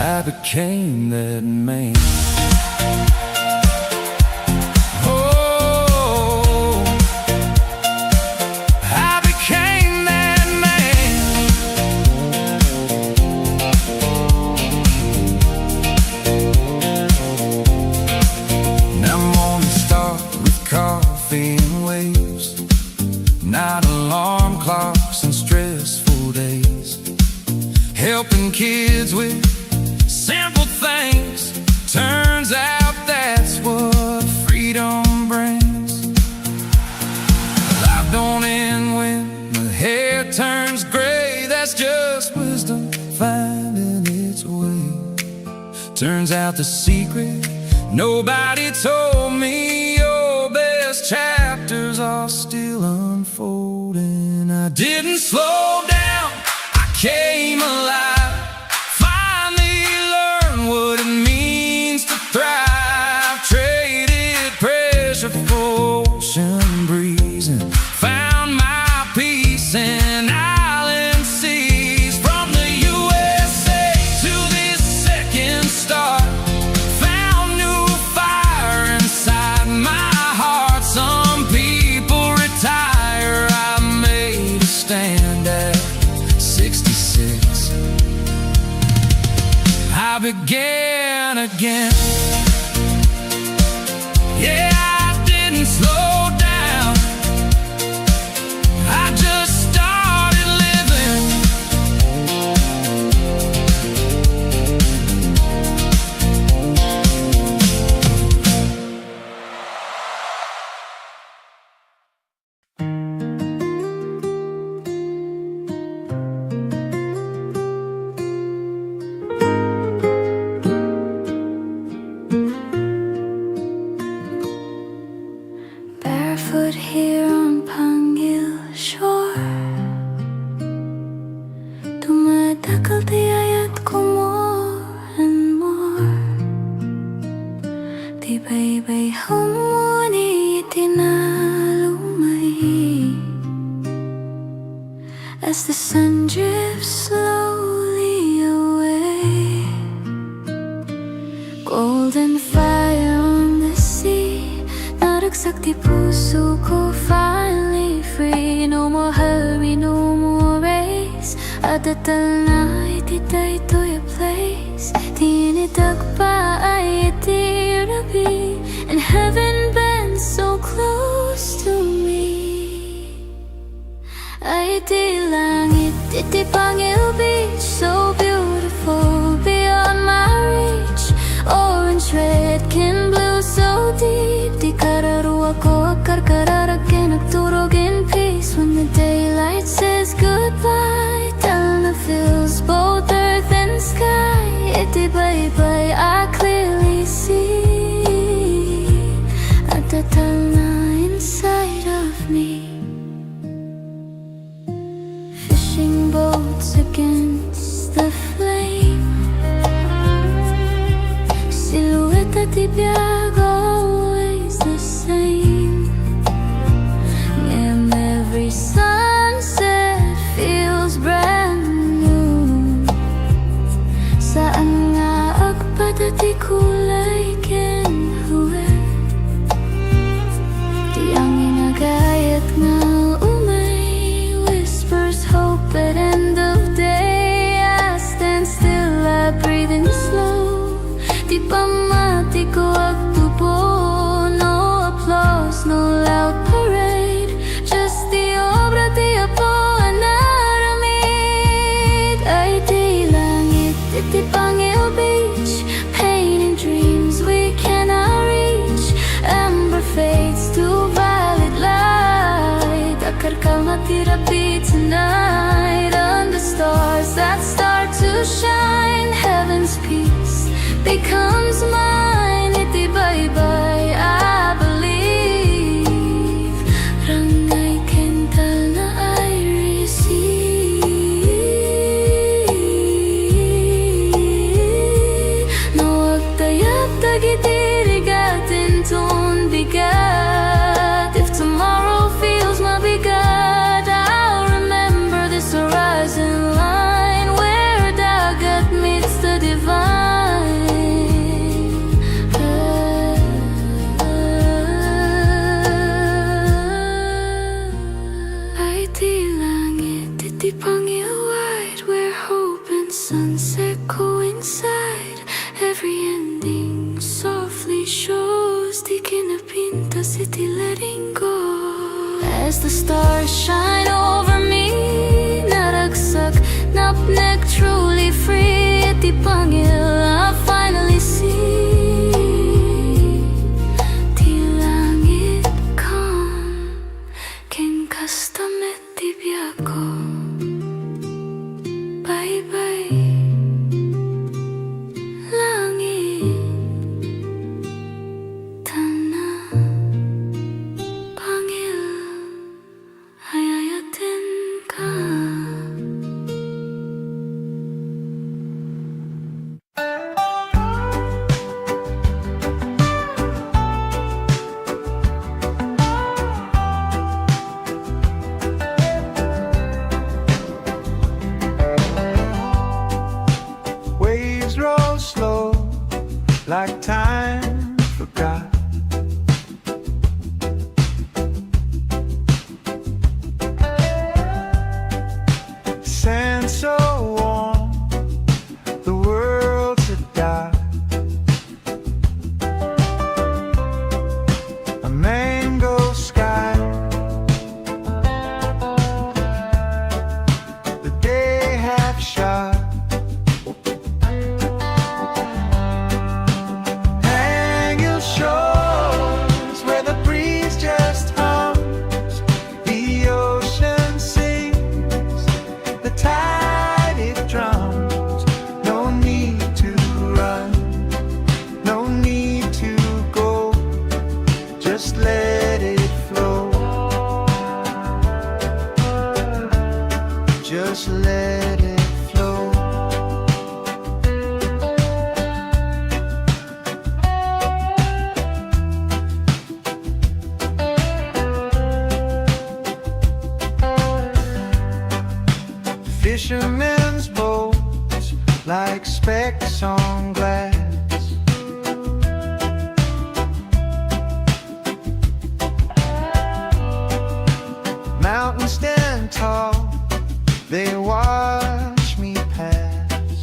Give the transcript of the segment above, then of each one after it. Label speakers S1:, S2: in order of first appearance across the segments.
S1: I became that man. Oh, I became that man. Now I'm gonna start with coffee and waves, not alarm clocks and stressful days, helping kids with simple things. Turns out that's what freedom brings. Life don't end when the hair turns gray. That's just wisdom finding its way. Turns out the secret nobody told me, your best chapters are still unfolding. I didn't slow down, I came alive. What it means to thrive. Traded pressure for ocean breeze and found my peace in island seas. From the USA to this second star, found new fire inside my heart. Some people retire, I made a stand at 66. I began again. Yeah, I didn't slow down, I just started living.
S2: Barefoot here on Pangil shore, dumadakal tiyayat ko more and more. Tibay-bay humuni itinalumay, as the sun drifts slowly away. Golden fire on the sea, naragsak di puso ko, finally free. No more hurry, no more race. Adatal na ititay-toy a place. Tinidag pa ay itirabi, and heaven bends so close to me. Ay di langit, iti Pangil Beach, so beautiful beyond my reach. Orange, red, kin blue, so deep. Di kararuwa ko akarkararagin, nagturog in peace. When the daylight says goodbye, Talna fills both earth and sky. Iti bye-bye, I clearly see at the Talna inside of me. Fishing boats against the flame, silhouette at ibiyag, always the same. And every sunset feels brand new. Saan nga agpadati kulay kinhuwe, di ang inagayat nga umay, whispers hope at end of day. I stand still, I breathe in slow. Di pa mati ko agtubo, no applause, no loud parade. Just the obra di Apo anaramid. Ay di langit, iti Pangil Beach, painting dreams we cannot reach. Amber fades to violet light, akar kalmatirapi tonight. Under stars that start to shine, heaven's peace becomes mine. Iti bye-bye, I believe. Rangay kental na I receive. No agtayap tagitirigatin ton bigat. If tomorrow feels mabigat, I'll remember this horizon line, where dagat meets the divine. silence echo inside. Every ending softly shows di kinapinta city letting go. As the stars shine over me, naragsak, napnek, truly free. At the Pangil I finally see di langit calm, ken kastamet di biako. Bye bye langit tana Pangil hayayatin ka.
S3: Waves roll slow, like time forgot. Sand so warm, the world's a dark. A mango sky, the day half shot. Hang your shores where the breeze just hums, the ocean sings, the tide it drums. No need to run, no need to go, just let it flow. Just let it flow. Fishermen's boats like specks on glass. Mountains stand tall, they watch me pass.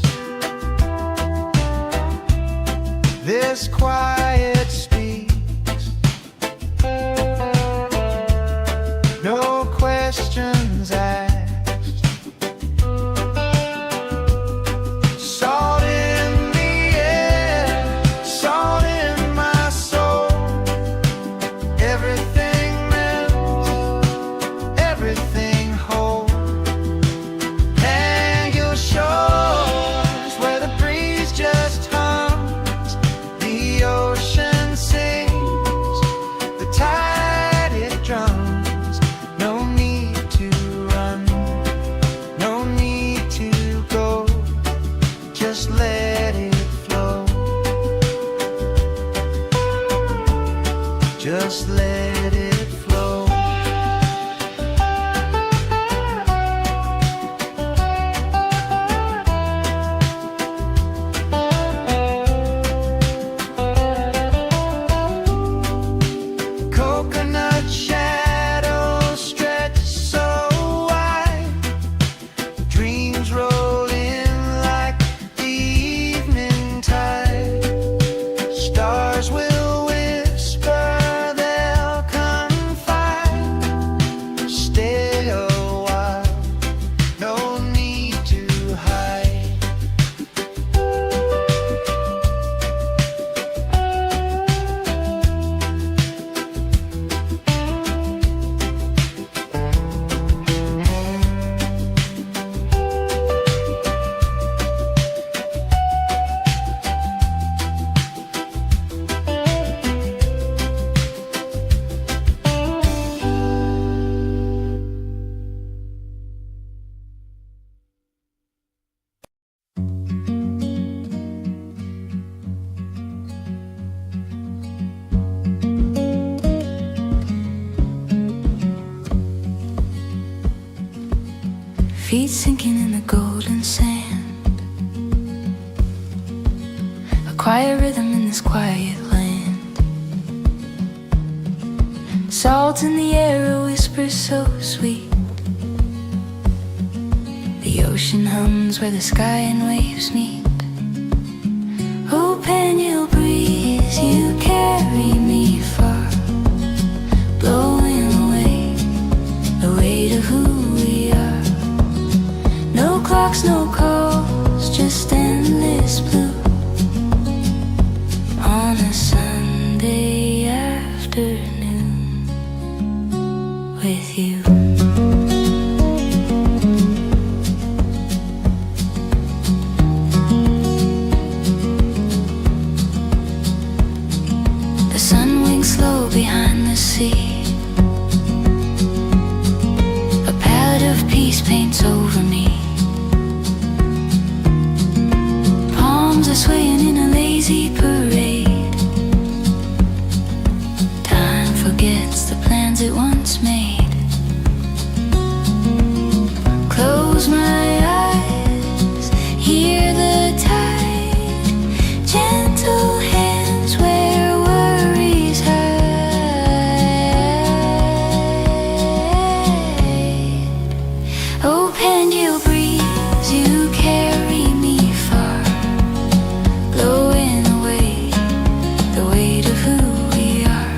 S3: This quiet speaks, no questions asked. Salt in the air, salt in my soul. Everything melts, everything whole. Hang your shores where the breeze just hums, the ocean sings, the tide it drums. No need to run, no need to go, just let it flow. Just let it flow. Coconut shadows stretch so wide, dreams roll in like the evening tide. Stars will whisper, they'll confide. Stay a while, no need to hide.
S2: Feet sinking in the golden sand. A quiet rhythm in this quiet land. Salt in the air, a whisper so sweet. The ocean ocean hums where the sky and waves meet. Oh, Pangil breeze, you carry me far, blowing away the weight of who we are. No clocks, no calls, just endless blue on a Sunday afternoon with you. The sun winks slow behind the sea. A palette of peace paints over me. Palms are swaying in a lazy parade. Time forgets the plans it once made. Close my eyes, hear the tide, gentle hands where worries hide. Oh, Pangil breeze, you carry me far, blowing away the weight of who we are.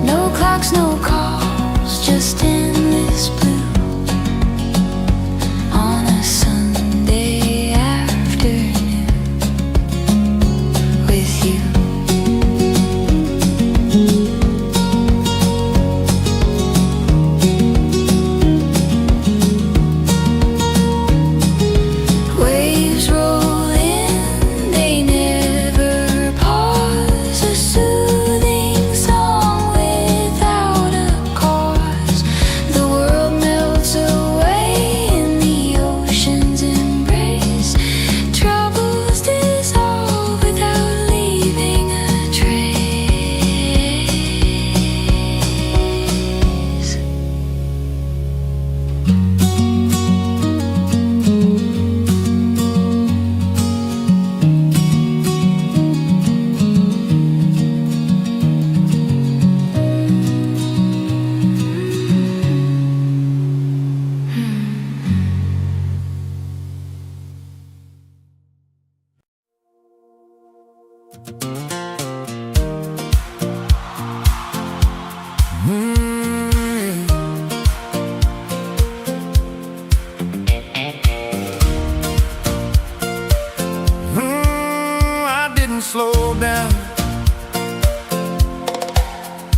S2: No clocks, no calls, just endless blue on a Sunday afternoon with you. Waves roll in, they never pause. A soothing song without a cause. The world melts away in the ocean's embrace. Troubles dissolve without leaving a trace.
S3: I didn't slow down.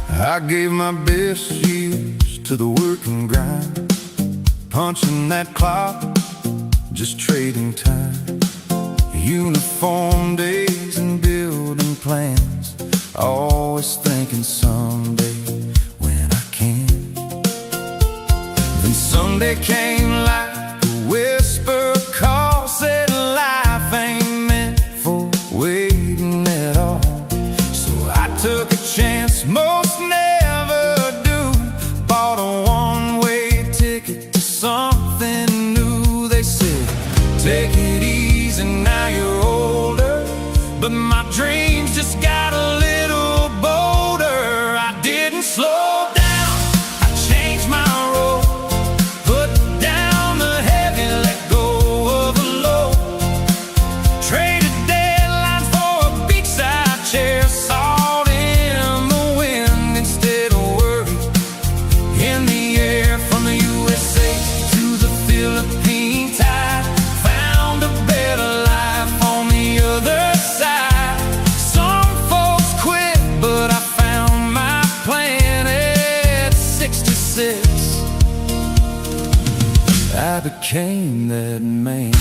S3: I gave my best years to the work and grind, punching that clock, just trading time. Uniform days and building plans, always thinking someday when I can. Then Sunday came like a whisper call, said life ain't meant for waiting at all. So I took a chance most never do, bought a one-way ticket to something new. They said, take it easy, now you're older, but my dreams just got a little bolder. I didn't slow down, I changed my road, put down the heavy, let go of the low. Traded deadlines for a beachside chair, salt in the wind instead of worry in the air. From the USA to the Philippine tide, found a better life on the other side. Some folks quit, but I found my plan at 66. I became that man.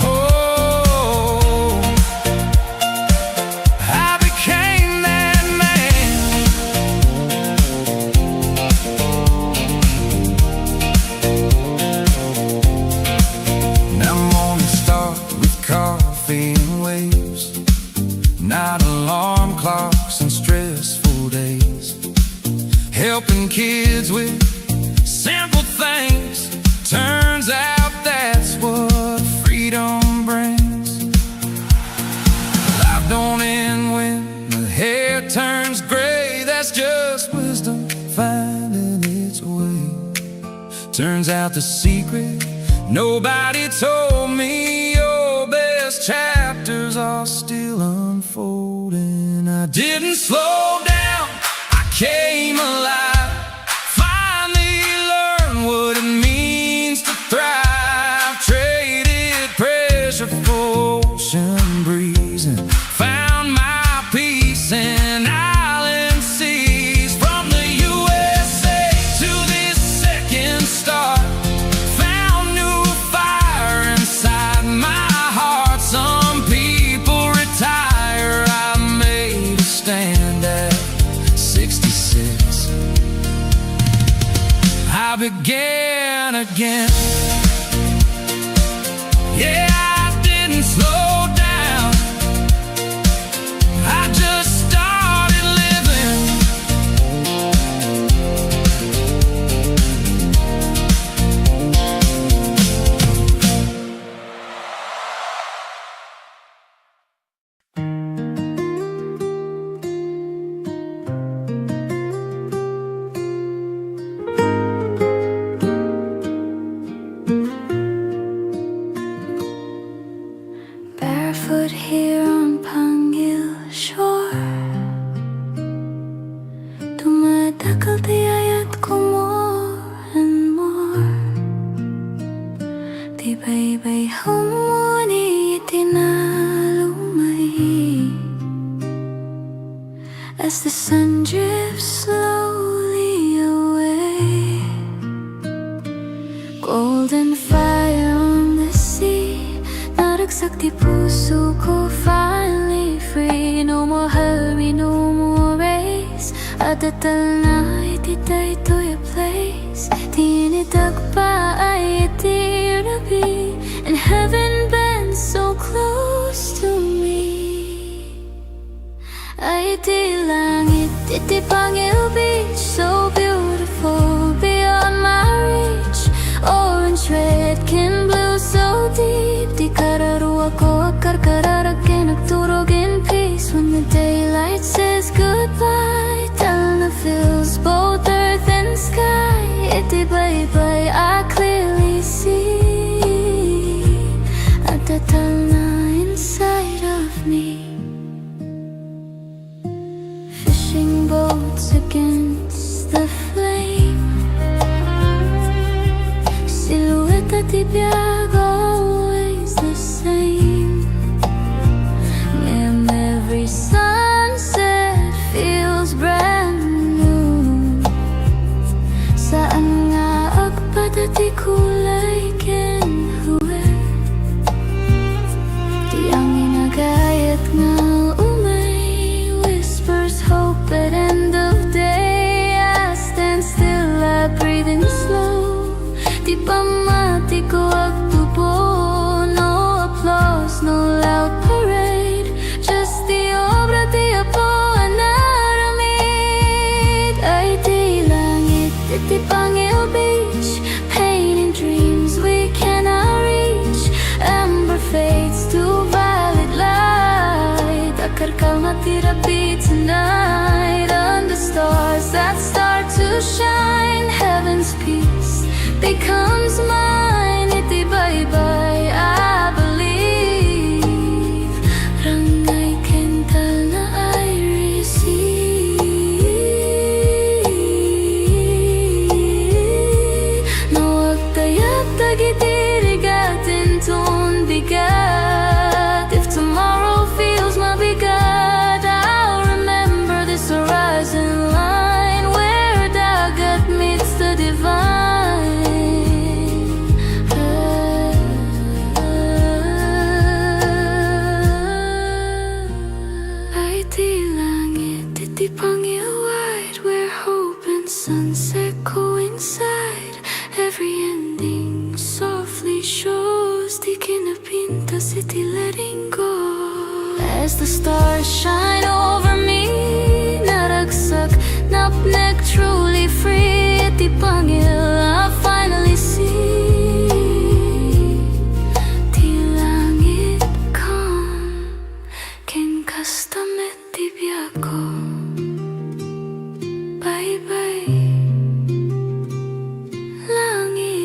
S3: Oh, I became that man. Now mornings start with coffee and waves, not alarm clocks and stressful days. Helping kids with simple things, turns out that's what freedom brings. Life don't end when the hair turns gray, that's just wisdom finding its way Turns out the secret nobody told me, your best chapters are still unfolding. I didn't slow down, I came alive. Finally learned what it means to thrive. Traded pressure for ocean breeze and found my peace in island seas. From the USA to this second star, found new fire inside my heart. Some people retire, I made a stand at 66. I began again. Yeah, I didn't slow down, I just started living.
S2: Barefoot here on Pangil shore, tumatakal tiyayat ko more and more. Tibay-bay humuni itinalumay as the sun drifts slowly away. Golden fire on the sea, naragsak di puso ko, finally free. No more hurry, no more race. Adatal na ititay to your place. Tinidag pa ay itirabi, and heaven bends so close to me. Ay iti langit, iti Pangil Beach, so beautiful beyond my reach. Orange, red, can blue, so deep. Di kararuwa ko akar kararagin, nagturog in peace. When the daylight says goodbye, Talna fills both earth and sky. Iti bye-bye, I clearly see at the Talna inside of me. Fishing boats against the flame, silhouette at ibiyag, always the same. And every sunset feels brand new. Saan nga agpadati kulay kenhuwe, di ang inagayat nga umay whispers hope at end of day. I stand still, I breathe in slow. Di pa mati ko agtubo, no applause, no loud parade, just the obra di apo anaramid. Ay di langit, iti Pangil Beach, painting dreams we cannot reach. Amber fades to violet light, akar ka matirapi tonight. Under stars that start to shine, heaven's peace becomes mine. Iti bye-bye, I believe. Rangay kental na I receive. Nawag tayag tagitirigatin ton bigat. If tomorrow feels mabigat, I'll remember this horizon line where dagat meets the divine. Ay di langit, iti Pangil wide, where hope and sunset coincide. Every ending softly shows, di kinapinta iti letting go. As the stars shine over me, naragsak, napnek, truly free. Iti Pangil, I finally see. Di langit calm, ken kastamet di biyako. Bye-bye, langit.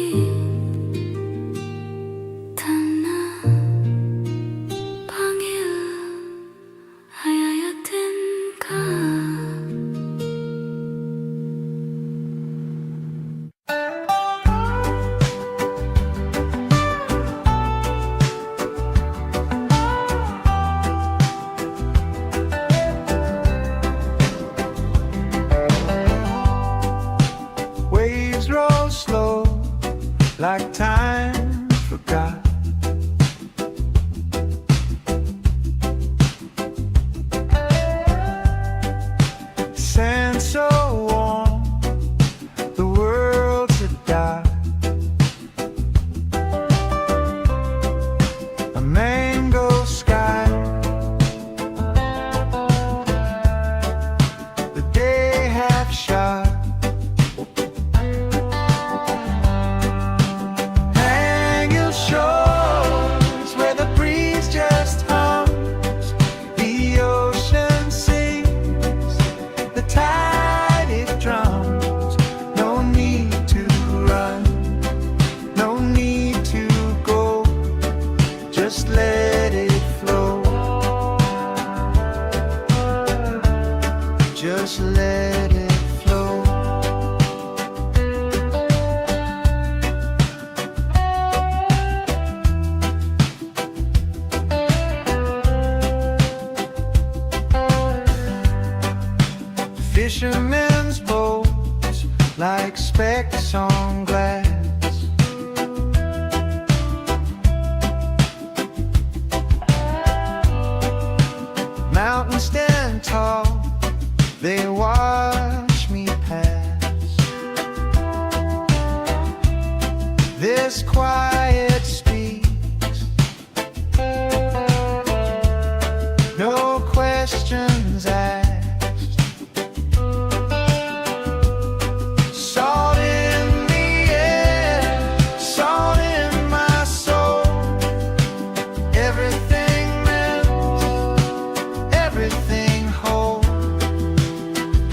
S3: just let it flow. Just let it flow. Fishermen's boats like specks on glass. Mountains stand tall, they watch me pass. This quiet speaks, no questions asked. Salt in the air, salt in my soul. Everything melts, everything whole.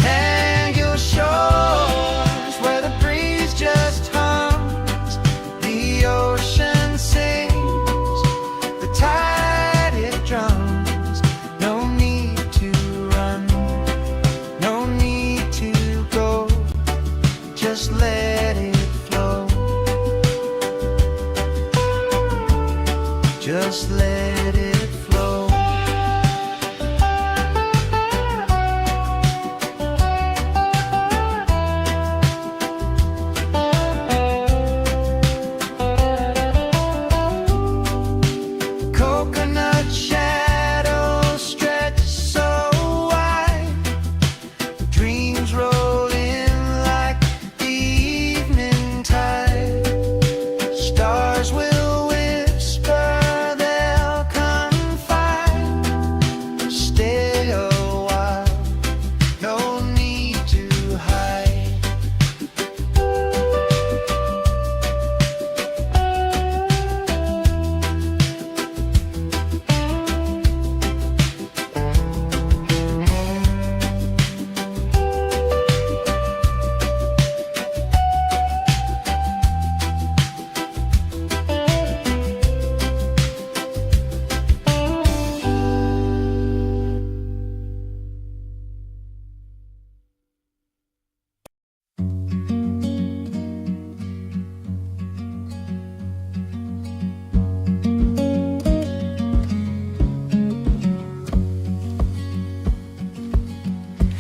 S3: And your shores where the breeze just hums, the ocean sings, the tide it drums. No need to run, no need to go, just let it flow. Just let it flow. Coconut shadows stretch so wide, dreams roll in like the evening tide. Stars will whisper, they'll confide. Stay a while, no need to hide.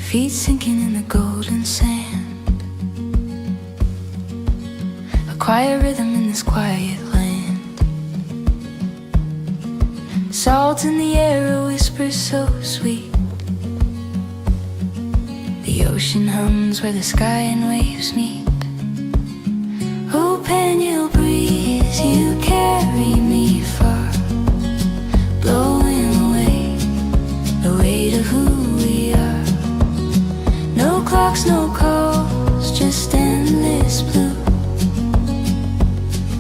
S2: Feet sinking in the golden sand, a quiet rhythm in this quiet land. Salt in the air, a whisper so sweet. The ocean hums where the sky and waves meet. Oh, Pangil breeze, you carry me far, blowing away the weight of who we are. No clocks, no calls, just endless blue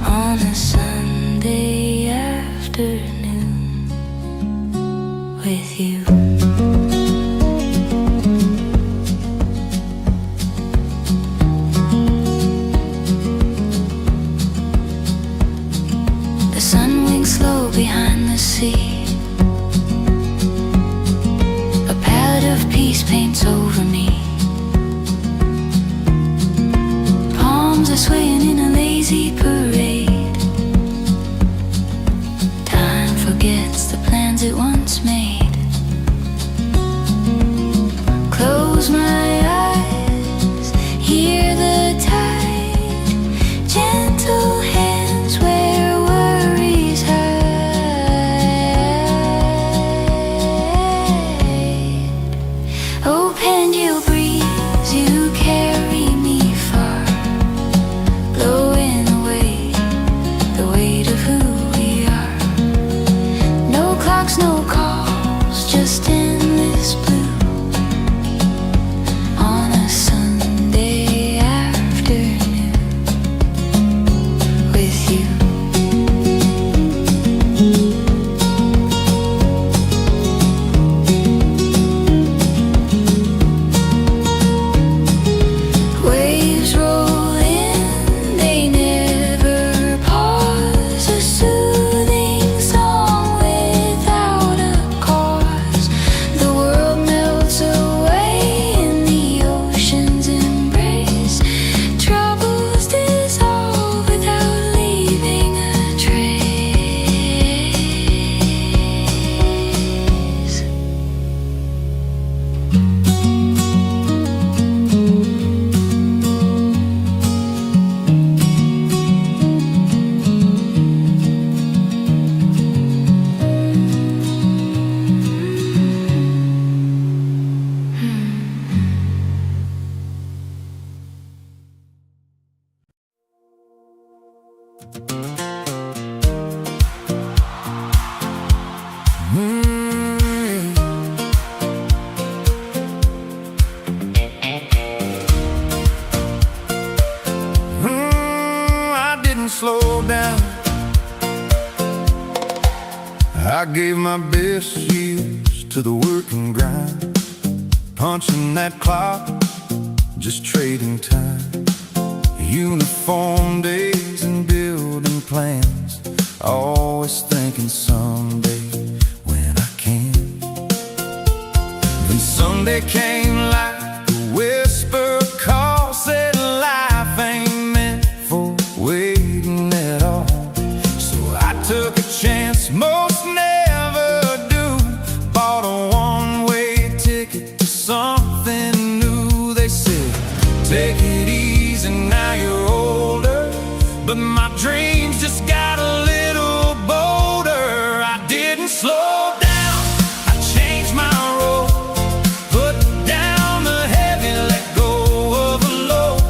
S2: on a Sunday afternoon with you. The sun winks slow behind the sea. A palette of peace paints over me. Palms are swaying in a lazy parade. Time forgets the plans it once made. Close my eyes, hear the tide, gentle hands where worries hide. Oh, Pangil breeze, you carry me far, blowing away the weight of who we are. No clocks, no calls, just endless blue on a Sunday afternoon with you. Waves roll in, they never pause. A soothing song
S3: I gave my best years to the work and grind, punching that clock, just trading time. Uniform days and building plans, always thinking someday when I can. Then Sunday came like a whisper call, said life ain't meant for waiting at all. So I took a chance most never do, bought a one-way ticket to something new. They said, take it easy, now you're older, but my dreams just got a little bolder. I didn't slow down, I changed my road, put down the heavy, let go of the load,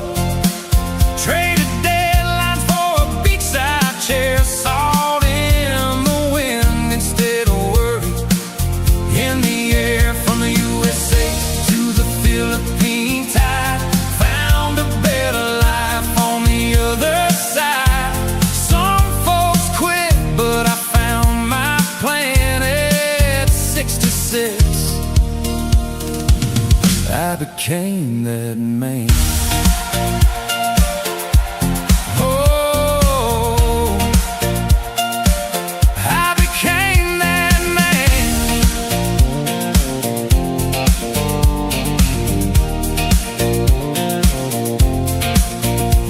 S3: traded deadlines for a beachside chair, salt in the wind instead of worry in the air. From the USA to the Philippine tide, found a better life on the other side. Some folks quit, but I found my plan at 66. I became that man. Oh, I became that man.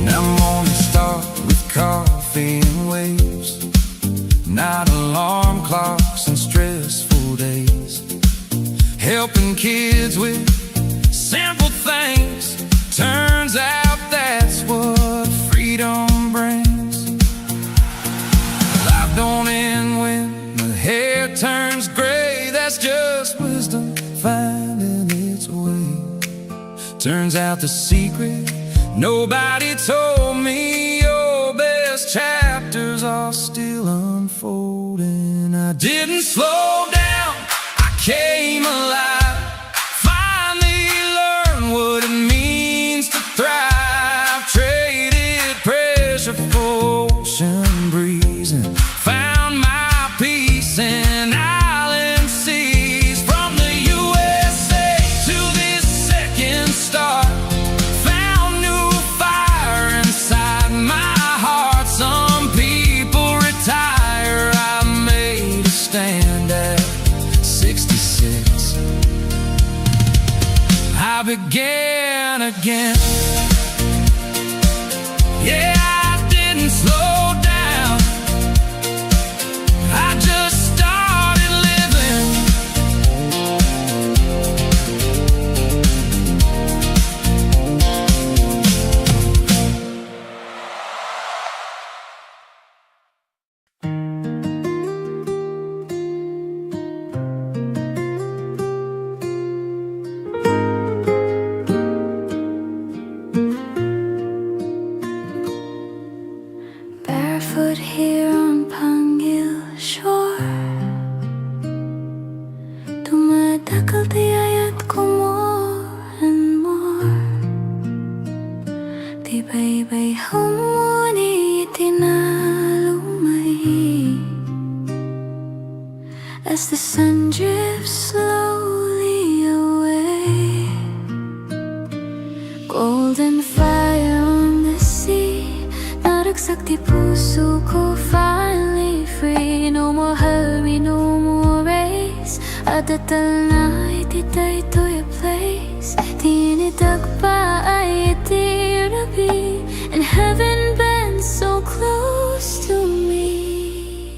S3: Now morning start with coffee and waves, not alarm clocks and stressful days, helping kids with simple things. Turns out that's what freedom brings. Life don't end when the hair turns gray, that's just wisdom finding its way. Turns out the secret nobody told me, your best chapters are still unfolding. I didn't slow down, I came alive, finally learned what it means to thrive. Traded pressure for ocean breeze and found my peace in island seas. From the USA to this second star, found new fire inside my heart. Some people retire, I made a stand at 66. I began again. Yeah, I didn't slow down, I just started living.
S2: Barefoot here on Pangil shore, dumadakal tiyayat ko more and more. Tibay-bay humuni itinalumay, as the sun drifts slowly away. Golden fire on the sea, naragsak di puso ko, finally free. No more hurry, no more race, adatal na ititay to your place. Tinidag pa ay itirabi, and heaven bends so close to me.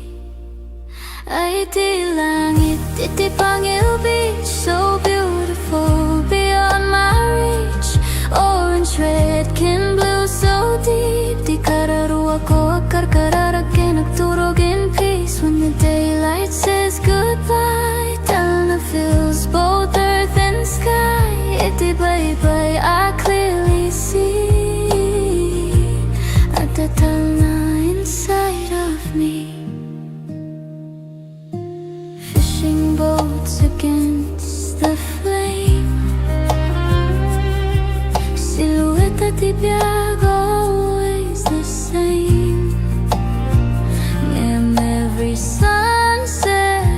S2: Ay di langit, iti Pangil Beach, so beautiful beyond my reach. Orange, red, can blue, so deep. Di kararuwa ko akarkararag nagturog in peace. When the daylight says goodbye, Talna fills both earth and sky. Iti bye-bye, I clearly see at the Talna inside of me. Fishing boats against the flame, silhouette at the biag, always the same. And every sunset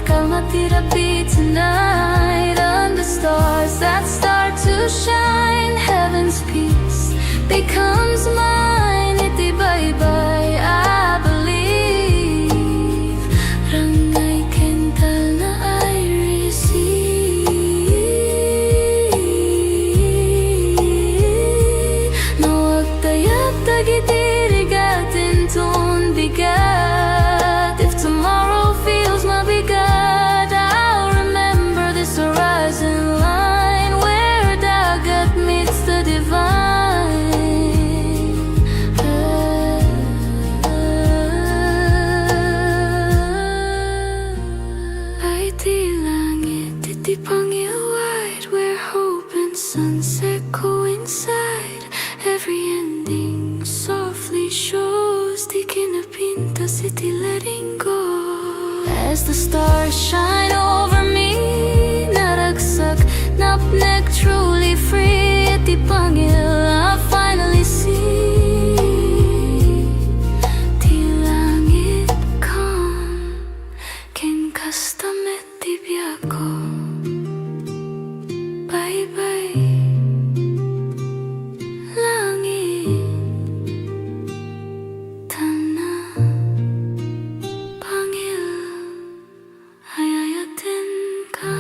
S2: kalmati rapi tonight. Under stars that start to shine, heaven's peace becomes mine. Itibay-bay, I believe. Rangay kental na I receive. Nawag tayap tagitirigatin tun bigat. If tomorrow feels mabigat, I'll remember this horizon line where dagat meets the divine. Ay di langit, iti Pangil wide, where hope and sunset coincide. Every ending softly shows di kinapinta city letting go. As the stars shine over me, naragsak, napnek, truly free. Iti Pangil I finally see. Ti langit calm, ken kastamet ti biyako. Bye-bye, langit, tana, Pangil, ayayatin ka.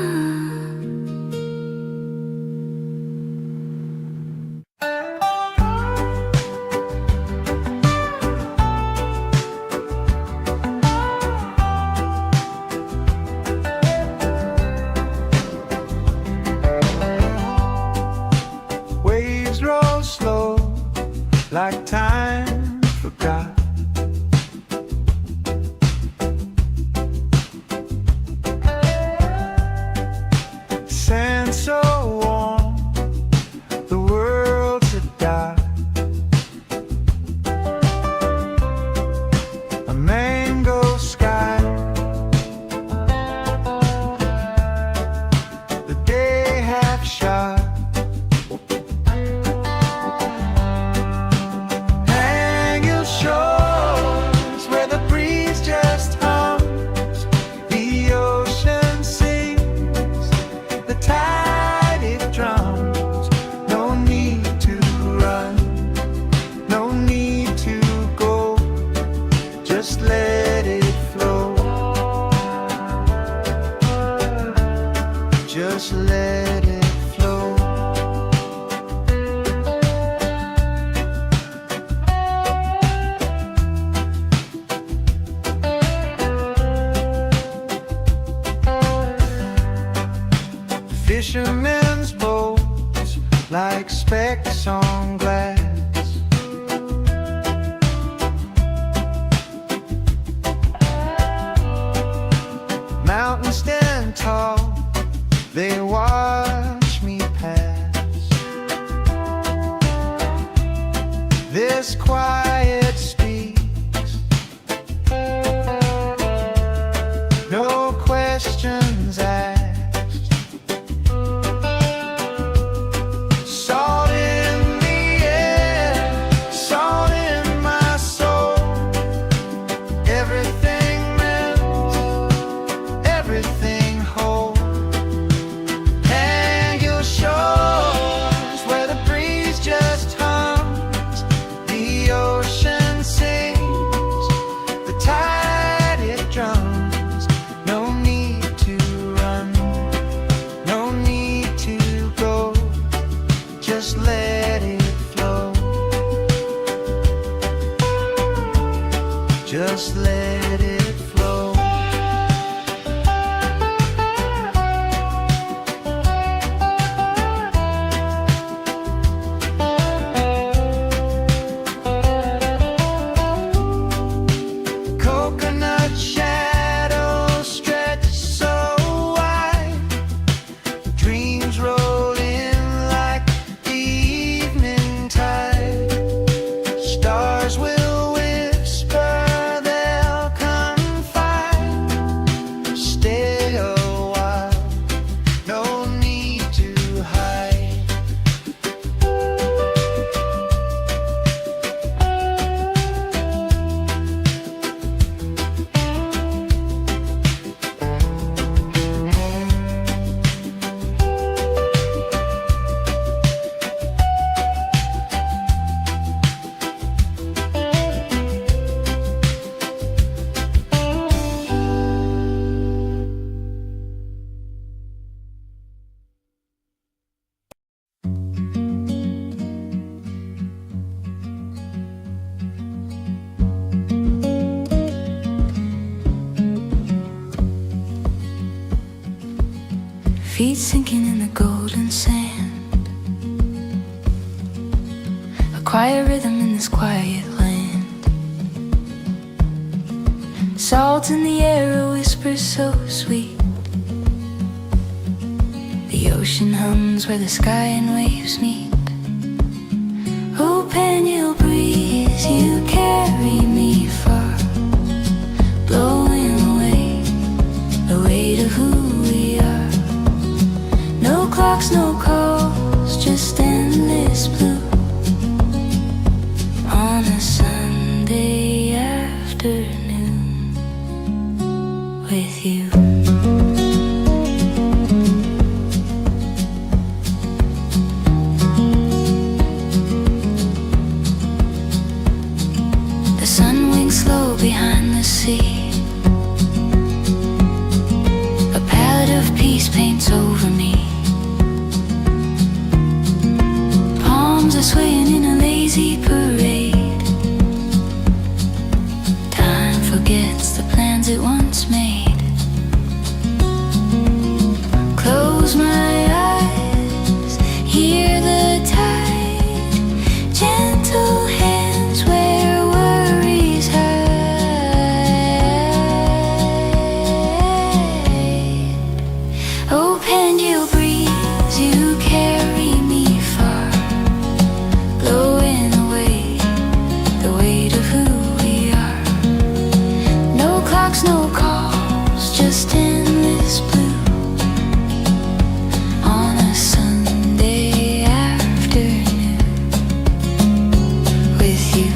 S3: Waves roll slow, like time forgot. Sand so warm, the world's a dot. A mango sky, the day half shot. Hang your shores where the breeze just hums, the ocean sings, the tide it drums. No need to run, no need to go, just let it flow, just let it flow. Fishermen's boats like specks on glass. Mountains stand tall, they watch me pass. This quiet speaks, no questions asked. Salt in the air, salt in my soul. Everything melts, everything whole. Hang your shores where the breeze just hums, the ocean
S2: feet sinking in the golden sand. A quiet rhythm in this quiet land. Salt in the air, a whisper so sweet. The ocean hums where the sky and waves meet. Oh, Pangil breeze, you carry me far, blowing away the weight of who we are. No clocks, no calls, just endless blue on a Sunday afternoon with you. The sun winks slow behind the sea. A palette of peace paints over me. Palms are swaying in a lazy parade. Time forgets the plans it once made. Close my eyes, hear the tide, gentle hands where worries hide. Oh, Pangil breeze, you carry me far, blowing away the weight of who we are. No clocks, no calls, just endless blue on a Sunday afternoon with you.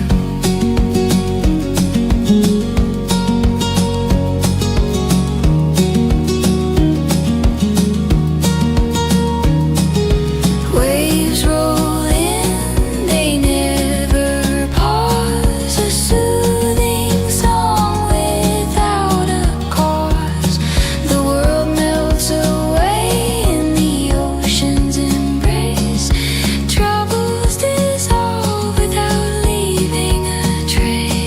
S2: Waves roll in, they never pause. A soothing song without a cause. The world melts away in the ocean's embrace. Troubles dissolve without leaving a trace.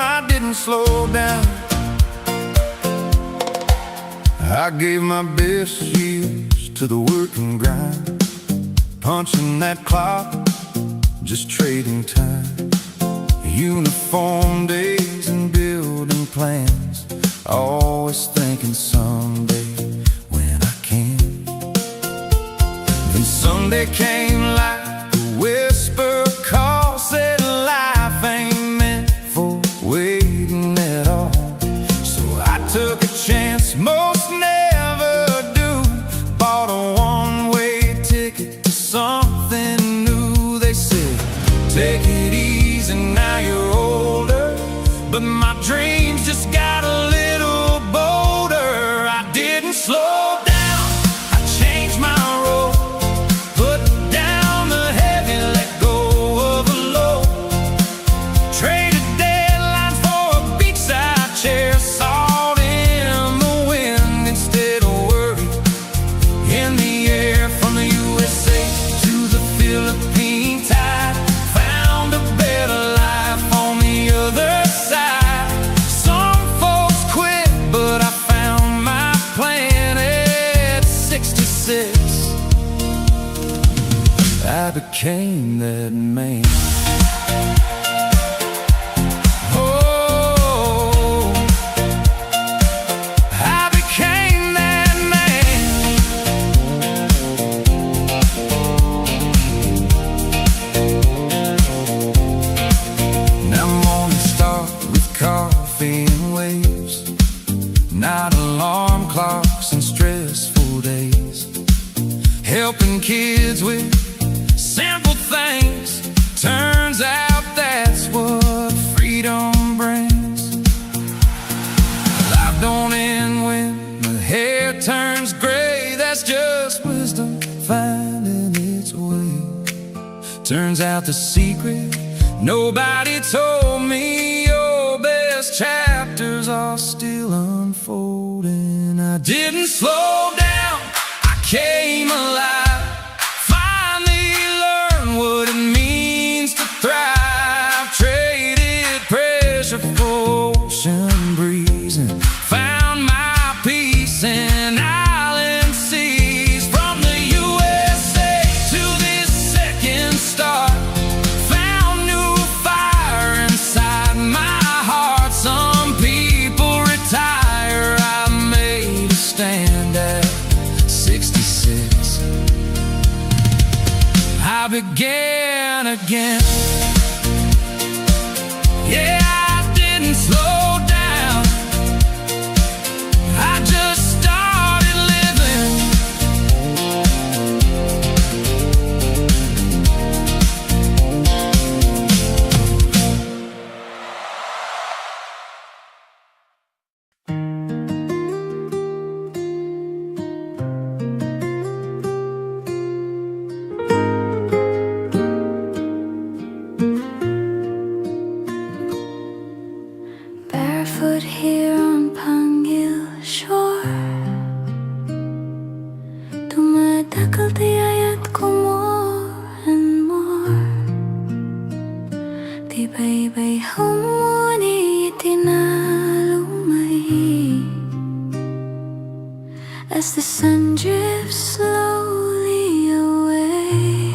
S3: I didn't slow down. I gave my best years to the work and grind, punching that clock, just trading time. Uniform days and building plans, always thinking someday when I can. Then Sunday came like a whisper call, said life ain't meant for waiting at all. So I took a chance most never do, bought a one-way ticket to something new. They said, take it easy, now you're older, but my dreams just got a little bolder. I didn't slow down, I changed my role, put down the heavy, let go of the low. Traded deadlines for a beachside chair, salt in the wind instead of worry in the air. From the USA to the Philippine tide, found a better life on the other side. Some folks quit, but I found my plan at 66. I became that man. Oh, I became that man. Now mornings start with coffee and waves, not alarm clocks and stressful days. Helping kids with simple things. Turns out that's what freedom brings. Life don't end when the hair turns gray. That's just wisdom finding its way. Turns out the secret nobody told me, your best chapters are still unfolding. I didn't slow down, I came alive. Finally learned what it means to thrive. Traded pressure for ocean breeze and found my peace in island seas. From the USA to this second star, found new fire inside my heart. Some people retire, I made a stand at 66. I began again. Yeah, I didn't slow down, I just started living.
S2: Barefoot here on Pangil shore, dumadakal tiyayat ko more and more. Tibay-bay humuni itinalumay as the sun drifts slowly away.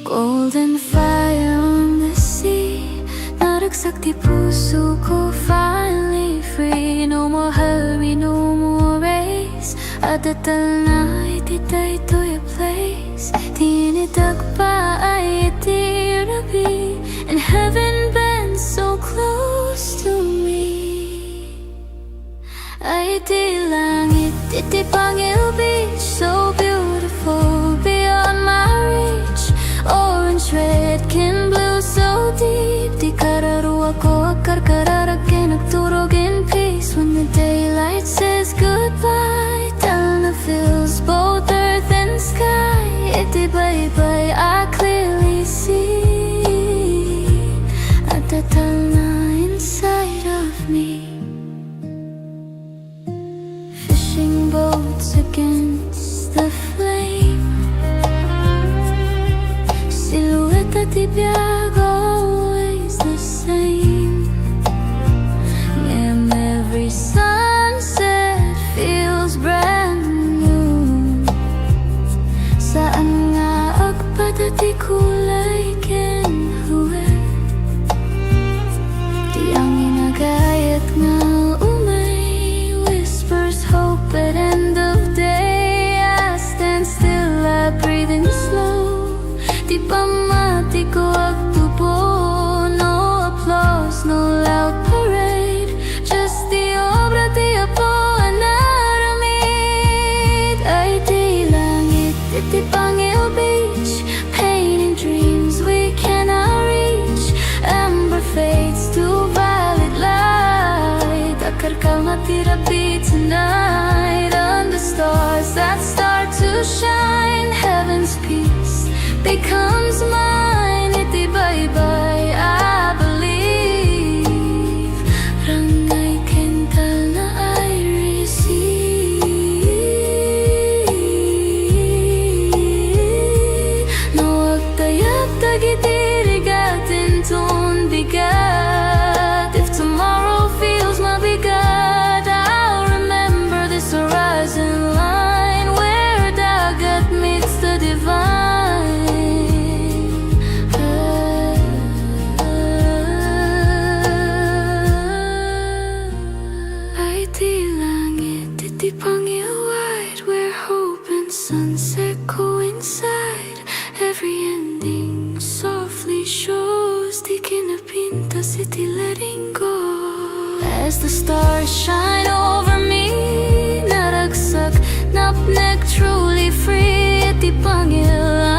S2: Golden fire on the sea, naragsak di puso ko, finally free. No more hurry, no more race. Adatal na ititay to your place. Tinidag pa ay itirabi, and heaven bends so close to me. Ay di langit, iti Pangil Beach, so beautiful beyond my reach. Orange, red, kin blue, so deep. Di kararuwa ko akarkararagin, nagturog in peace. When the daylight says goodbye, Talna fills both earth and sky. Iti bye-bye, I clearly see at the Talna inside of me. Fishing boats against the flame, silhouette at ibiyag, always the same. And every sunset feels brand new. Saan nga agpadati kulay kinhuwe, di ang inagayat nga umay whispers hope at end of day. I stand still, I breathe in slow. Di pa mati ko agtubo, no applause, no loud parade. Just the obra di apo anaramid. Ay di langit, iti Pangil Beach, painting dreams we cannot reach. Amber fades to violet light. Akarkal matirapi tonight under stars that start to shine. Heaven's peace becomes mine. Iti bye-bye, I believe. Rangay kental na I receive. No agtayap tagitirigatin ton bigat. If tomorrow feels mabigat, I'll remember this horizon line where dagat meets the divine. Ay di langit, iti Pangil wide, where hope and sunset coincide. Every ending softly shows, di kinapinta iti letting go. As the stars shine over me, naragsak, napnek, truly free. Iti Pangil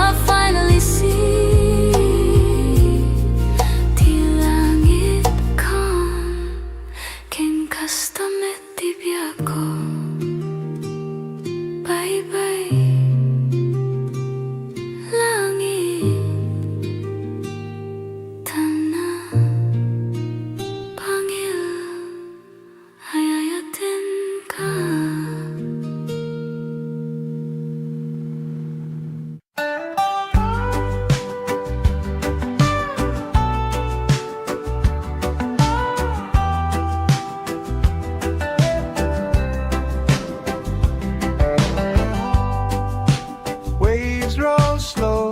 S3: slow,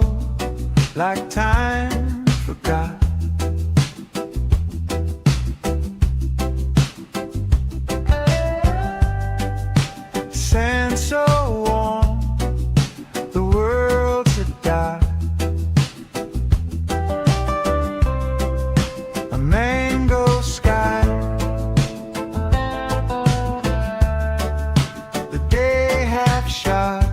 S3: like time forgot. Sand so warm, the world's a dot. A mango sky, the day half shot.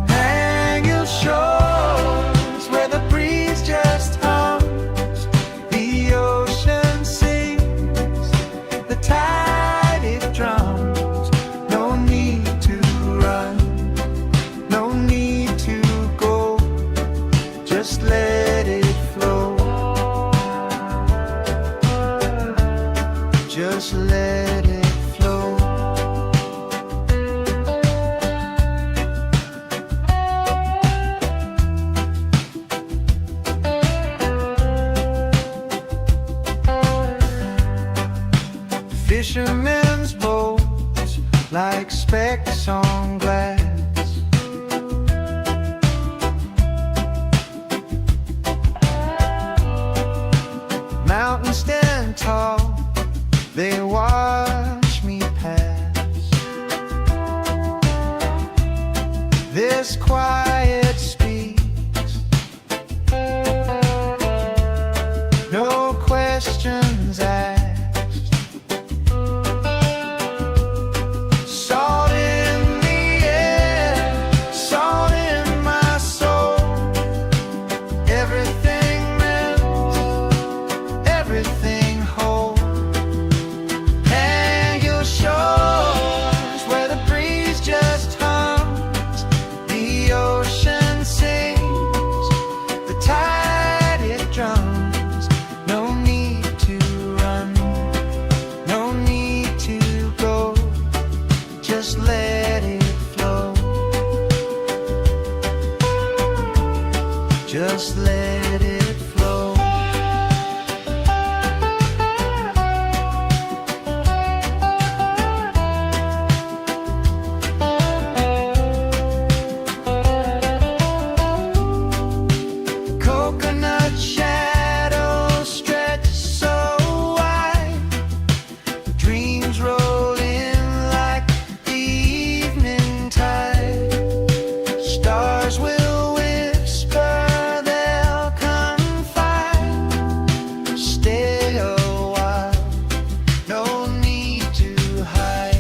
S3: Hang your shores where the breeze just hums, the ocean sings, the tide it drums. No need to run, no need to go, just let it flow. Just let it flow. Fishermen's boats like specks on glass. Mountains stand tall, they watch me pass. This quiet speaks, no questions asked. Salt in the air, salt in my soul. Everything melts, everything whole. Hang your shores where the breeze just hums, the ocean sings, the tide it drums. No need to run, no need to go, just let it flow. Just let it flow. Coconut shadows stretch so wide, dreams roll in like the evening tide. Stars will whisper, they'll confide. Stay a while, no need to hide.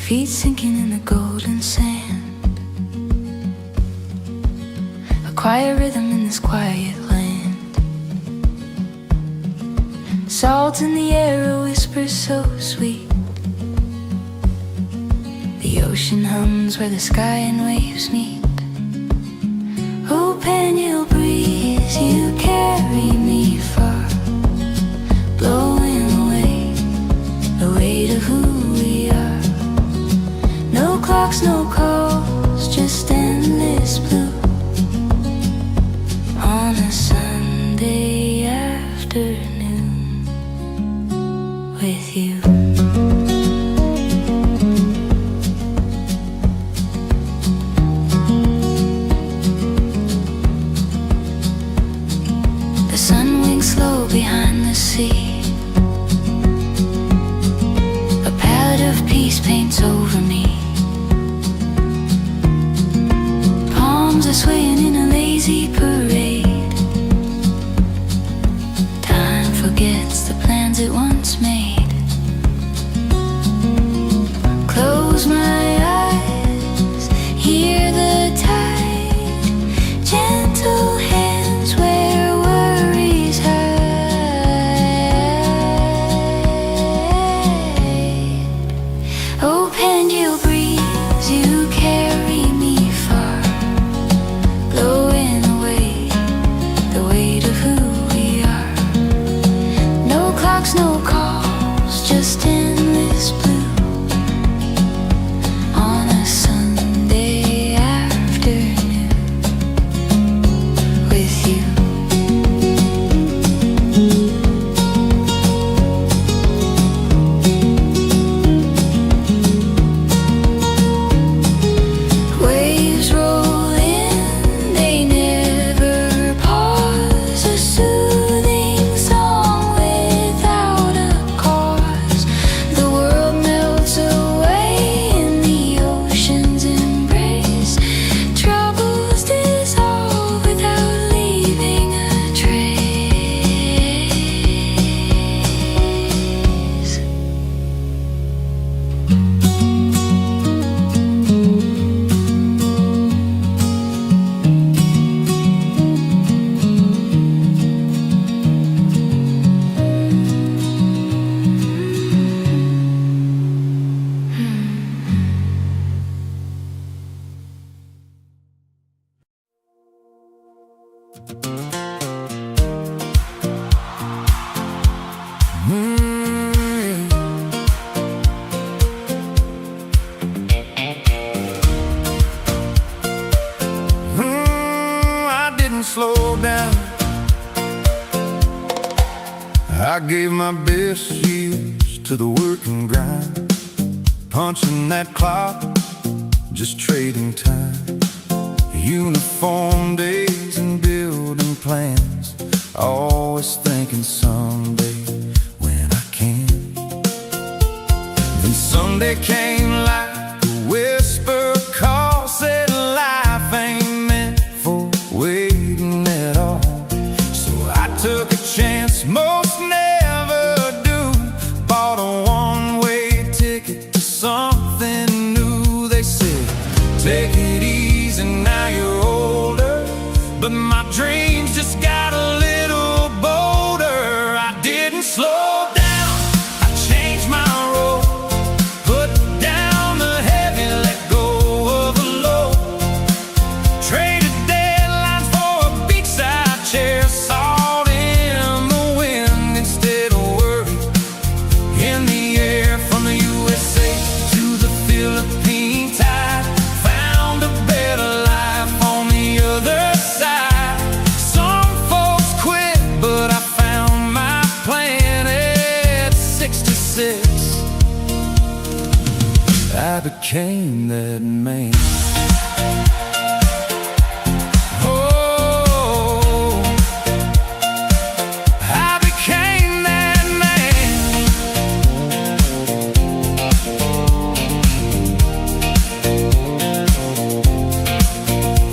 S2: Feet sinking in the golden sand, a quiet rhythm in this quiet land. Salt in the air, a whisper so sweet. The ocean hums where the sky and waves meet. Oh, Pangil breeze, you carry me far, blowing away to who we are. No clocks, no calls, just endless blue on a Sunday afternoon with you. The sun winks slow behind the sea, a palette of peace paints over me. Palms are swaying in a lazy parade. Time forgets the plans it once made. Close my eyes, hear the tide
S3: I didn't slow down. I gave my best years to the work and grind, punching that clock, just trading time. Uniform days and building plans, always thinking someday when I can. Then Sunday came like a whisper call, said life ain't meant for waiting at all. So I took a chance most never do, bought a one-way ticket to something new. They said, take it easy, now you're older, but my dreams just got a little bolder. I didn't slow down, I changed my role, put down the heavy, let go of the low, traded deadlines for a beachside chair, salt in the wind instead of worry in the air. From the USA to the Philippine tide, found a better life on the other side. Some folks quit, but I found my plan at 66. I became that man. Oh, I became that man.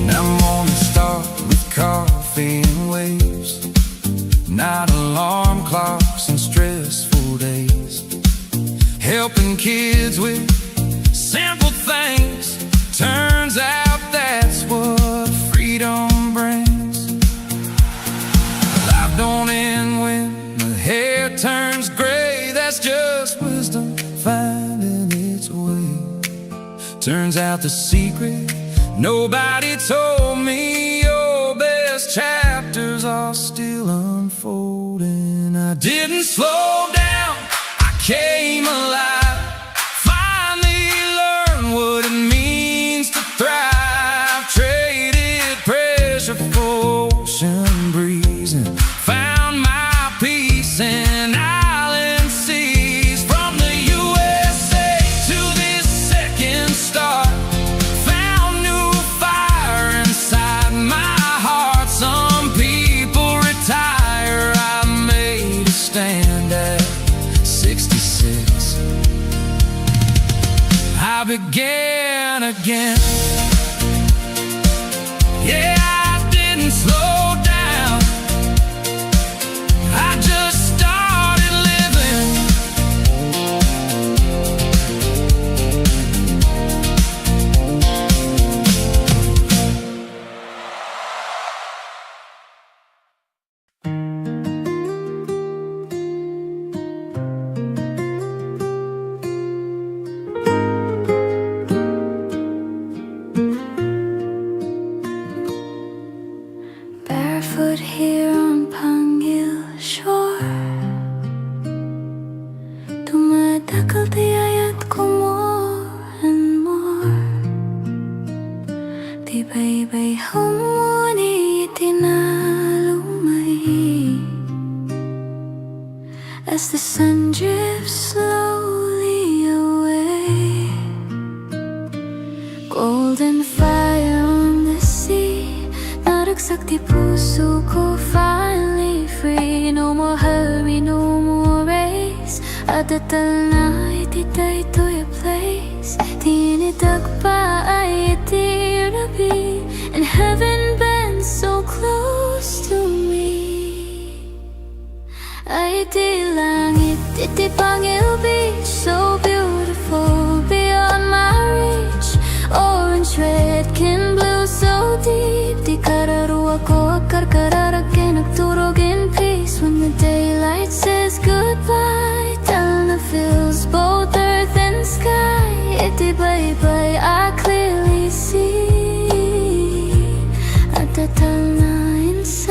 S3: Now mornings start with coffee and waves, not alarm clocks and stressful days, helping kids with simple things. Turns out that's what freedom brings. Life don't end when the hair turns gray, that's just wisdom finding its way. Turns out the secret nobody told me, your best chapters are still unfolding. I didn't slow down, I came alive, finally learned what it means to thrive. Traded pressure for ocean breeze and found my peace in island seas. From the USA to this second star, found new fire inside my heart. Some people retire, I made a stand at 66. I began again. Yeah, I didn't slow down, I just started living.
S2: Barefoot here on Pangil shore, tumatakal tiyayat ko more and more. Tibay-bay humuni itinalumay, as the sun drifts slowly away. Golden fire on the sea, naragsak di puso ko, finally free. No more hurry, no more race, adatal na itiday to your place. Tinidag pa ay itirabi, and heaven bends so close to me. Ay iti langit, iti Pangil Beach, so beautiful beyond my reach. Orange, red, kin blue, so deep. Di kararuwa ko akarkararagay, nagturog in peace. When the daylight says goodbye, Talna fills both earth and sky. Iti bye-bye, I clearly see, at the Talna inside.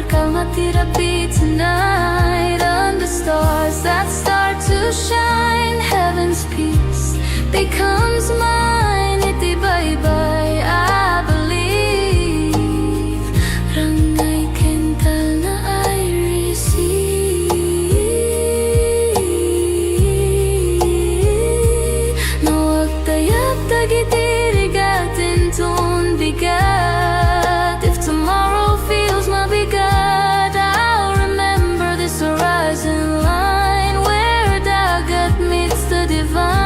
S2: kalmatirapi tonight. Under stars that start to shine, heaven's peace becomes mine. Itibaybay, I believe. Rangay kental na I receive. Nawag tayag tagitirigatin ton bigat. If tomorrow feels mabigat, I'll remember this horizon line where dagat meets the divine.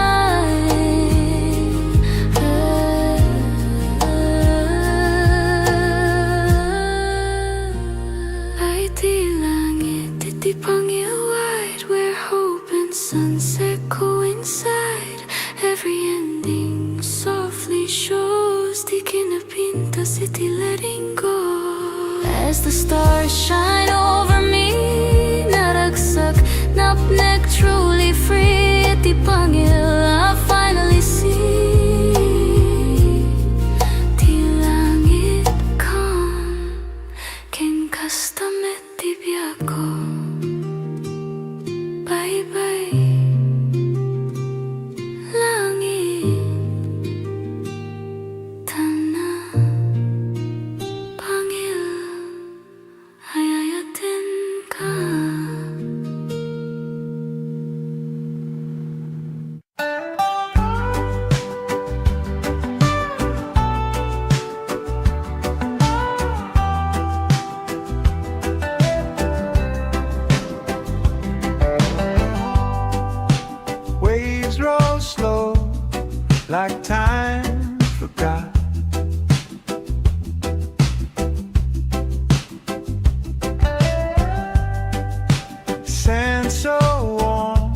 S2: Ay di langit, iti Pangil wide, where hope and sunset coincide. Every ending softly shows, di kinapintas, iti letting go. As the stars shine over me, naragsak, napnek, truly free. Iti Pangil, I finally see. Di langit calm, ken kastamet ti biako. Bye-bye, langit, tana, Pangil, ayayatin ka.
S3: Waves roll slow, like time forgot. Sand so warm,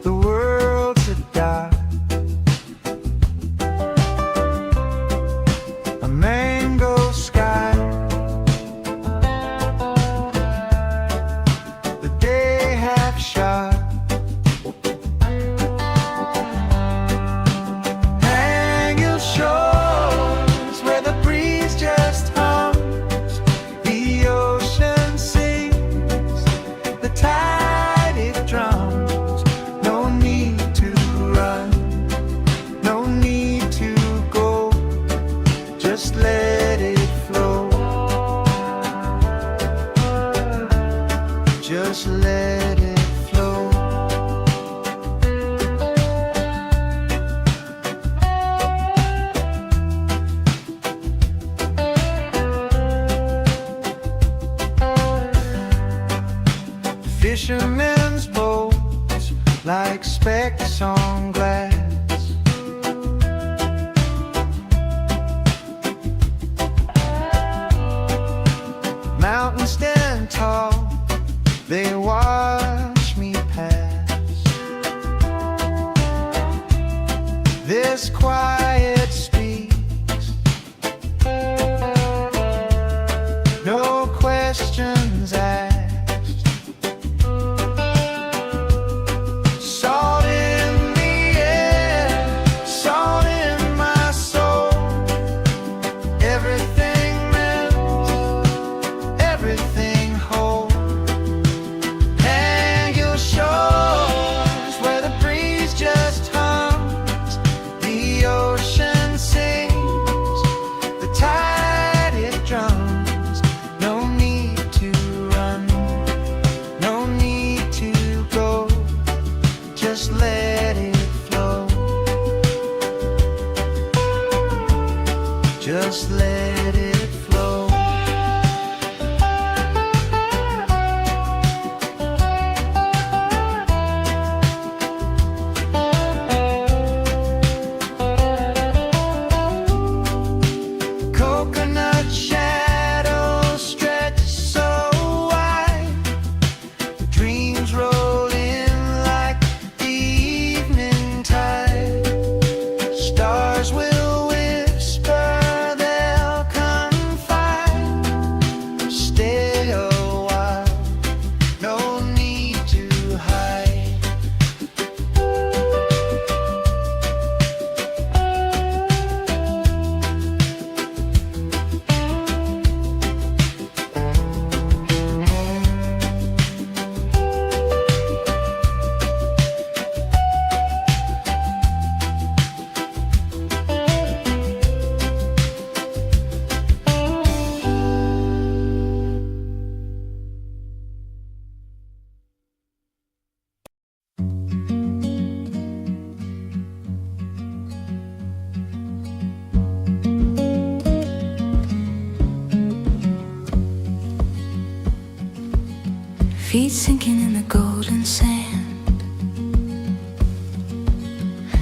S3: the world's a dot. A mango sky, the day half shot. Hang your shores where the breeze just hums, the ocean sings, the tide it drums. No need to run, no need to go, just let it flow, just let it flow. Fishermen's boats like specks on glass. Mountains stand tall, they watch me pass. This quiet speaks, no questions asked. Salt in the air, salt in my soul. Everything melts, everything whole. Hang your shores where the breeze just hums, the ocean sings, the tide it drums. No need to run, no need to go, just let it flow, just let it flow. Coconut shadows stretch so wide, dreams roll in like the evening tide. Stars will whisper, they'll come
S2: feet sinking in the golden sand.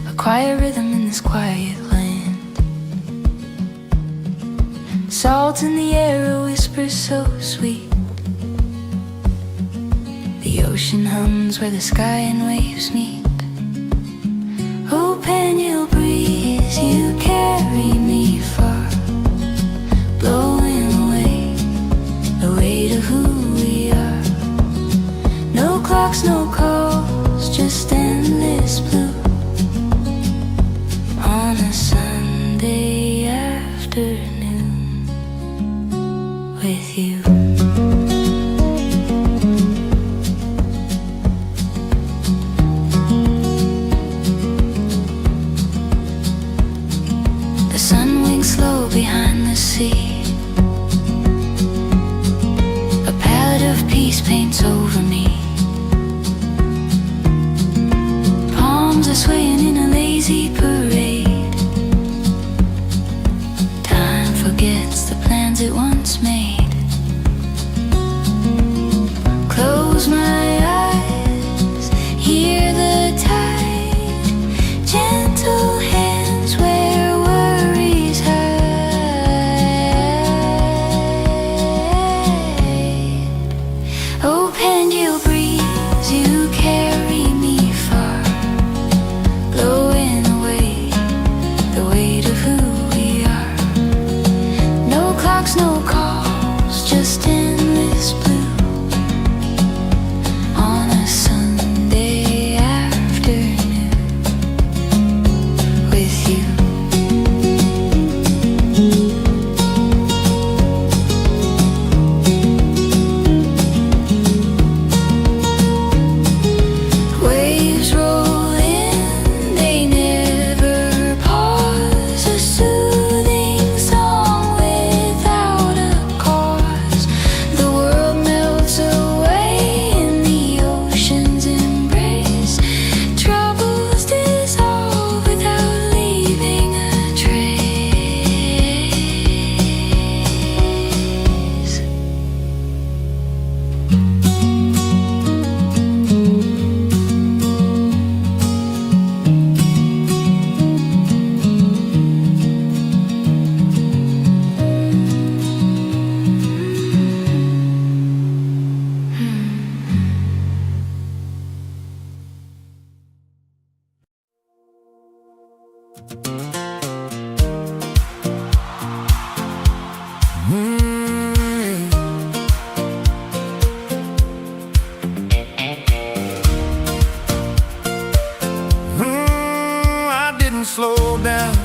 S2: A quiet rhythm in this quiet land. Salt in the air, a whisper so sweet. The ocean hums where the sky and waves meet. Oh, Pangil breeze, you carry me far, blowing away the weight of who we are. No clocks, no calls, just endless blue on a Sunday afternoon with you. The sun winks slow behind the sea. A palette of peace paints over me. Palms are swaying in a lazy parade. Time forgets the plans it once made. Close my eyes, hear the tide, gentle hands where worries hide. Oh, Pangil breeze, you carry me far, blowing away the weight of who we are. No clocks, no calls, just endless blue on a Sunday afternoon with you. Waves roll in, they never pause. A soothing song without a cause. The world melts away in the ocean's embrace. Troubles dissolve without leaving a trace.
S3: I didn't slow down.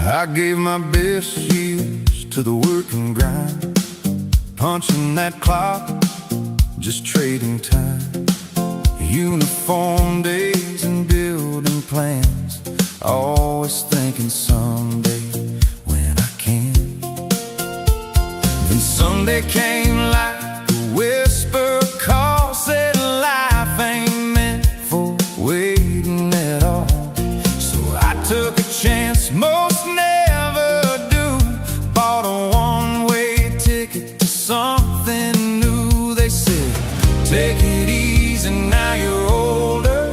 S3: I gave my best years to the work and grind, punching that clock, just trading time. Uniform days and building plans, always thinking someday when I can. Then someday came like a whisper call, said life ain't meant for waiting at all. So I took a chance most never do, bought a one-way ticket to something new. They said, take it easy, now you're older,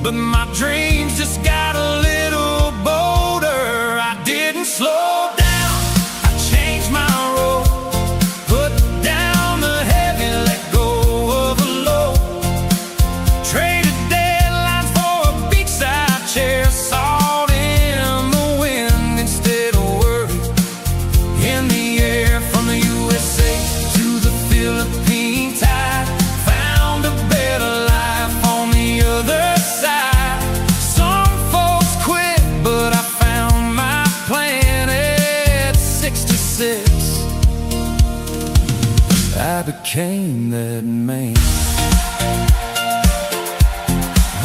S3: but my dreams just got a little bolder. I didn't slow down, I changed my road, put down the heavy, let go of the load. Traded deadlines for a beachside chair, salt in the wind instead of worry in the air. From the USA to the Philippine tide, found a better life on the other side. Some folks quit, but I found my plan at 66. I became that man.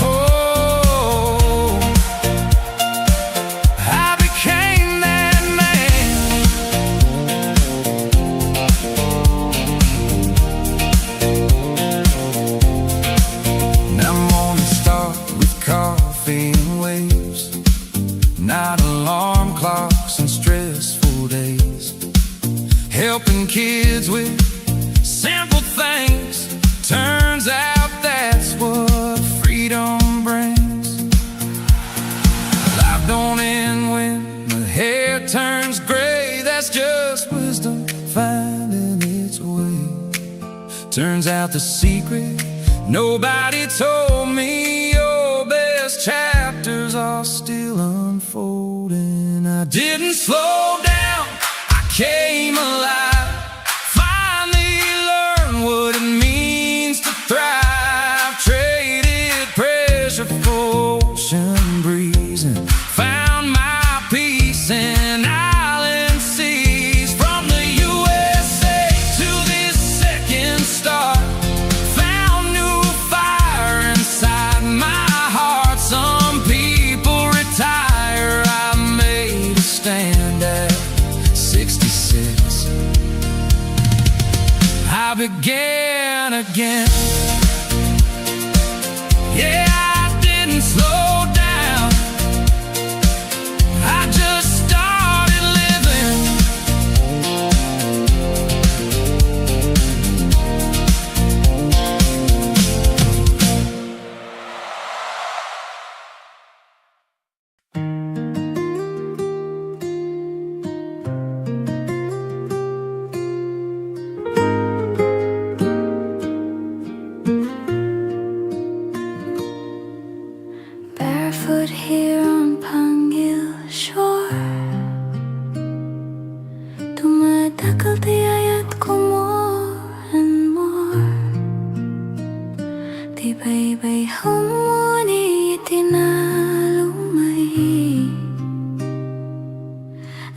S3: Oh, I became that man. Now mornings start with coffee and waves, not alarm clocks and stressful days. Helping kids with simple things. Turns out that's what freedom brings. Life don't end when the hair turns gray. That's just wisdom finding its way. Turns out the secret nobody told me, your best chapters are still unfolding. I didn't slow down, I came alive. Finally learned what it means to thrive. Traded pressure for ocean breeze and found my peace in island seas. From the USA to this second star, found new fire inside my heart. Some people retire, I made a stand at 66. I began again. Yeah, I didn't slow down, I just started living.
S2: Barefoot here on Pangil shore, dumadakal tiyayat ko more and more. Di baybay humuni itinalumay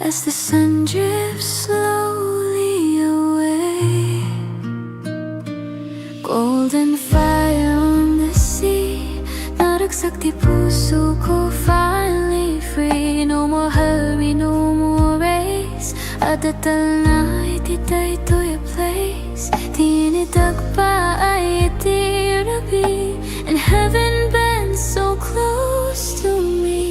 S2: as the sun drifts slowly away. Golden fire on the sea, naragsak di puso ko, finally free. No more hurry, no more race. Adatal na ititay to your place. Tinidag pa ay itirabi, and heaven bends so close to me.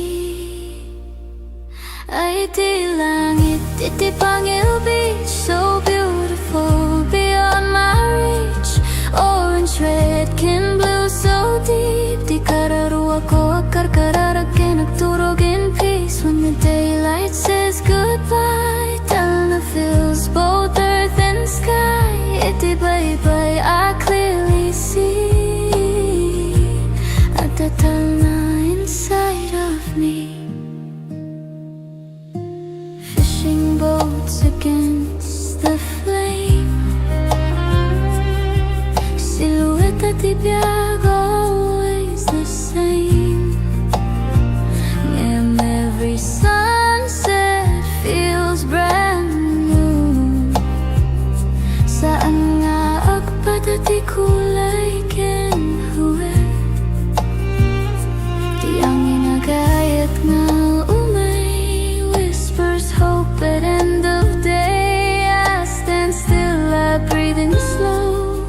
S2: Ay di langit, iti Pangil Beach, so beautiful beyond my reach. Orange, red, kin blue, so deep. Di kararuwa ko akarkararagin, nagturog in peace. When the daylight says goodbye, Talna fills both earth and sky. Iti bye-bye, I clearly see at the Talna inside of me. Fishing boats against the flame, silhouette at the biag, always the same. And every sunset feels brand new. Saan nga agpat at di kulay kinhuwe, di ang inagayat nga umay. Whispers hope at end of day, I stand still, I breathe in slow.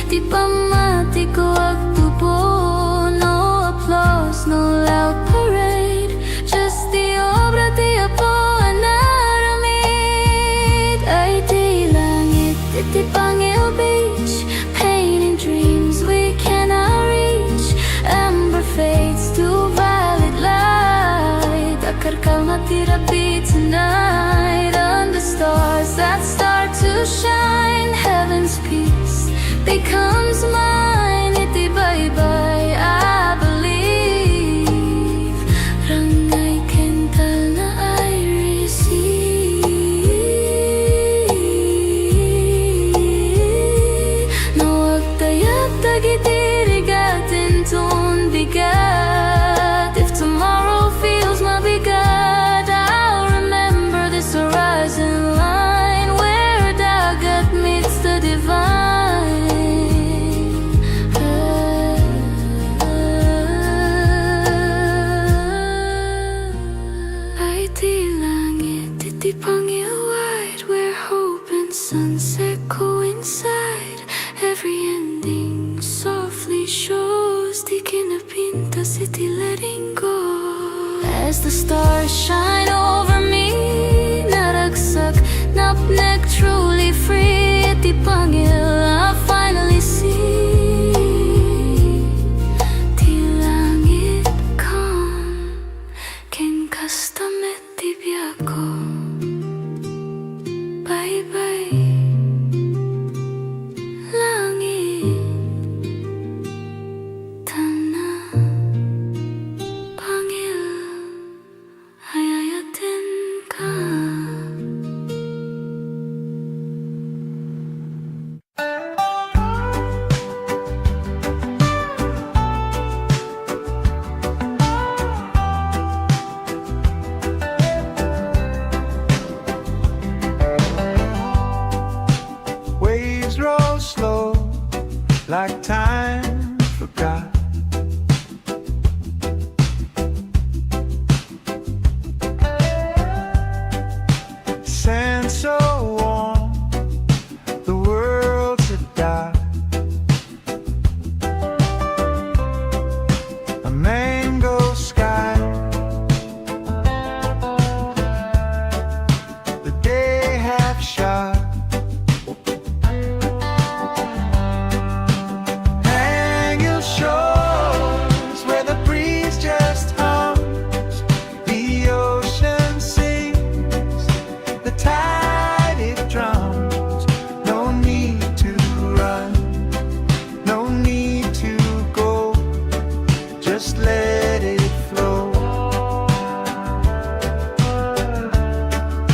S2: Di pamati ko agtubo, no applause, no loud parade. Just the obra di apo anaramid. Ay di langit, iti Pangil Beach, painting dreams we cannot reach. Amber fades to violet light. Akar kalmatirapi tonight, under stars that start to shine. Heaven's peace becomes mine. Iti bye-bye, I believe. Rangay kental na I receive. Nawag tayag tagitirigatin tun bigat. If tomorrow feels mabigat, I'll remember this horizon line where dagat meets the divine. Ay di langit, iti Pangil wide, where hope and sunset coincide. Every ending softly shows, di kinapinta city letting go. As the stars shine over me, naragsak, napnek, truly free. Iti Pangil ko. Bye-bye langit tanah Pangil hayayatin ka.
S3: Waves roll slow, like time forgot. Sand so warm, the world's a dot. A mango sky, the day half shot. Hang your shores where the breeze just hums, the ocean sings, the tide it drums. No need to run, no need to go, just let it flow,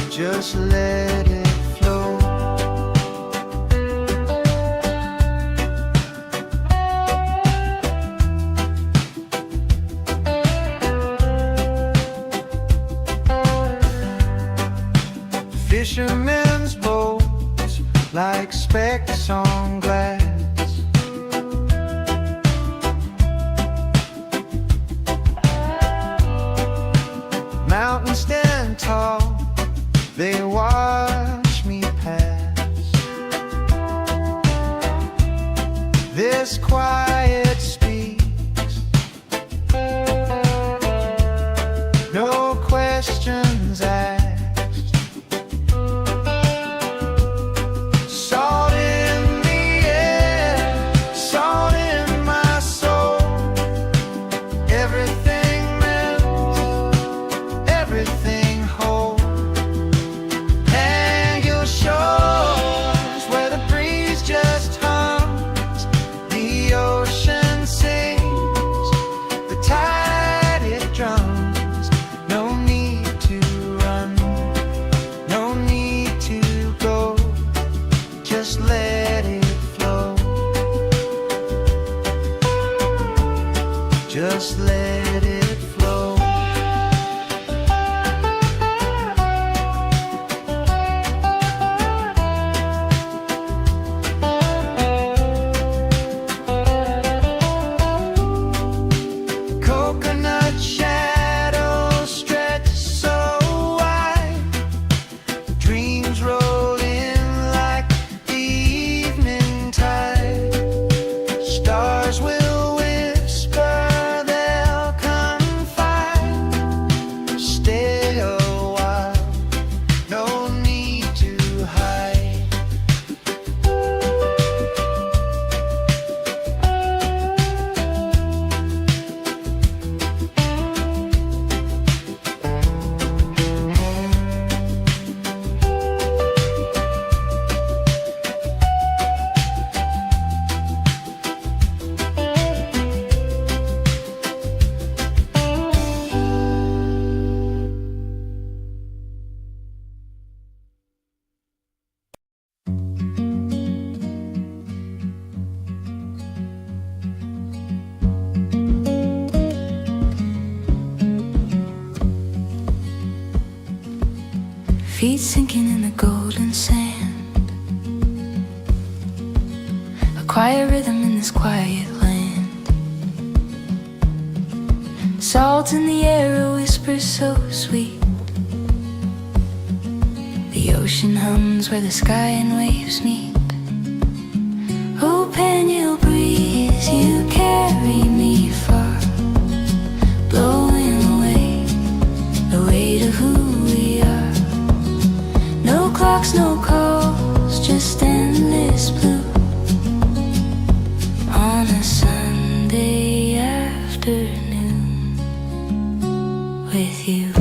S3: just let it flow. Fishermen's boats like specks on glass. Mountains stand tall, they watch me pass. This quiet speaks, no questions asked. Salt in the air, salt in my soul. Everything melts, everything whole. Hang your shores where the breeze just hums, the ocean sings, the tide it drums. No need to run, no need to go, just let it flow, just let it flow. Coconut shadows stretch so wide, dreams roll in like the evening tide. Stars will whisper, they'll confide. Stay a while, no need to hide.
S2: Feet sinking in the golden sand, a quiet rhythm in this quiet land. Salt in the air, a whisper so sweet. The ocean hums where the sky and waves meet. Oh, Pangil breeze, you carry me far, blowing away the weight of who we are. No clocks, no calls, just endless blue on a Sunday afternoon with you.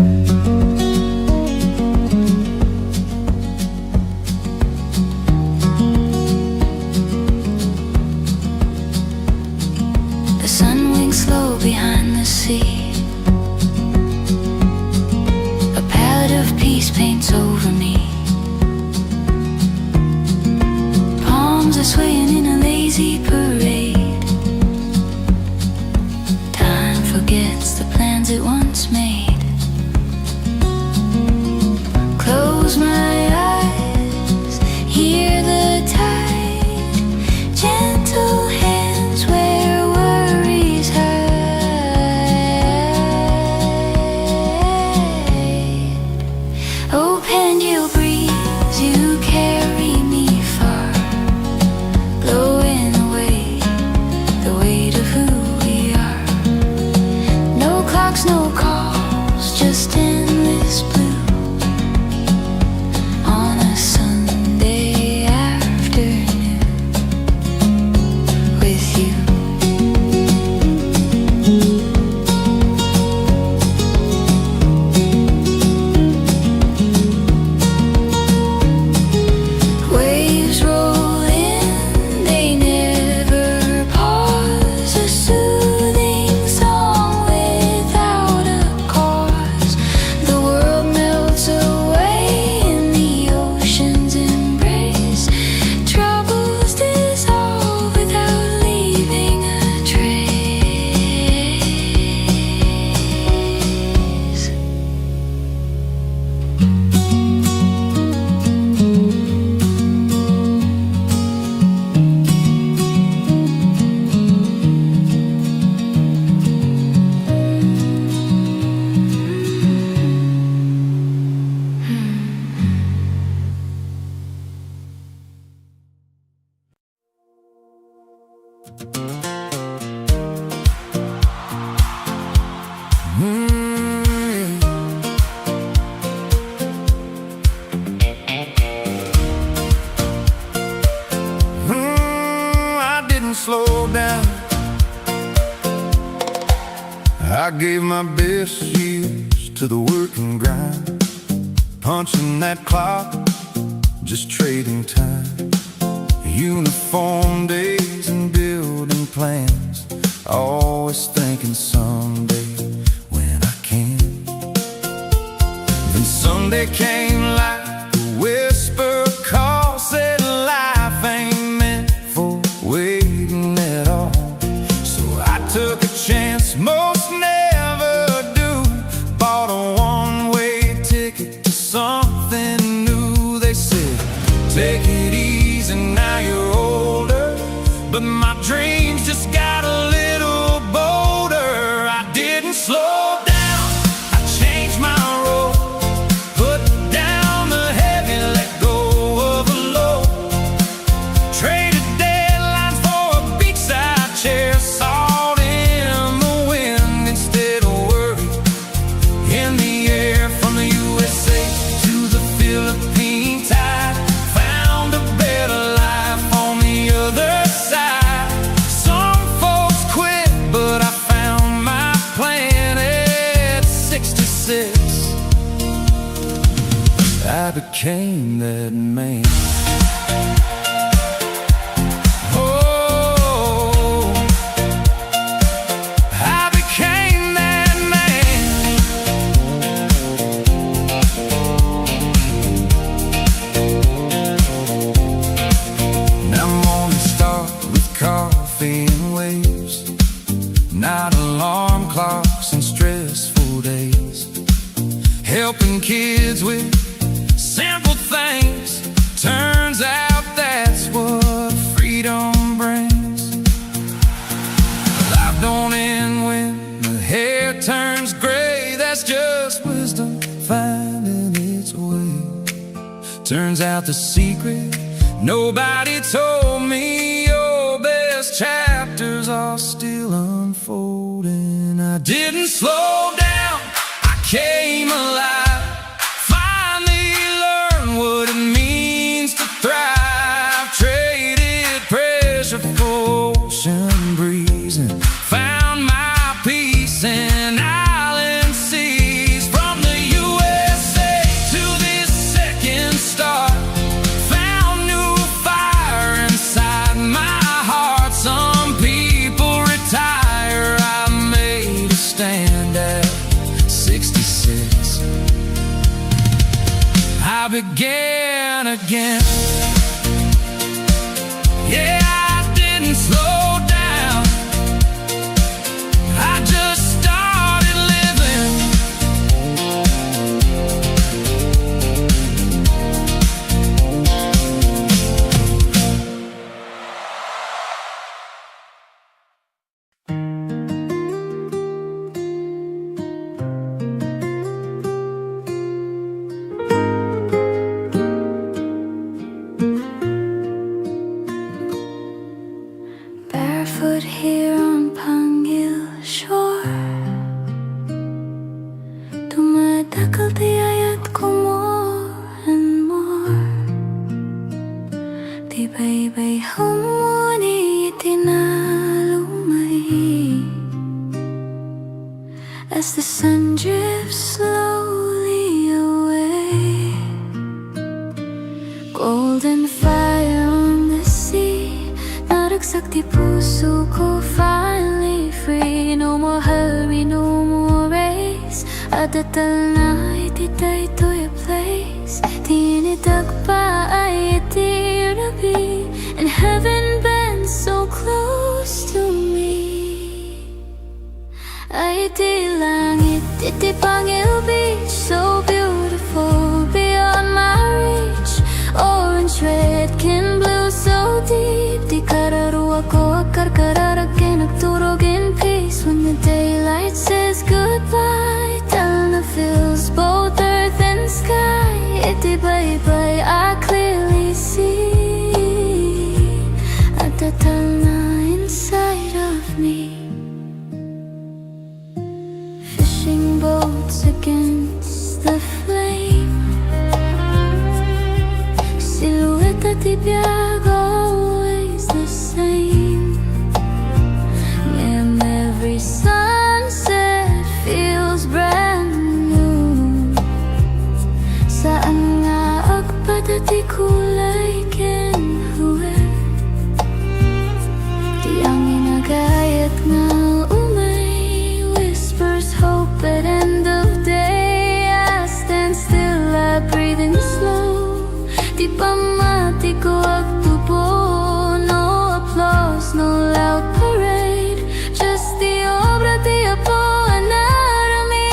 S2: face paints over me. Palms are swaying in a lazy parade. Time forgets the plans it once made. Close my eyes, hear the tide, gentle hands where worries hide. Oh, Pangil breeze, you carry me far, blowing away the weight of who we are. No clocks, no calls, just endless blue.
S3: I didn't slow down. I gave my best years to the work and grind, punching that clock, just trading time. Uniform days and building plans, always thinking someday when I can. Then Sunday came like a whisper call, said life ain't meant for waiting at all. So I took a chance most never do, bought a one-way ticket to something new. They said, take it easy, now you're older, but my dreams just got a little bolder. I didn't slow down, I changed my road, put down the heavy, let go of the low, traded deadlines for a beachside chair, salt in the wind instead of worry in the air. From the USA to the Philippine tide, found a better life on the other side. Some folks quit, but I found my plan at 66. I became that man. Oh, I became that man. Now mornings start with coffee and waves, not alarm clocks and stressful days, helping kids with simple things. Turns out that's what freedom brings. Life don't end when the hair turns gray, that's just wisdom finding its way. Turns out the secret nobody told me, your best chapters are still unfolding. I didn't slow down, I came alive, finally learned what it means to thrive. Traded pressure for ocean breeze and found my peace in island seas. From the USA to this second start, found new fire inside my heart. Some people retire, I made a stand at 66.
S1: I began again. Yeah, I didn't slow down. I just started living.
S2: Barefoot here on Pangil shore, dumadakal tiyayat ko more and more. Di baybay humuni itinalumay as the sun drifts slowly away. Golden fire on the sea, naragsak di puso ko, finally free. No more hurry, no more race. Adatal na ititay to your place. Tinidag pa ay itirabi, and heaven bends so close to me. Ay di langit, iti Pangil Beach, so beautiful beyond my reach. Orange, red, can blue, so deep. Di kararuwa ko akarkararagay, nagturog in peace. When the daylight says goodbye, Talna fills both earth and sky. Iti bye-bye, I clearly see at the Talna inside of me. Fishing boats against the flame, silhouette at tibiyag, always the same. And every sunset feels brand new. Saan nga agpadati kulay ken huwe, di ang inagayat nga umay whispers hope at end of day. I stand still, I breathe in slow. Di pa mati ko agtubo, no applause, no loud parade. Just the obra di Apo anaramid.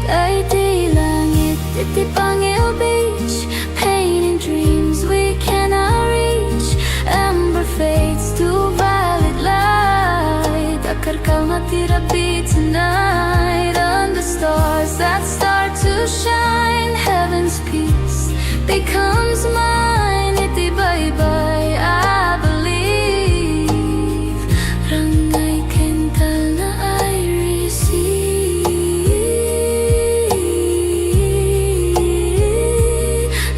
S2: Ay di langit, iti Pangil Beach, painting dreams we cannot reach. Amber fades to violet light. Akarkal matirapi tonight under stars that start to shine. Heaven's peace becomes mine. Iti bye-bye, I believe. Rangay kental na I receive.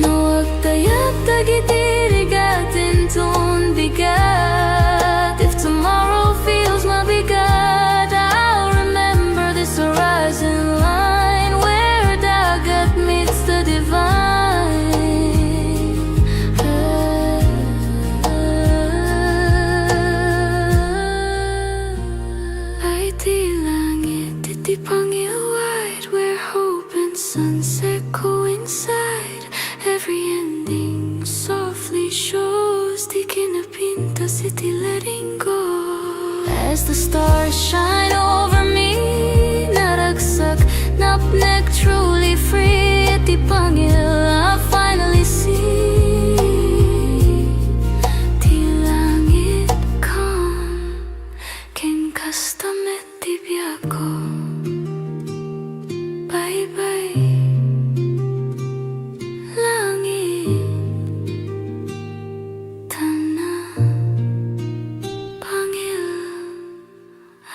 S2: No agtayag tagitirigatin ton bigat. If tomorrow feels mabigat, I'll remember this horizon line where dagat meets the divine. Ay di langit, iti Pangil wide, where hope and sunset coincide. Every ending softly shows, di kinapintas iti letting go. As the stars shine over me, naragsak, napnek, truly free. Iti Pangil, I finally see. Di langit calm, ken kastamet di biyago. Bye-bye, langit, Talna, Pangil,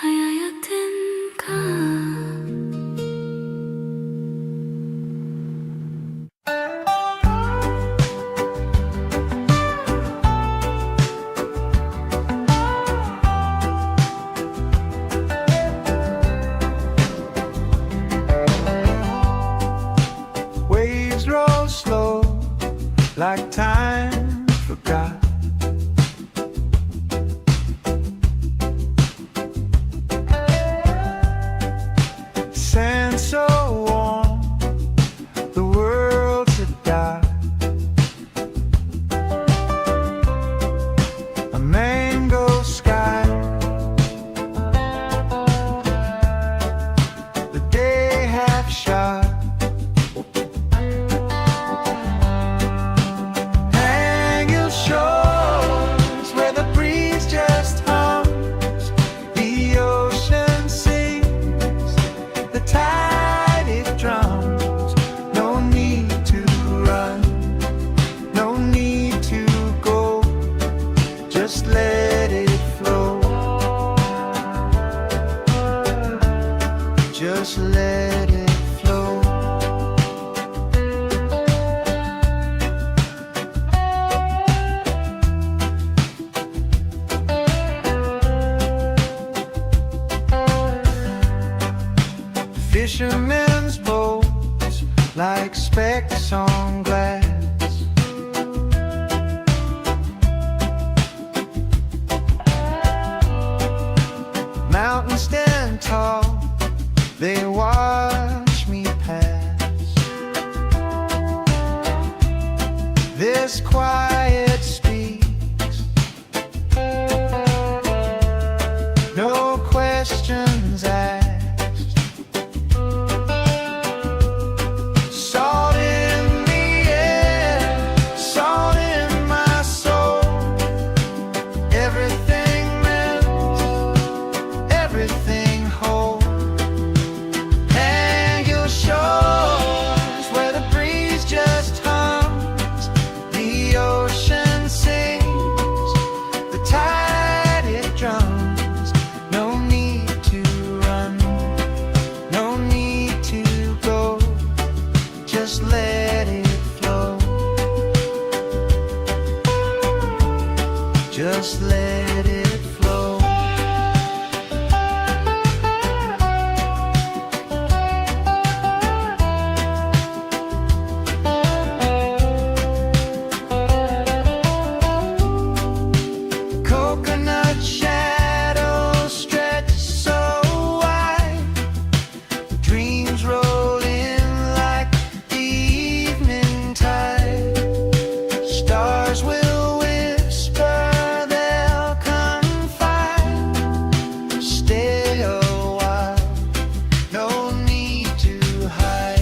S2: ayayatin ka.
S3: Waves roll slow, like time forgot. Sand so warm, the world's a specks on glass. Mountains stand tall, they watch me pass. This quiet speaks, no questions asked. Salt in the air, salt in my soul. Everything melts, everything whole. Pangil shores where the breeze just hums, the ocean sings, the tide it drums. No need to run, no need to go, just let it flow, just let it flow. Coconut shadows stretch so wide, dreams roll in like the evening tide. Stars will whisper, they'll confide. Stay a while, no need to hide.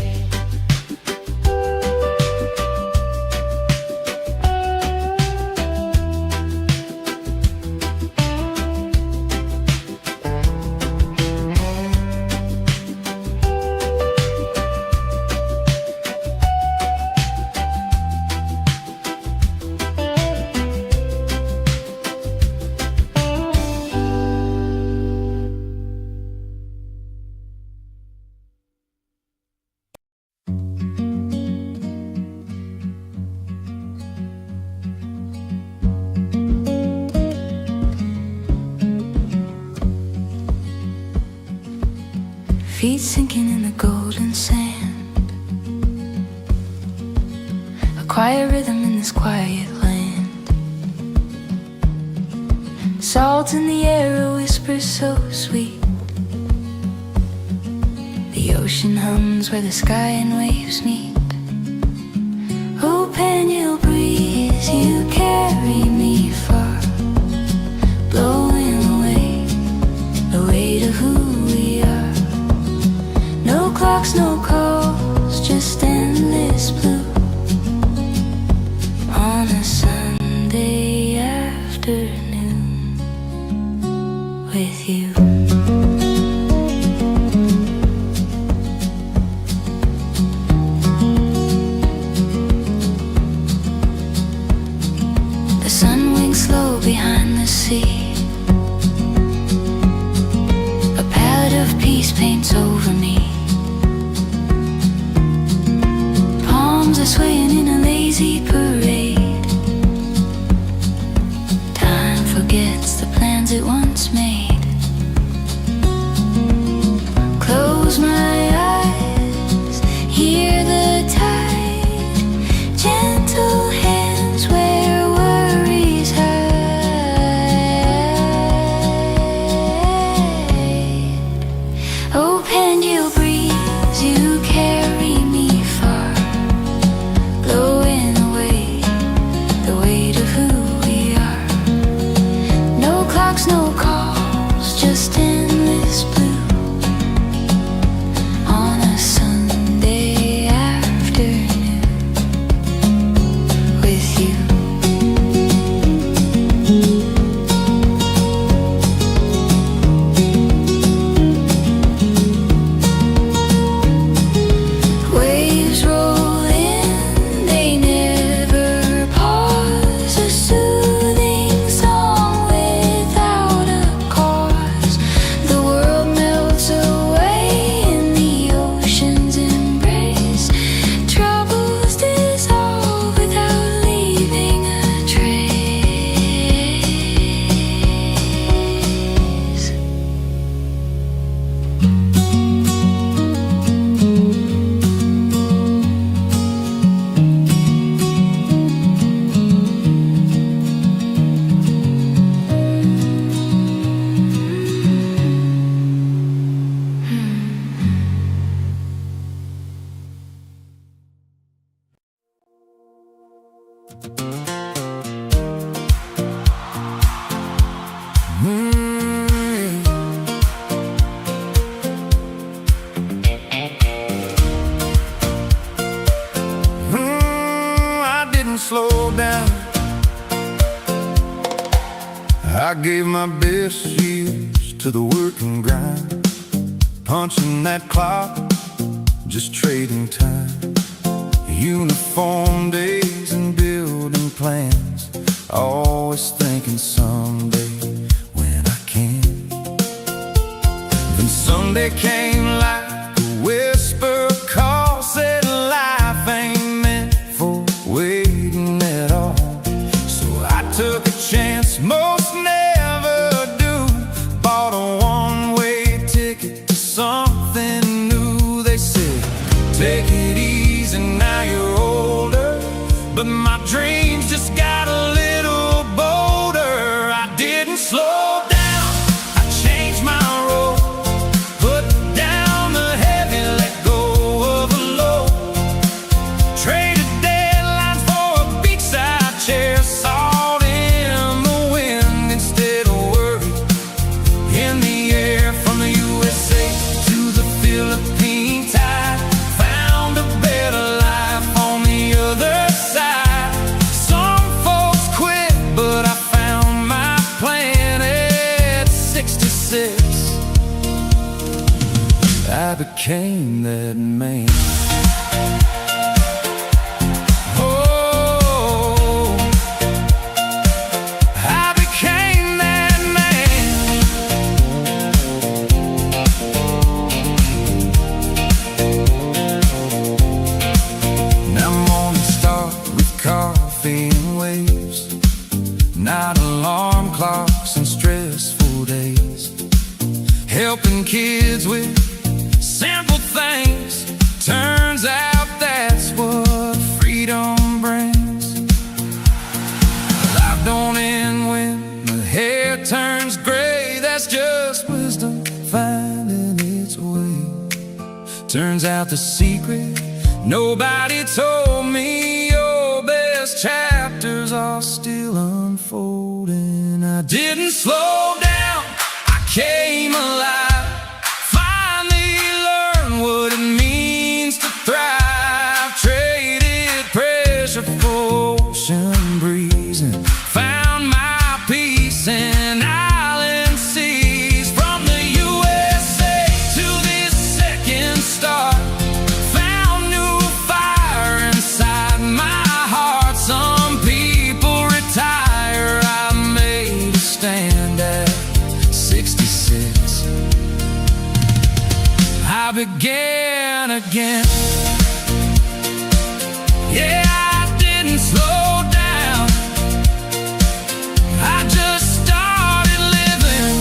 S2: Feet sinking in the golden sand, a quiet rhythm in this quiet land. Salt in the air, a whisper so sweet. The ocean hums where the sky and waves meet. Oh, Pangil breeze, you carry me far, blowing away the weight of who we are. No clocks, no calls, just endless blue on a Sunday afternoon with you. The sun winks slow behind the sea, a palette of peace paints over me. Palms are swaying in a lazy parade. Time forgets the plans it once made. Close my eyes, hear the tide, gentle hands where worries hide. Oh, Pangil breeze, you carry me far, blowing away
S3: I didn't slow down. I gave my best years to the work and grind, punching that clock, just trading time. Uniform days and building plans, always thinking someday when I can. Then Sunday came like a whisper call, said life ain't meant for waiting at all. So I took a chance most never do, bought a one-way ticket to something new. They said, take it easy, now you're older, but my dreams just got a little bolder. I didn't slow down, I changed my road, put down the heavy, let go of the low, traded deadlines for a beachside chair, salt in the wind instead of worry in the air. From the USA to the Philippine tide, found a better life on the other side. Some folks quit, but I found my plan at 66. I became that man. Oh, I became that man. Now mornings start with coffee and waves, not alarm clocks and stressful days, helping kids with simple things. Turns out that's what freedom brings. Life don't end when the hair turns gray, that's just wisdom finding its way. Turns out the secret nobody told me, your best chapters are still unfolding. I didn't slow down, I came alive, finally learned what it means to thrive. Traded pressure for ocean breeze and found my peace in island seas. From the USA to this second star, found new fire inside my heart. Some people retire, I made a stand at 66. I began again. Yeah, I didn't slow down, I just started living.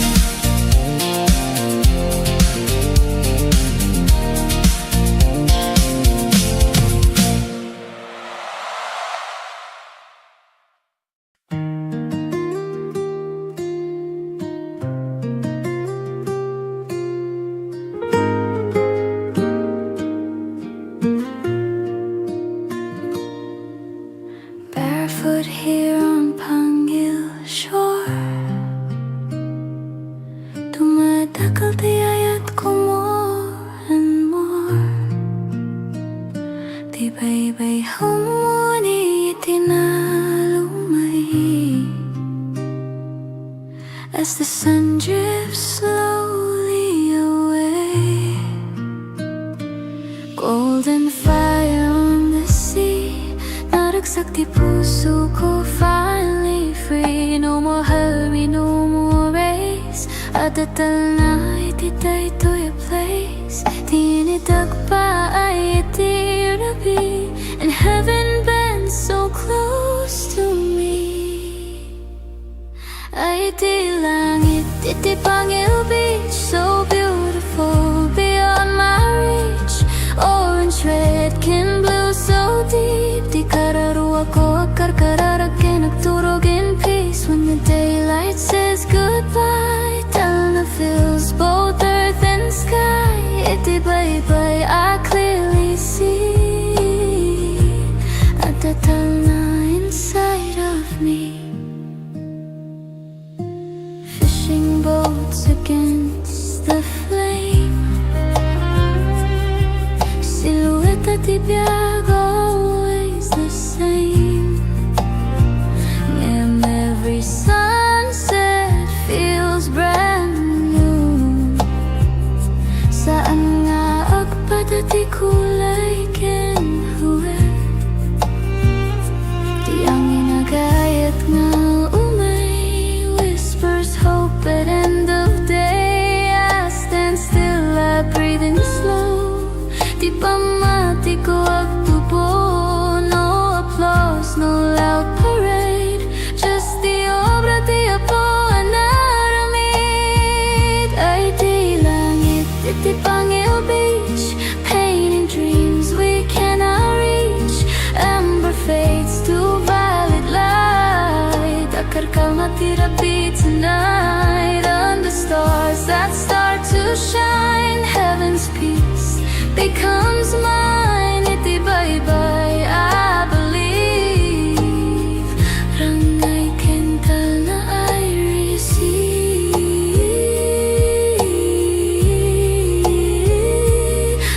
S2: Barefoot here on Pangil shore, tumatakal tiyayat ko more and more. Tibay-bay humuni itinalumay, as the sun drifts slowly away. Golden fire on the sea, naragsak di puso ko, finally free. No more hurry, no more race, adatal na itiday to your place. Tinidag pa ay itirabi, and heaven bends so close to me. Ay iti langit, iti Pangil Beach, so beautiful beyond my reach. Orange, red, kin blue, so deep. Di kararuwa ko akarkararagin, nagturog in peace. When the daylight says goodbye, Talna fills both earth and sky. Iti bye-bye, I clearly see, at the Talna inside. therapy tonight. And the stars that start to shine, heaven's peace becomes mine. Itibay-bay, I believe. Rangay kental na I receive.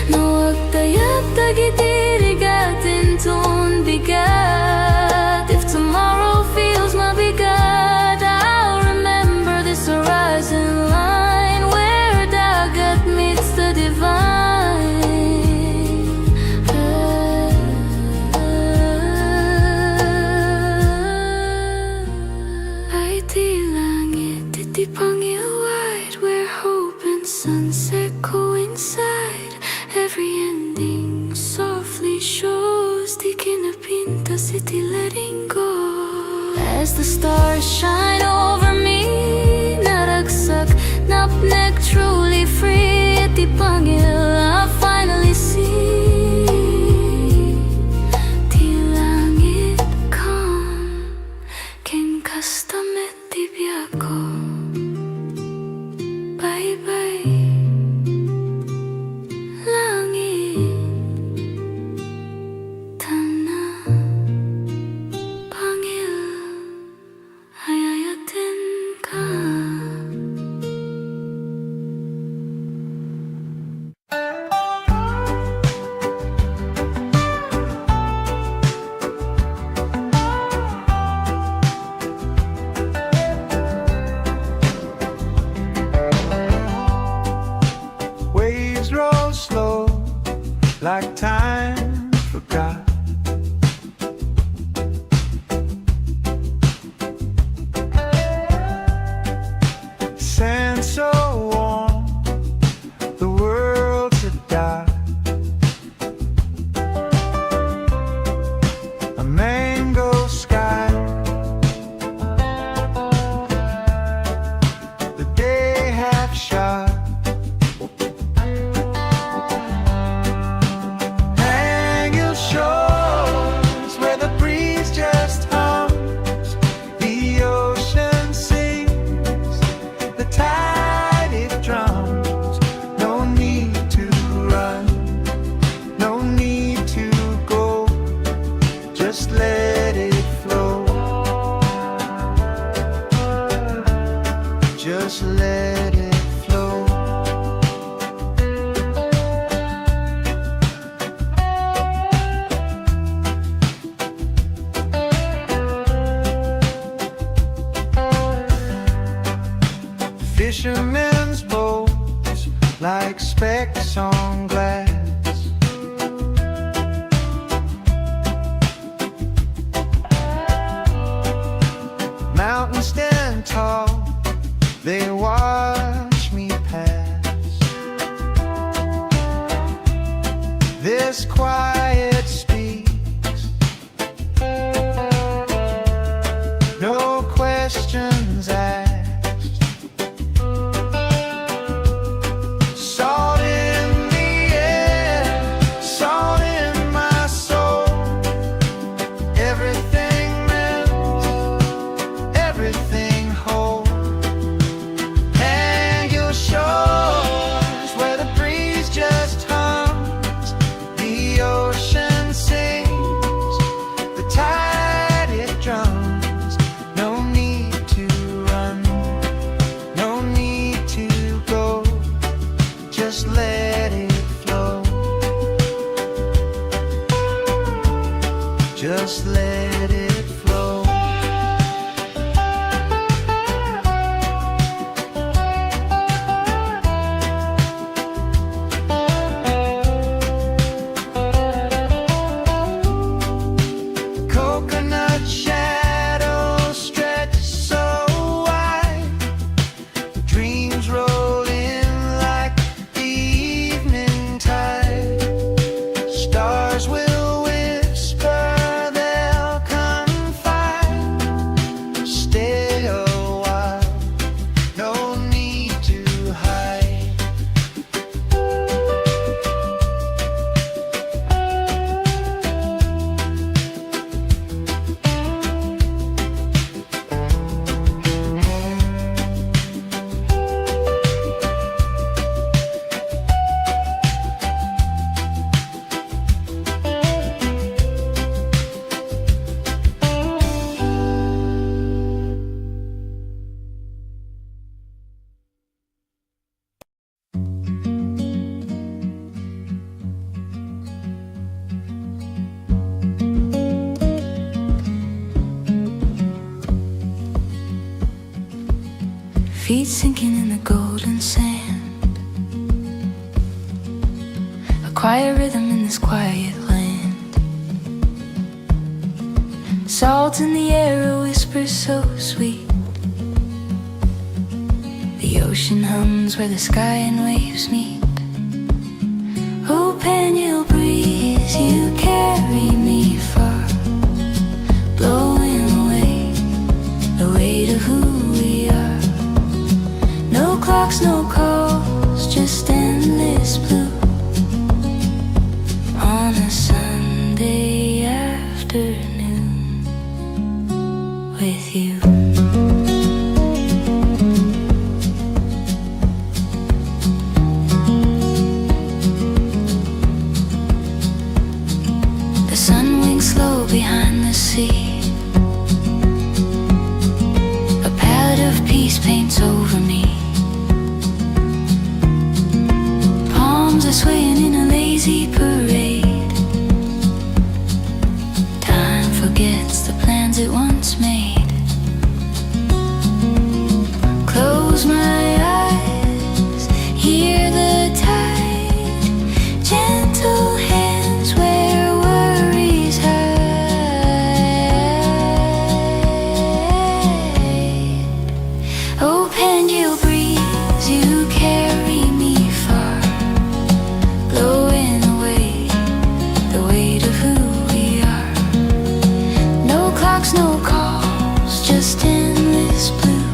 S2: Nawag tayap tagitirigatin ton bigat. If tomorrow feels mabigat, I'll remember this horizon line where dagat meets the divine. Ay di langit, iti Pangil wide, where hope and sunset coincide. Every ending softly shows, di kinapintas, iti letting go. As the stars shine over me, naragsak, napnek, truly free. Iti Pangil, I finally see. Di langit calm, ken kastamet di biyako. Bye-bye, langit, tana, Pangil, ayayatin ka.
S3: Waves roll slow, like time forgot. Sand so warm, the world to die. A mango sky, the day half shot. Hang your shores where the breeze just hums, the ocean sings, the tide it drums. No need to run, no need to go, just let it flow, just let it flow. Fishermen's boats like specks on glass. Mountains stand tall, they watch me pass. This quiet speaks, no questions asked. Salt in the air, salt in my soul. Everything melts, everything whole. Hang your shores where the breeze just hums, the ocean sings, the tide it drums. No need to run, no need to go, just let it flow, just let it flow. Coconut shadows stretch so wide, dreams roll in like the evening tide. Stars will whisper, they'll come
S2: feet sinking in the golden sand. A quiet rhythm in this quiet land. Salt in the air, a whisper so sweet. The ocean hums where the sky and waves meet. Oh, Pangil breeze, you carry me far, blowing away the weight of who we are. No clocks, no calls, just endless blue on a Sunday afternoon with you. The sun winks slow behind the sea. A palette of peace paints over me. Palms are swaying in a lazy parade. Time forgets the plans it once made. Close my eyes, hear the tide, gentle hands where worries hide. Oh, Pangil breeze, you carry me far, blowing away the weight of who we are. No clocks, no calls, just endless blue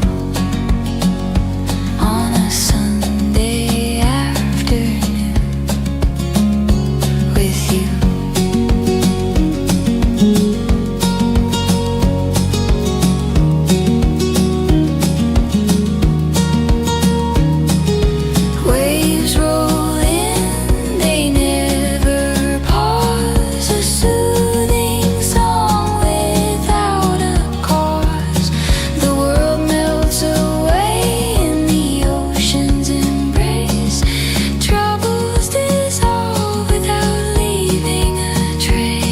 S2: on a Sunday afternoon with you. Waves roll in, they never pause. A soothing song without a cause. The world melts away in the ocean's embrace. Troubles dissolve without leaving a trace.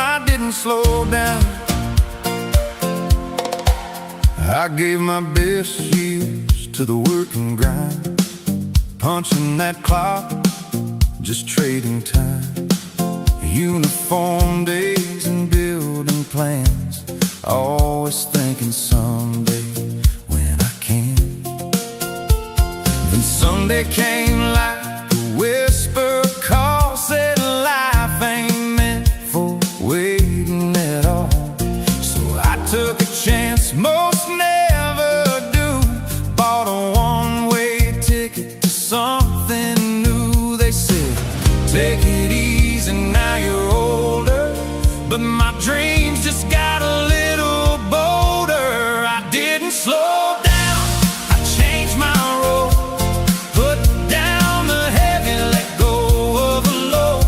S3: I didn't slow down. I gave my best years to the work and grind, punching that clock, just trading time. Uniform days and building plans, always thinking someday when I can. Then Sunday came like a whisper call, said life ain't meant for waiting at all. So I took a chance most never do, bought a one-way ticket to something new. They said, take it easy, now you're older, but my dreams just got a little bolder. I didn't slow down, I changed my road, put down the heavy, let go of the load.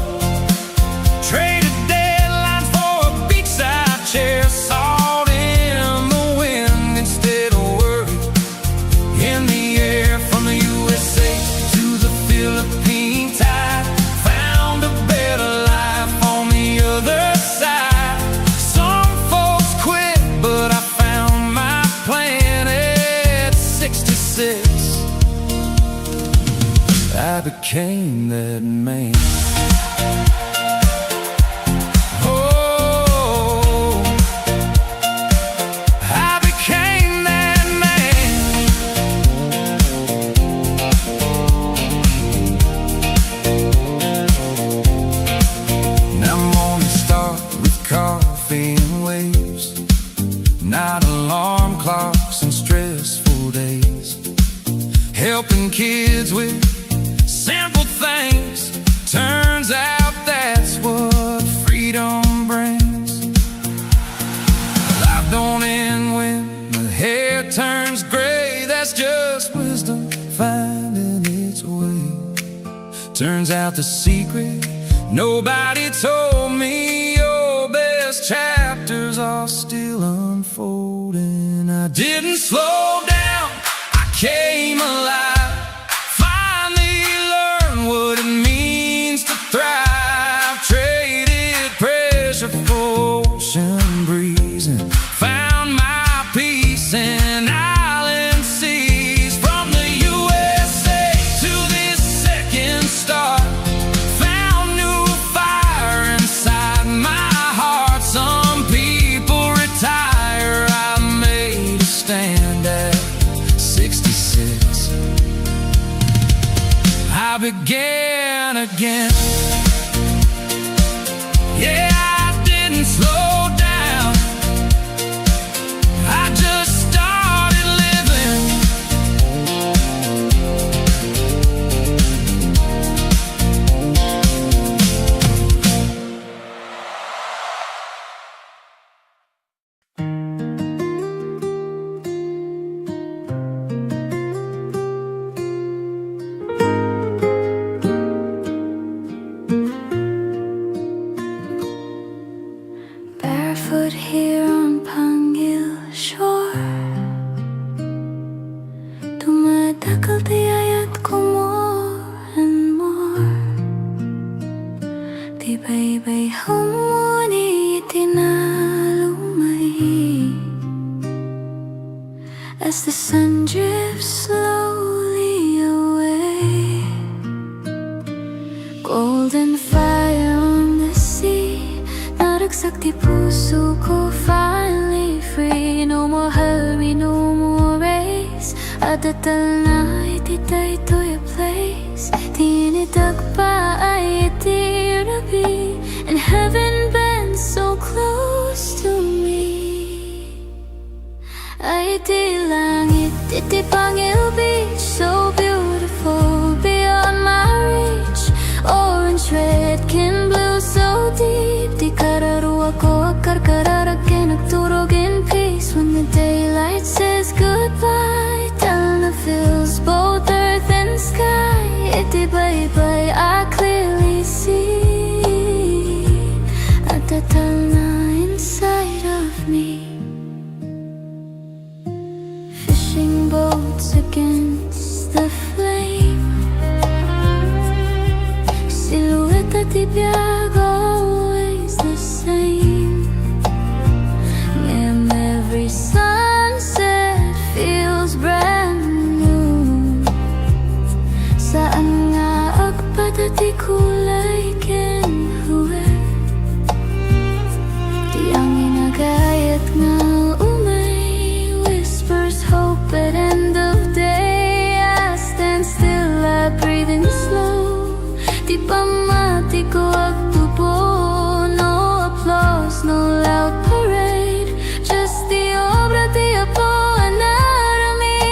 S3: Traded deadlines for a beachside chair, salt in the wind instead of worry in the air. From the USA to the Philippine tide, found a better life on the other side. Some folks quit, but I found my plan at 66. I became that man. Oh, I became that man. Now mornings start with coffee and waves, not alarm clocks and stressful days, helping kids with things. Turns out that's what freedom brings. Life don't end when the hair turns gray. That's just wisdom finding its way. Turns out the secret nobody told me, your best chapters are still unfolding. I didn't slow down, I came alive. Finally learned what it means to thrive. Traded pressure for ocean breeze and found my peace in island seas. From the USA to this second star, found new fire inside my heart. Some people retire, I made a stand at 66. I began again. Yeah, I didn't slow down, I just started living.
S2: Barefoot here on Pangil shore, dumadakal tiyayat ko more and more. Tibay-bay humuni itinalumay as the sun drifts slowly away. Golden fire on the sea, naragsak di puso ko, finally free. No more hurry, no more race. Adatal na ititay to your place. Tinitag pa ay itirabi, and heaven bends so close to me. Ay di langit, iti Pangil Beach, so beautiful beyond my reach. Orange, red, kin blue, so deep. Di kararuwa ko akarkararag nagturog in peace. When the daylight says goodbye, tell the feels both earth and sky. Iti bye-bye, I clearly see Atatal na inside of me. Fishing boats against the flame, silhouette at ibiyag, always the same. And every sunset feels brand new. Saan nga agpadati kulay kinhuwe, di ang inagayat nga umay whispers hope at end of day. I stand still, I breathe in slow. Di pamati ko agtubo, no applause, no loud parade. Just the obra di Apo anaramid.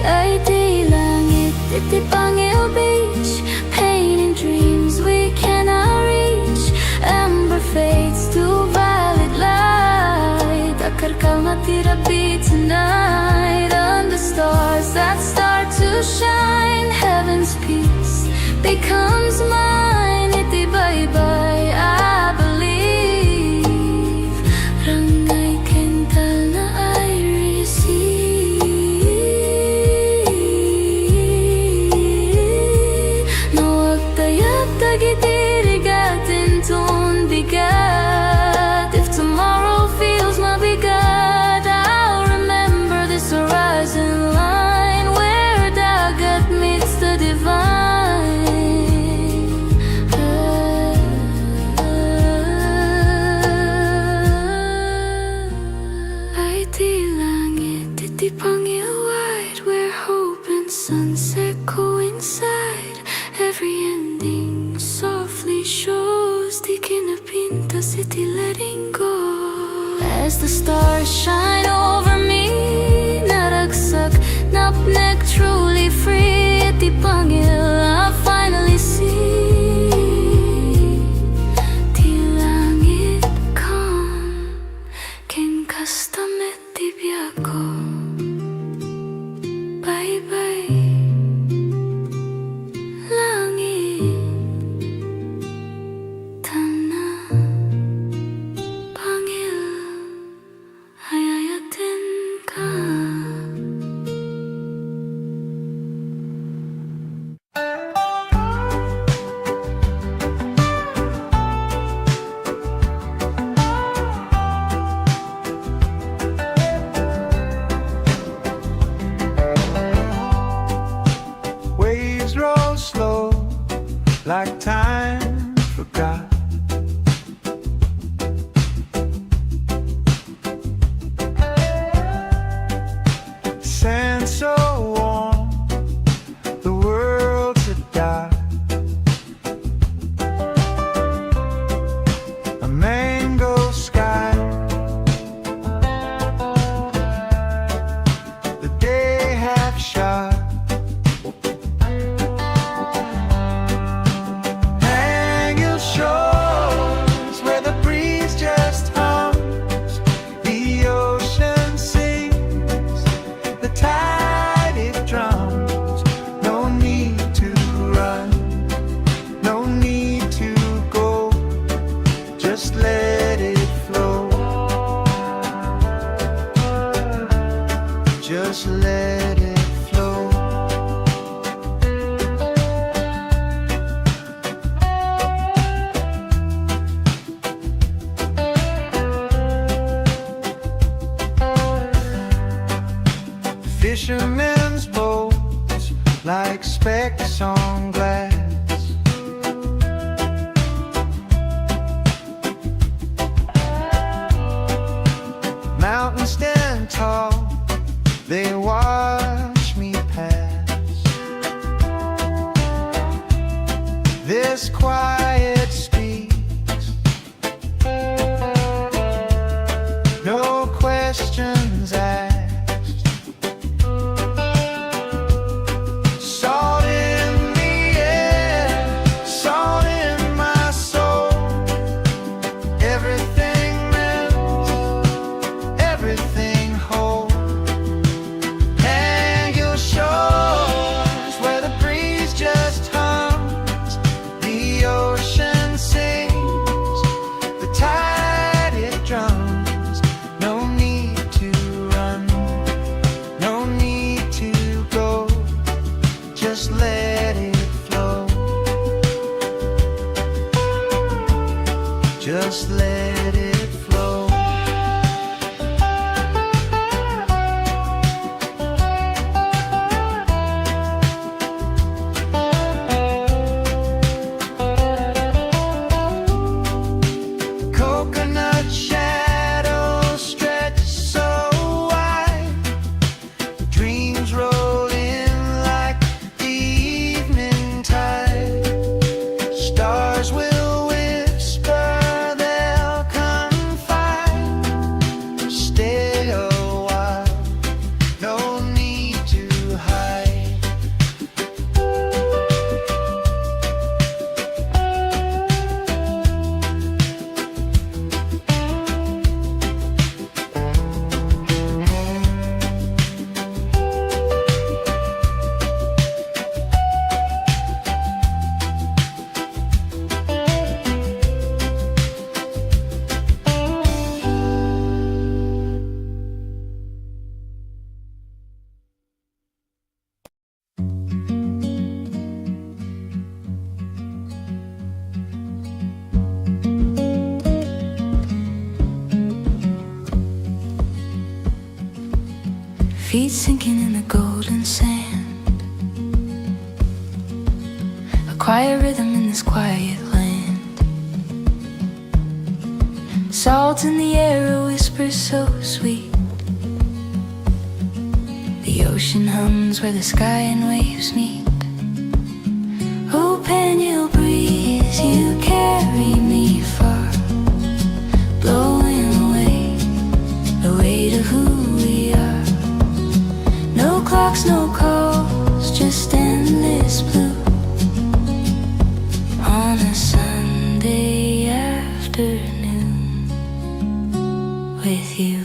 S2: Ay di langit, iti Pangil Beach, painting dreams we cannot reach. Amber fades to violet light. Akarkal matirapi tonight. Under stars that start to shine, heaven's peace becomes mine. Iti bye-bye, I believe. Rangay kental na I receive. No agtayap tagitirigatin tun bigat. If tomorrow feels mabigat, I'll remember this horizon line where dagat meets the divine. Ay di langit, iti Pangil wide, where hope and sunset coincide. Every ending softly shows, di kinapinta city letting go. As the stars shine over me, naragsak, napnek, truly free. Iti Pangil, I finally di ako. Bye-bye langit tanah Pangil hayayatin ka.
S3: Waves roll slow like time forgot. Sand so warm, the world's a die. A mango sky, the day half shot. Hang your shores where the breeze just hums, the ocean sings, the tide it drums. No need to run, no need to go, just let it flow. Just let it flow. Fishermen's boats like specks on glass. Mountains stand tall, they watch me pass. This quiet speaks, no questions asked. Salt in the air, salt in my soul. Everything melts, everything whole. Hang your shores where the breeze just hums, the ocean sings, the tide it drums. No need to run, no need to go, just let it flow. Just let it flow. Coconut shadows stretch so wide, dreams roll in like the evening tide. Stars will whisper, they'll confide. Stay a while, no need to hide.
S2: Feet sinking in the golden sand, a quiet rhythm in this quiet land. Salt in the air, a whisper so sweet. The ocean hums where the sky and waves meet. Oh, Pangil breeze, you carry me far, blowing away, away to who we are. No clocks, no calls, just endless blue on a Sunday afternoon with you.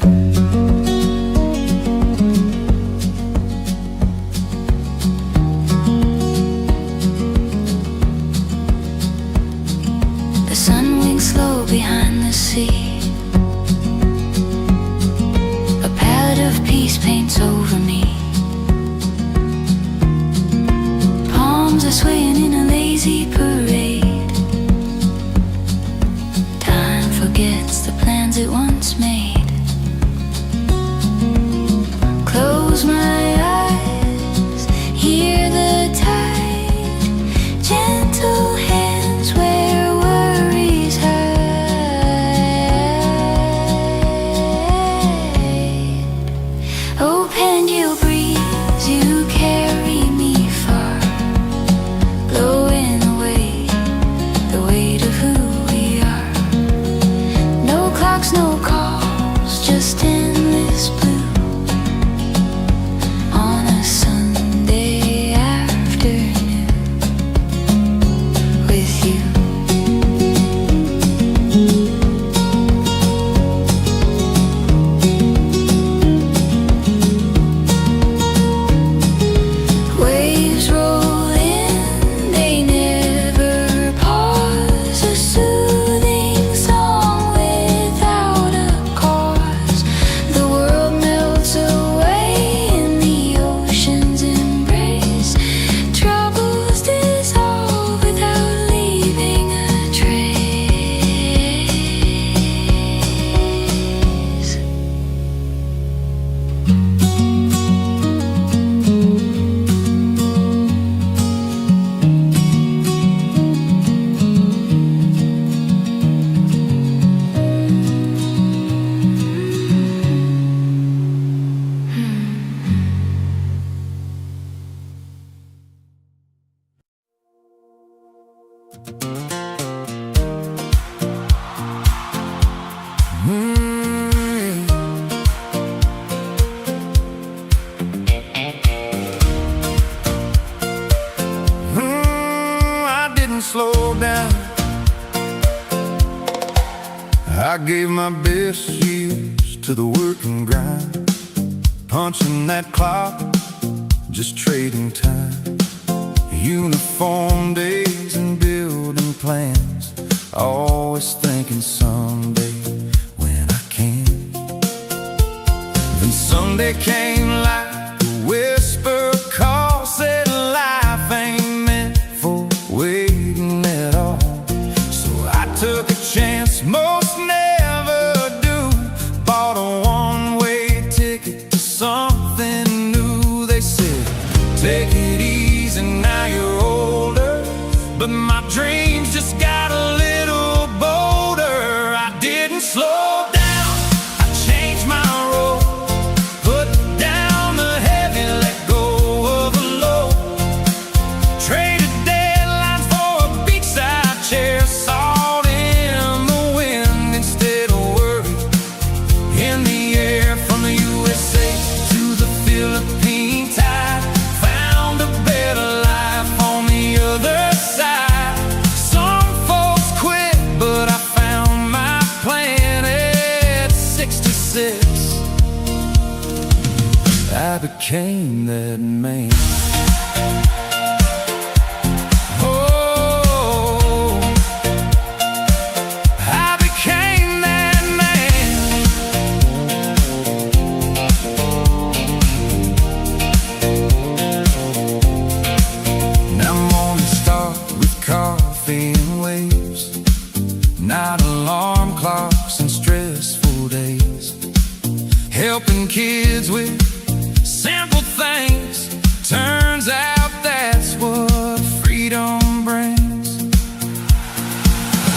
S2: peace paints over me. Palms are swaying in a lazy parade. Time forgets the plans it once made. Close my eyes, hear the tide, gentle hands where worries hide. Oh, Pangil breeze, you carry me far, blowing away the weight of who we are. No clocks, no calls, just endless blue.
S3: I didn't slow down. I gave my best years to the work and grind, punching that clock, just trading time. Uniform days and building plans, always thinking someday when I can. Then Sunday came like a whisper call, said life ain't meant for waiting at all. So I took a chance most never do, bought a one-way ticket to something new. They said, take it easy, now you're older, but my dreams just got a little bolder. I didn't slow down, I changed my role, put down the heavy, let go of the low, traded deadlines for a beachside chair, salt in the wind instead of worry in the air. From the USA to the Philippine tide, found a better life on the other side. Some folks quit, but I found my plan at 66. I became that man. Oh, I became that man. Now mornings start with coffee and waves, not alarm clocks and stressful days, helping kids with simple things. Turns out that's what freedom brings.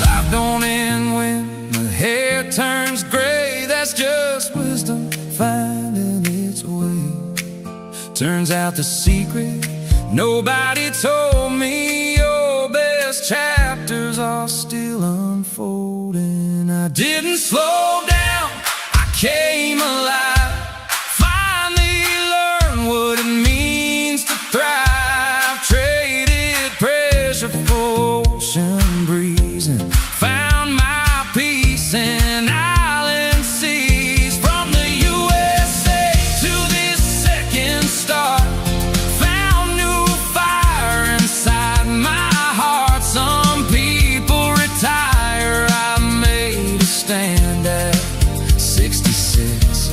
S3: Life don't end when the hair turns gray, that's just wisdom finding its way. Turns out the secret nobody told me, your best chapters are still unfolding. I didn't slow down, I came alive, finally learned what it means to thrive. Traded pressure for ocean breeze and found my peace in island seas. From the USA to this second start, found new fire inside my heart. Some people retire, I made a stand at 66.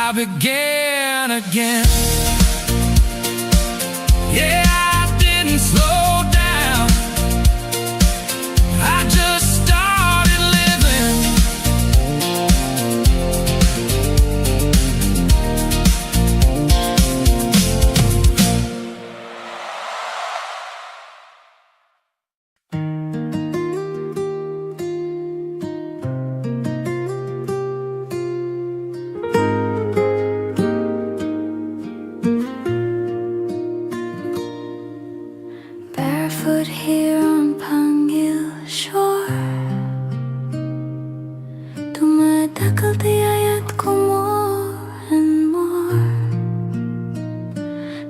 S1: I began again. Yeah, I didn't slow down. I just started living.
S2: Barefoot here on Pangil shore, dumadakal tiyayat ko more and more.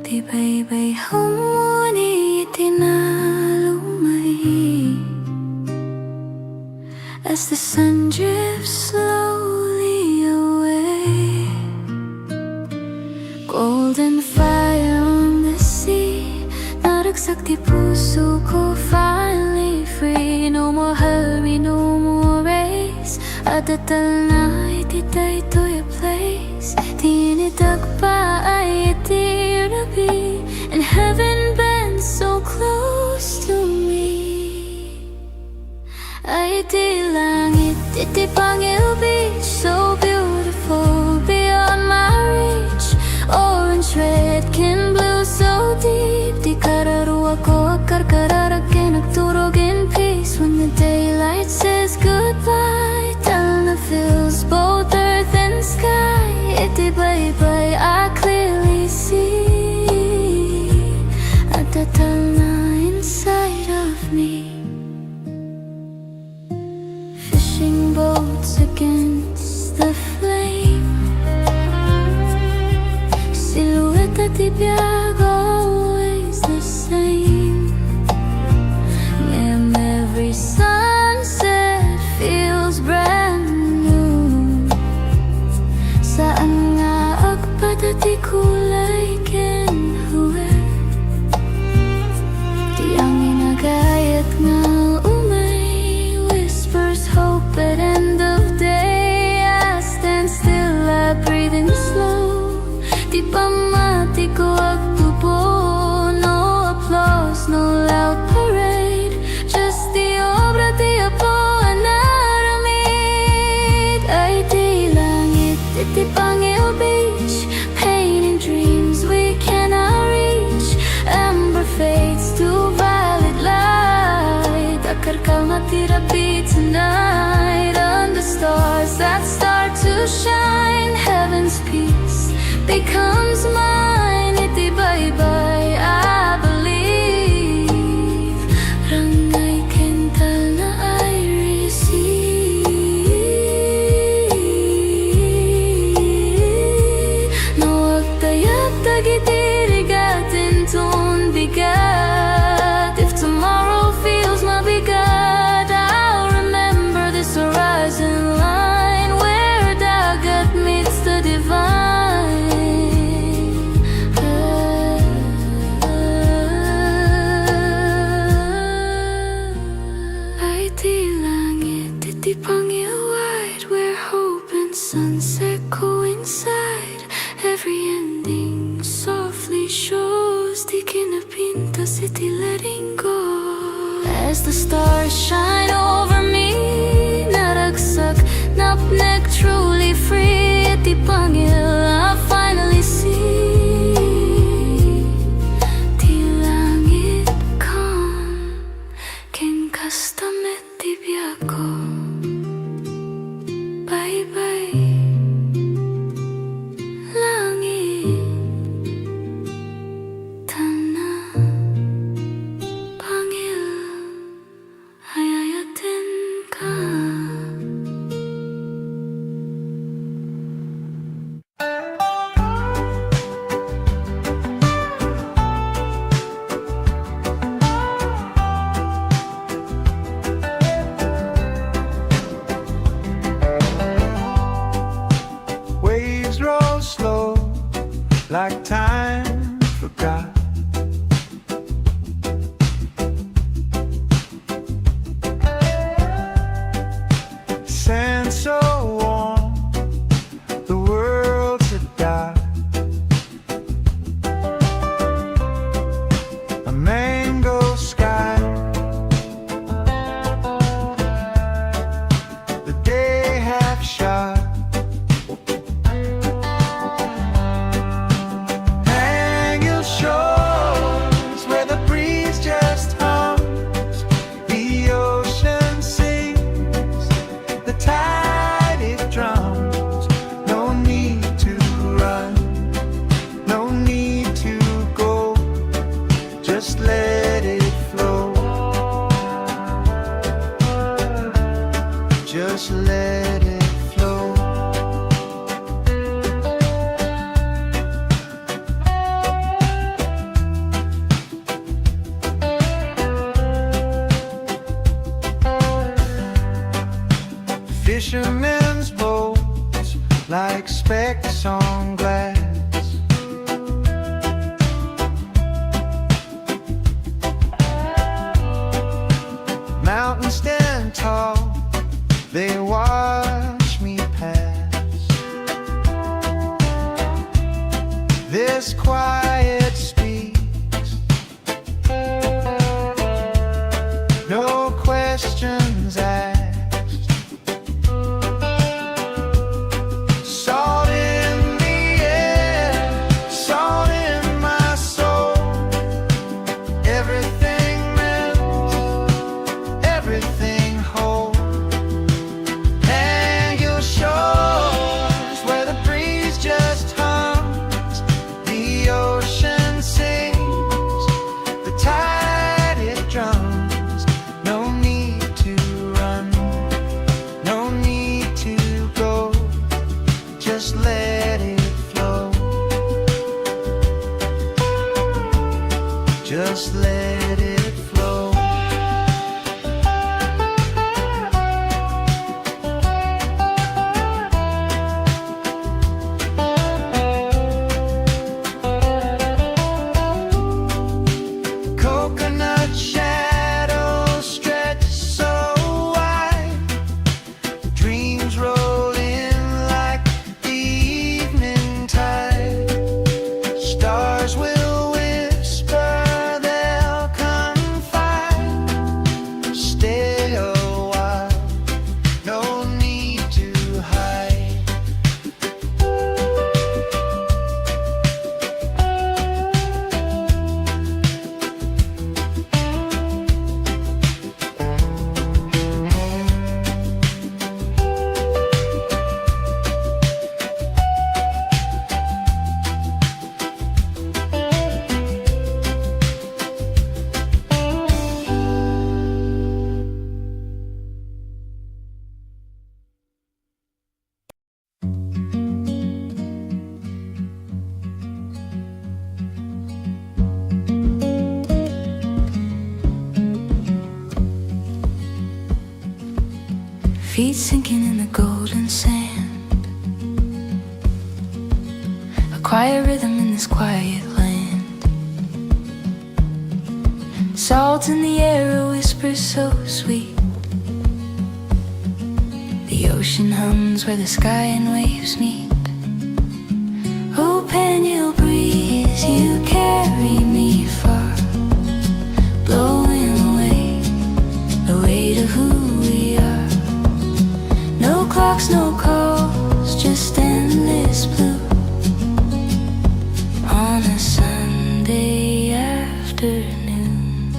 S2: Di baybay humuni itinalumay as the sun drifts slowly away. Golden fire on the sea, naragsak di puso ko, finally free. No more hurry, no more race. Adatal na ititay to your place. Tinidag pa ay itirabi, and heaven bends so close to me. Ay di langit, iti Pangil Beach, so beautiful beyond my reach. Orange, red, can blue, so deep. Di kararuwa ko, karkararakin, nagturog in peace. When the daylight says goodbye, Talna fills both earth and sky. Iti bye-bye, I clearly see Adatal na inside of me. Fishing boats against the flame, silhouette at ibiyag, always the same. Every sunset feels brand new. Saan nga agpadati kulay kenhuwe, di ang inagayat nga umay, whispers hope at end of day. I stand still, I breathe in slow. Di pa mati ko agtubo, no applause, no loud parade, just the obra di Apo anaramid. Ay di langit, iti Pangil Beach, painting dreams we cannot reach. Amber fades to violet light, akarkal na tirapi tonight. Under stars that start to shine, heaven's peace becomes mine. Iti bye-bye, I believe. Rangay kental na I receive. No agtayag tagitirigatin ton bigat. If tomorrow feels mabigat, I'll remember this horizon line where dagat meets the divine. Ay di langit, iti Pangil wide, where hope and sunset coincide. Every ending softly shows, di kinapintas iti letting go. As the stars shine over me, naragsak, napnek, truly free. Iti Pangil, I finally see. Di langit calm, ken kastamet di biyako. Bye-bye, langit, tana, Pangil, ayayatin ka.
S3: Waves roll slow, like time forgot. Sand so warm, the world's a like specks on glass. Mountains stand tall, they watch me pass. This quiet speaks, no questions asked. Salt in the air, salt in my soul. Everything melts, everything whole. And your shores where the breeze just hums, the ocean sings, the tide it drums. No need to run, no need to go, just let it flow. Just let it flow. Coconut shadows stretch so wide, dreams roll in like the evening tide. Stars will whisper, they'll confide. Stay a while, no need to hide.
S2: Feet sinking in the golden sand, a quiet rhythm in this quiet land. Salt in the air, a whisper so sweet. The ocean hums where the sky and waves meet. Oh, Pangil breeze, you carry me far, blowing away the weight of who we are. No clocks, no calls, just endless blue on a Sunday afternoon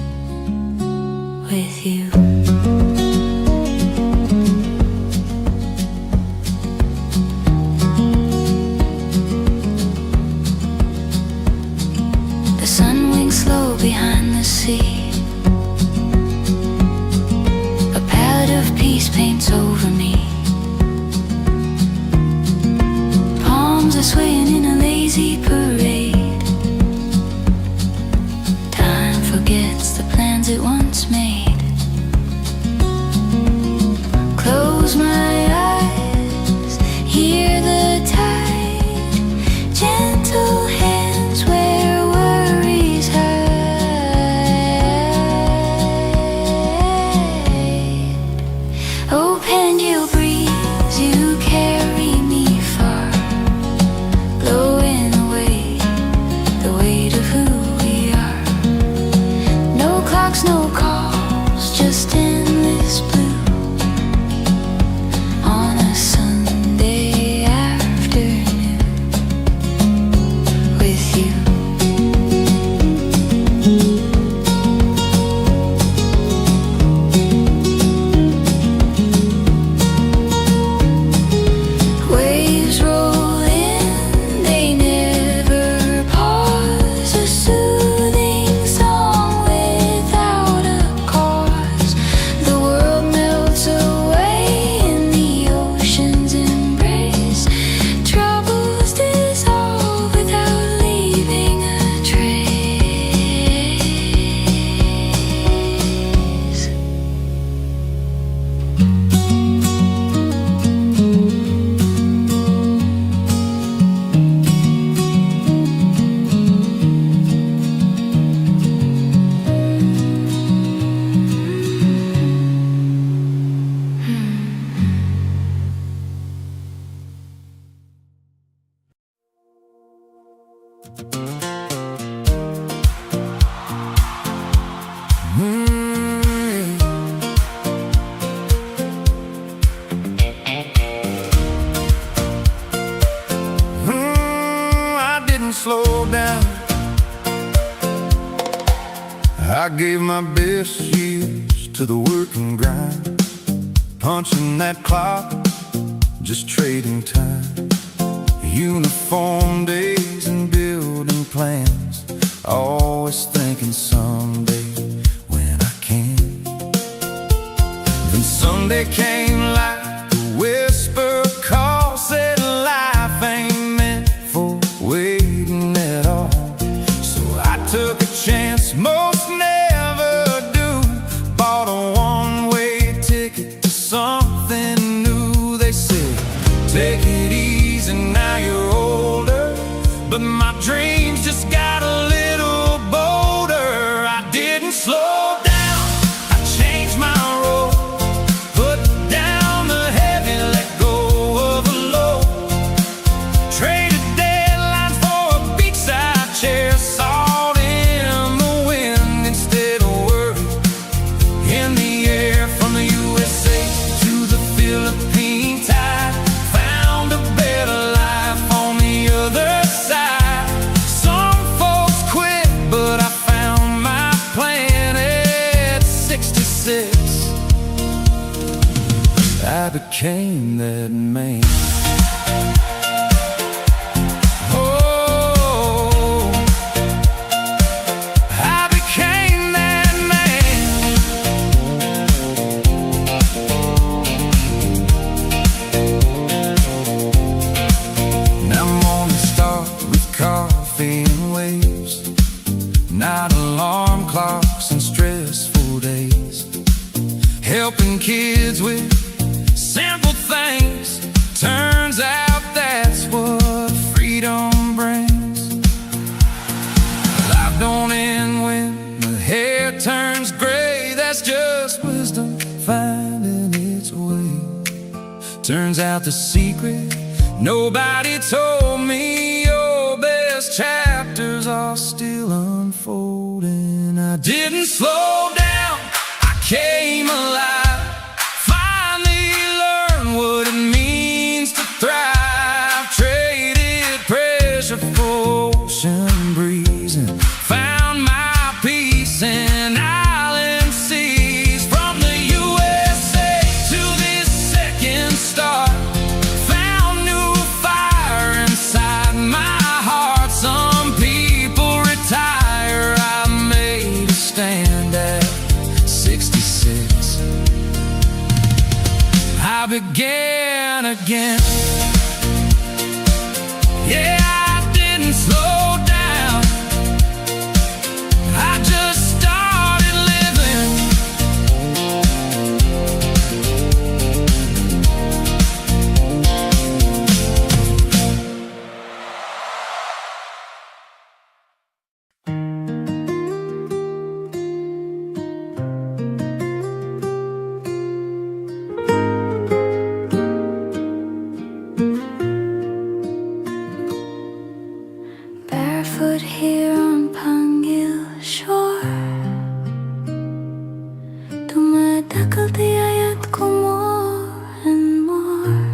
S2: with you. The sun winks slow behind the sea, a palette of peace paints over me. Palms are swaying in a lazy parade. Time forgets the plans it once made. Close my eyes, hear the tide, gentle hands where worries hide. Oh, Pen
S3: I didn't slow down. I gave my best years to the work and grind, punching that clock, just trading time. Uniform days and building plans, always thinking someday when I can. Then Sunday came like a whisper call, said life ain't meant for waiting at all. So I took a chance most never do, bought a one-way ticket to something new. They said, take it easy, now you're older, but my dreams just got a little bolder. I didn't slow down, I changed my role, put down the heavy, let go of the low, traded deadlines for a beachside chair, salt in the wind instead of worry in the air. From the USA to the Philippine tide, found a better life on the other side. Some folks quit, but I found my plan at 66. I became that man. Oh, I became that man. Now mornings start with coffee and waves, not alarm clocks and stressful days, helping kids with simple things. Turns out that's what freedom brings. Life don't end when the hair turns gray, that's just wisdom finding its way. Turns out the secret nobody told me, your best chapters are still unfolding. I didn't slow down, I came alive, finally learned what it means to thrive. Traded pressure for ocean breeze and found my peace in island seas. From the USA to this second star, found new fire inside my heart. Some people retire, I made a stand at 66. I began again. Yeah, I didn't slow down, I just started living.
S2: Barefoot here on Pangil shore, dumadakal tiyayat ko more and more.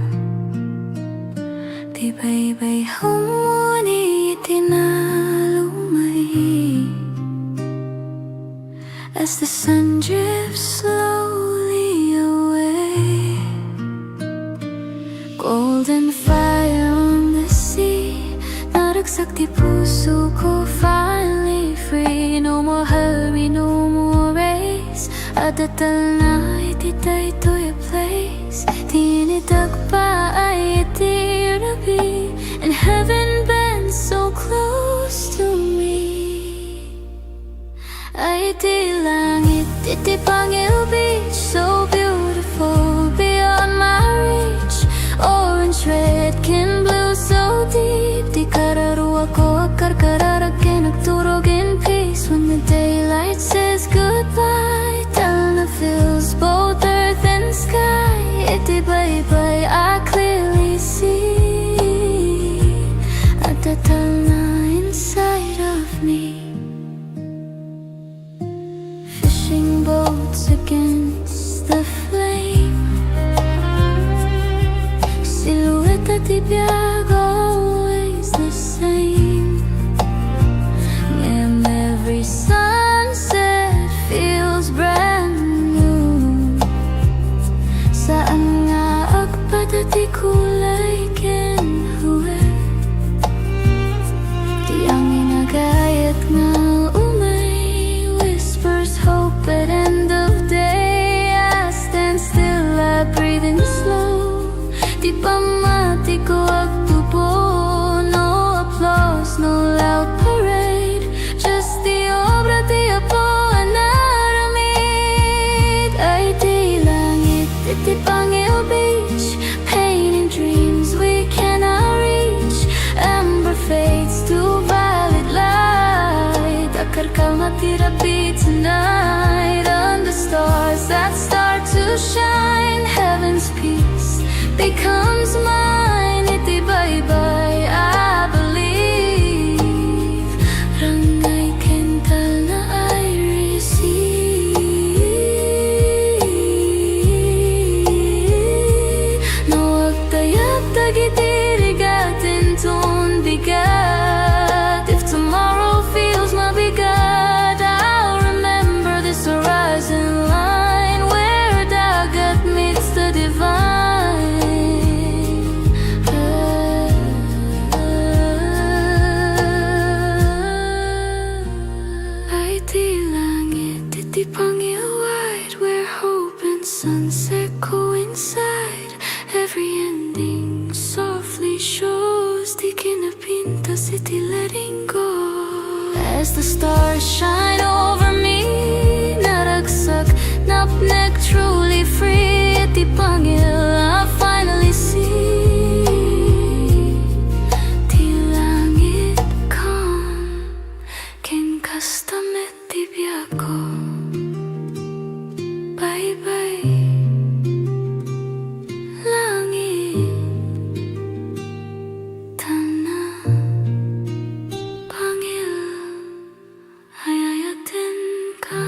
S2: Tibay-bay humuni itinalumay, as the sun drifts slowly away. Golden fire on the sea, naragsak di puso ko, finally free. No more hurry, no more race, adatal na ititay to your place. Tinidag pa ay itirabi, and heaven bends so close to me. Ay iti langit, iti Pangil Beach, so beautiful beyond my reach. Orange, red, kin blue, so deep. Di kararuwa ko akarkararagin, nagturog in peace. When the daylight says goodbye, Talna fills both earth and sky. Iti bye-bye, I clearly see. to shine, heaven's peace becomes mine. Itibay-bay, I believe. Rangay kental na I receive. Nawag tayag tagitirigatin ton bigat. If tomorrow feels mabigat, I'll remember this horizon line where dagat meets the divine. Ay di langit, iti Pangil wide, where hope and sunset coincide. Every ending softly shows, di kinapintas, iti letting go. As the stars shine over me, naragsak, napnek, truly free. Iti Pangil, I finally see. Ti langit calm, ken kastamet ti biako. Bye-bye, langit, tana, Pangil, hayayatin ka.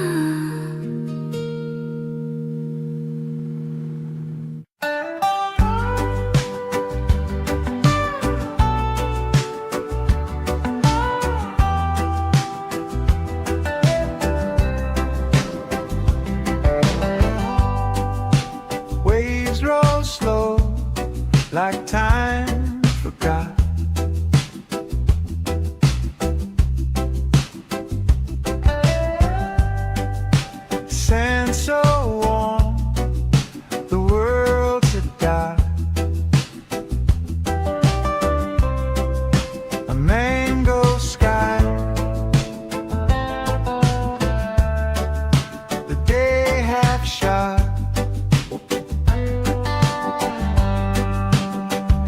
S3: Waves roll slow, like time forgot. Sand so warm, the world's a dot. A mango sky, the day half shot.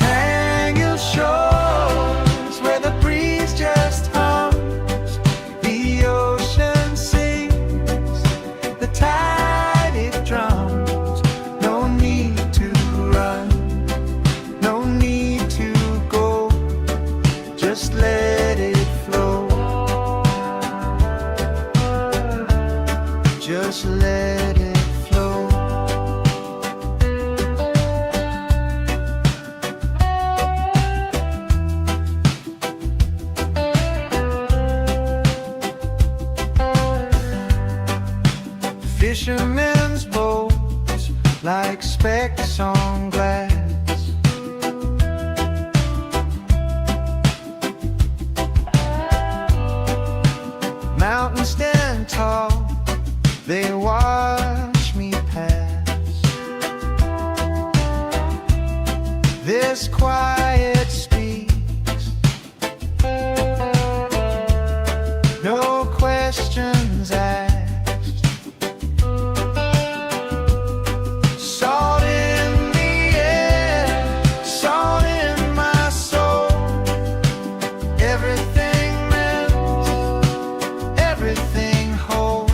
S3: Hang your shores where the breeze just hums, the ocean sings, the tide it drums. No need to run, no need to go, just let it flow, just let it flow. Fishermen's boats like specks on glass. Mountains stand tall, they watch me pass. This quiet speaks, no questions asked. Salt in the air, salt in my soul. Everything melts, everything whole.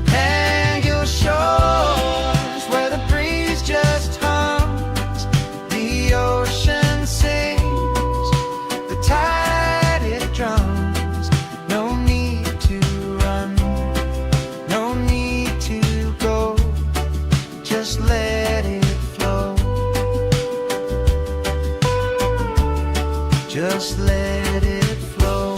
S3: Hang your shores where the breeze just hums, the ocean sings, the tide it drums. No need to run, no need to go, just let it flow, just let it flow.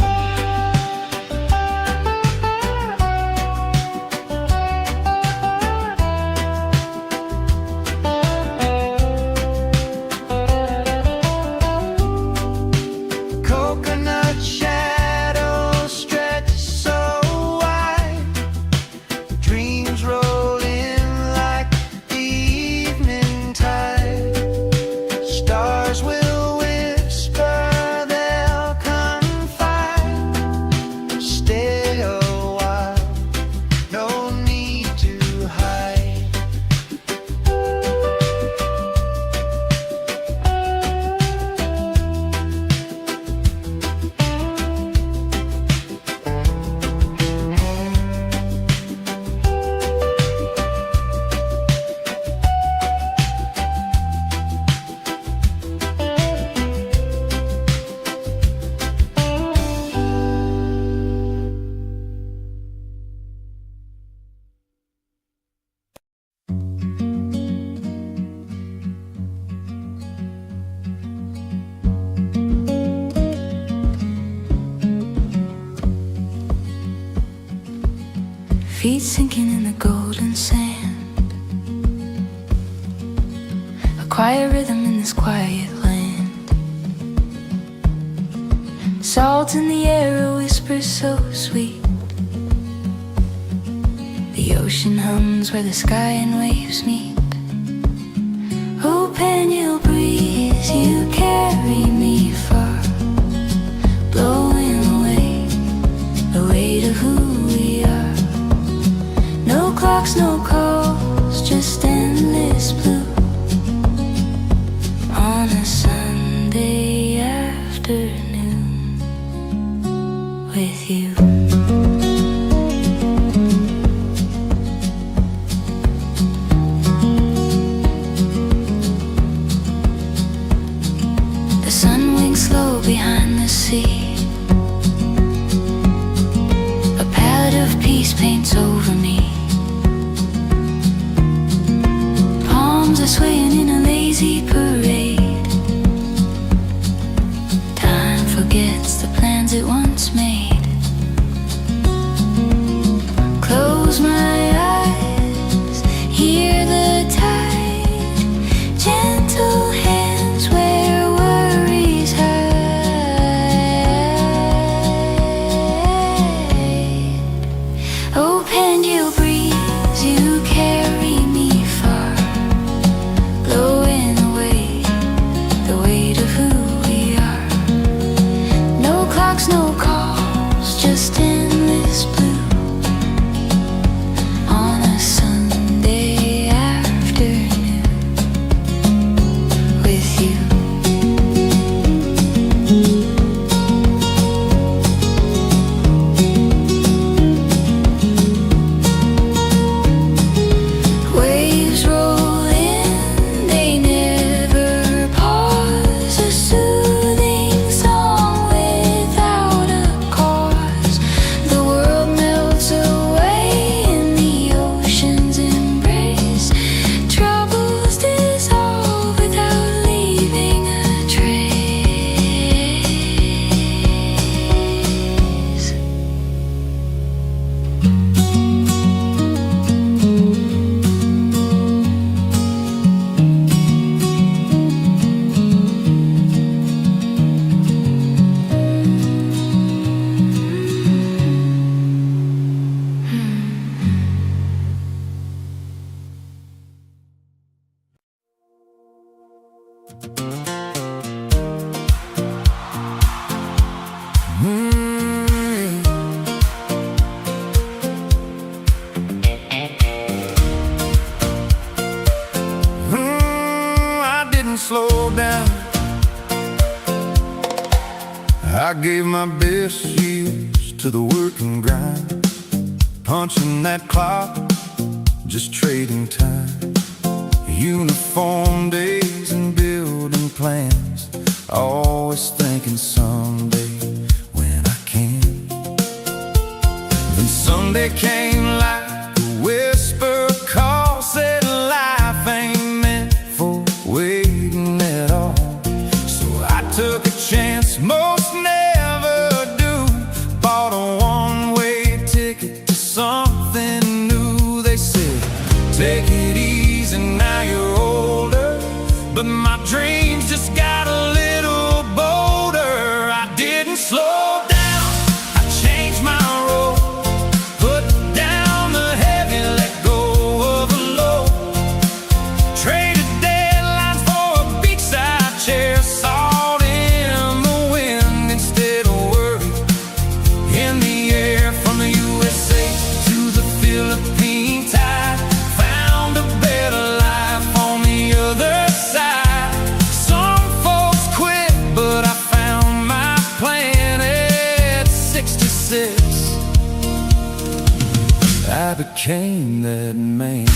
S3: Coconut shadows stretch so wide, dreams roll in like the evening tide. Stars will whisper, they'll come
S2: feet sinking in the golden sand. A quiet rhythm in this quiet land. Salt in the air, a whisper so sweet. The ocean hums where the sky and waves meet. Oh, Pangil breeze, you carry me far, blowing away the weight of who we are. No clocks, no calls, just endless blue on a Sunday afternoon with you. The sun winks slow behind the sea. A palette of peace paints over me. Palms are swaying in a lazy parade. Time forgets the plans it once made. Close my eyes, hear the tide, gentle hands where worries hide. Oh, Pangil breeze, you carry me far, blowing away the weight of who we are. No clocks, no calls, just endless blue on a Sunday afternoon with you. Waves roll in, they never pause. A soothing song without a cause. The world melts away in the ocean's embrace. Troubles dissolve without leaving a trace.
S3: I didn't slow down. I gave my best years to the work and grind, punching that clock, just trading time. Uniform days and building plans, always thinking someday when I can. Then Sunday came like a whisper call, said life ain't meant for waiting at all. So I took a chance most never do, bought a one-way ticket to something new. They said, take it easy, now you're older, but my dreams just got a little bolder. I didn't slow down, I changed my road, put down the heavy, let go of the load. Traded deadlines for a beachside chair, salt in the wind instead of worry in the air. From the USA to the Philippine tide, found a better life on the other side. Some folks quit, but I found my plan at 66. I became that man.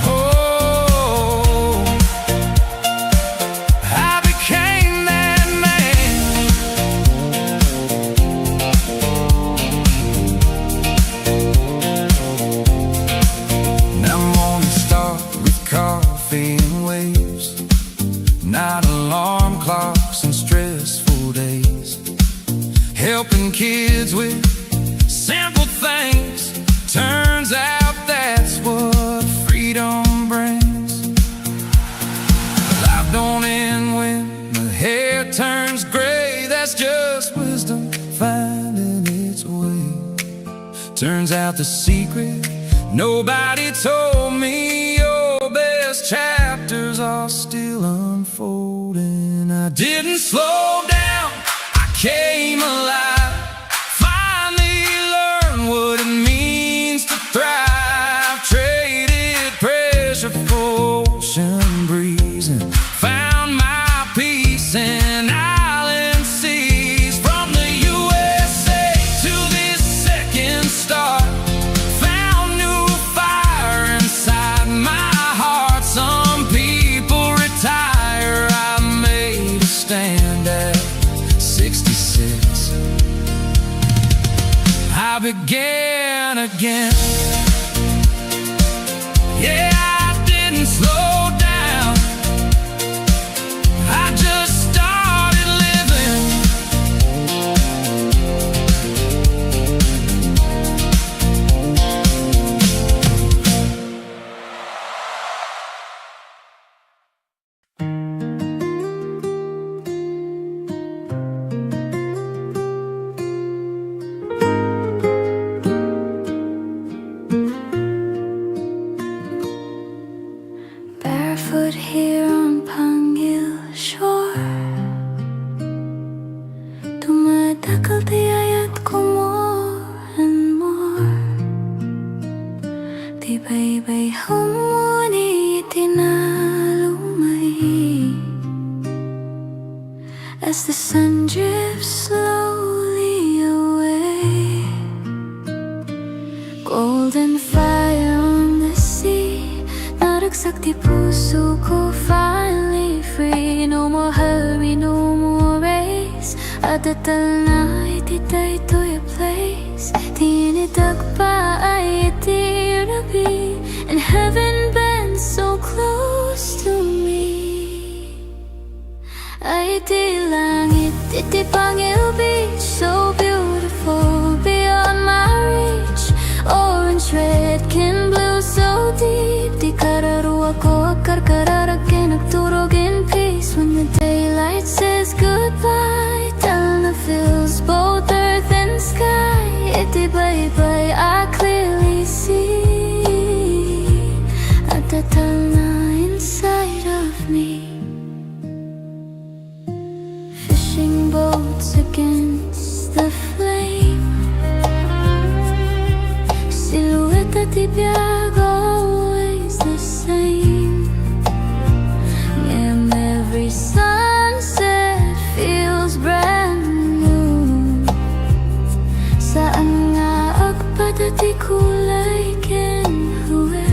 S3: Oh, I became that man. Now I'm gonna start with coffee and waves, not alarm clocks and stressful days. Helping kids with thanks. Turns out that's what freedom brings. Life don't end when the hair turns gray. That's just wisdom finding its way. Turns out the secret nobody told me, your best chapters are still unfolding. I didn't slow down, I came alive. Finally learned what it means to thrive. Traded pressure for ocean breeze and found my peace in island seas. From the USA to this second star, found new fire inside my heart. Some people retire, I made a stand at 66. I began again. Yeah, I didn't slow down, I just started living.
S2: Barefoot here on Pangil shore, tumatakal tiyayat ko more and more. Tibay-bay humuni itinalumay as the sun drifts slowly away. Golden fire on the sea, naragsak di puso ko, finally free. No more hurry, no more race. Adatal na itiday to your place. Tinidag pa ay itirabi, and heaven bends so close to me. Ay iti langit, iti Pangil Beach, so beautiful beyond my reach. Orange, red, kin blue, so deep. Di kararuwa ko akarkararagin, nagturog in peace. When the daylight says goodbye, Talna fills both earth and sky. Iti bye-bye, I clearly see at the Talna inside of me. Fishing boats against the flame, silhouette at ibiyag, always the same. And every sunset feels brand new. Saan nga agpadati kulay kinhuwe,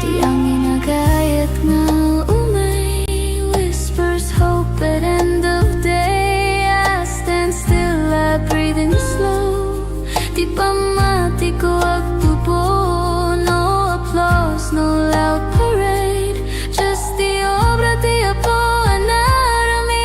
S2: di ang inagayat nga umay whispers hope at end of day. I stand still, I breathe in slow. Di pa mati ko agtubo, no applause, no loud parade. Just the obra di Apo anaramid.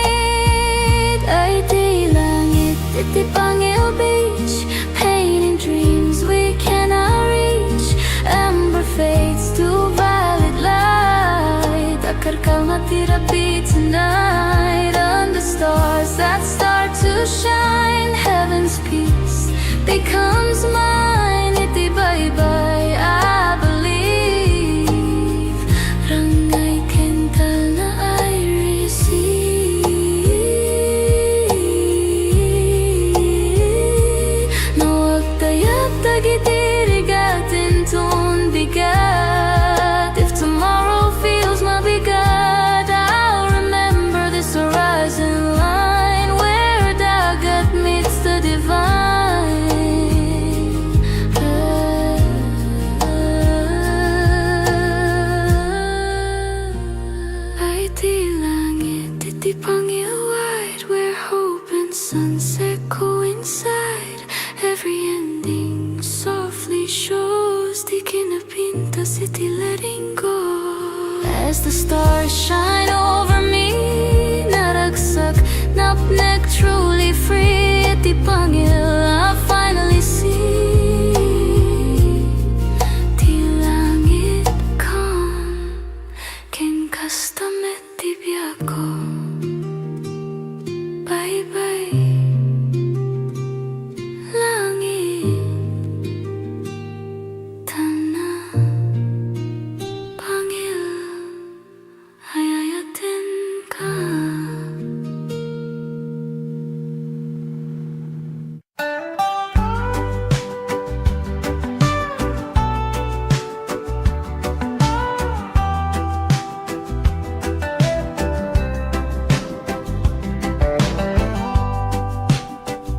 S2: Ay di langit, iti Pangil Beach, painting dreams we cannot reach. Amber fades to violet light. Akar ka matirapi tonight under stars that start to shine. Heaven's peace becomes mine. Iti bye-bye, I believe. Rangay kental na I receive. No agtayap tagitirigatin tun bigat. If tomorrow feels mabigat, I'll remember this horizon line where dagat meets the divine. Ay di langit, iti Pangil wide, where hope and sunset coincide. Every ending softly shows, di kinapinta iti letting go. As the stars shine over me, naragsak, napnek, truly free. Iti Pangil, I find Basta may tibia ko. Bye-bye langit tanah Pangil hayayatin ka.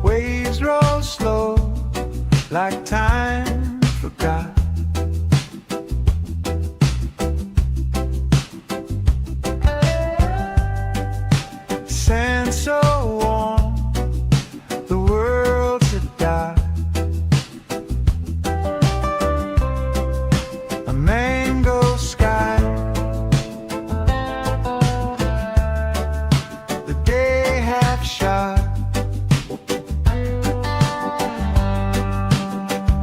S3: Waves roll slow, like time forgot. Sand so warm, the world's a dot. A mango sky, the day half shot.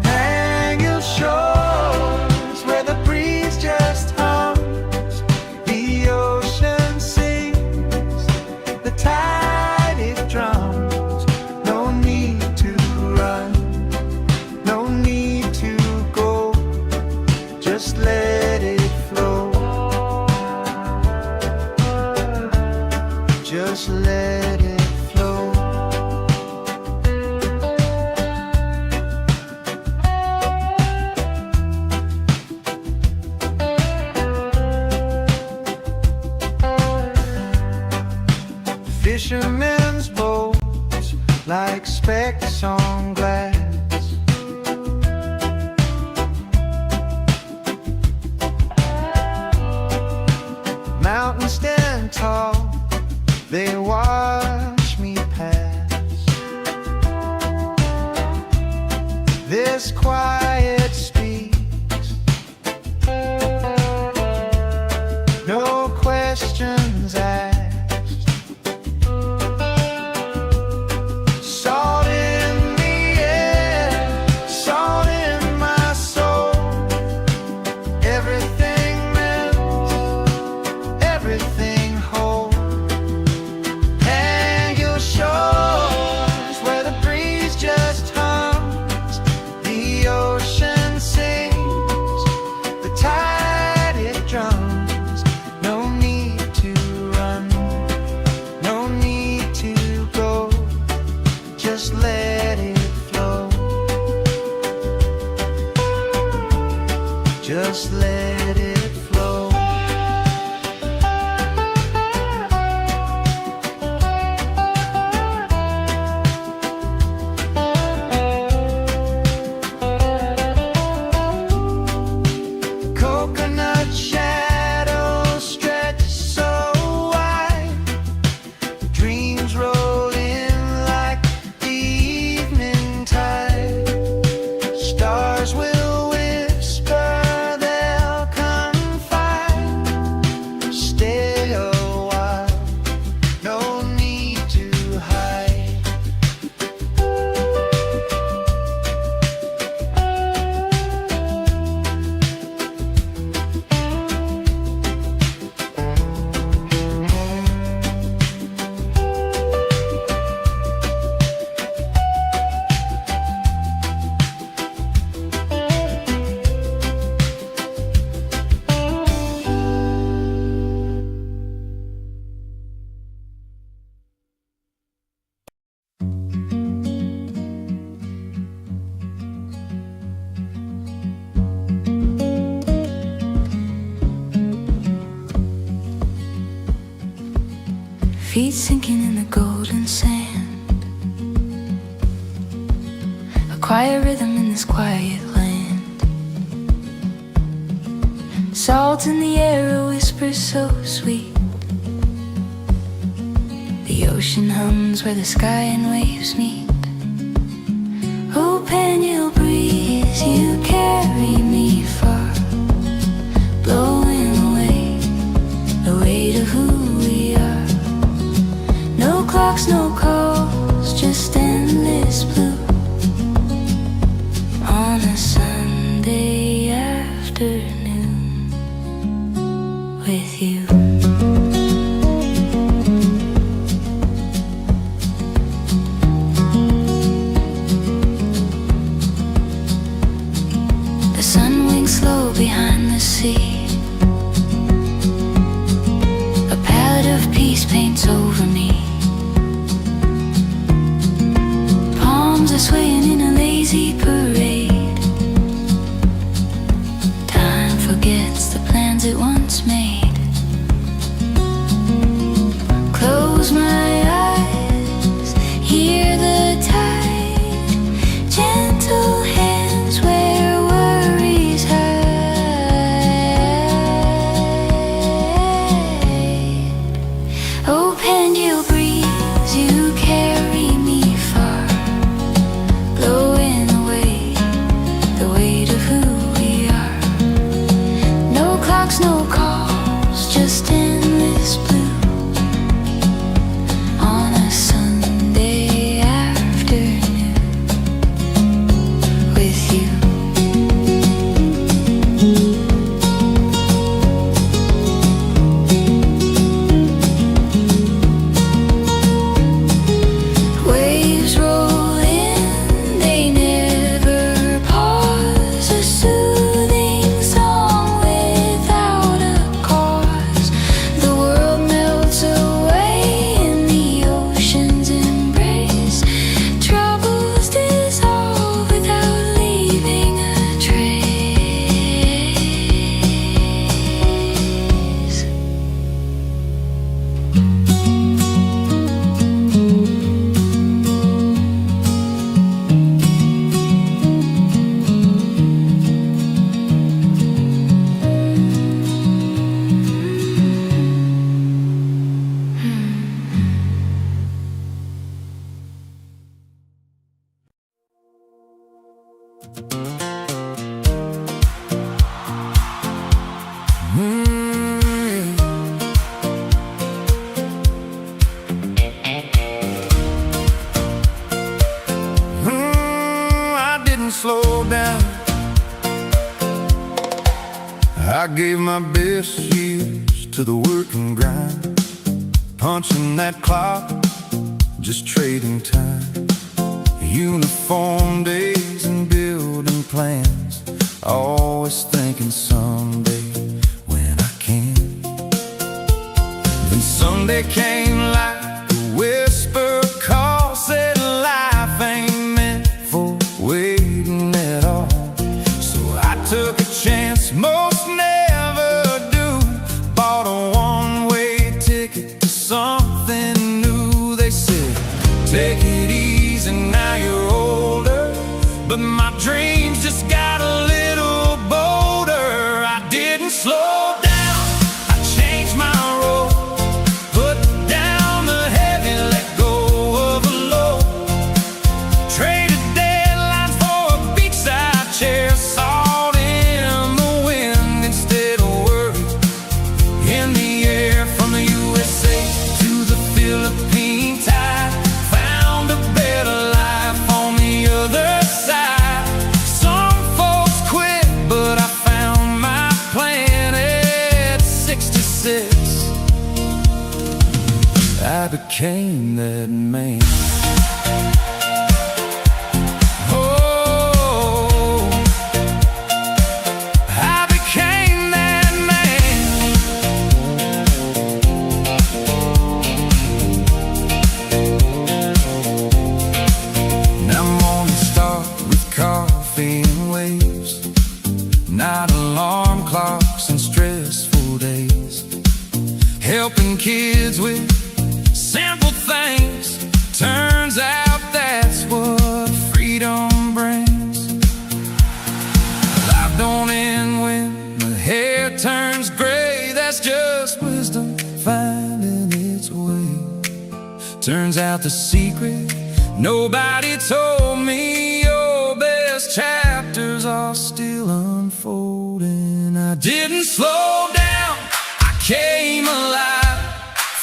S3: Hang your shores where the breeze just hums, the ocean sings, the tide it drums. No need to run, no need to go, just let it flow, just let it flow. Fishermen's boats like specks on glass. Mountains stand tall, they watch me pass. This quiet speaks, no questions asked. Salt in the air, salt in my soul. Everything melts, everything whole. Hang your shores where the breeze just hums, the ocean sings, the tide it drums. No need to run, no need to go, just let it flow, just let it flow. Coconut shadows stretch so wide, dreams roll in like the evening tide. Stars will whisper, they'll confide. Stay a while, no need to hide.
S2: Feet sinking in the golden sand, a quiet rhythm in this quiet land. Salt in the air, a whisper so sweet. The ocean hums where the sky and waves meet. Oh, Pangil breeze, you carry me far, blowing away the weight of who we are. No clocks, no calls, just endless blue on a Sunday afternoon with you. breeze paints over me. Palms are swaying in a lazy parade. Time forgets the plans it once made. Close my eyes, hear the tide, gentle hands where worries hide. Oh, Pangil breeze, you carry me far, blowing away the weight of who we are. No clocks, no calls, just endless blue on a Sunday afternoon with you. Waves roll in, they never pause. A soothing song without a cause. The world melts away in the ocean's embrace. Troubles dissolve without leaving a trace.
S3: I didn't slow down. I gave my best years to the work and grind, punching that clock, just trading time. Uniform days and building plans, always thinking someday when I can. Then Sunday came like a whisper call, said life ain't meant for waiting at all. So I took a chance most never do, bought a one-way ticket to something new. They said, take it easy, now you're older, but my dreams just got a little bolder. I didn't slow down, I changed my role, put down the heavy, let go of the low. Traded deadlines for a beachside chair, salt in the wind instead of worry in the air. From the USA to the Philippine tide, found a better life on the other side. Some folks quit, but I found my plan at 66. I became that man. Oh, I became that man. Now I'm gonna start with coffee and waves, not alarm clocks and stressful days. Helping kids with simple things, turns out that's what freedom brings. Life don't end when the hair turns gray, that's just wisdom finding its way. Turns out the secret nobody told me, your best chapters are still unfolding. I didn't slow down, I came alive.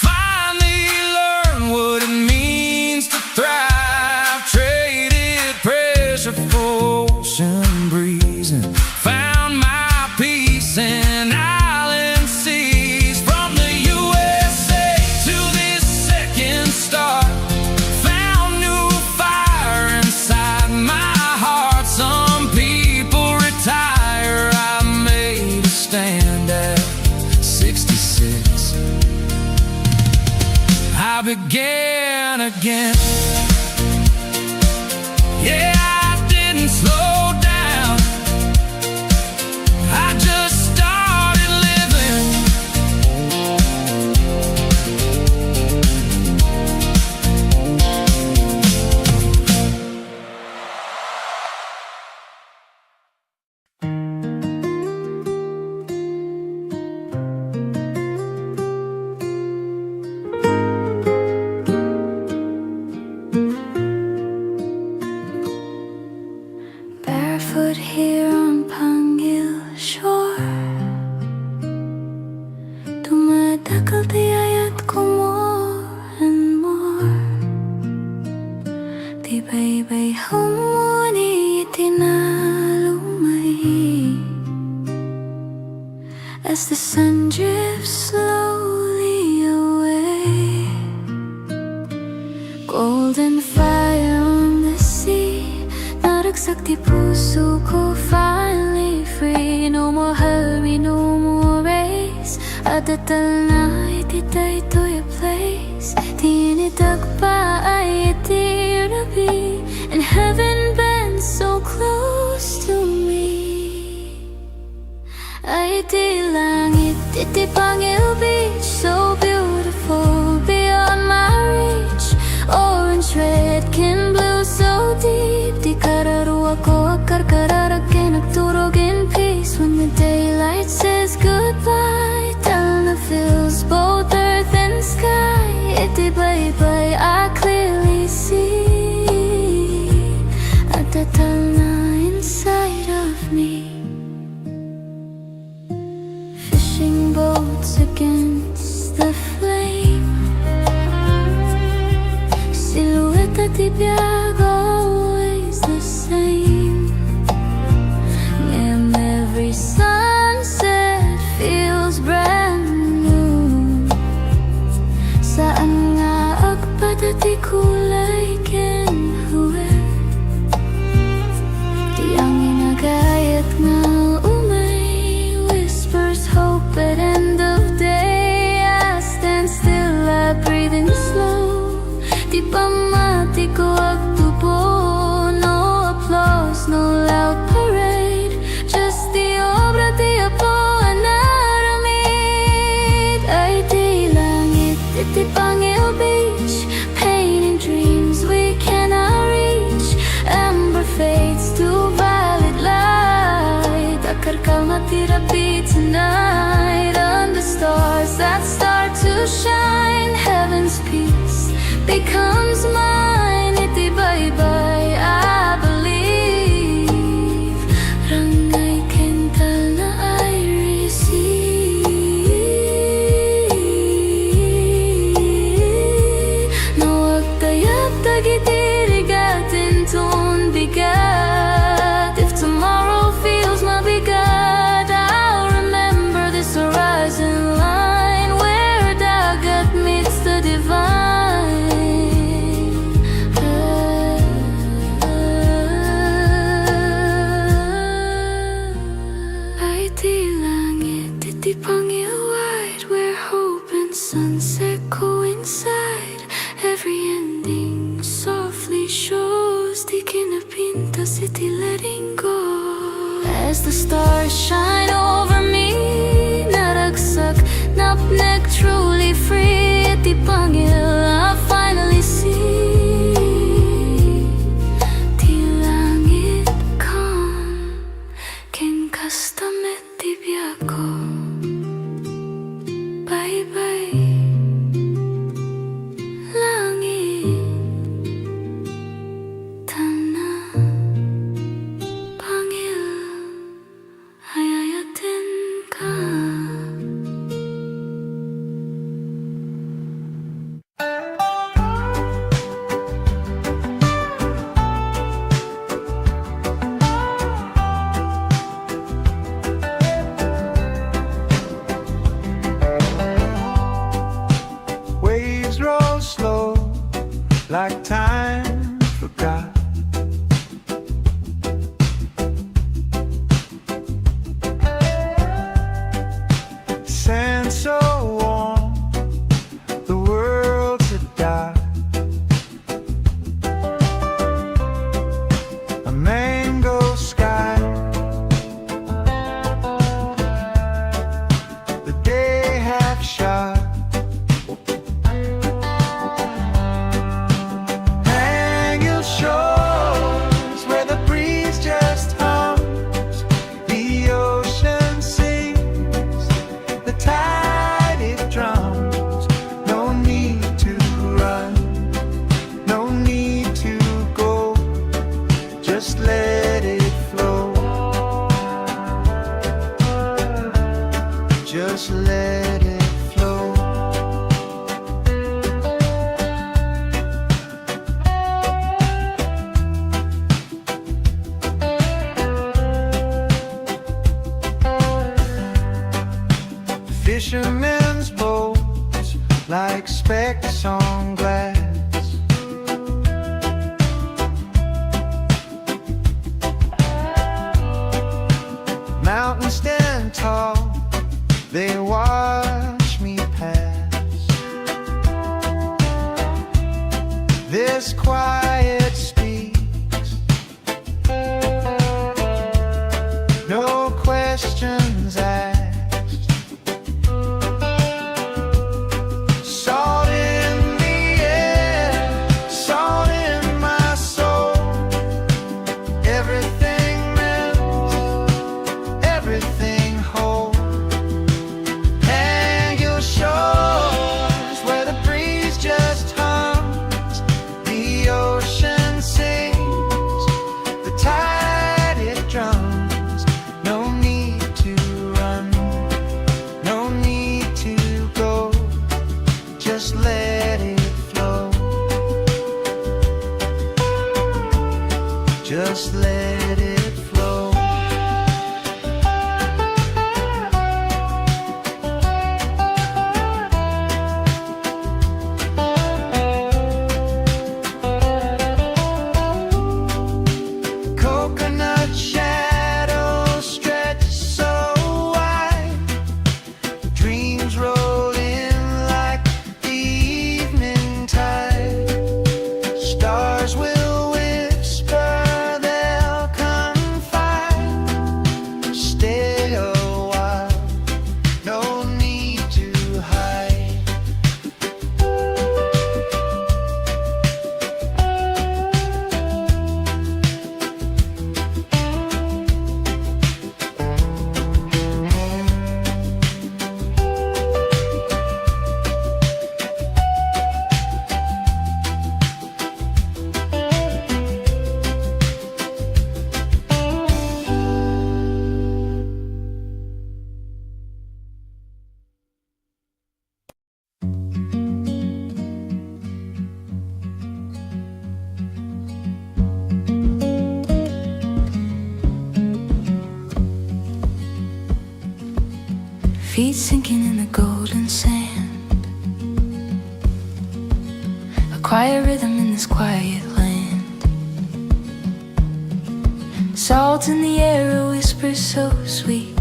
S3: Finally learned what it means to thrive. Traded pressure for ocean breeze and found my peace in island seas. From the USA to this second start, found new fire inside my heart. Some people retire, I made a stand at 66.
S1: I began again. Yeah, I didn't slow down. I just started living.
S2: Barefoot here on Pangil shore, dumadakal tiyayat ko more and more. Tibay-bay humuni itinalumay as the sun drifts slowly away. Golden fire on the sea, naragsak di puso ko, finally free. No more hurry, no more race. Adatal na ititay to your place. Tinidag pa ay itirabi, and heaven bends so close to me. Ay di langit, iti Pangil Beach, so beautiful beyond my reach. Orange, red, can blue, so deep. Di kararuwa ko akarkararakin, nagturog in peace. When the daylight says goodbye, Talna fills both earth and sky. Iti bye-bye, I clearly see at the Talna inside of me. Fishing boats against the flame, silhouette at ibiyag, always the same. And every sunset feels brand new. Saan nga agpadati kulay kinhuwe, di ang inagayat nga umay whispers hope at end of day. I stand still, I breathe in slow. Di pa mati ko agtubo, no applause, no loud parade, just the obra di Apo anaramid. Ay di langit, iti Pangil Beach, painting dreams we cannot reach. Amber fades to violet light, akarkal matirapi tonight. Under stars that start to shine, heaven's peace becomes mine. Iti bye-bye, I believe. Rangay kental na I receive. No agtayap tagitirigatin ton bigat. If tomorrow feels mabigat, I'll remember this horizon line where dagat meets the divine. Ay di langit, iti Pangil wide, where hope and sunset coincide. Every ending softly shows, di kinapintas iti letting go. As the stars shine over me, naragsak, napnek, truly free. Iti Pangil, I finally see. Di langit calm, ken kastamet di biyako. Bye-bye, langit, Talna, Pangil, ayayatin ka.
S3: Waves roll slow like time forgot. Sand so warm, the world to like specks on glass. Mountains stand tall, they watch me pass. This quiet speaks, no questions asked. Salt in the air, salt in my soul. Everything melts, everything whole. Hanging shores where the breeze just hums, the ocean sings, the tide it drums. No need to run, no need to go, just let it flow. Just let it flow. Coconut shadows stretch so wide, dreams roll in like the evening tide. Stars will whisper, they'll confide. Stay a while, no need to hide.
S2: Feet sinking in the golden sand, a quiet rhythm in this quiet land. Salt in the air, a whisper so sweet.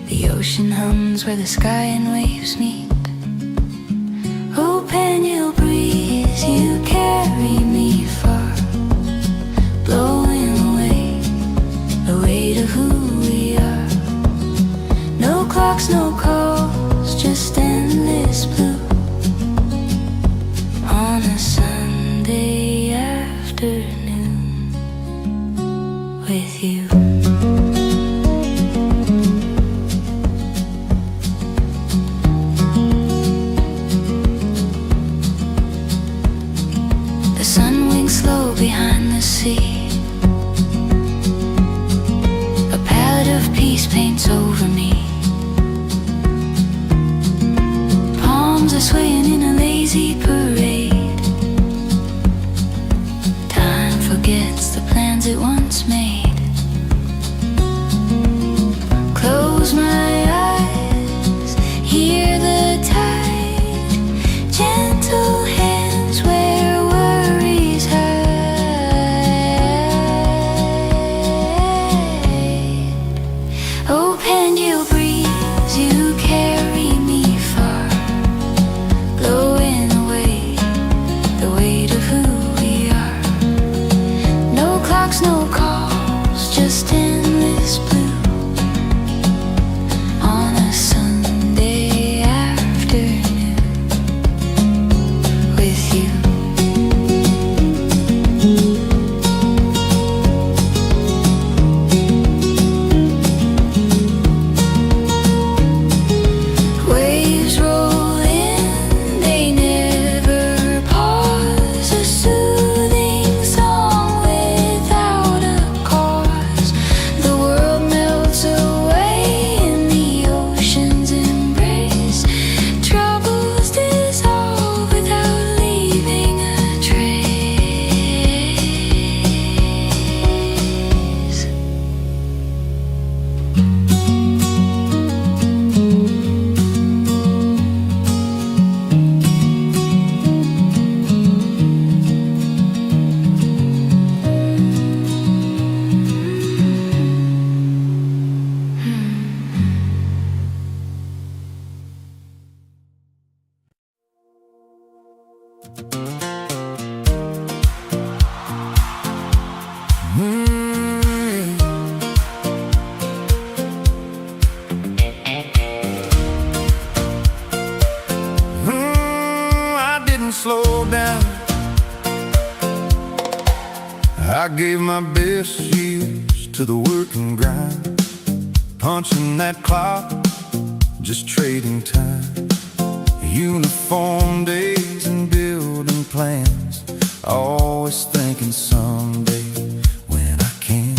S2: The ocean hums where the sky and waves meet. Oh, Pangil breeze, you carry me far, blowing away the weight of who we are. No clocks, no calls, just endless blue on a Sunday afternoon with you. The sun winks slow behind the sea, a palette of peace paints over me. Palms are swaying in a lazy parade. Time forgets the plans it once made. Close my eyes, hear the tide, gentle hands where worries hide. Oh, Pangil breeze, you carry me far, blowing away
S3: I didn't slow down. I gave my best years to the work and grind, punching that clock, just trading time. Uniform days and building plans, always thinking someday when I can.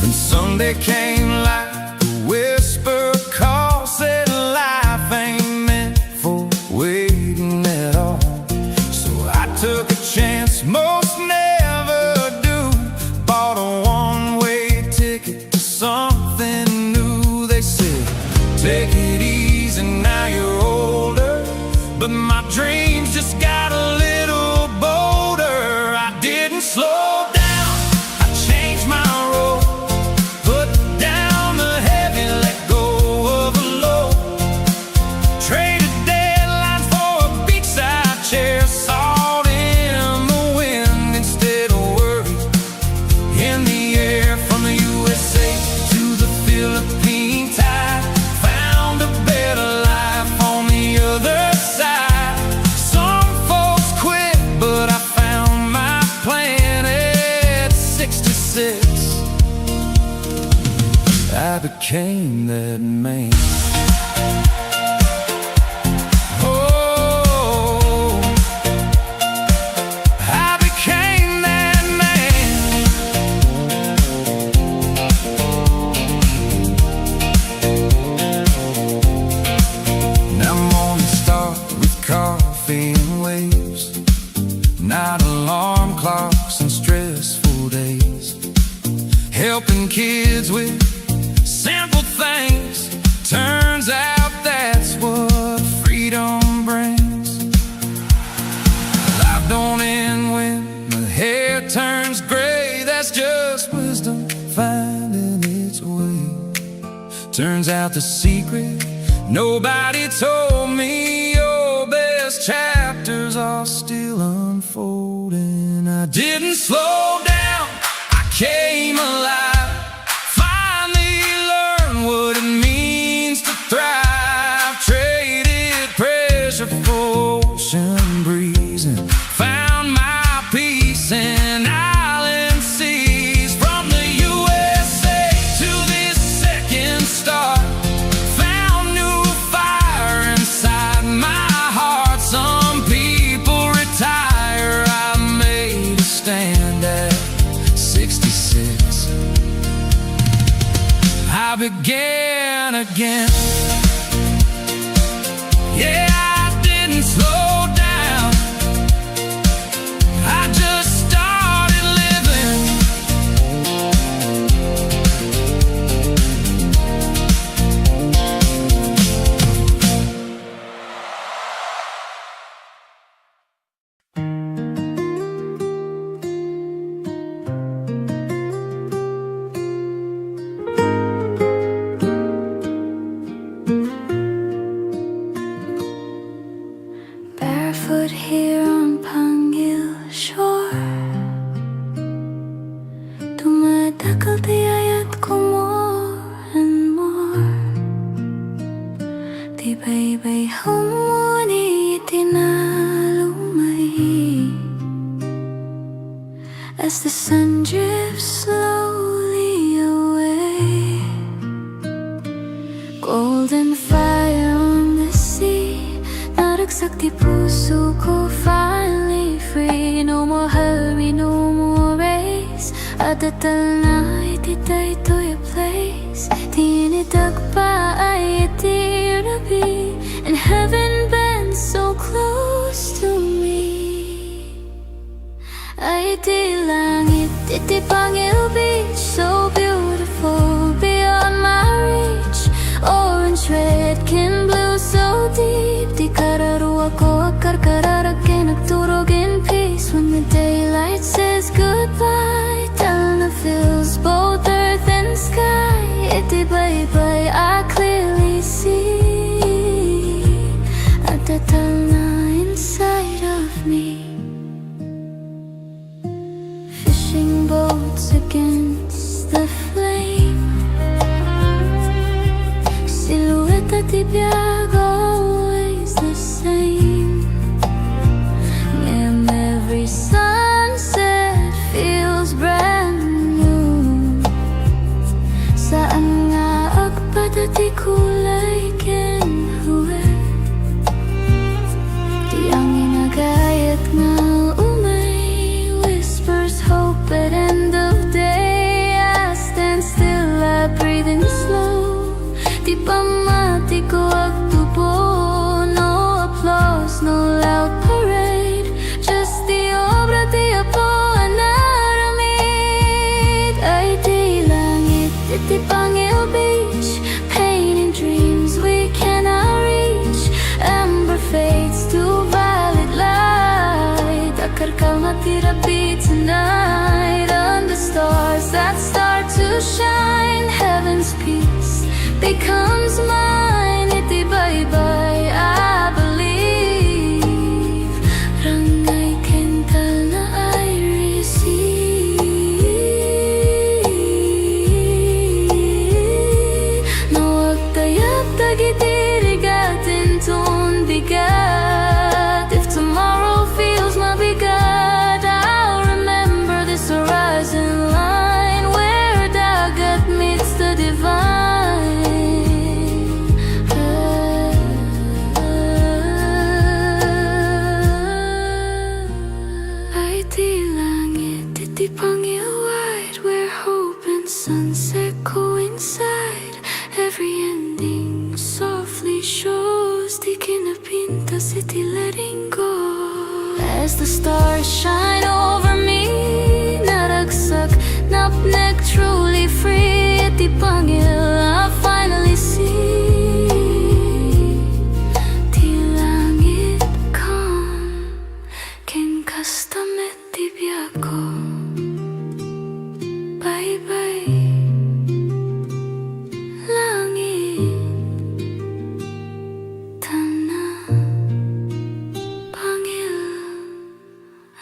S3: Then Sunday came like a whisper call, said life ain't meant for waiting at all. So I took a chance most never do, bought a one-way ticket to something new. They said, take it easy, now you're older, but my dreams just got a little bolder. I didn't slow down, I changed my road, put down the heavy, let go of the low, traded deadlines for a beachside chair, salt in the wind instead of worry in the air. From the USA to the Philippine tide, found a better life on the other side. Some folks quit, but I found my plan at 66. I became that man. Oh, I became that man. Now mornings start with coffee and waves, not alarm clocks and stressful days, helping kids with simple things. Turns out that's what freedom brings. Life don't end when the hair turns gray, that's just wisdom finding its way. Turns out the secret nobody told me, your best chapters are still unfolding. I didn't slow down, I came alive, finally learned what it means to thrive. Traded pressure for ocean breeze and found my peace in island seas. From the USA to this second star, found new fire inside my heart. Some people retire, I made a stand at 66. I began again. Yeah, I didn't slow down, I just started living.
S2: Barefoot here on Pangil shore, tumatakal tiyayat ko more and more. Tibay-bay humuni itinalumay, as the sun drifts slowly away. Golden fire on the sea, naragsak di puso ko, finally free. No more hurry, no more race, adatal na itiday to your place. Tinidag pa ay itirabi, and heaven bends so close to me. Ay iti langit, iti Pangil Beach, so beautiful beyond my reach. Orange, red, kin blue, so deep. Di kararuwa ko akar kararagin, nagturog in peace. When the daylight says goodbye, Talna fills both earth and sky. Iti bye-bye, I clearly see. I'd be tonight under stars that start to shine. Heaven's peace becomes mine. Itibay-bay, I believe. Rangay kental na I receive. Nawag tayap tagitirigatin tun bigat. If tomorrow feels mabigat, I'll remember this horizon line where dagat meets the divine. Ay di langit, iti Pangil wide, where hope and sunset coincide. Every ending softly shows, di kinapintas, iti letting go. As the stars shine over me, naragsak, napnek, truly free. Iti Pangil, I finally see. Di langit calm, ken kastamet di biako. Bye-bye, langit, tana, Pangil,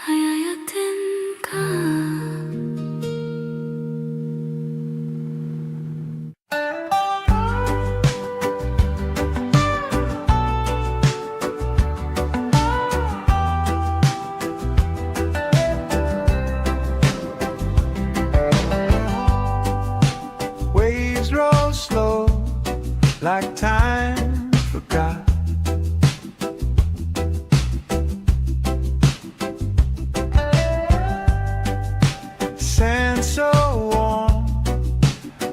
S2: ayayatin ka.
S3: Waves roll slow, like time forgot. Sand so warm,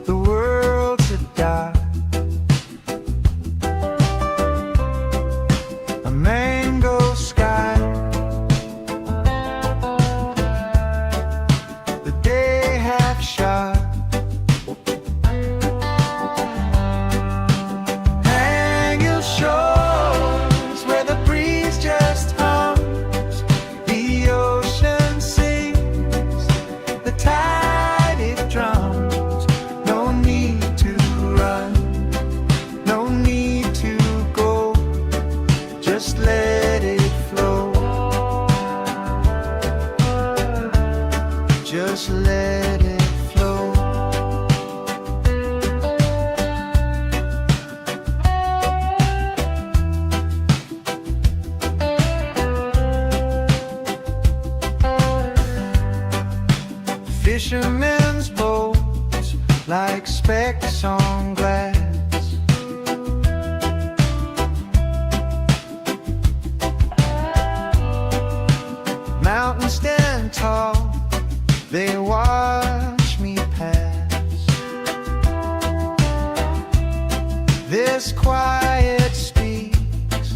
S3: the world's a dark. A mango sky, the day half shot. Hang your shores where the breeze just hums, the ocean sings, the tide it drums. No need to run, no need to go, just let it flow, just let it flow. Fishermen's boats like specks on glass. Mountains stand tall, they watch me pass. This quiet speaks,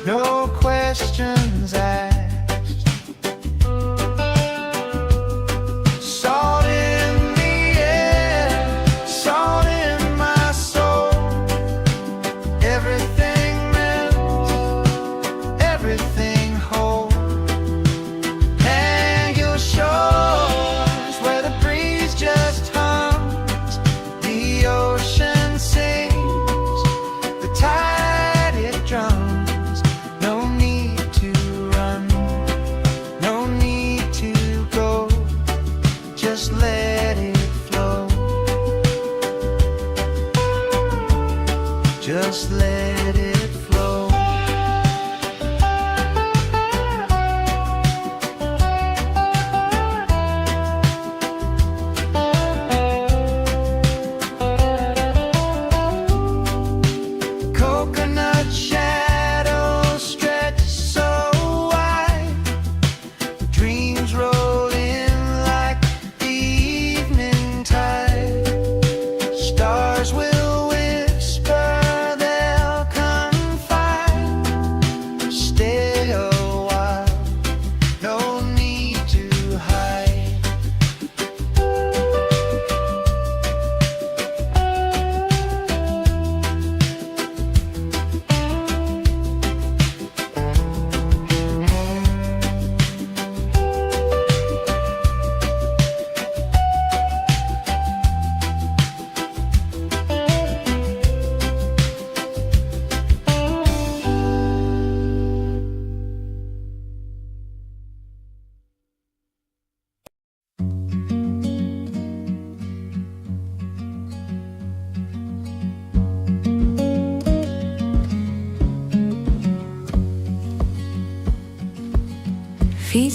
S3: no questions asked. Salt in the air, salt in my soul. Everything melts, everything whole. Hang your shores where the breeze just hums, the ocean sings, the tide it drums. No need to run, no need to go, just let it flow, just let it flow. Coconut shadows stretch so wide, dreams roll in like the evening tide. Stars will whisper, they'll come.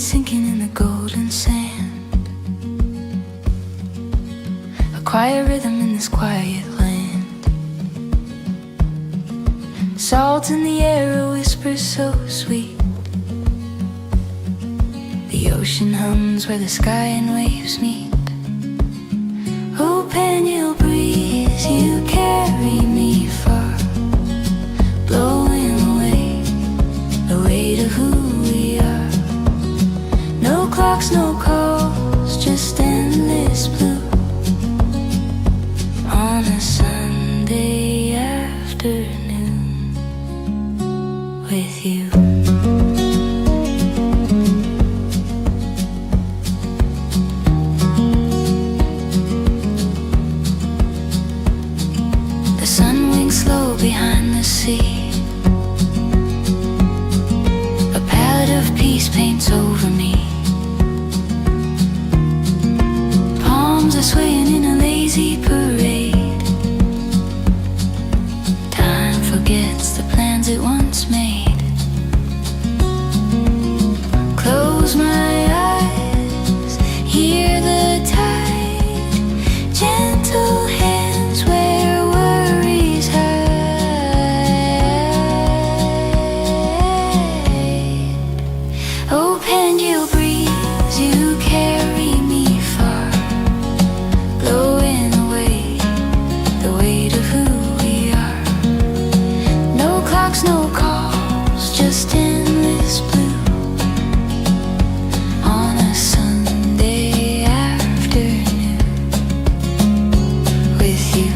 S2: sinking in the golden sand. A quiet rhythm in this quiet land. Salt in the air, a whisper so sweet. The ocean hums where the sky and waves meet. Oh, Pangil breeze, you carry me far, blowing away the weight of who we are. No clocks, no calls, just endless blue on a Sunday afternoon with you. The sun winks slow behind the sea. A palette of peace paints over me. Palms are swaying in a lazy parade. Time forgets the plans it once made. Close my eyes, hear the tide, gentle hands where worries hide. Oh, Pangil breeze, you carry me far, blowing away the weight of who we are. No clocks, no calls, just endless blue on a Sunday afternoon with you.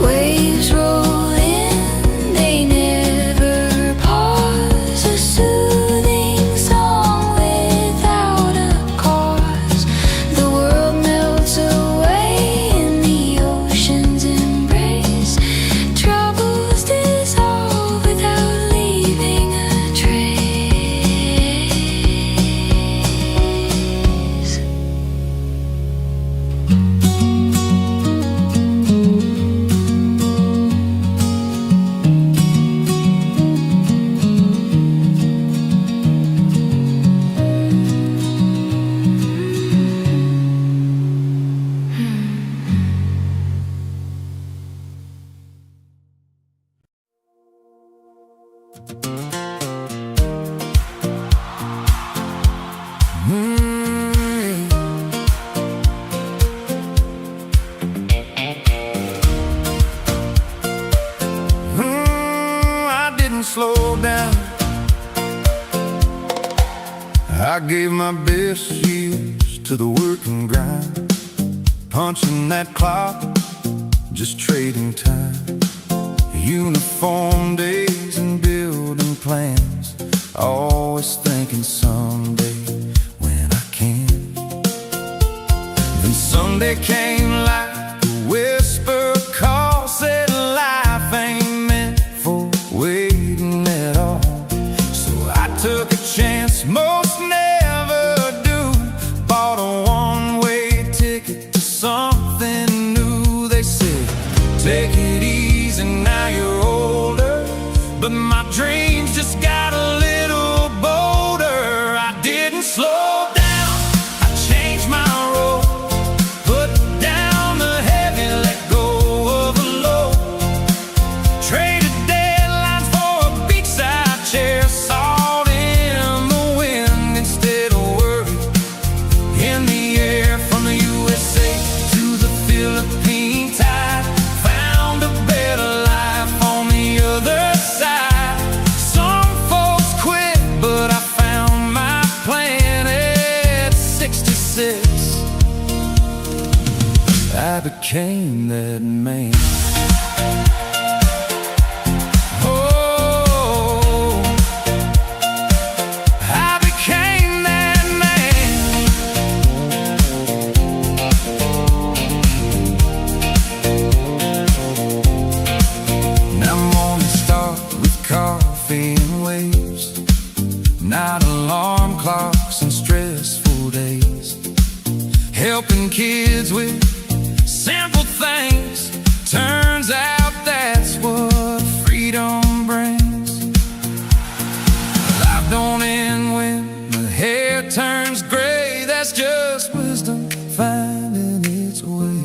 S2: Waves roll in, they never pause. A soothing song without a cause. The world melts away in the ocean's embrace. Troubles dissolve without leaving a trace.
S3: I didn't slow down. I gave my best years to the work and grind, punching that clock, just trading time. Uniform days and building plans, always thinking someday when I can. Then Sunday came like a whisper call, said life ain't meant for waiting at all. So I took a chance most never do, bought a one-way ticket to something new. They said, take it easy, now you're older, but my dreams just got a little bolder. I didn't slow down, I changed my road, put down the heavy, let go of the load. Traded deadlines for a beachside chair, salt in the wind instead of worry in the air. From the USA to the Philippine tide, found a better life on the other side. Some folks quit, but I found my plan at 66. I became that man. Oh, I became that man. Now mornings start with coffee and waves, not alarm clocks and stressful days. Helping kids with simple things. Turns out that's what freedom brings. Life don't end when the hair turns gray. That's just wisdom finding its way.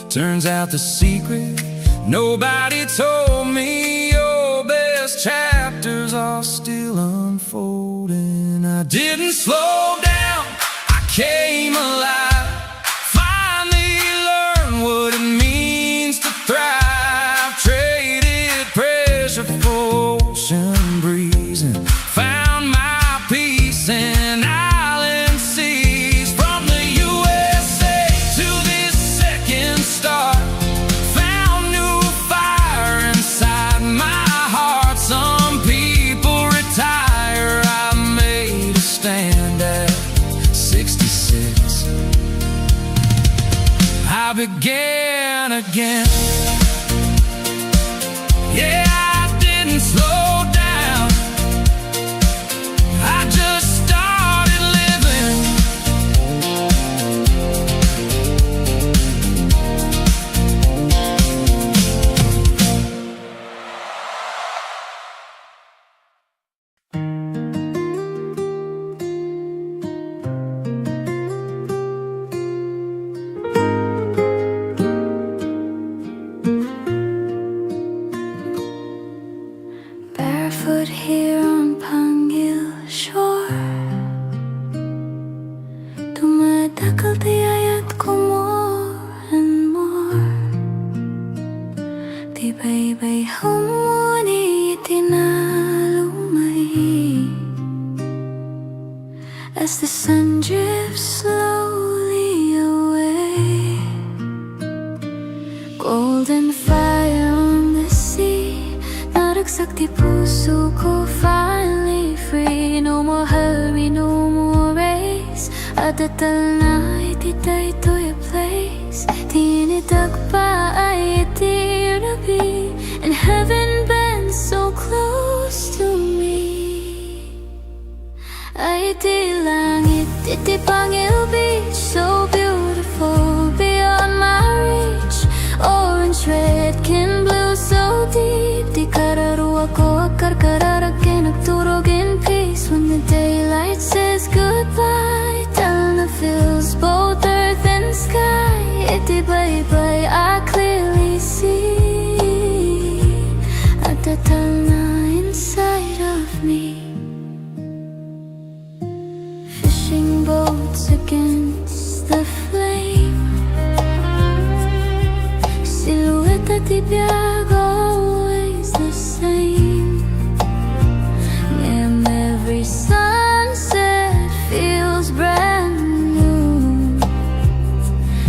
S3: Turns out the secret nobody told me, your best chapters are still unfolding. I didn't slow down, I came alive. Finally learned what it means to thrive. Traded pressure for ocean breeze and found my peace in island seas. From the USA to this second star, found new fire inside my heart. Some people retire, I made a stand at 66. I began again. Yeah, I didn't slow down, I just started living.
S2: Barefoot here on Pangil shore, dumadakal tiyayat ko more and more. Di baybay humuni itinalumay as the sun drifts slowly away. Golden fire on the sea, naragsak di puso ko, finally free. No more hurry, no more race. Adatal na ititaytoy a place. Tinidag pa ay itirabi, and heaven bends so close to me. Ay iti langit, iti Pangil Beach, so beautiful beyond my reach. Orange, red, kin blue, so deep. Di kararuwa ko akarkararagin, nagturog in peace. When the daylight says goodbye, Talna fills both earth and sky. Iti bye-bye, I clearly see at the Talna inside of me. Fishing boats against the flame, silhouette at the biag, always the same. And every sunset feels brand new.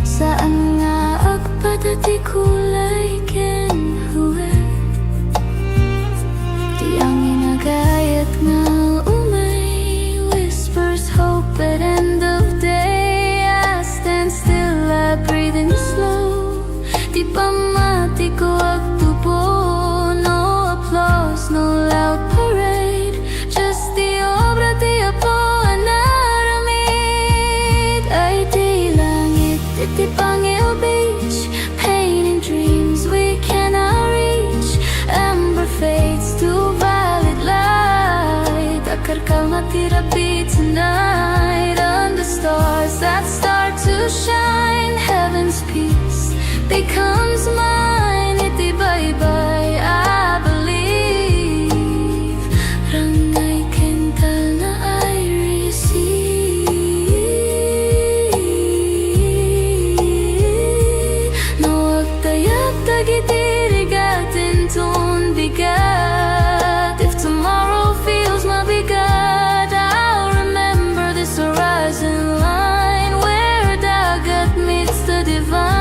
S2: Saan nga agpadati kulay kenhuwe, di ang inagayat nga umay whispers hope at end of day. I stand still, I breathe in slow. Di pamati ko agtubo, no applause, no loud parade. Just the obra di Apo anaramid. Ay di langit, iti Pangil Beach, painting dreams we cannot reach. Amber fades to violet light. Akar ka matirapi tonight under stars that start to shine. Heaven's peace becomes mine. Iti bye-bye, I believe. Rangay kental na I receive. No agtayag tagitirigatin tun bigat. If tomorrow feels mabigat, I'll remember this horizon line where dagat meets the divine.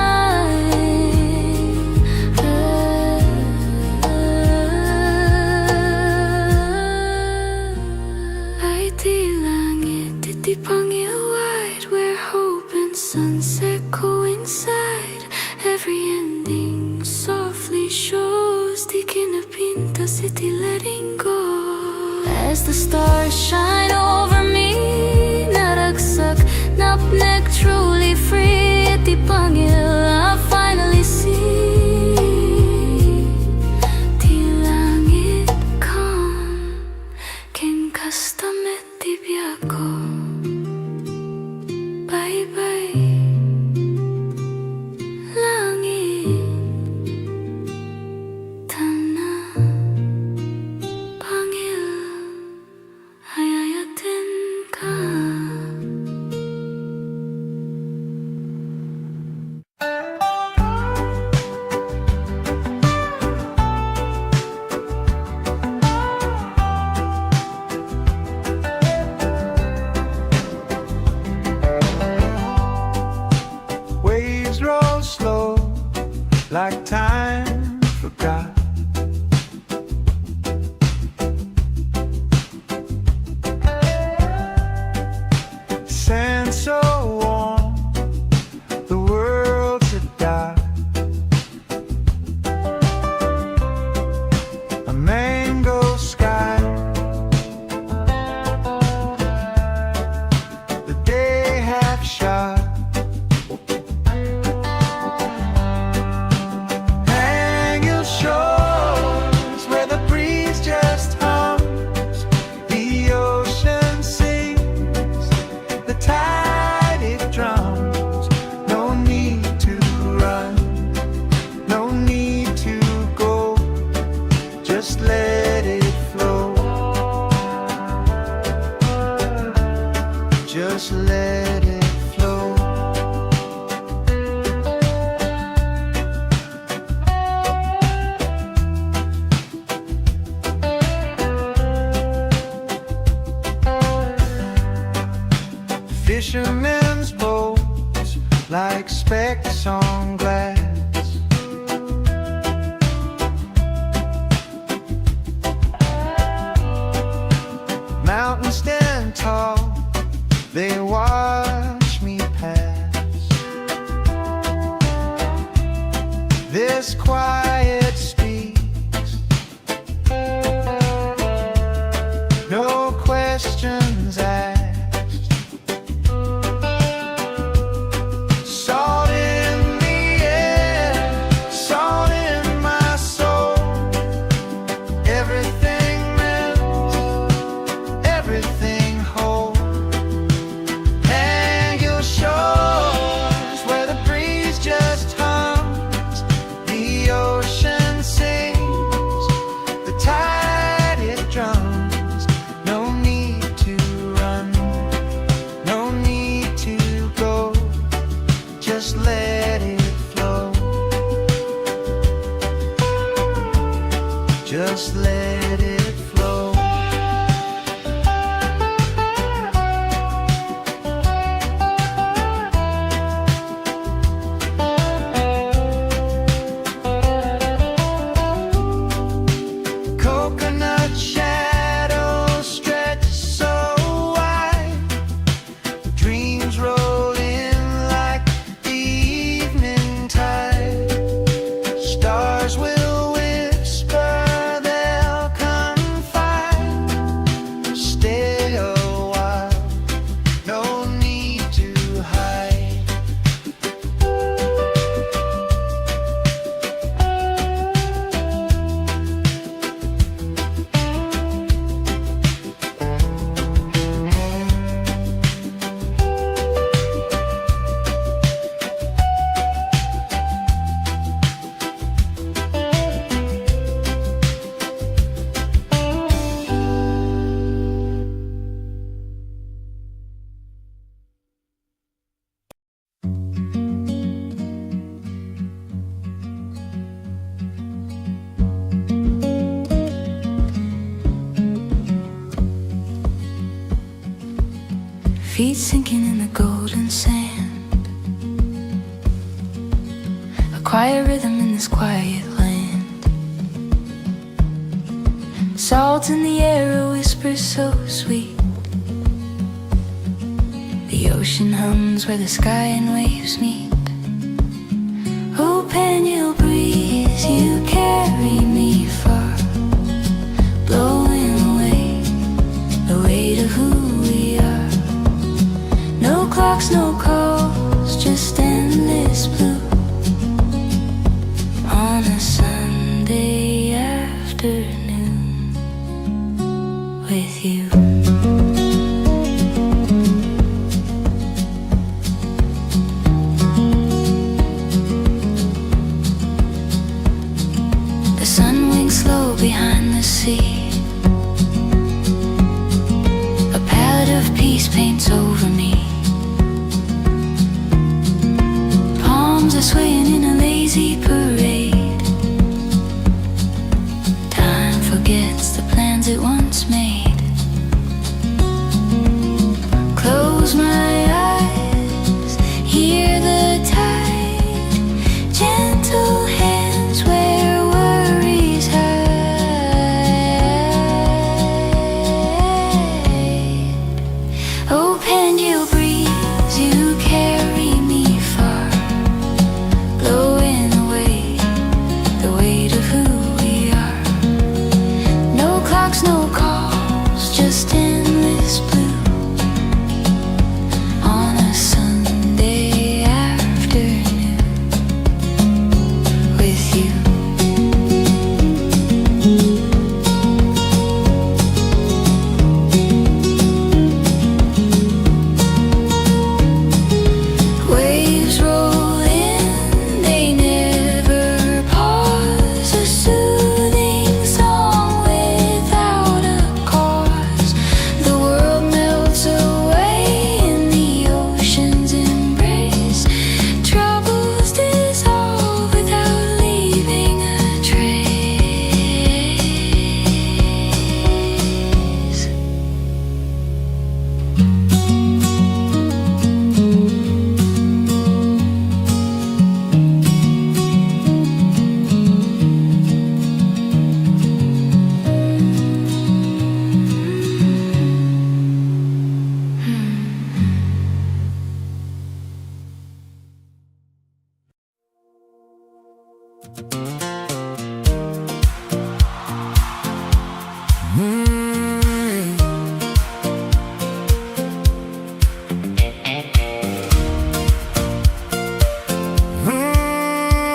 S2: Ay di langit, iti Pangil wide, where hope and sunset coincide. Every ending softly shows di kinapinta city letting go. As the stars shine over me, naragsak, napnek truly free. Iti Pangil Basta may tibia ko. Bye-bye langit tanah Pangil hayayatin ka.
S3: Waves roll slow like time forgot. Sand so warm, the world's a die. A mango sky, the day half shot. Hang your shores where the breeze just hums, the ocean sings, the tide it drums. No need to run, no need to go, just let it flow, just let it flow. Fishermen's boats like specks on glass. Mountains stand tall, they watch me pass. This quiet speaks, no questions asked. Salt in the air, salt in my soul. Everything melts, everything whole. Hang your shores where the breeze just hums, the ocean sings, the tide it drums. No need to run, no need to go, just let it flow, just let it flow. Coconut shadows stretch so wide, dreams roll in like the evening tide. Stars will whisper, they'll confide. Stay a while, no need to hide.
S2: Feet sinking in the golden sand, a quiet rhythm in this quiet land. Salt in the air, a whisper so sweet. The ocean hums where the sky and waves meet. Oh, Pangil breeze, you carry me far, blowing away the weight of who we are. No clocks, no calls, just endless blue on a Sunday afternoon with you. face paints over me. Palms are swaying in a lazy parade. Time forgets the plans it once made. Close my eyes, hear the tide, gentle hands where worries hide. Oh, Pangil breeze, you carry me far, blowing away the weight of who we are. No clocks, no calls, just endless blue.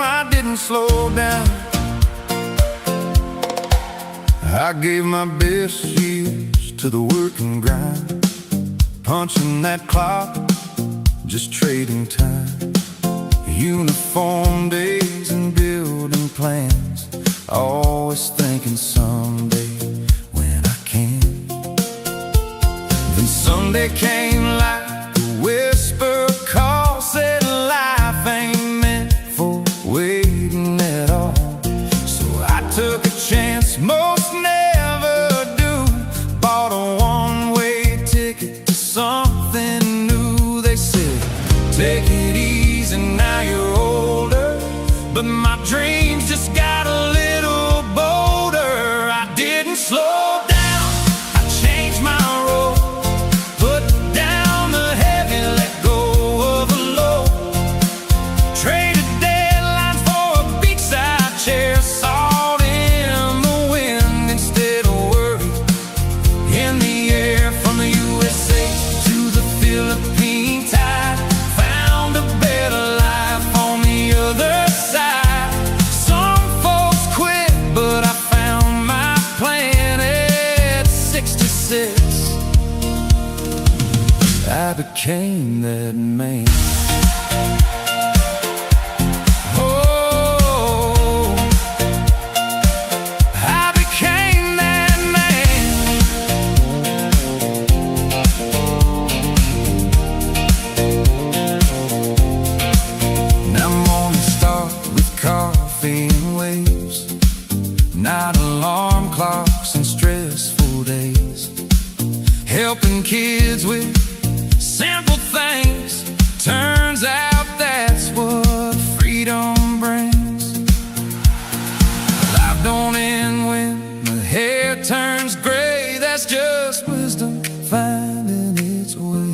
S3: I didn't slow down. I gave my best years to the work and grind, punching that clock, just trading time. Uniform days and building plans, always thinking someday when I can. Then someday came like a whisper call, said life ain't meant for waiting at all. So I took a chance most never do, bought a one-way ticket to something new. They said, take it easy, now you're older, but my dreams just got a little bolder. I didn't slow down, I changed my road, put down the heavy, let go of the low, traded deadlines for a beachside chair, salt in the wind instead of worry in the air. From the USA to the Philippine tide, found a better life on the other side. Some folks quit, but I found my plan at 66. I became that man. Oh, I became that man. Now mornings start with coffee and waves, not alarm clocks and stressful days, helping kids with simple things. Turns out that's what freedom brings. Life don't end when the hair turns gray, that's just wisdom finding its way.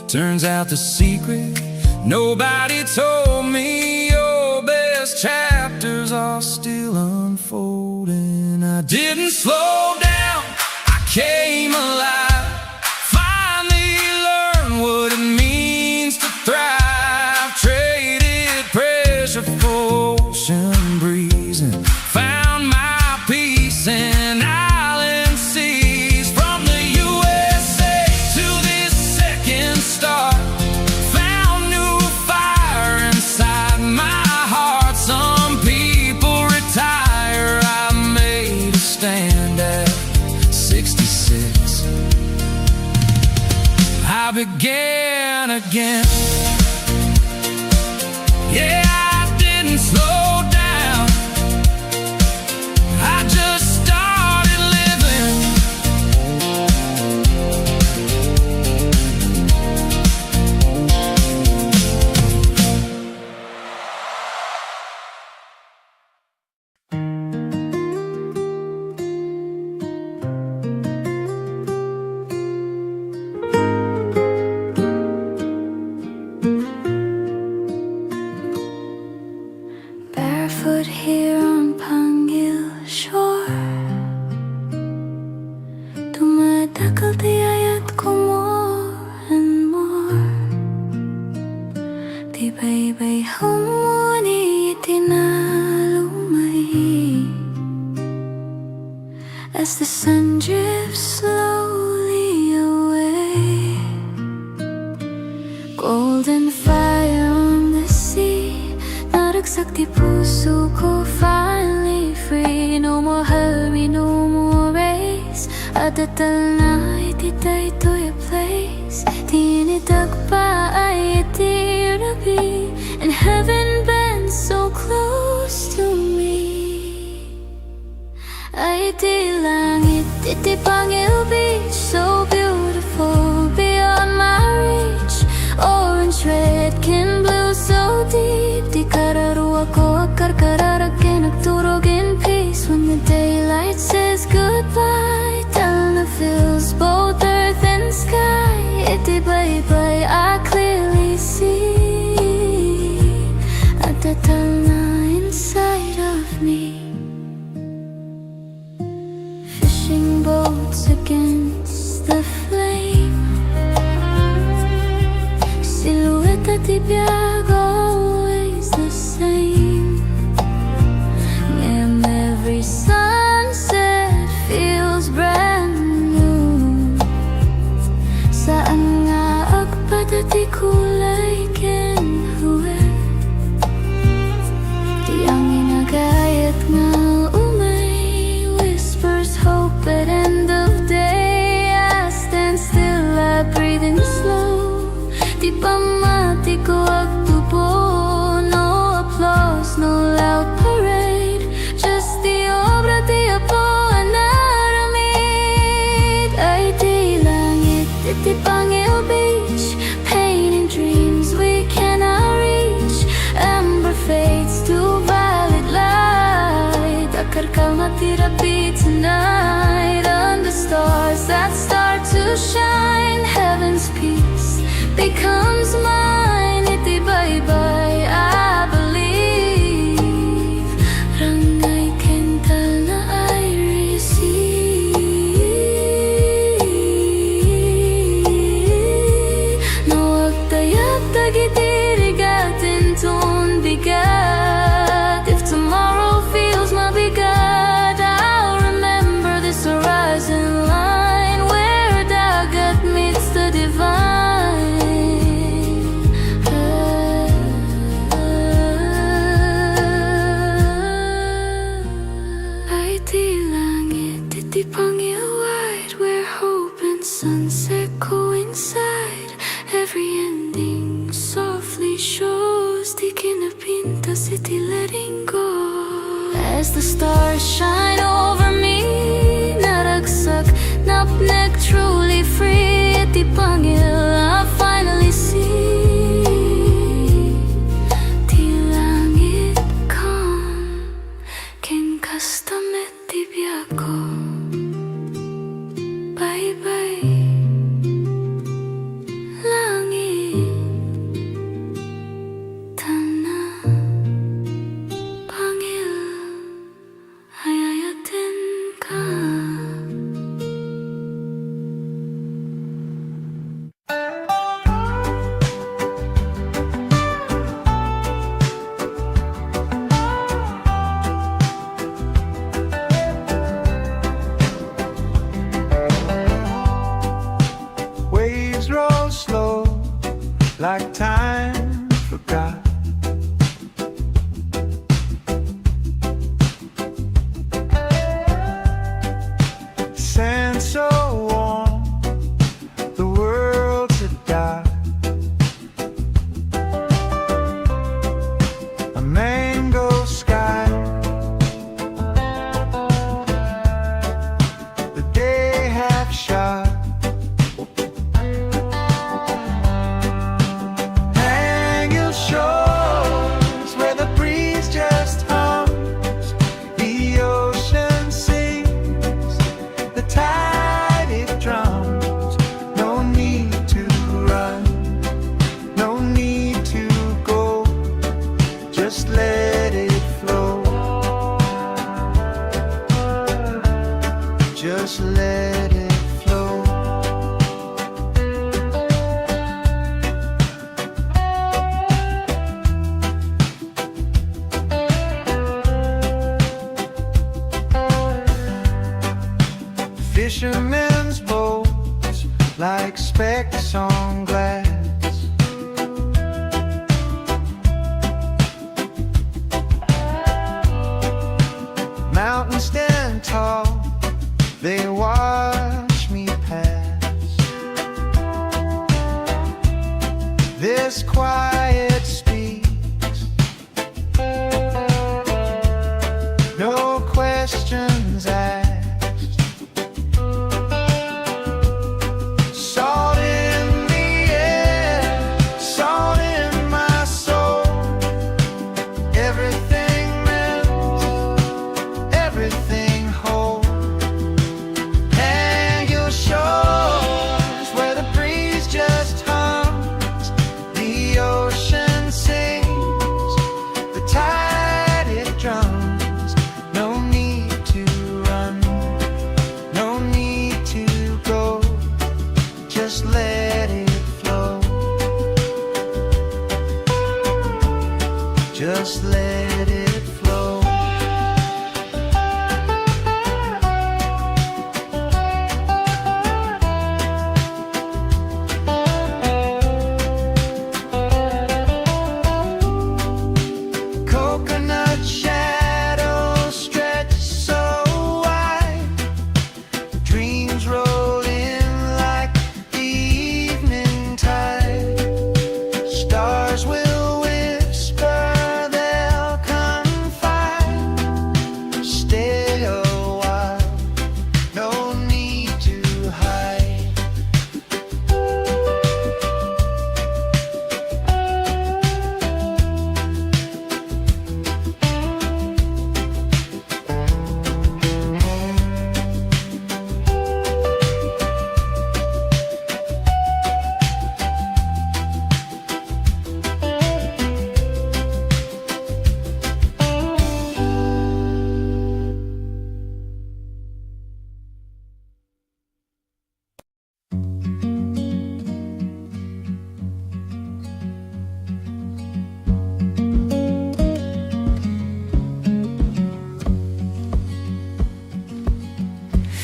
S3: Turns out the secret nobody told me, your best chapters are still unfolding. I didn't slow down, I came alive, finally learned what it means to thrive. Traded pressure for ocean breeze and found my peace in island seas. From the USA to this second start, found new fire inside my heart. Some people retire, I made a stand at 66.
S1: I began again. Yeah, I didn't slow down. I just started living.
S2: Barefoot here on Pangil shore, dumadakal tiyayat ko more and more. Tibay-bay humuni itinalumay as the sun drifts slowly away. Golden fire on the sea, naragsak di puso ko, finally free. No more hurry, no more race. Adatal na ititay to your place. Tinitag pa ay itirabi, and heaven bends so close to me. Ay di langit, iti Pangil Beach, so beautiful beyond my reach. Orange, red, can blue, so deep. Di kararuwa ko akarkararag nagturog in peace. When the daylight says goodbye, Talna fills both earth and sky. Iti bye-bye, I clearly see at the Talna inside of me. Fishing boats against the flame, silhouette at ibiyag, always the same. And every sunset feels brand new. Saan nga agpadati kulay kenhuwe, di ang inagayat nga umay whispers hope at end of day. I stand still, I breathe in slow. Di pamati ko agtubo, no applause, no loud parade. Just the obra di Apo anaramid. Ay di langit, iti Pangil Beach, painting dreams we cannot reach. Amber fades to violet light. Akarkal matirapi tonight under stars that start to shine. Heaven's peace becomes mine. Iti bye-bye, I believe. Rangay kental na I receive. No agtayag tagitirigatin ton bigat. If tomorrow feels mabigat, I'll remember this horizon line where dagat meets the divine. Ay di langit, iti Pangil wide, where hope and sunset coincide. Every ending softly shows, di kinapintas iti letting go. As the stars shine over me, naragsak, napnek, truly free. Iti Pangil, I finally see. Di langit calm, ken kastamet di biyako. Bye-bye, langit, Talna, Pangil, ayayatin ka.
S3: Waves roll slow, like time forgot. Sand so warm, the world to like specks on glass. Mountains stand tall, they watch me pass. This quiet speaks, no questions asked. Salt in the air, salt in my soul. Everything melts, everything whole. And your shores where the breeze just hums, the ocean sings, the tide it drums. No need to run, no need to go, just let it flow. Just let it flow. Coconut shadows stretch so wide, dreams roll in like the evening tide. Stars will whisper, they'll confide. Stay a while, no need to hide.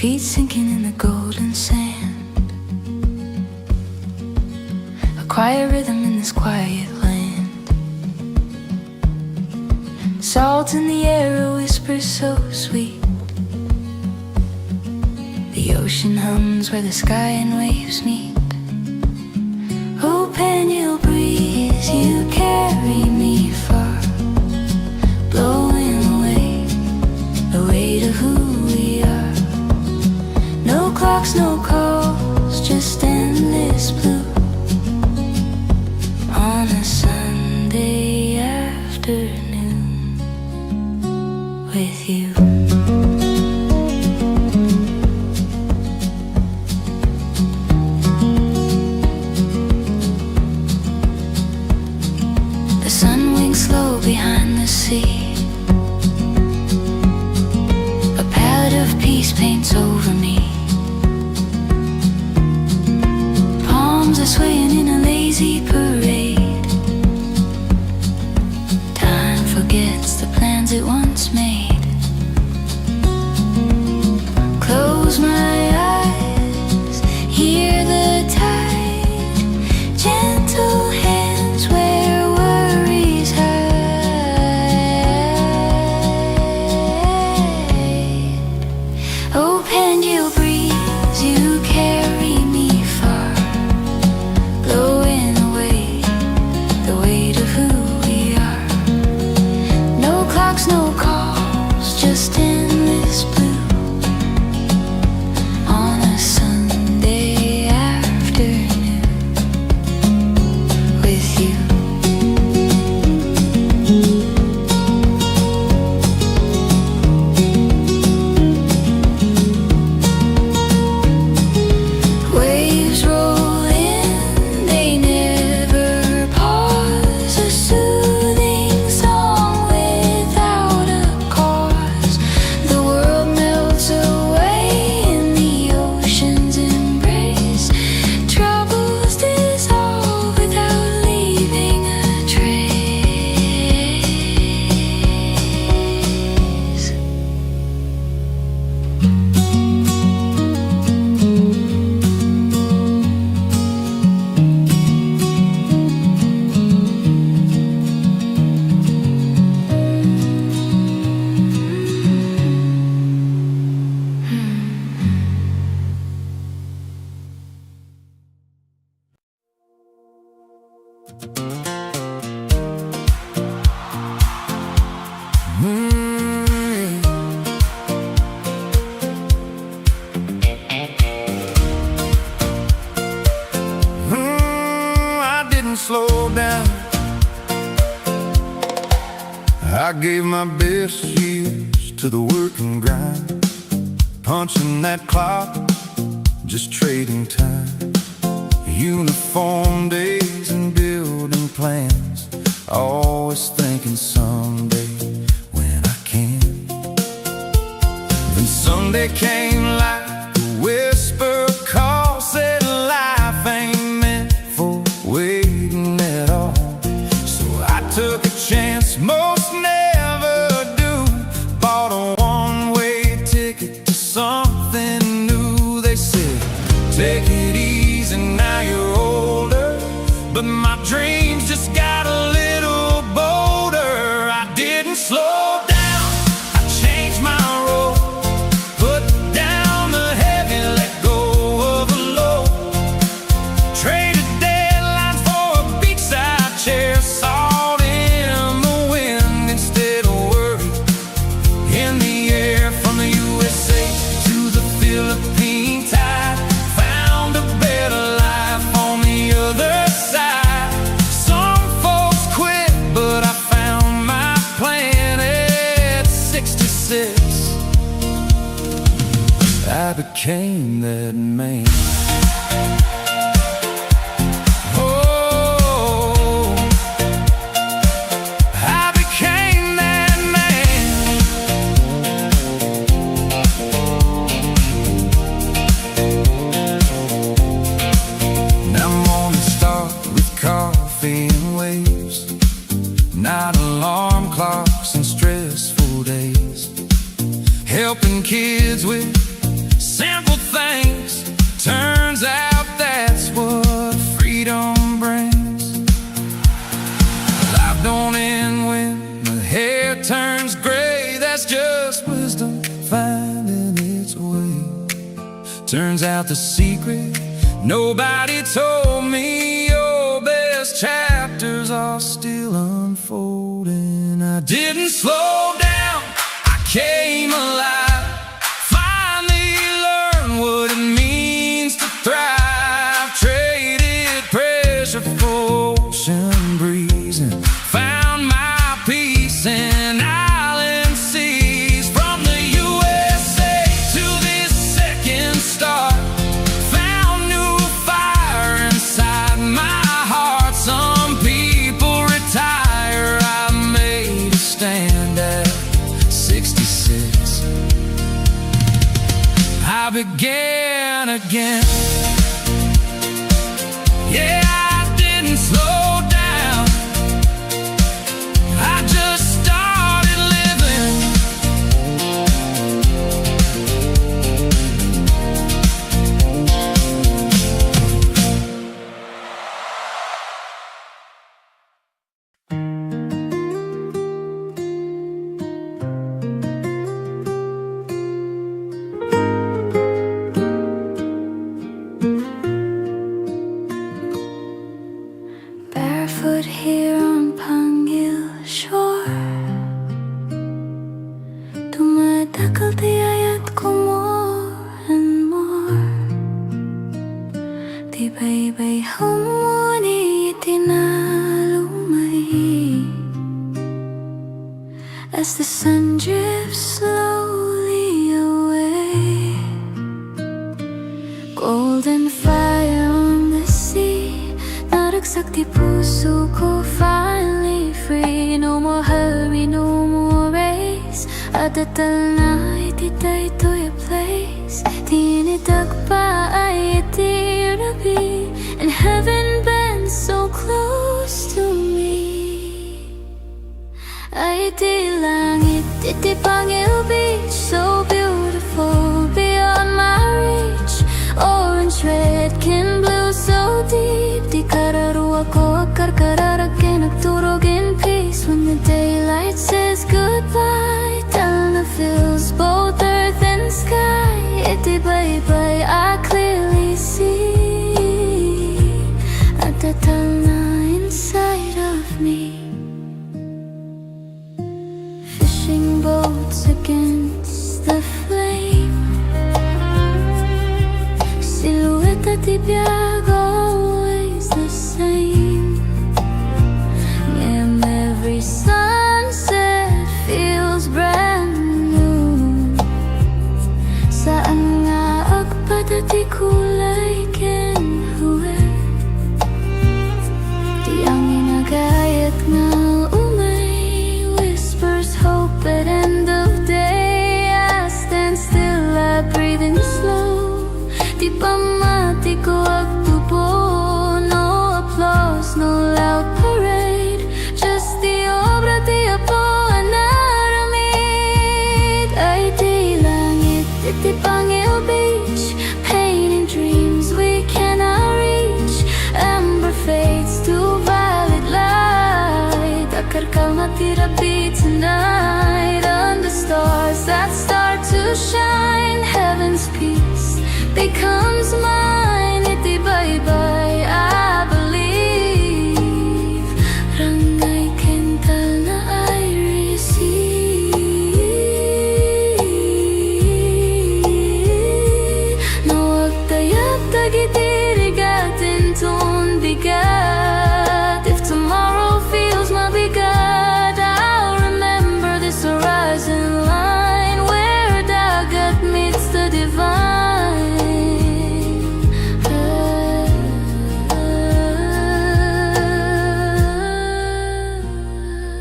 S2: Feet sinking in the golden sand. A quiet rhythm in this quiet land. Salt in the air, a whisper so sweet. The ocean hums where the sky and waves meet. Oh, Pangil breeze, you carry me far, blowing away, away to who we are. No clocks, no calls, just endless blue on a Sunday afternoon with you. The sun winks slow behind the sea. A palette of peace paints over me. Palms are swaying in a lazy parade. Time forgets the plans it once made. Close my eyes, hear the tide, gentle hands where worries hide. Oh, Pangil breeze, you carry me far, blowing away,
S3: I didn't slow down. I gave my best years to the work and grind, punching that clock, just trading time. Uniform days and building plans, always thinking someday when I can. Then Sunday came like a whisper call, said life ain't meant for waiting at all. So I took a chance most never do, bought a one-way ticket to something new. They said, take it easy, now you're older, but my dreams just got a little bolder. I didn't slow down, I changed my role, put down the heavy, let go of the low, traded deadlines for a beachside chair, salt in the wind instead of worry in the air. From the USA to the Philippine tide, found a better life on the other side. Some folks quit, but I found my plan at 66. I became that man. Oh, I became that man. Now mornings start with coffee and waves, not alarm clocks and stressful days, helping kids with simple things. Turns out that's what freedom brings. Life don't end when the hair turns gray, that's just wisdom finding its way. Turns out the secret nobody told me, your best chapters are still unfolding. I didn't slow down, I came alive, finally learned what it means to thrive. Traded pressure for ocean breeze and found my peace in island seas. From the USA to this second star, found new fire inside my heart. Some people retire, I made a stand at 66. I began again. Yeah, I didn't slow down, I just started living.
S2: Barefoot here on Pangil shore, tumatakal tiyayat ko more and more. Tibay-bay humuni itinalumay, as the sun drifts slowly away. Golden fire on the sea, naragsak di puso ko, finally free. No more hurry, no more race, adatal na ititay to your place. Tinidag pa ay itirabi, and heaven bends so close to me. Ay di langit, iti Pangil Beach, so beautiful beyond my reach. Orange, red, kin blue, so deep. Di kararuwa ko, karkararagin, nagturog in peace. When the daylight says goodbye, Talna fills both earth and sky. Iti bye-bye, I clearly see. will shine, heaven's peace becomes mine. Itibay-bay, I believe. Rangay kental na I receive. Nawag tayag tagitirigatin ton bigat. If tomorrow feels mabigat, I'll remember this horizon line where dagat meets the divine.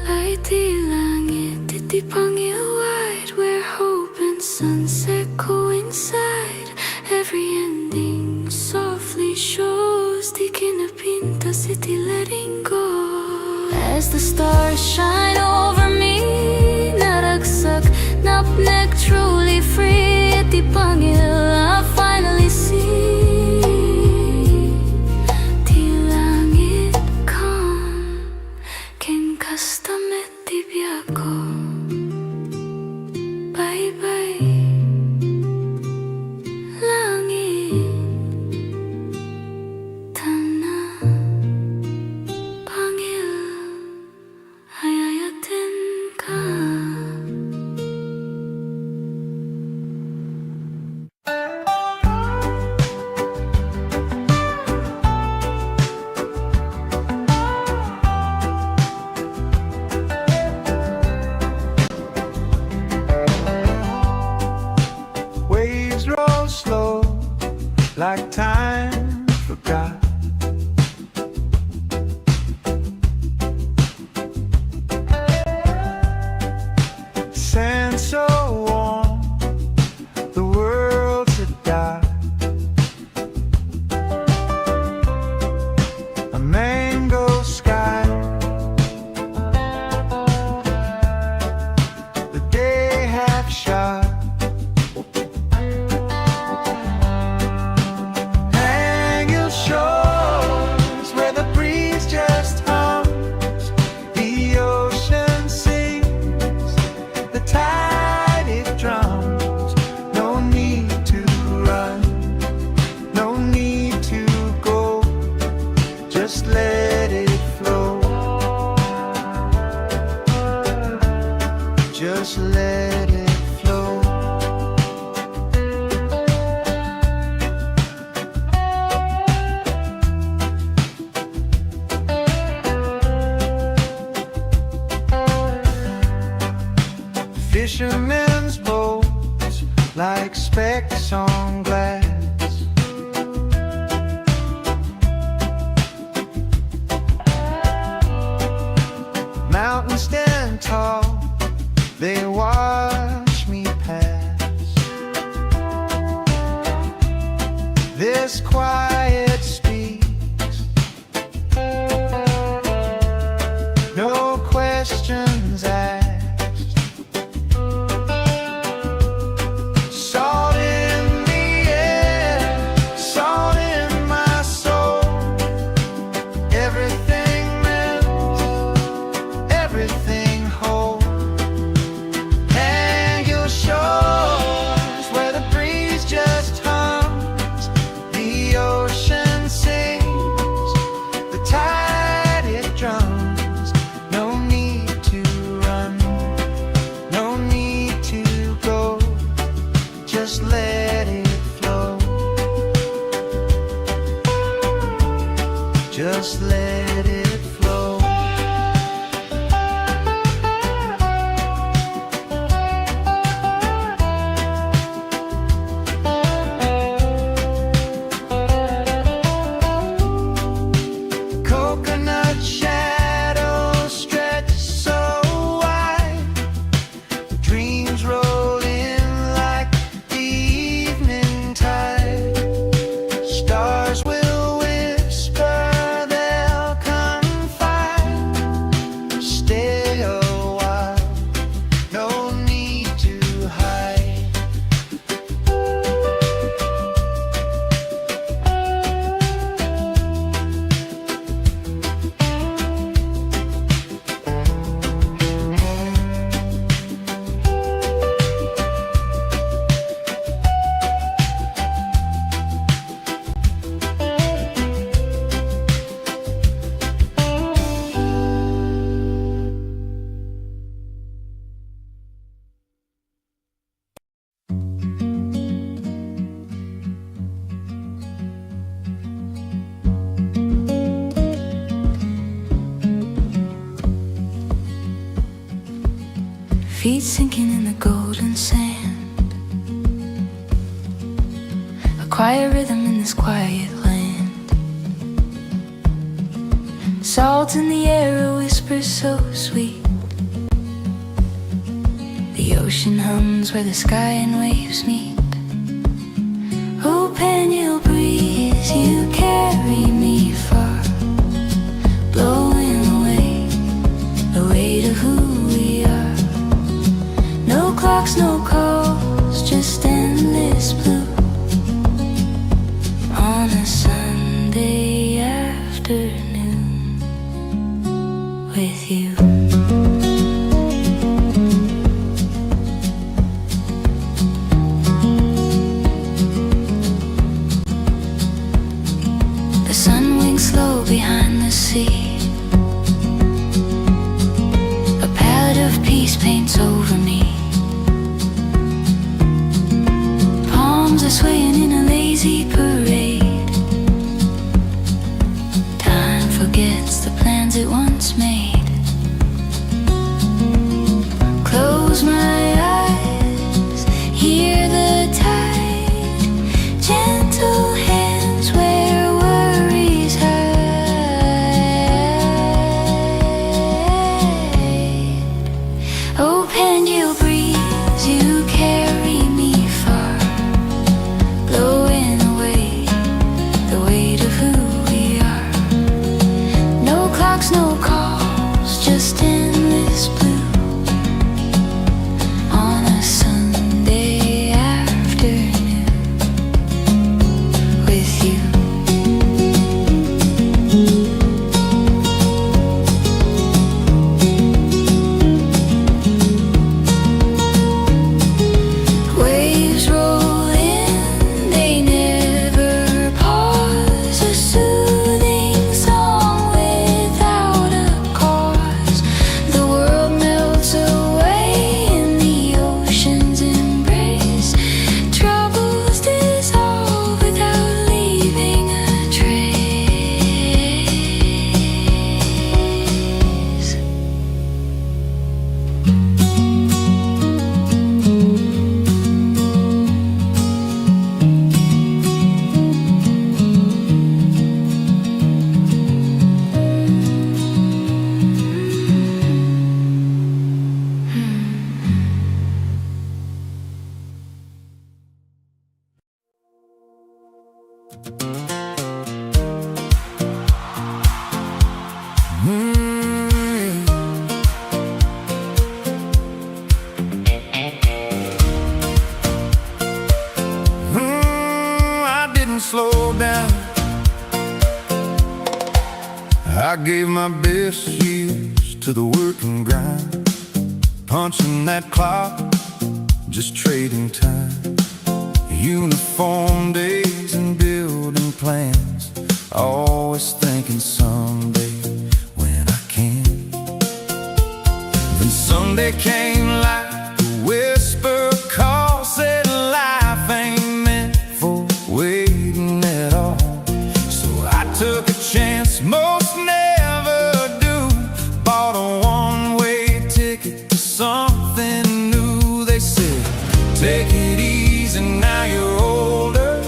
S2: Ay di langit, iti Pangil wide, where hope and sunset coincide. Every ending softly shows, di kinapintas, iti letting go. As the stars shine over me, naragsak, napnek, truly free. Iti Pangil, I finally see. Ti langit calm, ken kastamet ti biyago. Bye-bye, langit, tana, Pangil, ayayatin ka.
S3: Waves roll slow, like time forgot. Sand so warm, the world to die. A mango sky, the day half shot. Hang your shores where the breeze just hums, the ocean sings, the tide it drums. No need to run, no need to go, just let it flow. Just let it flow. Fishermen's boats like specks on glass. Mountains stand tall, they watch me pass. This quiet speaks, no questions asked. Salt in the air, salt in my soul. Everything melts, everything whole. Hang your shores where the breeze just hums, the ocean sings, the tide it drums. No need to run, no need to go, just let it flow. Just let it flow. Coconut shadows stretch so wide, dreams roll in like the evening tide. Stars will whisper, they'll come
S2: feet sinking in the golden sand. A quiet rhythm in this quiet land. Salt in the air, a whisper so sweet. The ocean hums where the sky and waves meet. Oh, Pangil breeze, you carry me far, blowing away the weight of who we are. No clocks, no calls, just endless blue on a Sunday afternoon with you. The sun winks slow behind the sea. A palette of peace paints over me. Palms are swaying in a lazy parade. Time forgets the plans it once made. Close my eyes, hear the tide, gentle hands where worries hide. Oh, Pangil breeze, you carry me far, blowing away the weight of who we are. No clocks, no calls, just endless blue on a Sunday afternoon with you. Waves roll in, they never pause. A soothing song without a cause. The world melts away in the ocean's embrace. Troubles dissolve without leaving a trace.
S3: I didn't slow down. I gave my best years to the working grind, punching that clock, just trading time. Uniform days and building plans, always thinking someday when I can. Then Sunday came like a whisper call, said life ain't meant for waiting at all. So I took a chance most never do, bought a one-way ticket to something new. They said, take it easy, now you're older,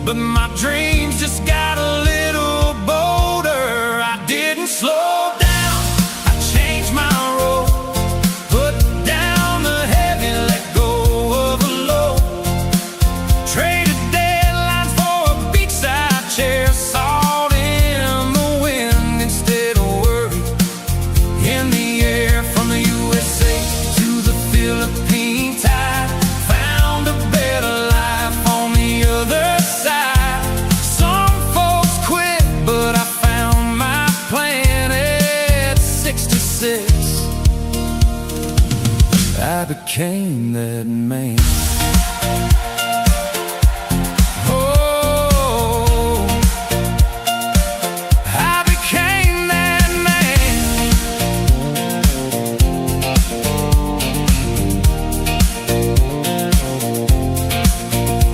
S3: but my dreams just got a little bolder. I didn't slow down, I changed my road, put down the heavy, let go of the load. Traded deadlines for a beachside chair, salt in the wind instead of worry in the air. From the USA to the Philippine tide, found a better life on the other side. Some folks quit, but I found my plan at 66. I became that man. Oh, I became that man.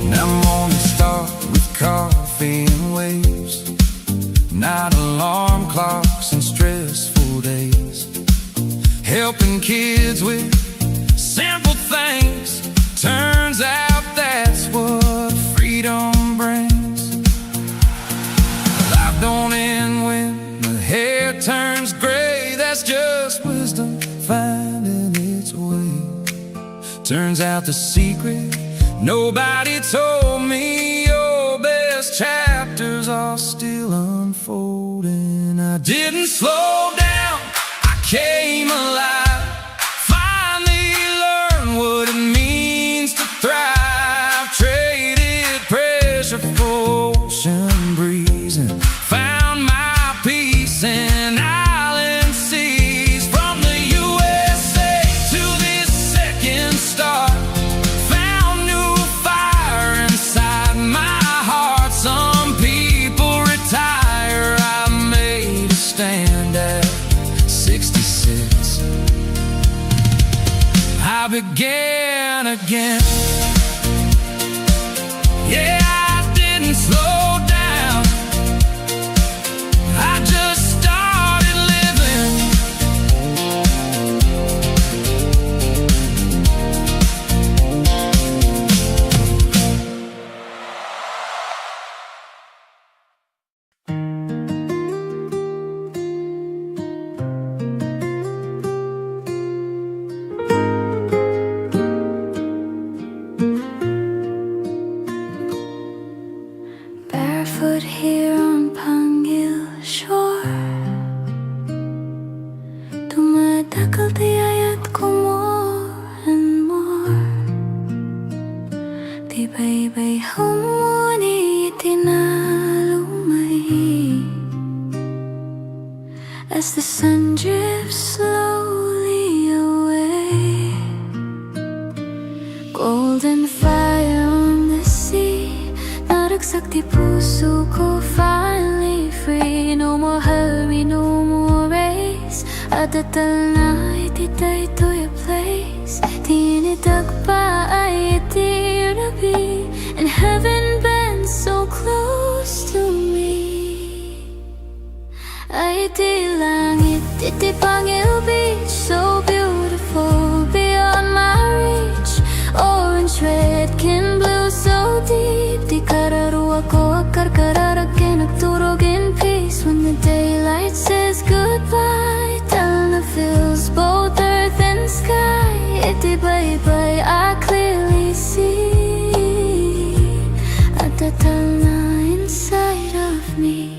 S3: Now mornings start with coffee and waves, not alarm clocks and stressful days. Helping kids with thanks. Turns out that's what freedom brings. Life don't end when the hair turns gray. That's just wisdom finding its way. Turns out the secret nobody told me, your best chapters are still unfolding. I didn't slow down, I came alive. Finally learned what it means to thrive. Traded pressure for ocean breeze and found my peace in island seas. From the USA to this second star, found new fire inside my heart. Some people retire, I made a stand at 66. I began again. Yeah, I didn't slow down, I just started living.
S2: Barefoot here on Pangil shore, dumadakal tiyayat ko more and more. Tibay-bay humuni itinalumay as the sun drifts slowly away. Golden fire on the sea, naragsak di puso ko, finally free. No more hurry, no more race. Adatal na ititay to your place. Tinidag pa ay itirabi, and heaven bends so close to me. Ay iti langit, iti Pangil Beach, so beautiful beyond my reach. Orange, red, kin blue, so deep. Di kararuwa ko akar kararagin, nagturog in peace. When the daylight says goodbye, Talna fills both earth and sky. Iti bye-bye, I clearly see at the Talna inside of me.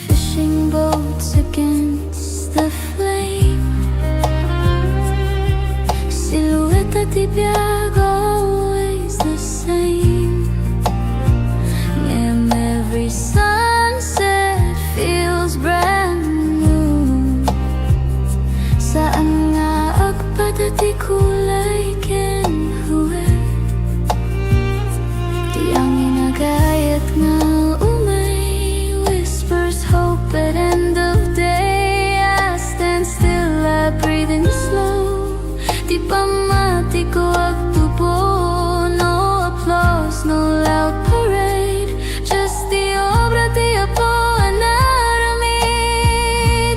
S2: Fishing boats against the flame, silhouette at the biag, always the same. And every sunset feels brand new. Saan nga agpadati kulay kinhuwe, di ang inagayat nga umay whispers hope at end of day. I stand still, I breathe in slow. Di pamati ko agtubo, no applause, no loud parade. Just the obra di apo anaramid.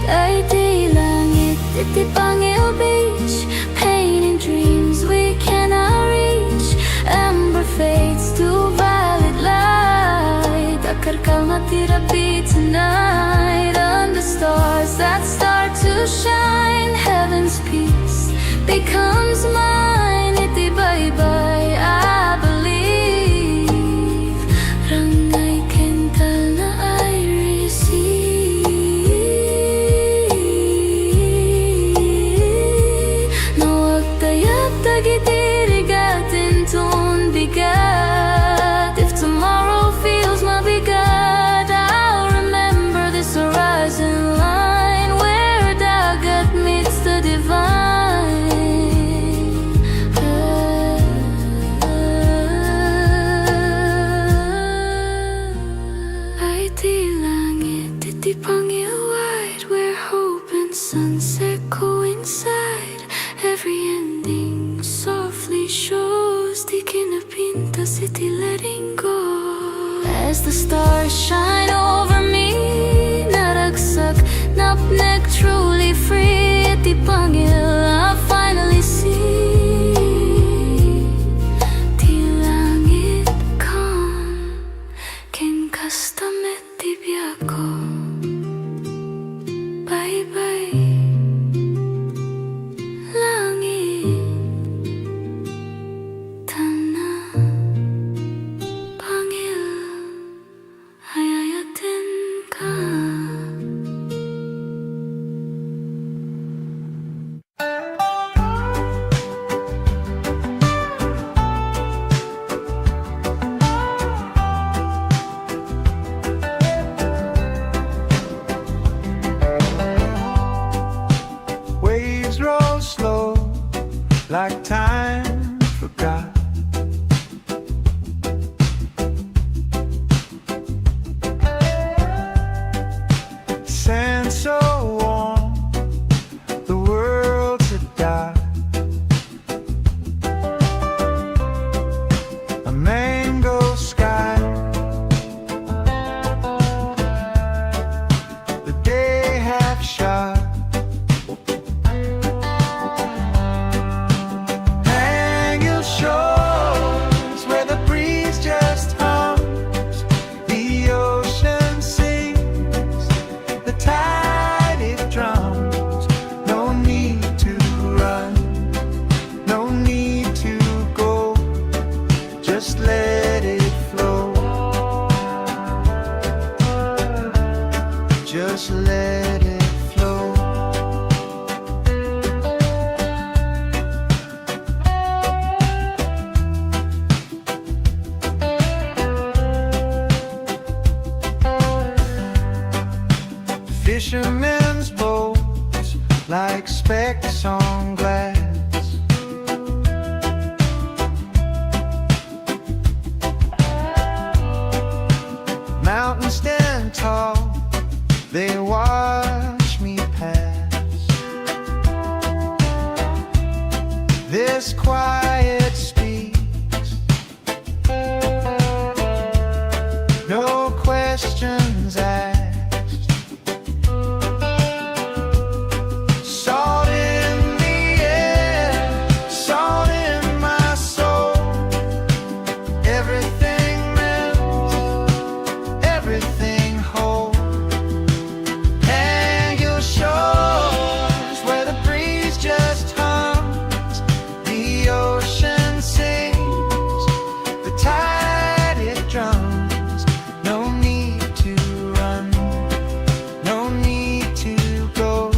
S2: Ay di langit, iti Pangil Beach, painting dreams we cannot reach. Amber fades to violet light. Akar ka matirapi tonight under stars that start to shine. Heaven's peace becomes mine. Iti bye-bye, I believe. Rangay kental na I receive. No agtayap tagitirigatin tun bigat. If tomorrow feels mabigat, I'll remember this horizon line where dagat meets the divine. Ay di langit, iti Pangil wide, where hope and sunset coincide. Every ending softly shows, di kinapinta city letting go. As the stars shine over me, naragsak, napnek truly free. Iti Pangil, I finally Summit ako. Bye-bye langit tanah Pangil hayayatin ka.
S3: Waves roll slow, like time forgot. Sand so warm, the world's a dot. A mango sky, the day half shot. Hang your shores where the breeze just hums, the ocean sings, the tide it drums. No need to run, no need to go, just let it flow, just let it flow. Fishermen's boats like specks on glass. Mountains stand tall, they watch me pass. This quiet speaks, no questions asked. Salt in the air, salt in my soul. Everything melts, everything whole. Hang your shores where the breeze just hums, the ocean sings, the tide it drums. No need to run, no need to go,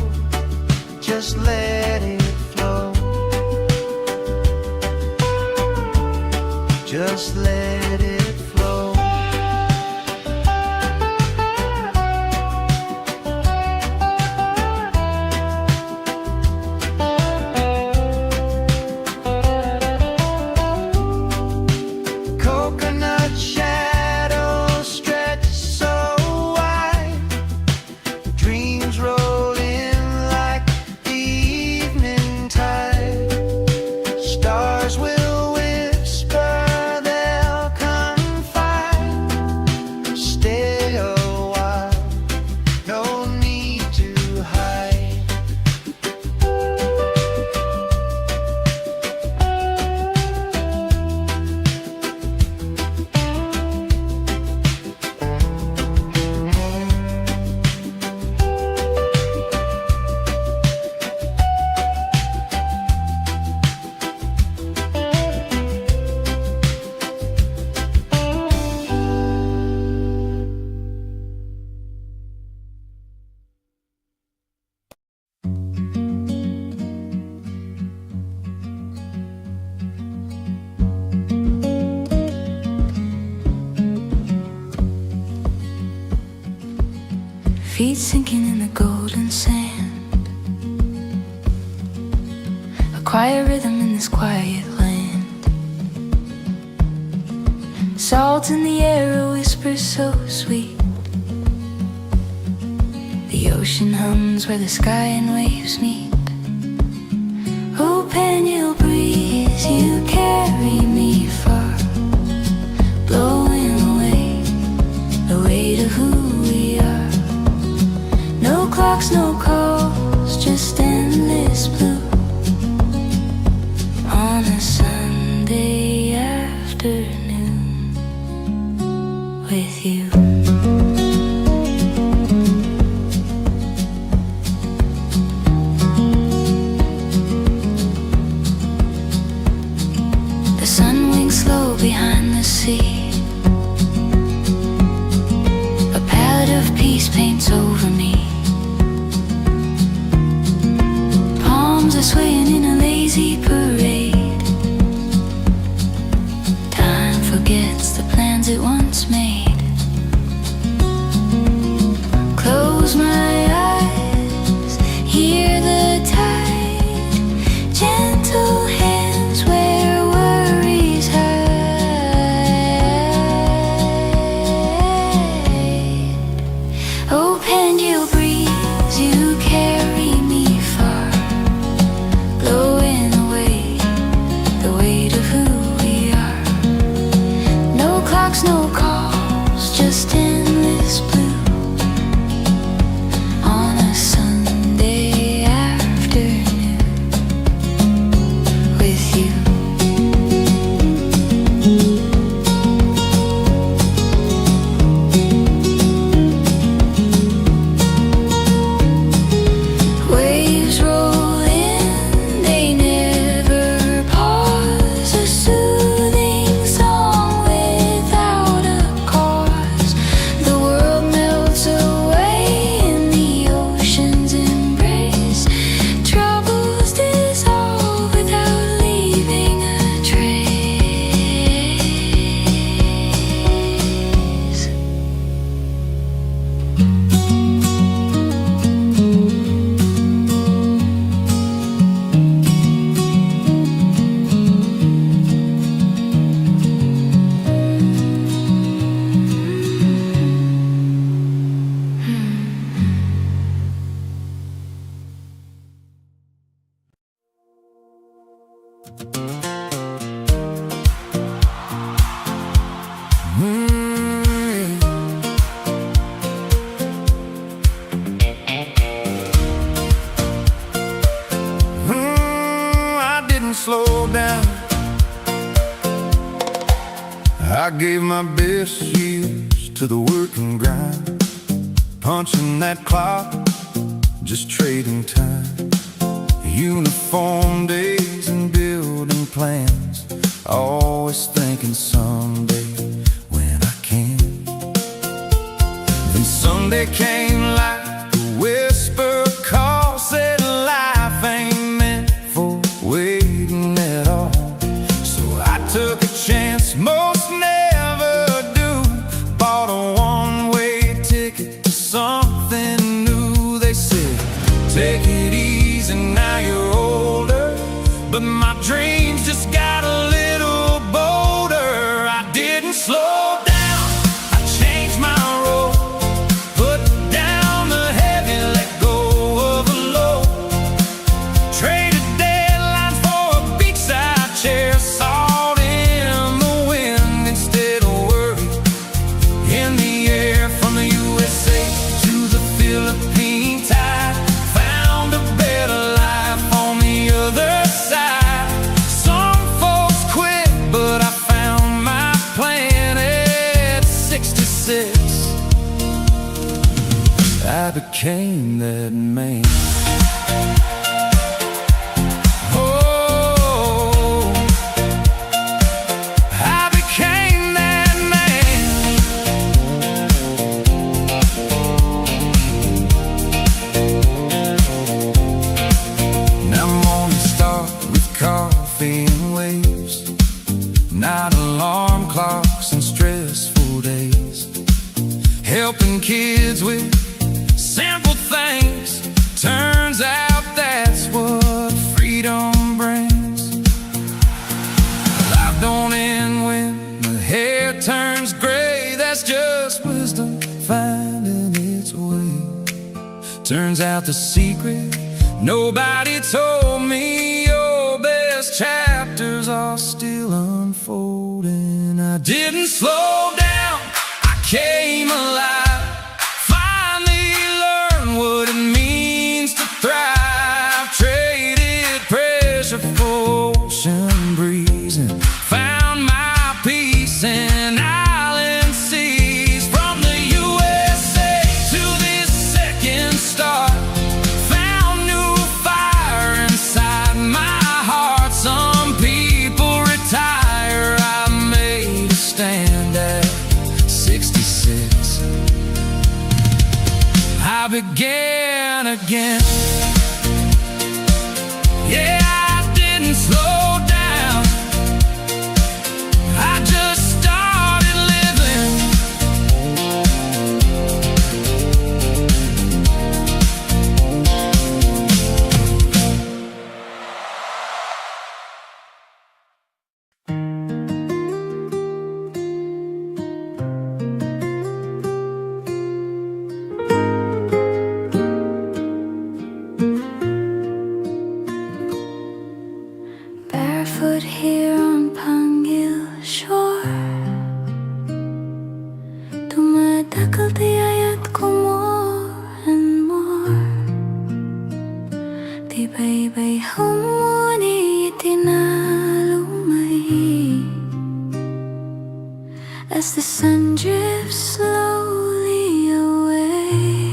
S3: just let it flow, just let it flow. Coconut shadows stretch so wide, dreams roll in like the evening tide. Stars will whisper, they'll confide. Stay a while, no need to hide.
S2: Feet sinking in the golden sand, a quiet rhythm in this quiet land. Salt in the air, a whisper so sweet. The ocean hums where the sky and waves meet. Oh, Pangil breeze, you carry me far, blowing away the weight of who we are. No clocks, no calls, just endless blue on a Sunday afternoon with you. breeze paints over me. Palms are swaying in a lazy parade. Time forgets the plans it once made. Close my eyes, hear the tide, gentle hands where worries hide. Oh, Pangil breeze, you carry me far, blowing away the weight of who we are. No clocks, no calls, just endless blue.
S3: I didn't slow down. I gave my best years to the work and grind, punching that clock, just trading time. Uniform days and building plans, always thinking someday when I can. Then Sunday came like a whisper call, said life ain't meant for waiting at all. So I took a chance most never do, bought a one-way ticket to something new. They said, take it easy, now you're older, but my dreams just got a little bolder. I didn't slow down, I changed my road, put down the heavy, let go of the low, traded deadlines for a beachside chair, salt in the wind instead of worry in the air. From the USA to the Philippine tide, found a better life on the other side. Some folks quit, but I found my plan at 66. I became that man. Oh, I became that man. Now mornings start with coffee and waves, not alarm clocks and stressful days, helping kids with simple things. Turns out that's what freedom brings. Life don't end when the hair turns gray, that's just wisdom finding its way. Turns out the secret nobody told me, your best chapters are still unfolding. I didn't slow down, I came alive, finally learned what it means to thrive. Traded pressure for ocean breeze and found my peace in island seas. From the USA to this second start, found new fire inside my heart. Some people retire, I made a stand at 66.
S1: I began again. Yeah, I didn't slow down. I just started living.
S2: Barefoot here on Pangil shore, dumadakal tiyayat ko more and more. Tibay-bay humuni itinalumay as the sun drifts slowly away.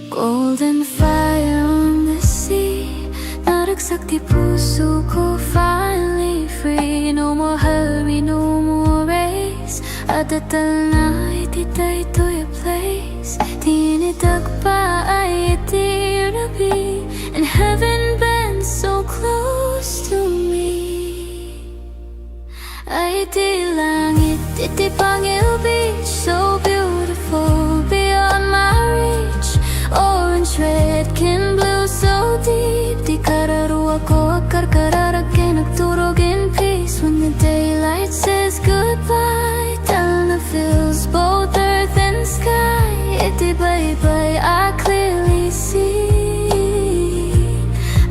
S2: Golden fire on the sea, naragsak di puso ko, finally free. No more hurry, no more race. Adatal na ititay to your place. Tinidag pa ay itirabi, and heaven bends so close to me. Ay di langit, iti Pangil Beach, so beautiful beyond my reach. Orange, red, kin blue, so deep. Di kararuwa ko akarkararagin, nagturog in peace. When the daylight says goodbye, Talna fills both earth and sky. Iti bye-bye, I clearly see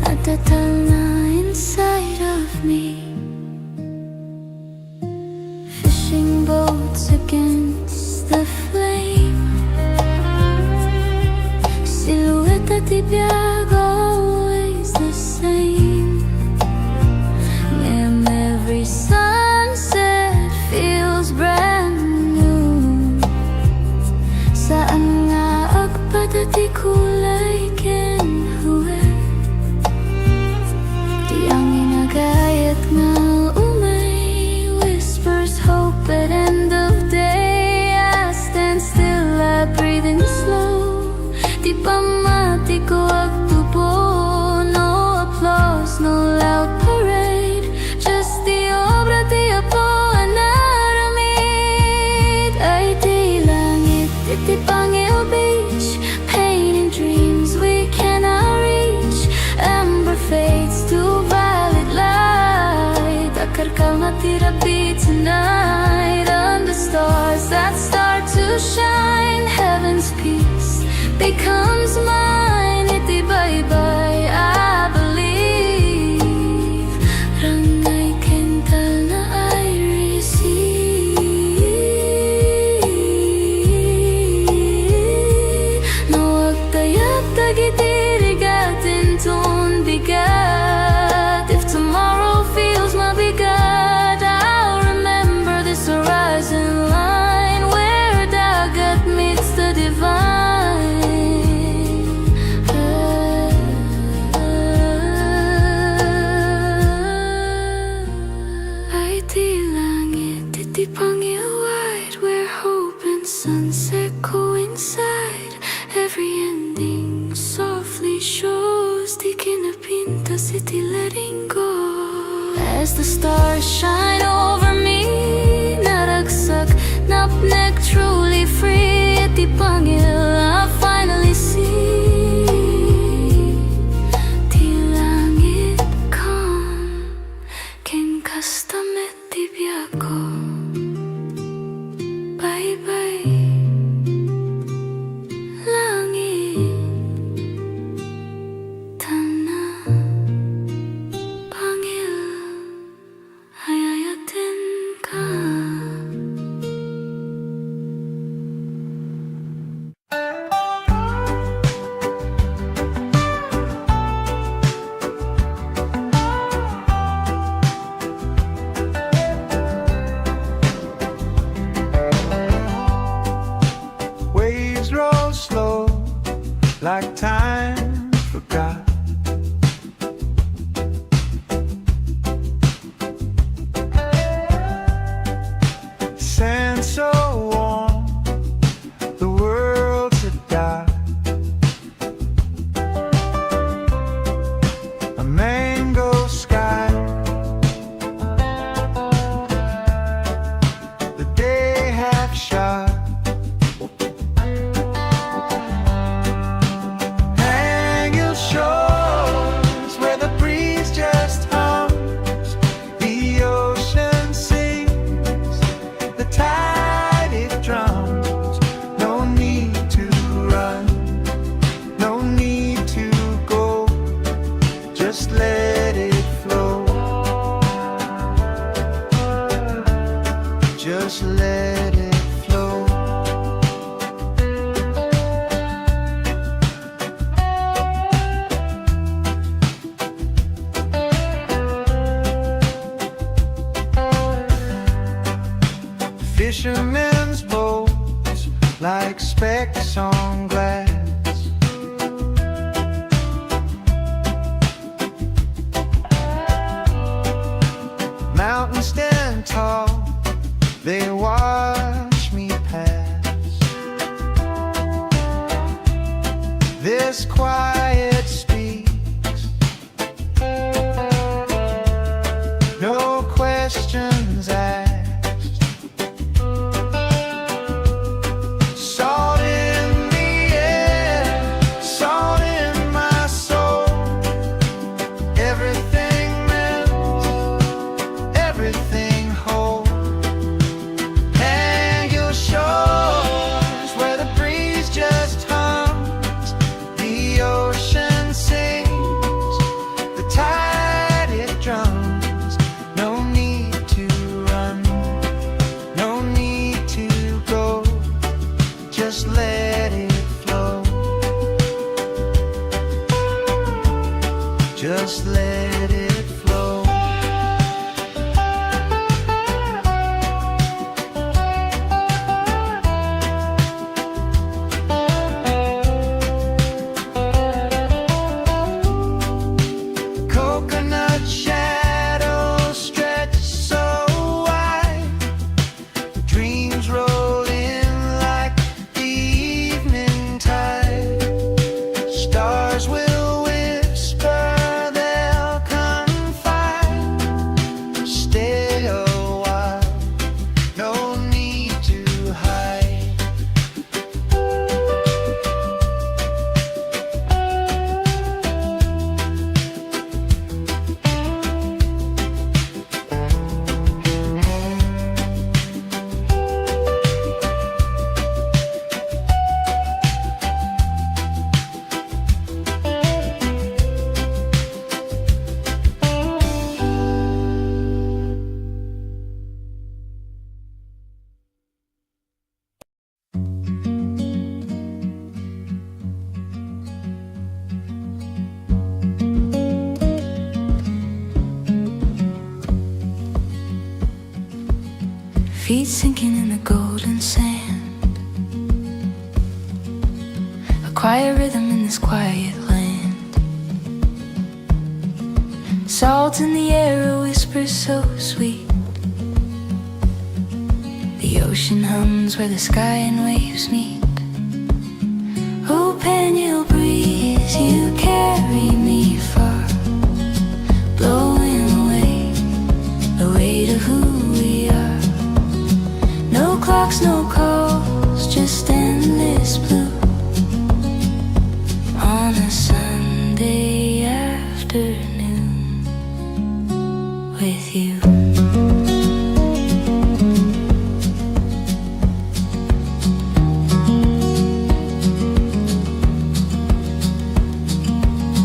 S2: Adatal na inside of me. Fishing boats against the flame, silhouette at ibiyag, always the same. And every sunset feels brand new. Saan nga agpadati kulay kinhuwe, di ang inagayat nga umay whispers hope at end of day. I stand still, I breathe in slow. Di pa mati ko agtubo, no applause, no loud parade. Just the obra di Apo anaramid. Ay di langit, iti Pangil Beach, painting dreams we cannot reach. Amber fades to violet light. Akarkal na tirapi tonight. Under stars that start to shine, heaven's peace becomes mine. Iti bye-bye, I believe. Rangay kental na I receive. No agtayag tagitirigatin ton bigat. If tomorrow feels mabigat, I'll remember this horizon line where dagat meets the divine. Ay di langit, iti Pangil wide, where hope and sunset coincide. Every ending softly shows, di kinapintas iti letting go. As the stars shine over me, naragsak, napnek, truly free. Iti Pangil, I finally see. Di langit calm, ken kastamet di biyako. Bye-bye, langit, tana, Pangil, ayayatin ka.
S3: Waves roll slow like time forgot. Sand so warm, the world's a like specks on glass. Mountains stand tall, they watch me pass. This quiet speaks, no questions asked. Salt in the air, salt in my soul. Everything melts, everything whole. Pangil shores where the breeze just hums, the ocean sings, the tide it drums. No need to run, no need to go, just let it flow. Just let it flow. Coconut shadows stretch so wide, dreams roll in like the evening tide. Stars will whisper, they'll confide. Stay a while, no need to hide.
S2: Feet sinking in the golden sand, a quiet rhythm in this quiet land. Salt in the air, a whisper so sweet. The ocean hums where the sky and waves meet. Oh, Pangil breeze, you carry me far, blowing away the weight of who we are. No clocks, no calls, just endless blue on a Sunday afternoon with you.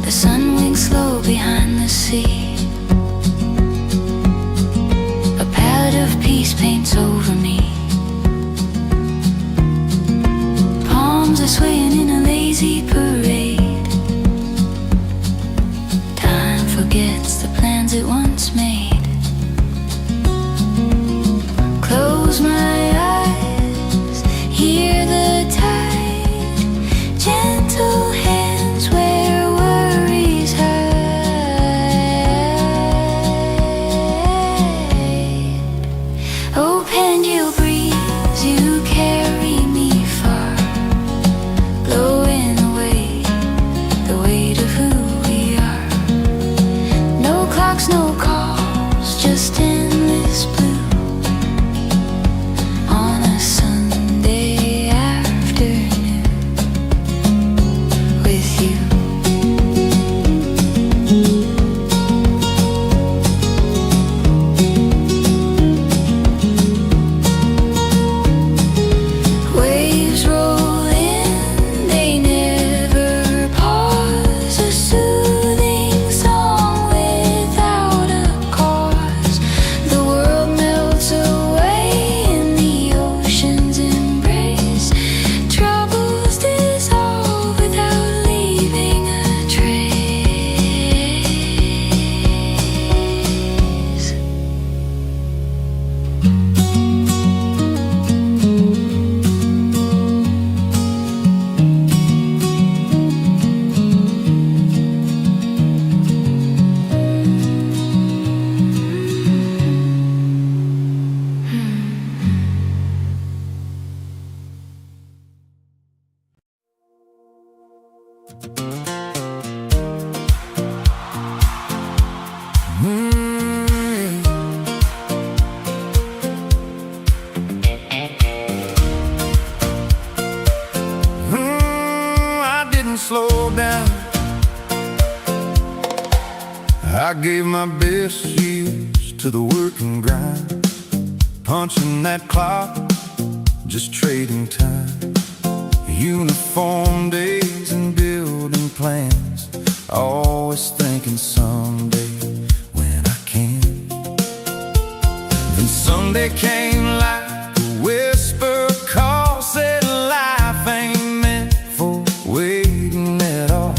S2: The sun winks slow behind the sea, a palette of peace paints over me. Palms are swaying in a lazy parade. Time forgets the plans it once made. Close my eyes, hear the tide, gentle hands where worries hide. Oh, Pangil breeze, you carry me far, blowing away
S3: I didn't slow down. I gave my best years to the work and grind, punching that clock, just trading time. Uniform days and building plans, always thinking someday when I can. Then Sunday came like a whisper call, said life ain't meant for waiting at all.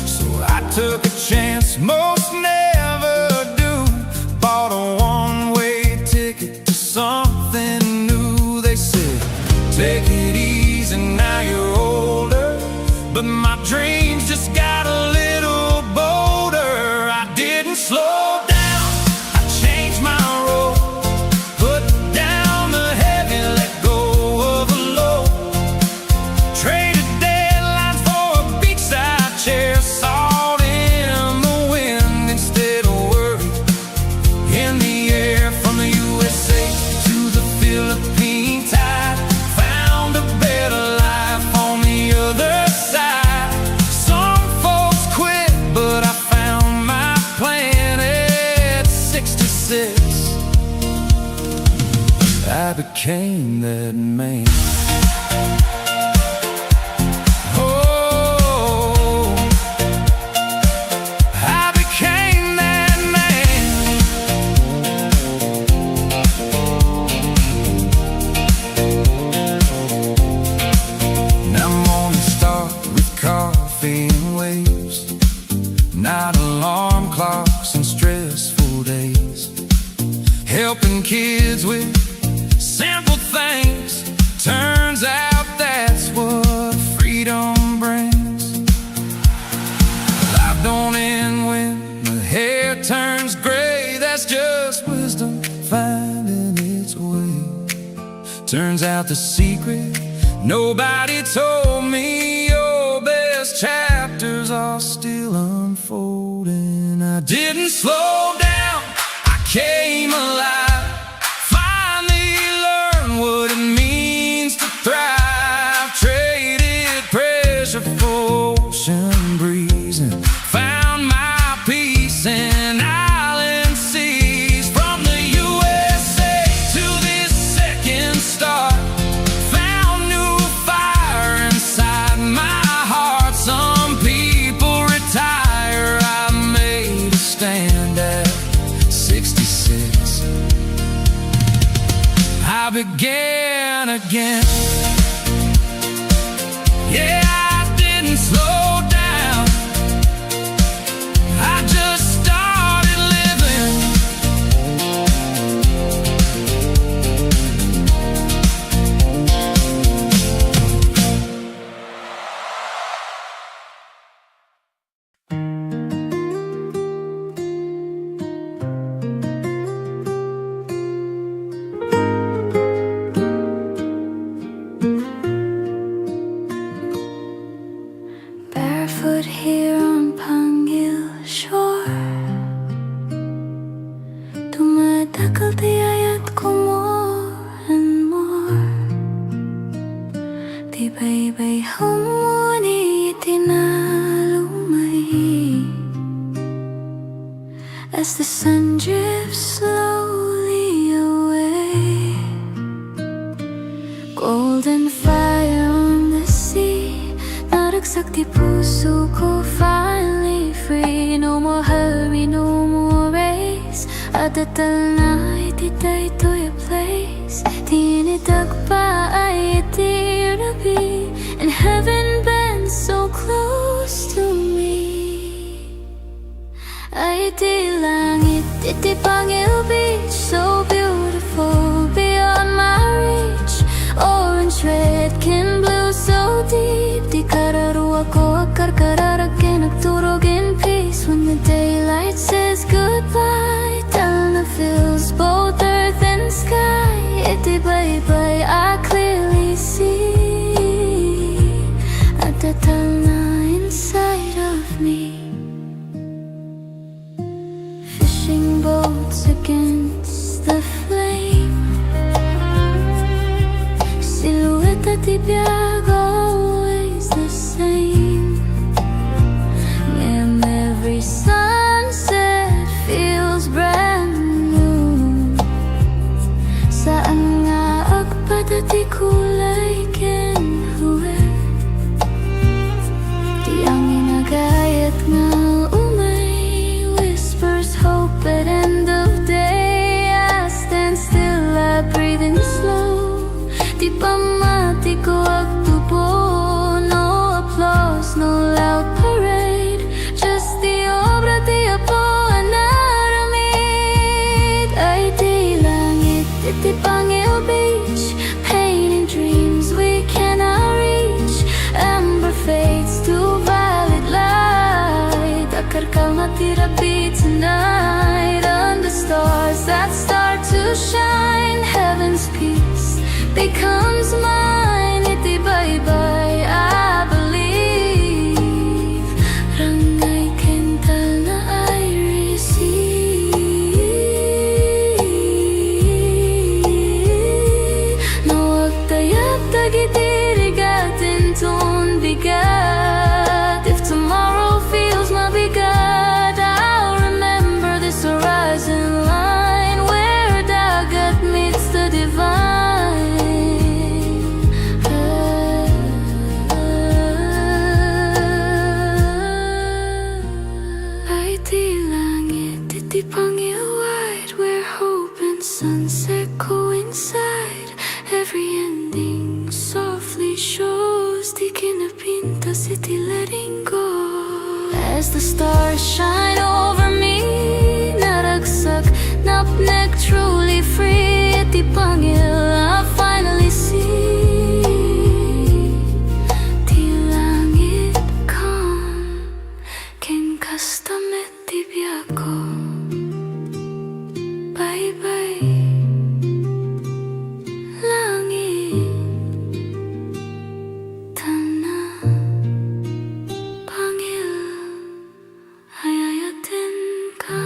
S3: So I took a chance most never do, bought a one-way ticket to something new. They said, take it easy, now you're older, but my dreams just got a little bolder. I didn't slow down, I changed my role, put down the heavy, let go of the low, traded deadlines for a beachside chair, salt in the wind instead of worry in the air. From the USA to the Philippine tide, found a better life on the other side. Some folks quit, but I found my plan at 66. I became that man. Oh, I became that man. Now mornings start with coffee and waves, not alarm clocks and stressful days, helping kids with simple things. Turns out that's what freedom brings. Life don't end when the hair turns gray, that's just wisdom finding its way. Turns out the secret nobody told me, your best chapters are still unfolding. I didn't slow down, I came alive, finally learned what it means to thrive. Traded pressure for ocean breeze and found my peace in island seas. From the USA to this second star, found new fire inside my heart. Some people retire, I made a stand at 66. I began again. Yeah, I didn't slow down, I just started living.
S2: Barefoot here on Pangil shore, tumatakal tiyayat ko more and more. Tibay-bay humuni itinalumay, as the sun drifts slowly away. Golden fire on the sea, naragsak di puso ko, finally free. No more hurry, no more race, adatal na ititay-toy a place. Tinidag pa ay itirabi, and heaven bends so close to me. Ay iti langit, iti Pangil Beach, so beautiful beyond my reach. Orange, red, kin blue, so deep. Di kararuwa ko akarkararagin, nagturog in peace. When the daylight says goodbye, Talna fills both earth and sky. Iti bye-bye, I clearly see, adatal na inside. would I be tonight under stars that start to shine? Heaven's peace becomes mine. Itibay-bay, I believe. Rangay kental na I receive. Nawag tayag tagitirigatin ton bigat. If tomorrow feels mabigat, I'll remember this horizon line where dagat meets the divine. Ay di langit, iti Pangil wide, where hope and sunset coincide. Every ending softly shows, di kinapintas iti letting go. As the stars shine over me, naragsak, napnek, truly free. Iti Pangil I finally see. Di langit calm, ken kastamet ti biako. Bye-bye, langit, tanah, Pangil, ayayatin ka.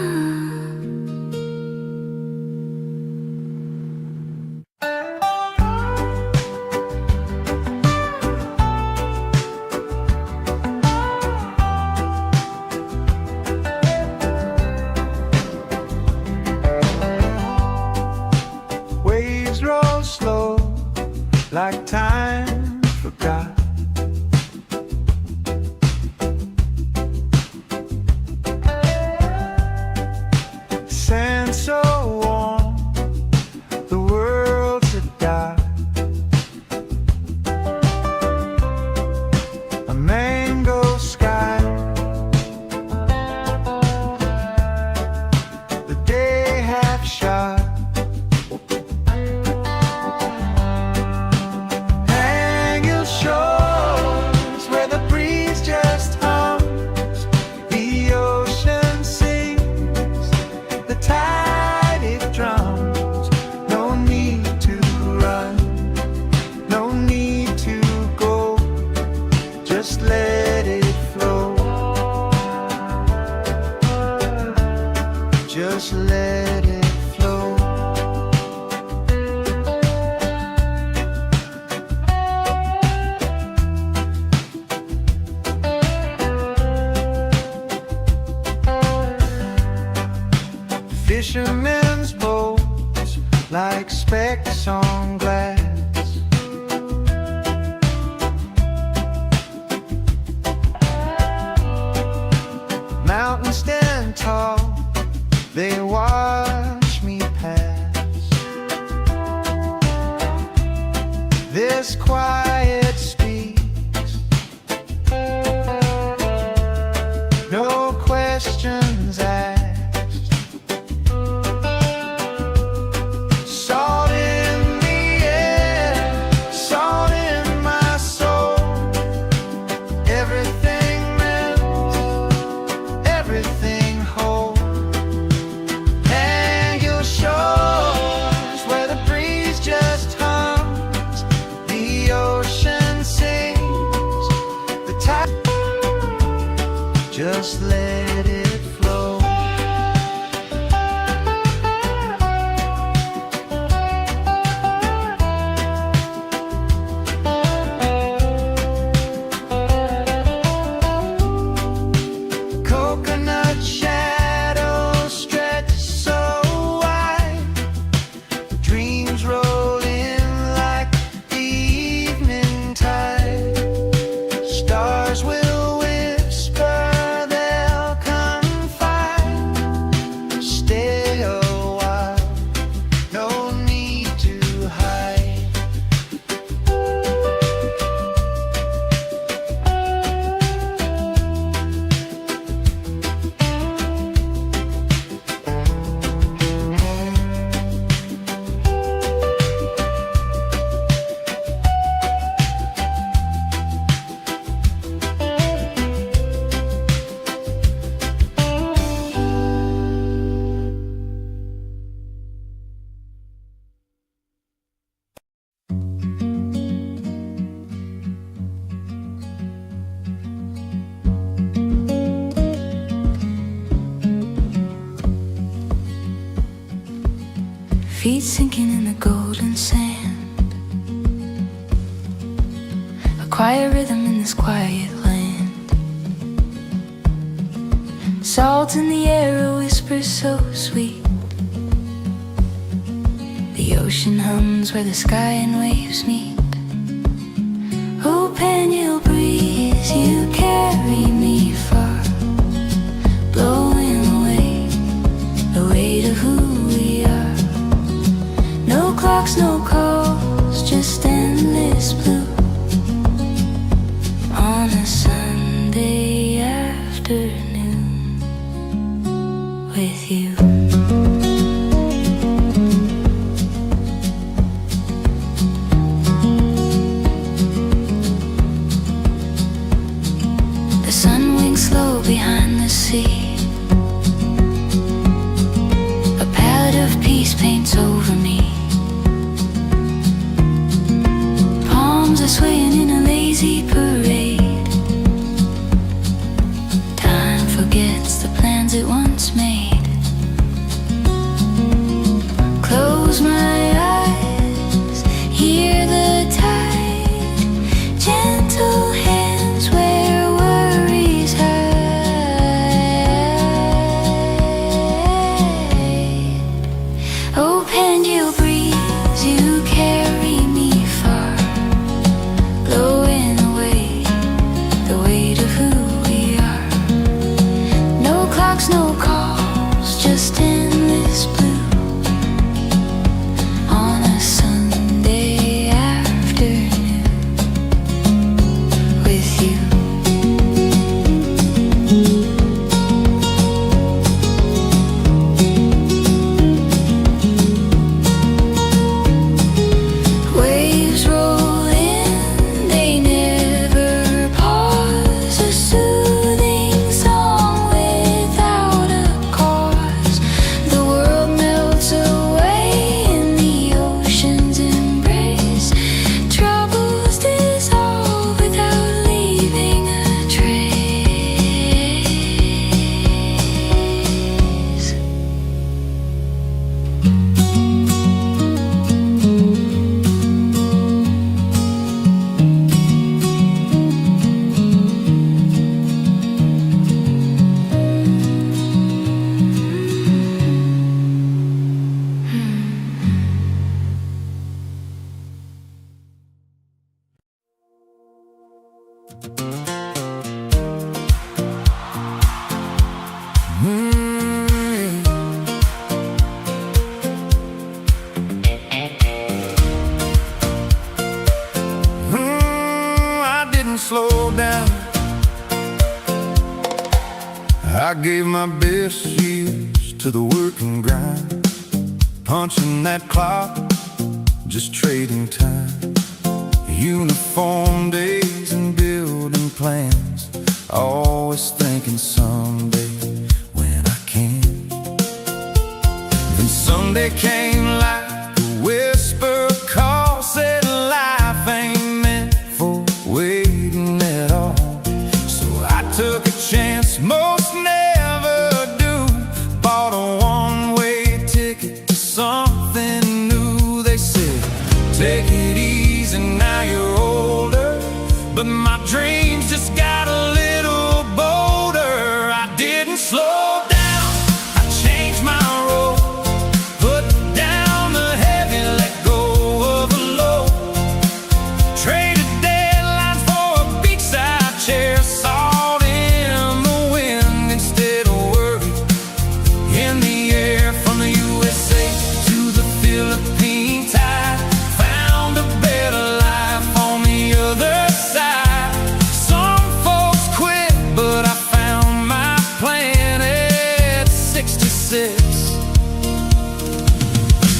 S3: Waves roll slow, like time forgot. Sand so warm, the world's a dot. A mango sky, the day half shot. Hang your shores where the breeze just hums, the ocean sings, the tide it drums. No need to run, no need to go, just let it flow. Just let it flow. Fishermen's boats like specks on glass. Mountains stand tall, they watch me pass. This quiet speaks, no questions asked. Salt in the air, salt in my soul. Everything melts, everything whole. Hang your shores where the breeze just hums, the ocean sings, the tide. Just let it flow. Coconut shadows stretch so wide, dreams roll in like the evening tide. Stars will whisper, they'll
S2: sinking in the golden sand. A quiet rhythm in this quiet land. Salt in the air, a whisper so sweet. The ocean hums where the sky and waves meet. Oh, Pangil breeze, you carry me far, blowing away the weight of who we are. No clocks, no calls, just endless blue on a Sunday afternoon with you. The sun winks slow behind the sea. A palette of peace paints over me. Palms are swaying in a lazy parade. Time forgets the plans it once made. Close my eyes, hear the tide, gentle hands where worries hide. Oh, Pangil breeze, you carry me far, blowing away the weight of who we are. No clocks, no calls, just endless blue on a Sunday afternoon with you. Waves roll in, they never pause. A soothing song without a cause. The world melts away in the ocean's embrace. Troubles dissolve without leaving a trace.
S3: I didn't slow down. I gave my best years to the work and grind, punching that clock, just trading time. Uniform days and building plans, always thinking someday when I can. Then Sunday came like a whisper call, said life ain't meant for waiting at all. So I took a chance most never do, bought a one-way ticket to something new. They said, take it easy, now you're older, but my dreams just got a little bolder. I didn't slow down, I changed my role, put down the heavy, let go of the low. Traded deadlines for a beachside chair, salt in the wind instead of worry in the air. From the USA to the Philippine tide, found a better life on the other side. Some folks quit, but I found my plan at 66.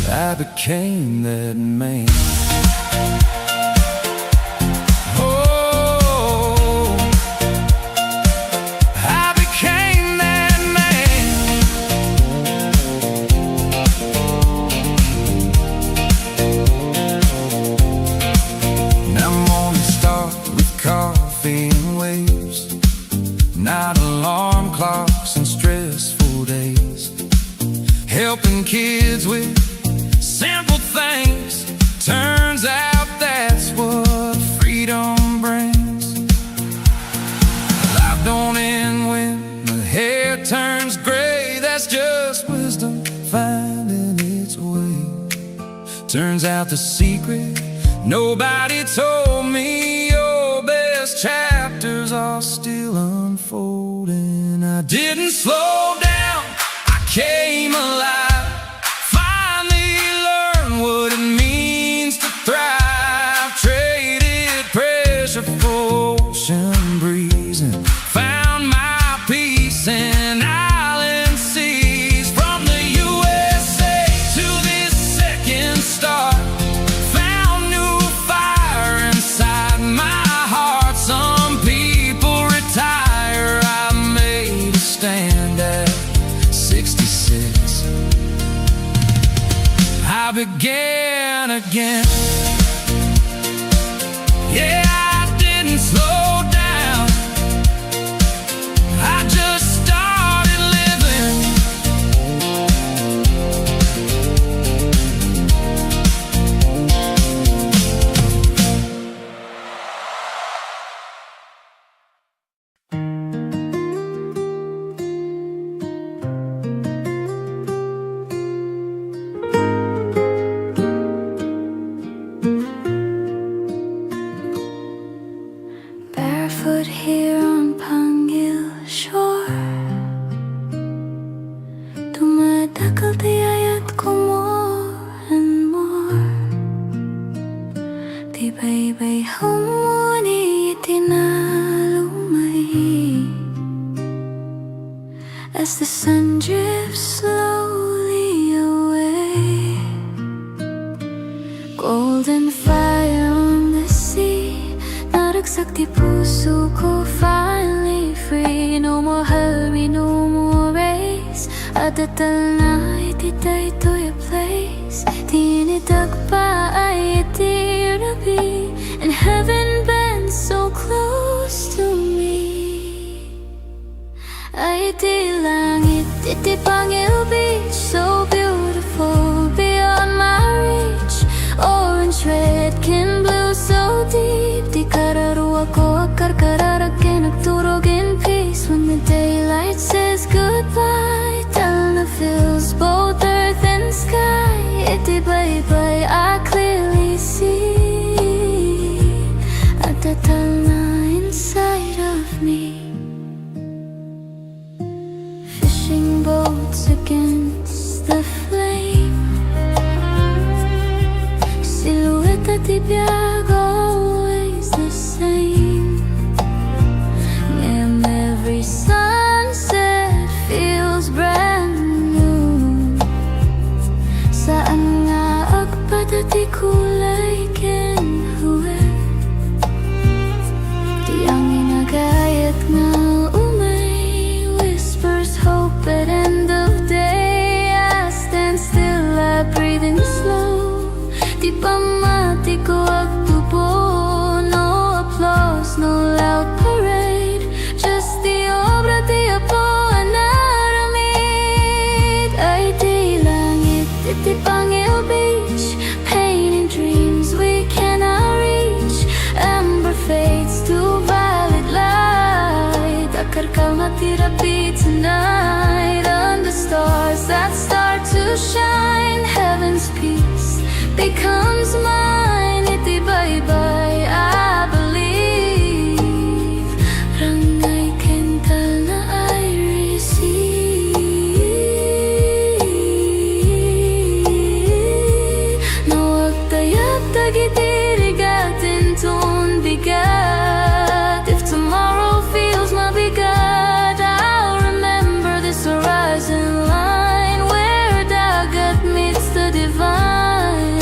S3: I became that man. Oh, I became that man. Now mornings start with coffee and waves, not alarm clocks and stressful days, helping kids with simple Turns out that's what freedom brings. Life don't end when the hair turns gray. That's just wisdom finding its way. Turns out the secret nobody told me, your best chapters are still unfolding. I didn't slow down, I came alive. Finally learned what it means to thrive. Traded pressure for ocean breeze and found my peace in island seas. From the USA to this second star, found new fire inside my heart. Some people retire, I made a stand at 66. I began again. Yeah, I didn't slow down, I just started living.
S2: Barefoot here on Pangil shore, dumadakal tiyayat ko more and more. Tibay-bay humuni itinalumay as the sun drifts slowly away. Golden fire on the sea, naragsak di puso ko, finally free. No more hurry, no more race. Adatal na ititay to your place. Tinidag pa ay itirabi, and heaven bends so close to me. Ay di langit, iti Pangil Beach, so beautiful beyond my reach. Orange, red, kin blue, so deep. Di kararuwa ko akarkararag kinagturog in peace. When the daylight says goodbye, Talna fills both earth and sky. Iti bye-bye, I clearly see at the Talna inside of me. Fishing boats against the flame, silhouette at ibiyag, always the same. And every sunset feels brand new. Saan nga agpadati kulay kinhuwe, di ang inagayat nga umay whispers hope at end of day. I stand still, I breathe in slow. Di pa mati ko agtubo, no applause, no loud parade. Just the obra di Apo anaramid. Ay di langit, iti Pangil Beach, painting dreams we cannot reach. Amber fades to violet light. Akarkal matirapi tonight under stars that start to shine. Heaven's peace becomes mine. Iti bye-bye, I believe. Rangay kental na I receive. Nawag tayag tagitirigatin ton bigat. If tomorrow feels mabigat, I'll remember this horizon line where dagat meets the divine.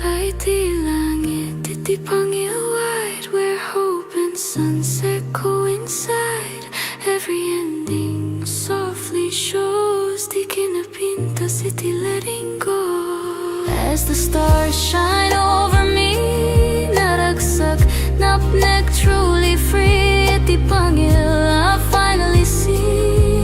S2: Ay di langit, iti Pangil wide, where hope and sunset coincide. Every ending softly shows, di kinapinta city letting go. As the stars shine over me, naragsak, napnek, truly free. Iti Pangil, I finally see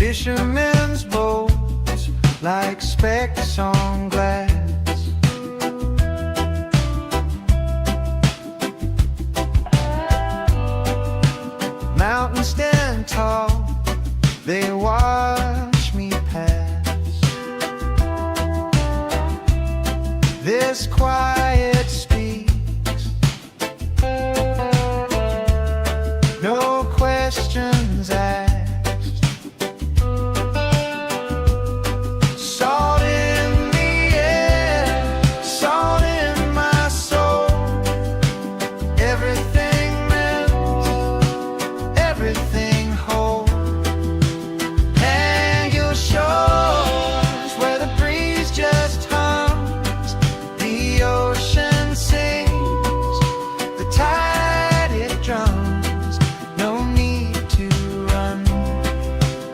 S3: fishermen's boats like specks on glass. Mountains stand tall, they watch me pass. This quiet speaks, no questions asked. Salt in the air, salt in my soul. Everything melts, everything whole. And your shores where the breeze just hums, the ocean sings, the tide it drums. No need to run,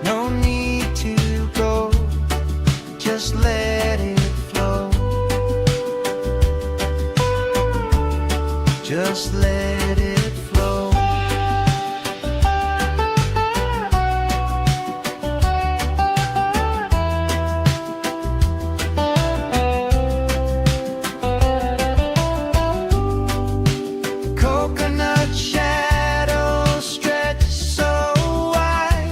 S3: no need to go, just let it flow. Just let it flow. Coconut shadows stretch so wide,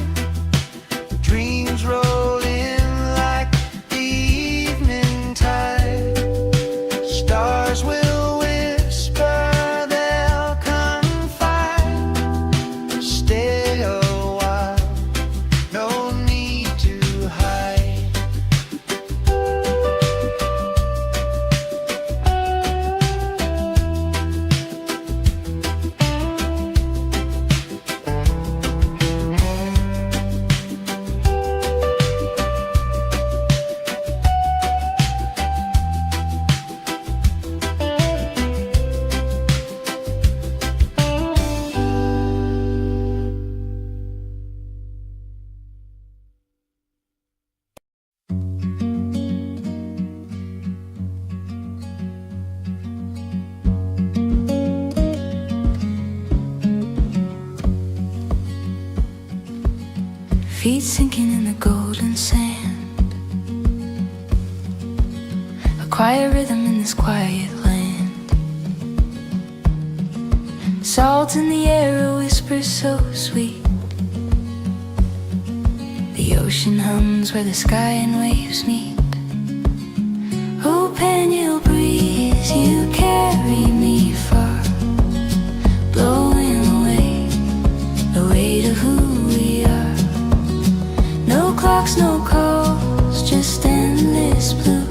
S3: dreams roll in like the evening tide. Stars will whisper, they'll confide. Stay a while, no need to hide.
S2: Feet sinking in the golden sand, a quiet rhythm in this quiet land. Salt in the air, a whisper so sweet. The ocean hums where the sky and waves meet. Oh, Pangil breeze, you carry me far, blowing away the weight of who we are. No clocks, no calls, just endless blue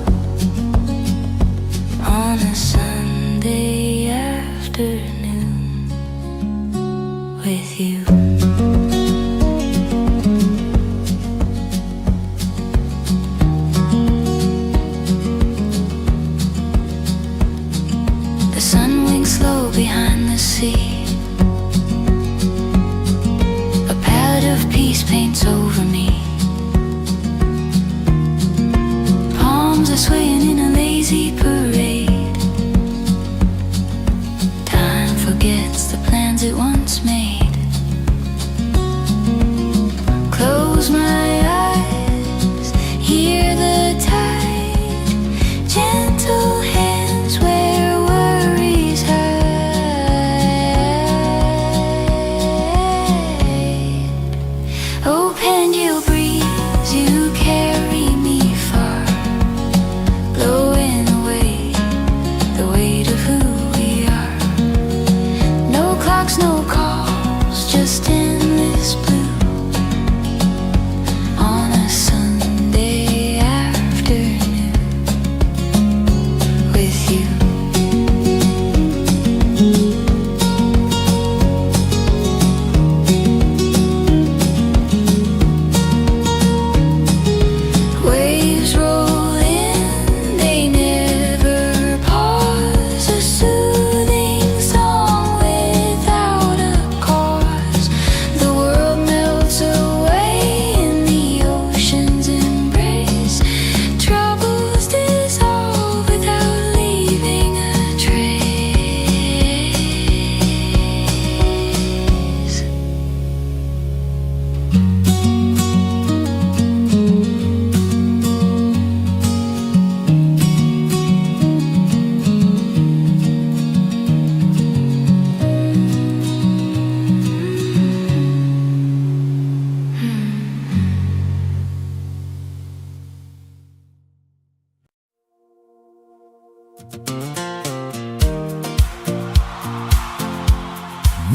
S2: on a Sunday afternoon with you. The sun winks slow behind the sea, a palette of peace paints over me. Palms are swaying in a lazy parade. Time forgets the plans it once made. Close my eyes, hear the tide, gentle hands where worries hide. Oh, Pangil breeze, you carry me far, blowing away the weight of who we are. No clocks, no calls, just endless blue on a Sunday afternoon with you. Waves roll in, they never pause. A soothing song without a cause.
S3: I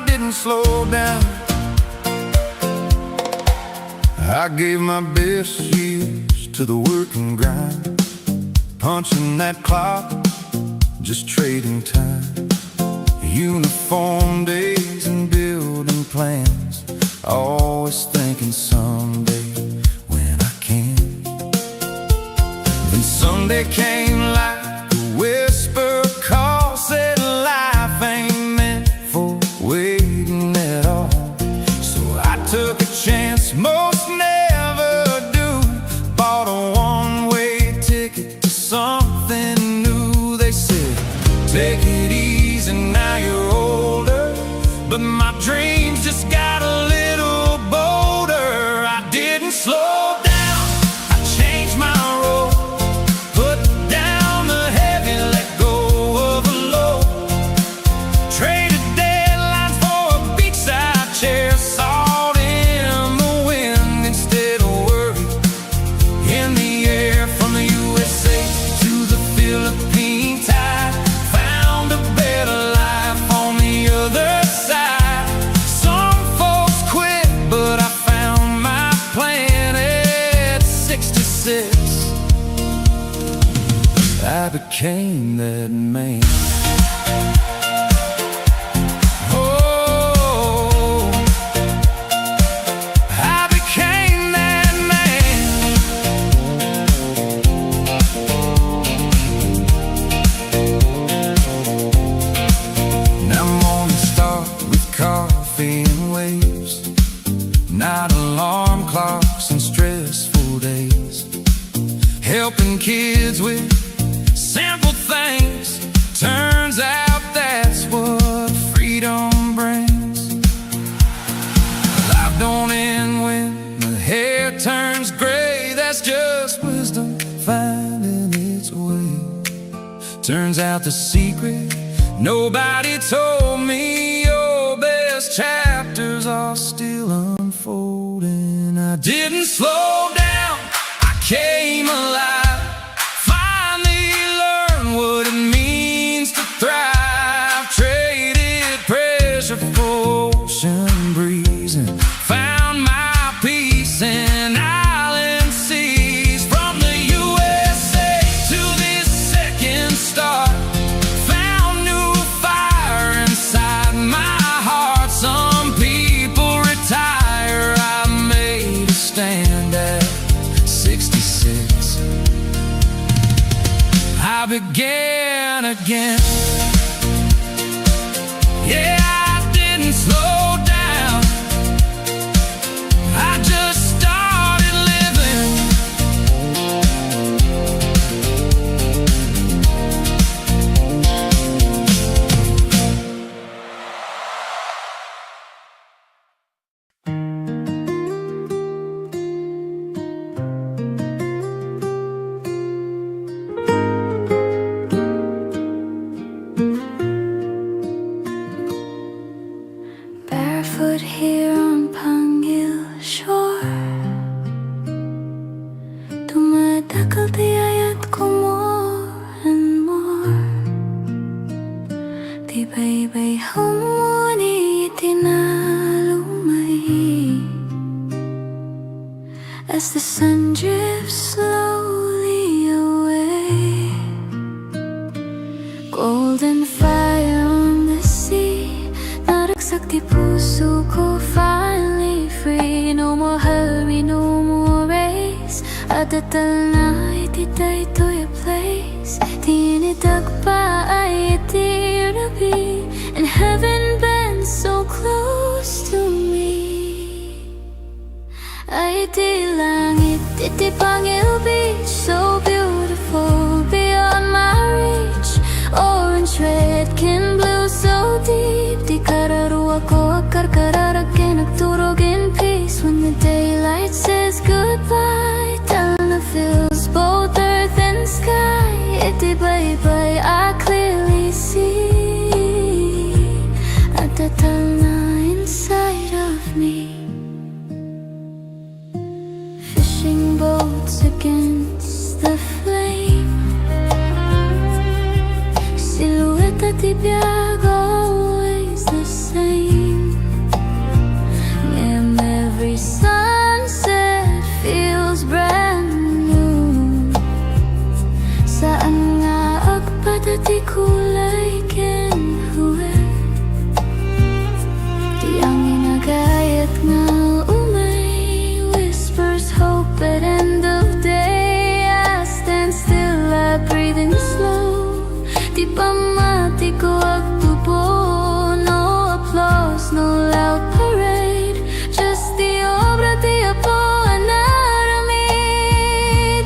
S3: didn't slow down. I gave my best years to the work and grind, punching that clock, just trading time. Uniform days and building plans, always thinking someday when I can. Then Sunday came like a whisper call, said life ain't meant for waiting at all. So I took a chance most never do, bought a one-way ticket to something new. They said, take it easy, now you're older, but my dreams just got a little bolder. I didn't slow down, I changed my role, put down the heavy, let go of the low, traded deadlines for a beachside chair, salt in the wind instead of worry in the air. From the USA to the Philippine tide, found a better life on the other side. Some folks quit, but I found my plan at 66. I became that man. Oh, I became that man. Now mornings start with coffee and waves, not alarm clocks and stressful days, helping kids with simple things. Turns out that's what freedom brings. Life don't end when the hair turns gray, that's just wisdom finding its way. Turns out the secret nobody told me, your best chapters are still unfolding. I didn't slow down, I came alive, finally learned what it means to thrive. Traded pressure for ocean breeze and found my peace in island seas. From the USA to this second star, found new fire inside my heart. Some people retire, I made a stand at 66. I began again. Yeah, I didn't slow down, I just started living.
S2: Barefoot here on Pangil shore, dumadakal tiyayat ko more and more. Tibay-bay humuni itinalumay, as the sun drifts slowly away. Golden fire on the sea, naragsak di puso ko, finally free. No more hurry, no more race, adatal na ititay-toy a place. Tinidag pa ay itirabi, and heaven bends so close to me. Ay di langit, iti Pangil Beach, so beautiful beyond my reach. Orange, red, kin blue, so deep. Di kararuwa ko akarkararagin, nagturog in peace. When the daylight says goodbye, Talna fills both earth and sky. Iti bye-bye, I clearly see at the Talna inside of me. Fishing hearts against the flame. Silhouette at tibiyag, always the same. And every sunset feels brand new. Saan nga agpadati kulay kinhuwe? Di ang inagayat nga umay, whispers hope at end of day. I stand still, I breathe in slow. Di pa mati ko agtubo. No applause, no loud parade, just the obra di apo anaramid.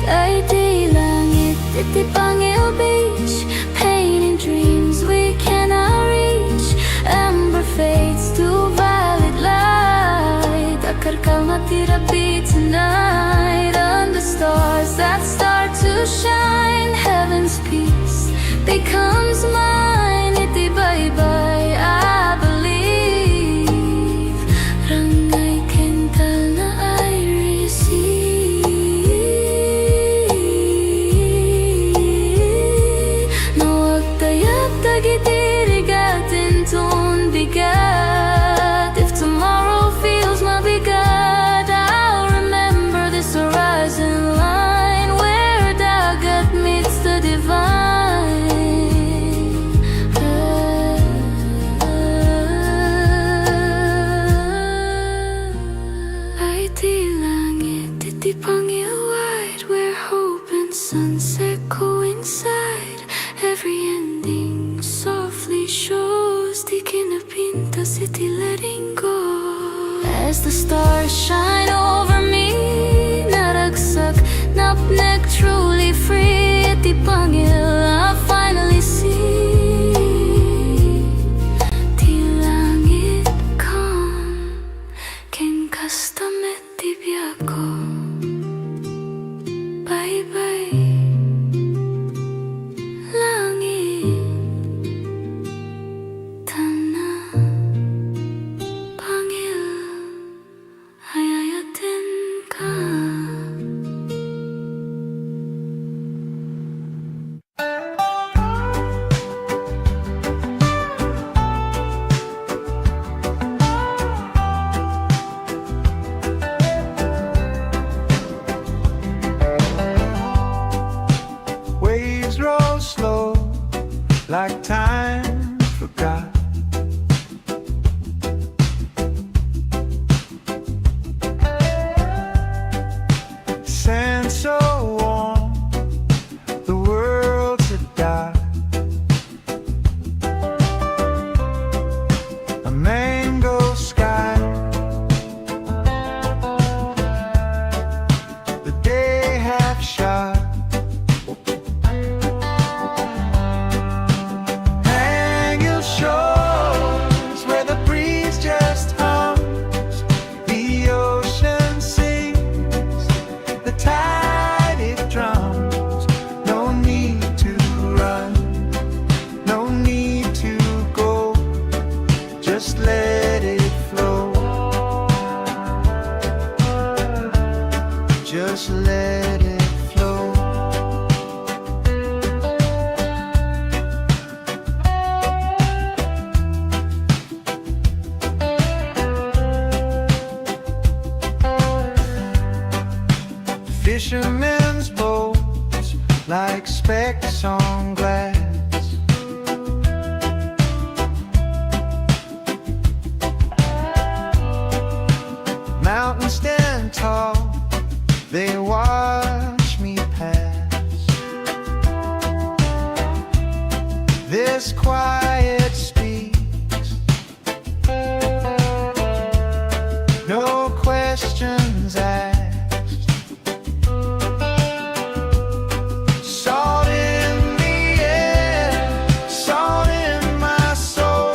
S2: Ay di langit, iti Pangil Beach, painting dreams we cannot reach. Amber fades to violet light. Akarkal matirapi tonight. Under stars that start to shine, heaven's peace becomes mine. Iti bye-bye, I believe. Rangay kental na I receive. Nawag tayap tagitirigatin ton bigat. If tomorrow feels mabigat, I'll remember this horizon line where dagat meets the divine. Ay di langit, iti Pangil wide, where hope and sunset coincide. Every ending softly shows, di kinapintas iti letting go. As the stars shine over me, naragsak, napnek, truly free. Iti Pangil I finally see. Di langit calm, ken kastamet di biyago. Bye-bye, langit, tana, Pangil, ayayatin ka.
S3: Waves roll slow, like time forgot. Sand so warm, the world's a dot. A mango sky, the day half shot. Hang your shores where the breeze just hums, the ocean sings, the tide it drums. No need to run, no need to go, just let it flow, just let it flow. Fishermen's boats like specks on glass. Mountains stand tall, they watch me pass. This quiet speaks, no questions asked. Salt in the air, salt in my soul.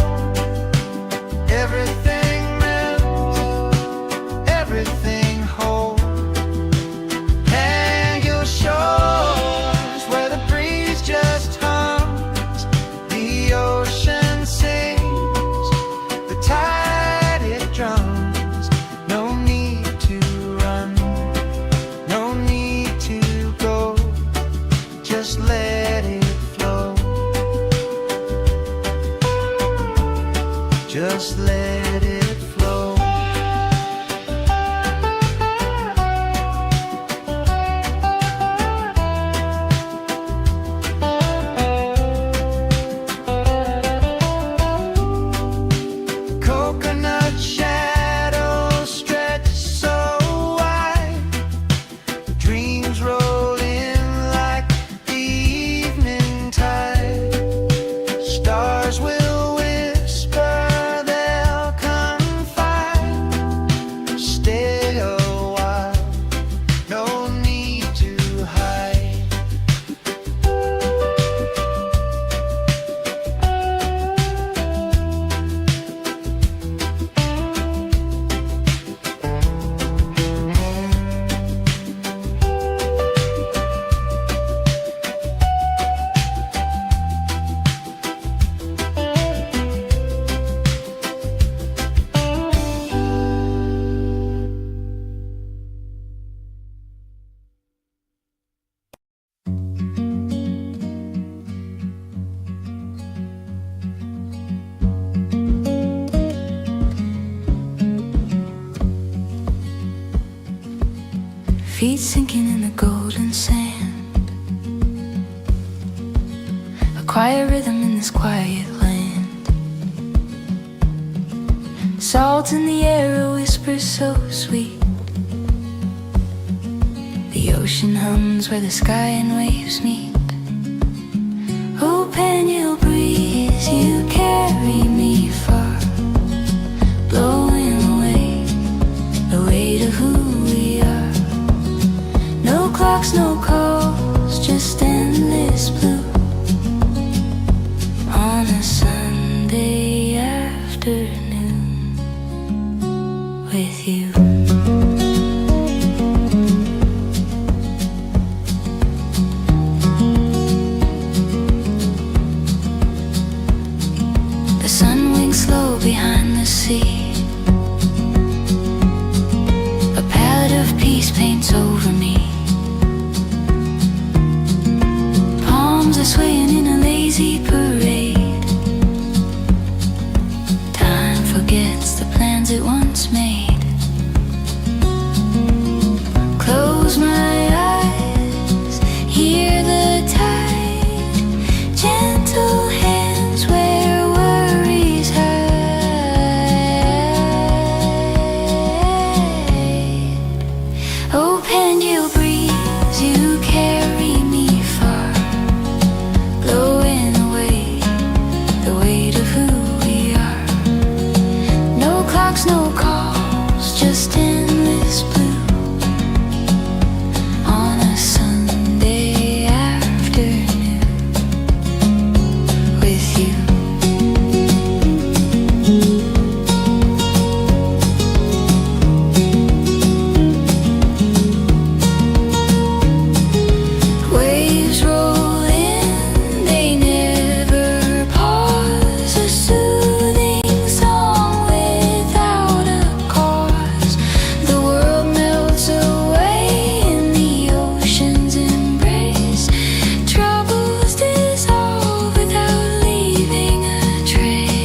S3: Everything melts, everything whole.
S2: feet sinking in the golden sand. A quiet rhythm in this quiet land. Salt in the air, a whisper so sweet. The ocean hums where the sky and waves meet. Oh, Pangil breeze, you carry me far, blowing away the weight of who we are. No clocks, no calls, just endless blue on a Sunday afternoon with you. The sun winks slow behind the sea. A palette of peace paints over me. Palms are swaying in a lazy parade. Time forgets the plans it once made. Close my eyes, hear the tide, gentle hands where worries hide. Oh, Pangil breeze, you carry me far, blowing away the weight of who we are. No clocks, no calls, just endless blue on a Sunday afternoon with you. Waves roll in, they never pause. A soothing song without a cause. The world melts away in the ocean's embrace. Troubles dissolve without leaving a trace.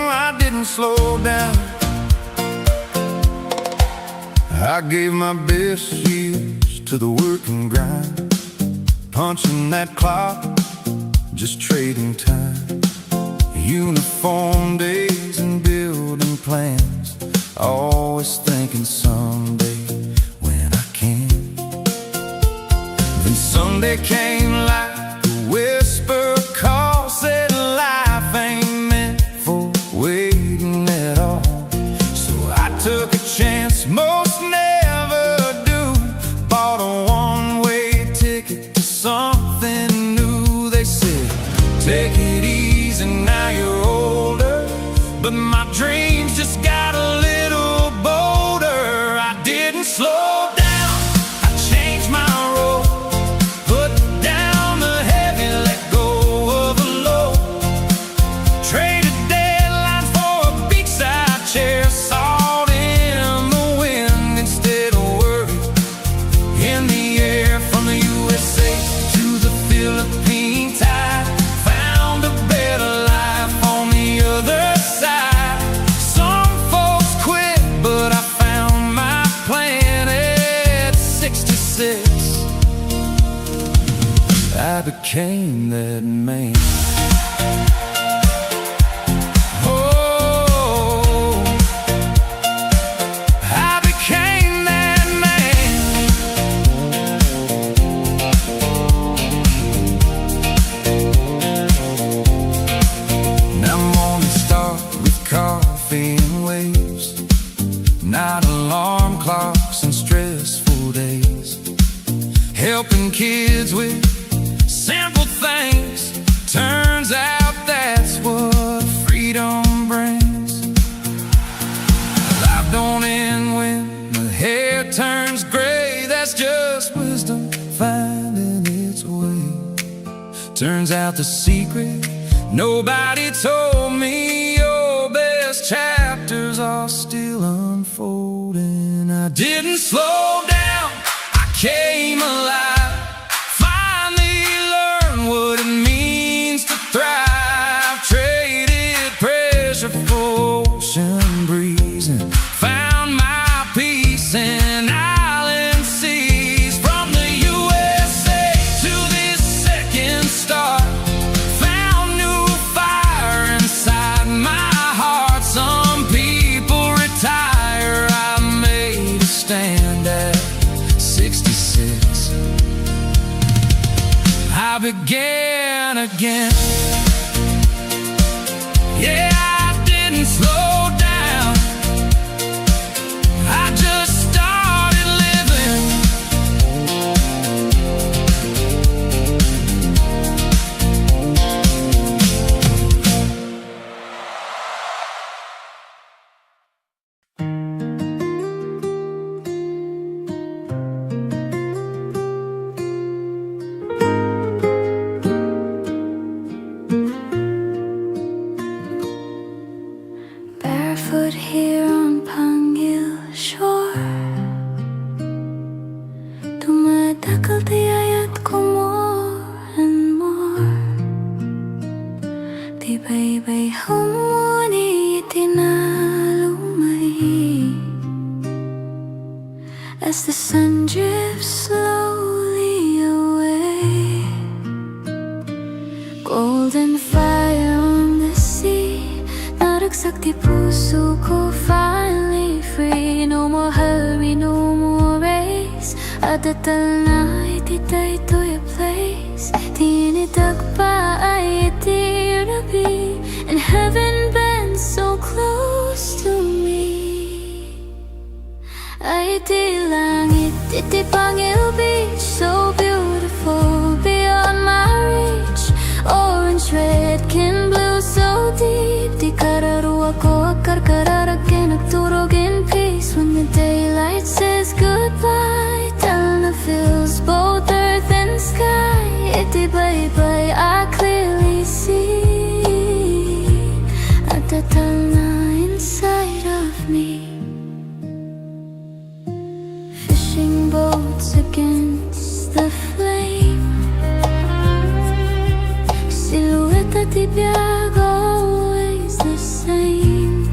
S3: I didn't slow down. I gave my best years to the work and grind, punching that clock, just trading time. Uniform days and building plans, always thinking someday when I can. Then Sunday came like a whisper call, said life ain't meant for waiting at all. So I took a chance most never do, bought a one-way ticket to something new. They said, take it easy, now you're older, but my dreams just got a little bolder. I didn't slow down, I changed my road, put down the heavy, let go of the load. Traded deadlines for a beachside chair, salt in the wind instead of worry in the air. From the USA to the Philippine tide, found a better life on the other side. Some folks quit, but I found my plan at 66. I became that man. Oh, I became that man. Now morning start with coffee and waves, not alarm clocks and stressful days. Helping kids with Turns out the secret nobody told me, your best chapters are still unfolding. I didn't slow down, I came alive. Finally learned what it means to thrive. Traded pressure for ocean breeze and found my peace in island seas. From the USA to this second star, found new fire inside my heart. Some people retire, I made a stand at 66. I began again. Yeah, I didn't slow down, I just started living.
S2: Barefoot here on Pangil shore, dumadakal tiyayat ko more and more. Di baybay humuni itinalumay as the sun drifts slowly away. Golden fire on the sea, naragsak di puso ko, finally free. No more hurry, no more race. Adatal na ititay to your place. Tinidag pa ay itirabi, and heaven bends so close to me. Ay di langit, iti Pangil Beach, so beautiful beyond my reach. Orange, red, kin blue, so deep. Di kararuwa ko akarkararag nagturog in peace. When the daylight says goodbye, Talna fills both earth and sky. Iti bye-bye, I clearly see at the Talna inside of me. Fishing boats against the flame, silhouette at the biag, always the same.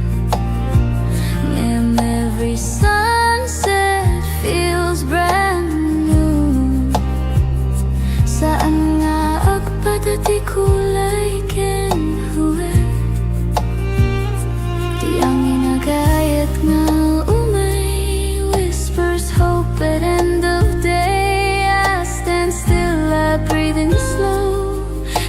S2: And every sunset feels brand new. Saan nga agpadati kulay kenhuwe, di ang inagayat nga umay whispers hope at end of day. I stand still, I breathe in slow.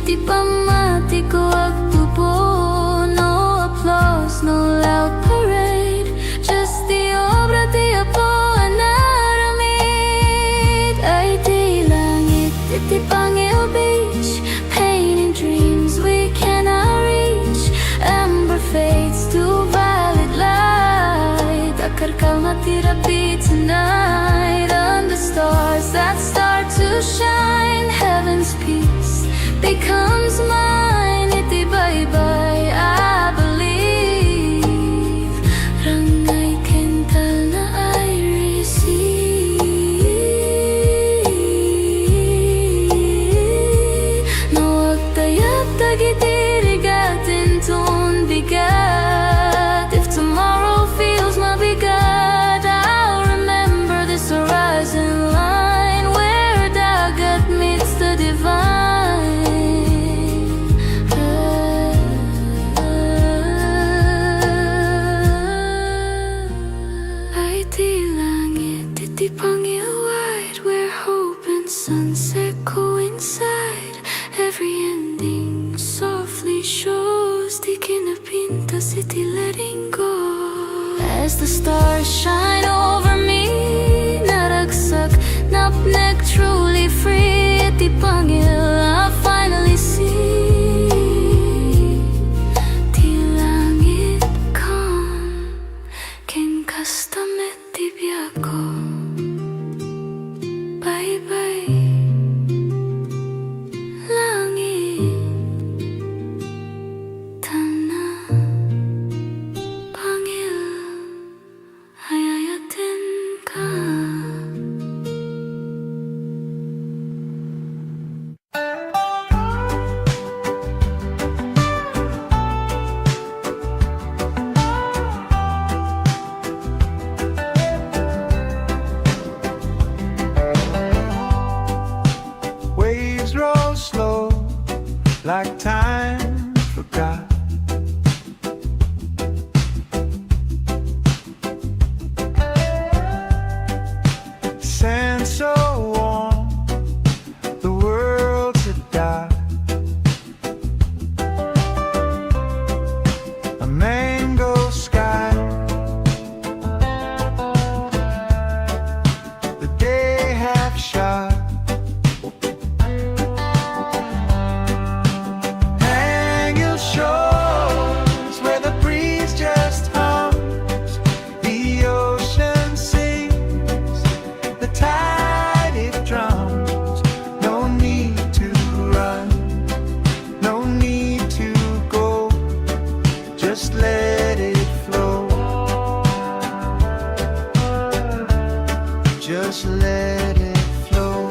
S2: Di pamati ko agtubo, no applause, no loud parade, just the obra di Apo anaramid. Ay di langit, iti Pangil Beach, painting dreams we cannot reach. Amber fades to violet light, akarkal matirapi tonight. Under stars that start to shine, heaven's peace becomes mine. Iti bye-bye, I believe. Rangay kental na I receive. No agtayap tagitirigatin ton bigat. If tomorrow feels mabigat, I'll remember this horizon line where dagat meets the divine. Ay di langit, iti Pangil wide, where hope and sunset coincide. Every ending softly shows, di kinapinta city letting go. As the stars shine over me, naragsak, napnek, truly free. Iti Pangil, I finally see. Di langit calm, ken kastamet di biako. Bye-bye, langit.
S3: like time forgot. Sand so warm, the world to die. A mango sky, the day half shot. Hang your shores where the breeze just hums, the ocean sings, the tide it drums. No need to run, no need to go, just let it flow, just let it flow.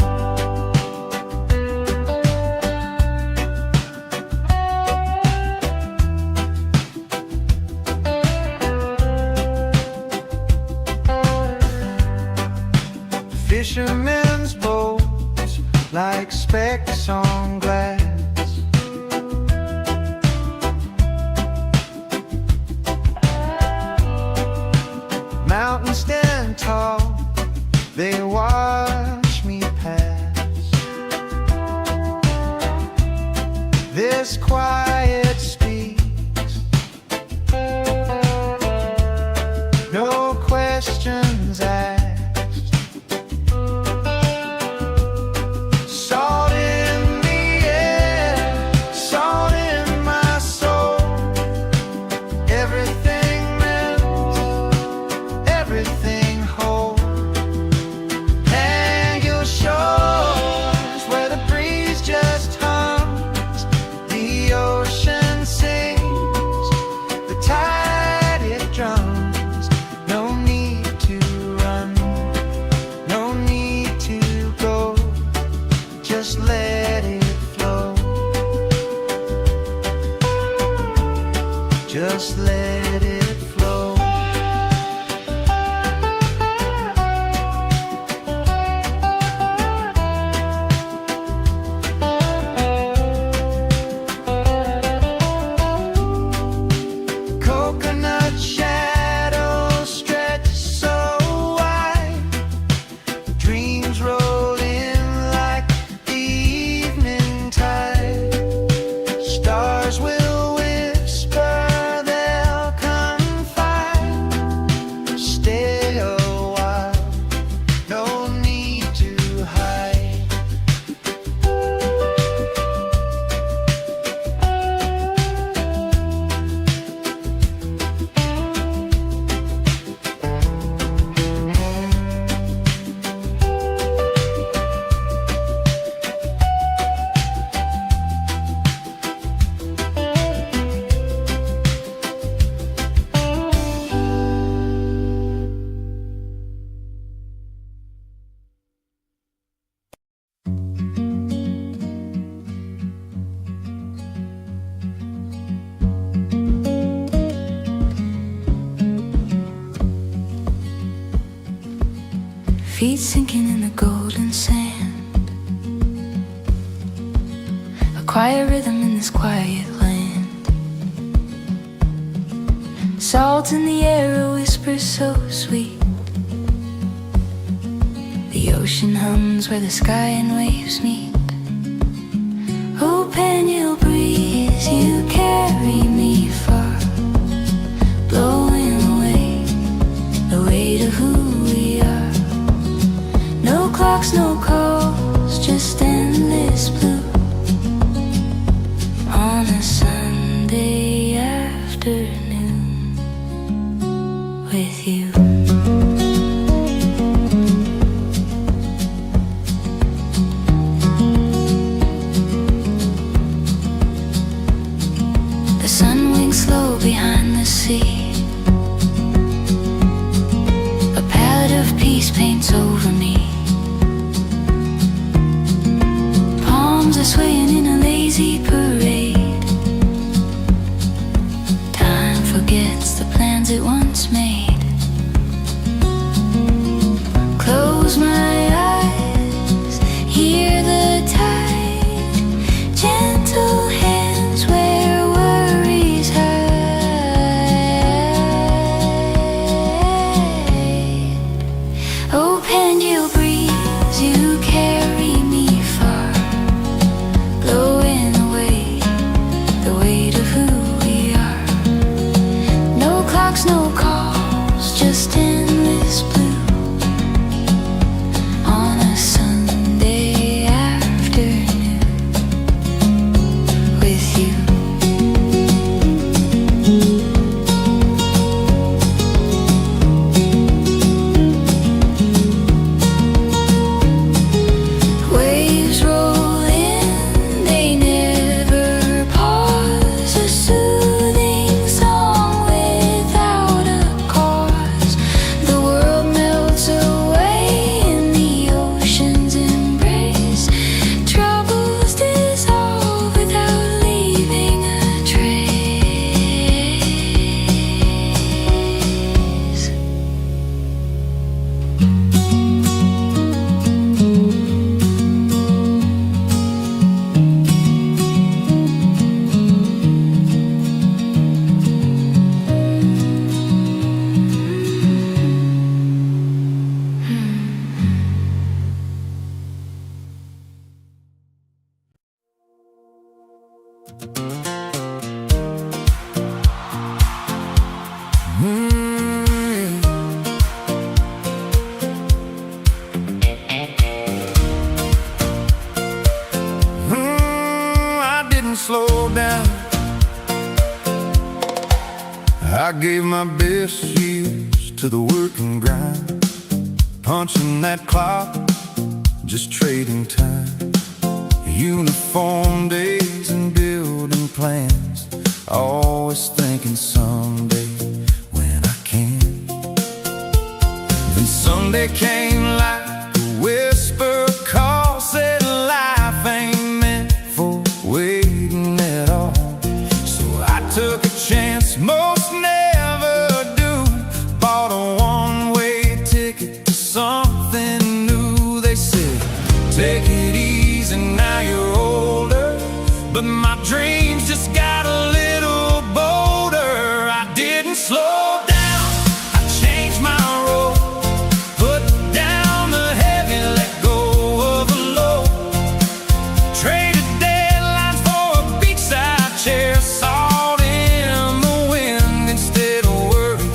S3: Fishermen's boats like specks on glass. Mountains stand tall, they watch me pass. This quiet speaks, no questions asked. Salt in the air, salt in my soul. Everything melts, everything whole. Hang your shores where the breeze just hums, the ocean sings, the tide it drums. No need to run, no need to go, just let it flow, just let it flow. Coconut shadows stretch so wide, dreams roll in like the evening tide. Stars will whisper, they'll confide. Stay a while, no need to hide.
S2: Feet sinking in the golden sand, a quiet rhythm in this quiet land. Salt in the air, a whisper so sweet. The ocean hums where the sky and waves meet. Oh, Pangil breeze, you carry me far, blowing away the weight of who we are. No clocks, no calls, just endless blue on a Sunday afternoon with you. The sun winks slow behind the sea, a palette of peace paints over me. Palms are swaying in a lazy parade. Time forgets the plans it once made. Close my eyes, hear the tide, gentle hand
S3: I didn't slow down. I gave my best years to the work and grind, punching that clock, just trading time. Uniform days and building plans, always thinking someday when I can. Then Sunday came like a whisper call, said life ain't meant for waiting at all. So I took a chance most never do, bought a one-way ticket to something new. They said, take it easy, now you're older, but my dreams just got a little bolder. I didn't slow down, I changed my role, put down the heavy, let go of the low, traded deadlines for a beachside chair, salt in the wind instead of worry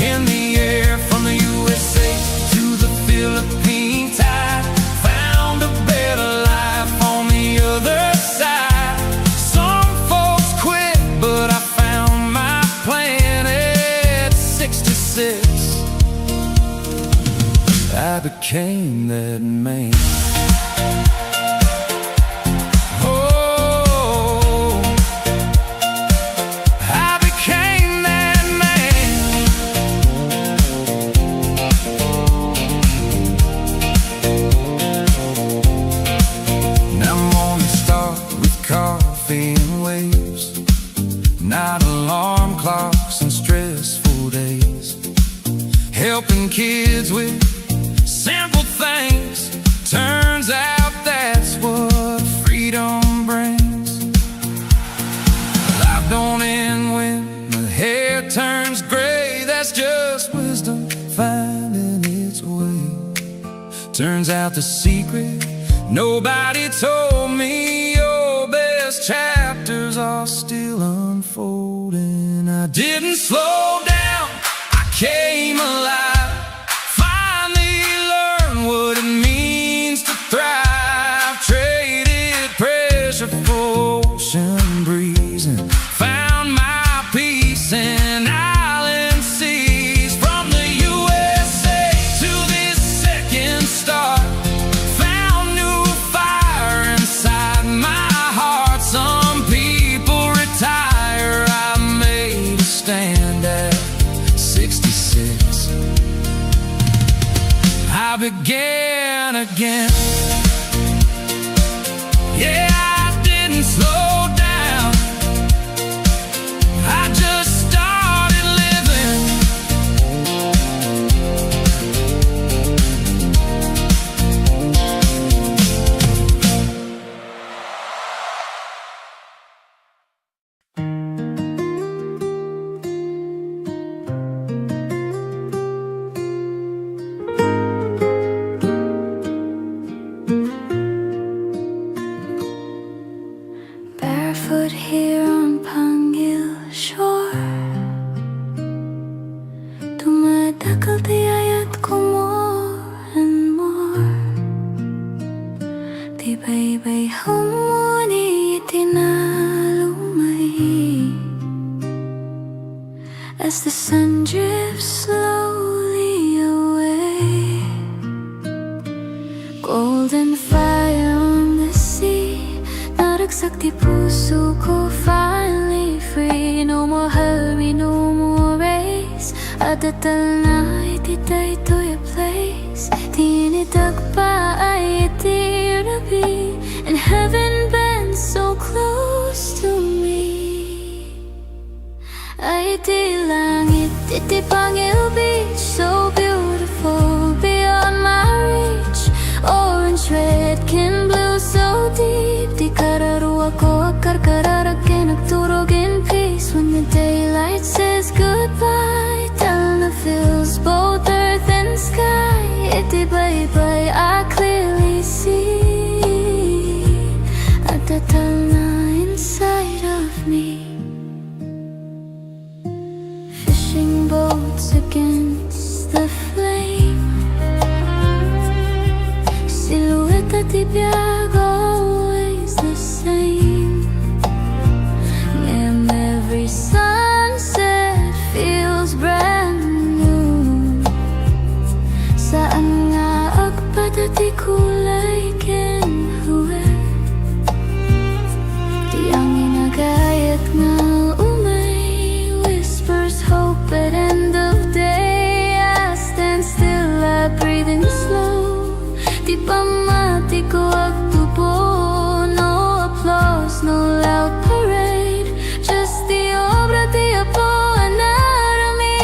S3: in the air. From the USA to the Philippine tide, found a better life on the other side. Some folks quit, but I found my plan at 66. I became that man. Oh, I became that man. Now mornings start with coffee and waves, not alarm clocks and stressful days, helping kids with simple things. Turns out that's what freedom brings. Life don't end when the hair turns gray, that's just wisdom finding its way. Turns out the secret nobody told me, your best chapters are still unfolding. I didn't slow down, I came alive, finally learned what it means to thrive. Traded pressure for ocean breeze and found my peace in island seas. From the USA to this second star, found new fire inside my heart. Some people retire, I made a stand at 66. I began again. Yeah, I didn't slow down, I just started living.
S2: Barefoot here on Pangil shore, dumadakal tiyayat ko more and more. Tibay-bay humuni itinalumay, as the sun drifts slowly away. Golden fire on the sea, naragsak di puso ko, finally free. No more hurry, no more race, adatal na ititay-toy a place. Tinidag pa ay itirabi, and heaven bends so close to me. Ay di langit, iti Pangil Beach, so beautiful beyond my reach. Orange, red, kin blue, so deep. Di kararuwa ko akarkararakin, nagturog in peace. When the daylight says goodbye, Talna fills both earth and sky. Iti bye-bye, I clearly see. At the Talna in inside of me. Fishing boats against the flame, silhouette at tibiyag, always the same. And every sunset feels brand new. Saan nga agpadati kulay kinhuwe, di ang inagayat nga umay, whispers hope at end of day. I stand still, I breathe in slow. Di pa mati ko agtubo, no applause, no loud parade, just the obra di apo anaramid.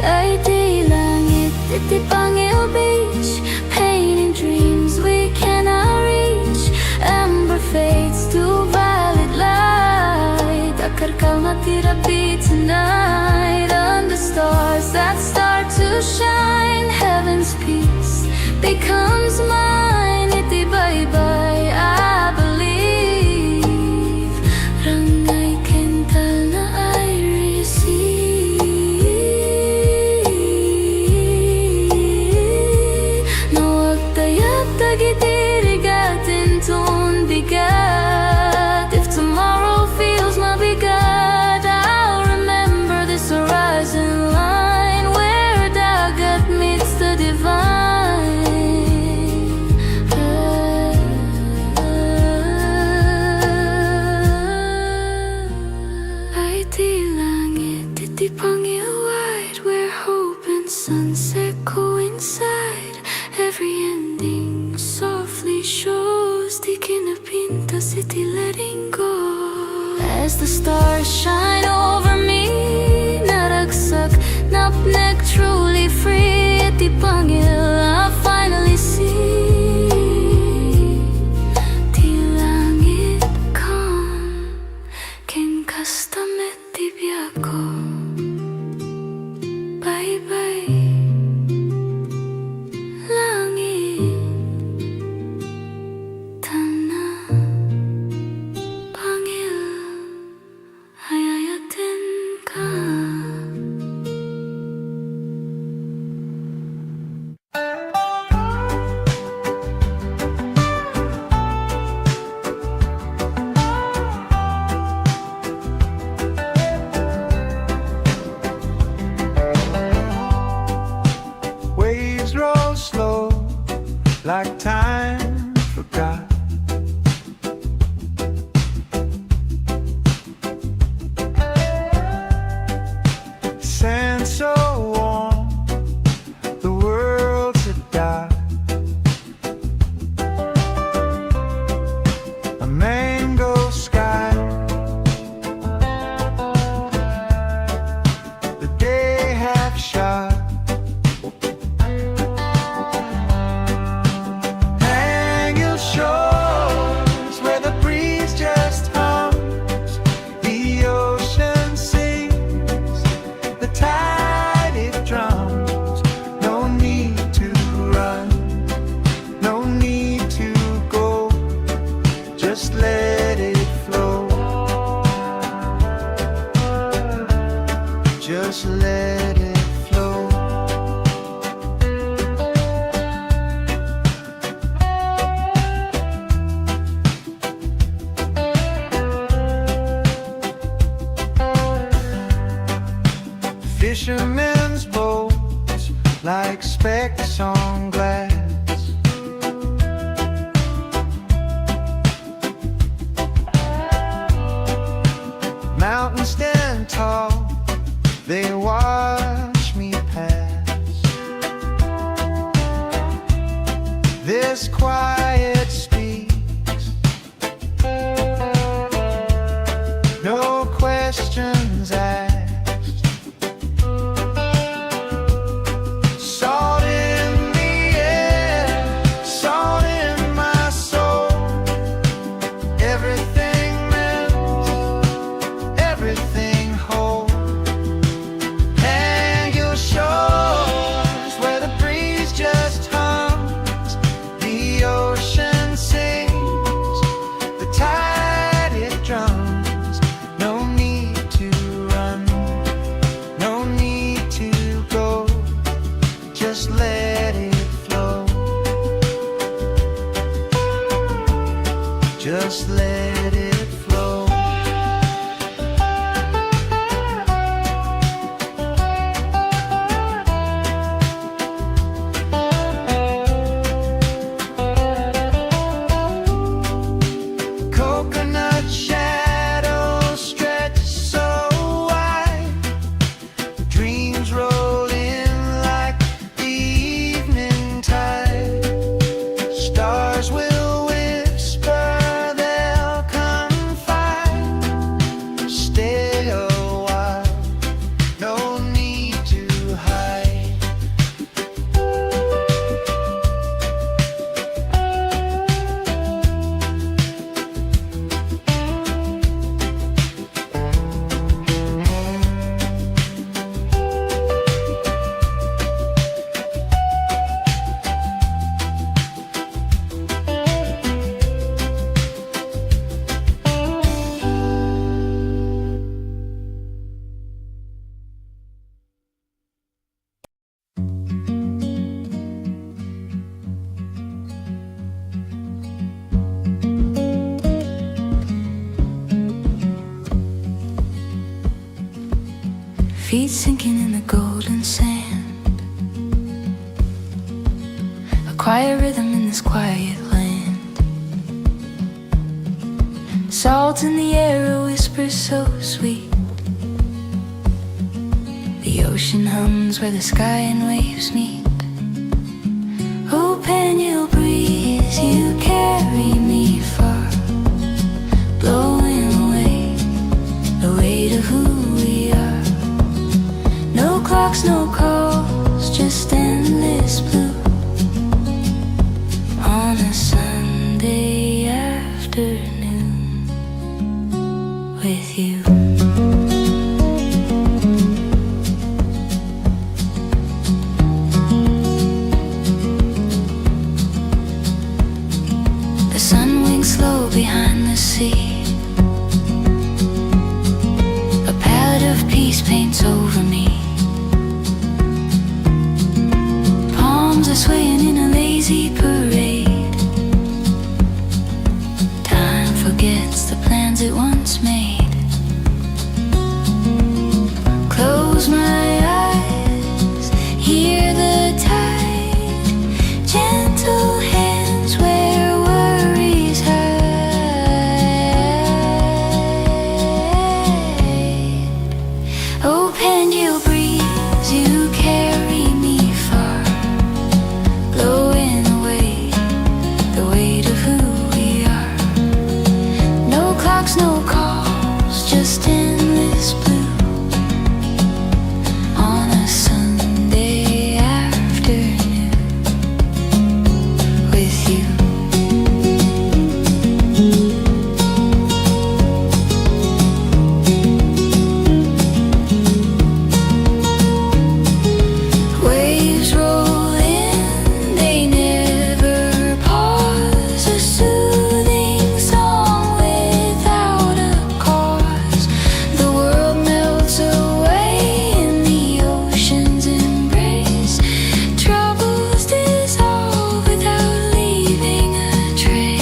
S2: Ay di langit, di Pangil Beach, painting dreams we cannot reach. Amber fades to violet light, akarkal na tirapi tonight. Under stars that start to shine, heaven's peace becomes mine. Iti bye-bye, I believe. Rangay kental na I receive. No agtayag tagitirigatin ton bigat. If tomorrow feels mabigat, I'll remember this horizon line where dagat meets the divine. Ay di langit, di Pangil wide, where hope and sunset coincide. Every ending softly shows, di kinapinta city letting go. As the stars shine over me, naragsak, napnek, truly free. At di Pangil, I finally see. Di langit calm, ken kastamet di biyago. Bye-bye, langit, tana, Pangil, hayayatin ka.
S3: Waves roll slow, like time forgot. Sand so warm, the world's a dot. A mango sky, the day half shot. Hang your shores where the breeze just hums, the ocean sings, the tide it drums. No need to run, no need to go, just let it flow, just let it flow. Fishermen's boats like specks on glass. Mountains stand tall, they watch me pass. This quiet speaks, no questions asked. Salt in the air, salt in my soul. Everything melts, everything whole. Hang your shores where the breeze just hums, the ocean
S2: feet sinking in the golden sand. A quiet rhythm in this quiet land. Salt in the air, a whisper so sweet. The ocean hums where the sky and waves meet. Oh, Pangil breeze, you carry me far, blowing away the weight of who we are. No clocks, no calls, just endless blue on a Sunday afternoon with you. The sun winks slow behind the sea. A palette of peace paints over me. Palms are swaying in a lazy parade. Time forgets the plans it once made. Close my eyes, hear the tide, gentle hands where worries hide. Oh, Pangil breeze, you carry me far, blowing away the weight of who we are. No clocks, no calls, just endless blue on a Sunday afternoon with you. Waves roll in, they never pause. A soothing song without a cause. The world melts away in the ocean's embrace. Troubles dissolve without leaving a trace.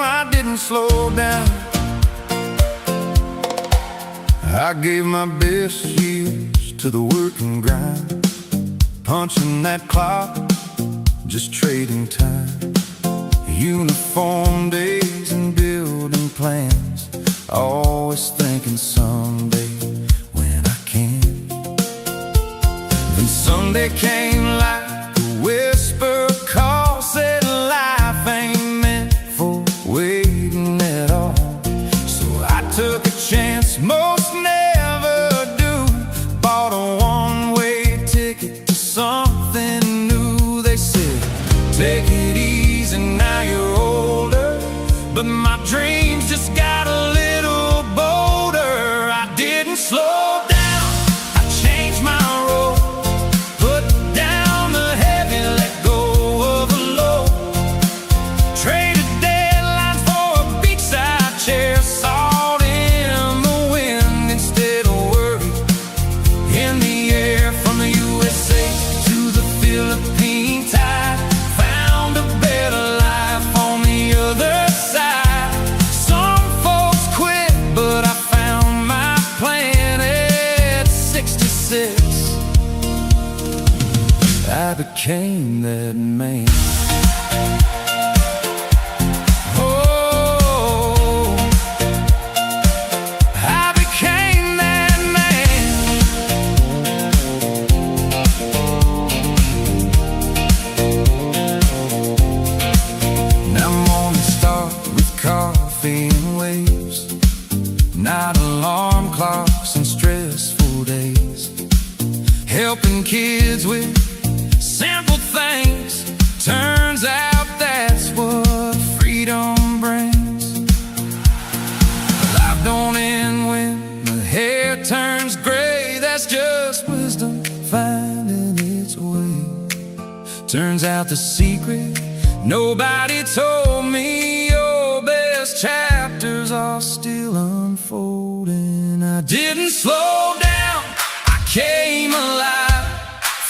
S3: I didn't slow down. I gave my best years to the work and grind, punching that clock, just trading time. Uniform days and building plans, always thinking someday when I can. Then Sunday came like a whisper call, said life ain't meant for waiting at all. So I took a chance most never do, bought a one-way ticket to something new. They said, take it easy, now you're older, but my dreams just got a little bolder. I didn't slow down, I changed my road, put down the heavy, let go of the low. Traded deadlines for a beachside chair, salt in the wind instead of worry in the air. From the USA to the Philippine tide, found a better life on the other side. Some folks quit, but I found my plan at 66. I became that man. Oh, I became that man. Now mornings start with coffee and waves, not alarm clocks and stressful days, helping kids with it turns gray. That's just wisdom finding its way. Turns out the secret nobody told me, your best chapters are still unfolding. I didn't slow down, I came alive.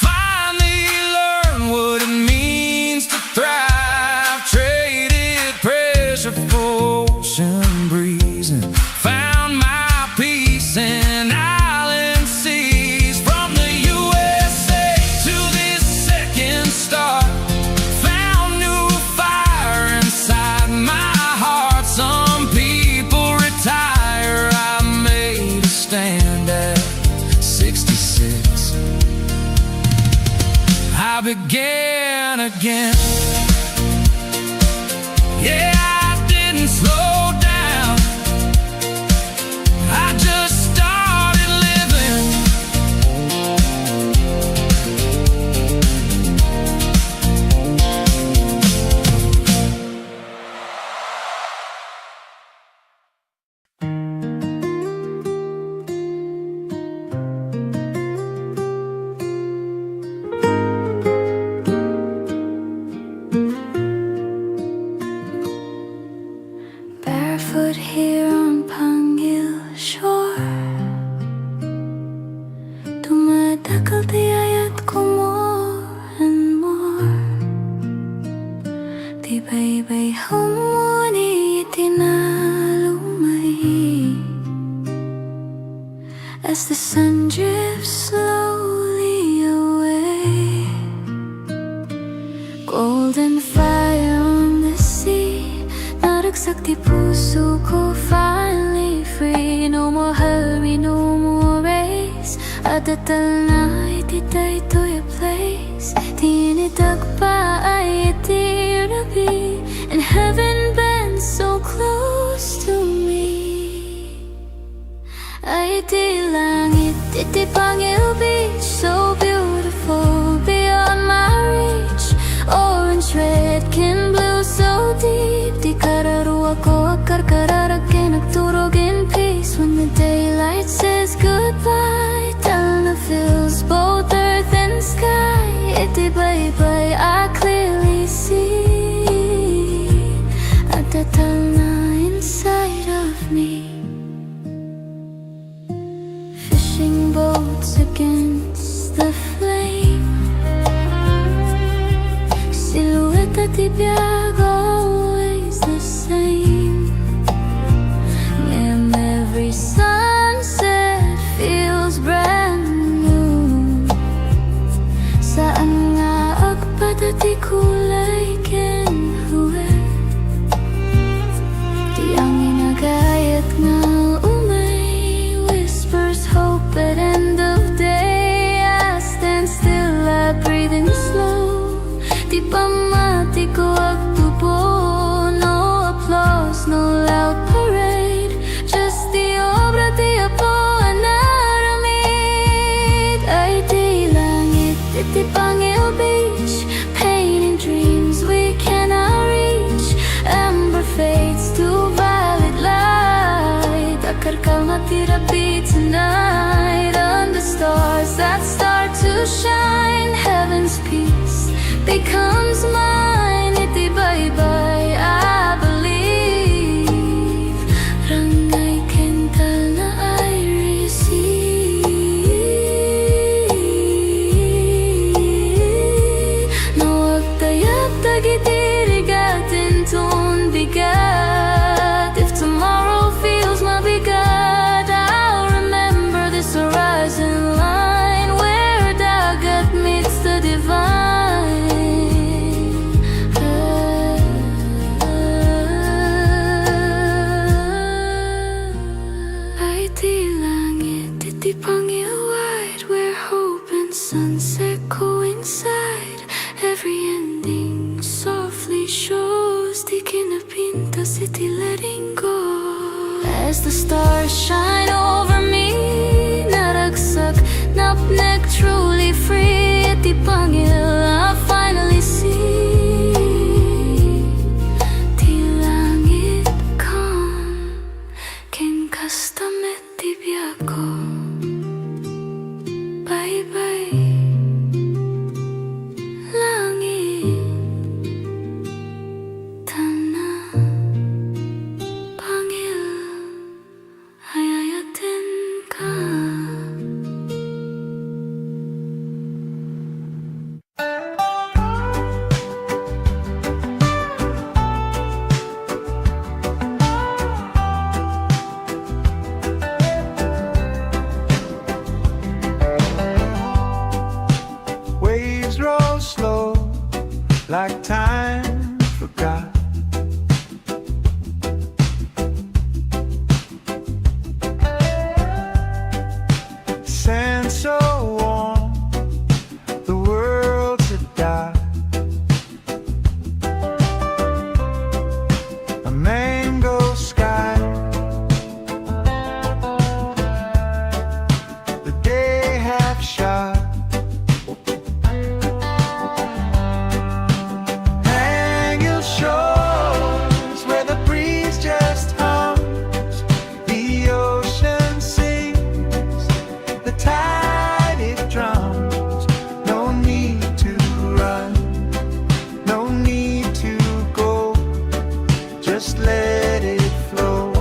S3: Finally learned what it means to thrive. Traded pressure for ocean breeze and found my peace in island seas. From the USA to this second star, found new fire inside my heart. Some people retire, I made a stand at 66. I began again. Yeah, I didn't slow down, I just started living.
S2: Barefoot here on Pangil shore, dumadakal tiyayat ko more and more. Tibay-bay humuni itinalumay as the sun drifts slowly away. Golden fire on the sea, naragsak di puso ko, finally free. No more hurry, no more race. Adatal na ititay to your place. Tinidag pa ay itirabi, and heaven bends so close to me. Ay di langit, iti Pangil Beach, so beautiful beyond my reach. Orange, red, kin blue, so deep. Di kararuwa ko akar kararagin, nagturog in peace. When the daylight says goodbye, Talna fills both earth and sky. Iti bye-bye, I clearly see at the Talna inside of me. Fishing boats against the flame, silhouette at ibiyag, always the same. And every sunset feels brand new. Saan nga agpadati kulay kinhuwe, di ang inagayat nga umay. Whispers hope at end of day. I stand still, I breathing slow. Di pa mati ko agtubo. No applause, no loud parade, just the obra di apo anaramid. Ay di langit, iti Pangil Beach, painting dreams we cannot reach. Amber fades to violet light. Akar ka matirapi tonight. Under stars that start to shine, heaven's peace becomes mine. Iti bye-bye, I believe. Rangay kental na I receive. No agtayag tagitirigatin ton bigat. If tomorrow feels mabigat, I'll remember this horizon line where dagat meets the divine. Ay di langit, iti Pangil wide, where hope and sunset coincide. Every ending softly shows, di kinapinta iti letting go. As the stars shine over me, naragsak, napnek, truly free. Iti Pangil, I finally see. Di langit calm, ken kastamet ti biyago.
S3: like time forgot. Sand so warm, the world had died. A mango sky, the day half shot. Pangil shores where the breeze just hums, the ocean sings, the tide it drums. No need to run, no need to go, just let it flow.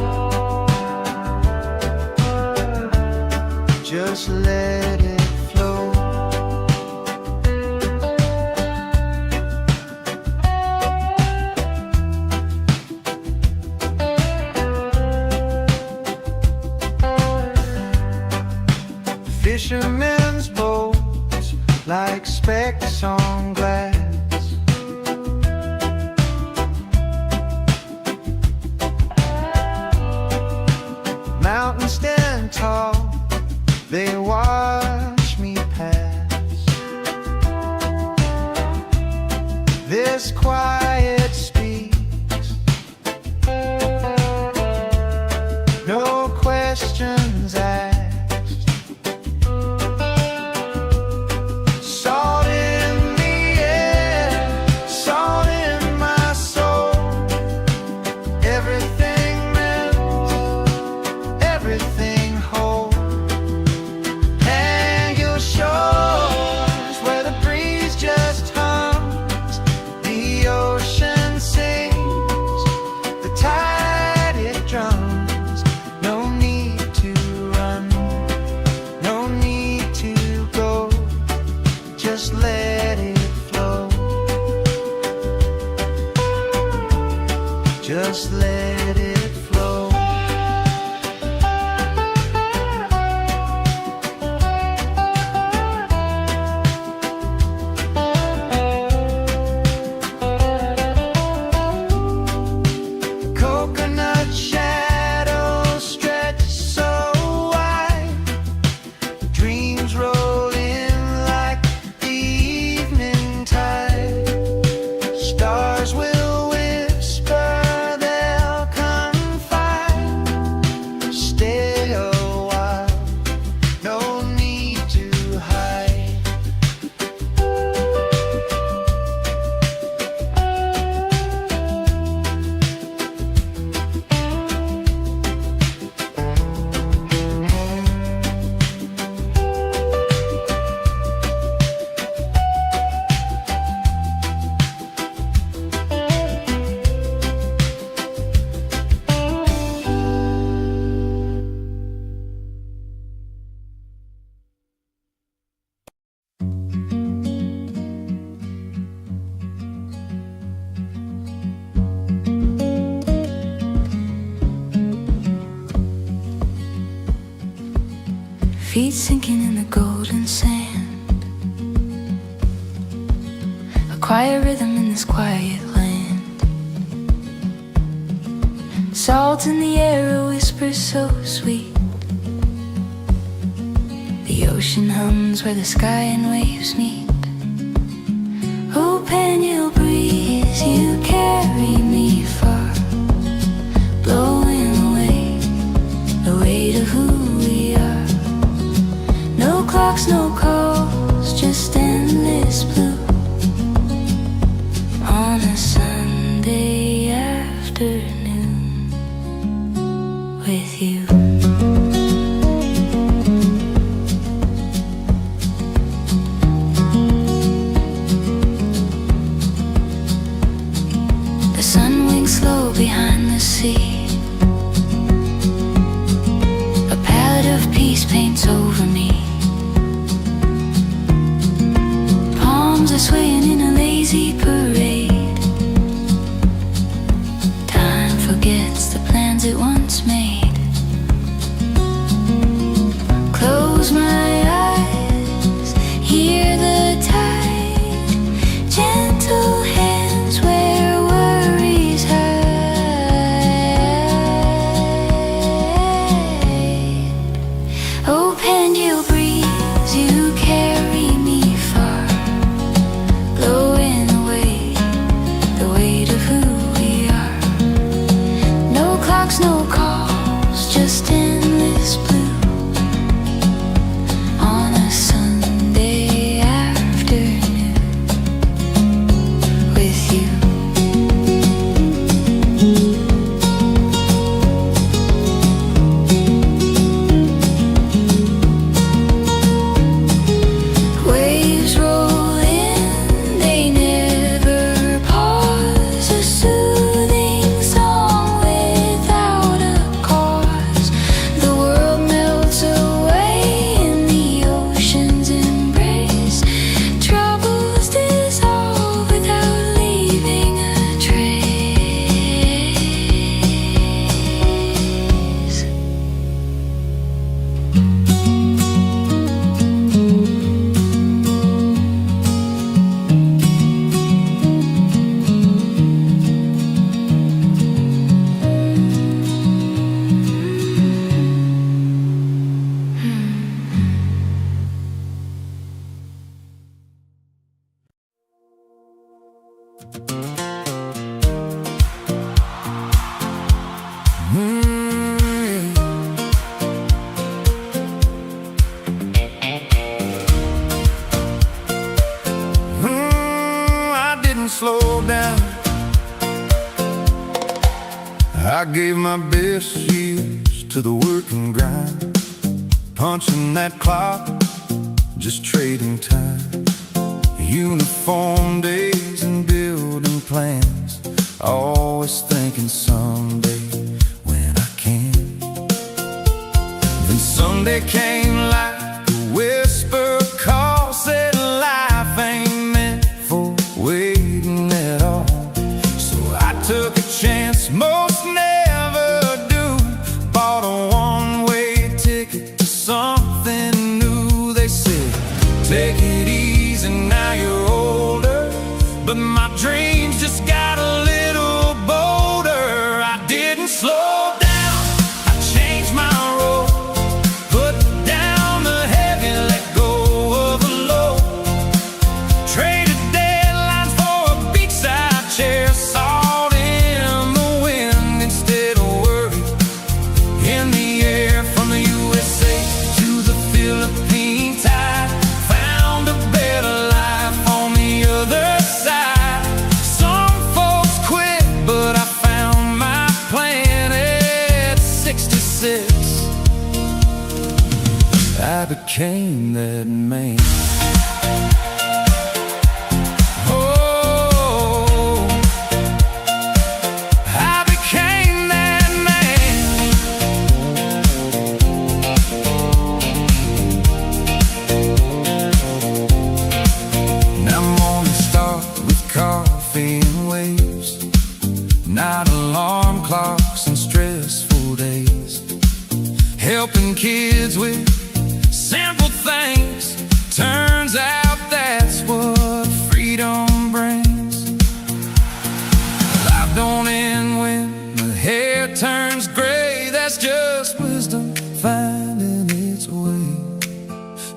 S3: Just let it flow. Fishermen's boats like specks on glass. Mountains stand tall, they watch me pass. This quiet speaks, no questions asked. Salt in the air, salt in my soul. Everything melts, everything whole. Pangil shores where the breeze just hums, the ocean sings, the tide it drums. No need to run, no need to go, just let it flow. Just let it flow. Coconut shadows stretch so wide, dreams roll in like the evening tide. Stars will whisper, they'll confide. Stay a while, no need to hide.
S2: Feet sinking in the golden sand, a quiet rhythm in this quiet land. Salt in the air, a whisper so sweet. The ocean hums where the sky and waves meet. Oh, Pangil breeze, you carry me far, blowing away to who we are. No clocks, no calls, just endless blue on a Sunday afternoon with you. The sun winks slow behind the sea, a palette of peace paints over me. Palms are swaying in a lazy parade. Time forgets the plans it once made. Close my eyes, hear the tide, gentle hand
S3: slow down. I gave my best years to the work and grind, punching that clock, just trading time. Uniform days and building plans, always thinking someday when I can. Then someday came like a whisper call, said life ain't meant for waiting at all. So I took a chance most never do, bought a one-way ticket to something new. They said, take it easy, now you're older, but my dreams just got a little bolder. I didn't slow down, I changed my road, put down the heavy, let go of the load, traded deadlines for a beachside chair, salt in the wind instead of worry in the air. From the USA to the Philippine tide, found a better life on the other side. Some folks quit, but I found my plan at 66. I became that man. Oh, I became that man. Now I'm gonna start with coffee and waves, not alarm clocks and stressful days, helping kids with simple things. Turns out that's what freedom brings. Life don't end when the hair turns gray, that's just wisdom finding its way.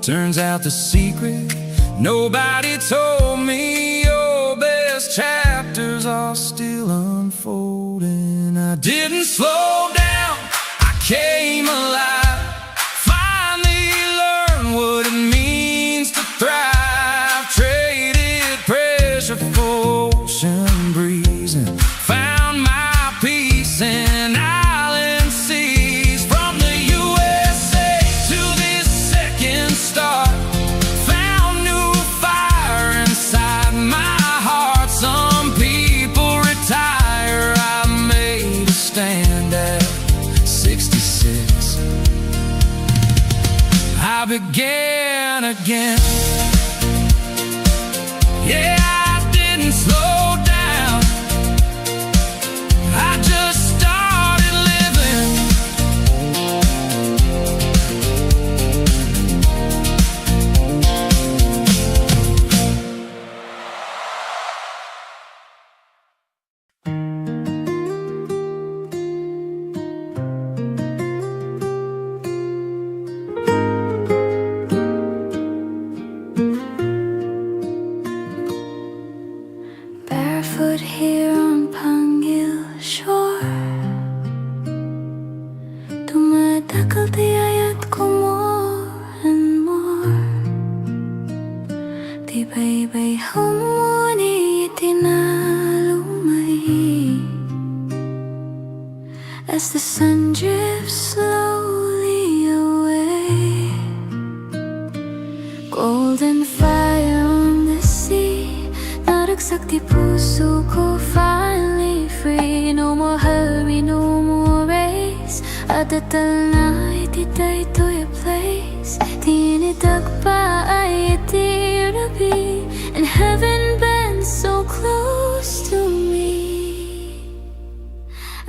S3: Turns out the secret nobody told me, your best chapters are still unfolding. I didn't slow down, I came alive, finally learned what it means to thrive. Traded pressure for ocean breeze and found my peace in island seas. From the USA to this second star, found new fire inside my heart. Some people retire, I made a stand at 66. I began again. Yeah, I didn't slow down, I just started living.
S2: Barefoot here on Pangil shore, dumadakal tiyayat ko more and more. Tibay-bay humuni itinalumay, as the sun drifts slowly away. Golden fire on the sea, naragsak di puso ko, finally free. No more hurry, no more race, adatal na itiday to your place. Tinidag pa ay itirabi, and heaven bends so close to me.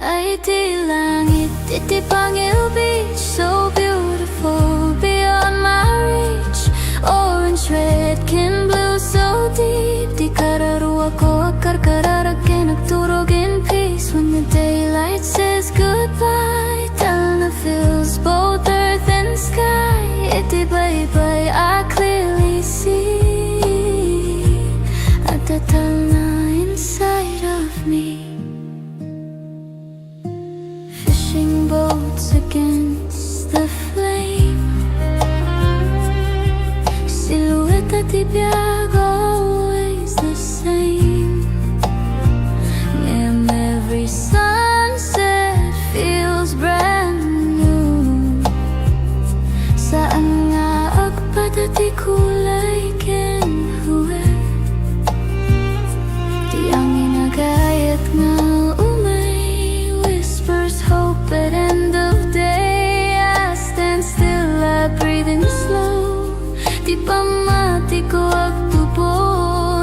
S2: Ay iti langit, iti Pangil Beach, so beautiful beyond my reach. Orange, red, kin blue, so deep. Di kararuwa ko akar kararagin, nagturog in peace. When the daylight says goodbye, Talna fills both earth and sky. Iti bye-bye, I clearly see at the Talna inside of me. Fishing boats against the flame, silhouette at the biag, always the same. Padati kulay kenhuwe Di ang inagayat nga umay Whispers hope at end of day I stand still, I breathing slow Di pa mati ko agtubo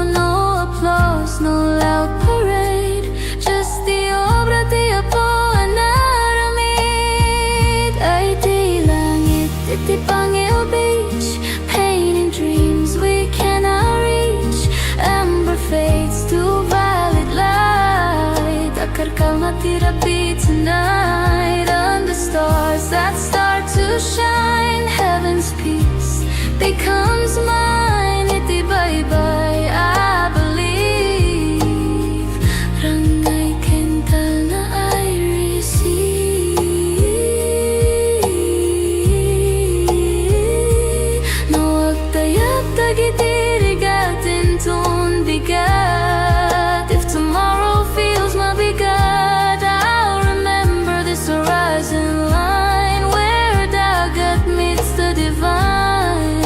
S2: No applause, no loud parade Just the obra di apo anaramid Ay di langit, di Pangil Beach Painting dreams we cannot reach Amber fades to violet light Akar ka matirapi tonight Under stars that start to shine Heaven's peace becomes mine Iti bye-bye, I believe Rangay kental na I receive No agtayap tagitirigatin ton bigat If tomorrow feels mabigat I'll remember this horizon line Where dagat meets the divine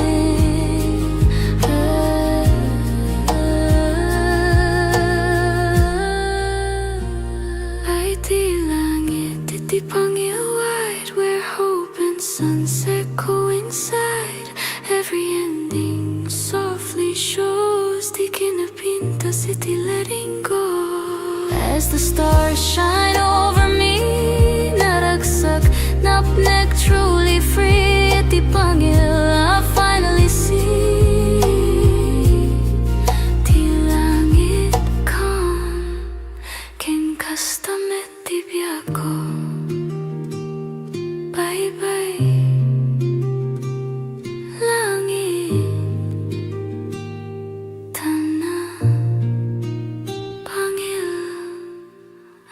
S2: Ay di langit, iti Pangil wide Where hope and sunset coincide Every ending softly shows Di kinapintas, iti letting go As the stars shine over me Naragsak, napnek, truly free Iti Pangil, I finally see Di langit calm Ken kastamet di biyako Bye-bye Langit Tana Pangil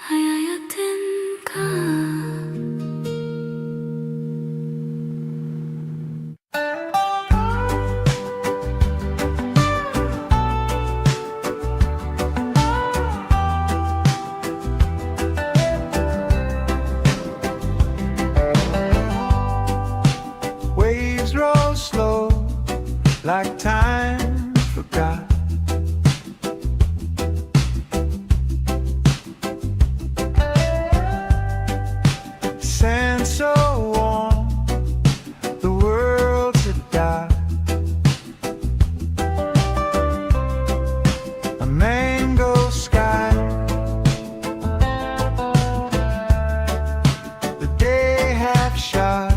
S2: Hayayatin ka
S3: Waves roll slow, like time forgot. Sand so warm, the world's a dot. A mango sky, the day half shot.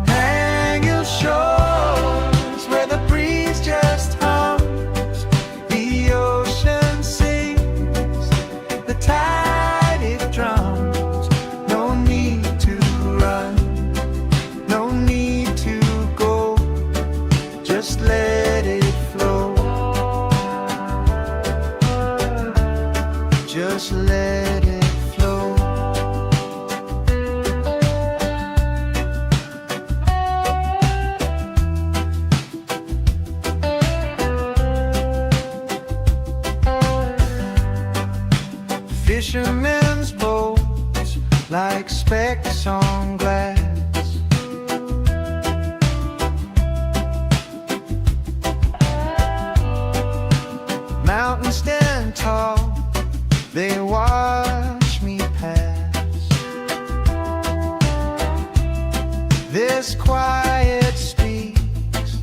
S3: Hang your shores where the breeze just hums, the ocean sings, the tide it drums. No need to run, no need to go, just let it flow. Just let it flow. Fishermen's boats like specks on glass. Mountains stand tall, they watch me pass. This quiet speaks,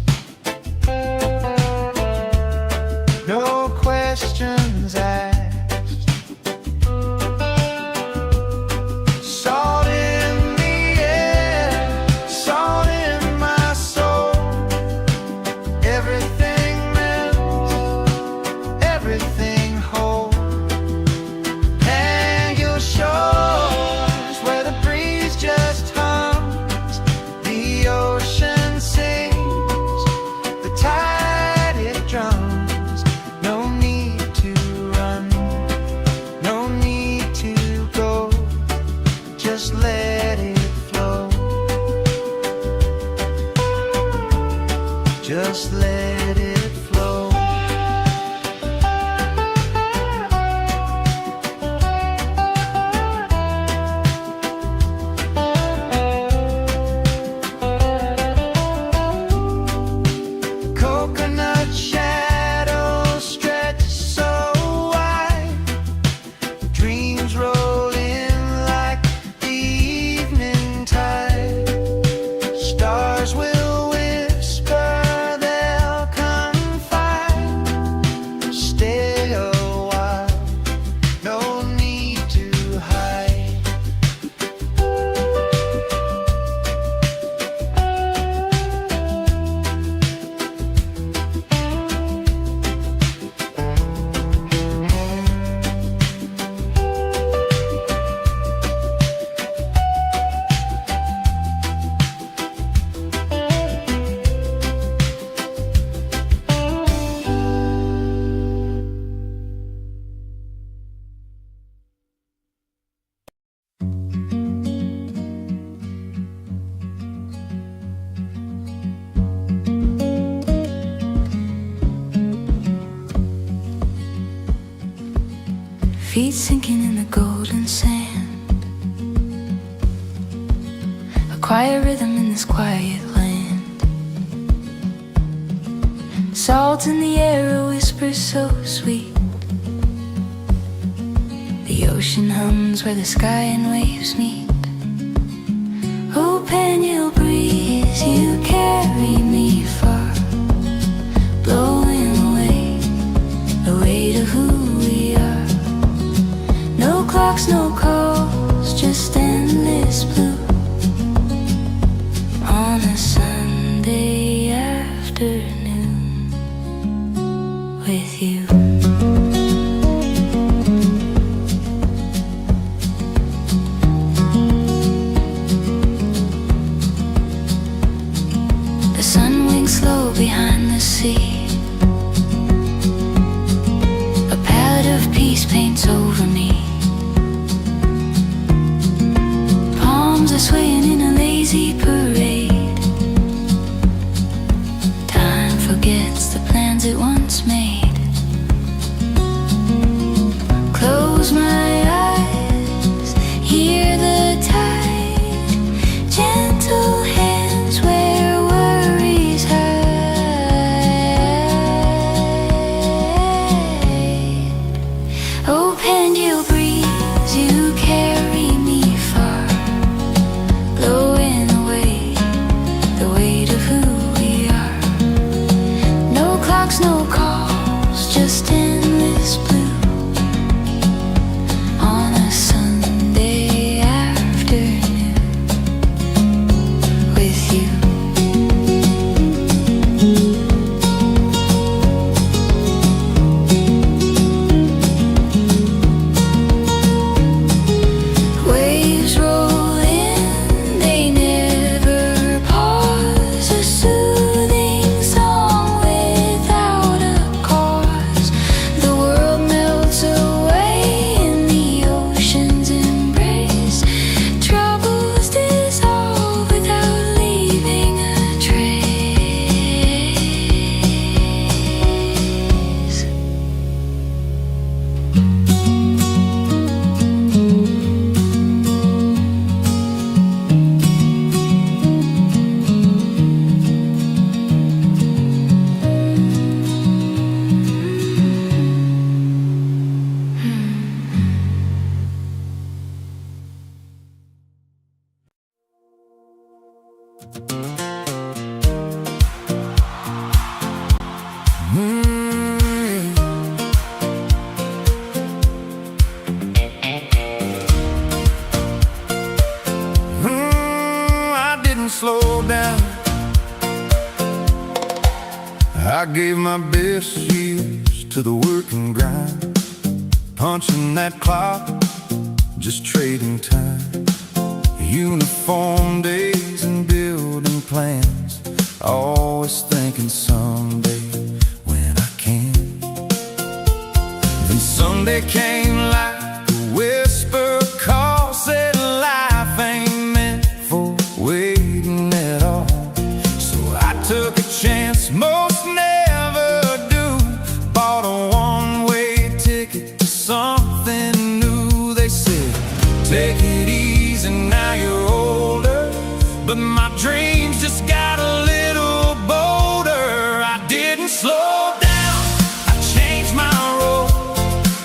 S3: no questions asked. Salt in the air, salt in my soul. Everything melts, everything whole. Hang your shores where the breeze just hums, the ocean sings, the tide it drums. No need to run, no need to go, just let it flow. Just let it flow.
S2: feet sinking in the golden sand. A quiet rhythm in this quiet land. Salt in the air, a whisper so sweet. The ocean hums where the sky and waves meet. Oh, Pangil breeze, you carry me far, blowing away the weight of who we are. No clocks, no calls, just endless blue on a Sunday afternoon with you. The sun winks slow behind the sea. A palette of peace paints over me. Palms are swaying in a lazy parade. Time forgets the plans it once made. Close my eyes, hear the tide, gentle hands where worries hide. Oh, Pangil breeze, you carry me far, blowing away the weight of who we are. No clocks, no calls, just endless blue on a Sunday afternoon with you. Waves roll in, they never pause. A soothing song without a cause. The world melts away in the ocean's embrace. Troubles dissolve without leaving a trace.
S3: I didn't slow down. I gave my best years to the work and grind, punching that clock, just trading time. Uniform days and building plans, always thinking someday when I can. Then Sunday came like a whisper call, said life ain't meant for waiting at all. So I took a chance most never do, bought a one-way ticket to something new. They said, take it easy, now you're older, but my dreams just got a little bolder. I didn't slow down, I changed my road,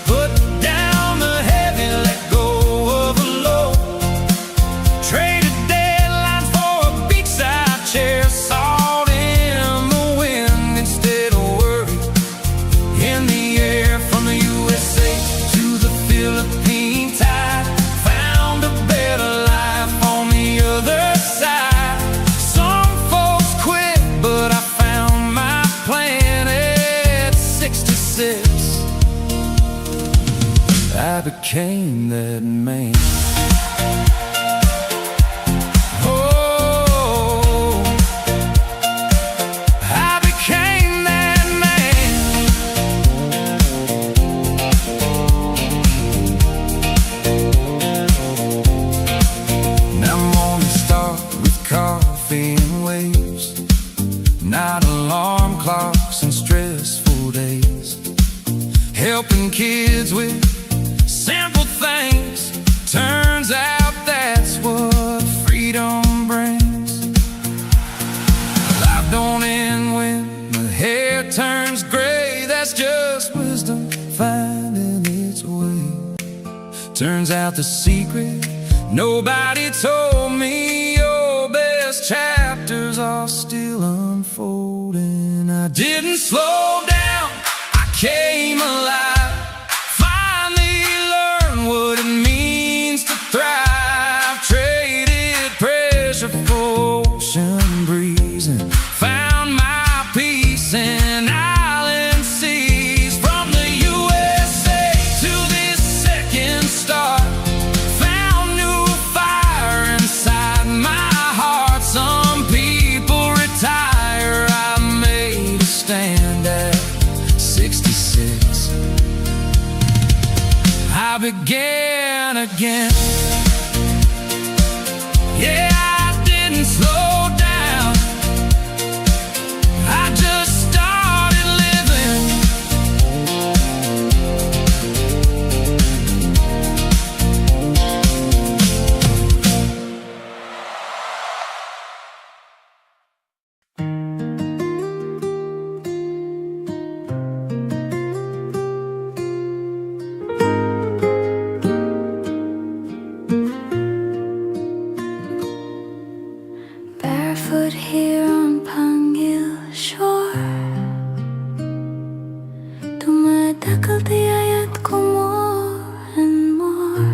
S3: put down the heavy, let go of the load. Traded deadlines for a beachside chair, salt in the wind instead of worry in the air. From the USA to the Philippine tide, found a better life on the other side. Some folks quit, but I found my plan at 66. I became that man. Oh, I became that man. Now mornings start with coffee and waves, not alarm clocks and stressful days, helping kids with Turns out the secret nobody told me, your best chapters are still unfolding. I didn't slow down, I came alive. Finally learned what it means to thrive. Traded pressure for ocean breeze and found my peace in island seas. From the USA to this second star, found new fire inside my heart. Some people retire, I made a stand at 66. I began again. Yeah, I didn't slow down, I just started living.
S2: Barefoot here on Pangil shore, dumadakal tiyayat ko more and more.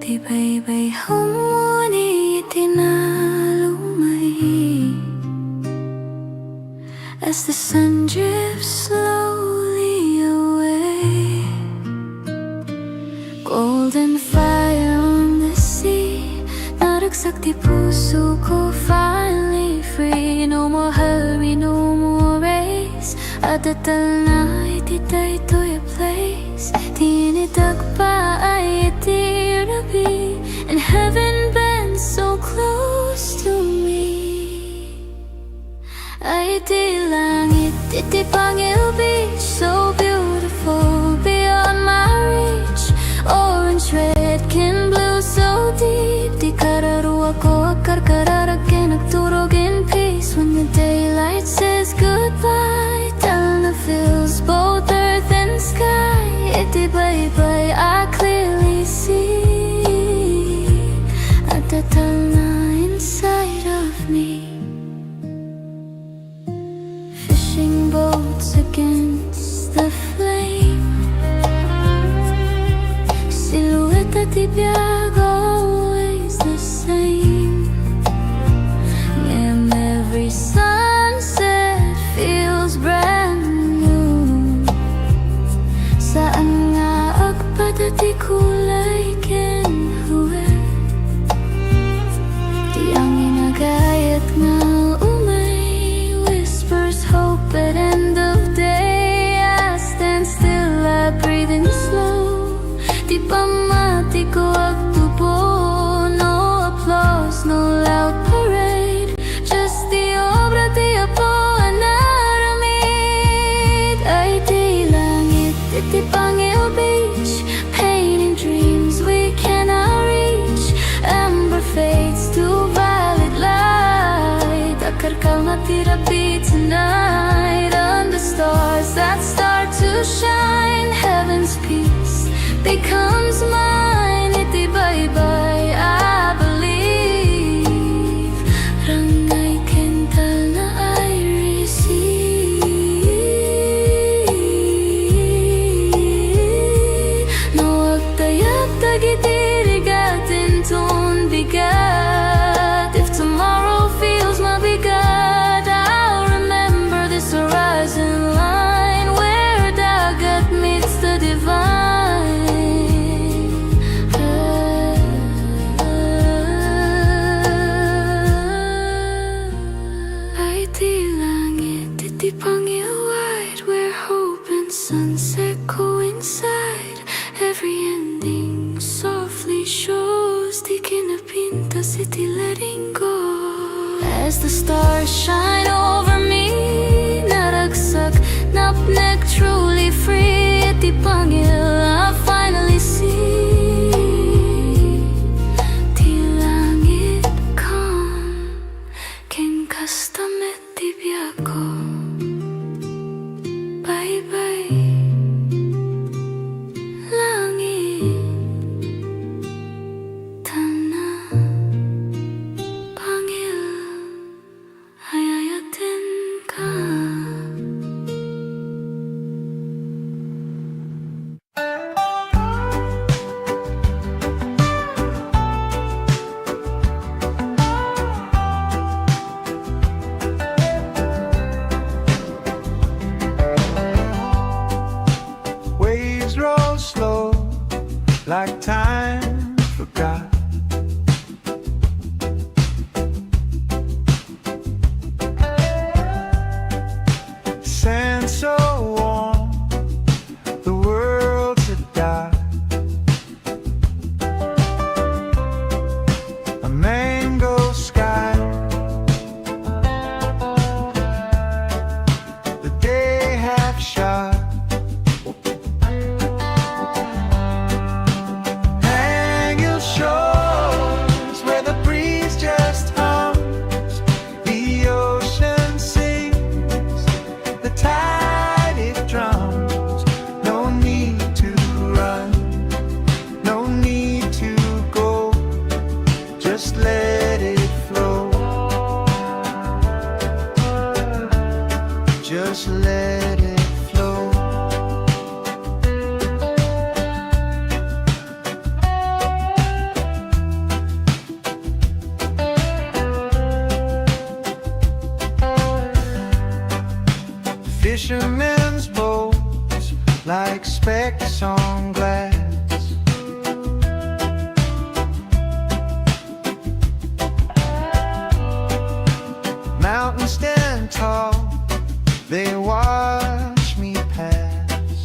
S2: Tibay-bay humuni itinalumay as the sun drifts slowly away. Golden fire on the sea, naragsak di puso ko, finally free. No more hurry, no more race. Adatal na ititay to your place. Tinitag pa ay itirabi, and heaven bends so close to me. Ay di langit, iti Pangil Beach, so beautiful beyond my reach. Orange, red, can blue, so deep. Di kararuwa ko, karkararagin, nagturog in peace. When the daylight says goodbye, tell the feels both earth and sky. Iti bye-bye, I clearly see adatal na inside of me. Fishing boats against the flame, silhouette at ibiyag, always the same. And every sunset feels brand new. Saan nga agpadati kulay kenhuwe, di ang inagayat nga umay whispers hope at end of day. I stand still, I breathe in slow. Di pa mati ko agtubo, no applause, no loud parade. Just the obra di Apo anaramid. Ay di langit, iti Pangil Beach, painting dreams we cannot reach. Amber fades to violet light. Akarkal na tirapi tonight. Under stars that start to shine, heaven's peace becomes mine. Iti bye-bye, I believe. Rangay kental na I receive. No agtayag tagitirigatin ton bigat. If tomorrow feels mabigat, I'll remember this horizon line where dagat meets the divine. Ay di langit, iti Pangil wide, where hope and sunset coincide. Every ending softly shows, di kinapinta city letting go. As the stars shine over me, naragsak, napnek, truly free. Iti Pangil, I finally see. Di langit calm, ken kastamet tibiyako. Bye-bye, langit.
S3: like time forgot. Sand so warm, the world's a dark. A mango sky, the day half shot. Hang your shores where the breeze just hums, the ocean sings, the tide it drums. No need to run, no need to go, just let it flow. Just let it flow. Fishermen's boats like specks on glass. Mountains stand tall, they watch me pass.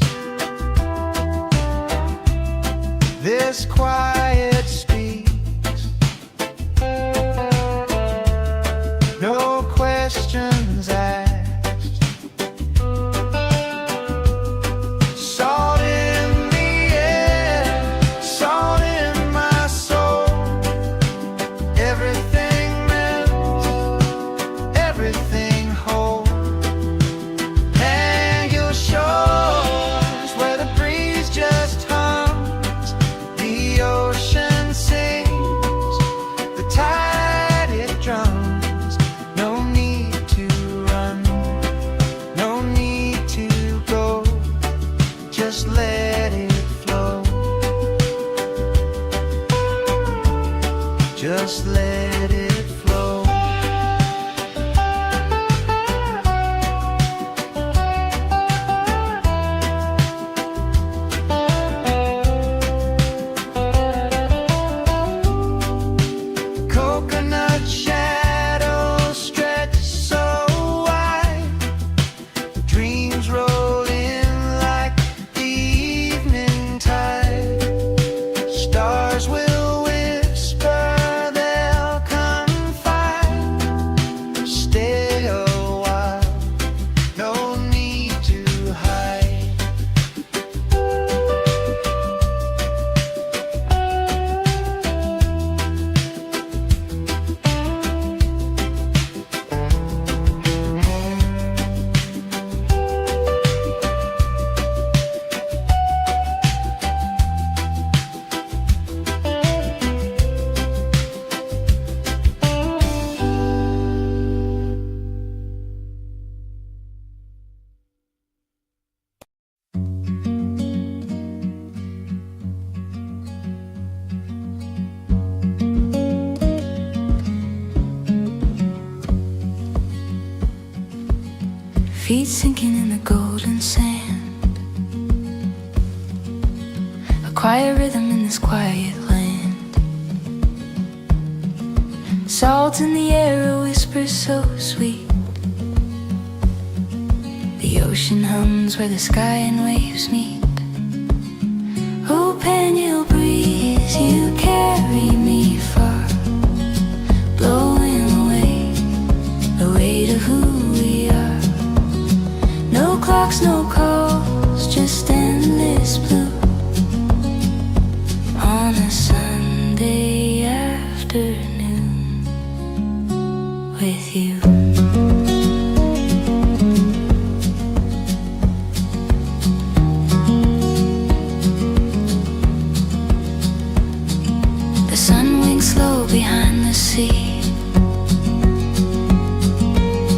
S3: This quiet speaks, no questions asked. Salt in the air, salt in my soul. Everything melts, everything whole. Hang your shores where the breeze just hums, the ocean sings, the tide it drums. No need to run, no need to go, just let it flow. Just let it flow. Coconut shadows stretch so wide, dreams roll in like the evening tide. Stars will whisper, they'll confide. Stay a while, no need to hide.
S2: Feet sinking in the golden sand, a quiet rhythm in this quiet land. Salt in the air, a whisper so sweet. The ocean hums where the sky and waves meet. Oh, Pangil breeze, you carry me far, blowing away, away to who we are. No clocks, no calls, just endless blue on a Sunday afternoon with you. The sun winks slow behind the sea,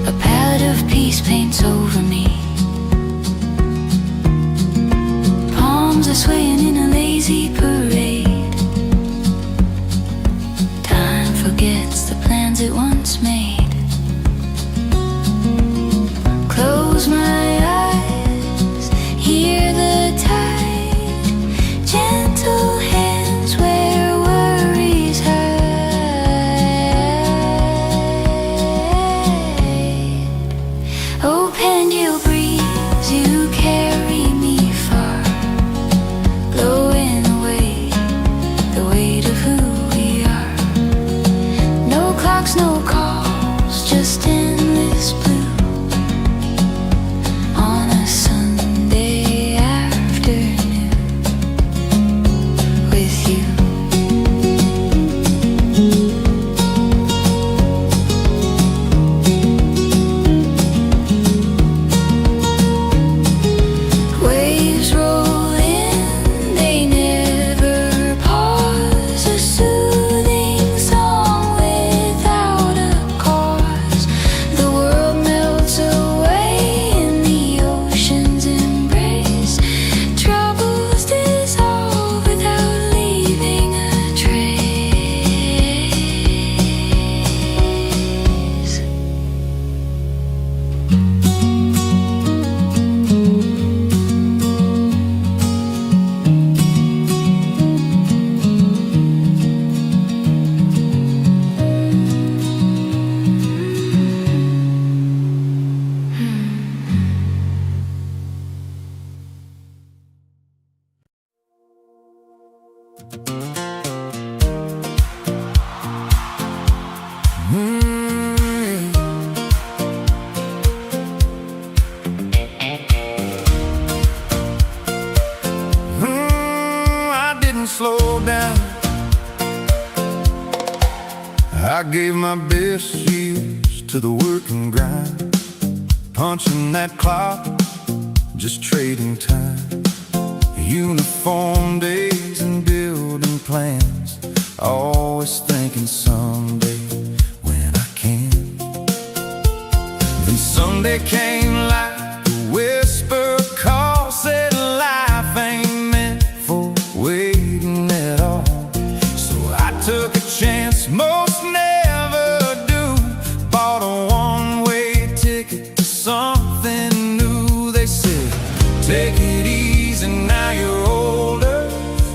S2: a palette of peace paints over me. Palms are swaying in a lazy parade. Time forgets the plans it once made. Close my eyes, hear the tide, gentle hand talks, no calls, just endless blue on a Sunday afternoon with you. Waves roll in, they never pause. A soothing song without a cause. The world melts away in the ocean's embrace. Troubles dissolve without leaving a trace.
S3: I didn't slow down. I gave my best years to the work and grind, punching that clock, just trading time. Uniform days and building plans, always thinking someday when I can. Then Sunday came like a whisper call, said life ain't meant for waiting at all. So I took a chance most never do, bought a one-way ticket to something new. They said, take it easy, now you're older,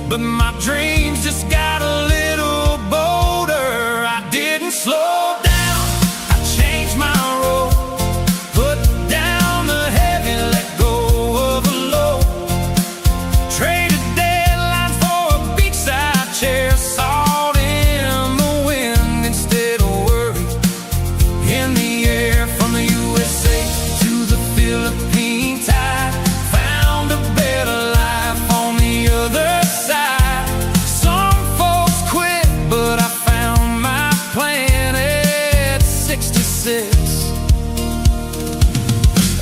S3: but my dreams just got a little bolder. I didn't slow down, I changed my role, put down the heavy, let go of the low. Traded deadlines for a beachside chair, salt in the wind instead of worry in the air. From the USA to the Philippine tide, found a better life on the other side. Some folks quit, but I found my plan at 66.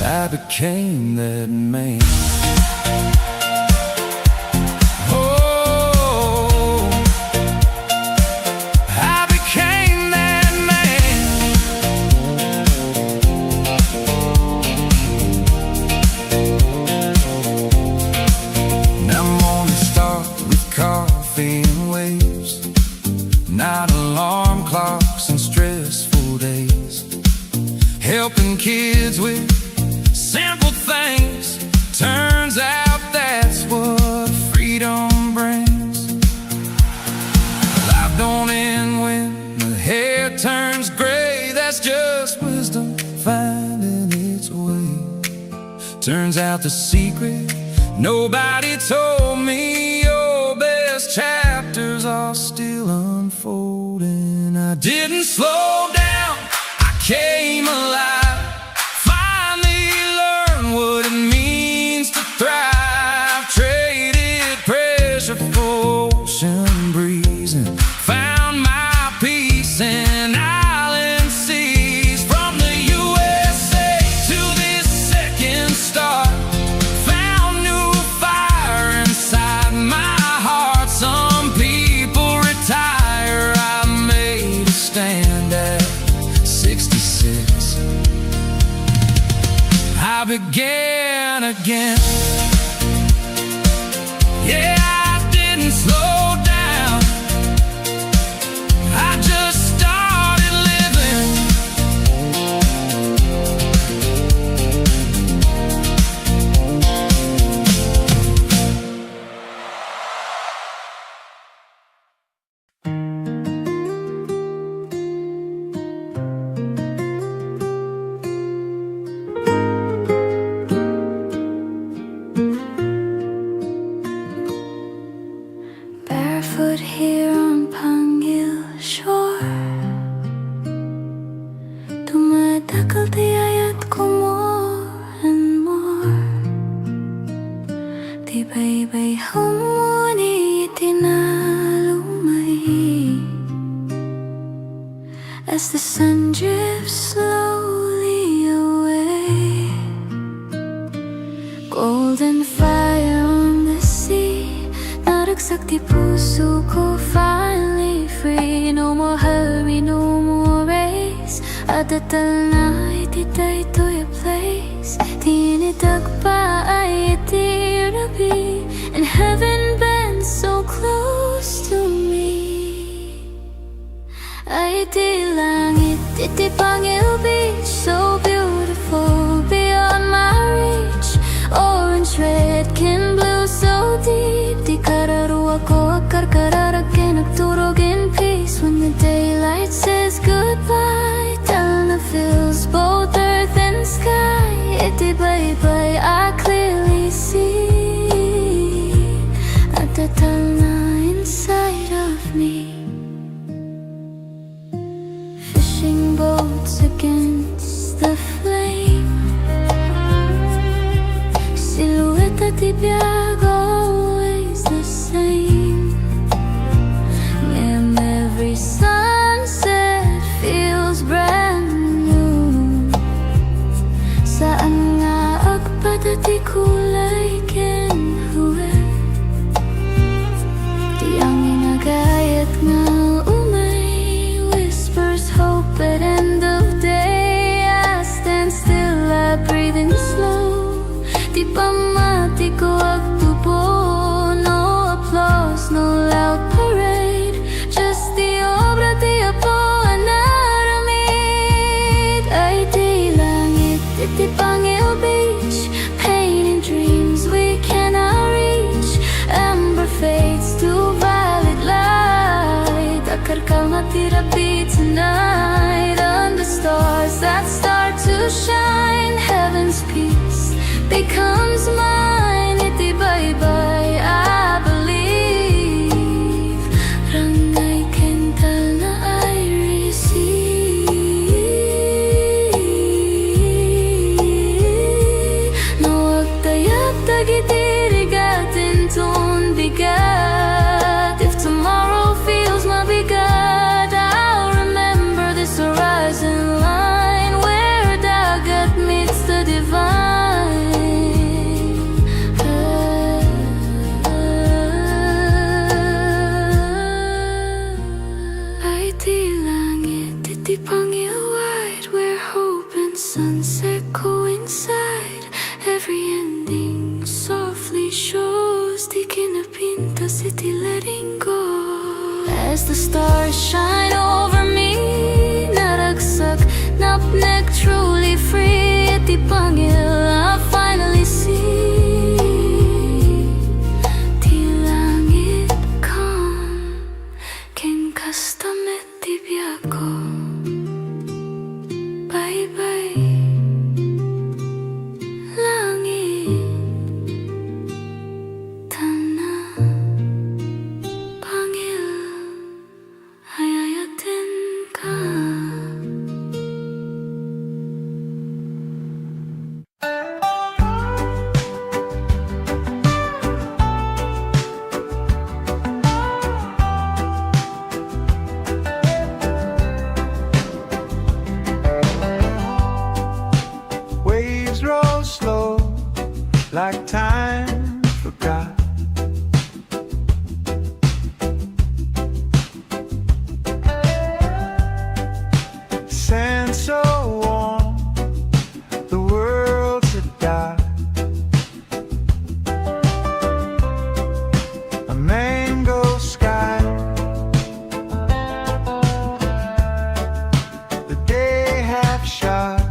S3: I became that man. Oh, I became that man. Now mornings start with coffee and waves, not alarm clocks and stressful days. Helping kids with simple things, turns out that's what freedom brings. Life don't end when the hair turns gray, that's just wisdom finding its way. Turns out the secret nobody told me, your best chapters are still unfolding. I didn't slow down, I came alive. Finally learned what it means to thrive. Traded pressure for ocean breeze and found my peace in island seas. From the USA to this second star, found new fire inside my heart. Some people retire, I made a stand at 66. I began again. Yeah, I didn't slow down, I just started living.
S2: as the sun drifts slowly away. Golden fire on the sea, naragsak di puso ko, finally free. No more hurry, no more race. Adatal na ititay to your place. Tinidag pa ay itirabi, and heaven bends so close to me. Ay di langit, iti Pangil Beach, so beautiful beyond my reach. Orange, red, can blue, so deep. Di kararuwa ko akarkararag nagturog in peace. When the daylight says goodbye, Talna fills both earth and sky. Iti bye-bye, I clearly see at the Talna inside of me. Fishing boats against the flame, silhouette at ibiyag, always the same. And every sunset feels brand new. Saan nga agpadati kulay kenhuwe, di ang inagayat nga umay, whispers hope at end of day. I stand still, I breathe in slow. Di pamati ko agtubo, no applause, no loud parade, just the obra di apo anaramid. Ay di langit, iti Pangil Beach, painting dreams we cannot reach. Amber fades to violet light, akar kalmatirapi tonight. Under stars that start to shine, heaven's peace becomes mine. Iti bye-bye, I believe. Rangay kental na I receive. No agtayag tagitirigatin ton bigat. If tomorrow feels mabigat, I'll remember this horizon line where dagat meets the divine. Ay di langit, iti Pangil wide, where hope and sunset coincide. Every ending softly shows, di kinapintas iti letting go. As the stars shine over me, naragsak, napnek, truly free. Iti Pangil, I finally see. Di langit calm, ken kastamet di biyago. Bye-bye, langit, Talna, Pangil, hayayatin ka.
S3: Waves roll slow, like time forgot. Sand so warm, the world's a dot. A mango sky, the day half shot.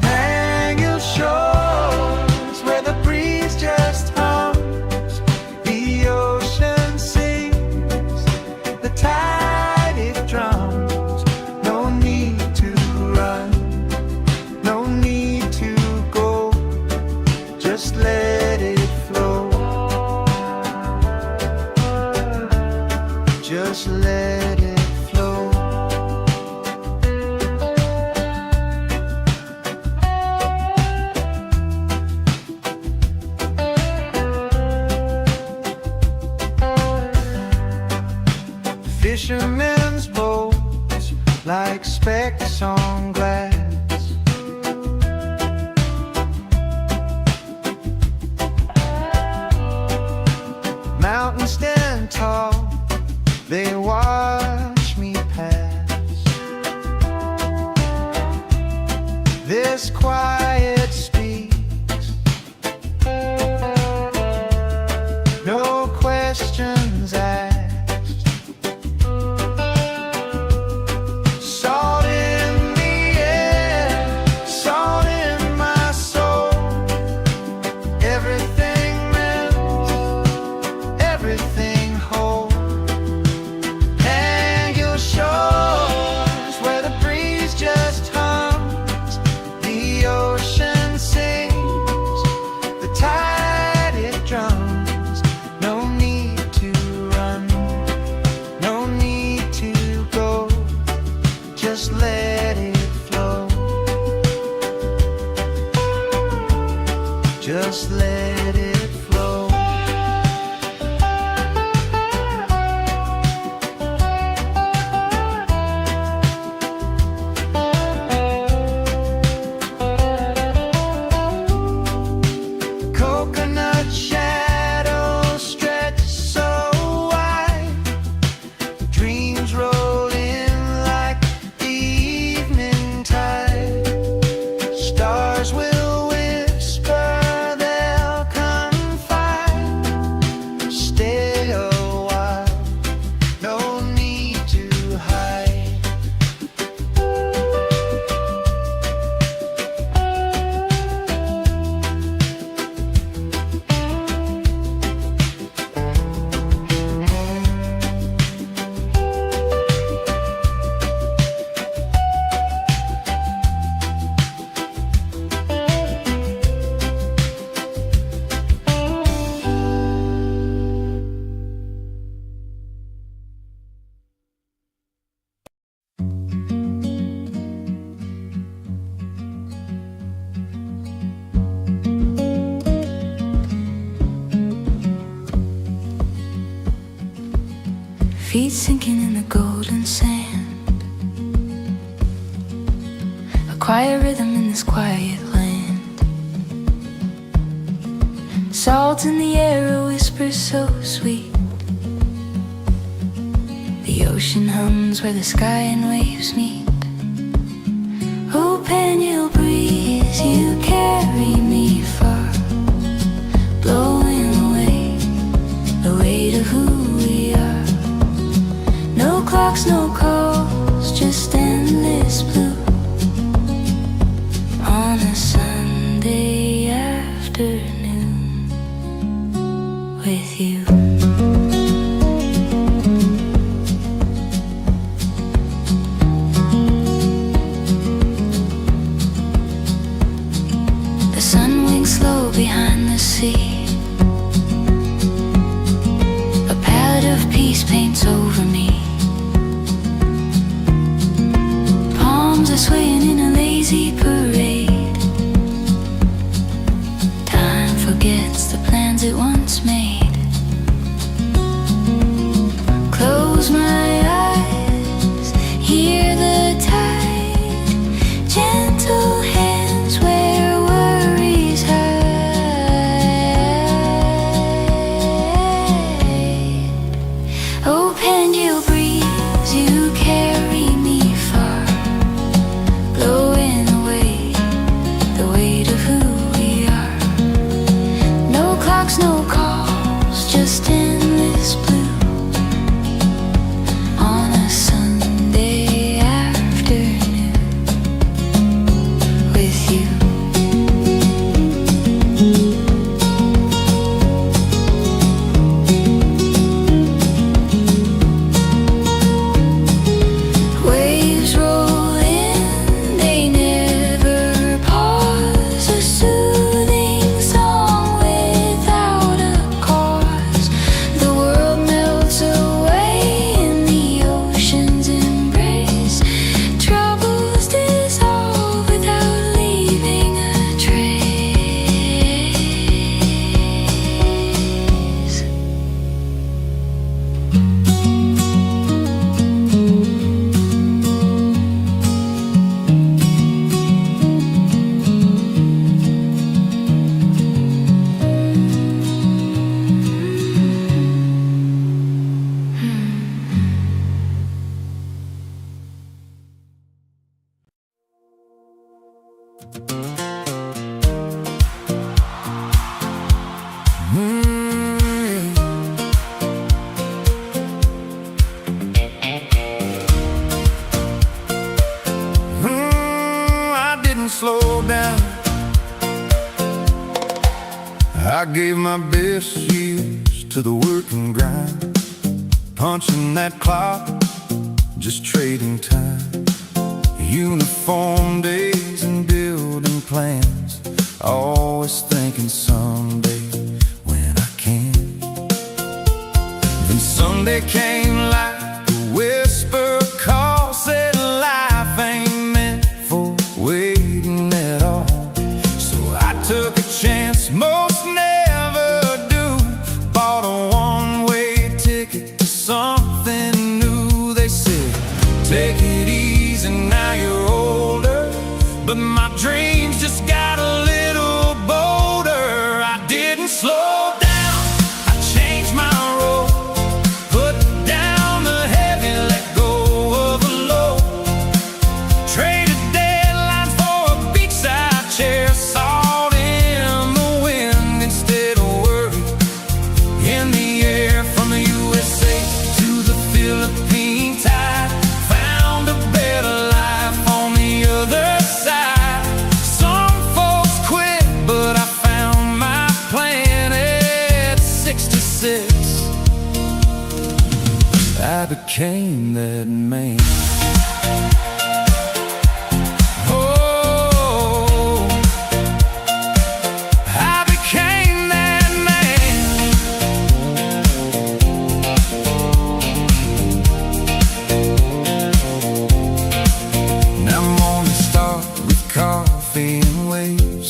S3: Pangil shores, where the breeze just hums, the ocean sings, the tide it drums. No need to run, no need to go, just let it flow, just let it flow. fishermen's boats like specks on glass. Mountains stand tall, they watch me pass. This quiet speaks, no questions asked. Salt in the air, salt in my soul. Everything melts, everything whole. And your shores where the breeze just hums, the ocean sings, the tide it drums. No need to run, no need to go, just let it flow. Just let it flow. Coconut shadows stretch so wide, dreams roll in like the evening tide. Stars will whisper, they'll confide. Stay a while, no need to hide.
S2: Feet sinking in the golden sand, a quiet rhythm in this quiet land. Salt in the air, a whisper so sweet. The ocean hums where the sky and waves meet. Oh, Pangil breeze, you carry me far, blowing away the weight of who we are. No clocks, no calls, just endless blue on a Sunday afternoon with you. The sun winks slow behind the sea. A palette of peace paints over me. Palms are swaying in a lazy parade. Time forgets the plans it once made. Close my eyes, hear the tide, gentle hands where worries hide. Oh, Pangil breeze, you carry me far, blowing away the weight of who we are. No clocks, no calls, just endless blue on a Sunday afternoon with you.
S3: I gave my best years to the work and grind, punching that clock, just trading time. Uniform days and building plans, always thinking someday when I can. Then Sunday came like a whisper call, said life ain't meant for waiting at all. So I took a chance most never do, bought a one-way ticket to something new. They said, take it easy, now you're older, but my dreams just got a little bolder. I didn't slow down, I changed my road, put down the heavy, let go of the load, traded deadlines for a beachside chair, salt in the wind instead of worry in the air. From the USA to the Philippine tide, found a better life on the other side. Some folks quit, but I found my plan at 66. I became that man. Oh, I became that man. Now mornings start with coffee and waves,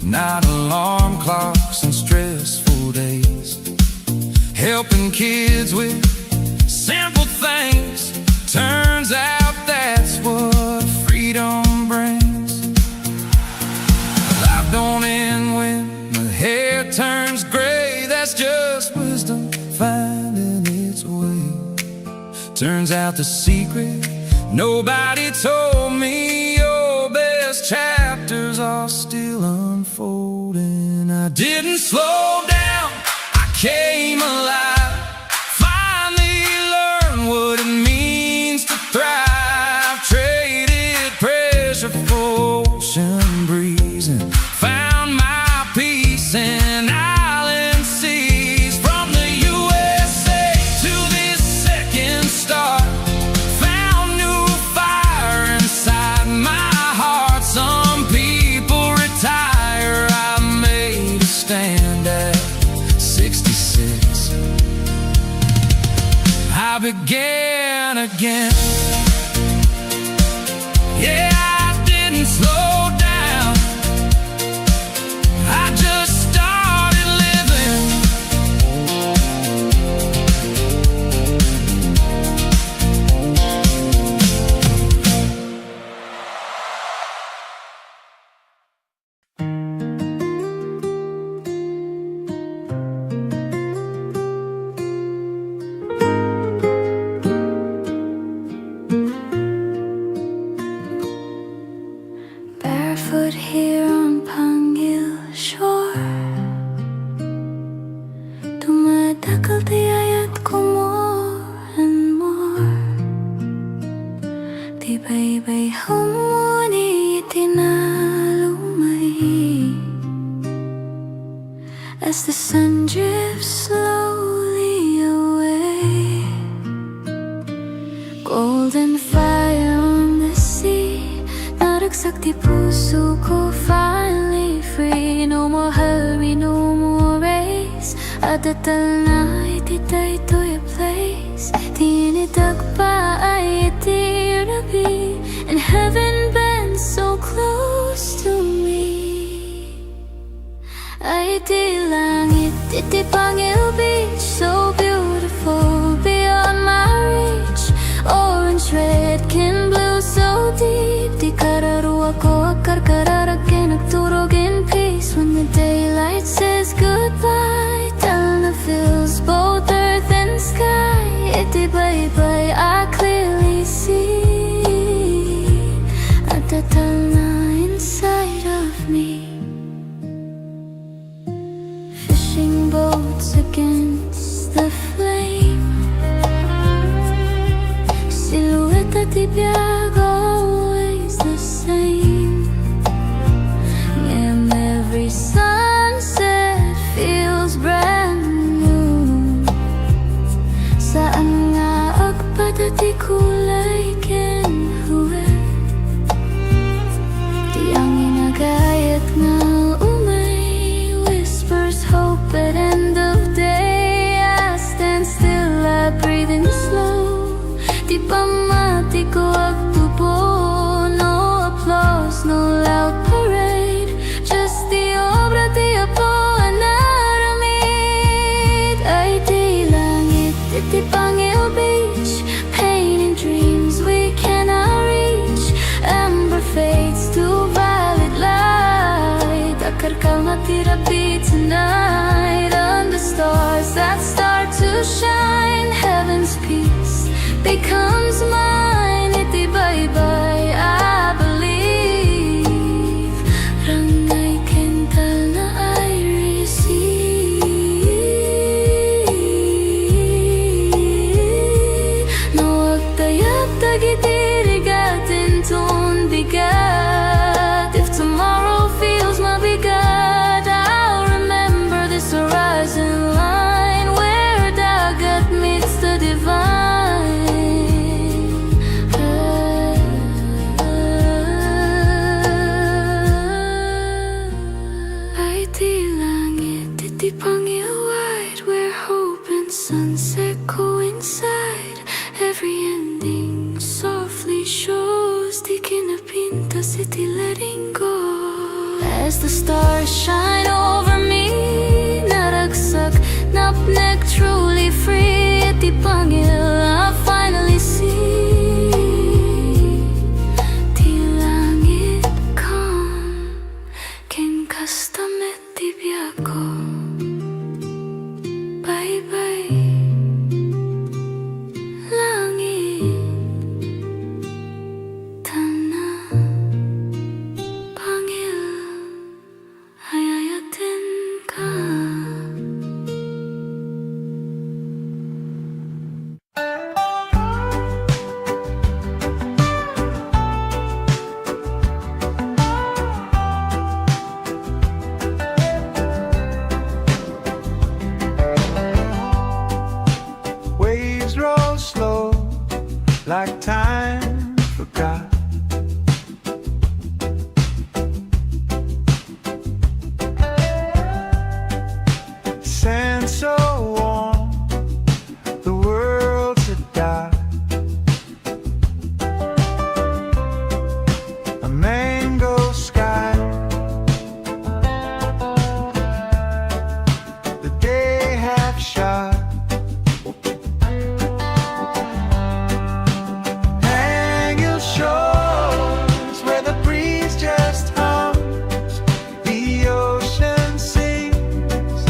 S3: not alarm clocks and stressful days, helping kids with simple things. Turns out that's what freedom brings. Life don't end when the hair turns gray, that's just wisdom finding its way. Turns out the secret nobody told me, your best chapters are still unfolding. I didn't slow down, I came alive, finally learned what it means to thrive. Traded pressure for ocean breeze and found my peace in island seas. From the USA to this second star, found new fire inside my heart. Some people retire, I made a stand at 66. I began again. Yeah, I didn't slow down, I just started living.
S2: Barefoot here on Pangil shore, dumadakal tiyayat ko more and more. Tibay-bay humuni itinalumay, as the sun drifts slowly away. Golden fire on the sea, naragsak di puso ko, finally free. No more hurry, no more race, adatal na ititay to your place. Tinidag pa ay itirabi, and heaven bends so close to me. Ay di langit, iti Pangil Beach, so beautiful beyond my reach. Orange, red, kin blue, so deep. Di kararuwa ko akarkararagin, nagturog in peace. When the daylight says goodbye, Talna fills both earth and sky. Iti bye-bye, I clearly see at the Talna inside of me. Fishing boats against the flame, silhouette at the biag, always the same. And every sunset di kulay kinhuwe Di ang inagayat nga umay Whispers hope at end of day I stand still, I breathe in slow Di pa mati ko agtubo No applause, no loud parade Just the obra di apo anaramid Ay di langit, di Pangil Beach Pain and dreams we cannot reach Amber fades to violet light Akar kalmatirapi tonight Under stars that start to shine Heaven's peace becomes mine Iti bye-bye, I believe Rangay kental na I receive No agtayap tagitirigatin tun bigat If tomorrow feels mabigat I'll remember this horizon line Where dagat meets the divine Ay di langit, di Pangil wide Where hope and sunset coincide Every ending softly shows Di kinapinta city letting go As the stars shine over me Naragsak, napnek truly free Di Pangil I finally see Di langit calm Ken kastamet di biyako Bye-bye langit Tana Pangil Hayayatin ka
S3: Waves roll slow, like time forgot. Sand so warm, the world's a dot. A mango sky, the day half shot. Hang your shores where the breeze just hums, the ocean sings,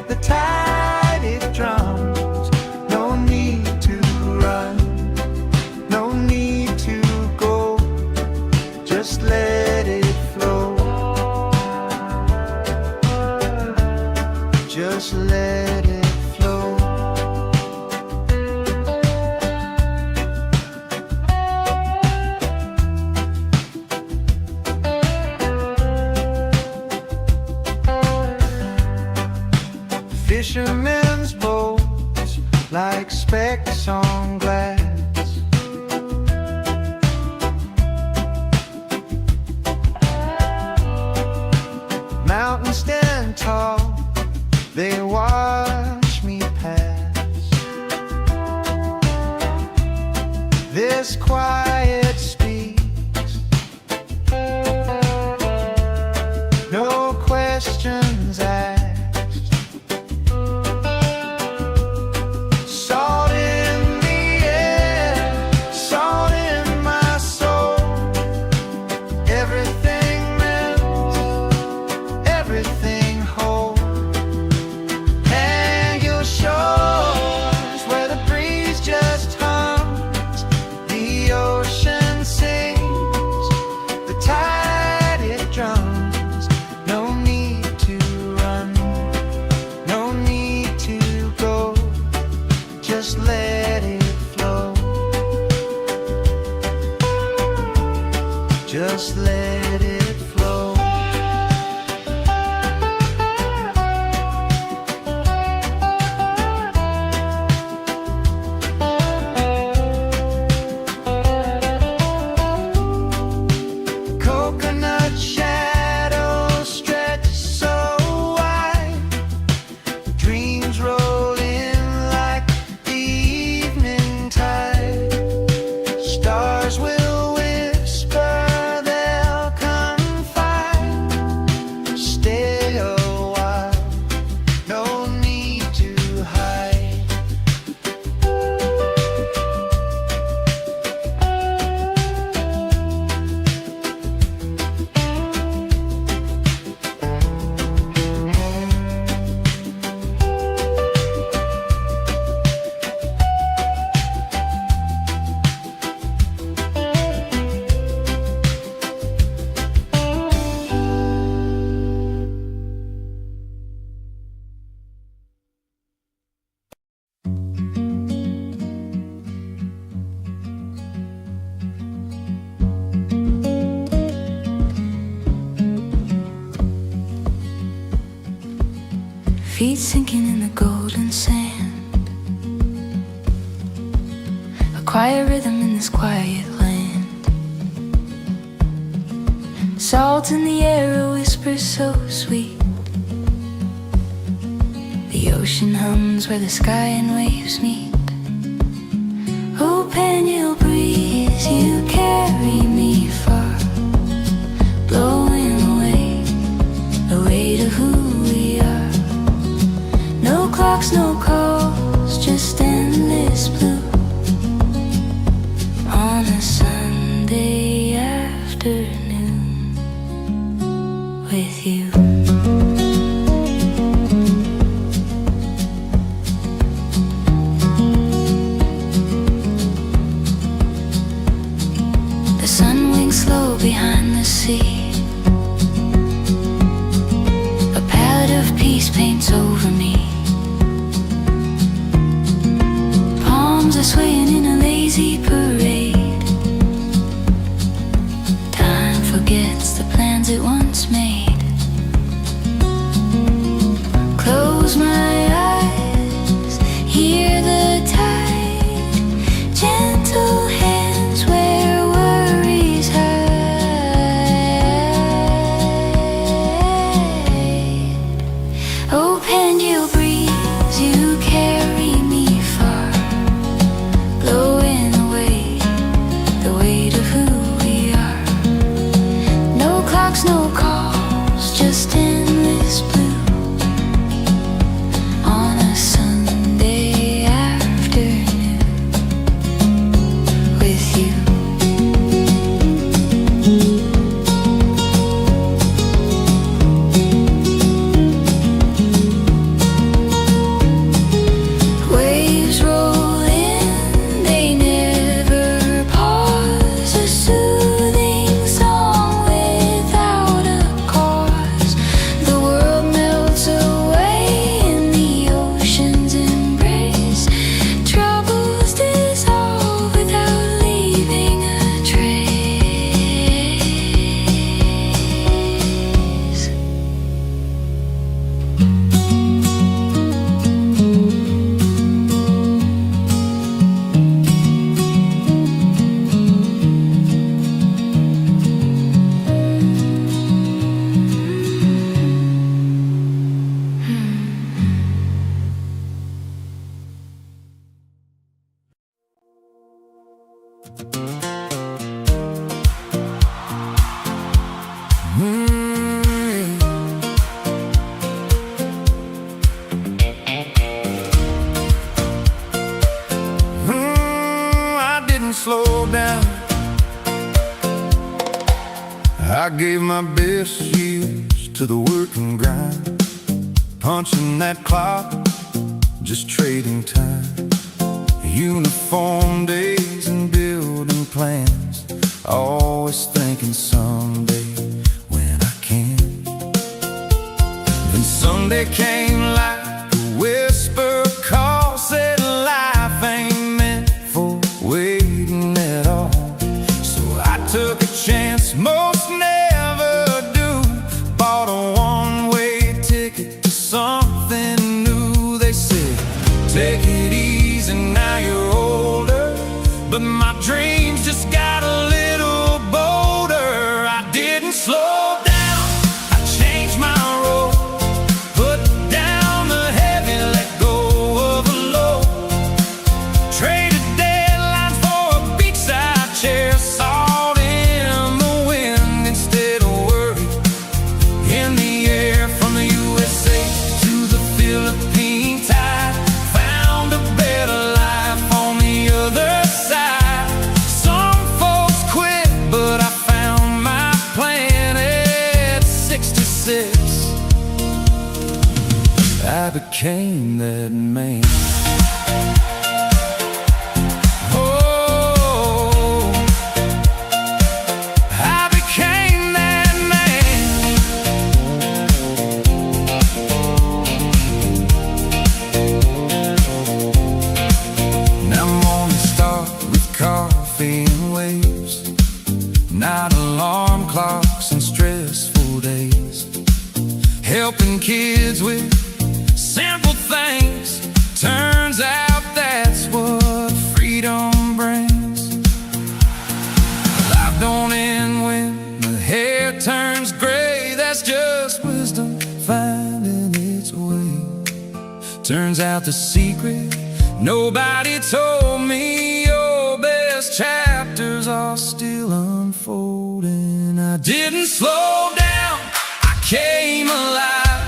S3: the tide it drums. No need to run, no need to go, just let it flow, just let it flow. Fishermen's boats like specks on glass. Mountains stand tall, they watch me pass. This quiet speaks, no questions asked. Salt in the air, salt in my soul. Everything melts, everything whole. Hang your shores where the breeze just hums, the ocean sings, the tide it drums. No need to run, no need to go, just let it flow, just let it flow.
S2: feet sinking in the golden sand. A quiet rhythm in this quiet land. Salt in the air, a whisper so sweet. The ocean hums where the sky and waves meet. Oh, Pangil breeze, you carry me far, blowing away the weight of who we are. No clocks, no calls, just endless blue on a Sunday afternoon with you. The sun winks slow behind the sea. A palette of peace paints over me. Palms are swaying in a lazy parade. Time forgets the plans it once made. Close my eyes, hear the tide, gentle hands where worries hide. Oh, Pangil breeze, you carry me far, blowing away the weight of who we are. No clocks, no calls, just endless blue on a Sunday afternoon with you. Waves roll in, they never pause. A soothing song without a cause. The world melts away in the ocean's embrace. Troubles dissolve without leaving a trace.
S3: I didn't slow down. I gave my best years to the work and grind, punching that clock, just trading time. Uniform days and building plans, always thinking someday when I can. Then Sunday came like a whisper call, said life ain't meant for waiting at all. So I took a chance most never do, bought a one-way ticket to something new. They said, take it easy, now you're older, but my dreams just got a little bolder. I didn't slow down, I changed my road, put down the heavy, let go of the low. Traded deadlines for a beachside chair, salt in the wind instead of worry in the air. From the USA to the Philippine tide, found a better life on the other side. Some folks quit, but I found my plan at 66. I became that man. Oh, I became that man. Now I'm gonna start with coffee and waves, not alarm clocks and stressful days, helping kids with brings. Life don't end when the hair turns gray. That's just wisdom finding its way. Turns out the secret nobody told me, your best chapters are still unfolding. I didn't slow down, I came alive.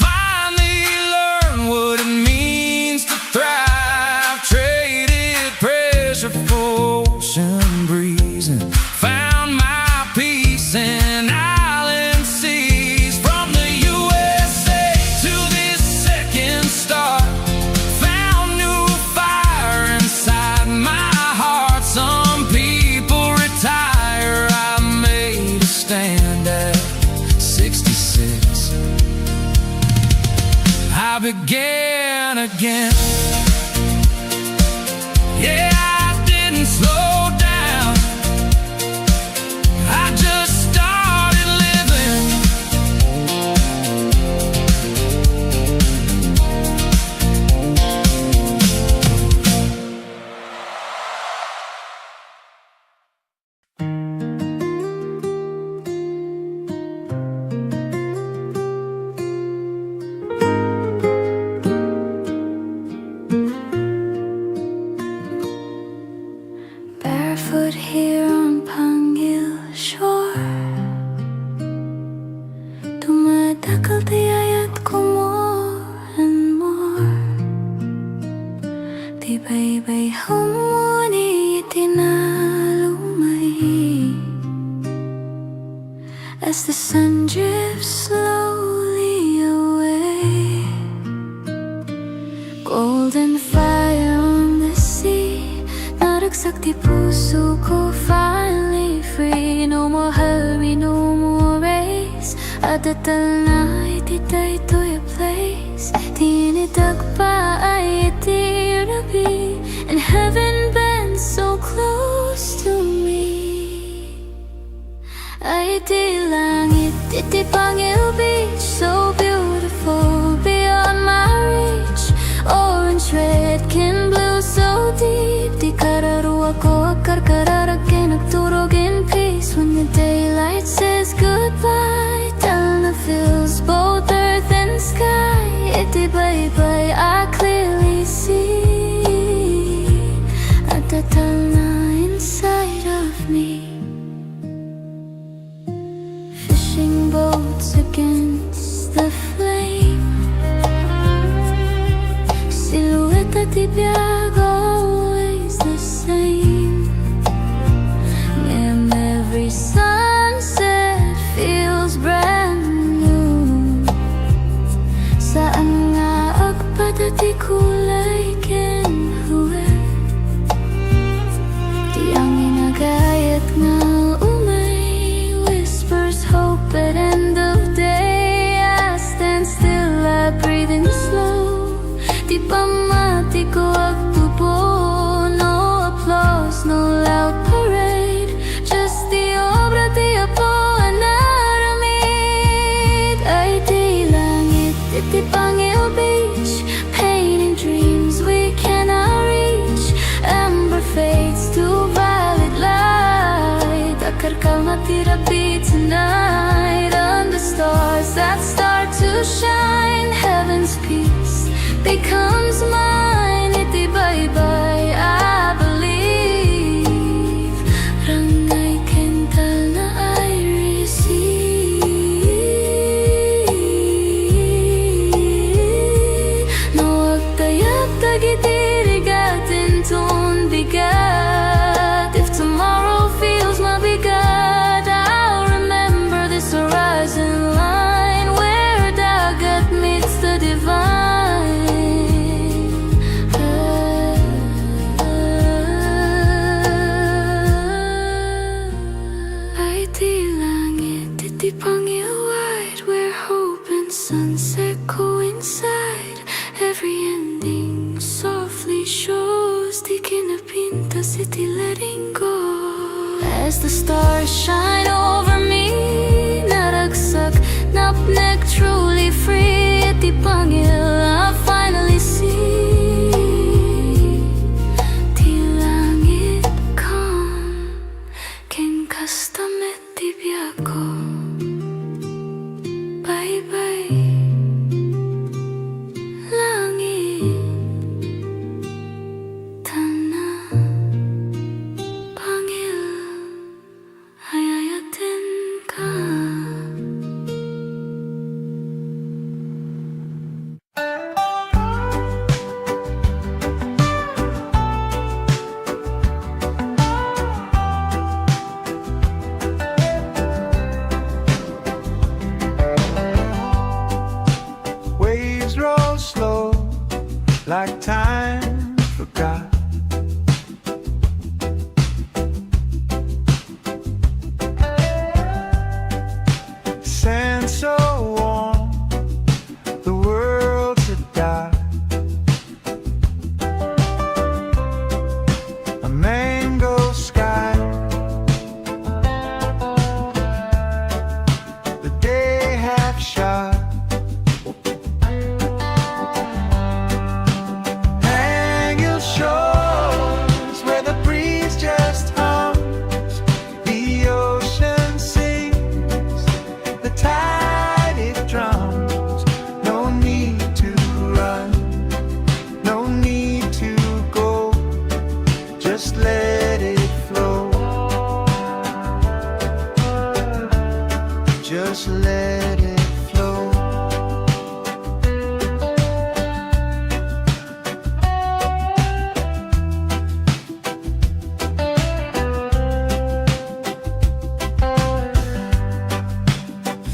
S3: Finally learned what it means to thrive. Traded pressure for ocean breeze and found my peace in island seas. From the USA to this second star, found new fire inside my heart. Some people retire, I made a stand at 66. I began again. Yeah, I didn't slow down, I just started living.
S2: Barefoot here on Pangil shore, dumadakal tiyayat ko more and more. Tibay-bay humuni itinalumay as the sun drifts slowly away. Golden fire on the sea, naragsak di puso ko, finally free. No more hurry, no more race. Adatal na ititay to your place. Tinitag pa ay itirabi, and heaven bends so close to me. Ay di langit, iti Pangil Beach, so beautiful beyond my reach. Orange, red, can blue, so deep. Di kararuwa ko akarkararakin, nagturog in peace. When the daylight says goodbye, Talna fills both earth and sky. Iti bye-bye, I clearly see at the Talna inside of me. Fishing boats against the flame, silhouette at tibiyag, always the same. And every sunset feels brand new. Saan nga agpadati kulay ken huwe, di ang inagayat nga umay whispers hope at end of day. I stand still, I breathe in slow. Di pa mati ko agtubo, no applause, no loud parade. Just the obra di Apo anaramid. Ay di langit, iti Pangil Beach, painting dreams we cannot reach. Amber fades to violet light. Akarkal matirapi tonight. Under stars that start to shine, heaven's peace becomes mine. Iti bye-bye, I believe. Rangay kental na I receive. No agtayag tagitirigatin ton bigat. If tomorrow feels mabigat, I'll remember this horizon line where dagat meets the divine. Ay di langit, iti Pangil wide, where hope and sunset coincide. Every ending softly shows, di kinapinta city letting go. As the stars shine over me, naragsak, napnek, truly free. Iti Pangil, I finally see. Di langit
S3: mango sky. The day half shot. Pangil shores where the breeze just hums. The ocean sings, the tide it drums. No need to run, no need to go. Just let it flow. Just let it flow.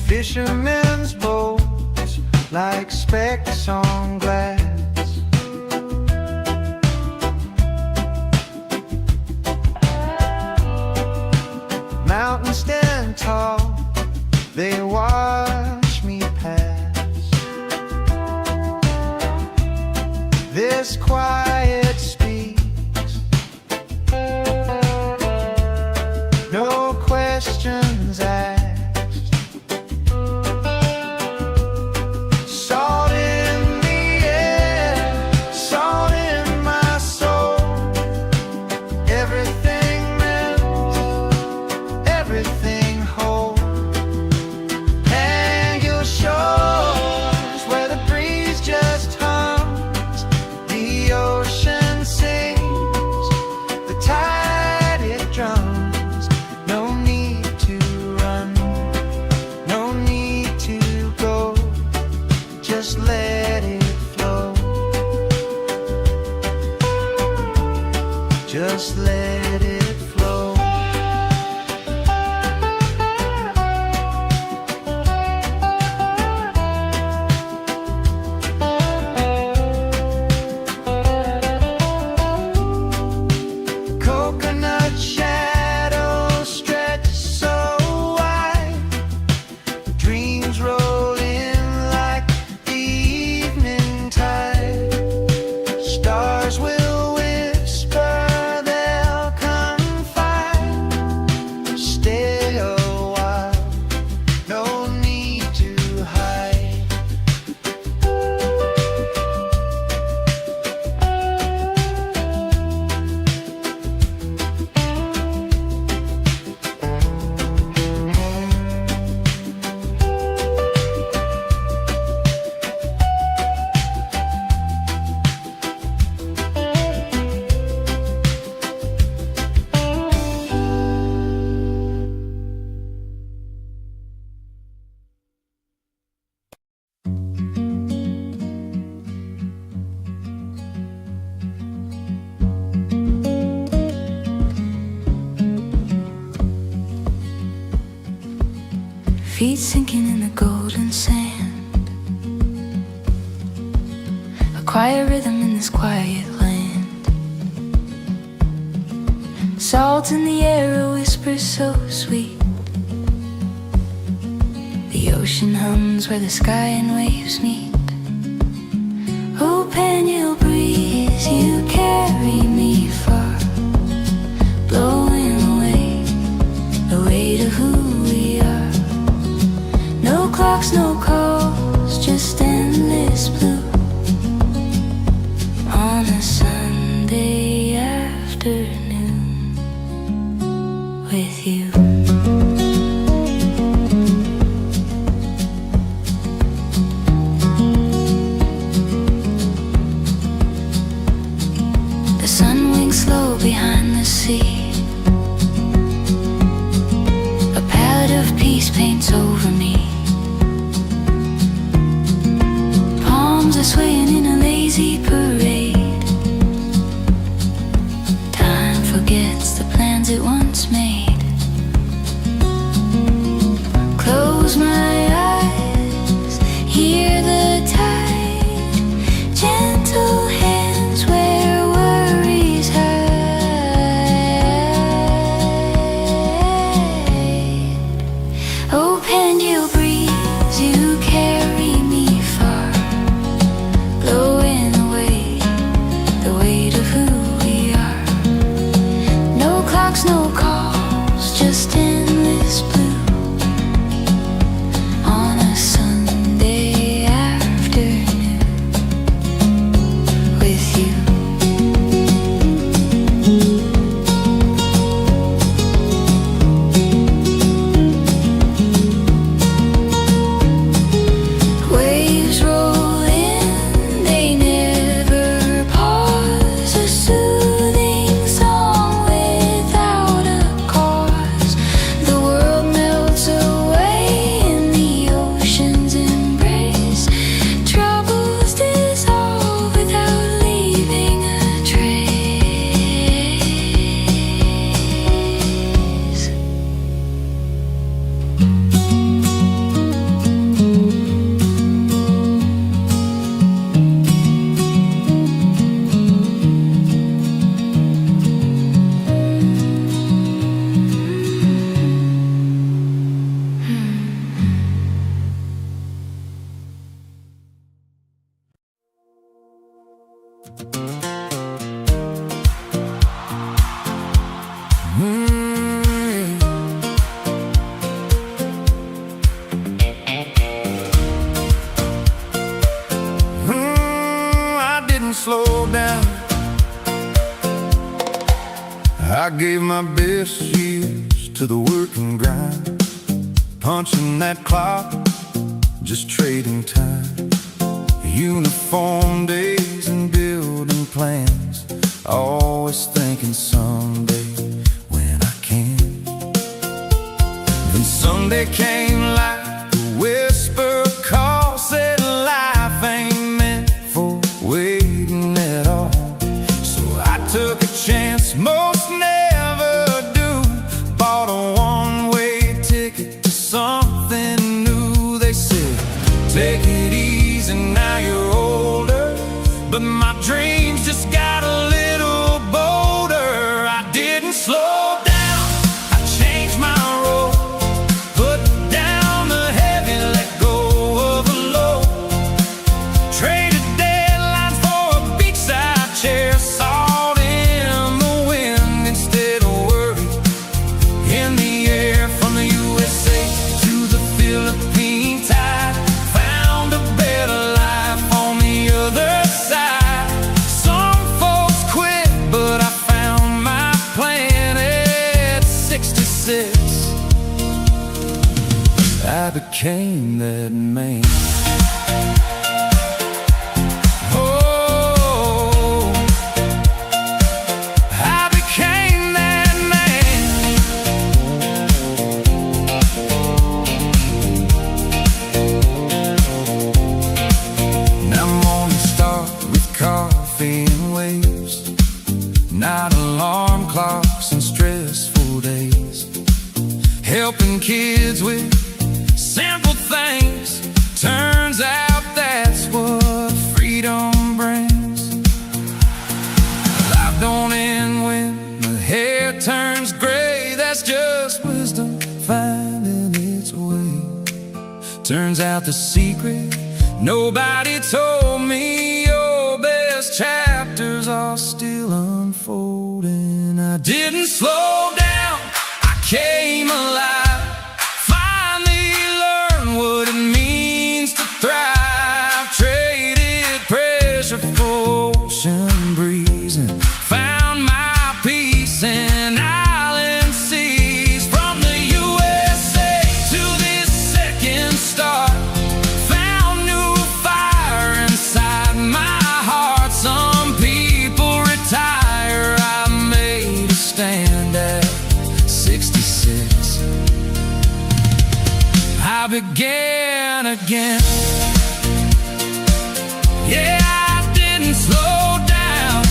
S3: Fishermen's boats like specks on glass. Mountains stand tall, they watch me pass. This quiet speaks, no questions asked. Salt in the air, salt in my soul. Everything melts, everything whole. Pangil shores where the breeze just hums. The ocean sings, the tide it drums. No need to run, no need to go. Just let it flow. Just let it flow. Coconut shadows stretch so wide. Dreams roll in like the evening tide. Stars will whisper, they'll confide. Stay a while, no need to hide.
S2: Feet sinking in the golden sand. A quiet rhythm in this quiet land. Salt in the air, a whisper so sweet. The ocean hums where the sky and waves meet. Oh, Pangil breeze, you carry me far, blowing away the weight of who we are. No clocks, no calls, just endless blue on a Sunday afternoon with you. The sun winks slow behind the sea. A palette of peace paints over me. Palms are swaying in a lazy parade. Time forgets the plans it once made. Close my eyes, hear the tide. Gentle hands where worries hide. Oh, talks, no calls, just endless blue on a Sunday afternoon with you. Waves roll in, they never pause. A soothing song without a cause. The world melts away in the ocean's embrace. Troubles dissolve without leaving a trace.
S3: I didn't slow down. I gave my best years to the work and grind, punching that clock, just trading time. Uniform days and building plans, always thinking someday when I can. Then Sunday came like a whisper call, said life ain't meant for waiting at all. So I took a chance most never do, bought a one-way ticket to something new. They said, take it easy, now you're older, but my dreams just got a little bolder. I didn't slow down, I changed my role, put down the heavy, let go of the low. Traded deadlines for a beachside chair, salt in the wind instead of worry in the air. From the USA to the Philippine tide, found a better life on the other side. Some folks quit, but I found my plan at 66. I became that man. Oh, I became that man. Now mornings start with coffee and waves, not alarm clocks and stressful days. Helping kids with simple things, turns out that's what freedom brings. Life don't end when the hair turns gray, that's just wisdom finding its way. Turns out the secret nobody told me, your best chapters are still unfolding. I didn't slow down, I came alive. Finally learned what it means to thrive. Traded pressure for ocean breeze and found my peace in island seas. From the USA to this second star, found new fire inside my heart. Some people retire, I made a stand at 66. I began again. Yeah, I didn't slow down,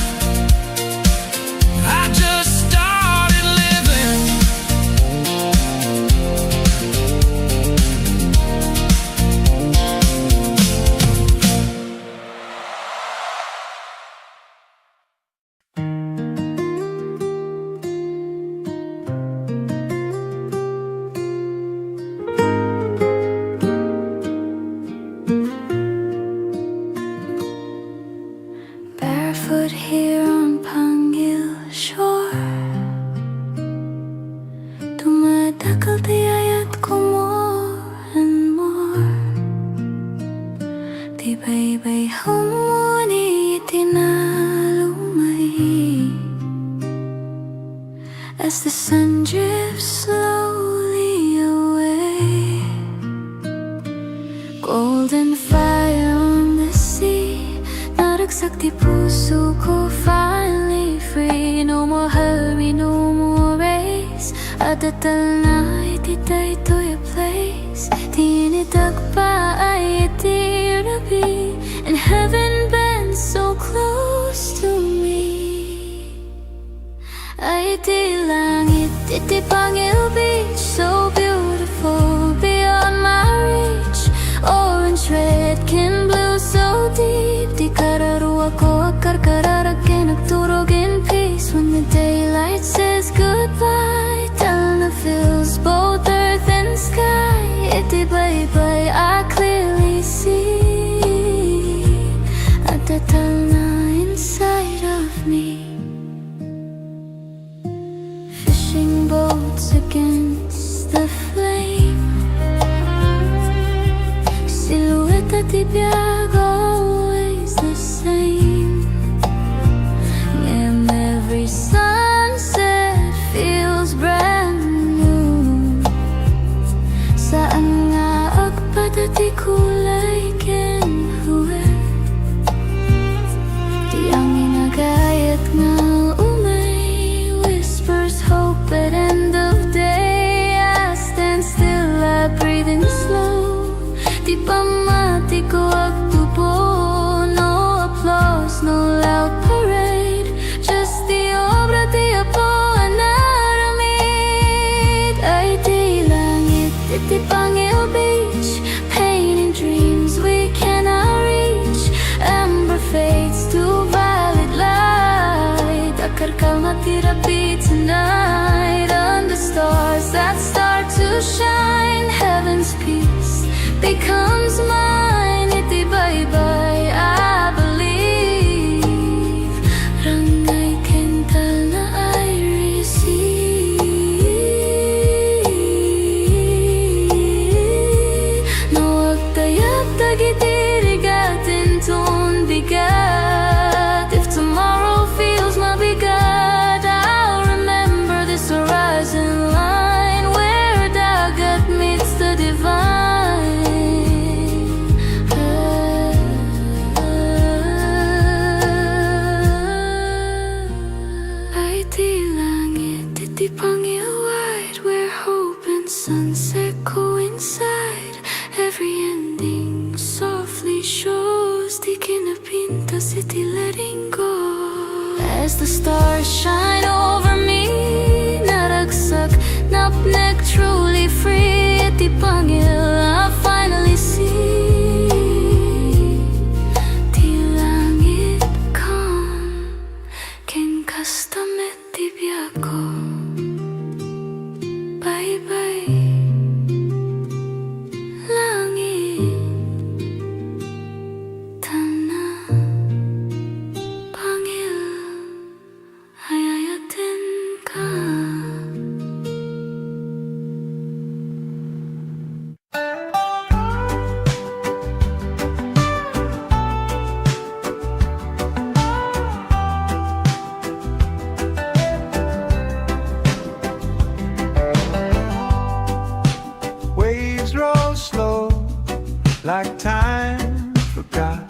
S3: I just started living.
S2: as the sun drifts slowly away. Golden fire on the sea, naragsak di puso ko, finally free. No more hurry, no more race. Adatal na ititay to your place. Tinidag pa ay itirabi, and heaven bends so close to me. Ay di langit, iti Pangil Beach, so beautiful beyond my reach. Orange, red, can blue, so deep. Di kararuwa ko akarkararagin, nagturog in peace. When the daylight says goodbye, Talna fills both earth and sky. Iti bye-bye, I clearly see at the Talna inside of me. Fishing boats against the flame, silhouette at ibiyag, always the same. And every sunset feels brand new. Saan nga agpadati kulay kenhuwe, di ang inagayat nga umay, whispers hope at end of day. I stand still, I breathe in slow. Di pa mati ko agtupo, no applause, no loud parade, just the obra di apo anaramid. Ay di langit, iti Pangil Beach, painting dreams we cannot reach. Amber fades to violet light, akarkal matirapi tonight. Under stars that start to shine, heaven's peace becomes mine. Iti bye-bye, I believe. Rangay kental na I receive. No agtayag tagitirigatin ton bigat. If tomorrow feels mabigat, I'll remember this horizon line where dagat meets the divine. Ay di langit, iti Pangil wide, where hope and sunset coincide. Every ending softly shows, di kinapintas iti letting go. As the stars shine over me, naragsak, napnek, truly free. Iti Pangil, I finally see. Di langit calm, ken kastamet di biyako. Bye-bye, langit, Talna, Pangil, ayayatin ka.
S3: Waves roll slow, like time forgot.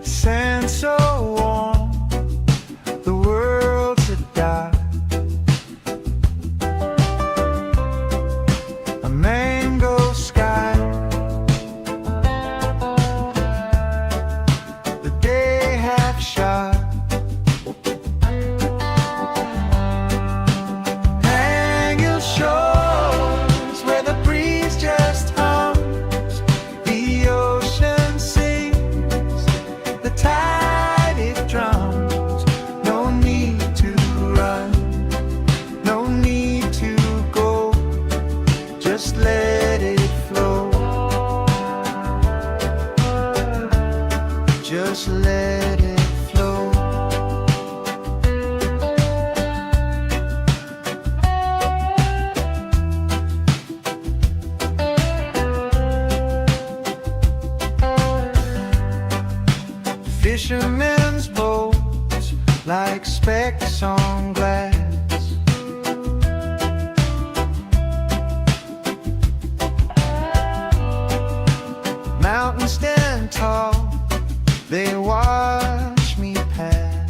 S3: Sand so warm, the world's a dot. A mango sky, the day half shot. Hang your shores where the breeze just hums, the ocean sings, the tide it drums. No need to run, no need to go, just let it flow. Just let it flow. Fishermen's boats like specks on glass. Mountains stand tall, they watch me pass.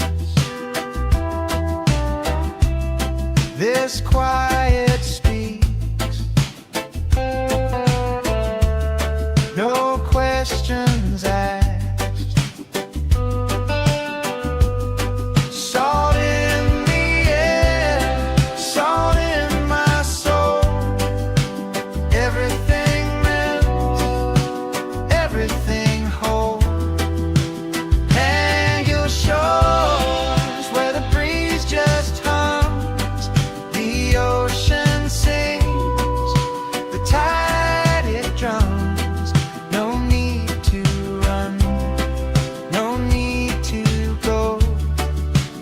S3: This quiet speaks, no questions asked. Salt in the air, salt in my soul. Everything melts, everything whole. Hanging shores where the breeze just hums, the ocean sings, the tide it drums. No need to run, no need to go,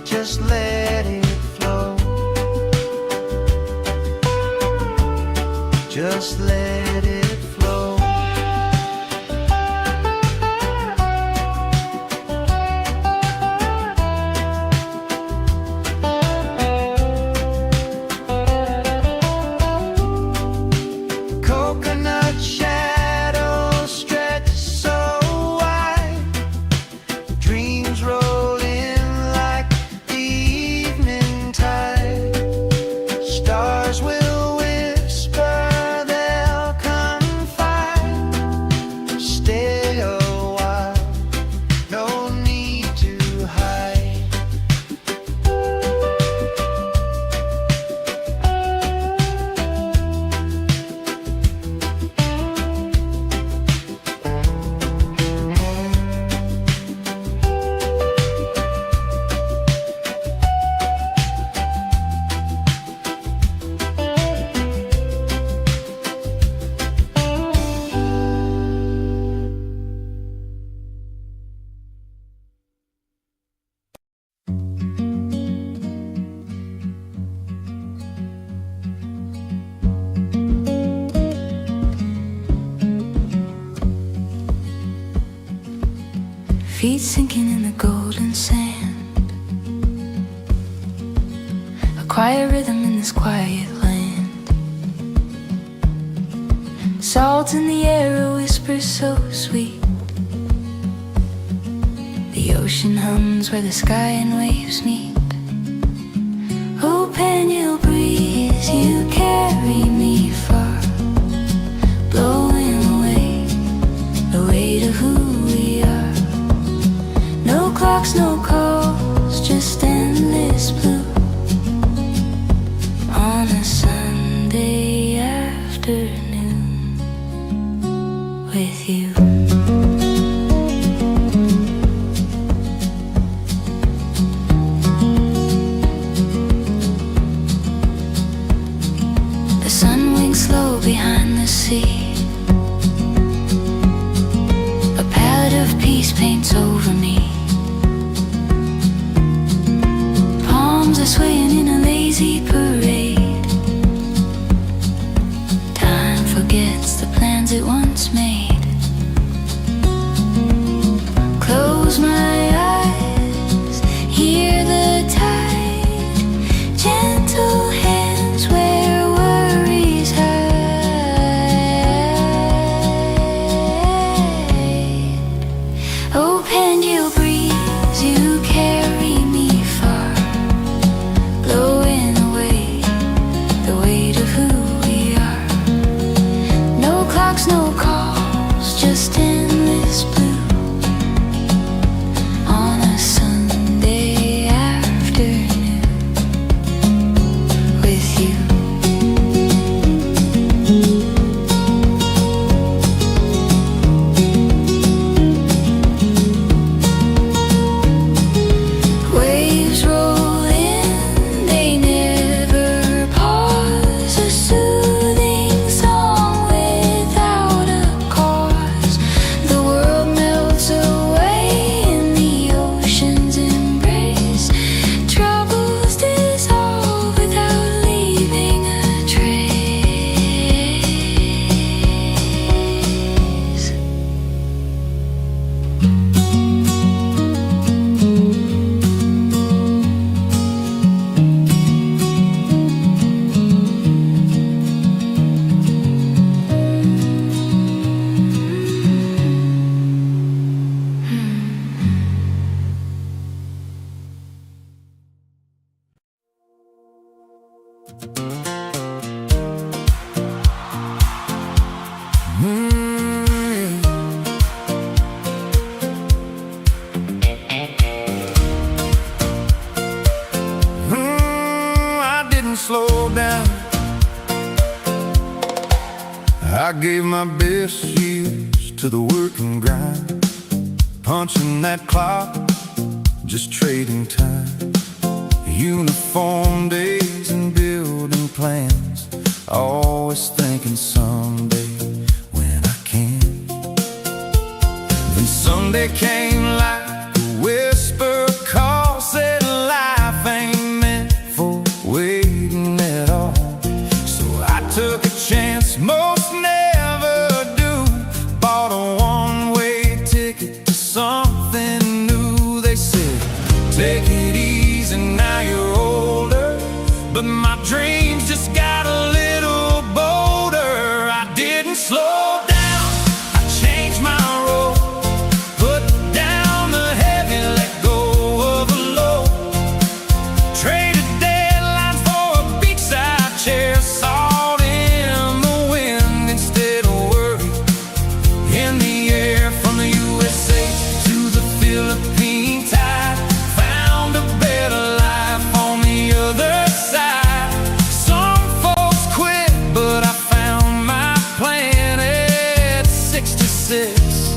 S3: just let it flow. Just let it flow. Coconut shadows stretch so wide, dreams roll in like the evening tide. Stars will whisper, they'll confide. Stay a while, no need to hide.
S2: Feet sinking in the golden sand, a quiet rhythm in this quiet land. Salt in the air, a whisper so sweet. The ocean hums where the sky and waves meet. Oh, Pangil breeze, you carry me far, blowing away the weight of who we are. No clocks, no calls, just endless blue on a Sunday afternoon with you. The sun winks slow behind the sea, a palette of peace paints over me.
S3: I gave my best years to the work and grind, punching that clock, just trading time. Uniform days and building plans, always thinking someday when I can. Then Sunday came like a whisper call, said life ain't meant for waiting at all. So I took a chance most never do, bought a one-way ticket to something new. They said, take it easy, now you're older, but my dreams just got a little bolder. I didn't slow down, I changed my road, put down the heavy, let go of the low, traded deadlines for a beachside chair, salt in the wind instead of worry in the air. From the USA to the Philippine tide, found a better life on the other side. Some folks quit, but I found my plan at 66.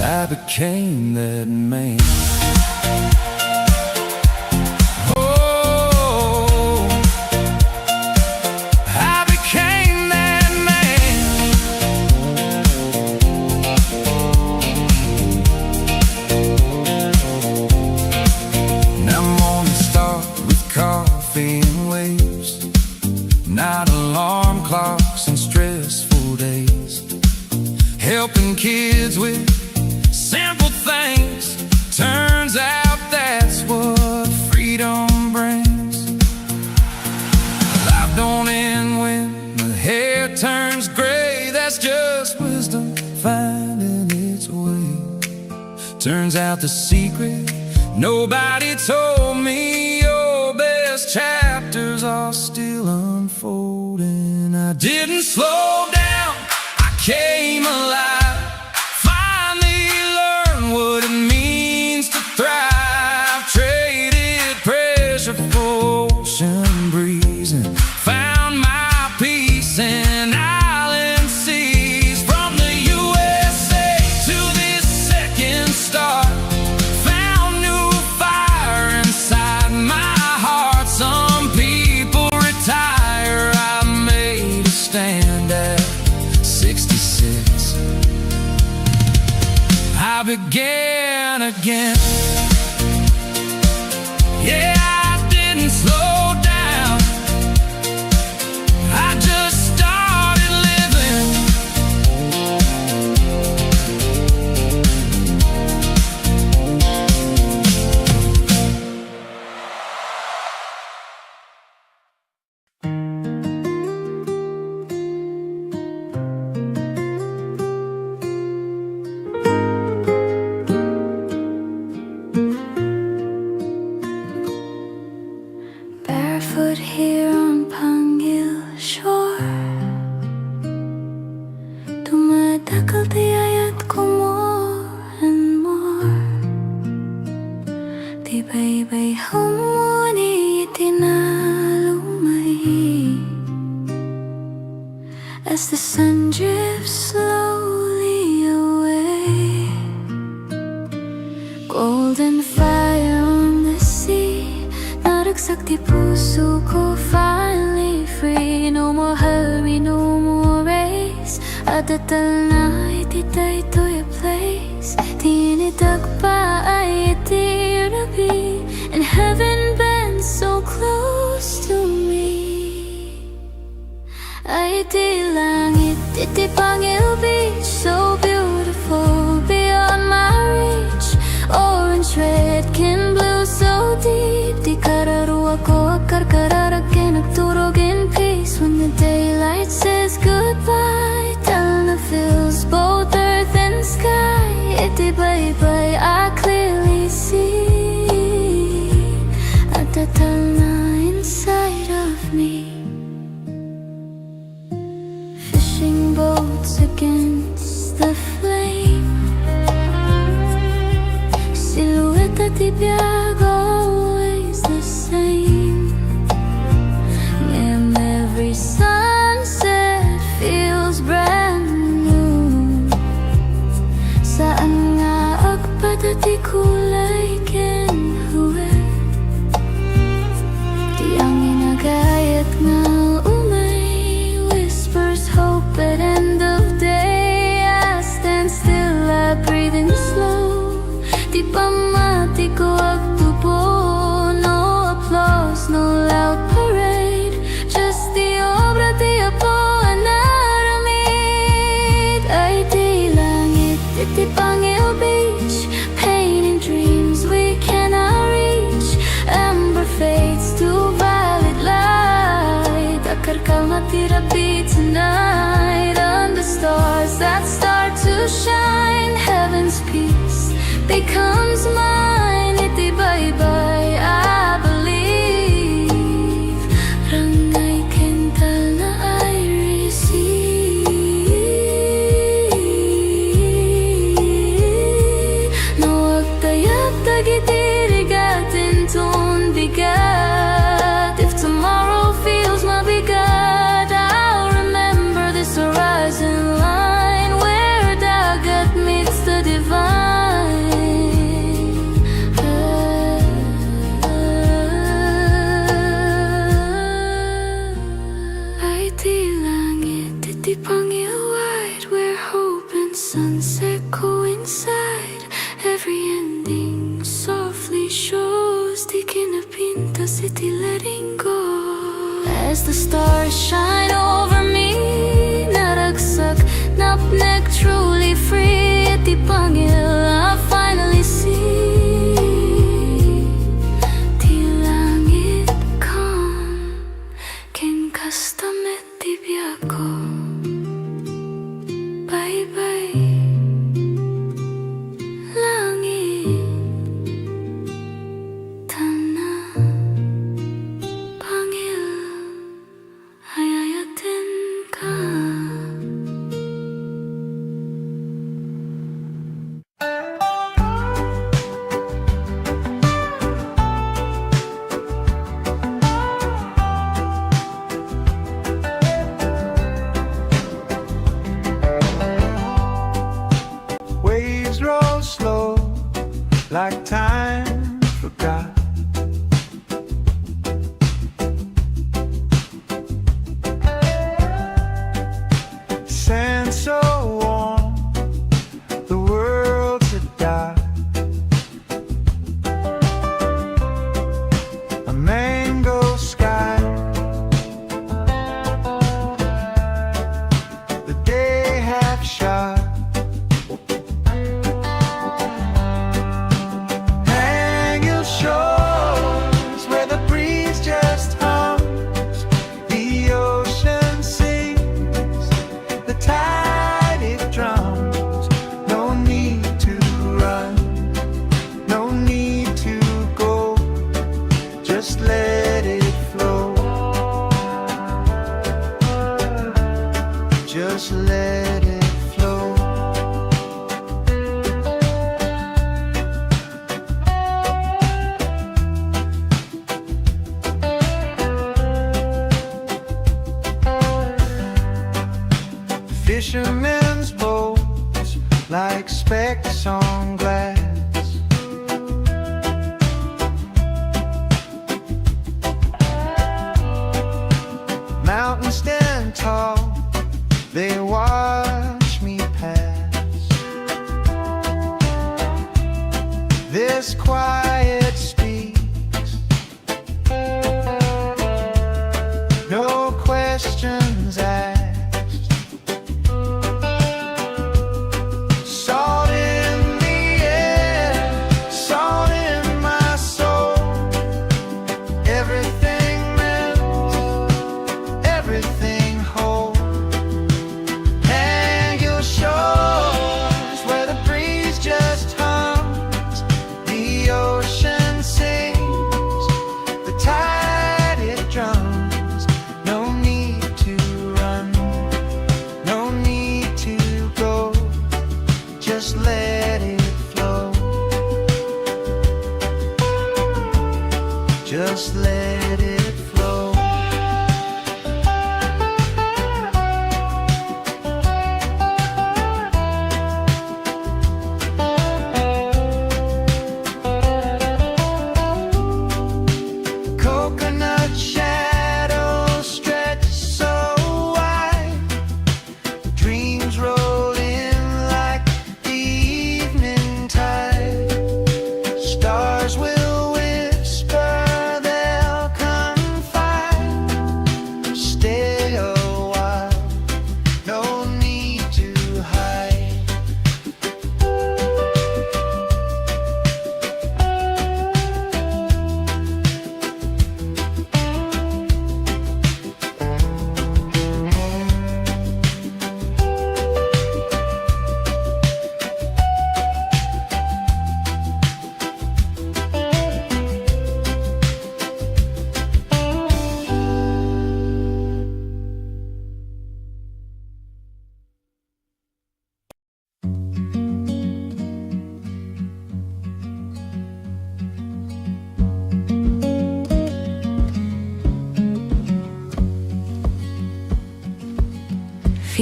S3: I became that man. Oh, I became that man. Now mornings start with coffee and waves, not alarm clocks and stressful days, helping kids with simple things. Turns out that's what freedom brings. Life don't end when the hair turns gray, that's just wisdom finding its way. Turns out the secret nobody told me, your best chapters are still unfolding. I didn't slow down, I came alive, finally learned what it means to thrive. Traded pressure for ocean breeze and found my peace in island seas. From the USA to this second star, found new fire inside my heart. Some people retire, I made a stand at 66. I began again. Yeah, I didn't slow down, I just started living.
S2: Barefoot here on Pangil shore, tumatakal tiyayat ko more and more. Tibay-bay humuni itinalumay, as the sun drifts slowly away. Golden fire on the sea, naragsak di puso ko, finally free. No more hurry, no more race, adatal na ititay to your place. Tinidag pa ay itirabi, and heaven bends so close to me. Ay iti langit, iti Pangil Beach, so beautiful beyond my reach. Orange, red, kin blue, so deep. Di kararuwa ko akarkararagin, nagturog in peace. When the daylight says goodbye, Talna fills both earth and sky. Iti bye-bye, I clearly see at the Talna inside of me. Fishing boats against the flame, silhouette at ibiyag, always the same. And every sunset Padati kulay kinhuwe Di ang inagayat nga umay Whispers hope at end of day I stand still, I breathing slow Di pa mati ko agtupo No applause, no loud parade Just the obra di apo anaramid Ay di langit, di Pangil Beach Painting dreams we cannot reach Amber fades to violet light Akar kalmatirapi tonight Under stars that start to shine Heaven's peace becomes mine Iti bye-bye, I believe Rangay kental na I receive No agtayag tagitirigatin ton bigat If tomorrow feels mabigat I'll remember this horizon line Where dagat meets the divine Ay di langit, iti Pangil wide Where hope and sunset coincide Every ending softly shows Di kinapintas, iti letting go As the stars shine over me Naragsak, napnek, truly free Iti Pangil, I finally see Di langit calm Ken kastamet di biyako Bye-bye Langit Tana Pangil Hayayatin ka
S3: Waves roll slow, like time forgot. Sand so warm, the world's a dark. A mango sky, the day half shot. Hang your shores where the breeze just hums, the ocean sings, the tide it drums. No need to run, no need to go, just let it flow. Just let it flow. Fishermen's boats like specks on glass. Mountains stand tall, they watch me pass. This quiet speaks, no questions asked. Salt in the air, salt in my soul. Everything melts, everything whole. Hang your shores where the breeze just hums, the ocean sings, the tide it drums. No need to run, no need to go, just let it flow. Just let it flow.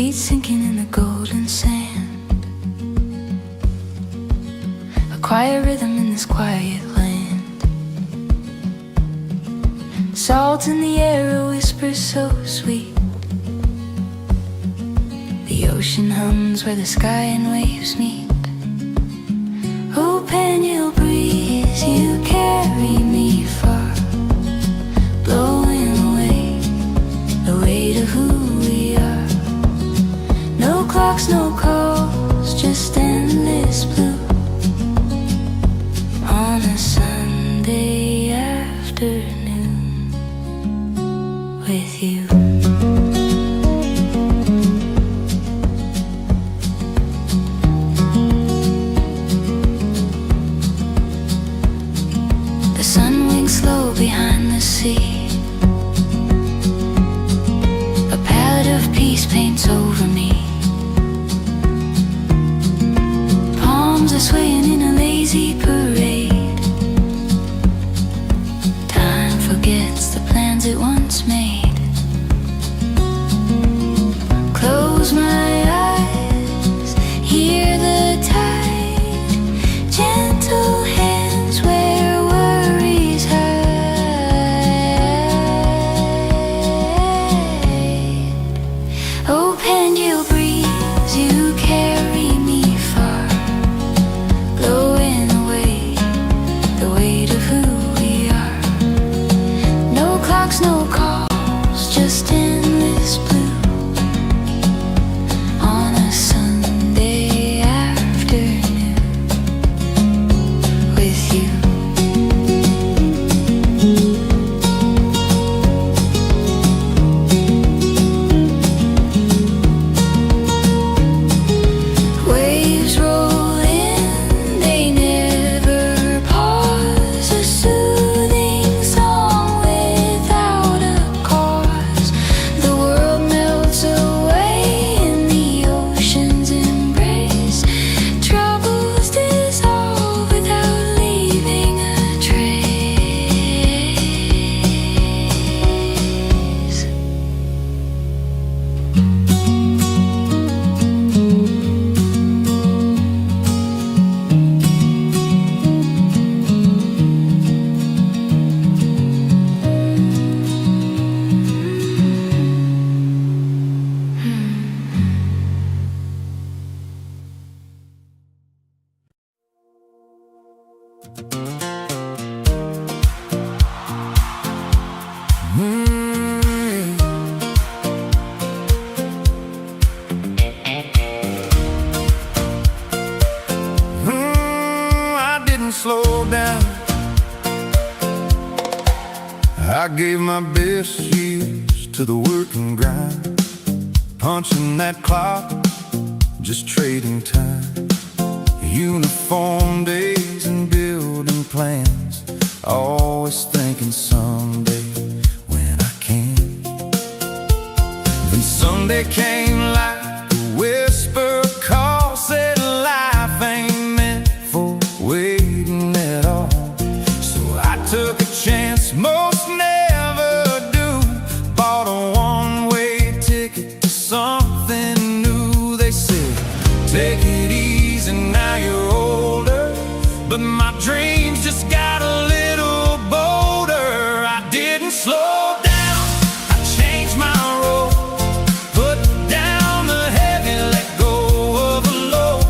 S2: feet sinking in the golden sand. A quiet rhythm in this quiet land. Salt in the air, a whisper so sweet. The ocean hums where the sky and waves meet. Oh, Pangil breeze, you carry me far, blowing away the weight of who we are. No clocks, no calls, just endless blue on a Sunday afternoon with you. The sun winks slow behind the sea. A palette of peace paints over me. Palms are swaying in a lazy parade. Time forgets the plans it once made. Close my eyes, hear the tide, gentle hands where worries hide. Oh, Pangil breeze, you carry me far, blowing away the weight of who we are. No clocks, no calls, just endless blue on a Sunday afternoon with you. Waves roll in, they never pause. A soothing song without a cause. The world melts away in the ocean's embrace. Troubles dissolve without leaving a trace.
S3: I didn't slow down. I gave my best years to the work and grind, punching that clock, just trading time. Uniform days and building plans, always thinking someday when I can. Then Sunday came like a whisper call, said life ain't meant for waiting at all. So I took a chance most never do, bought a one-way ticket to something new. They said, take it easy, now you're older, but my dreams just got a little bolder. I didn't slow down, I changed my road, put down the heavy, let go of the load.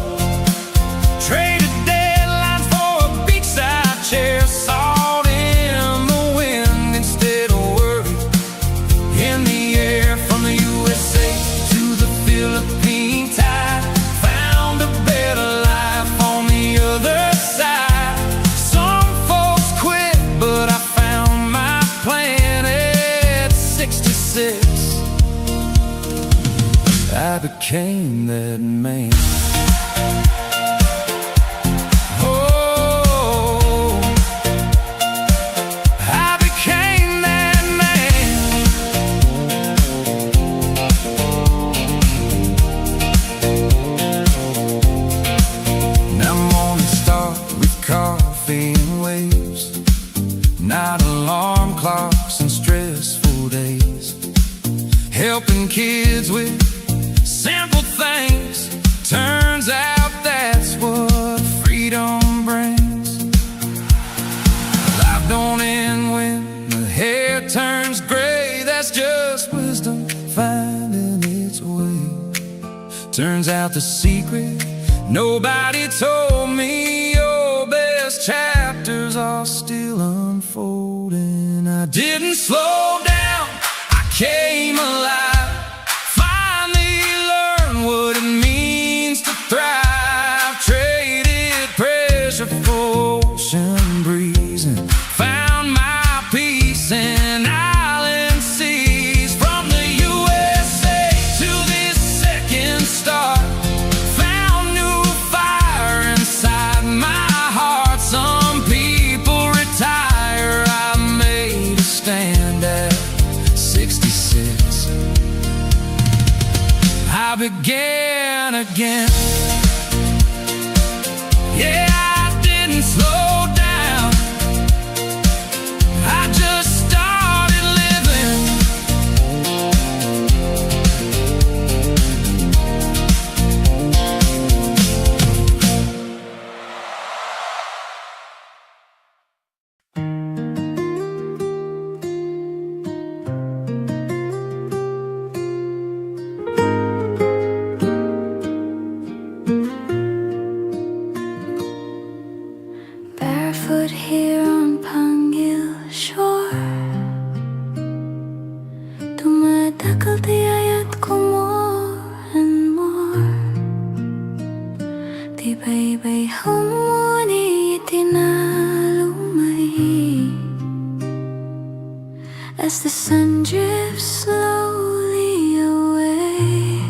S3: Traded deadlines for a beachside chair, salt in the wind instead of worry in the air. From the USA to the Philippine tide, found a better life on the other side. Some folks quit, but I found my plan at 66. I became that man. Oh, I became that man. Now morning start with coffee and waves, night alarm clocks and stressful days, helping kids with brings. Life don't end when the hair turns gray. That's just wisdom finding its way. Turns out the secret nobody told me, your best chapters are still unfolding. I didn't slow down, I came alive. Finally learned what it means to thrive. Traded pressure for ocean breeze and found my peace in island seas. From the USA to this second star, found new fire inside my heart. Some people retire, I made a stand at 66. I began again. Yeah, I didn't slow down, I just started living.
S2: Barefoot here on Pangil shore, dumadakal tiyayat ko more and more. Tibay-bay humuni itinalumay as the sun drifts slowly away.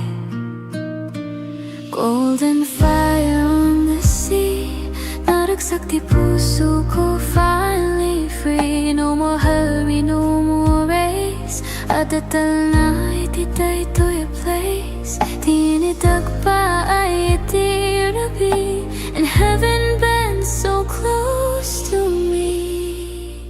S2: Golden fire on the sea, naragsak di puso ko, finally free. No more hurry, no more race. Adatal na ititay to your place. Tinidag pa ay itirabi, and heaven bends so close to me.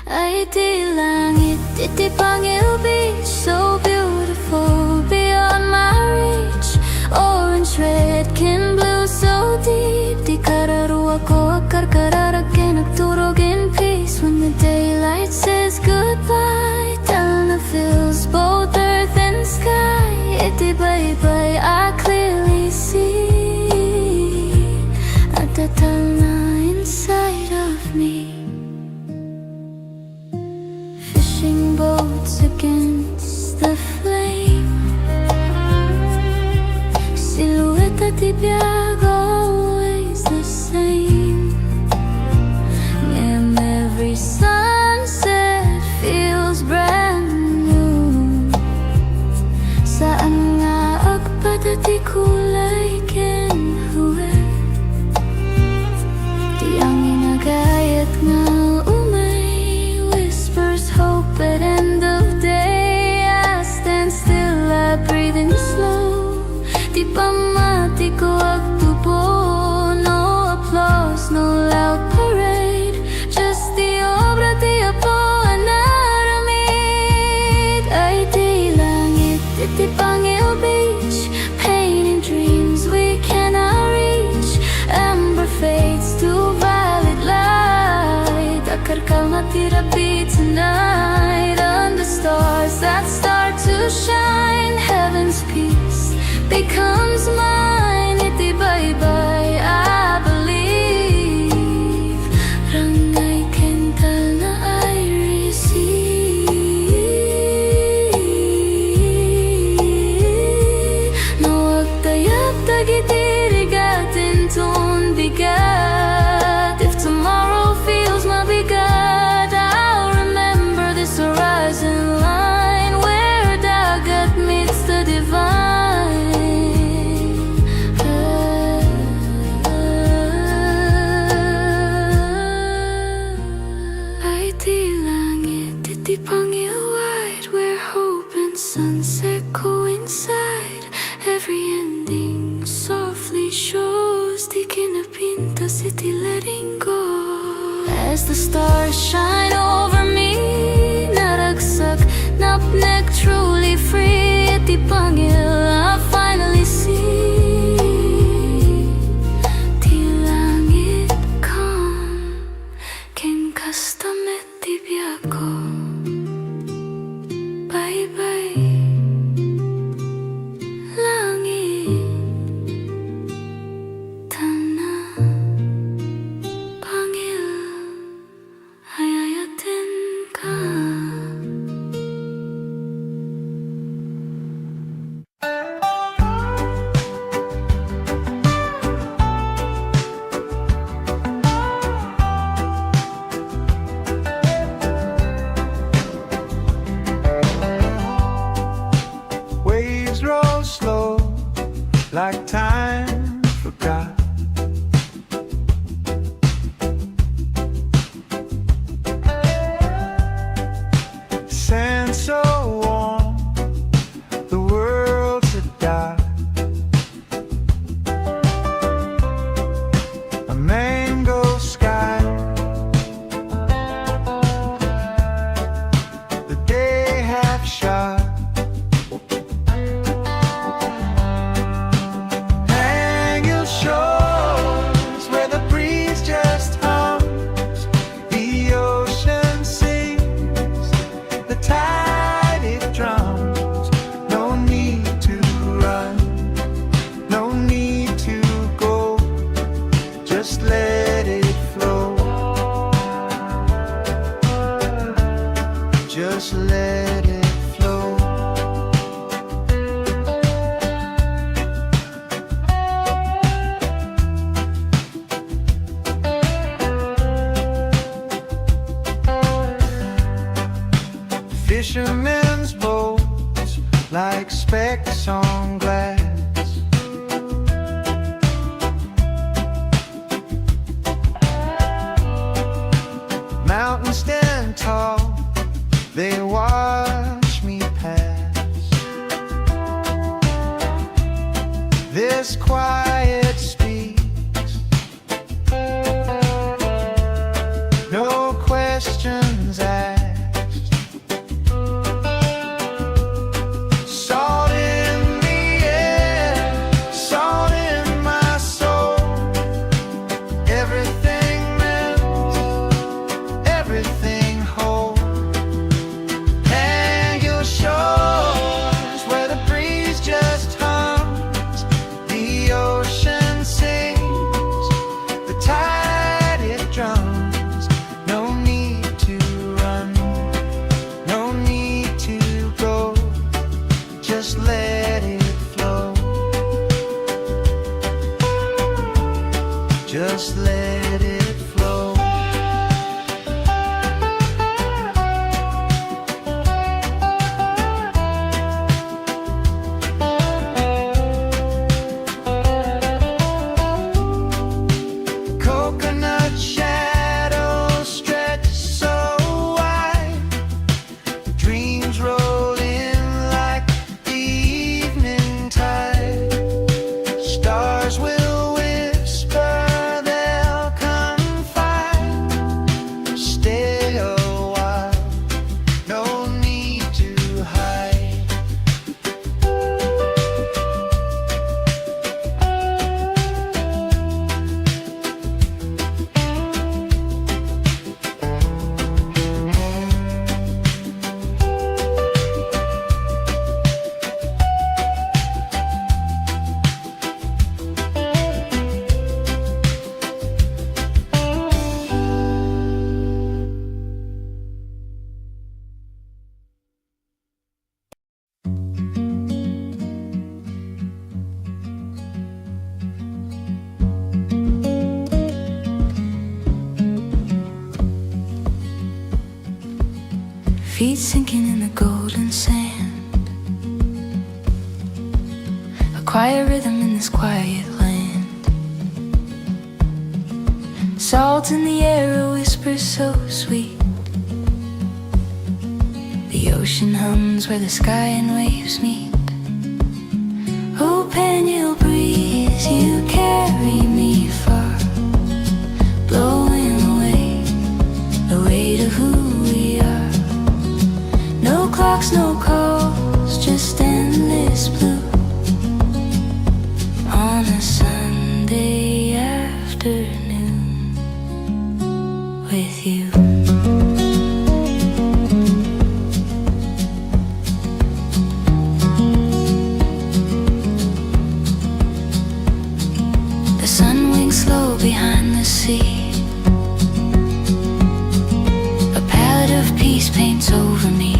S2: Ay di langit, iti Pangil Beach, so beautiful beyond my reach. Orange, red, can blue, so deep. Di kararuwa ko akarkararag kay nagturog in peace. When the daylight says goodbye, Talna fills both earth and sky. Iti bye-bye, I clearly see at the Talna inside of me. Fishing boats against the flame, silhouette at ibiyag, always the same. And every sunset feels brand new. Saan nga agpadati kulay kenhuwe, di ang inagayat nga umay whispers hope at end of day. I stand still, I breathe in slow. Di pamati ko agtubo, no applause, no loud parade. Just the obra di Apo anaramid. Ay di langit, iti Pangil Beach, painting dreams we cannot reach. Amber fades to violet light. Akarkal na tirapi tonight. Under stars that start to shine, heaven's peace becomes mine. Iti bye-bye, I believe. Rangay kental na I receive. No agtayap tagitirigatin ton bigat. If tomorrow feels mabigat, I'll remember this horizon line where dagat meets the divine. Ay di langit, iti Pangil wide, where hope and sunset coincide. Every ending softly shows, di kinapinta city letting go. As the stars shine over me, naragsak, napnek, truly free. Iti Pangil, I finally see. Di langit
S3: Just let it flow. Just let it flow. Fishermen's boats like specks on glass. Mountains stand tall, they watch me pass. This quiet speaks, no questions asked. Salt in the air, salt in my soul. Everything melts, everything whole. And your shores where the breeze just hums, the ocean sings, the tide it drums. No need to run, no need to go. Just let it flow. Just let it flow. Coconut shadows stretch so wide. Dreams roll in like the evening tide. Stars will whisper, they'll confide. Stay a while, no need to hide.
S2: Feet sinking in the golden sand. A quiet rhythm in this quiet land. Salt in the air, a whisper so sweet. The ocean hums where the sky and waves meet. Oh, Pangil breeze, you carry me far, blowing away the weight of who we are. No clocks, no calls, just endless blue on a Sunday afternoon with you. The sun winks slow behind the sea. A palette of peace paints over me.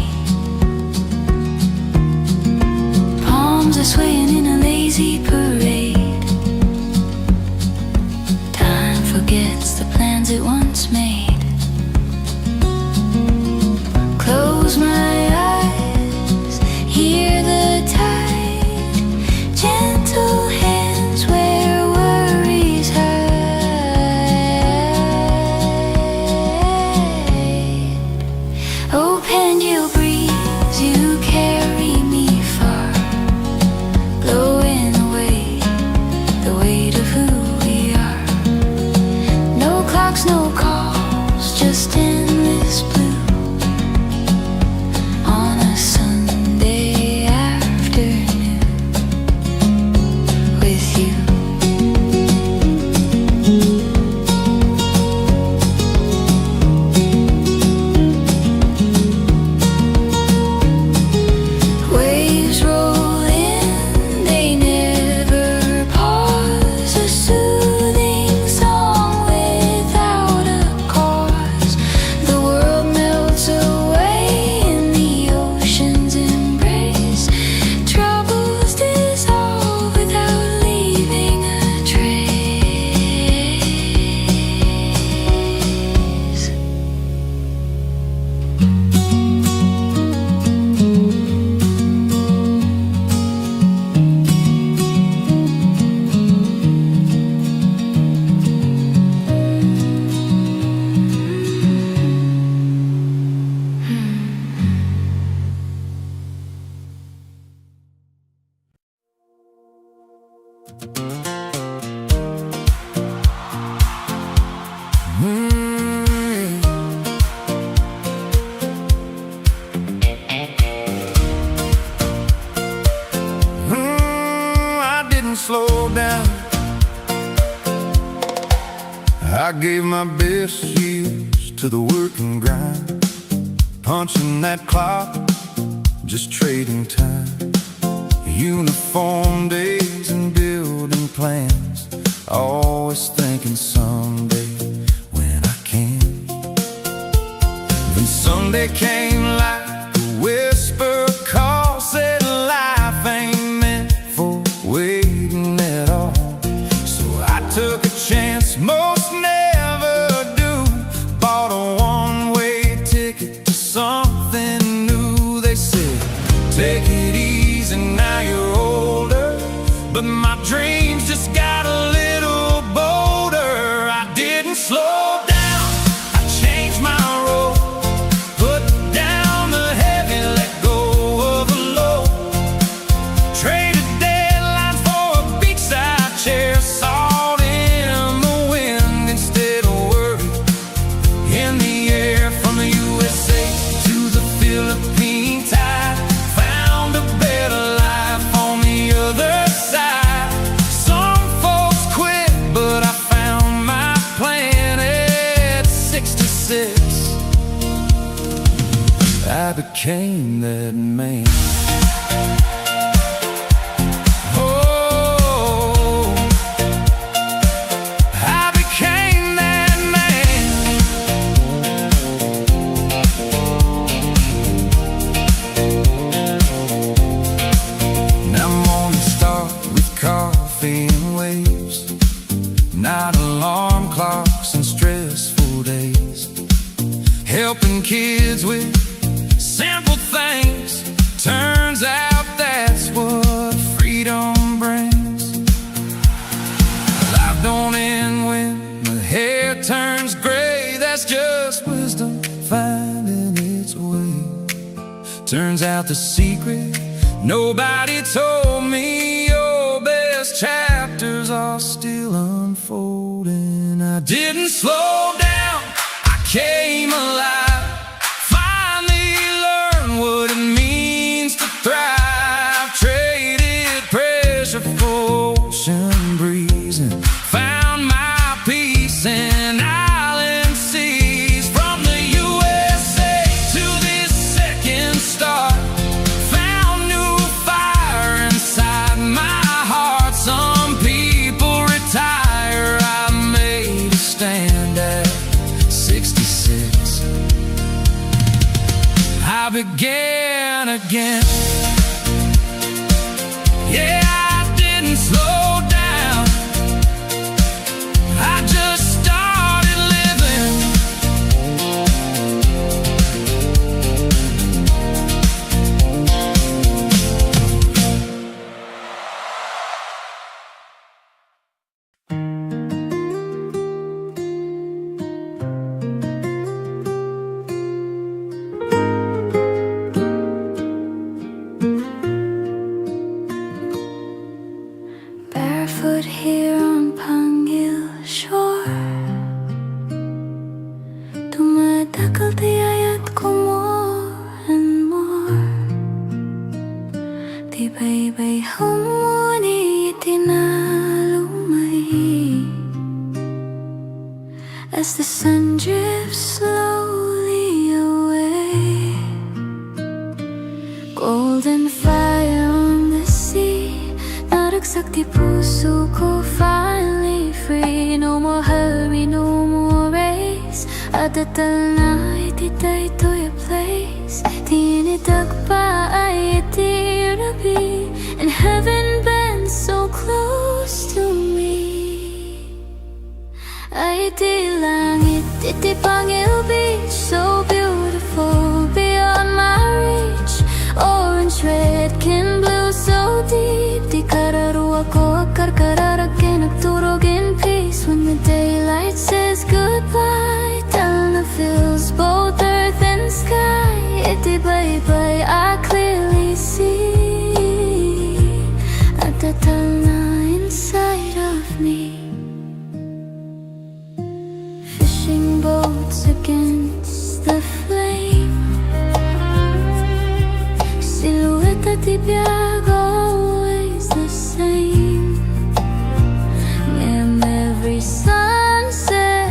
S2: Palms are swaying in a lazy parade. Time forgets the plans it once made. Close my eyes, hear the tide. Gentle hands where worries hide.
S3: I gave my best years to the work and grind, punching that clock, just trading time. Uniform days and building plans, always thinking someday when I can. Then Sunday came like a whisper call, said life ain't meant for waiting at all. So I took a chance most never do, bought a one-way ticket to something new. They said, take it easy, now you're older, but my dreams just got a little bolder. I didn't slow down, I changed my role, put down the heavy, let go of the low, traded deadlines for a beachside chair, salt in the wind instead of worry in the air. From the USA to the Philippine tide, found a better life on the other side. Some folks quit, but I found my plan at 66. I became that man. Oh, I became that man. Now mornings start with coffee and waves, not alarm clocks and stressful days, helping kids with simple things. Turns out that's what freedom brings. Life don't end when the hair turns gray, that's just wisdom finding its way. Turns out the secret nobody told me, your best chapters are still unfolding. I didn't slow down, I came alive, finally learned what it means to thrive. Traded pressure for ocean breeze and found my peace in island seas. From the USA to this second star, found new fire inside my heart. Some people retire, I made a stand at 66. I began again. Yeah, I didn't slow down, I just started living.
S2: Barefoot here on Pangil shore, tumatakal tiyayat ko more and more. Tibay-bay humuni itinalumay, as the sun drifts slowly away. Golden fire on the sea, naragsak di puso ko, finally free. No more hurry, no more race, adatal na ititay to your place. Tinidag pa ay itirabi, and heaven bends so close to me. Ay iti langit, iti Pangil Beach, so beautiful beyond my reach. Orange, red, kin blue, so deep. Di kararuwa ko akarkararag, nagturog in peace. When the daylight says goodbye, Talna fills both earth and sky. Iti bye-bye, I clearly see at the Talna inside of me. Fishing boats against the flame, silhouette at ibiyag, always the same. And every sunset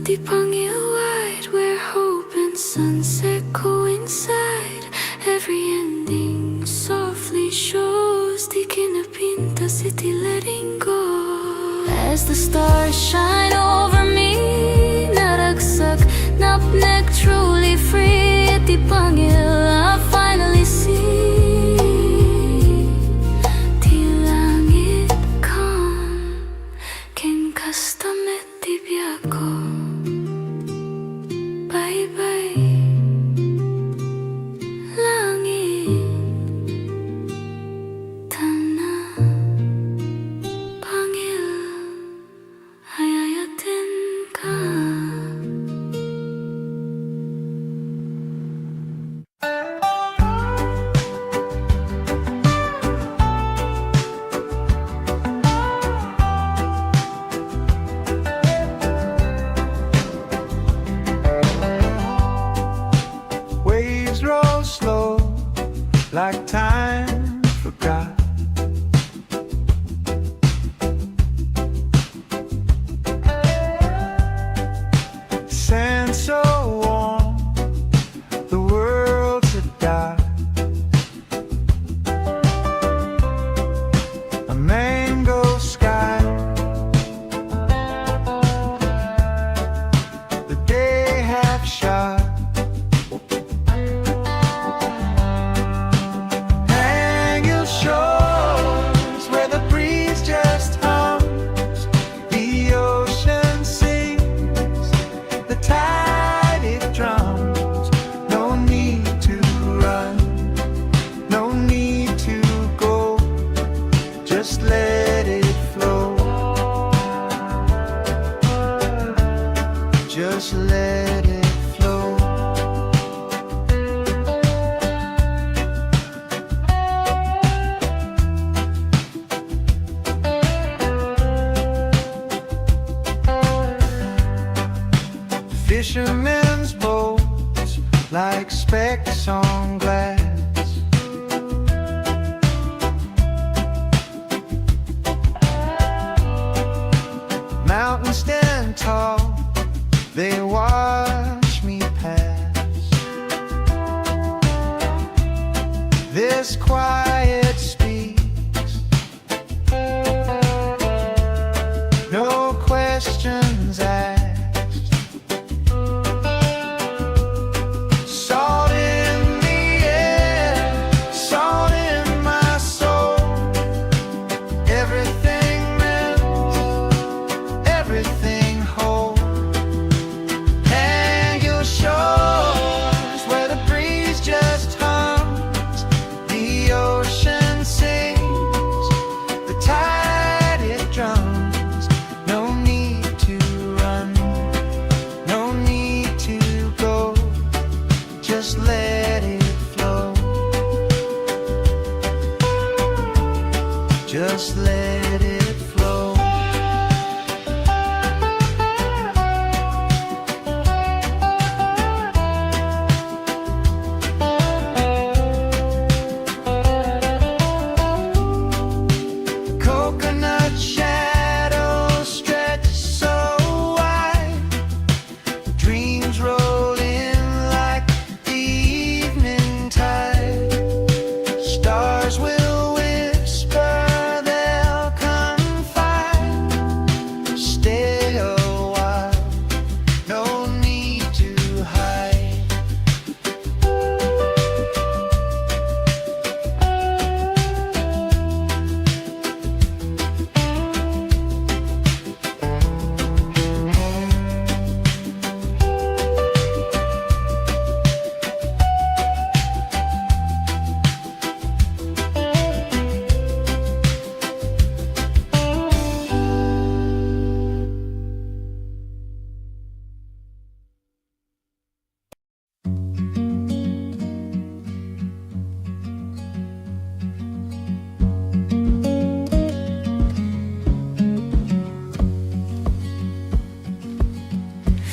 S2: the Pangil wide, where hope and sunset coincide. Every ending softly shows the kinapinta city letting go. As the stars shine over me, naragsak, napnek, truly free. At the Pangil I finally see the langit calm, ken kastamet di biako. Bye bye langit, tanah Pangil hayayatin ka.
S3: Waves roll slow, like time forgot. Sand so warm, the world's a dot. A mango sky, the day half shot. Hang your shores where the breeze just hums, the ocean sings, the tide it drums. No need to run, no need to go, just let it flow, just let it flow. Fishermen's boats like specks on glass. Mountains stand tall, they watch me pass. This quiet speaks, no questions asked. Salt in the air, salt in my soul. Everything melts, everything whole. Hang your shores where the breeze just hums, the ocean sings, the tide it drums. No need to run, no need to go, just let it flow, just let it flow. Coconut shadows stretch so wide, dreams roll in like the evening tide. Stars will whisper, they'll confide. Stay a while, no need to hide.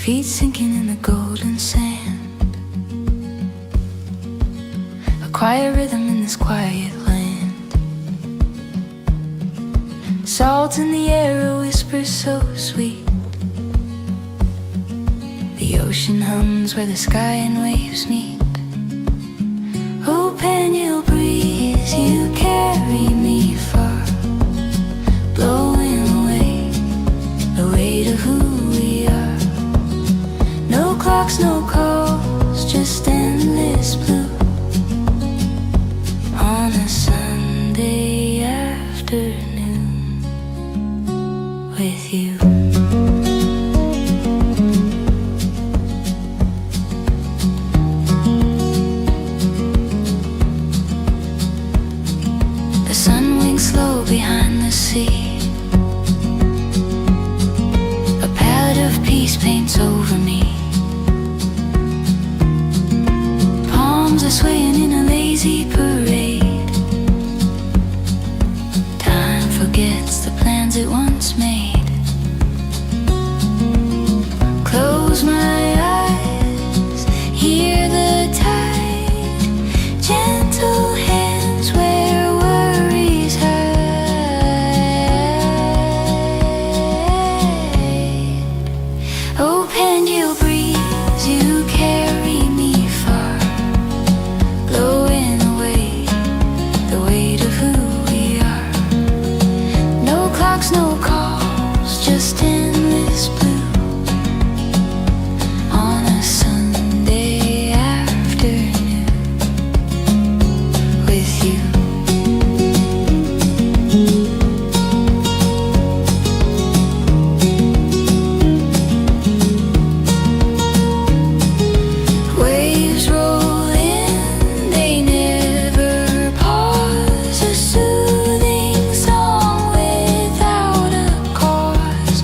S2: Feet sinking in the golden sand, a quiet rhythm in this quiet land. Salt in the air, a whisper so sweet. The ocean hums where the sky and waves meet. Oh, Pangil breeze, you carry me far, blowing away the weight of who we are. No clocks, no calls, just endless blue on a Sunday afternoon with you. The sun winks slow behind the sea. A palette of peace paints over me. Palms are swaying in a lazy parade. Time forgets the plans it once made. Close my eyes, hear the tide, gentle hands where worries hide. Oh, Pangil breeze, you carry me far, blowing away the weight of who we are. No clocks, no calls, just endless blue on a Sunday afternoon with you. Waves roll in, they never pause. A soothing song without a cause.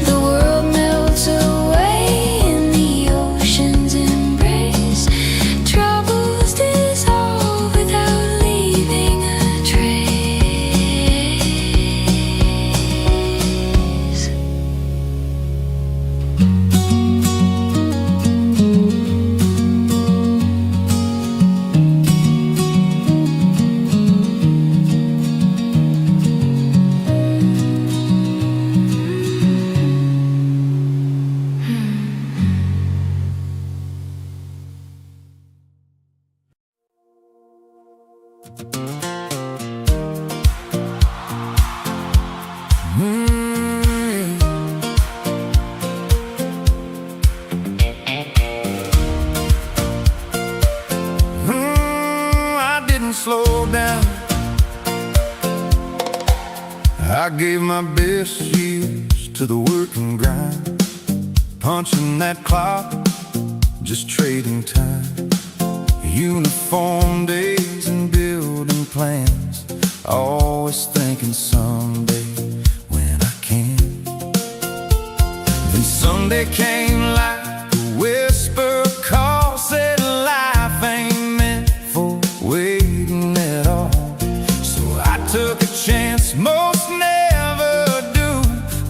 S2: The world melts away in the ocean's embrace. Troubles dissolve without leaving a trace.
S3: I didn't slow down. I gave my best years to the work and grind, punching that clock, just trading time. Uniform days and building plans, always thinking someday when I can. Then Sunday came like a whisper call, said life ain't meant for waiting at all. So I took a chance most never do,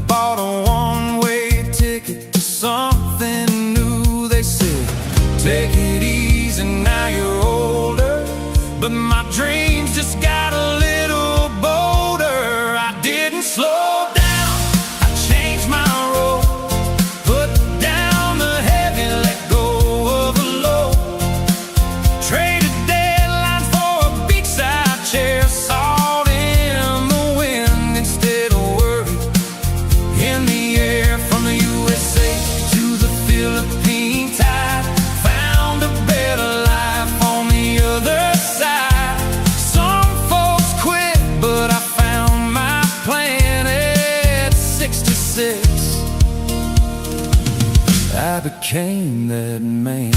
S3: bought a one-way ticket to something new. They said, take it easy, now you're older, but my dreams just got a little bolder. I didn't slow down, I changed my road, put down the heavy, let go of the load. Traded deadlines for a beachside chair, salt in the wind instead of worry in the air. From the USA to the Philippine tide, found a better life on the other side. Some folks quit, but I found my plan at 66. I became that man.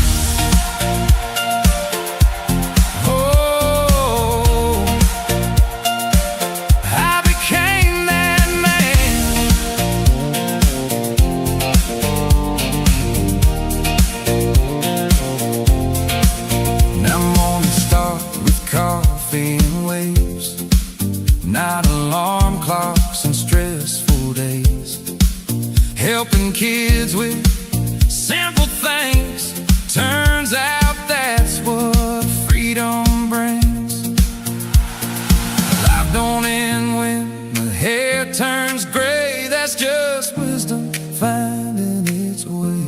S3: Oh, I became that man. Now mornings start with coffee and waves, not alarm clocks and stressful days. Helping kids with simple things, turns out that's what freedom brings. Life don't end when the hair turns gray, that's just wisdom finding its way.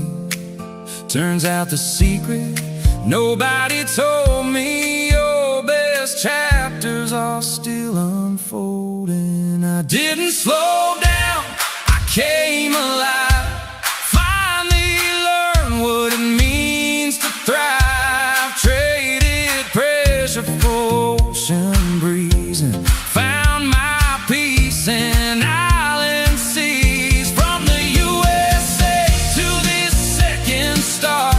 S3: Turns out the secret nobody told me, your best chapters are still unfolding. I didn't slow down, I came alive. Finally learned what it means to thrive. Traded pressure for ocean breeze and found my peace in island seas. From the USA to this second star,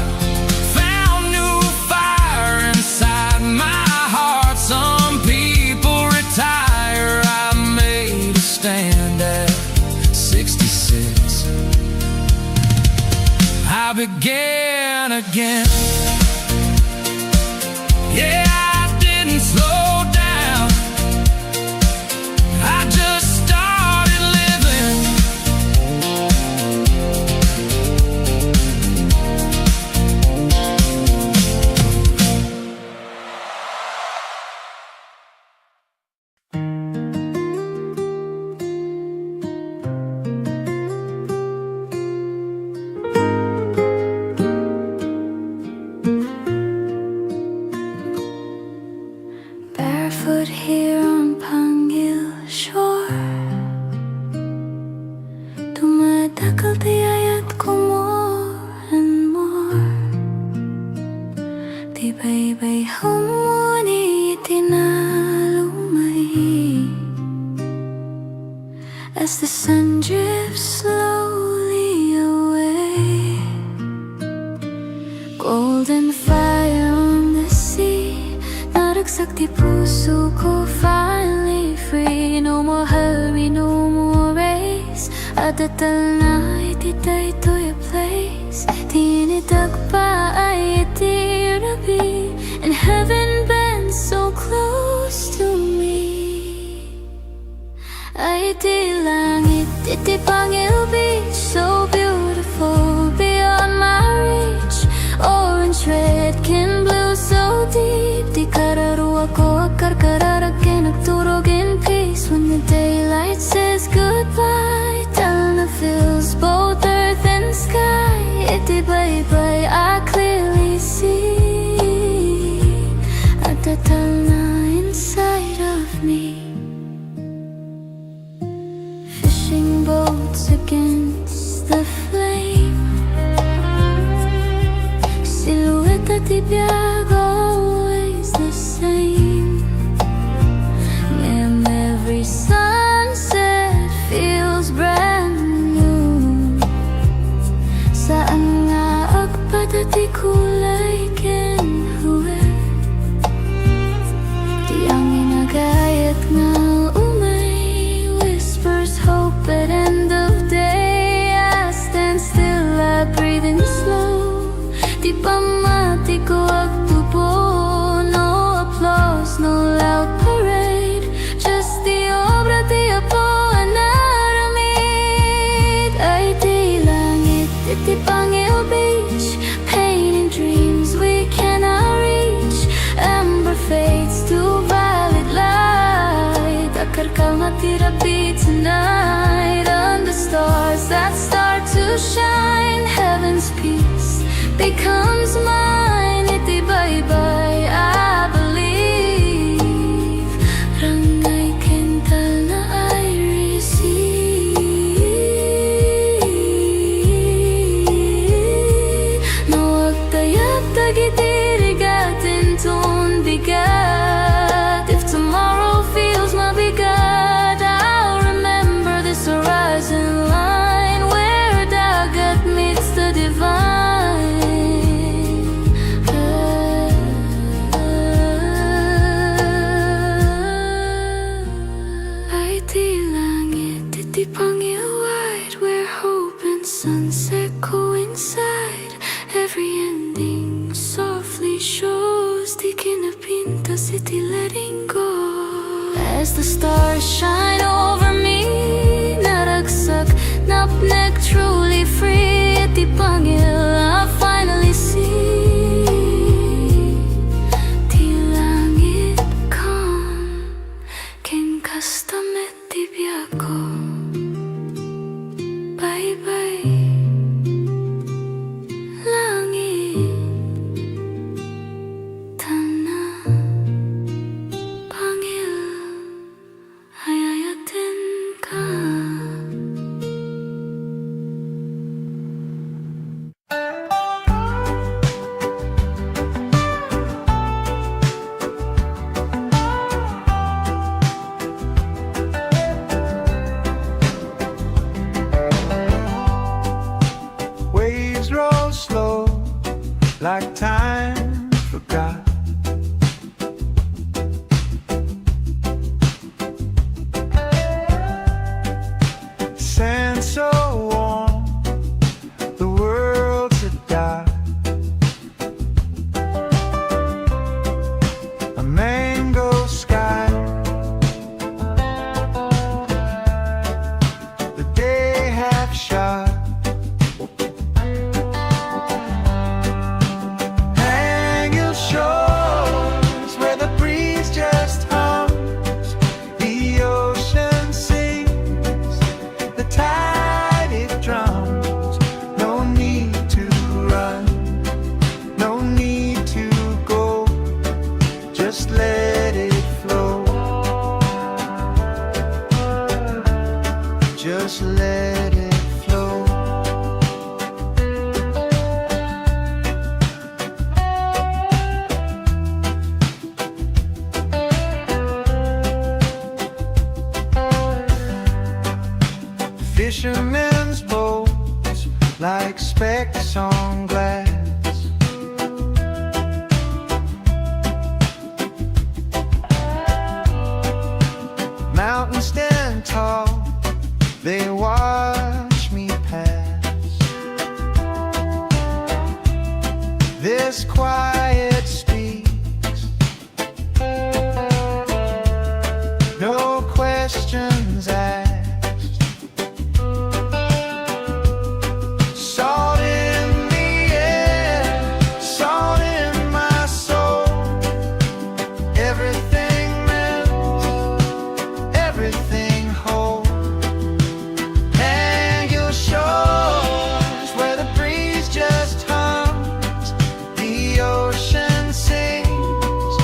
S3: found new fire inside my heart. Some people retire, I made a stand at 66. I began again. Yeah, I didn't slow down, I just started living.
S2: Barefoot here on Pangil shore, tumatakal tiyayat ko more and more. Tibay-bay humuni itinalumay as the sun drifts slowly away. Golden fire on the sea, naragsak di puso ko, finally free. No more hurry, no more race. Adatal na ititay to your place. Tinidag pa ay itirabi, and heaven bends so close to me. Ay di langit, iti Pangil Beach, so beautiful beyond my reach. Orange, red, kin blue, so deep. Di kararuwa ko akar kararakin, nagturog in peace. When the daylight says goodbye, Talna fills both earth and sky. Iti bye-bye, I clearly see at the Talna inside of me. Fishing boats against the flame, silhouette at ibiyag, always the same. And every sunset feels brand new. Saan nga agpadati kulay kinhuwe, di ang inagayat nga umay whispers hope at end of day. I stand still, I breathe in slow. Di pamati ko agtubo, no applause, no loud parade. Just the obra di apo anaramid. Ay di langit, iti Pangil Beach, painting dreams we cannot reach. Amber fades to violet light. Akar ka matirapi tonight. Under stars that start to shine, heaven's peace becomes mine. Iti bye-bye, I believe. Rangay kental na I receive. Nawag tayap tagitirigatin ton bigat. If tomorrow feels mabigat, I'll remember this horizon line where dagat meets the divine. Ay di langit, iti Pangil wide, where hope and sunset coincide. Every ending softly shows, di kinapinta iti letting go. As the stars shine over me, naragsak, napnek, truly free. Iti Pangil, I finally see. Di langit calm, ken kastamet di biyako. Bye-bye, langit.
S3: grows slow, like time forgot. Sand so warm, the world's a dark. A mango sky, the day half shot. Hang your shores where the breeze just hums, the ocean sings, the tide it drums. No need to run, no need to go, just let it flow. Just let it flow. Fishermen's boats like specks on glass. Mountains stand tall, they watch me pass. This quiet speaks, no questions asked. Salt in the air, salt in my soul. Everything melts, everything whole. Hang your shores where the breeze just hums, the ocean sings,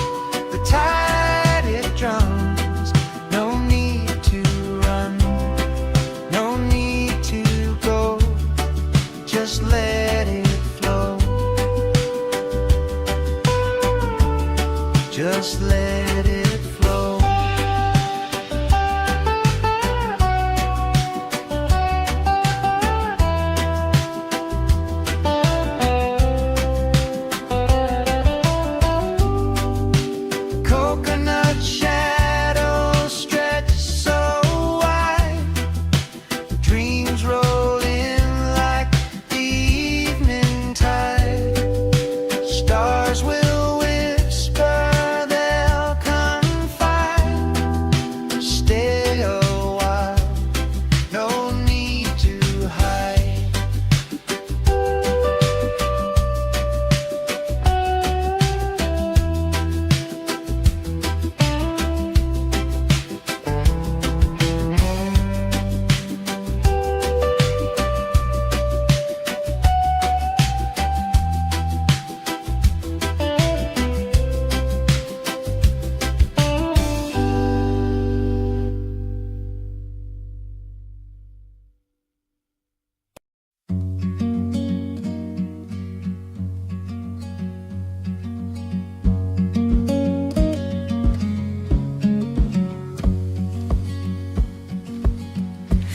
S3: the tide it drums. No need to run, no need to go, just let it flow. Just let it flow. Coconut shadows stretch so wide, dreams roll in like the evening tide. Stars will whisper, they'll confide. Stay a while, no need to hide.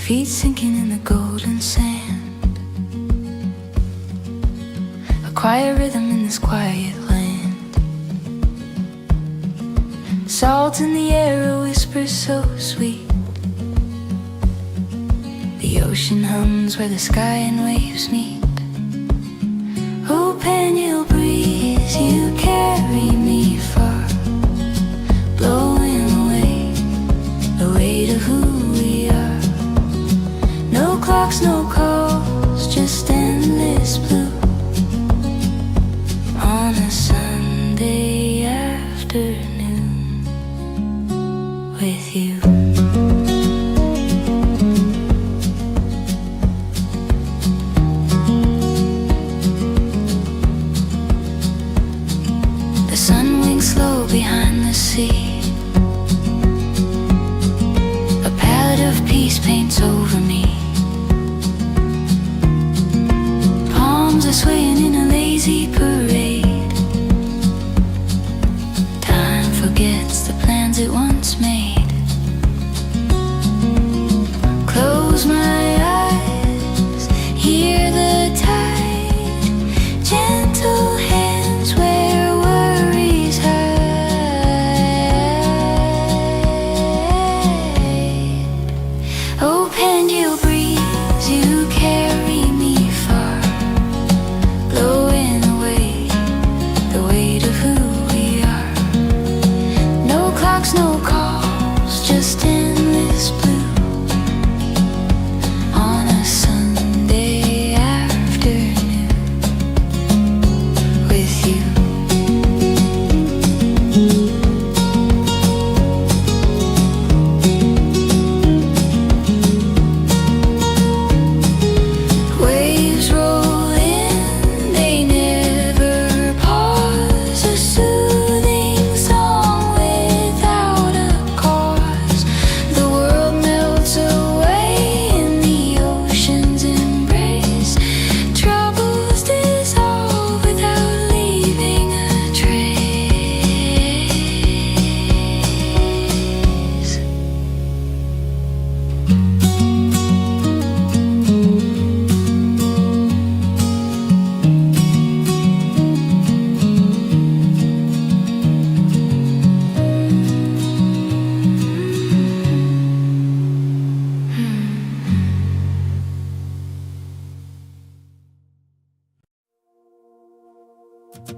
S2: Feet sinking in the golden sand, a quiet rhythm in this quiet land. Salt in the air, a whisper so sweet. The ocean hums where the sky and waves meet. Oh, Pangil breeze, you carry me far, blowing away the weight of who we are. No clocks, no calls, just endless blue on a Sunday afternoon with you. The sun winks slow behind the sea. A palette of peace paints over me. Palms are swaying in a lazy parade. Time forgets the plans it once made. Close my eyes, hear the tide
S3: I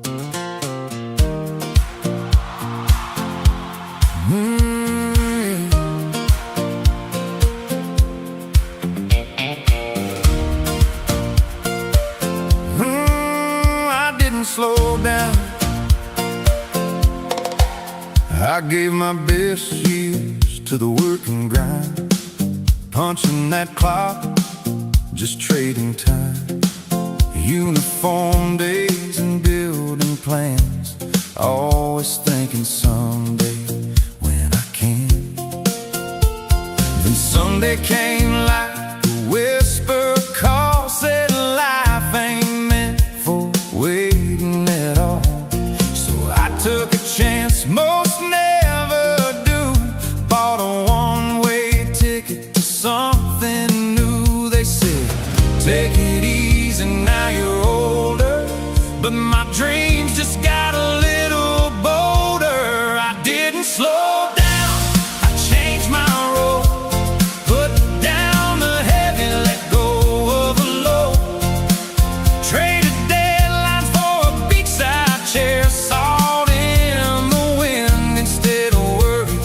S3: didn't slow down. I gave my best years to the work and grind, punching that clock, just trading time. Uniform days and building plans, always thinking someday when I can. Then Sunday came like a whisper call, said life ain't meant for waiting at all. So I took a chance most never do, bought a one-way ticket to something new. They said, take it easy, now you're older, but my dreams just got a little bolder. I didn't slow down, I changed my role, put down the heavy, let go of the low, traded deadlines for a beachside chair, salt in the wind instead of worry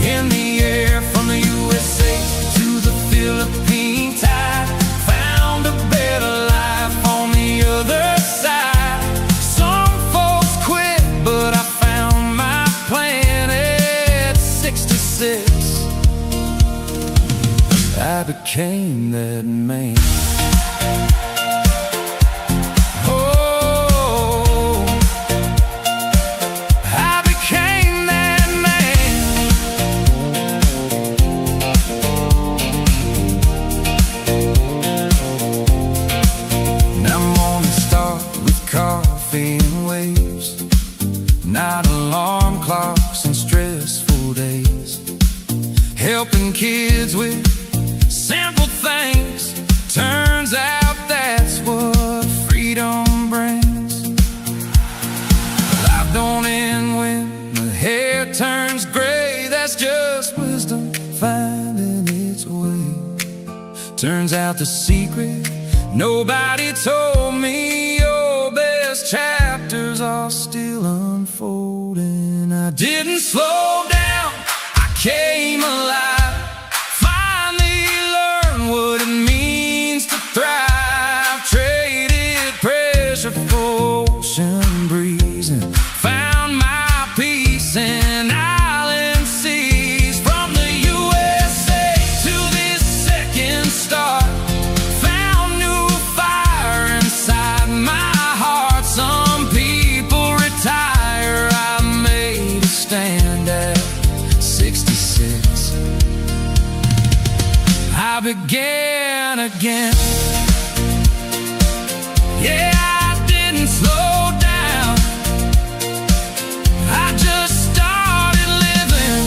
S3: in the air. From the USA to the Philippine tide, found a better life on the other side. Some folks quit, but I found my plan at 66. I became that man. Oh, I became that man. Now mornings start with coffee and waves, not alarm clocks and stressful days, helping kids with simple things. Turns out that's what freedom brings. Life don't end when the hair turns gray, that's just wisdom finding its way. Turns out the secret nobody told me, your best chapters are still unfolding. I didn't slow down, I came alive, finally learned what it means to thrive. Traded pressure for ocean breeze and found my peace in island seas. From the USA to this second star, found new fire inside my heart. Some people retire, I made a stand at 66. I began again. Yeah, I didn't slow down, I just started living.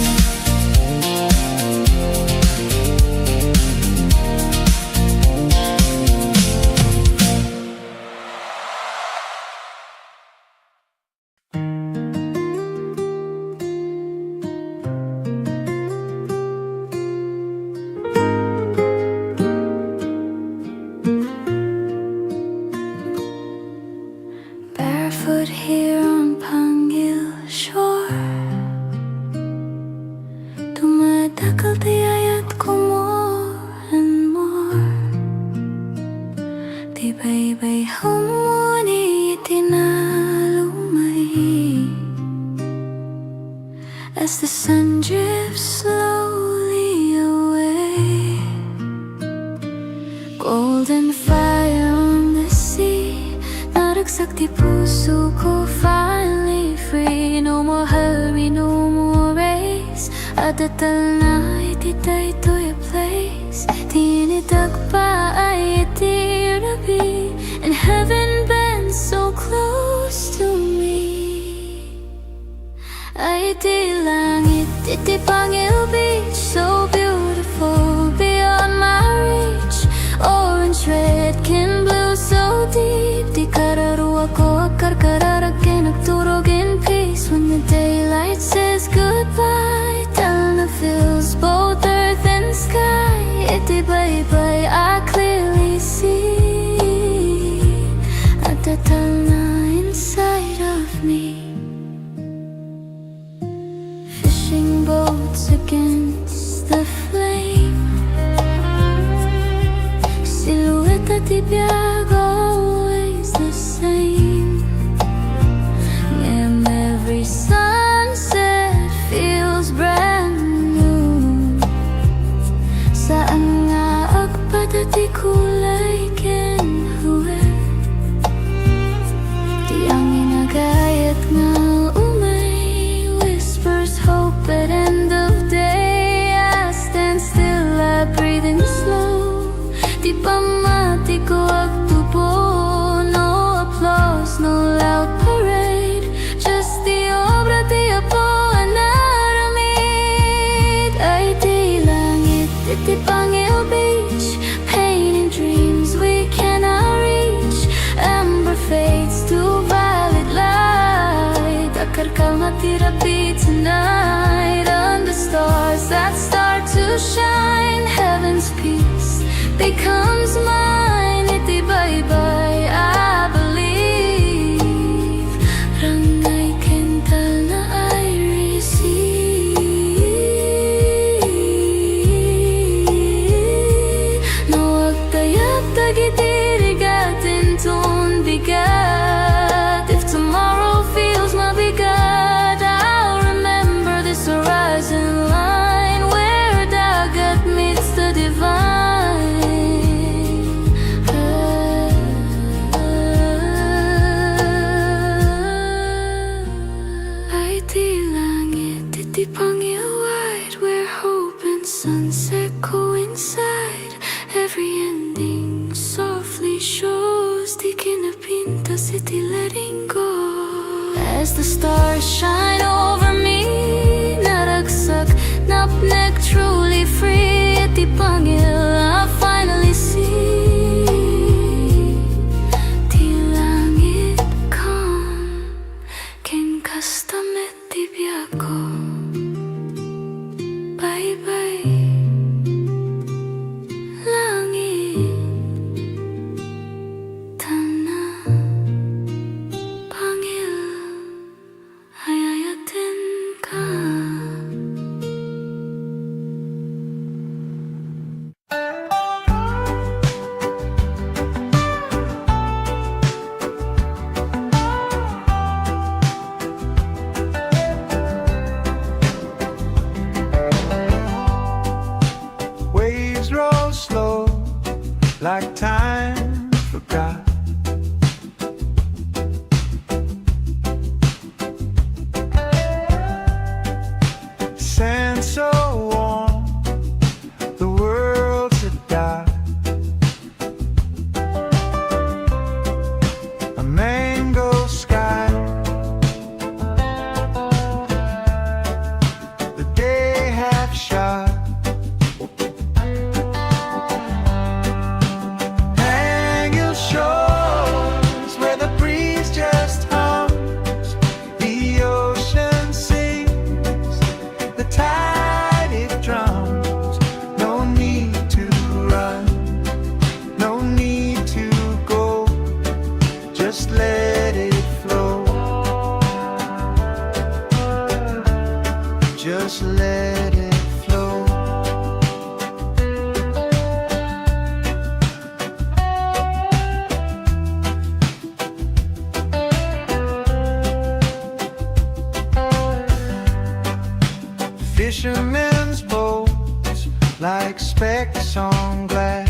S2: Barefoot here on Pangil shore, dumadakal tiyayat ko more and more. Tibay-bay humuni itinalumay, as the sun drifts slowly away. Golden fire on the sea, naragsak di puso ko, finally free. No more hurry, no more race, adatal na ititay to a place. Tinidag pa ay itirabi, and heaven bends so close to me. Ay di langit, iti Pangil Beach, so beautiful beyond my reach. Orange, red, can blue, so deep. Di kararuwa ko akarkararagin, nagturog in peace. When the daylight says goodbye, Talna fills both earth and sky. Iti bye-bye, I clearly see, adatal na inside. shine, heaven's peace becomes mine. Itibay-bay, I believe. Rangay kental na I receive. Nawag tayap tagitirigatin tun bigat. If tomorrow feels mabigat, I'll remember this horizon line where dagat meets the divine. Ay di langit, iti Pangil wide, where hope and sunset coincide. Every ending softly shows, di kinapinta city letting go. As the stars shine over me, naragsak, napnek, truly free. Iti Pangil, I finally see. Di langit calm, ken kastamet di biyako. Bye-bye, langit, tana, Pangil, ayayatin ka.
S3: Waves roll slow, like time forgot. Sand so warm, the world's a dot. A mango sky, the day half shot. Hang your shores where the breeze just hums, the ocean sings, the tide it drums. No need to run, no need to go, just let it flow, just let it flow. Fishermen's boats like specks on glass.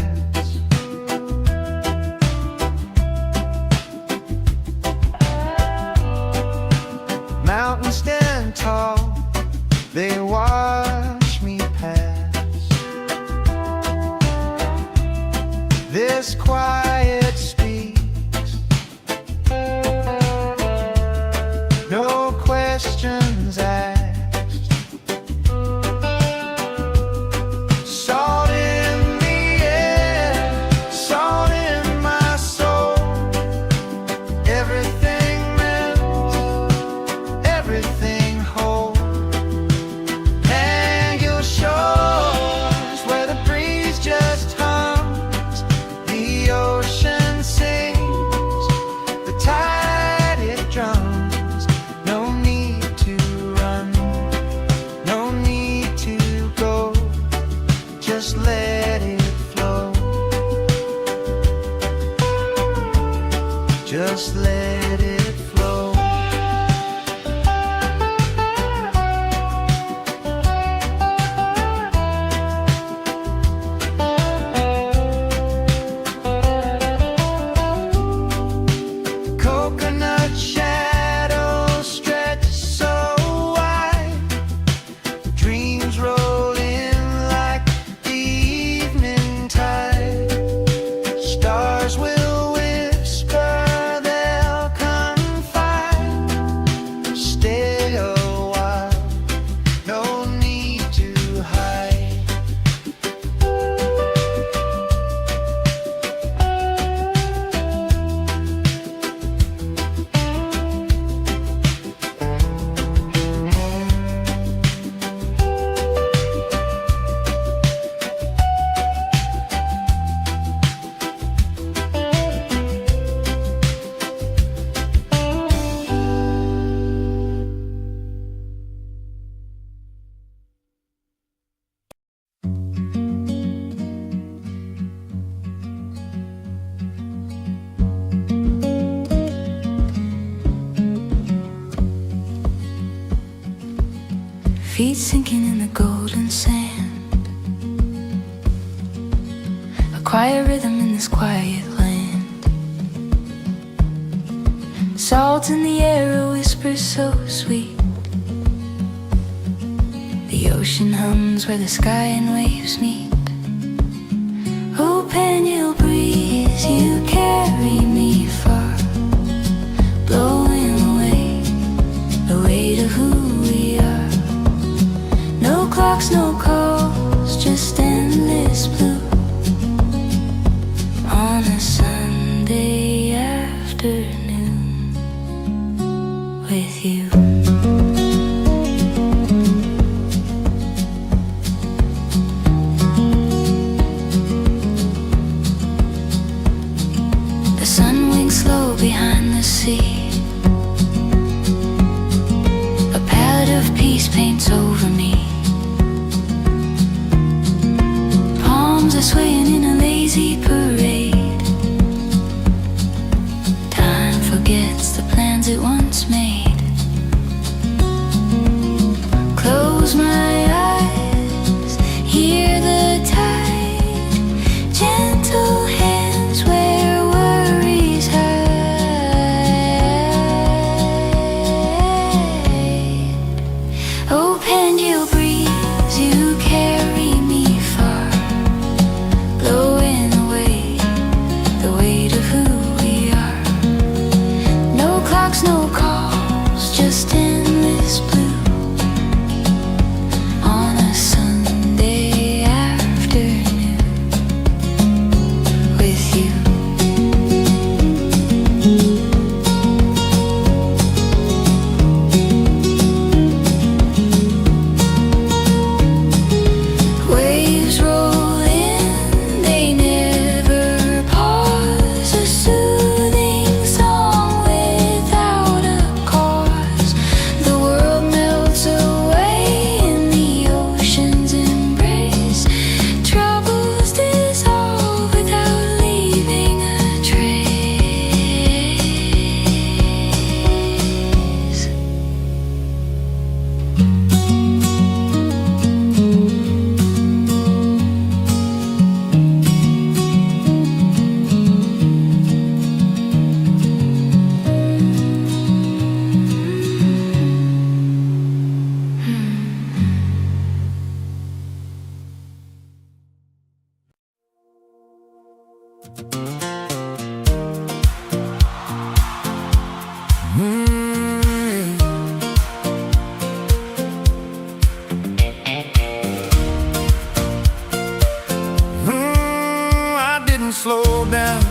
S3: Mountains stand tall, they watch me pass. This quiet speaks, no questions asked. Salt in the air, salt in my soul. Everything melts, everything whole. Hang your shores where the breeze just hums, the ocean
S2: feet sinking in the golden sand. A quiet rhythm in this quiet land. Salt in the air, a whisper so sweet. The ocean hums where the sky and waves meet. Oh, Pangil breeze, you carry me far, blowing away the weight of who we are. No clocks, no calls, just endless blue on a Sunday afternoon with you. The sun winks slow behind the sea. A palette of peace paints over me. Palms are swaying in a lazy parade. Time forgets the plans it once made. Close my eyes, hear the tide, gentle hands where worries hide. Oh, Pangil breeze, you carry me far, blowing away the weight of who we are. No clocks, no calls, just endless blue on a Sunday afternoon with you. Waves roll in, they never pause. A soothing song without a cause. The world melts away in the ocean's embrace. Troubles dissolve without leaving a trace.
S3: I didn't slow down.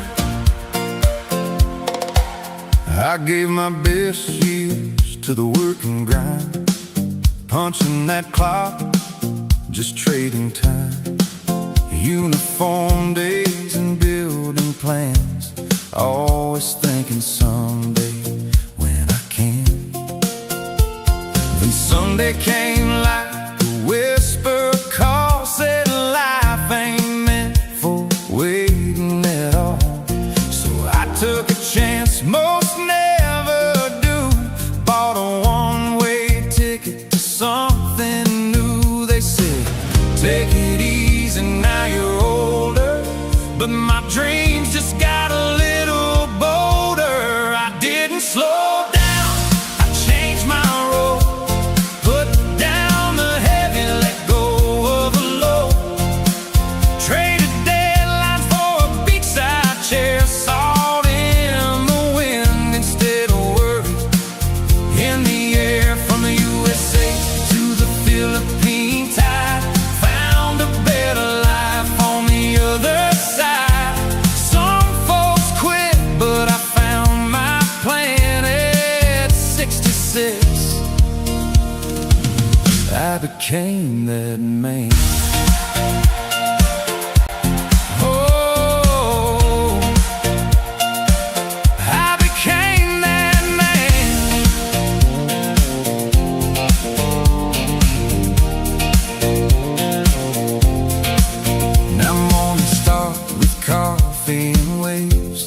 S3: I gave my best years to the work and grind, punching that clock, just trading time. Uniform days and building plans, always thinking someday when I can. Then Sunday came like a whisper call, said life ain't meant for waiting at all. So I took a chance most never do, bought a one-way ticket to something new. They said, take it easy, now you're older, but my dreams just got a little bolder. I didn't slow down, I changed my road, put down the heavy, let go of the low. Traded deadlines for a beachside chair, salt in the wind instead of worries in the air. From the USA to the Philippine tide, found a better life on the other side. Some folks quit, but I found my plan at 66. I became that man. Oh, I became that man. Now mornings start with coffee and waves,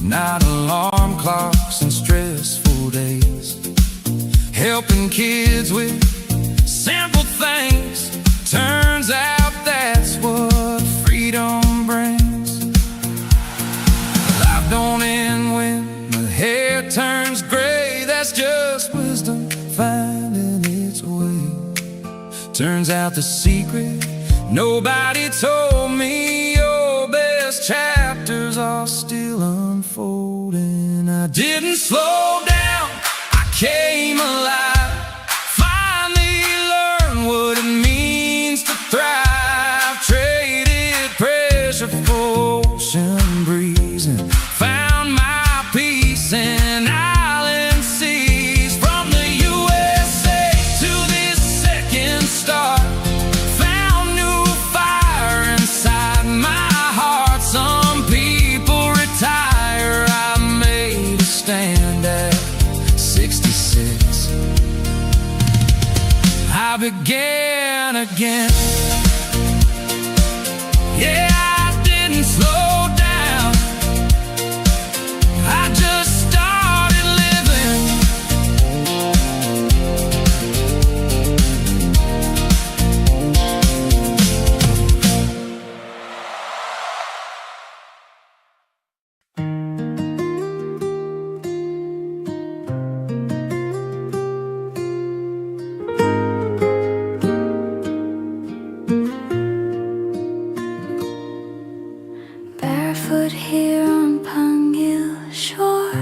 S3: not alarm clocks and stressful days, helping kids with Turns out the secret nobody told me, your best chapters are still unfolding. I didn't slow down, I came alive. Finally learned what it means to thrive. Traded pressure for ocean breeze and found my peace in island seas. From the USA to this second star, found new fire inside my heart. Some people retire, I made a stand at 66. I began again. Yeah, I didn't slow down, I just started living.
S2: Barefoot here on Pangil shore,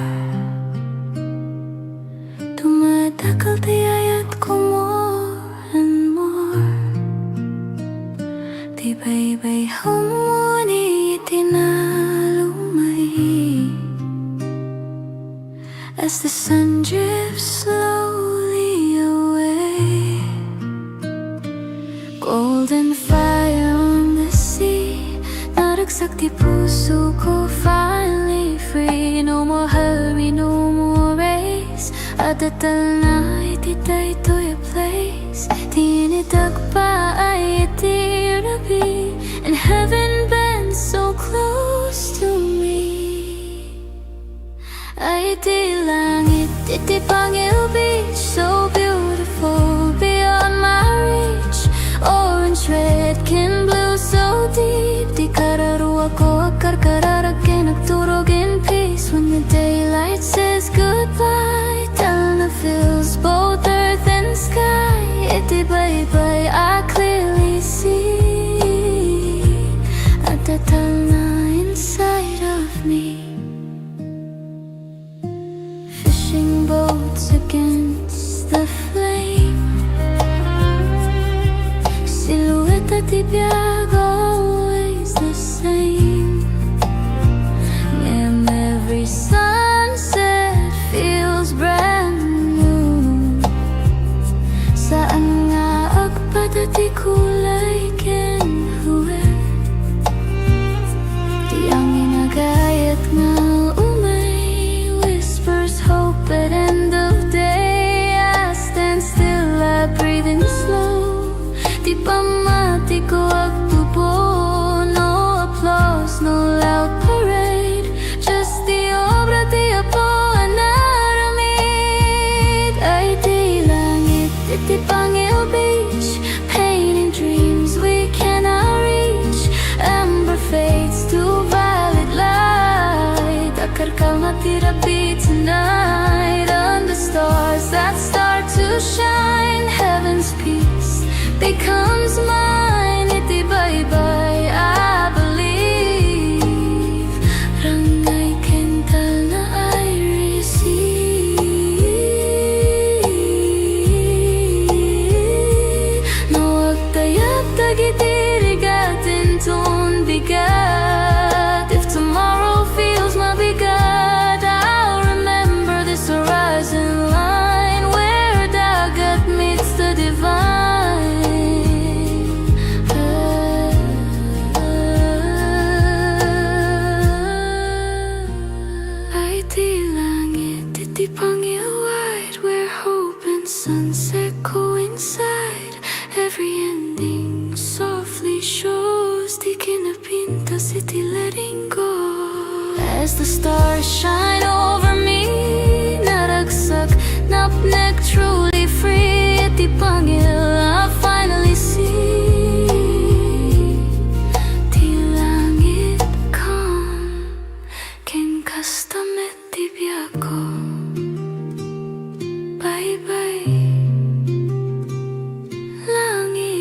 S2: dumadakal tiyayat ko more and more. Tibay-bay humuni itinalumay, as the sun drifts slowly away. Golden fire on the sea, naragsak di puso ko, finally free. No more hurry, no more race. Adatal na ititay to your place. Tinidag pa ay itirabi, and heaven bends so close to me. Ay di langit, iti Pangil Beach, so beautiful beyond my reach. Orange, red, kin blue, so deep. Di kararuwa ko akarkararakin, nagturog in peace. When the daylight says goodbye, Talna fills both earth and sky. Iti bye-bye, I clearly see at the Talna inside of me. Fishing boats against the flame, silhouette at ibiyag, always the same. And every sunset feels brand new. Saan nga agpadati kulay kinhuwe, di ang inagayat nga umay, whispers hope at end of day. I stand still, I breathe in slow. Di pa mati ko agtubo, no applause, no loud parade. Just the obra di Apo anaramid. Ay di langit, iti Pangil Beach, painting dreams we cannot reach. Amber fades to violet light, akarkal na tirapi tonight. Under stars that start to shine, heaven's peace becomes mine. Iti bye-bye, I believe. Rangay kental na I receive. No agtayap tagitirigatin ton bigat. If tomorrow feels mabigat, I'll remember this horizon line where dagat meets the divine. Ay di langit, iti Pangil wide, where hope and sunset coincide. Every ending softly shows, di kinapintas iti letting go. As the stars shine over me, naragsak, napnek, truly free. Iti Pangil, I finally see. Di langit calm, ken kastamet di biyako. Bye-bye, langit.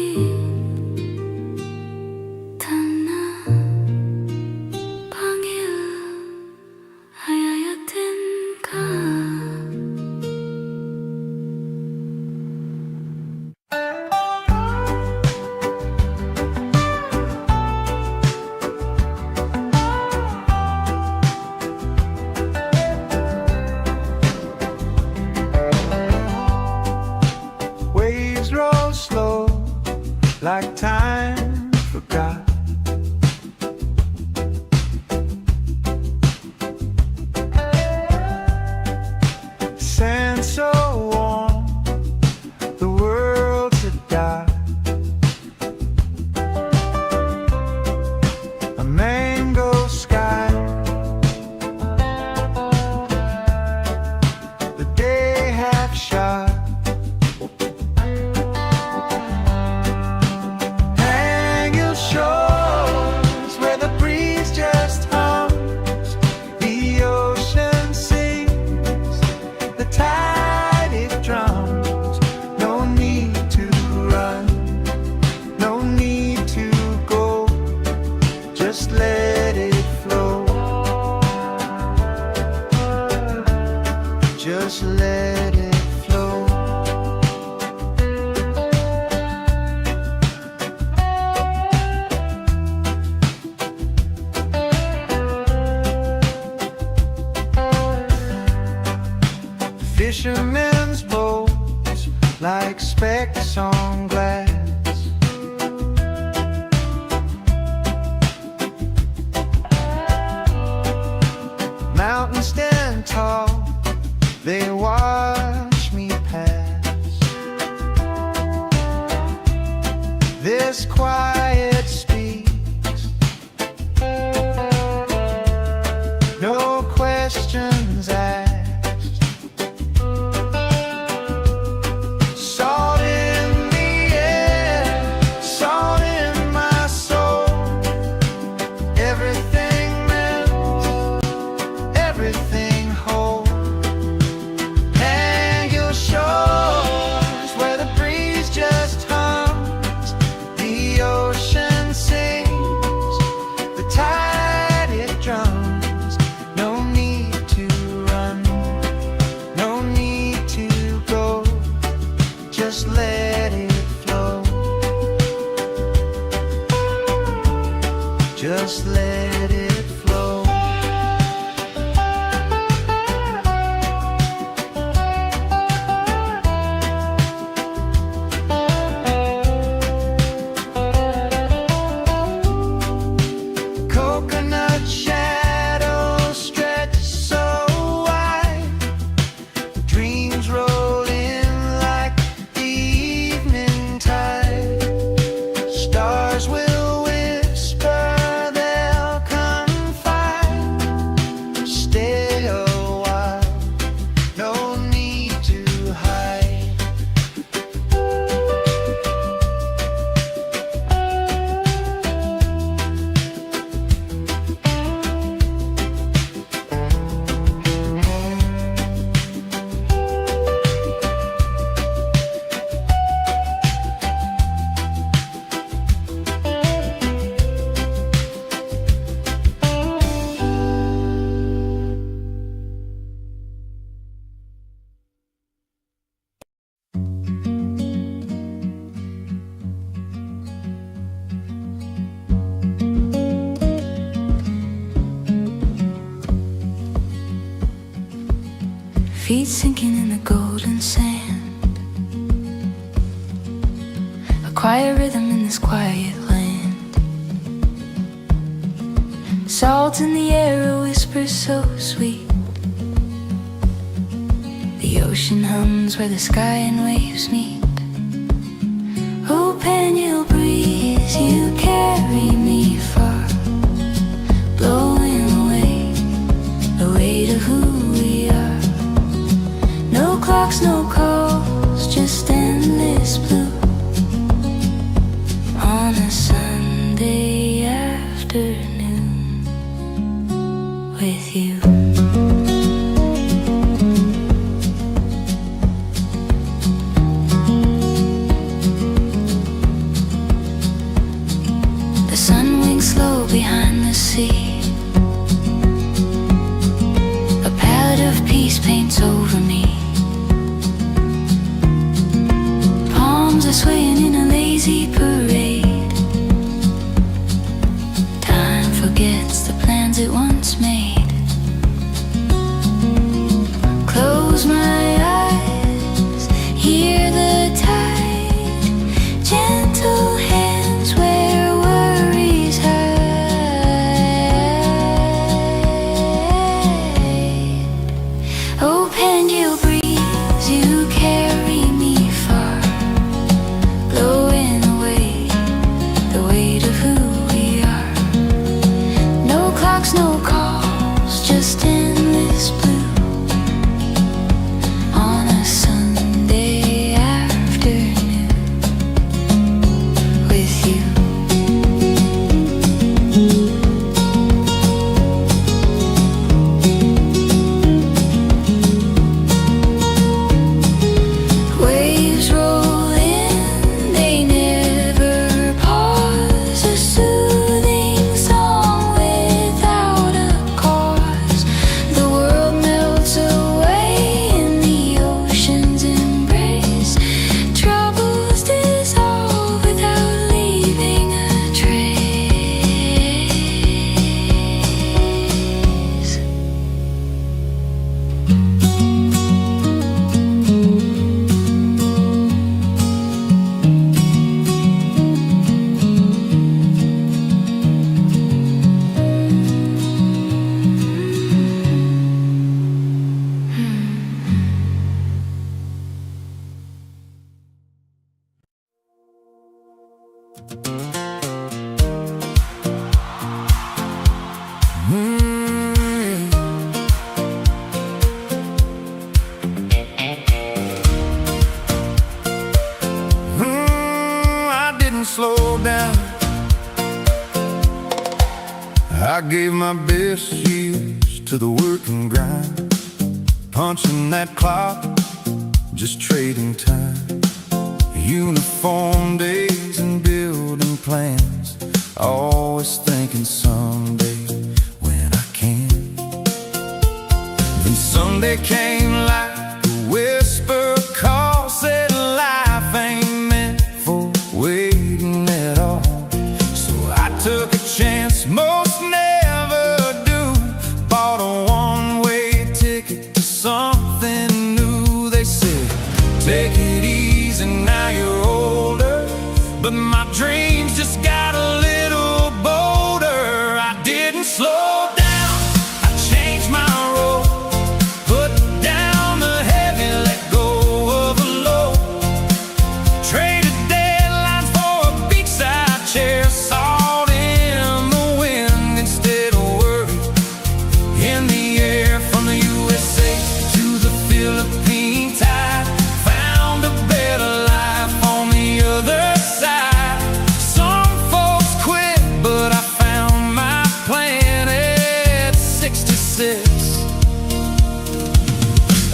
S3: just let it flow. Fishermen's boats like specks on glass. Mountains stand tall, they watch me pass. This quiet speaks, no questions asked. Salt in the air, salt in my soul. Everything melts, everything whole. And your shores where the breeze just hums, the ocean sings, the tide it drums. No need to run, no need to go, just let it flow. Just let it flow. Coconut shadows stretch so wide, dreams roll in like the evening tide. Stars will whisper, they'll confide. Stay a while, no need to hide.
S2: Feet sinking in the golden sand, a quiet rhythm in this quiet land. Salt in the air, a whisper so sweet. The ocean hums where the sky and waves meet. Oh, Pangil breeze, you carry me far, blowing away the weight of who we are. No clocks, no calls, just endless blue on a Sunday afternoon with you. The sun winks slow behind the sea, a palette of peace paints over me. Palms are swaying in a lazy parade. Time forgets the plans it once made. Close my eyes, hear the tide, gentle hands where worries hide. Oh, Pangil breeze, you carry me far, blowing away the weight of who we are. No clocks, no calls, just endless blue on a Sunday afternoon with you.
S3: I gave my best years to the work and grind, punching that clock, just trading time. Uniform days and building plans, always thinking someday when I can. Then Sunday came like a whisper call, said life ain't meant for waiting at all. So I took a chance most never do, bought a one-way ticket to something new. They said, take it easy, now you're older, but my dreams just got a little bolder. I didn't slow down, I changed my road, put down the heavy, let go of the load, traded deadlines for a beachside chair, salt in the wind instead of worry in the air. From the USA to the Philippine tide, found a better life on the other side. Some folks quit, but I found my plan at 66.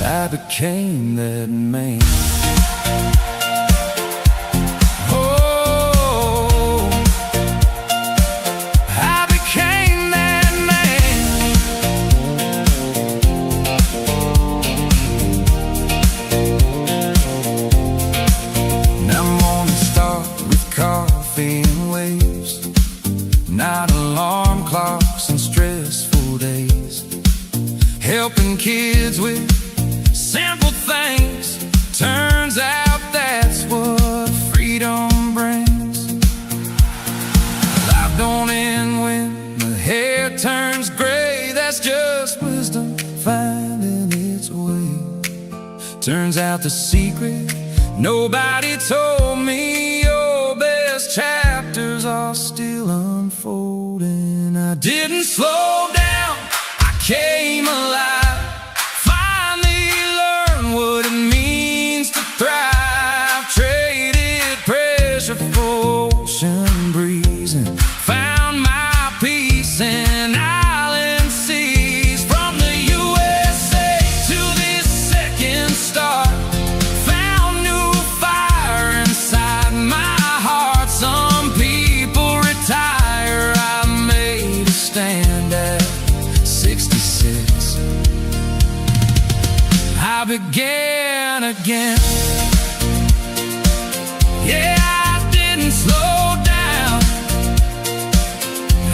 S3: I became that man. Oh, I became that man. Now mornings start with coffee and waves, not alarm clocks and stressful days. Helping kids with simple things, turns out that's what freedom brings. Life don't end when the hair turns gray, that's just wisdom finding its way. Turns out the secret nobody told me, your best chapters are still unfolding. I didn't slow down, I came alive, finally learned what it means to thrive. Traded pressure for ocean breeze and found my peace in island seas. From the USA to this second star, found new fire inside my heart. Some people retire, I made a stand at 66. I began again. Yeah, I didn't slow down,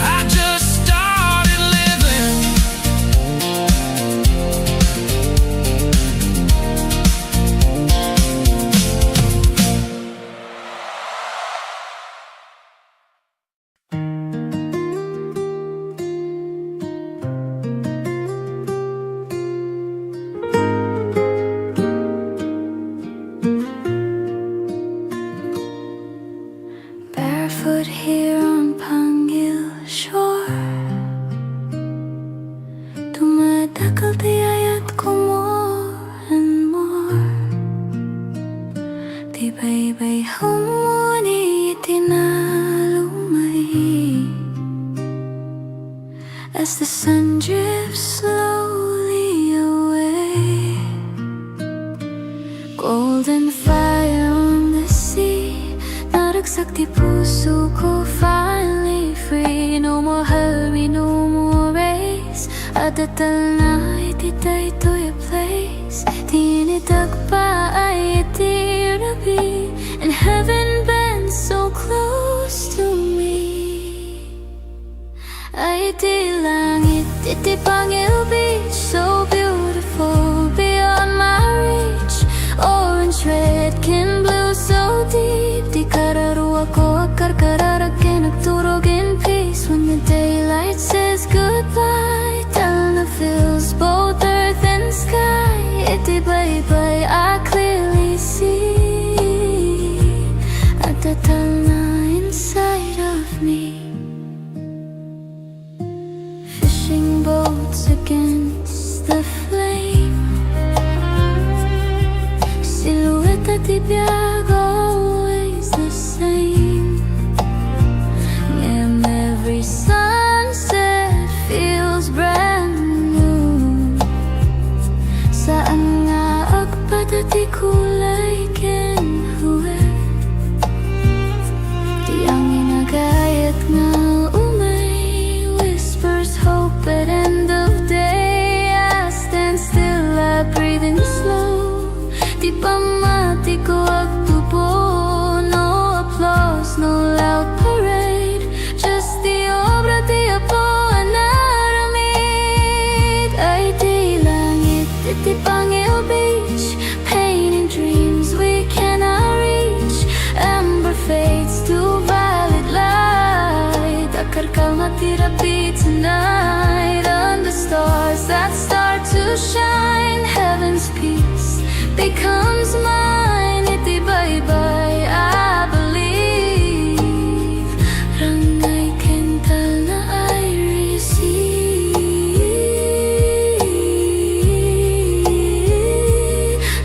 S3: I just started living.
S2: Barefoot here on Pangil shore, tumatakal tiyayat ko more and more. Tibay-bay humuni itinalumay, as the sun drifts slowly away. Golden fire on the sea, naragsak di puso ko, finally free. No more hurry, no more race, adatal na itiday to your place. Tinidag pa ay itirabi, and heaven bends so close to me. Ay iti langit, iti Pangil Beach, so beautiful beyond my reach. Orange, red, kin blue, so deep. Di kararuwa ko akarkararakin, nagturog in peace. When the daylight says goodbye, Talna fills both earth and sky. Iti bye-bye, I clearly see at the Talna inside of me. Fishing boats against the flame, silhouette at ibiyag, always the same. And every sunset therapy tonight. Under stars that start to shine, heaven's peace becomes mine. Itibay-bay, I believe. Rangay kental na I receive.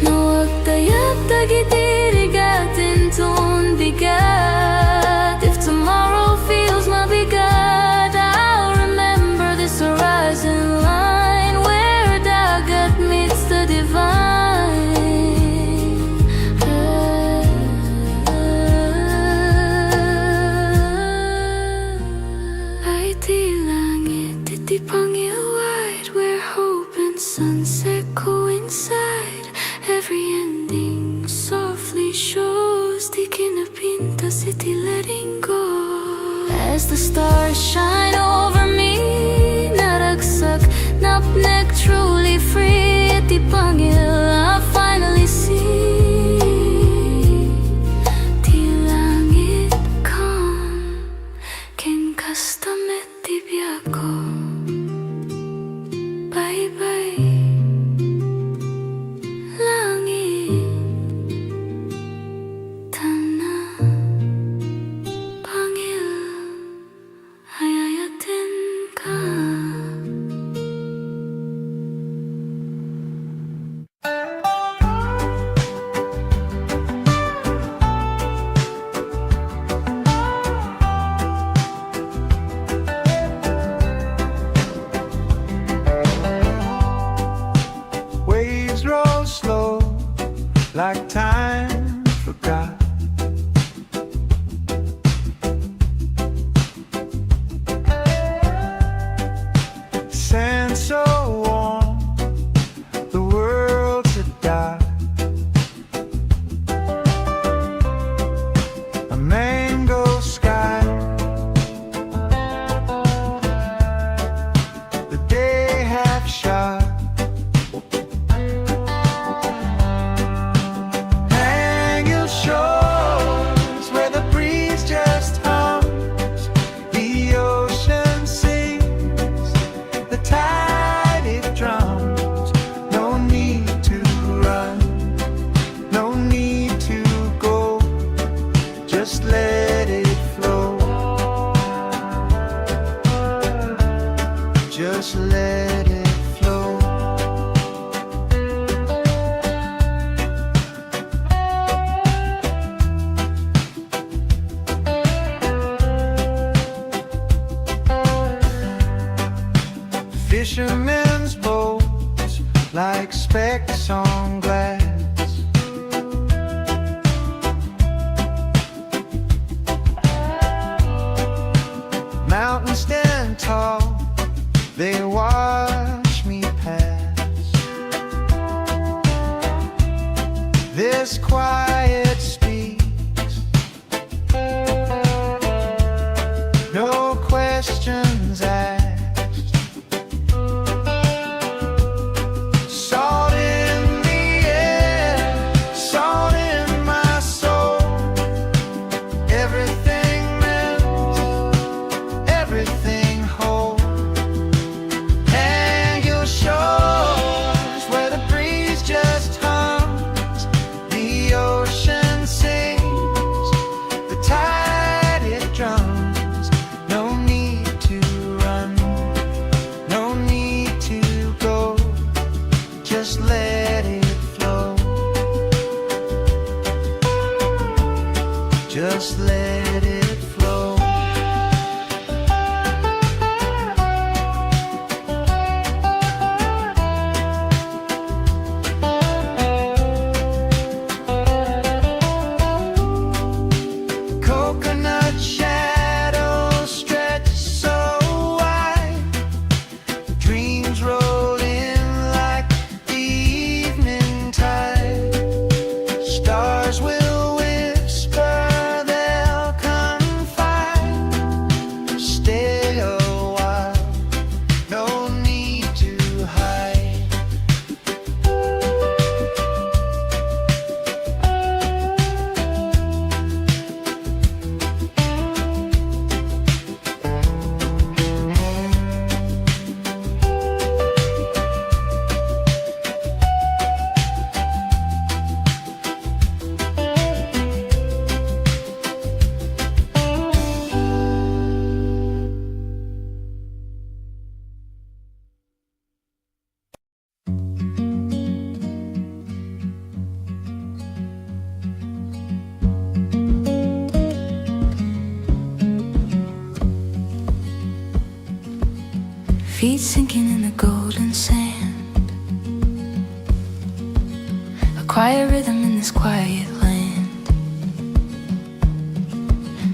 S2: Nawag tayag tagitirigatin tun bigat. If tomorrow feels mabigat, I'll remember this horizon line where dagat meets the divine. Ay di langit, iti Pangil wide, where hope and sunset coincide. Every ending softly shows, di kinapintas, iti letting go. As the stars shine over me, naragsak, napnek, truly free. Iti Pangil, I finally see. Di langit calm, ken kastamet ti biyako. Bye-bye, langit, tana, Pangil, ayayatin ka.
S3: Waves roll slow, like time forgot. Sand so warm, the world's a dot. A mango sky, the day half shot. Hang your shores where the breeze just hums, the ocean sings, the tide it drums. No need to run, no need to go, just let it flow, just let it flow. Fishermen's boats like specks on glass. Mountains stand tall, they watch me pass. This quiet speaks, no questions asked. Salt in the air, salt in my soul. Everything melts, everything whole. Hang your shores where the breeze just hums, the ocean sings, the tide it drums. No need to run, no need to go, just let it flow, just let it flow. Coconut shadows stretch so wide, dreams roll in like the evening tide. Stars will whisper, they'll
S2: feet sinking in the golden sand. A quiet rhythm in this quiet land.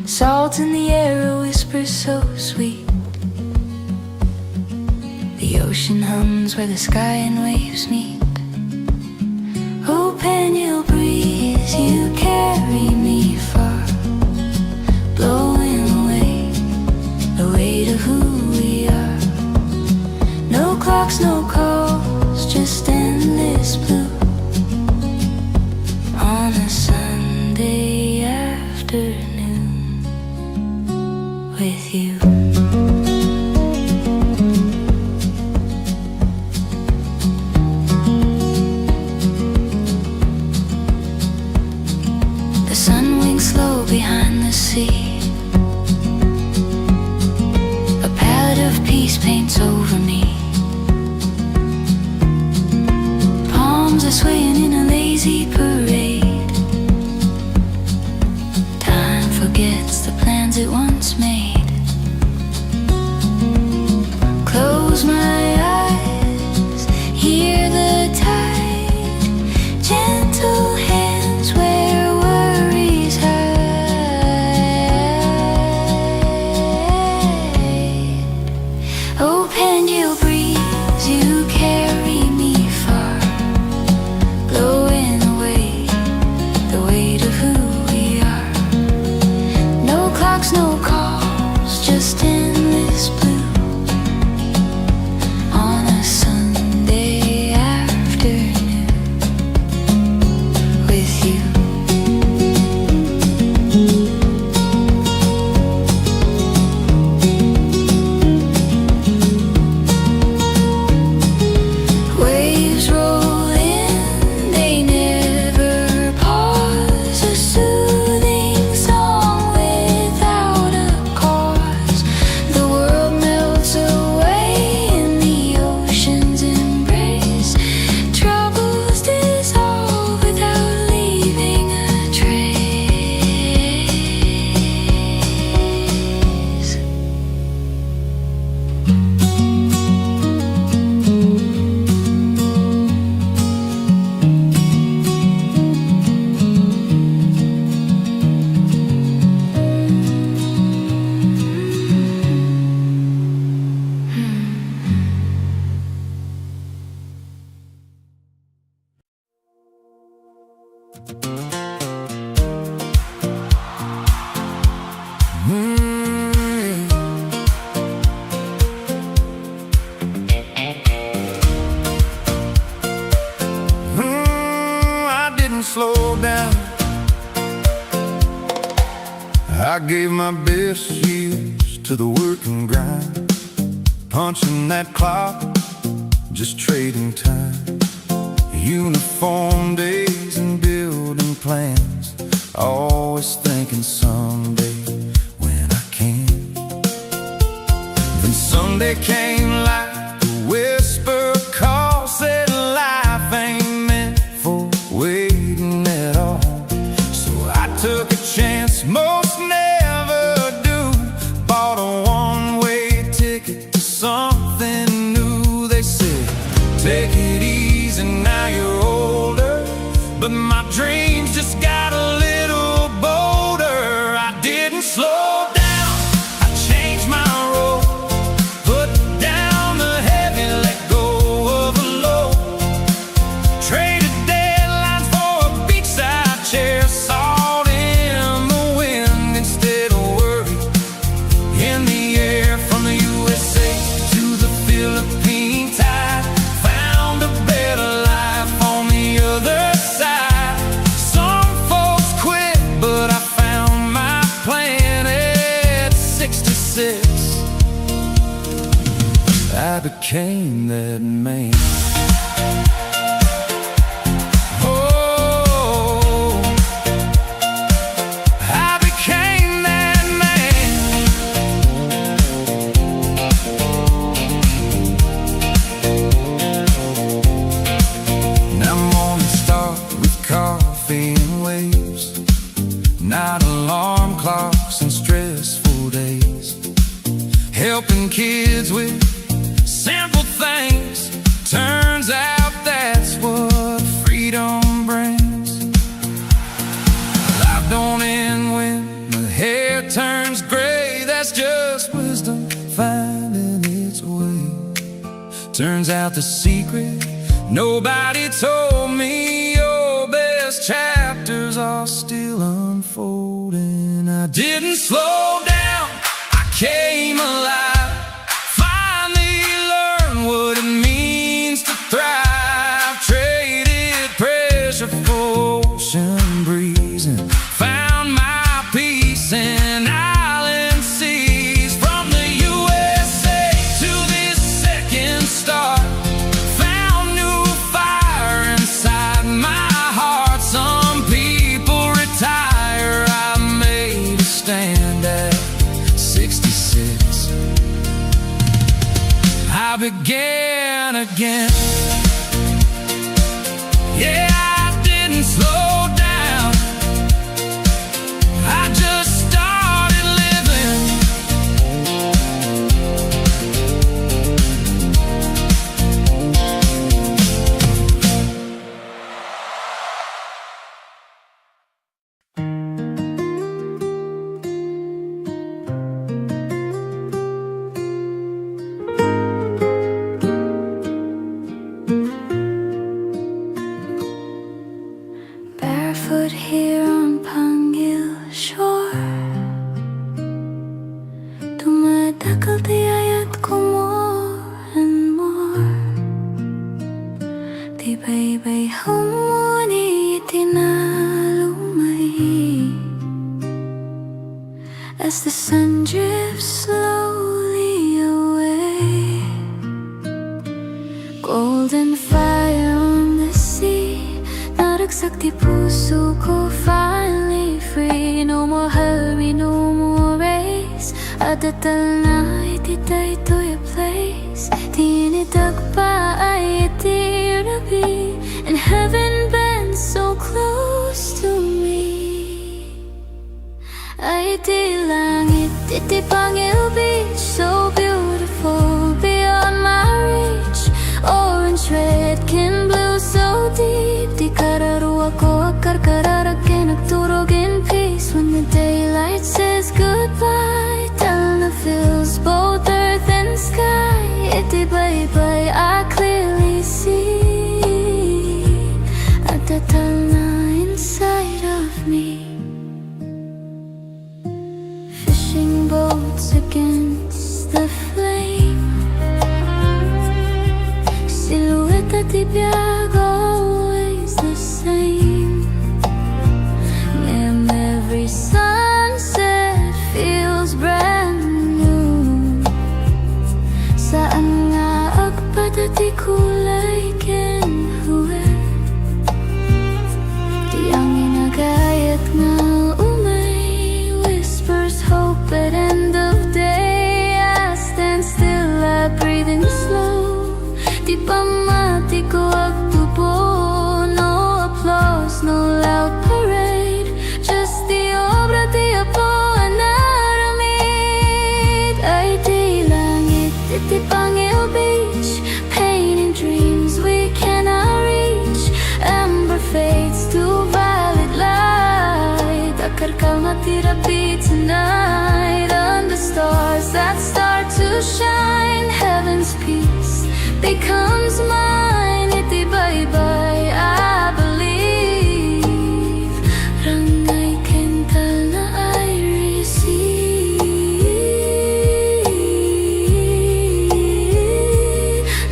S2: Salt in the air, a whisper so sweet. The ocean hums where the sky and waves meet. Oh, Pangil breeze, you carry me far, blowing away the weight of who we are. No clocks, no calls, just endless blue on a Sunday afternoon with you. The sun winks slow behind the sea. A palette of peace paints over me. Palms are swaying in a lazy parade. Time forgets the plans it once made. Close my eyes, hear the tide, gentle hands where worries hide. Oh, Pangil breeze, you carry me far, blowing away the weight of who we are. No clocks, no calls, just endless blue on a Sunday afternoon with you. Waves roll in, they never pause. A soothing song without a cause. The world melts away in the ocean's embrace. Troubles dissolve without leaving a trace.
S3: I didn't slow down. I gave my best years to the work and grind, punching that clock, just trading time. Uniform days and building plans, always thinking someday when I can. Then Sunday came like a whisper call, said life ain't meant for waiting at all. So I took a chance most never do, bought a one-way ticket to something new. They said, take it easy, now you're older, but my dreams just got a little bolder. I didn't slow down, I changed my road, put down the heavy, let go of the load. Traded deadlines for a beachside chair, salt in the wind instead of worry in the air. From the USA to the Philippine tide, found a better life on the other side. Some folks quit, but I found my plan at 66. I became that man. Oh, I became that man. Now mornings start with coffee and waves, not alarm clocks and stressful days, helping kids with Turns out the secret nobody told me, your best chapters are still unfolding. I didn't slow down, I came alive. Finally learned what it means to thrive. Traded pressure for ocean breeze and found my peace in island seas. From the USA to this second star, found new fire inside my heart. Some people retire, I made a stand at 66. I began again. Yeah, I didn't slow down, I just started living.
S2: Barefoot here on Pangil shore, dumadakal tiyayat ko more and more. Tibay-bay humuni itinalumay as the sun drifts slowly away. Golden fire on the sea, naragsak di puso ko, finally free. No more hurry, no more race. Adatal na ititay to your place. Tinidag pa ay itirabi, and heaven bends so close to me. Ay di langit, iti Pangil Beach, so beautiful beyond my reach. Orange, red, can blue, so deep. Di kararuwa ko akarkararag nagturog in peace. When the daylight says goodbye, tell the feels both earth and sky. Iti bye-bye, I clearly see at the na inside of me. Fishing boats against the flame, silhouette at tibiyag, always the same. Every sunset feels brand new. Saan nga agpadati kulay kenhuwe, di ang inagayat nga umay whispers hope at end of day. I stand still, I breathe in slow. Di pa mati ko agtubo, no applause, no loud parade, just the obra di Apo anaramid. Ay di langit, iti Pangil Beach, painting dreams we cannot reach. Amber fades to violet light, akarkal na tirapi tonight. Under stars that start to shine, heaven's peace becomes mine. Iti bye-bye, I believe. Rangay kental na I receive.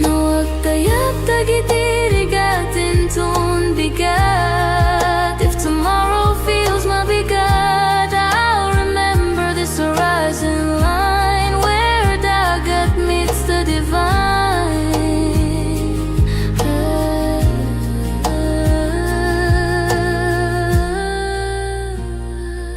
S2: No agtayap tagitirigatin ton bigat. If tomorrow feels mabigat, I'll remember this horizon line where dagat meets the divine.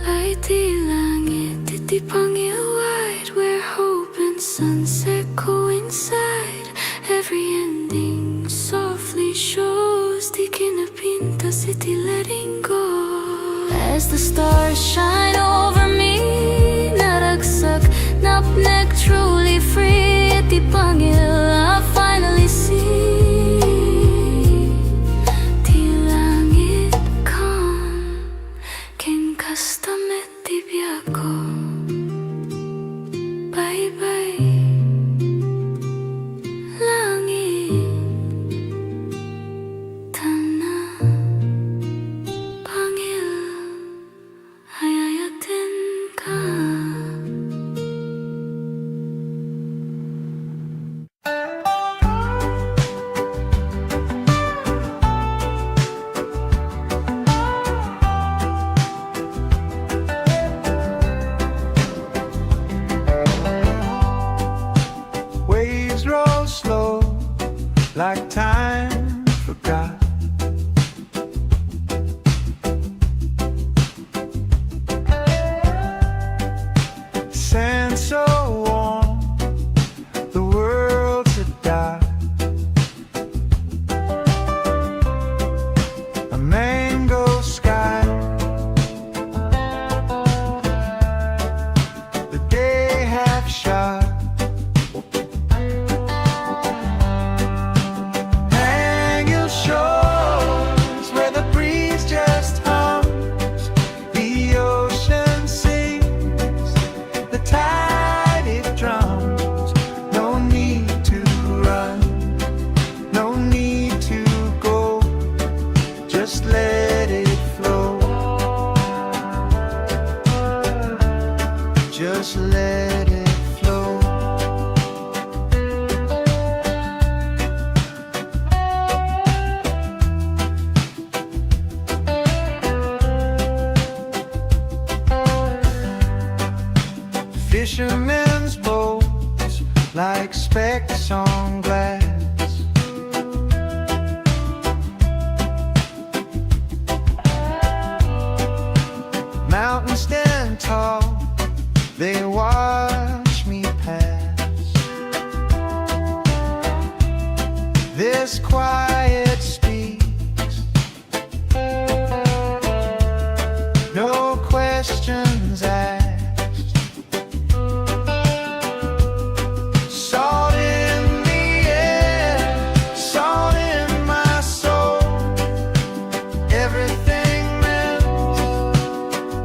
S2: Ay di langit, iti Pangil wide, where hope and sunset coincide. Every ending softly shows, di kinapinta city letting go. As the stars shine over me, naragsak, napnek, truly free. Iti Pangil, I finally see. Di langit calm, ken kastamet tibiyako. Bye-bye, langit.
S3: mango sky. The day half shot. Pangil shores where the breeze just hums. The ocean sings, the tide it drums. No need to run, no need to go. Just let it flow. Just let it flow. Fishermen's boats like specks on glass. Mountains stand tall, they watch me pass. This quiet speaks, no questions asked. Salt in the air, salt in my soul. Everything melts,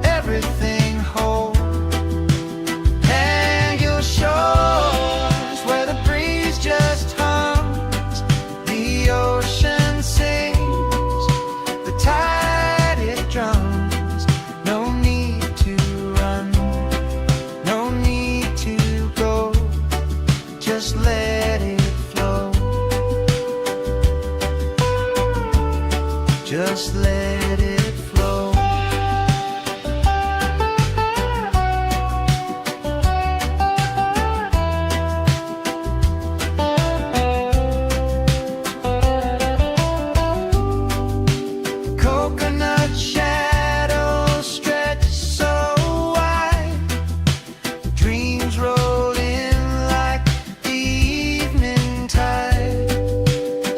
S3: everything whole. Pangil shores where the breeze just hums. The ocean sings, the tide it drums. No need to run, no need to go. Just let it flow. Just let it flow. Coconut shadows stretch so wide. Dreams roll in like the evening tide.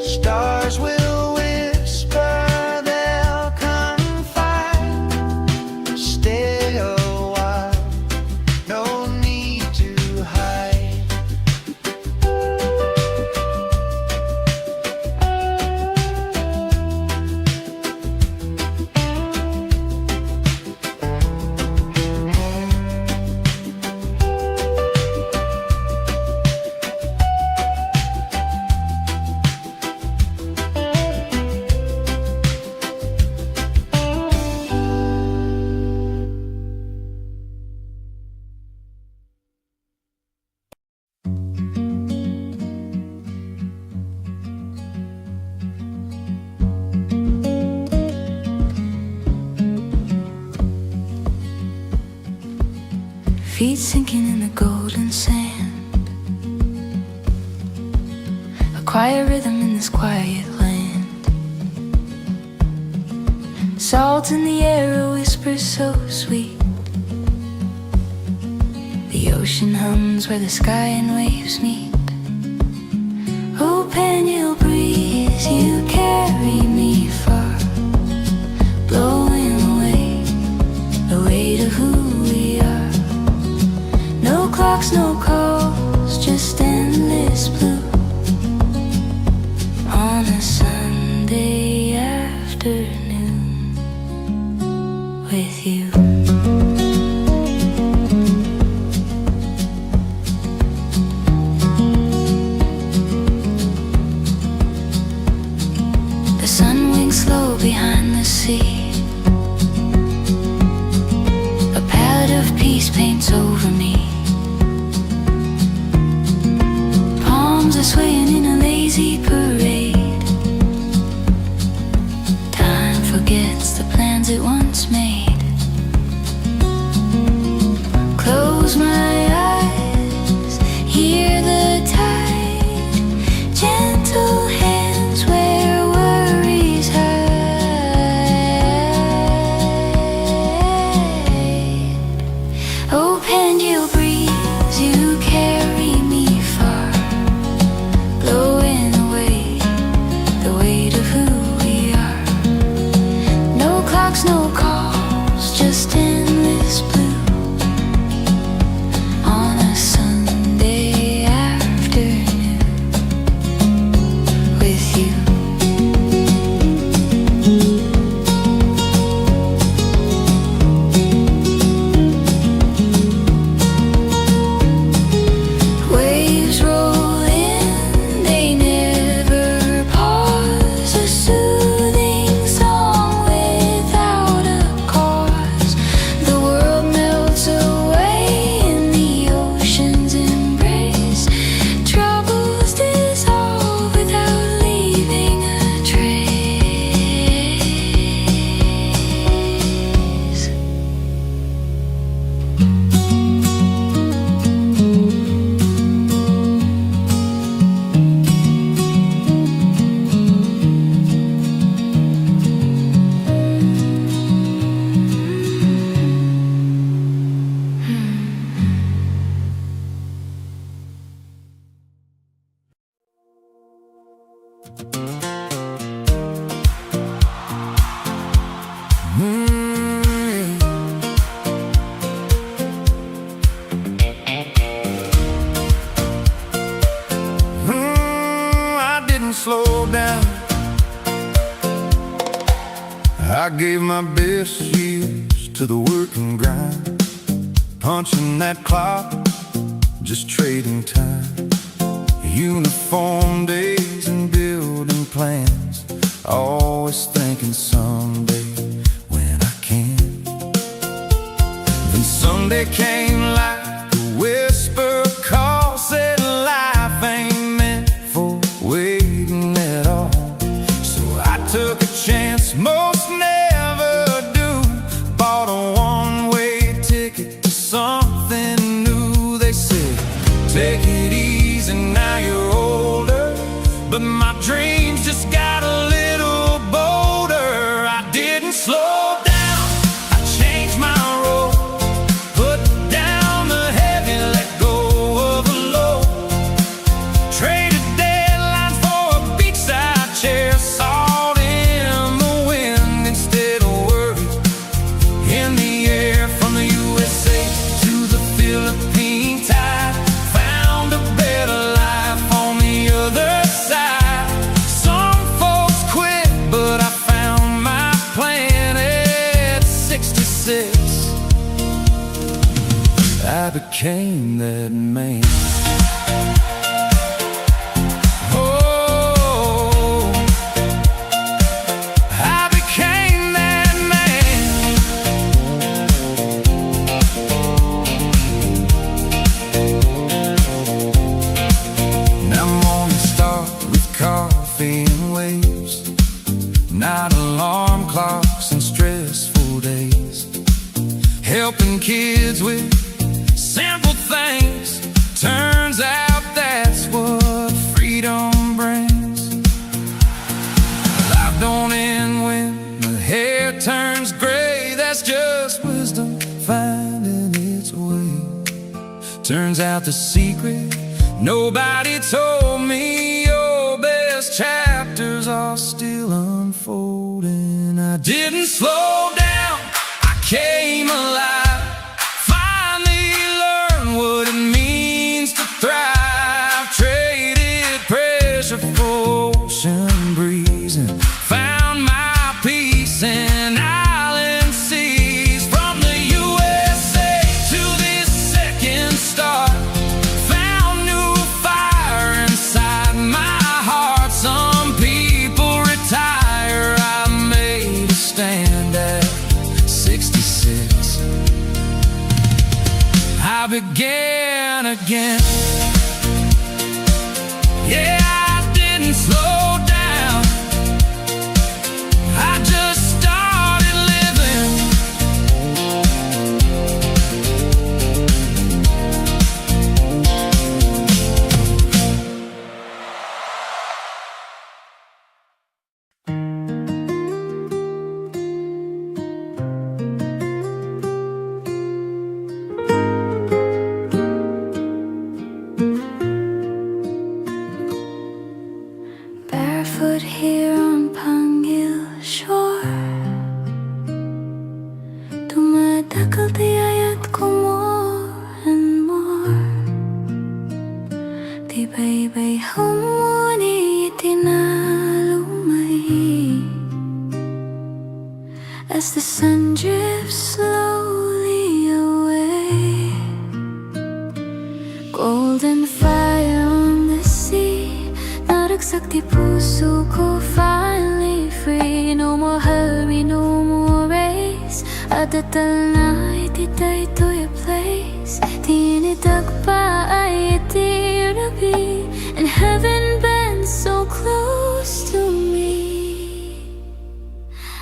S3: Stars will whisper, they'll confide. Stay a while, no need to hide.
S2: Feet sinking in the golden sand. A quiet rhythm in this quiet land. Salt in the air, a whisper so sweet. The ocean hums where the sky and waves meet. Oh, Pangil breeze, you carry me far, blowing away the weight of who we are. No clocks, no calls, just endless blue on a Sunday afternoon with you. The sun winks slow behind the sea. A palette of peace paints over me. Palms are swaying in a lazy parade. Time forgets the plans it once made. Close my eyes, hear the tide. Gentle hands where worries hide. Oh, Pangil breeze, you carry me far, blowing away the weight of who we are. talks, no calls, just endless blue on a Sunday afternoon with you. Waves roll in, they never pause. A soothing song without a cause. The world melts away in the ocean's embrace. Troubles dissolve without leaving a trace.
S3: I didn't slow down. I gave my best years to the work and grind, punching that clock, just trading time. Uniform days and building plans, always thinking someday when I can. Then Sunday came like a whisper call, said life ain't meant for waiting at all. So I took a chance most never do, bought a one-way ticket to something new. They said, take it easy, now you're older, but my dreams just got a little bolder. I didn't slow down, I changed my role, put down the heavy, let go of the low. Traded deadlines for a beachside chair, salt in the wind instead of worry in the air. From the USA to the Philippine tide, found a better life on the other side. Some folks quit, but I found my plan at 66. I became that man. Oh, I became that man. Now mornings start with coffee and waves, not alarm clocks and stressful days. Helping kids with simple things, turns out that's what freedom brings. Life don't end when the hair turns gray, that's just wisdom finding its way. Turns out the secret nobody told me, your best chapters are still unfolding. I didn't slow down, I came alive, finally learned what it means to thrive. Traded pressure for ocean breeze and found my peace in island seas. From the USA to this second star, found new fire inside my heart. Some people retire, I made a stand at 66. I began again. Yeah, I didn't slow down, I just started living.
S2: difficulty, I yet go more and more. Di ba'y humuni itinalumay as the sun drifts slowly away. Golden fire on the sea, naragsak di puso ko, finally free. No more hurry, no more race. Adatal na ititay to your place. Tinidag pa ay itirabi, and heaven bends so close to me.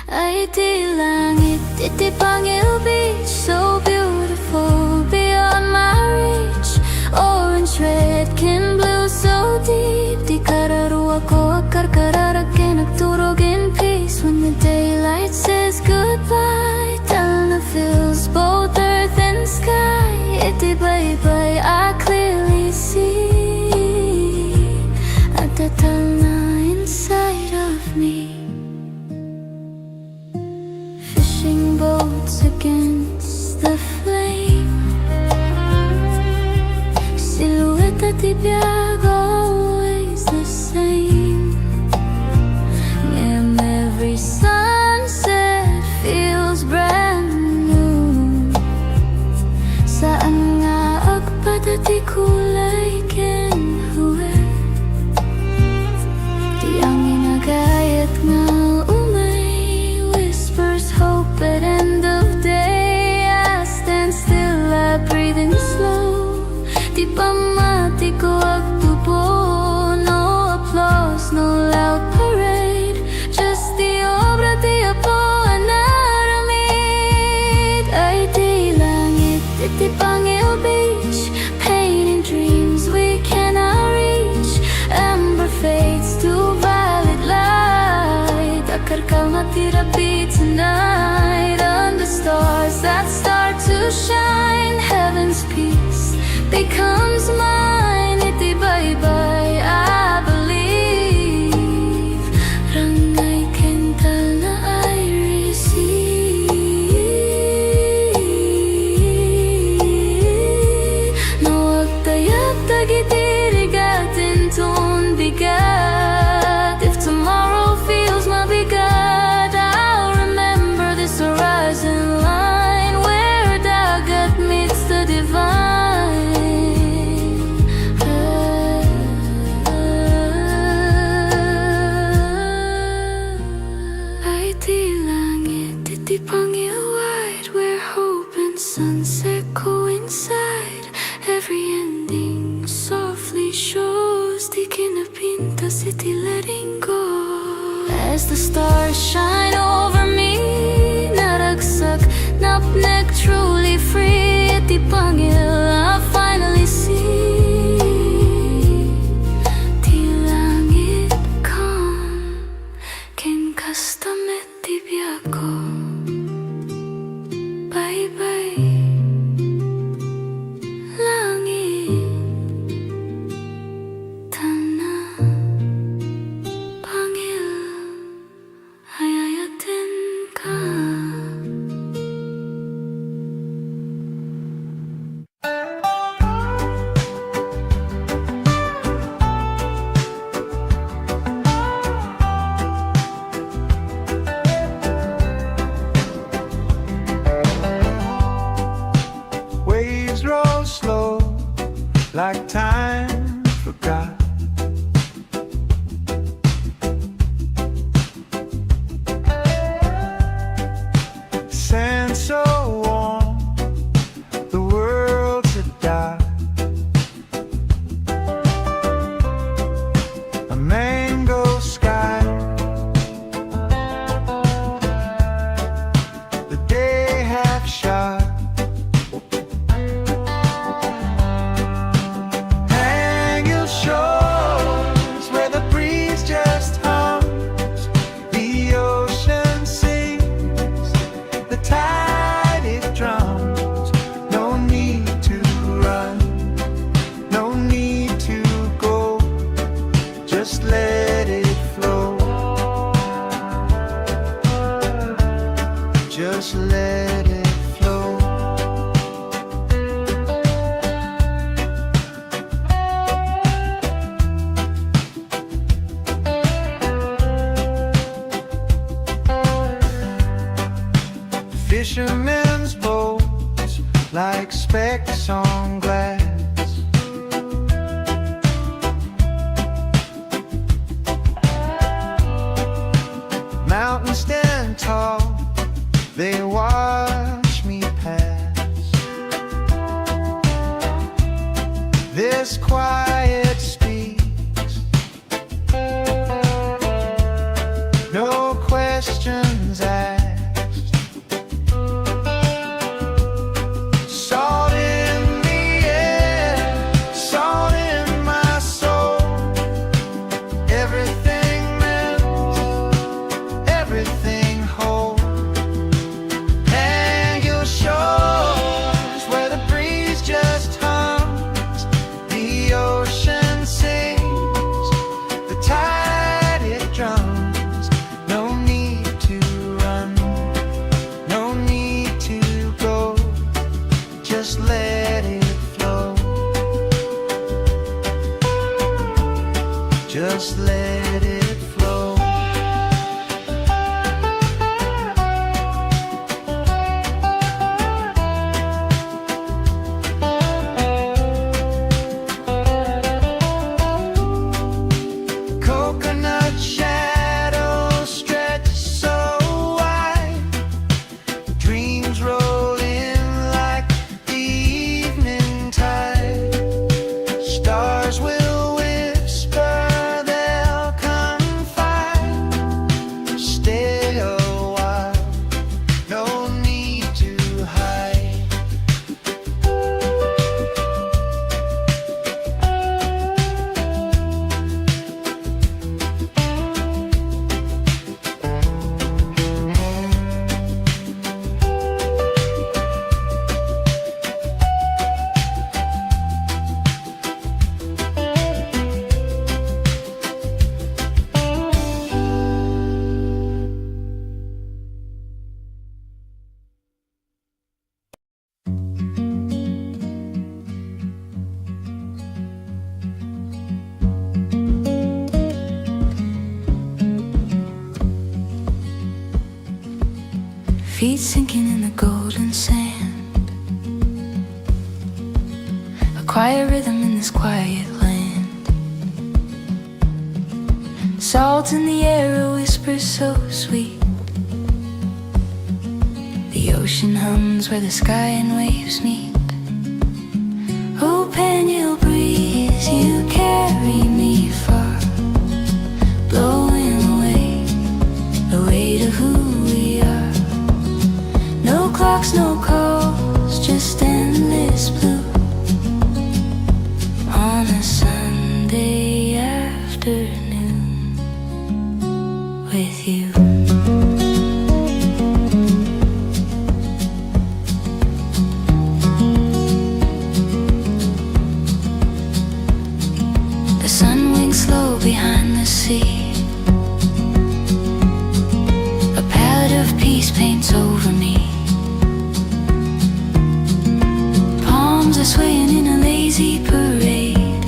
S2: Ay di langit, iti Pangil Beach, so beautiful beyond my reach. Orange, red, can blue so deep. Di kararua ko akarkararag nagturog in peace. When the daylight says goodbye, Talna fills both earth and sky. Iti bye-bye, I clearly see at the Talna inside of me. Fishing boats against the flame, silhouette at ibiyag, always the same. And every sunset feels brand new. Saan nga agpadati kulay kinhuwe, di ang inagayat nga umay whispers hope at end of day. I stand still, I breathe in slow. Di pa mati ko agtubo, no applause, no loud parade, just the obra di Apo anaramid. Ay di langit, iti Pangil Beach, painting dreams we cannot reach. Amber fades to violet light, akarkal matirapi tonight. Under stars that start to shine, heaven's peace becomes mine. Iti bye-bye, I believe. Rangay kental na I receive. No agtayag tagitirigatin ton bigat. If tomorrow feels mabigat, I'll remember this horizon line where dagat meets the divine. Ay di langit, iti Pangil wide, where hope and sunset coincide. Every ending softly shows, di kinapintas iti letting go. As the stars shine over me, naragsak, napnek, truly free. Iti Pangil, I finally see. Di langit calm, ken kastamet di biyago. Bye-bye, langit, Talna, Pangil, ayayatin ka.
S3: Waves roll slow, like time forgot. Sand so warm, the world's a dot. A mango sky, the day half shot. Pangil shores, where the breeze just hums, the ocean sings, the tide it drums. No need to run, no need to go, just let it flow. Just let it flow. Fishermen's boats like specks on glass. Mountains stand tall, they watch me pass. This quiet speaks, no questions asked. Salt in the air, salt in my soul. Everything melts, everything whole. And your shores where the breeze just hums, the ocean sings, the tide it drums. No need to run, no need to go, just let it flow. Just let it flow. Coconut shadows stretch so wide, dreams roll in like the evening tide. Stars will whisper, they'll confide. Stay a while, no need to hide.
S2: Feet sinking in the golden sand. A quiet rhythm in this quiet land. Salt in the air, a whisper so sweet. The ocean hums where the sky and waves meet. Oh, Pangil breeze, you carry me far, blowing away the weight of who we are. No clocks, no calls, just endless blue on a Sunday afternoon with you. The sun winks slow behind the sea. A palette of peace paints over me. Palms are swaying in a lazy parade.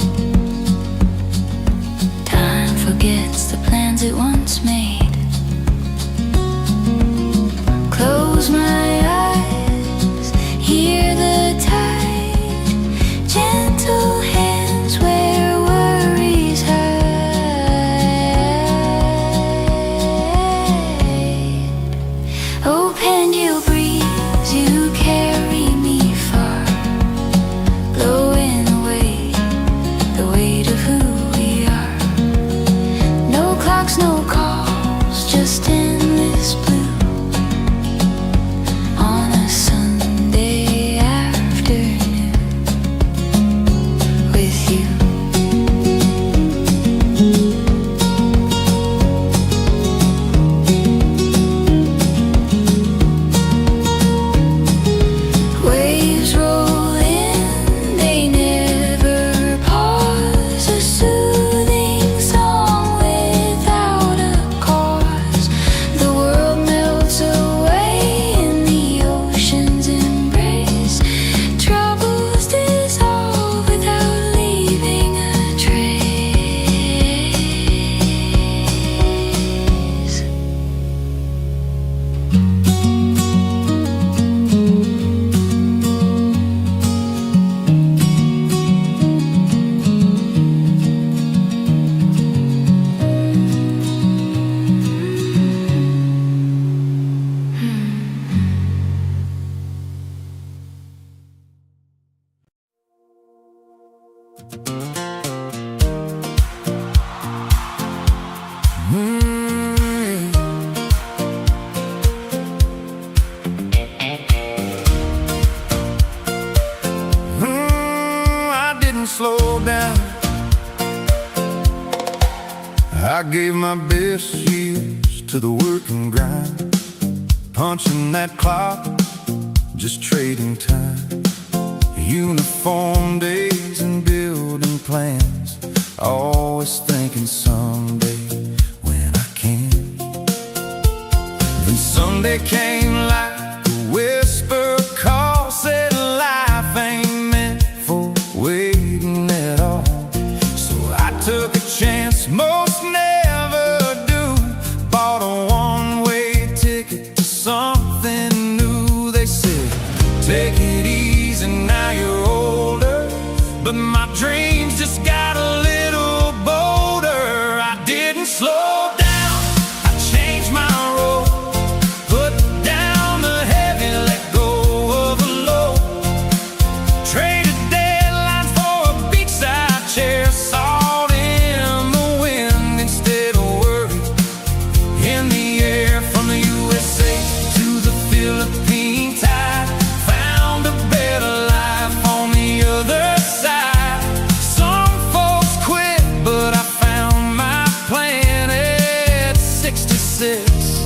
S2: Time forgets the plans it once made. Close my eyes, hear the tide, gentle hands where worries hide. Oh, Pangil breeze, you carry me far, blowing away the weight of who we are. No clocks, no calls, just endless blue on a Sunday afternoon with you.
S3: I gave my best years to the work and grind, punching that clock, just trading time. Uniform days and building plans, always thinking someday when I can. Then Sunday came like a whisper call, said life ain't meant for waiting at all. So I took a chance most never do, bought a one-way ticket to something new. They said, take it easy, now you're older, but my dreams just got a little bolder. I didn't slow down, I changed my road, put down the heavy, let go of the low, traded deadlines for a beachside chair, salt in the wind instead of worry in the air. From the USA to the Philippines, I found a better life on the other side. Some folks quit, but I found my plan at 66.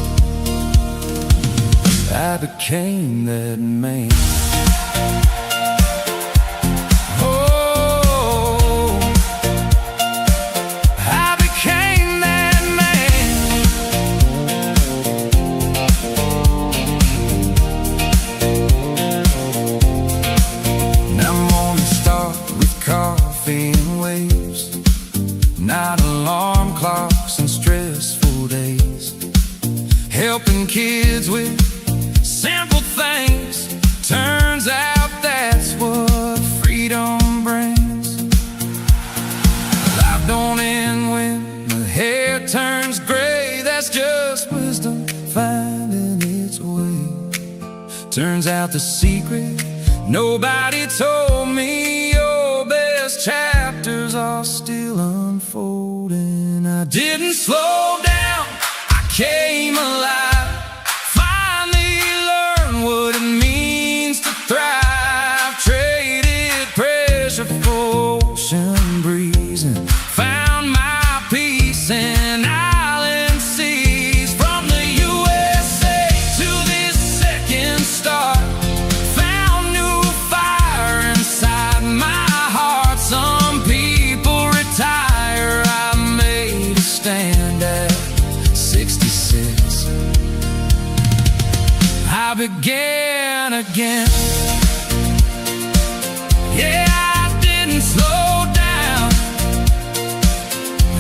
S3: I became that man. Oh, I became that man. Now mornings start with coffee and waves, not alarm clocks and stressful days, helping kids with simple things. Turns out that's what freedom brings. Life don't end when the hair turns gray, that's just wisdom finding its way. Turns out the secret nobody told me, your best chapters are still unfolding. I didn't slow down, I came alive, finally learned what it means to thrive. Traded pressure for ocean breeze and found my peace in island seas. From the USA to this second star, found new fire inside my heart. Some people retire, I made a stand at 66. I began again. Yeah, I didn't slow down,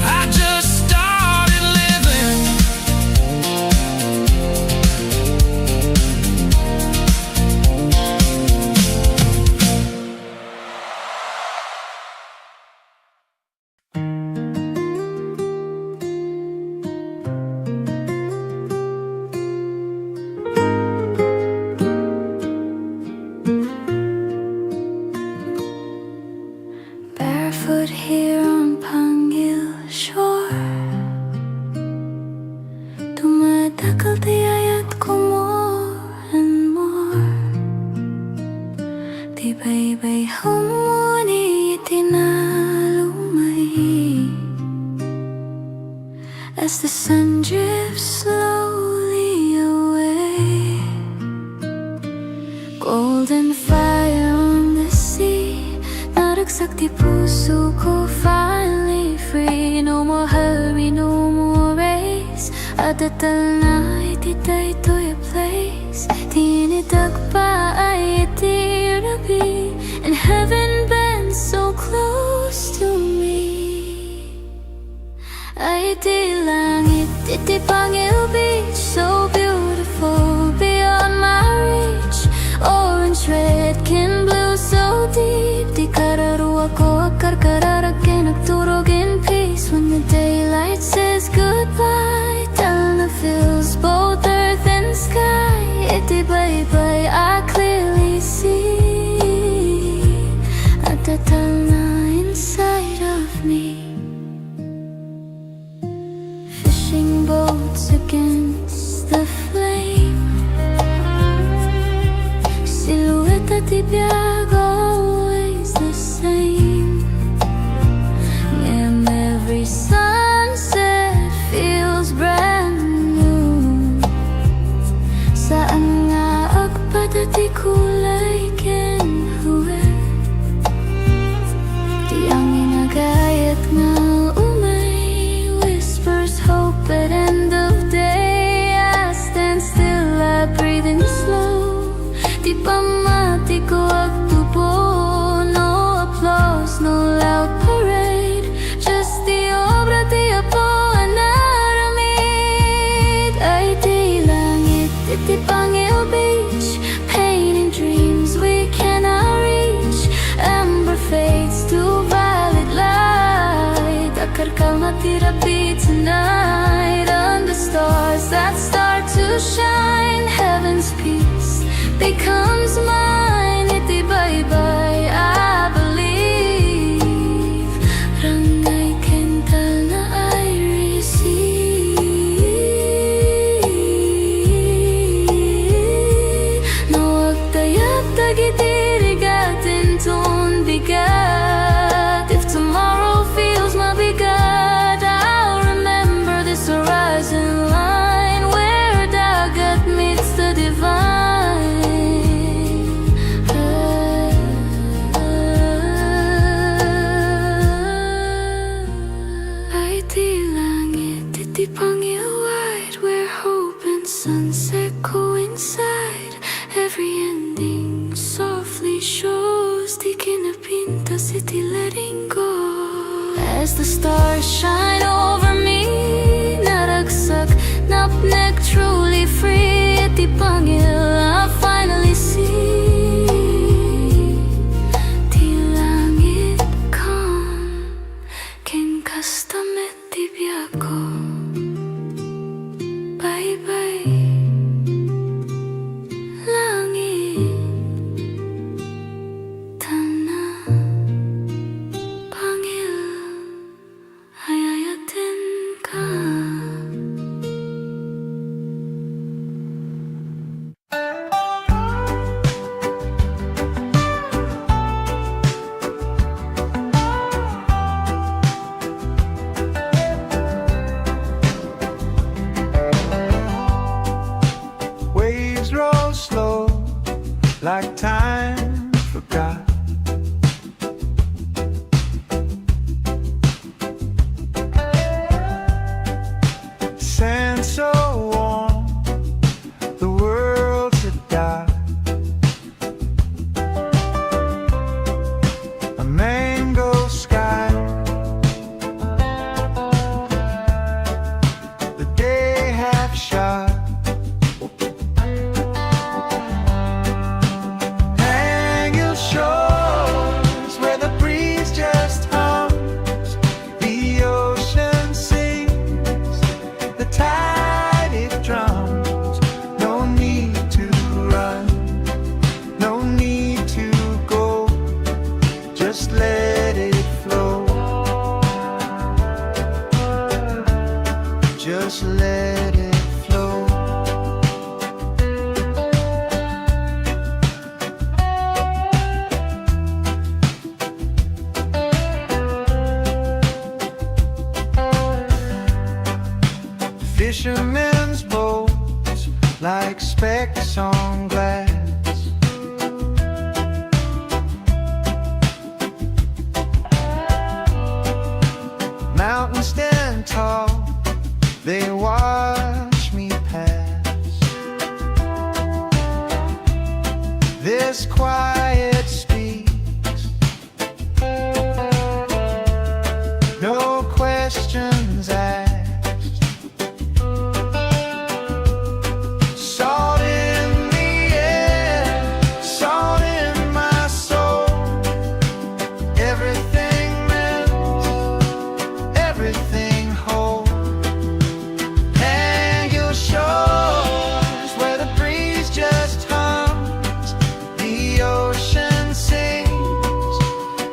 S3: I just started living.
S2: Barefoot here on Pangil shore, tumatakal tiyayat ko more and more. Tibay-bay humuni itinalumay, as the sun drifts slowly away. Golden fire on the sea, naragsak di puso ko, finally free. No more hurry, no more race, adatal na itiday to a place. Tinidag pa ay itirabi, and heaven bends so close to me. Ay iti langit, iti Pangil Beach, so beautiful beyond my reach. Orange, red, kin blue, so deep. Di kararuwa ko akarkararag kay nagturog in peace. When the daylight says goodbye, Talna fills both earth and sky. Iti bye-bye, I clearly see at the Talna inside of me. Fishing boats against the flame, silhouette at ibiyag, always the same. And every sunset Dati kulay kinhuwe Di ang inagayat na umay Whispers hope at end of day I stand still, I breathe in slow Di pa mati ko agtubo No applause, no loud parade Just the obra di apo anaramid Ay di langit, di Pangil Beach Painting dreams we cannot reach Amber fades to violet light Akar ka matirapi tonight Under stars that start to shine Heaven's peace becomes mine Itibay-bay I believe Rangay kental na I receive Nawag tayap tagitirigatin ton bigat If tomorrow feels mabigat I'll remember this horizon line Where dagat meets the divine Ay di langit, di Pangil wide Where hope and sunset coincide Every ending softly shows Di kinapinta city letting go As the stars shine over me Naragsak, napnek truly free Di Pangil I finally see Di langit calm Ken kastamet di biyako Bye-bye Langit Tana Pangil Hayayatin ka
S3: Waves roll slow, like time forgot. Sand so warm, the world to die. A mango sky, the day half shot. Hang your shores where the breeze just hums, the ocean sings, the tide it drums. No need to run, no need to go, just let it flow. Just let it flow. Fishermen's boats like specks on glass. Mountains stand tall, they watch me pass. This quiet speaks, no questions asked. Salt in the air, salt in my soul. Everything melts, everything whole. Hang your shores where the breeze just hums, the ocean sings,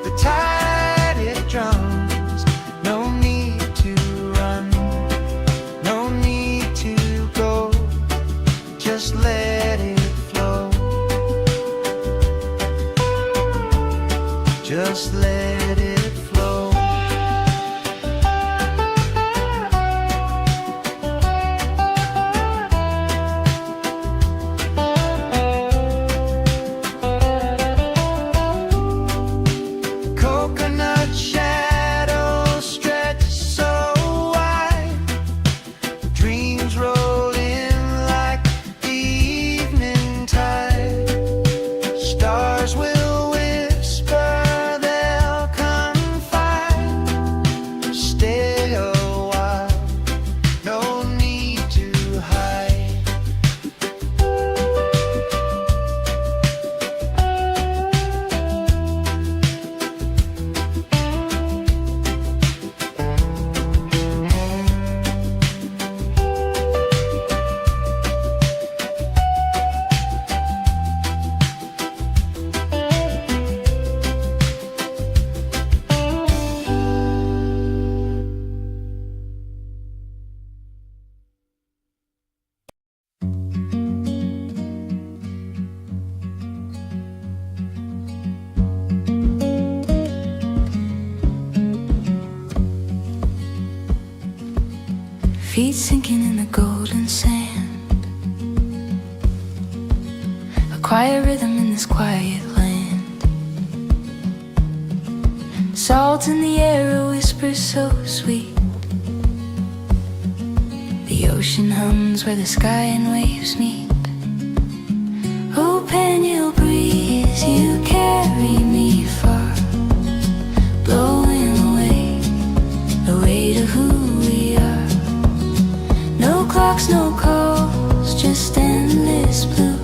S3: the tide it drums. No need to run, no need to go, just let it flow. Just let it flow.
S2: feet sinking in the golden sand. A quiet rhythm in this quiet land. Salt in the air, a whisper so sweet. The ocean hums where the sky and waves meet. Oh, Pangil breeze, you carry me far, blowing away the weight of who we are. No clocks, no calls, just endless blue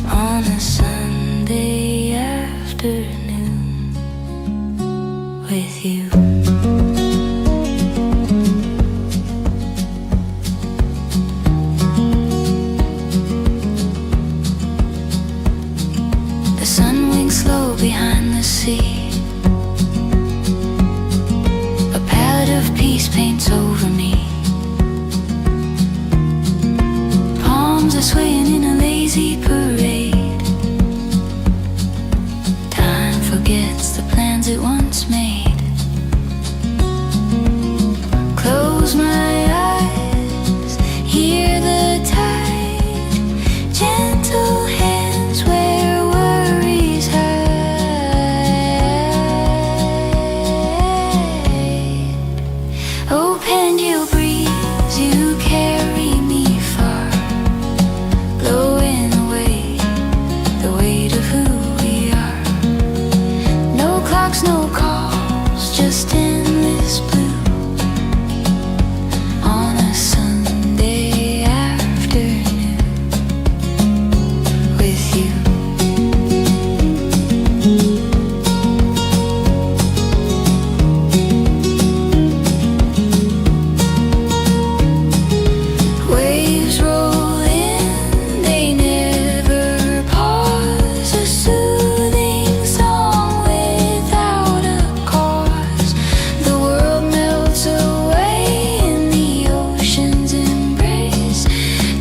S2: on a Sunday afternoon with you. The sun winks slow behind the sea. A palette of peace paints over me. Palms are swaying in a lazy parade. Time forgets the plans it once made. Close my eyes, hear the tide, gentle hands where worries hide. Oh, Pangil breeze, you carry me far, blowing away the weight of who we are. No clocks, no calls, just endless blue on a Sunday afternoon with you. Waves roll in, they never pause. A soothing song without a cause. The world melts away in the ocean's embrace.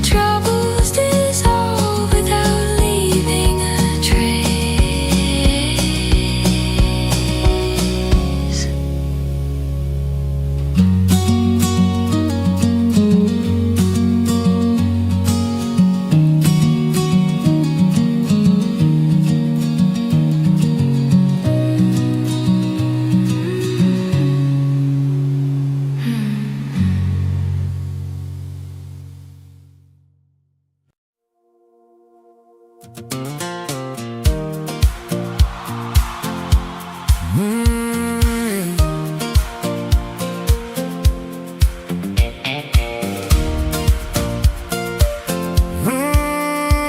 S2: Troubles dissolve without leaving a trace.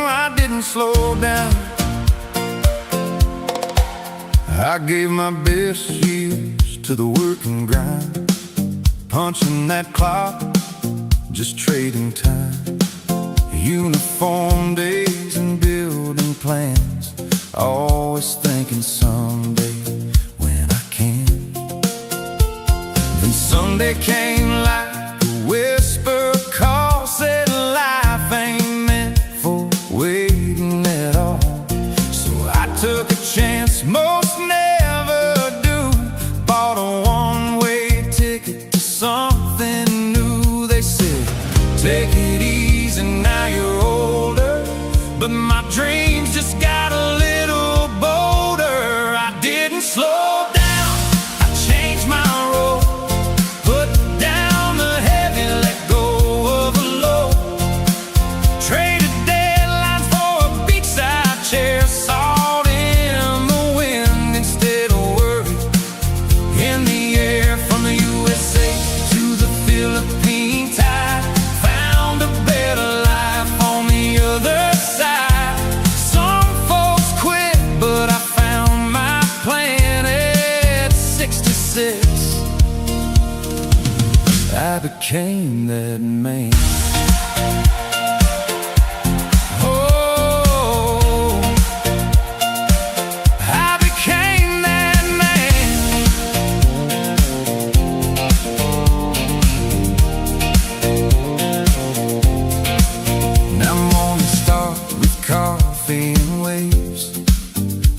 S3: I didn't slow down. I gave my best years to the work and grind, punching that clock, just trading time. Uniform days and building plans, always thinking someday when I can. Then Sunday came like a whisper call, said life ain't meant for waiting at all. So I took a chance most never do, bought a one-way ticket to something new. They said, take it easy, now you're older, but my dreams just got a little bolder. I didn't slow down, I changed my road, put down the heavy, let go of the load. Traded deadlines for a beachside chair, salt in the wind instead of worry in the air. From the USA to the Philippine tide, found a better life on the other side. Some folks quit, but I found my plan at 66. I became that man. Oh, I became that man. Now mornings start with coffee and waves,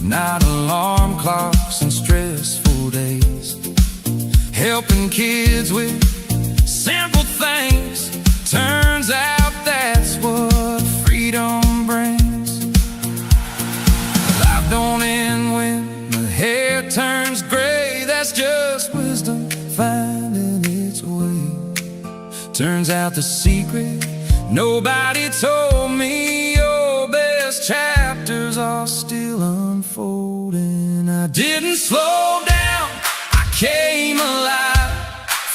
S3: not alarm clocks and stressful days. Helping kids with sound Turns out the secret nobody told me, your best chapters are still unfolding. I didn't slow down, I came alive.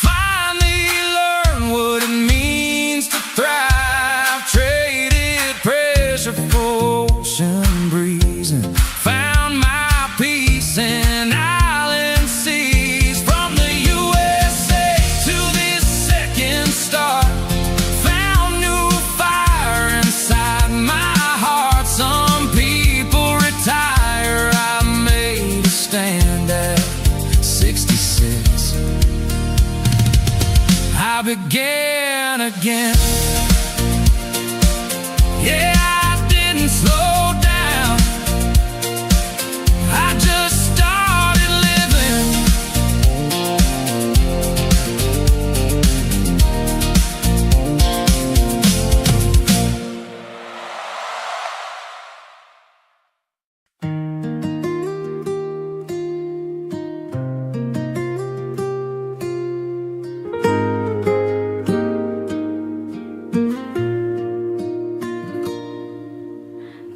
S3: Finally learned what it means to thrive. Traded pressure for ocean breeze and found my peace in island seas. From the USA to this second star, found new fire inside my heart. Some people retire, I made a stand at 66. I began again. Yeah, I didn't slow down, I just started living.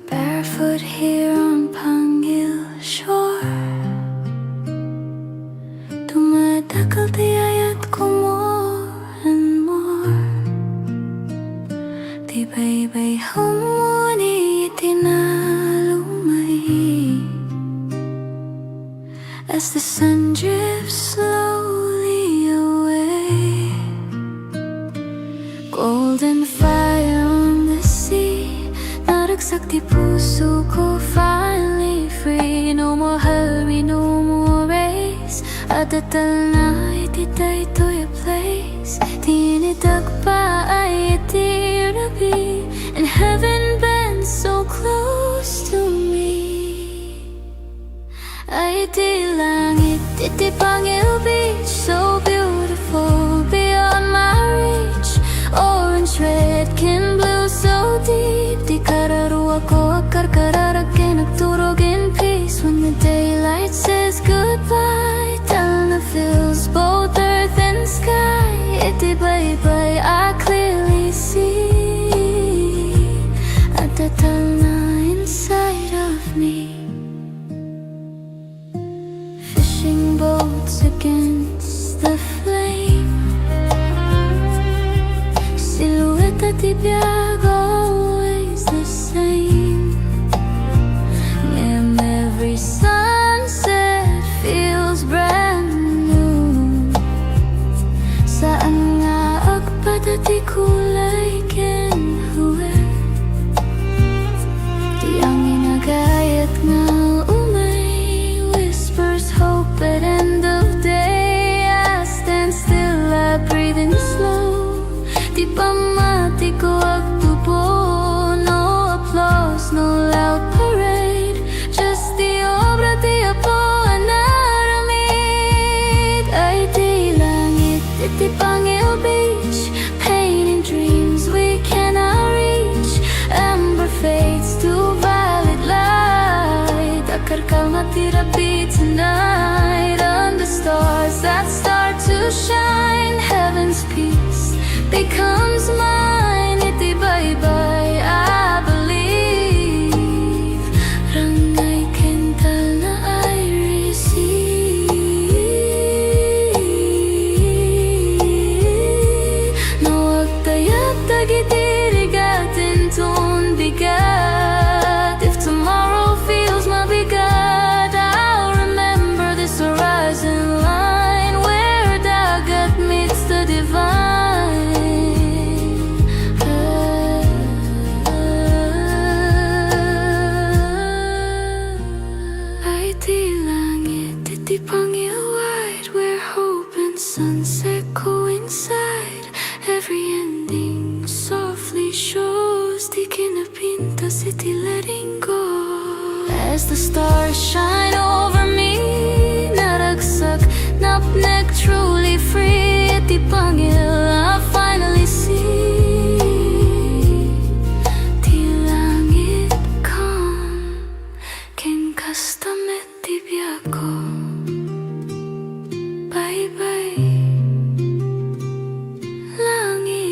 S2: Barefoot here on Pangil shore, dumadakal tiyayat ko more and more. Di ba'y humuni itinalumay as the sun drifts slowly away. Golden fire on the sea, naragsak di puso ko, finally free. No more hurry, no more race. Adatal na ititay to your place. Tinidag pa ay itirabi, and heaven bends so close to me. Ay di langit, iti Pangil Beach, so beautiful beyond my reach. Orange, red, kin blue, so deep. Di kararuwa ko akarkararagin, nagturog in peace. When the daylight says goodbye, Talna fills both earth and sky. Iti bye-bye, I clearly see at the Talna inside of me. Fishing boats against the flame, silhouette at ibiyag, always the same. And every sunset feels brand new. Saan nga agpadati kulay kenhuwe, di ang inagayat nga umay whispers hope at end of day. I stand still, I breathe in slow. Di pamati ko agtubo, no applause, no loud parade, just the obra di Apo anaramid. Ay di langit, iti Pangil Beach, painting dreams we cannot reach. Amber fades to violet light, akar ka matirapi tonight. Under stars that start to shine, heaven's peace becomes mine. Iti bye-bye, I believe. Rangay kental na I receive. No agtayag tagitirigatin tun bigat. If tomorrow feels mabigat, I'll remember this horizon line where dagat meets the divine. Ay di langit, iti Pangil wide, where hope and sunset coincide. Every ending softly shows, di kinapinta city letting go. As the stars shine over me, naragsak, napnek, truly free. Iti Pangil, I finally see. Di langit calm, ken kastamet tibiyako. Bye-bye, langit.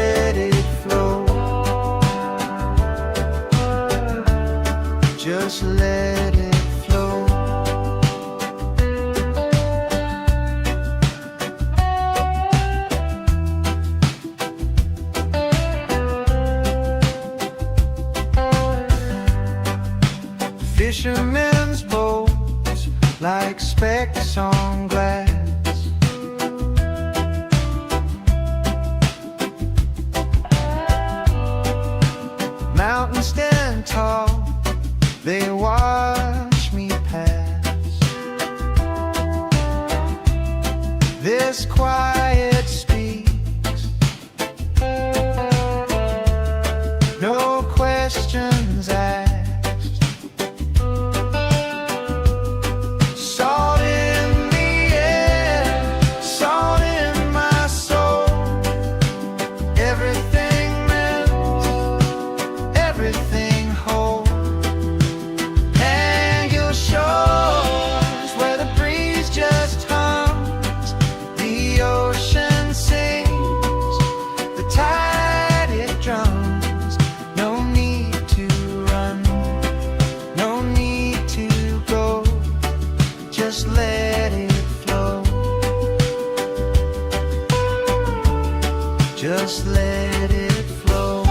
S3: let it flow. Just let it flow. Fishermen's boats like specks on glass. Mountains stand tall, they watch me pass. This quiet speaks, no questions asked. Salt in the air, salt in my soul. Everything melts, everything whole. And your shores where the breeze just hums, the ocean sings, the tide it drums. No need to run, no need to go. Just let it flow. Just let it flow.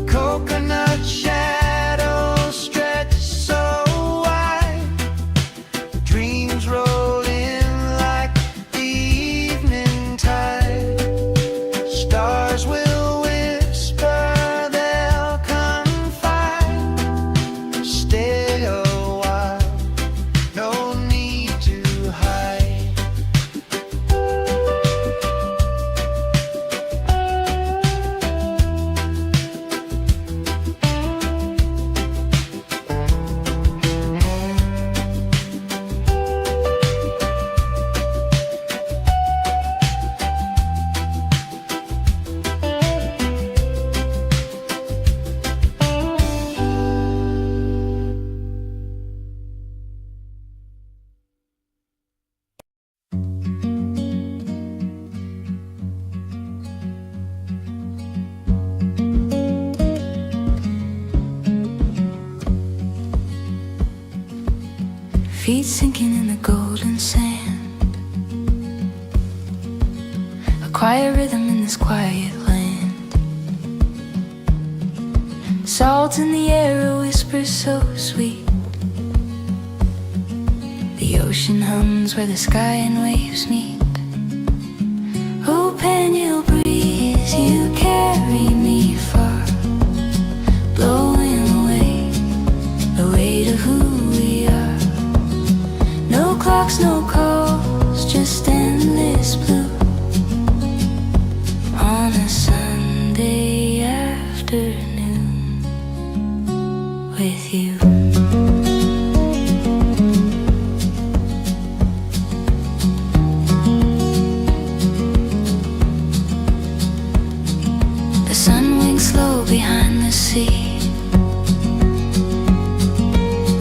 S3: Coconut shadows stretch so wide. Dreams roll in like the evening tide. Stars will whisper, they'll confide. Stay a while, no need to hide.
S2: Feet sinking in the golden sand. A quiet rhythm in this quiet land. Salt in the air, a whisper so sweet. The ocean hums where the sky and waves meet. Oh, Pangil breeze, you carry me far, blowing away the weight of who we are. No clocks, no calls, just endless blue on a Sunday afternoon with you. The sun winks slow behind the sea.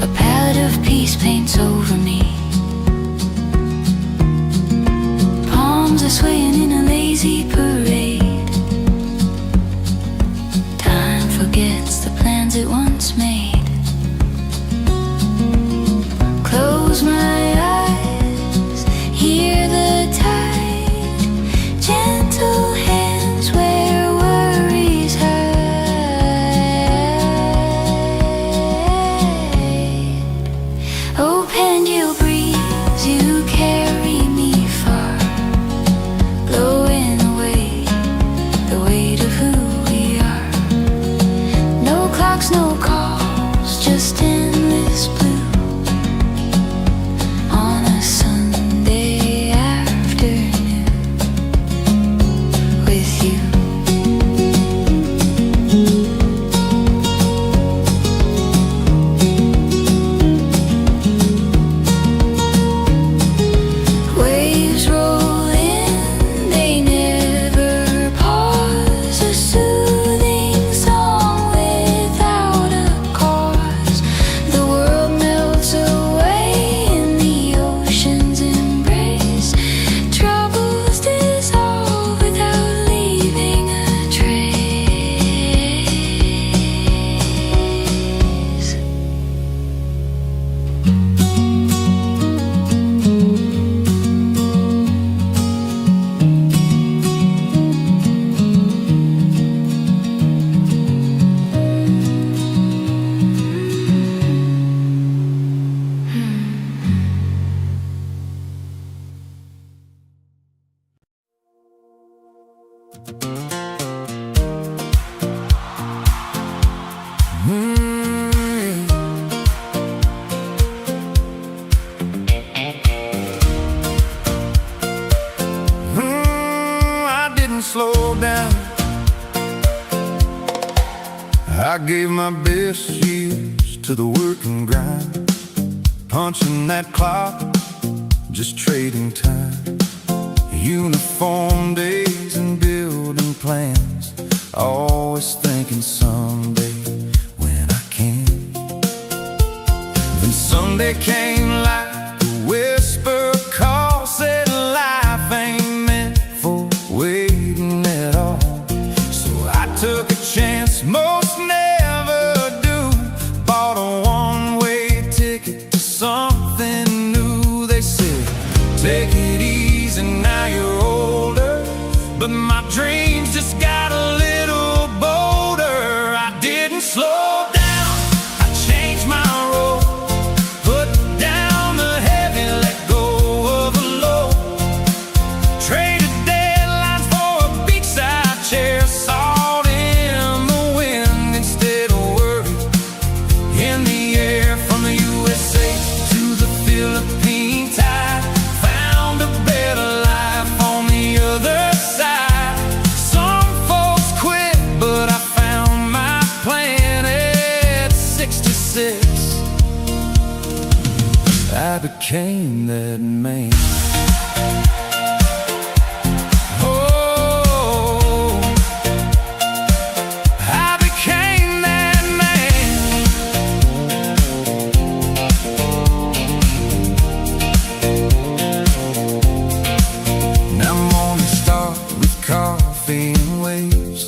S2: A palette of peace paints over me. Palms are swaying in a lazy parade. Time forgets the plans it once made. Close my eyes, hear the tide, gentle hands where worries hide. Oh, Pangil breeze, you carry me far, blowing away the weight of who we are. No clocks, no calls, just endless blue on a Sunday afternoon with you. Waves roll in, they never pause. A soothing song with
S3: I gave my best years to the work and grind, punching that clock, just trading time. Uniform days and building plans, always thinking someday when I can. Then Sunday came like a whisper call, said life ain't meant for waiting at all. So I took a chance most never do, bought a one-way ticket to something new. They said, take it easy, now you're older, but my dreams just got a little bolder. I didn't slow down, I changed my role, put down the heavy, let go of the low, traded deadlines for a beachside chair, salt in the wind instead of worry in the air. From the USA to the Philippine tide, found a better life on the other side. Some folks quit, but I found my plan at 66. I became that man. Oh, I became that man. Now mornings start with coffee and waves,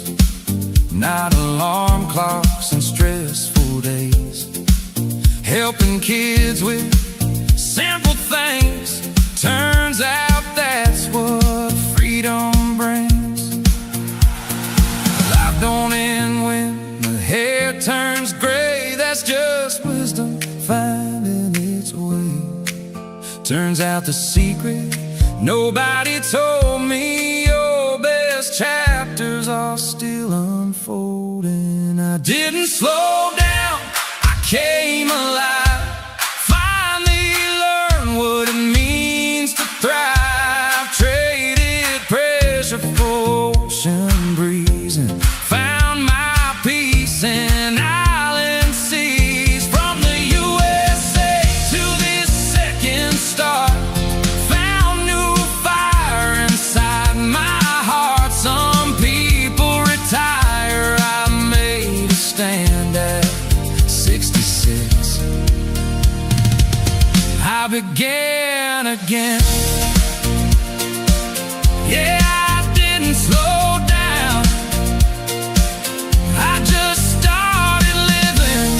S3: not alarm clocks and stressful days, helping kids with simple things. Turns out that's what freedom brings. Life don't end when the hair turns gray, that's just wisdom finding its way. Turns out the secret nobody told me, your best chapters are still unfolding. I didn't slow down, I came alive, finally learned what it means to thrive. Traded pressure for ocean breeze and found my peace in island seas. From the USA to this second start, found new fire inside my heart. Some people retire, I made a stand at 66. I began again. Yeah, I didn't slow down, I just started living.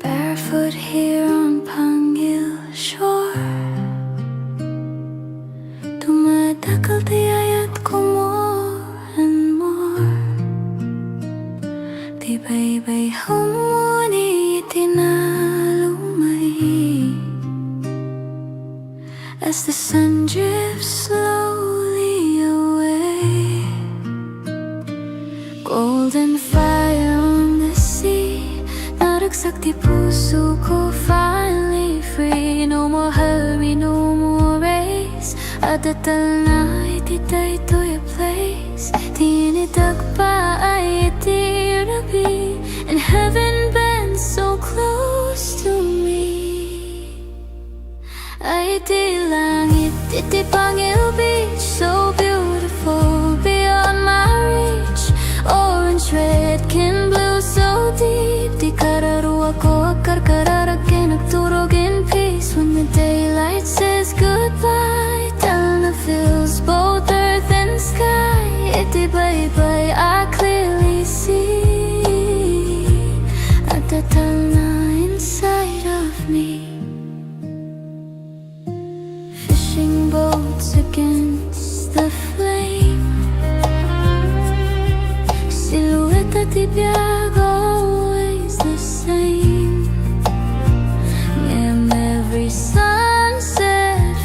S2: Barefoot here on Pangil shore, dumadakal tiyayat ko more and more. Tibay-bay humuni itinalumay, as the sun drifts slowly away. Golden fire on the sea, naragsak di puso ko, finally free. No more hurry, no more race, adatal na ititay to your place. Tinidag pa ay itirabi, and heaven bends so close to me. Ay di langit, iti Pangil Beach, so beautiful beyond my reach. Orange, red, kin blue, so deep. Di kararuwa ko akarkararag kay nagturog in peace. When the daylight says goodbye, down the fields, both earth and sky. Iti bye-bye, I clearly see at the na inside of me. Fishing boats against the flame, silhouette at ibiyag, always the same. And every sunset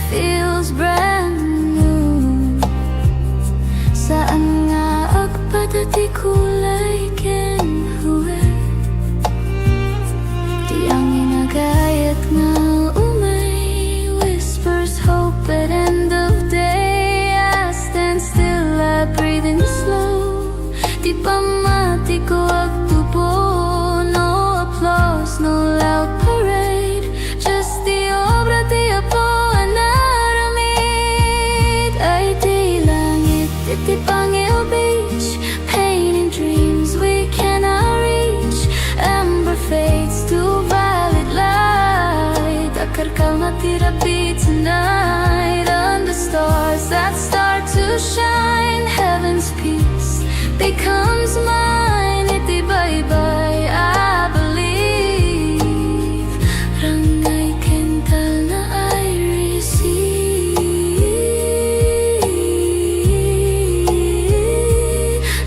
S2: light on the stars that start to shine. Heaven's peace becomes mine. Itibay-bay, I believe. Rangay kental na I receive.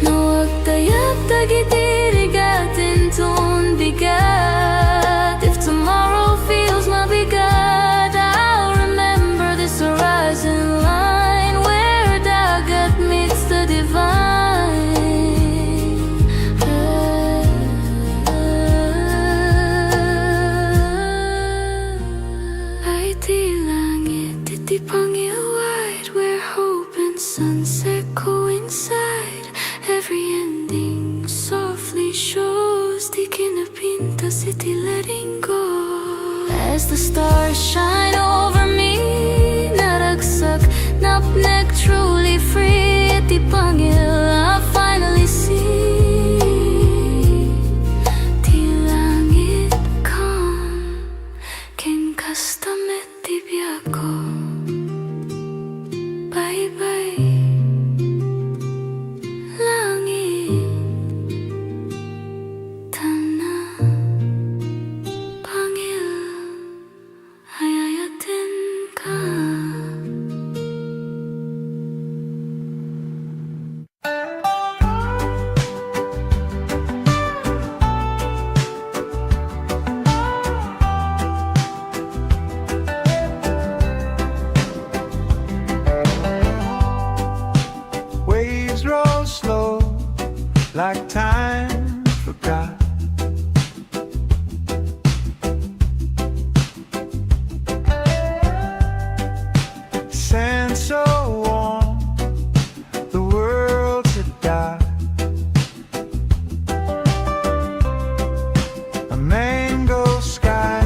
S2: Nawag tayap tagitirigatin ton bigat. If tomorrow feels mabigat, I'll remember this horizon line where dagat meets the divine. Ay di langit, iti Pangil wide, where hope and sunset coincide. Every ending softly shows di kinapintas, iti letting go. As the stars shine over me, naragsak, napnek, truly free. Iti Pangil, I finally see. Ti langit calm, ken kastamet ti biako. Bye-bye, langit, tana, Pangil, ayayatin ka.
S3: Waves roll slow, like time forgot. Sand so warm, the world to die. A mango sky,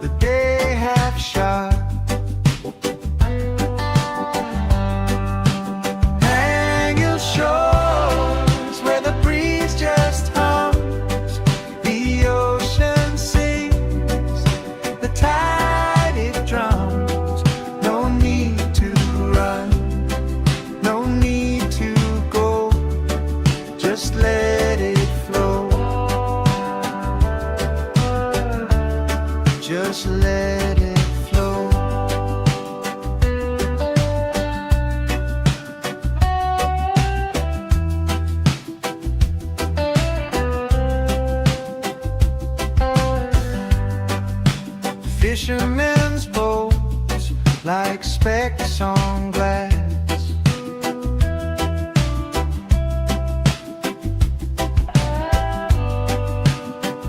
S3: the day half shot. Pangil shores, where the breeze just hums, the ocean sings, the tide it drums. No need to run, no need to go, just let it flow. Just let it flow. Fishermen's boats, like specks on glass.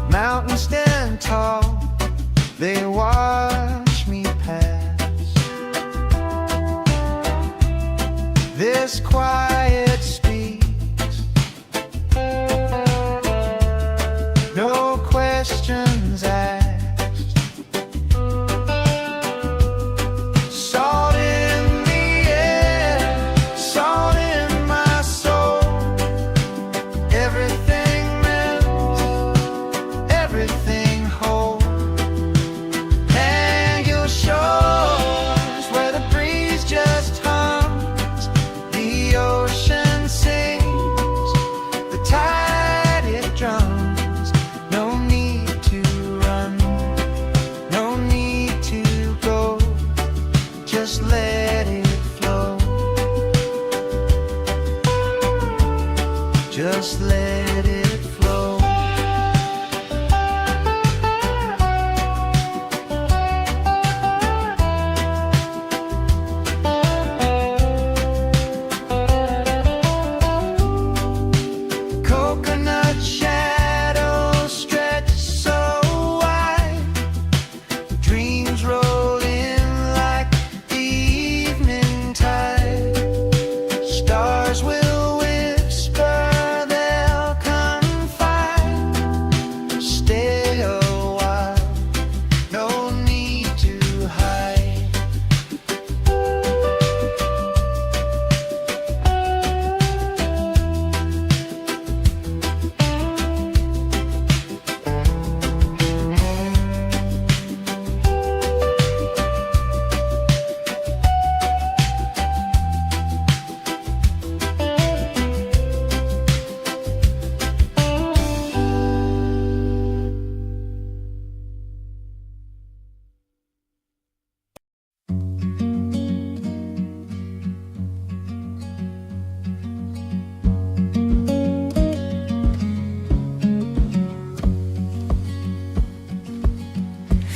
S3: Mountains stand tall, they watch me pass. This quiet speaks, no questions asked. Salt in the air, salt in my soul. Everything melts, everything whole.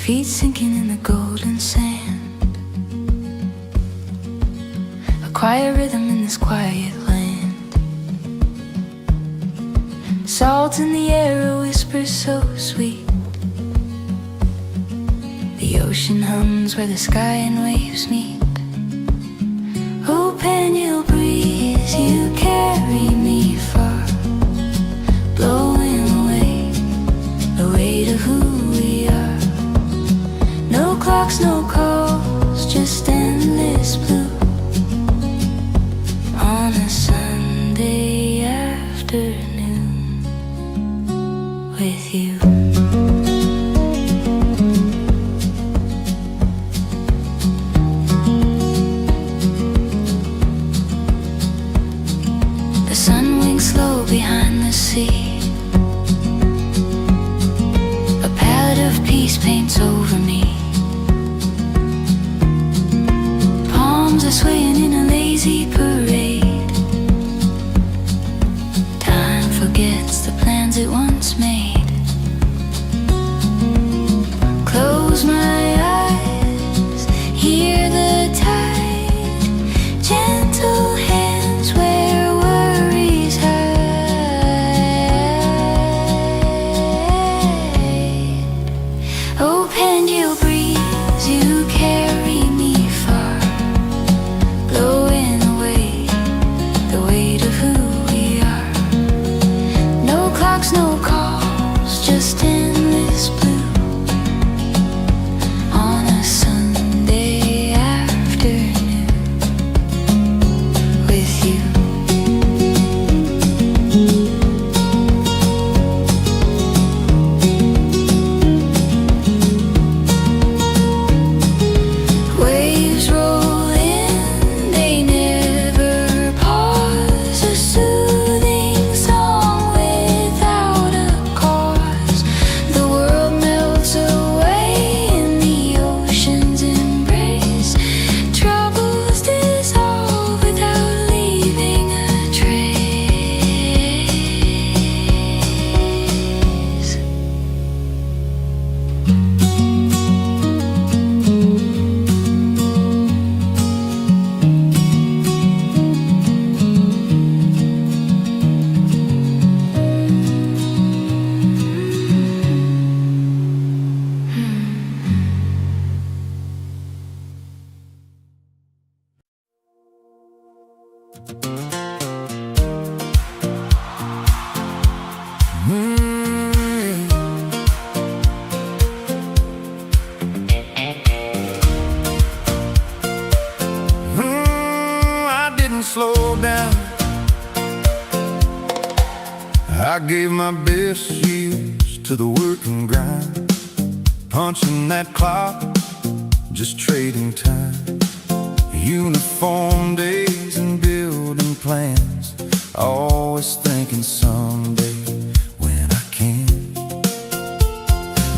S2: feet sinking in the golden sand. A quiet rhythm in this quiet land. Salt in the air, a whisper so sweet. The ocean hums where the sky and waves meet. Oh, Pangil breeze, you carry me far, blowing away the weight of who we are. No clocks, no calls, just endless blue on a Sunday afternoon with you. The sun winks slow behind the sea. A palette of peace paints over me. Palms are swaying in a lazy parade. Time forgets the plans it once made. Close my eyes, hear the tide, gentle hands where worries hide. Oh, Pangil breeze, you carry me far, blowing away the weight of who we are. No clocks, no calls, just endless blue on a Sunday afternoon with you. Waves roll in, they never pause. A soothing song without a cause. The world melts away in the ocean's embrace. Troubles dissolve without leaving a trace.
S3: I didn't slow down. I gave my best years to the work and grind, punching that clock, just trading time. Uniform days and building plans, always thinking someday when I can.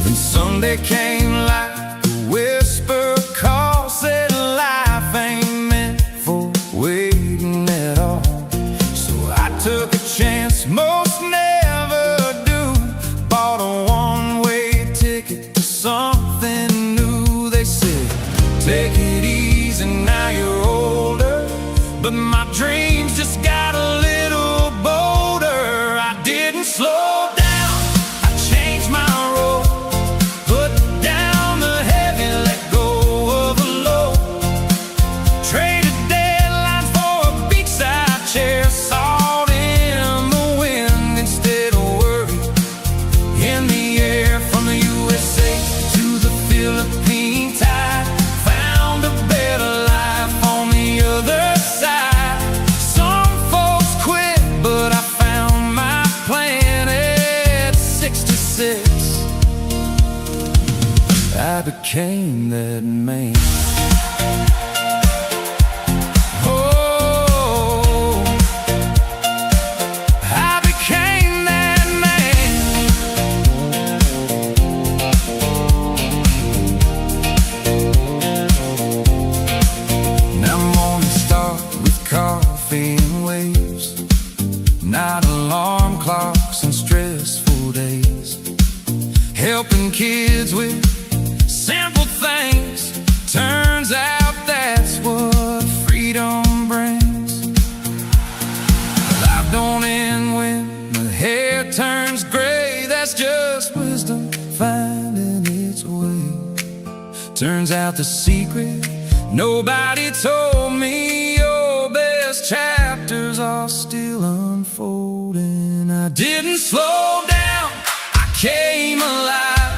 S3: Then Sunday came like a whisper call, said life ain't meant for waiting at all. So I took a chance most never do, bought a one-way ticket to something new. They said, take it easy, now you're older, but my dreams just got a little bolder. I didn't slow down, I changed my road, put down the heavy, let go of the load. Traded deadlines for a beachside chair, salt in the wind instead of worry in the air. From the USA to the Philippine tide, found a better life on the other side. Some folks quit, but I found my plan at 66. I became that man. Oh, I became that man. Now mornings start with coffee and waves, not alarm clocks and stressful days. Helping kids with Turns out the secret nobody told me, your best chapters are still unfolding. I didn't slow down, I came alive.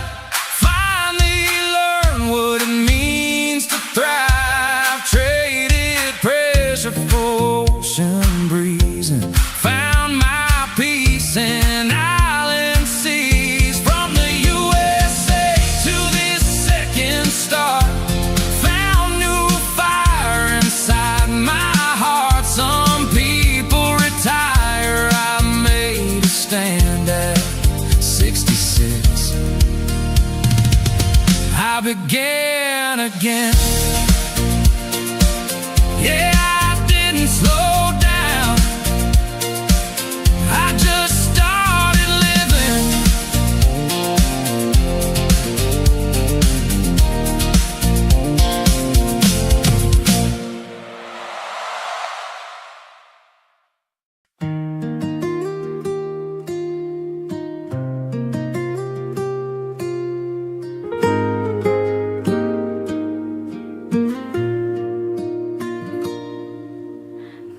S3: Finally learned what it means to thrive. Traded pressure for ocean breeze and found my peace in island seas. From the USA to this second star, found new fire inside my heart. Some people retire, I made a stand at 66. I began again. Yeah, I didn't slow down, I just started living.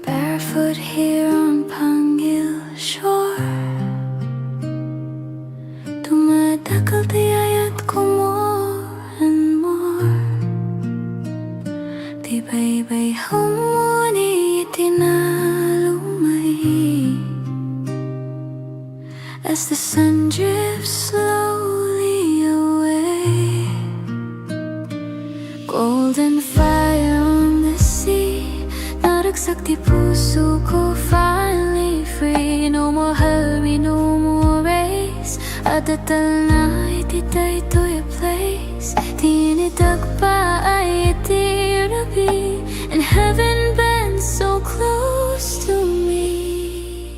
S2: Barefoot here on Pangil shore, tumatakal tiyayat ko more and more. Tibay-bay humuni itinalumay as the sun drifts slowly away. Golden fire on the sea, naragsak di puso ko, finally free. No more hurry, no more race. Adatal na itiday to your place. Tinidag pa ay itirabi, and heaven bends so close to me.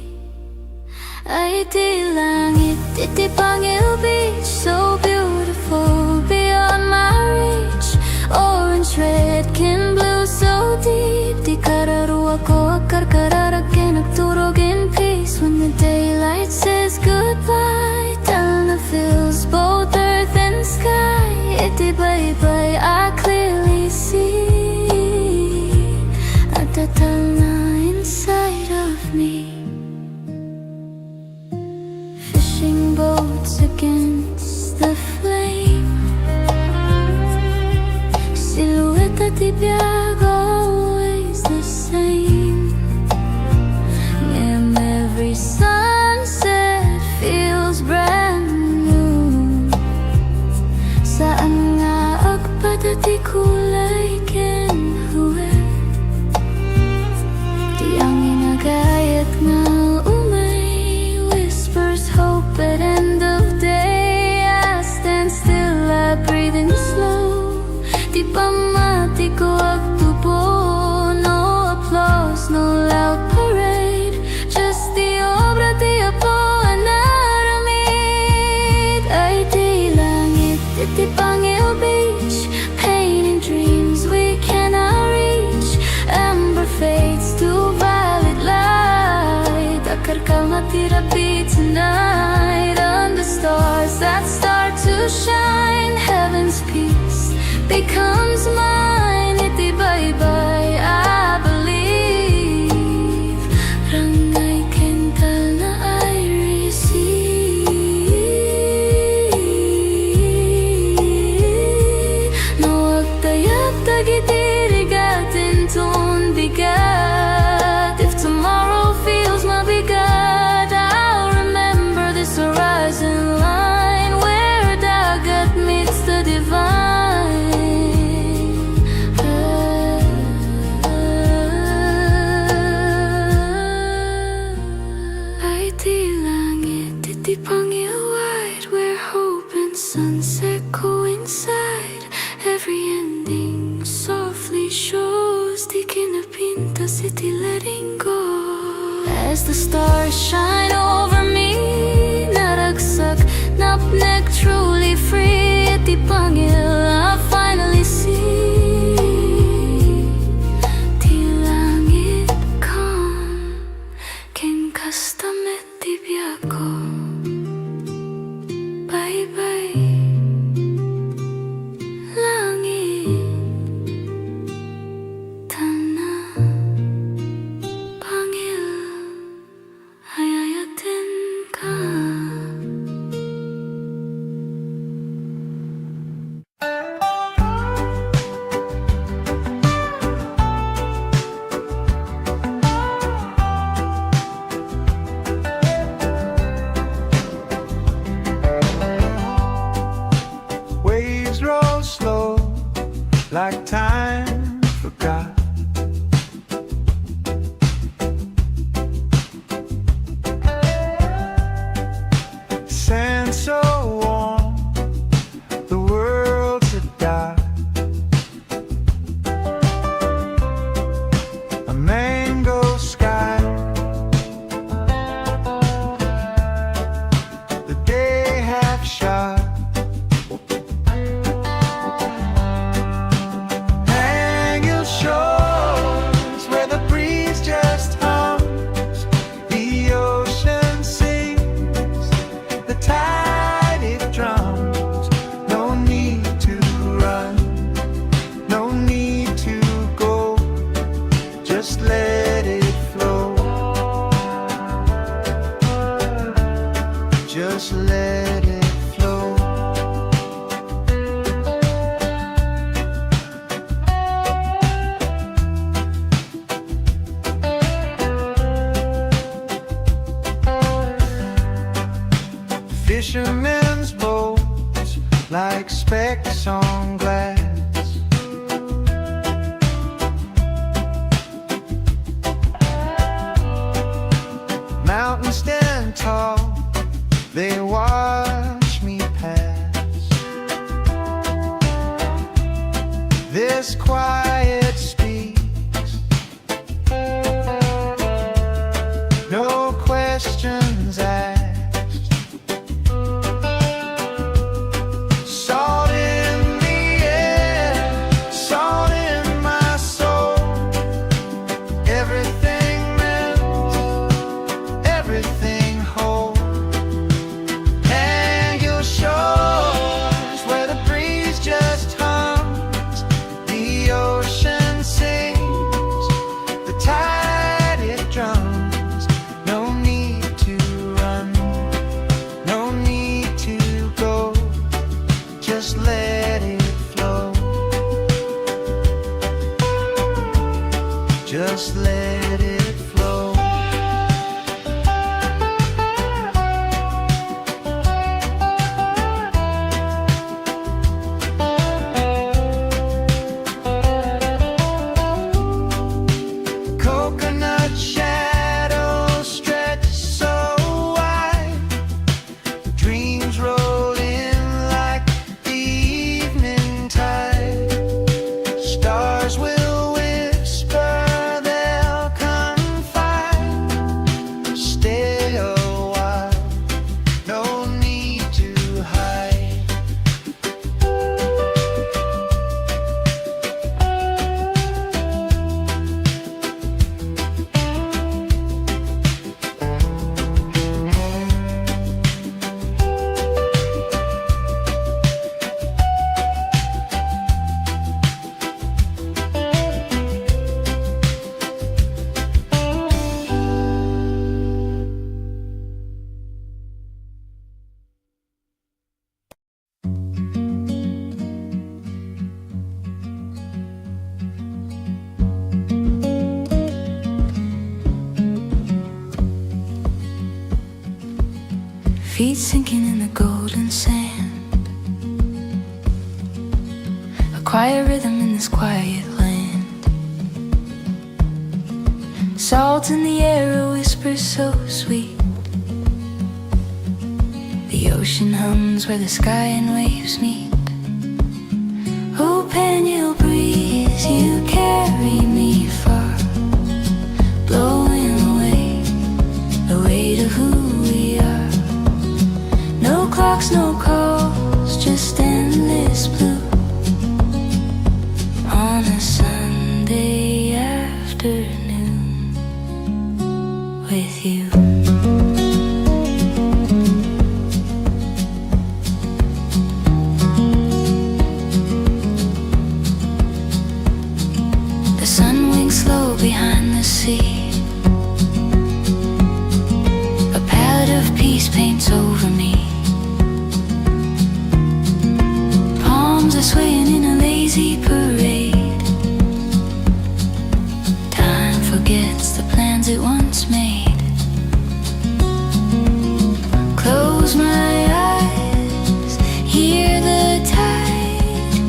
S2: Ay di langit, iti Pangil Beach, so beautiful beyond my reach. Orange, red, kin blue, so deep. Di kararuwa ko akarkararagin, nagturog in peace. When the daylight says goodbye, Talna fills both earth and sky. Iti bye-bye, I clearly see at the Talna inside of me. Fishing boats against the flame, silhouette at ibiyag, always the same. And every sunset feels brand new. Saan nga agpadati kulay kinhuwe, di ang inagayat nga umay whispers hope at end of day. I stand still, I breathe in slow. Di pa mati ko agtubo, no applause, no loud parade, just the obra di apo anaramid. Ay di langit, iti Pangil Beach, painting dreams we cannot reach. Amber fades to violet light, akar ka matirapi tonight. Under stars that start to shine, heaven's peace becomes mine. Iti bye-bye, I believe. Rangay kental na I receive. No agtayag tagitirigatin ton bigat. If tomorrow feels mabigat, I'll remember this horizon line where dagat meets the divine. Ay di langit, iti Pangil wide, where hope and sunset coincide. Every ending softly shows, di kinapinta iti letting go. As the stars shine over me, naragsak, napnek, truly free. Iti Pangil, I finally see. Di langit calm, ken kastamet di biyako. Bye-bye, langit.
S3: slow, like time forgot. Sand so warm, the world's a dark. A mango sky, the day half shot. Pangil shores where the breeze just hums, the ocean sings, the tide it drums. No need to run, no need to go, just let it flow. Just let it flow. Fishermen's boats like specks on glass. Mountains stand tall, they watch me pass. This quiet speaks, no questions asked. Salt in the air, salt in my soul. Everything melts, everything whole. Pangil shores where the breeze just hums, the ocean sings, the tide it drums. No need to run, no need to go, just let it flow. Just let it flow. Coconut shadows stretch so wide, dreams roll in like the evening tide. Stars will whisper, they'll confide. Stay a while, no need to hide.
S2: Feet sinking in the golden sand, a quiet rhythm in this quiet land. Salt in the air, a whisper so sweet. The ocean hums where the sky and waves meet. Oh, Pangil breeze, you carry me far, blowing away, away to who we are. No clocks, no calls, just endless blue on a Sunday afternoon with you. The sun winks slow behind the sea, a palette of peace paints over me. Palms are swaying in a lazy parade. Time forgets the plans it once made. Close my eyes, hear the tide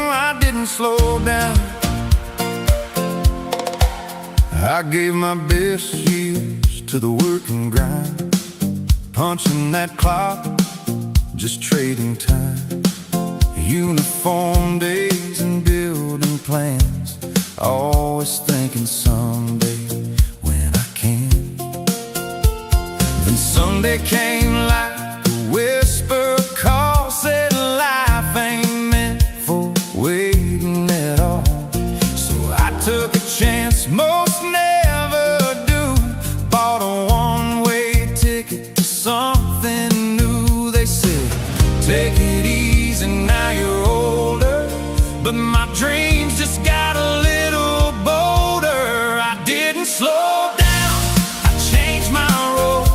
S3: I didn't slow down. I gave my best years to the work and grind, punching that clock, just trading time. Uniform days and building plans, always thinking someday when I can. Then Sunday came like a whisper call, said life ain't meant for waiting at all. So I took a chance most never do, bought a one-way ticket to something new. They said, take it easy, now you're older, but my dreams just got a little bolder. I didn't slow down, I changed my road,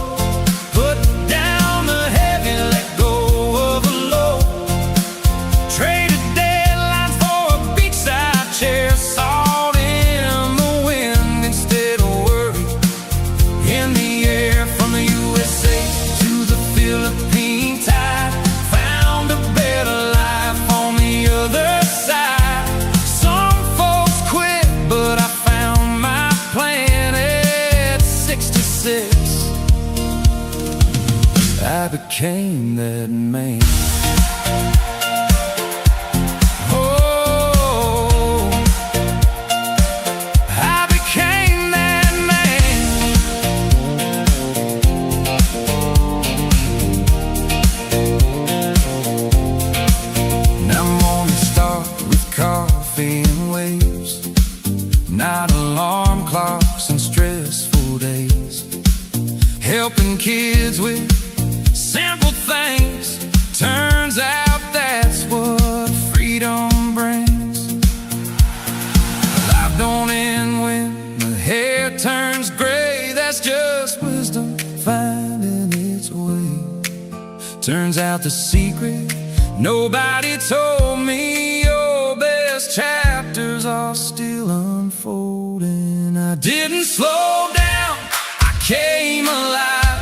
S3: put down the heavy, let go of the load, traded deadlines for a beachside chair, salt in the wind instead of worry in the air. From the USA to the Philippine tide, found a better life on the other side. Some folks quit, but I found my plan at 66. I became that man. Oh, I became that man. Now mornings start with coffee and waves, not alarm clocks and stressful days, helping kids with simple things. Turns out that's what freedom brings. Life don't end when the hair turns gray, that's just wisdom finding its way. Turns out the secret nobody told me, your best chapters are still unfolding. I didn't slow down, I came alive,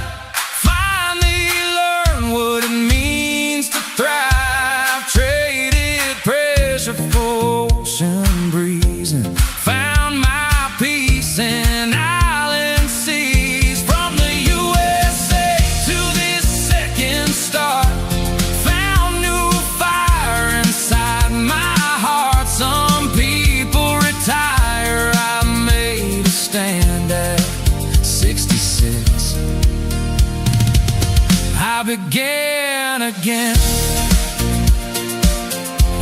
S3: finally learned what it means to thrive. Traded pressure for ocean breeze and found my peace in island seas. From the USA to this second star, found new fire inside my heart. Some people retire, I made a stand at 66. I began again.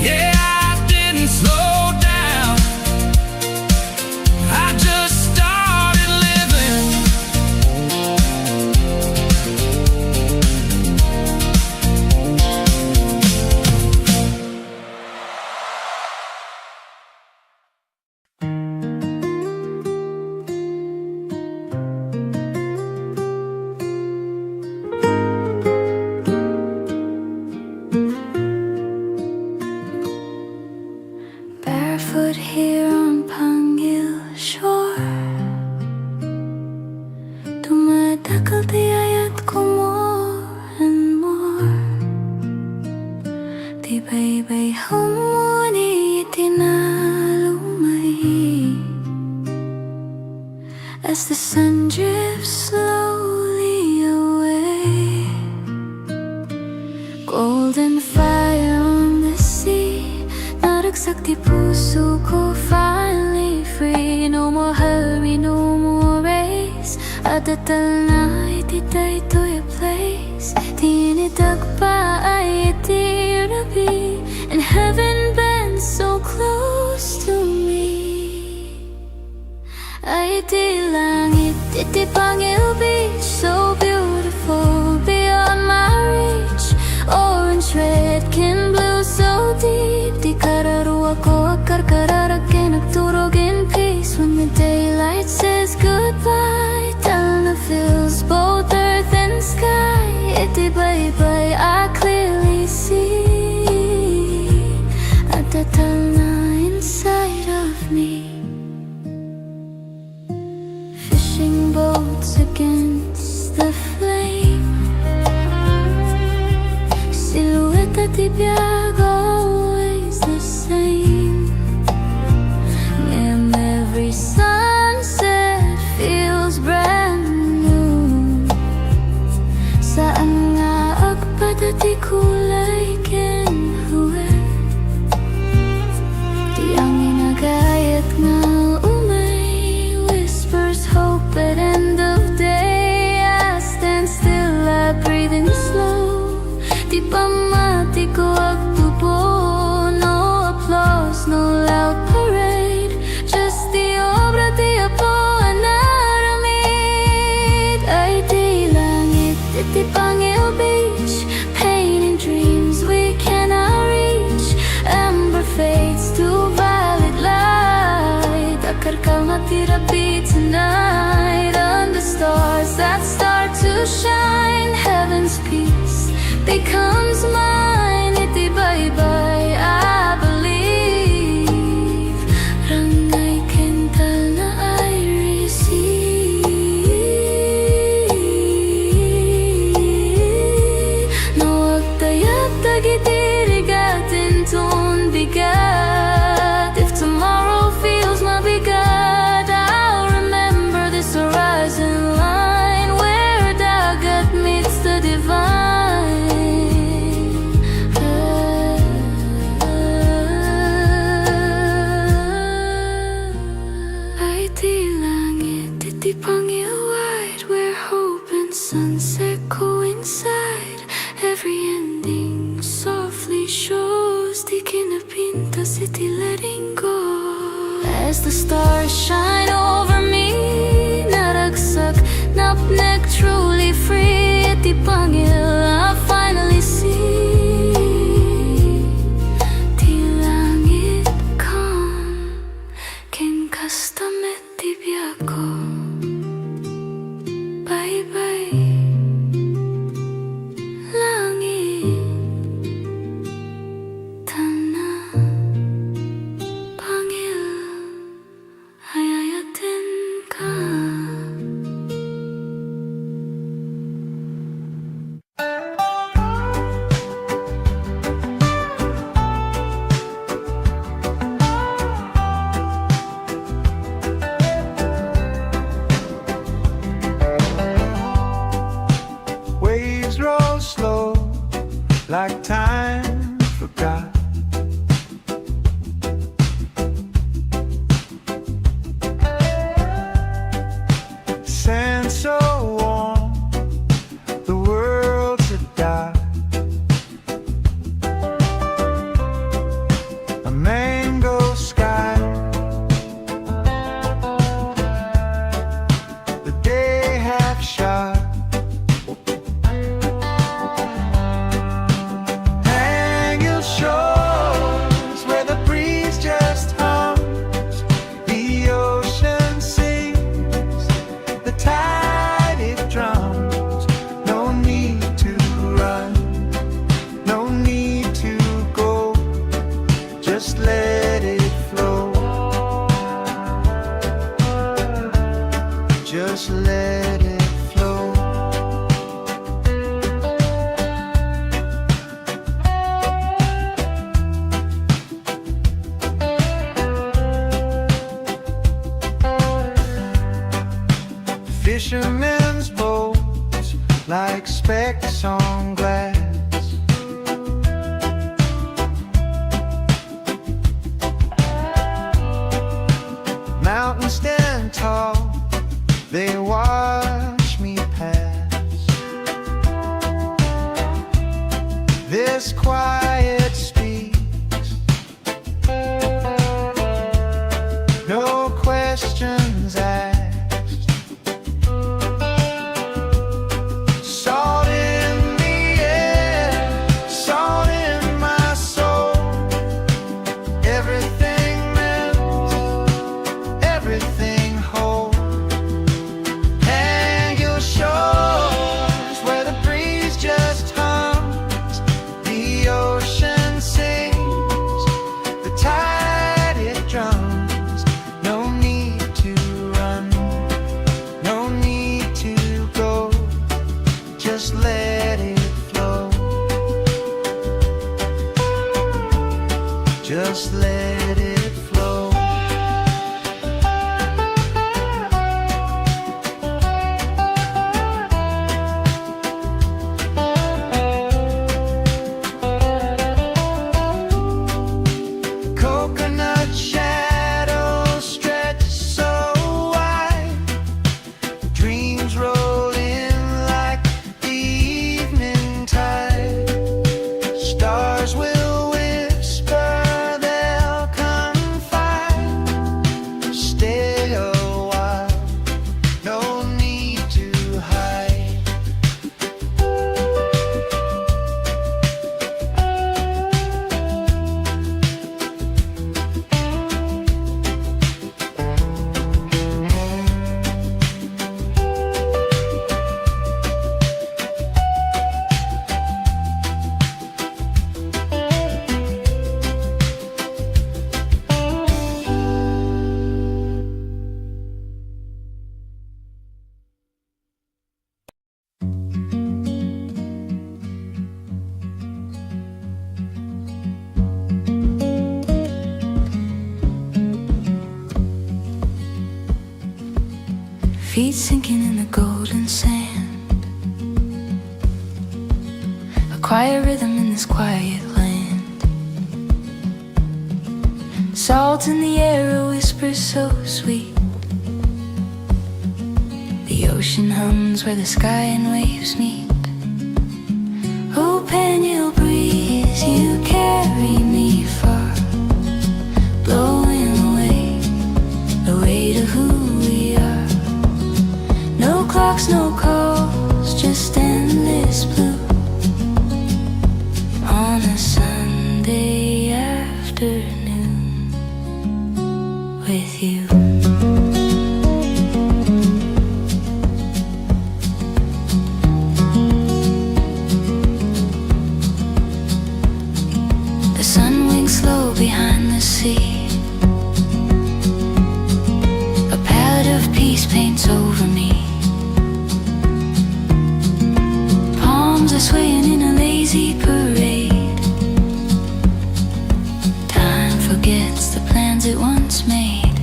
S3: Yeah, I didn't slow down, I just started living.
S2: Barefoot here on Pangil shore, dumadakal tiyayat ko more and more. Di ba'y humuni itinalumay, as the sun drifts slowly away. Golden fire on the sea, naragsak di puso ko, finally free. No more hurry, no more race, adatal na ititay to a place. Tinidag pa ay itirabi, and heaven bends so close to me. Ay di langit, iti Pangil Beach, so beautiful beyond my reach. Orange, red, can blue, so deep. Di kararuwa ko akarkararakin, nagturog in peace. When the daylight says goodbye, Talna fills both earth and sky. Iti bye-bye, I clearly see, adatal na inside. let it be tonight. Under stars that start to shine, heaven's peace becomes mine. Itibay-bay, I believe. Rangay kental na I receive. Nawag tayap tagitirigatin tun bigat. If tomorrow feels mabigat, I'll remember this horizon line where dagat meets the divine. Ay di langit, iti Pangil wide, where hope and sunset coincide. Every ending softly shows di kinapinta city letting go. As the stars shine over me, naragsak, napnek, truly free. Iti Pangil, I finally see. Di langit calm, ken kastamet di biyako. Bye-bye, langit, tanah, Pangil, ayayatin ka.
S3: Waves roll slow, like time forgot. Sand so warm, the world's a dot. A mango sky, the day half shot. Hang your shores where the breeze just hums, the ocean sings, the tide it drums. No need to run, no need to go, just let it flow, just let it flow. Fishermen's boats like specks on glass. Mountains stand tall, they watch me pass. This quiet speaks, no questions asked. Salt in the air, salt in my soul. Everything melts, everything whole. Hang your shores where the breeze just hums, the ocean sings, the tide it drums. No need to run, no need to go, just let it flow, just let it flow. Coconut shadows stretch so wide, dreams roll in like the evening tide. Stars will whisper, they'll come
S2: feet sinking in the golden sand. A quiet rhythm in this quiet land. Salt in the air, a whisper so sweet. The ocean hums where the sky and waves meet. Oh, Pangil breeze, you carry me far, blowing away the weight of who we are. No clocks, no calls, just endless blue on a Sunday afternoon with you. The sun winks slow behind the sea. A palette of peace paints over me. Palms are swaying in a lazy parade. Time forgets the plans it once made.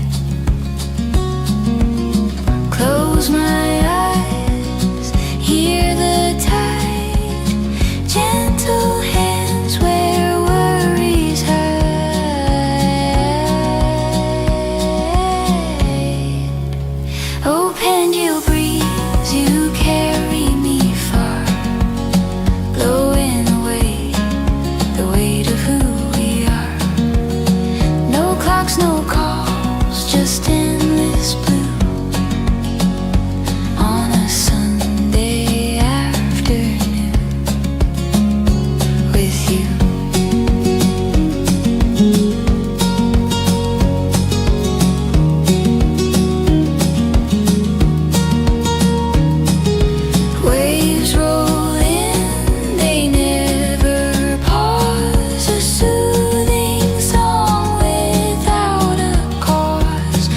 S2: Close my eyes, hear the tide, gentle hands where worries hide. Oh, Pangil breeze, you carry me far, blowing away the weight of who we are. No clocks, no calls, just endless blue on a Sunday afternoon with you. Waves roll in, they never pause. A soothing song without a cause.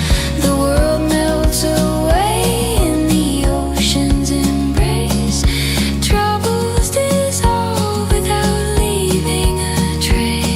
S2: The world melts away in the ocean's embrace. Troubles dissolve without leaving a trace.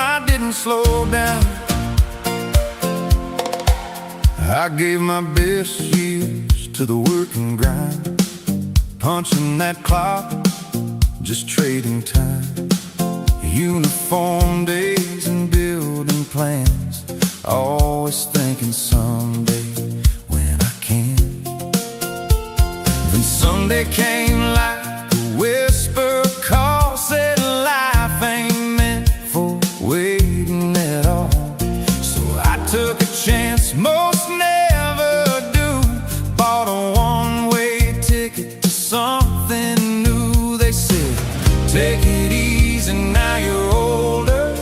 S3: I didn't slow down. I gave my best years to the work and grind, punching that clock, just trading time. Uniform days and building plans, always thinking someday when I can. Then Sunday came like a whisper call, said life ain't meant for waiting at all. So I took a chance most never do, bought a one-way ticket to something new. They said, take it easy, now you're older,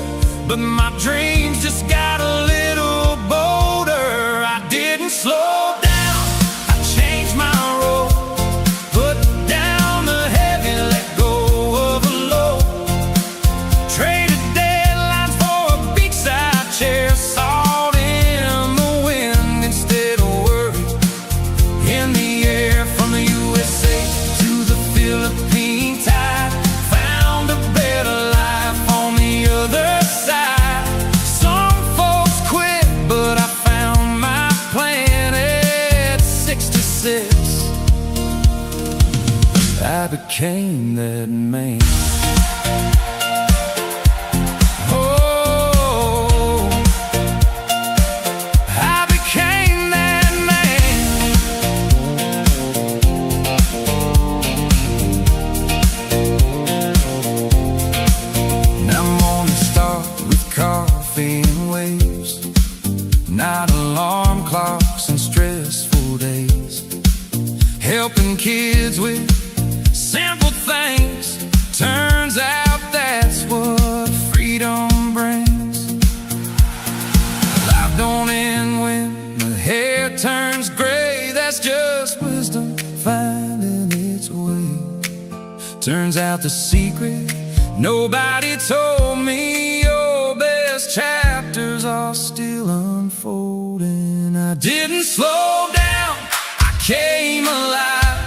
S3: but my dreams just got a little bolder. I didn't slow down, I changed my road, put down the heavy, let go of the low. Traded deadlines for a beachside chair, salt in the wind instead of worry in the air. From the USA to the Philippine tide, found a better life on the other side. Some folks quit, but I found my plan at 66. I became that man. Oh, I became that man. Now I'm gonna start with coffee and waves, not alarm clocks and stressful days, helping kids with Turns out the secret nobody told me, your best chapters are still unfolding. I didn't slow down, I came alive.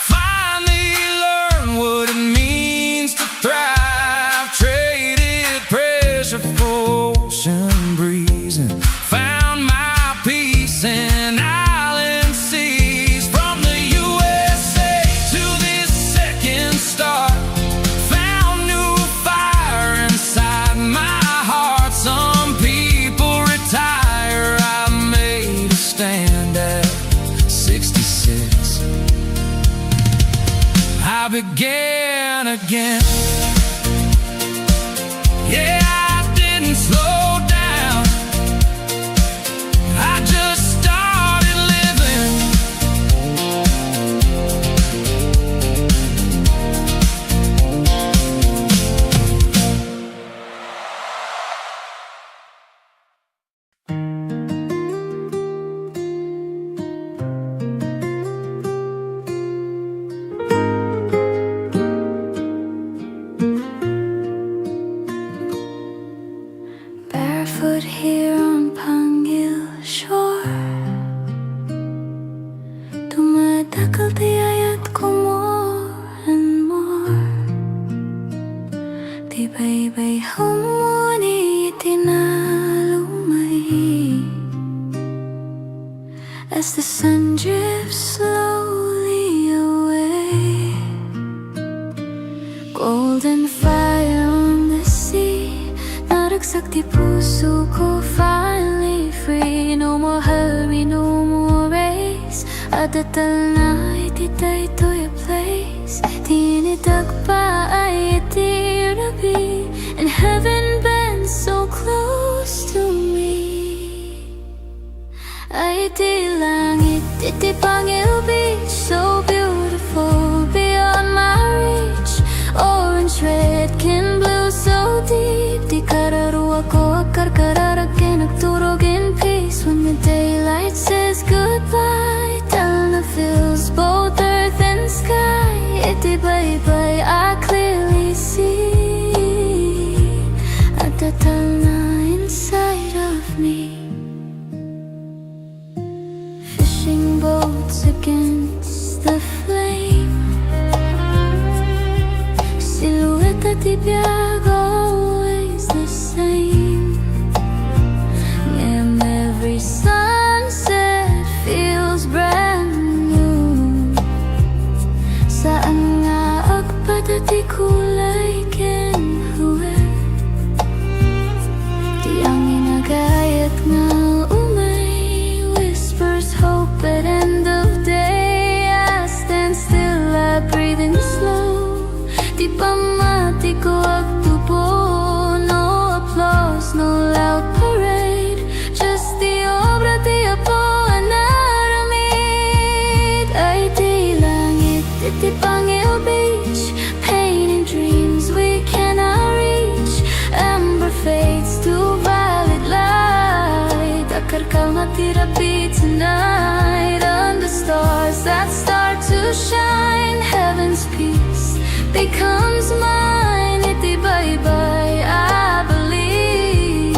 S3: Finally learned what it means to thrive. Traded pressure for ocean breeze and found my peace in island seas. From the USA to this second star, found new fire inside my heart. Some people retire, I made a stand at 66. I began again. Yeah, I didn't slow down, I just started living.
S2: Barefoot here on Pangil shore, dumadakal tiyayat ko more and more. Di baybay humuni itinalumay as the sun drifts slowly away. Golden fire on the sea, naragsak di puso ko, finally free. No more hurry, no more race. Adatal na ititay to your place. Tinidag pa ay itirabi, and heaven bends so close to me. Ay di langit, iti Pangil Beach, so beautiful beyond my reach. Orange, red, can blue, so deep. Di kararuwa ko akarkararagin, nagturog in peace. When the daylight says goodbye, Talna fills both earth and sky. Iti bye-bye, I clearly see at the Talna inside of me. Fishing boats against the flame, silhouette at ibiyag, always the same. And every sunset feels brand new. Saan nga agpadati kulay kenhuwe, di ang inagayat nga umay whispers hope at end of day. I stand still, I breathe in slow. Di pa mati ko agtubo, no applause, no loud parade. Just the obra di Apo anaramid. Ay di langit, iti Pangil Beach, painting dreams we cannot reach. Amber fades to violet light. Akarkal matirapi tonight under stars that start to shine. Heaven's peace becomes mine. Iti bye-bye, I believe.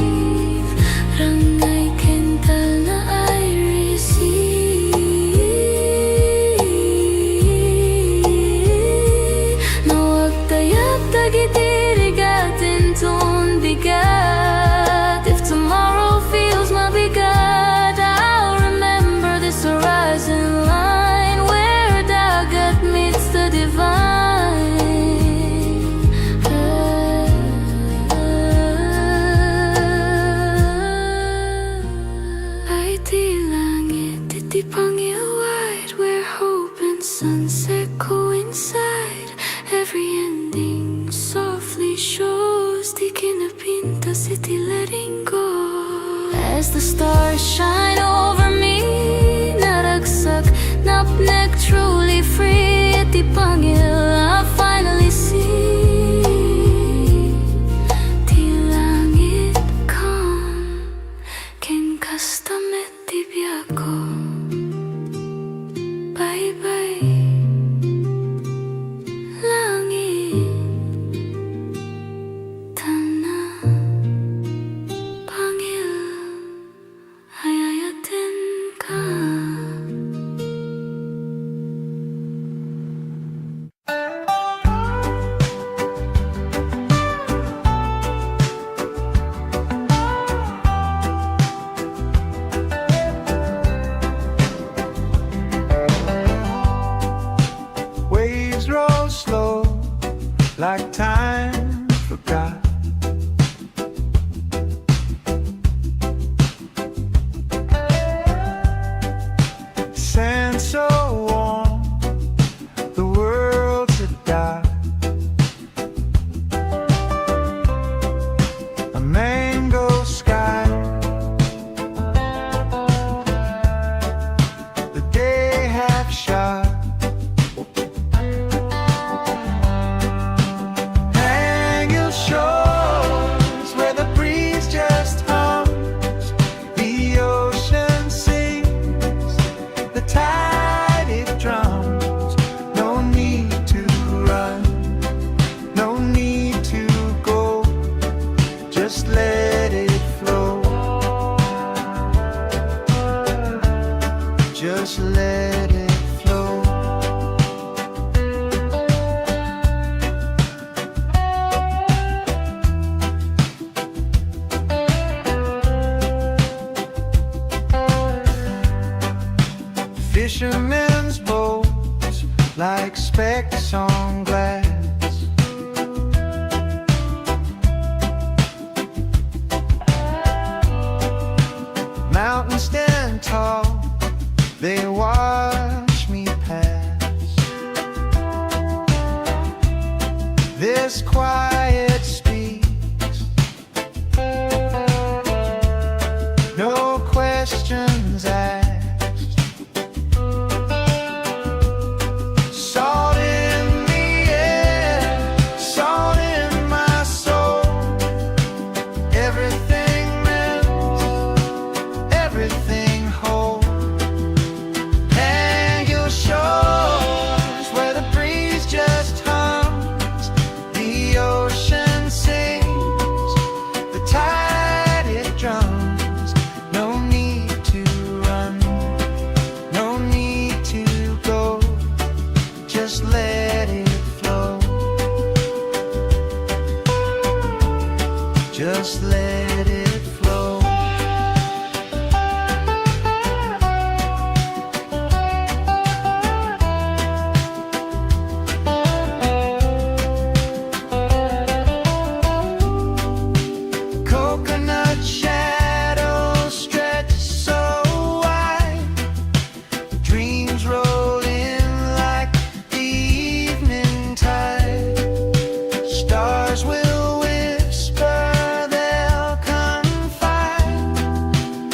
S2: Rangay kental na I receive. Nawag tayag tagitirigatin ton bigat. If tomorrow feels mabigat, I'll remember this horizon line where dagat meets the divine. Ay di langit, iti Pangil wide, where hope and sunset coincide. Every ending softly shows, di kinapintas iti letting go. As the stars shine over me, naragsak, napnek, truly free. Iti Pangil, I finally see. Di langit calm, ken kastamet di biyako. Bye-bye, langit.
S3: like time forgot. Sand so warm, the world's a dark. A mango sky, the day half shot. Hang your shores where the breeze just hums, the ocean sings, the tide it drums. No need to run, no need to go, just let it flow. Just let it flow. Fishermen's boats like specks on glass. Mountains stand tall, they watch me pass. This quiet speaks, no questions asked. Salt in the air, salt in my soul. Everything melts, everything whole. Hang your shores where the breeze just hums, the ocean sings, the tide it drums. No need to run, no need to go, just let it flow. Just let it flow. Coconut shadows stretch so wide, dreams roll in like the evening tide. Stars will whisper, they'll confide.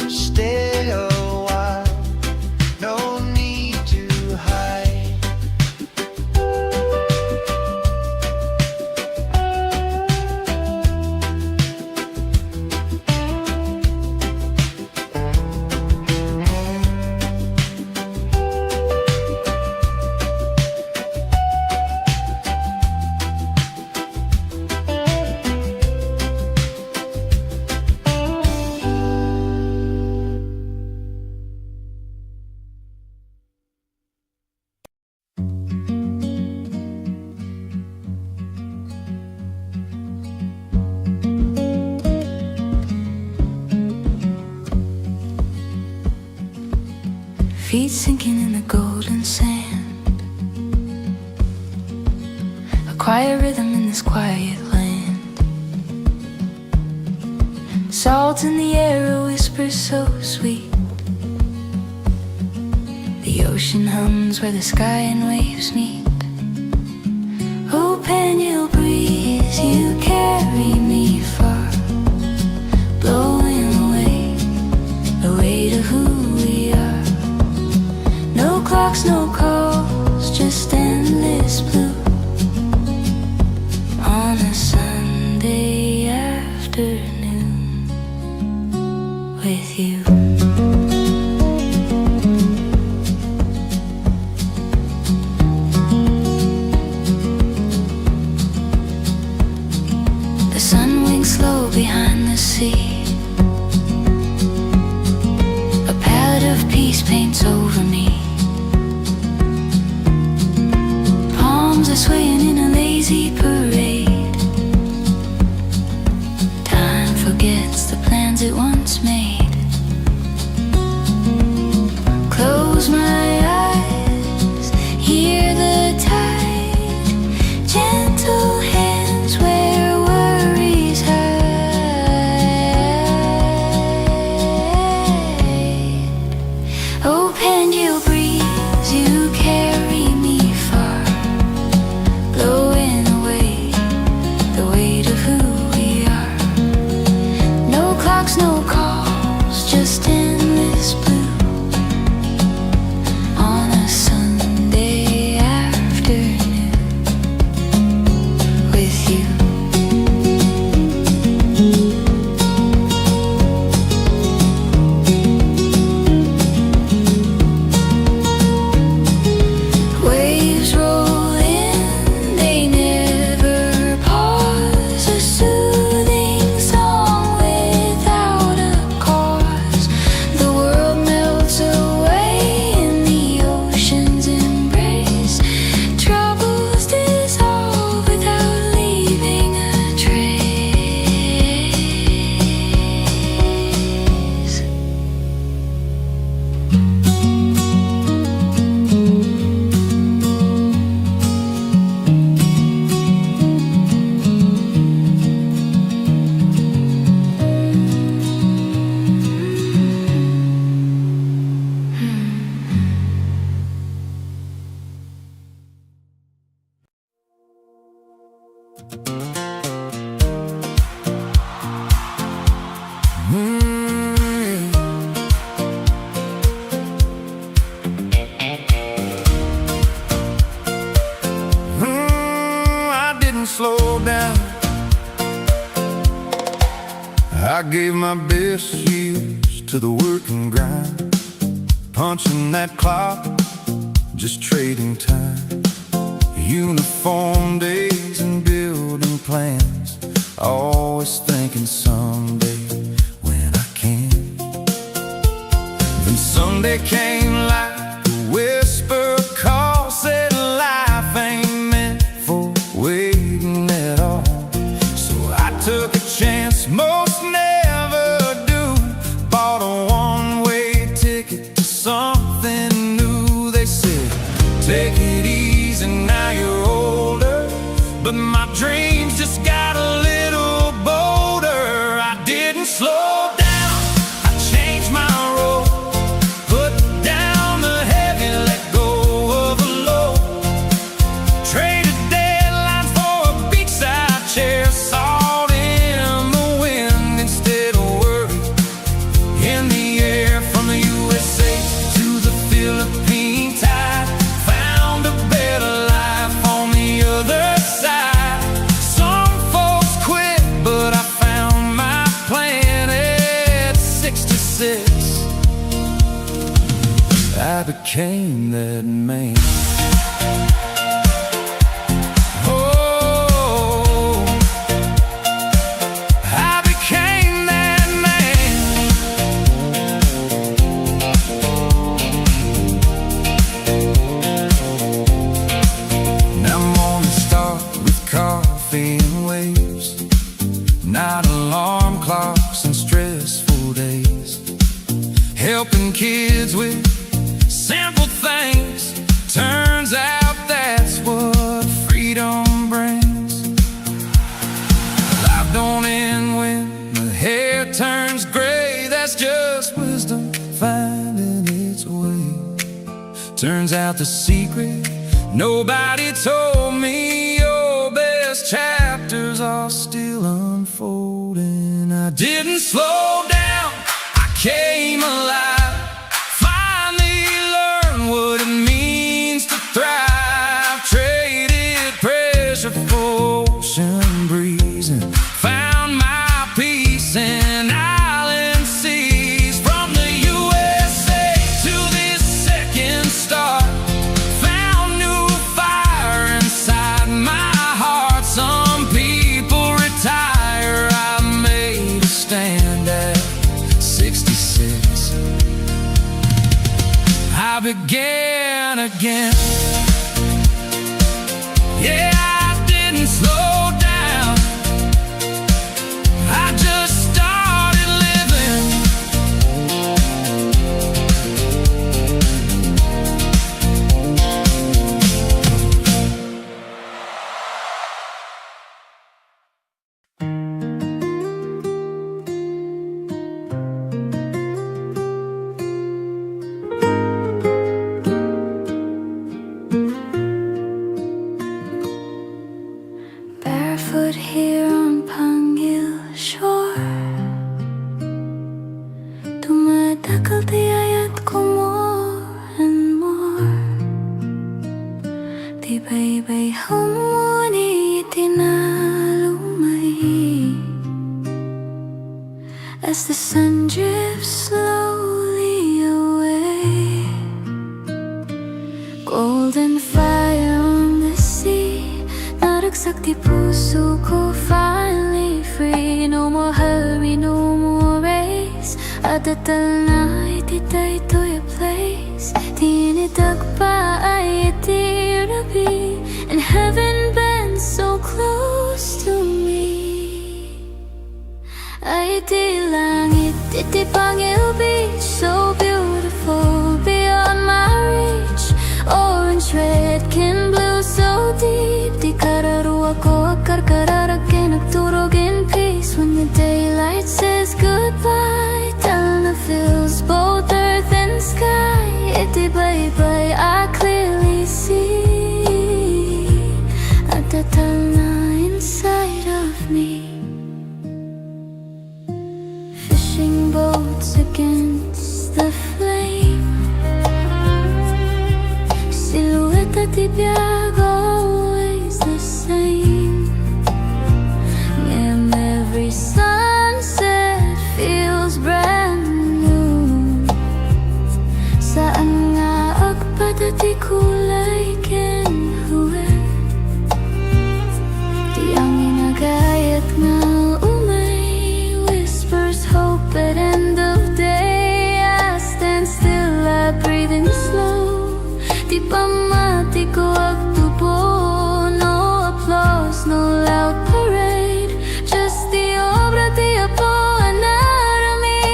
S3: Stay a while, no need to hide.
S2: Feet sinking in the golden sand, a quiet rhythm in this quiet land. Salt in the air, a whisper so sweet. The ocean hums where the sky and waves meet. Oh, Pangil breeze, you carry me far, blowing away to who we are. No clocks, no calls, just endless blue on a Sunday afternoon with you. The sun winks slow behind the sea, a palette of peace paints over me. Palms are swaying in a lazy parade. Time forgets the plans it once made. Close my eyes, hear the tide, gentle hand
S3: slow down. I gave my best years to the work and grind, punching that clock, just trading time. Uniform days and building plans, always thinking someday when I can. Then Sunday came like a whisper call, said life ain't meant for waiting at all. So I took a chance most never do, bought a one-way ticket to something new. They said, take it easy, now you're older, but my dreams just got a little bolder. I didn't slow down, I changed my role, put down the heavy, let go of the low, traded deadlines for a beachside chair, salt in the wind instead of worry in the air. From the USA to the Philippine tide, found a better life on the other side. Some folks quit, but I found my plan at 66. I became that man. Oh, I became that man. Now mornings start with coffee and waves, not alarm clocks and stressful days, helping kids with simple things. Turns out that's what freedom brings. Life don't end when the hair turns gray, that's just wisdom finding its way. Turns out the secret nobody told me, your best chapters are still unfolding. I didn't slow down, I came alive, finally learned what it means to thrive. Traded pressure for ocean breeze and found my peace in island seas. From the USA to this second star, found new fire inside my heart. Some people retire, I made a stand at 66. I began again. Yeah, I didn't slow down, I just started living.
S2: Barefoot here on Pangil shore, tumatakal tiyayat ko more and more. Tibay-bay humuni itinalumay, as the sun drifts slowly away. Golden fire on the sea, naragsak di puso ko, finally free. No more hurry, no more race, adatal na ititay to your place. Tinidag pa ay itirabi, and heaven bends so close to me. Ay iti langit, iti Pangil Beach, so beautiful beyond my reach. Orange, red, kin blue, so deep. Di kararuwa ko akarkararagin, nagturog in peace. When the daylight says goodbye, Talna fills both earth and sky. Iti bye-bye, I clearly see at the Talna inside of me. Fishing boats against the flame, silhouette at ibiyag, always the same. dati kulay kinhuwe Di ang inagayat nga umay Whispers hope at end of day I stand still, I breathe in slow Di pa mati ko agtubo No applause, no loud parade Just the obra di apo anaramid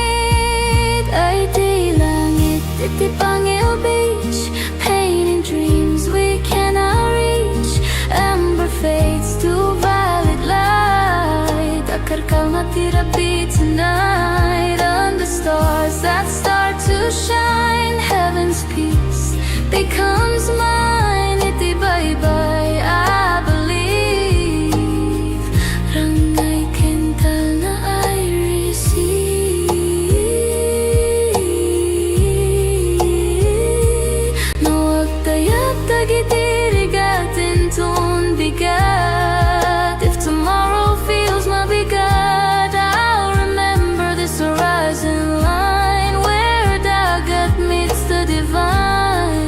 S2: Ay di langit, di Pangil Beach Painting dreams we cannot reach Amber fades to violet light Akarkal matirapi tonight Under stars that start to shine Heaven's peace becomes mine Itibay-bay I believe Rangay kental na I receive No wag tayag tagitirigatin ton bigat If tomorrow feels mabigat I'll remember this horizon line Where dagat meets the divine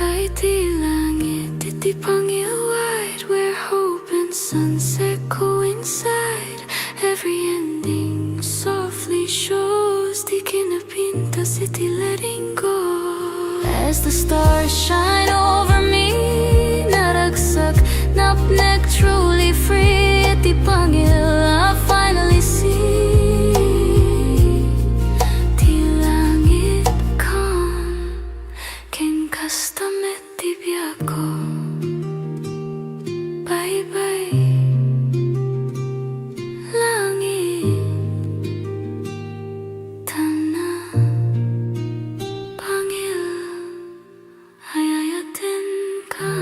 S2: Ay di langit, di Pangil wide Where hope and sunset coincide Every ending softly shows Di kinapinta city letting go As the stars shine over me Naragsak, napnek truly free At di Pangil I finally see Di langit calm Ken kastamet di biako Bye-bye Langit Tana Pangil Hayayatin ka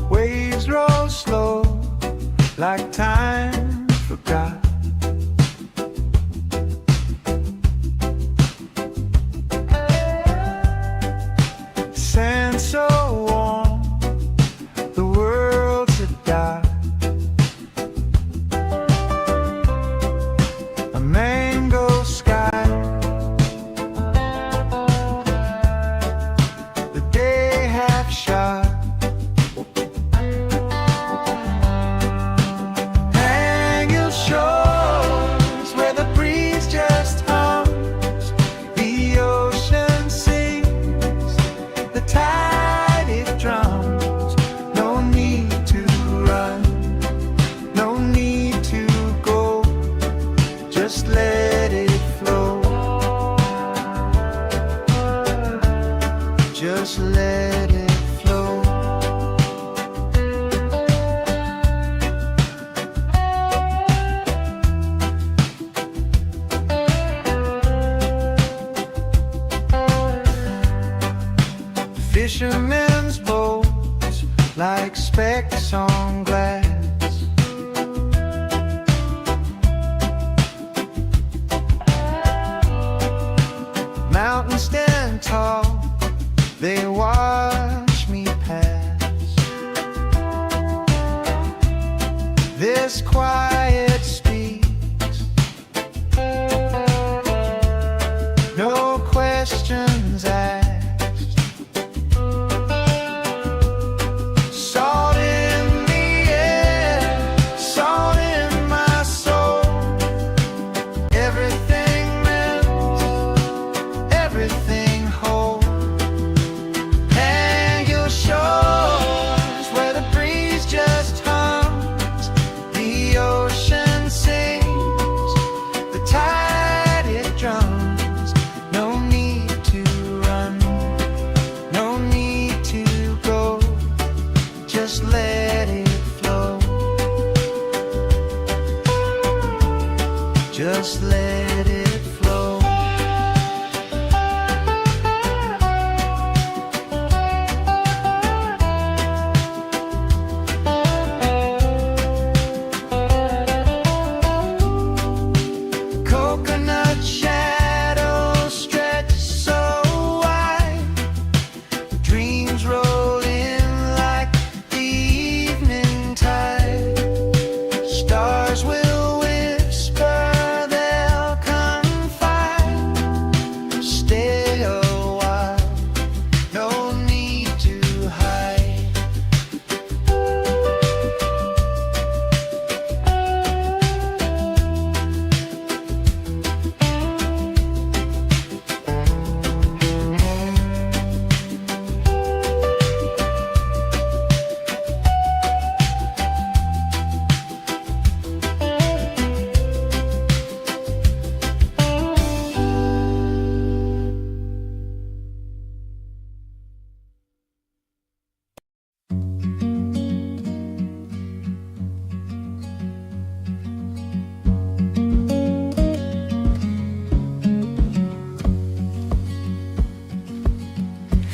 S3: Waves roll slow, like time forgot. Sand so warm, the world's a dot. A mango sky, the day half shot. Hang your shores where the breeze just hums, the ocean sings, the tide it drums. No need to run, no need to go, just let it flow. Just let it flow. Fishermen's boats like specks on glass. Mountains stand tall, they watch me pass. This quiet speaks, no questions asked. Salt in the air, salt in my soul. Everything melts, everything whole. Hang your shores where the breeze just hums, the ocean sings, the tide it drums. No need to run, no need to go, just let it flow. Just let it flow.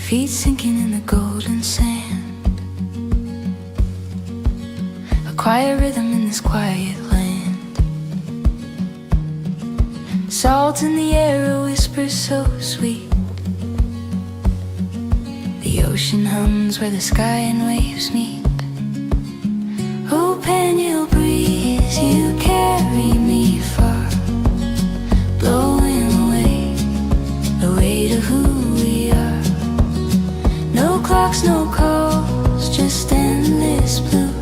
S2: feet sinking in the golden sand. A quiet rhythm in this quiet land. Salt in the air, a whisper so sweet. The ocean hums where the sky and waves meet. Oh, Pangil breeze, you carry me far, blowing away the weight of who we are. No clocks, no calls, just endless blue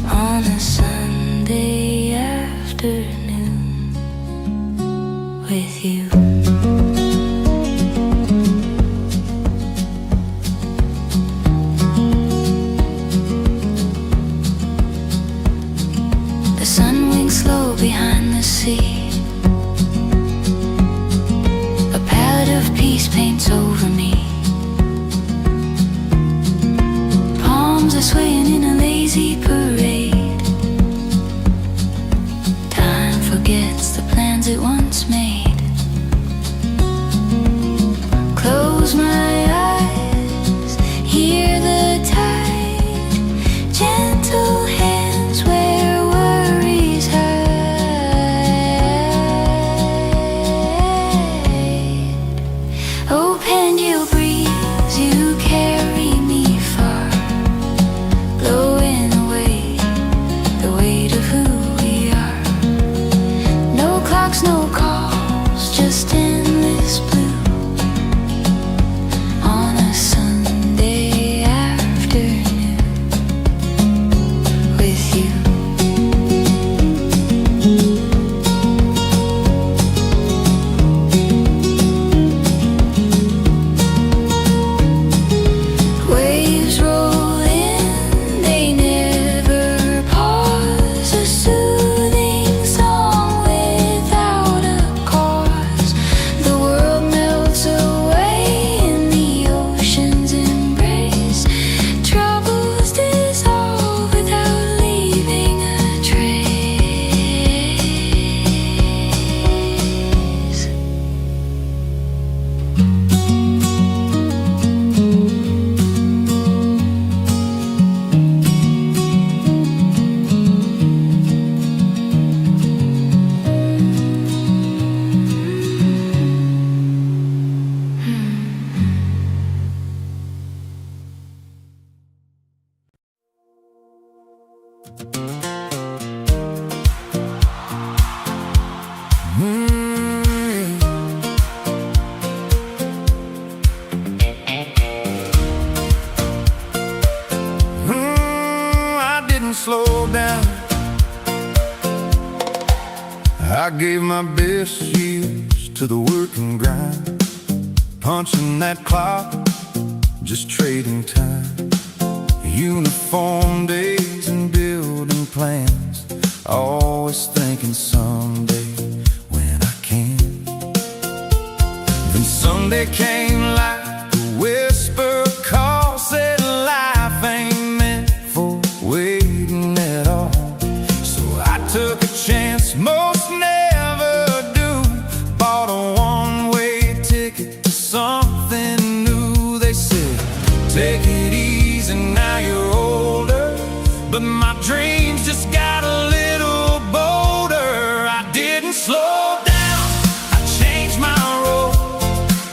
S2: on a Sunday afternoon with you. The sun winks slow behind the sea. A palette of peace paints over me. Palms are swaying in a lazy parade. Time forgets the plans it once made. Close my eyes, hear the tide, gentle hands where worries hide. Oh, Pangil breeze, you carry me far, blowing away the weight of who we are. No clocks, no calls, just endless blue on a Sunday afternoon with you. Waves roll in, they never pause. A soothing song without a cause. The world melts away in the ocean's embrace. Troubles dissolve without leaving a trace.
S3: I didn't slow down. I gave my best years to the work and grind, punching that clock, just trading time. Uniform days and building plans, always thinking someday when I can. Then Sunday came like a whisper call, said life ain't meant for waiting at all. So I took a chance most never do, bought a one-way ticket to something new. They said, take it easy, now you're older, but my dreams just got a little bolder. I didn't slow down, I changed my road,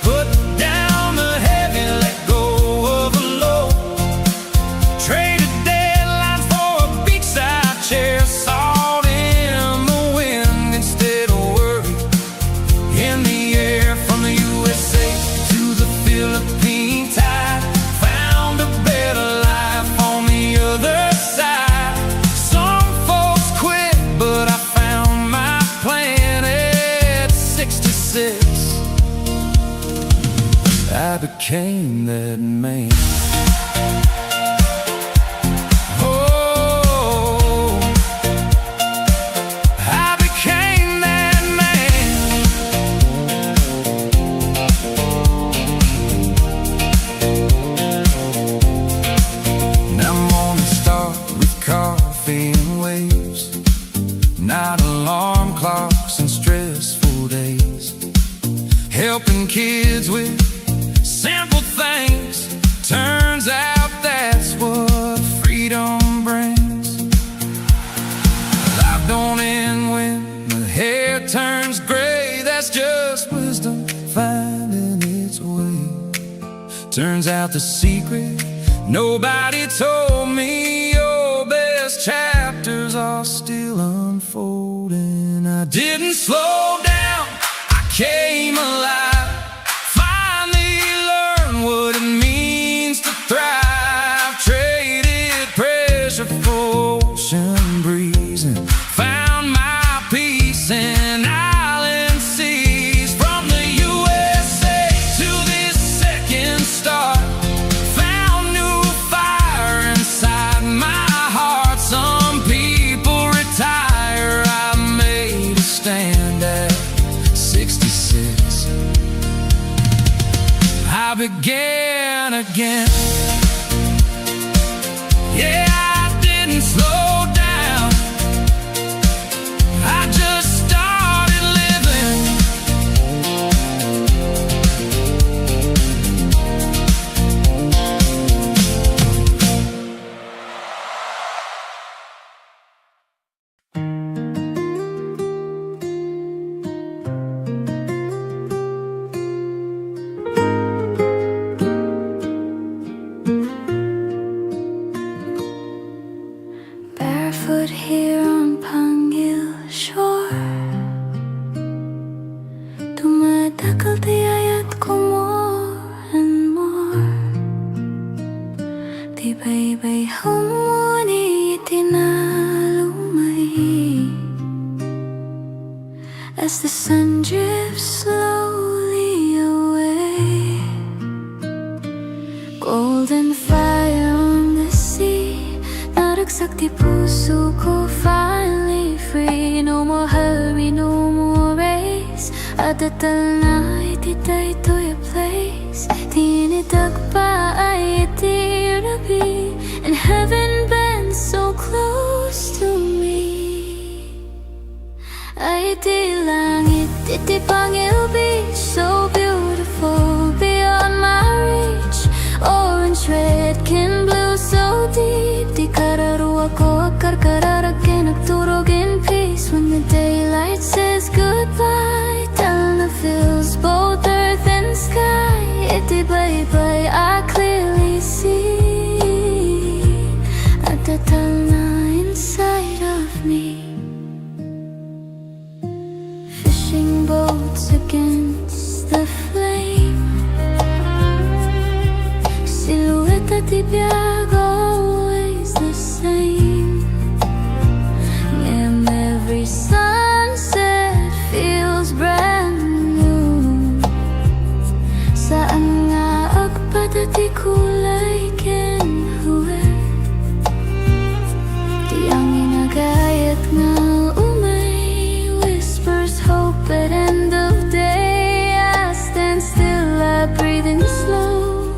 S3: put down the heavy, let go of the load. Traded deadlines for a beachside chair, salt in the wind instead of worry in the air. From the USA to the Philippine tide, found a better life on the other side. Some folks quit, but I found my plan at 66. I became that man. Oh, I became that man. Now mornings start with coffee and waves, not alarm clocks and stressful days. Helping kids with Turns out the secret nobody told me, your best chapters are still unfolding. I didn't slow down, I came alive. Finally learned what it means to thrive. Traded pressure for ocean breeze and found my peace in island seas. From the USA to this second star, found new fire inside my heart. Some people retire, I made a stand at 66. I began again. Yeah, I didn't slow down, I just started living.
S2: Barefoot here on Pangil shore, dumadakal tiyayat ko more and more. Di baybay humuni itinalumay as the sun drifts slowly away. Golden fire on the sea, naragsak di puso ko, finally free. No more hurry, no more race. Adatal na ititay to your place. Tinidag pa ay itirabi, and heaven bends so close to me. Ay di langit, iti Pangil Beach, so beautiful beyond my reach. Orange, red, kin blue, so deep. Di kararuwa ko akarkararagin, nagturog in peace. When the daylight says goodbye, Talna fills both earth and sky. Iti bye-bye, I clearly see Adatal na inside of me. Fishing boats against the flame, silhouette at ibiyag, always the same. And every sunset feels brand new. Saan nga agpadati kulay kenhuwe, di ang inagayat nga umay whispers hope at end of day. I stand still, I breathe in slow.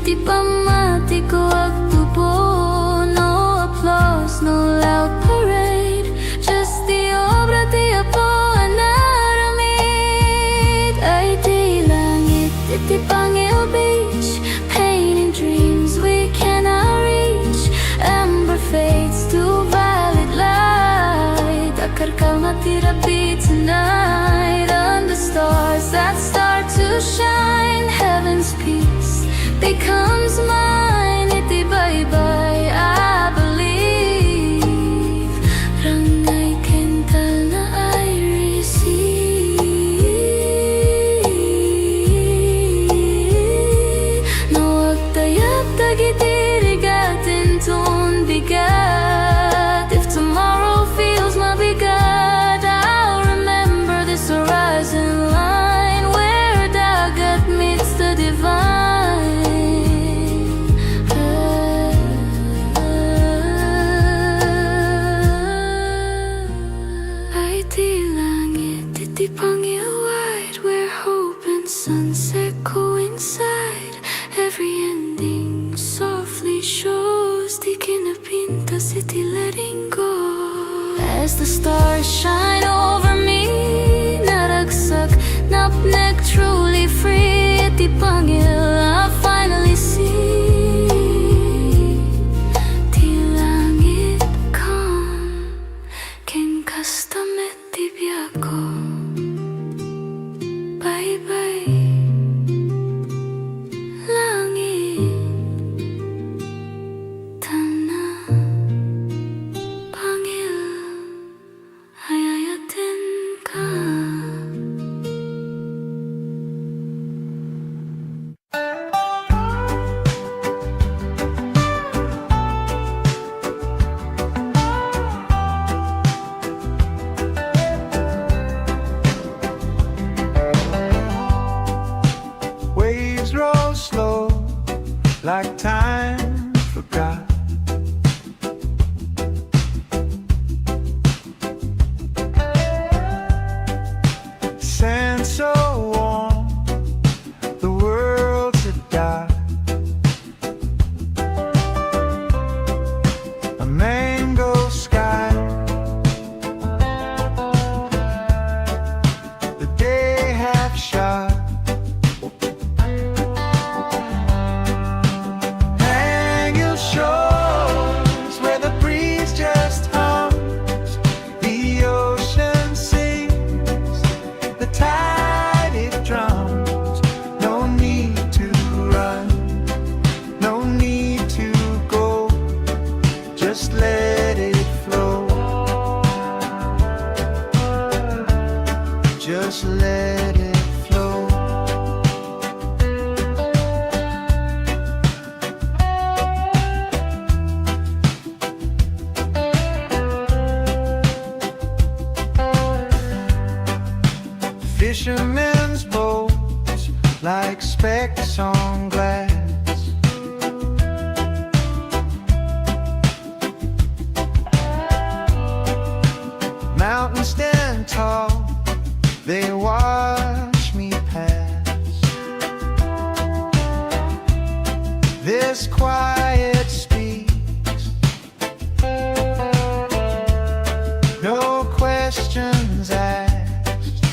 S2: Di pamati ko agtubo, no applause, no loud parade. Just the obra di apo anaramid. Ay di langit, iti Pangil Beach, painting dreams we cannot reach. Amber fades to violet light. Akar ka matirapi tonight. Under stars that start to shine, heaven's peace becomes mine. Iti bye-bye, I believe. Rangay kental na I receive. No agtayap tagitirigatin ton bigat. If tomorrow feels mabigat, I'll remember this horizon line where dagat meets the divine. Ay di langit, iti Pangil wide, where hope and sunset coincide. Every ending softly shows, di kinapinta city letting go. As the stars shine over me, naragsak, napnek, truly free. Iti Pangil, I finally see. Di langit calm, ken kastamet tibiyako. Bye-bye, langit.
S3: just let it flow. Just let it flow. Fishermen's boats like specks on glass. Mountains stand tall, they watch me pass. This quiet speaks, no questions asked.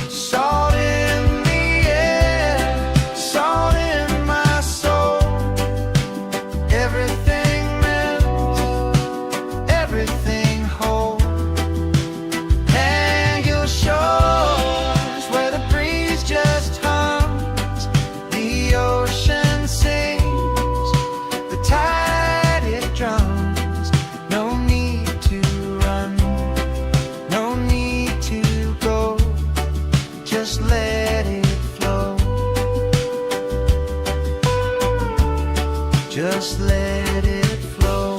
S3: Salt in the air, salt in my soul. Everything melts, everything whole. Hang your shores where the breeze just hums, the ocean sings, the tide it drums. No need to run, no need to go, just let it flow. Just let it flow.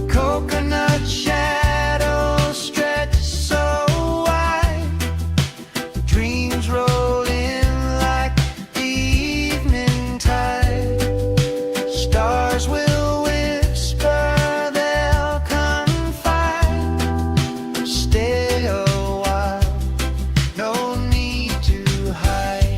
S3: Coconut shadows stretch so wide, dreams roll in like the evening tide. Stars will whisper, they'll confide. Stay a while, no need to hide.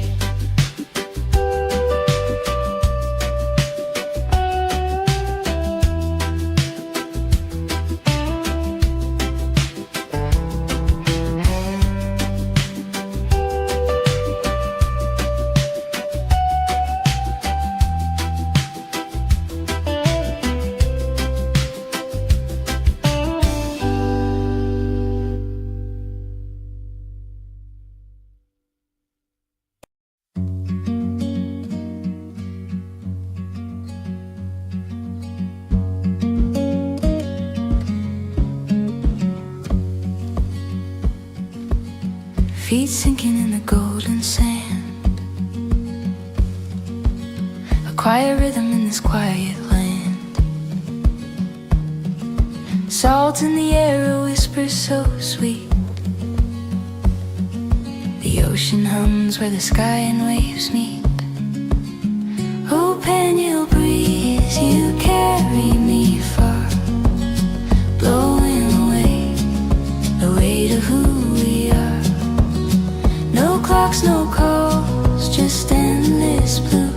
S2: Feet sinking in the golden sand. A quiet rhythm in this quiet land. Salt in the air, a whisper so sweet. The ocean hums where the sky and waves meet. Oh, Pangil breeze, you carry me far, blowing away the weight of who we are. No clocks, no calls, just endless blue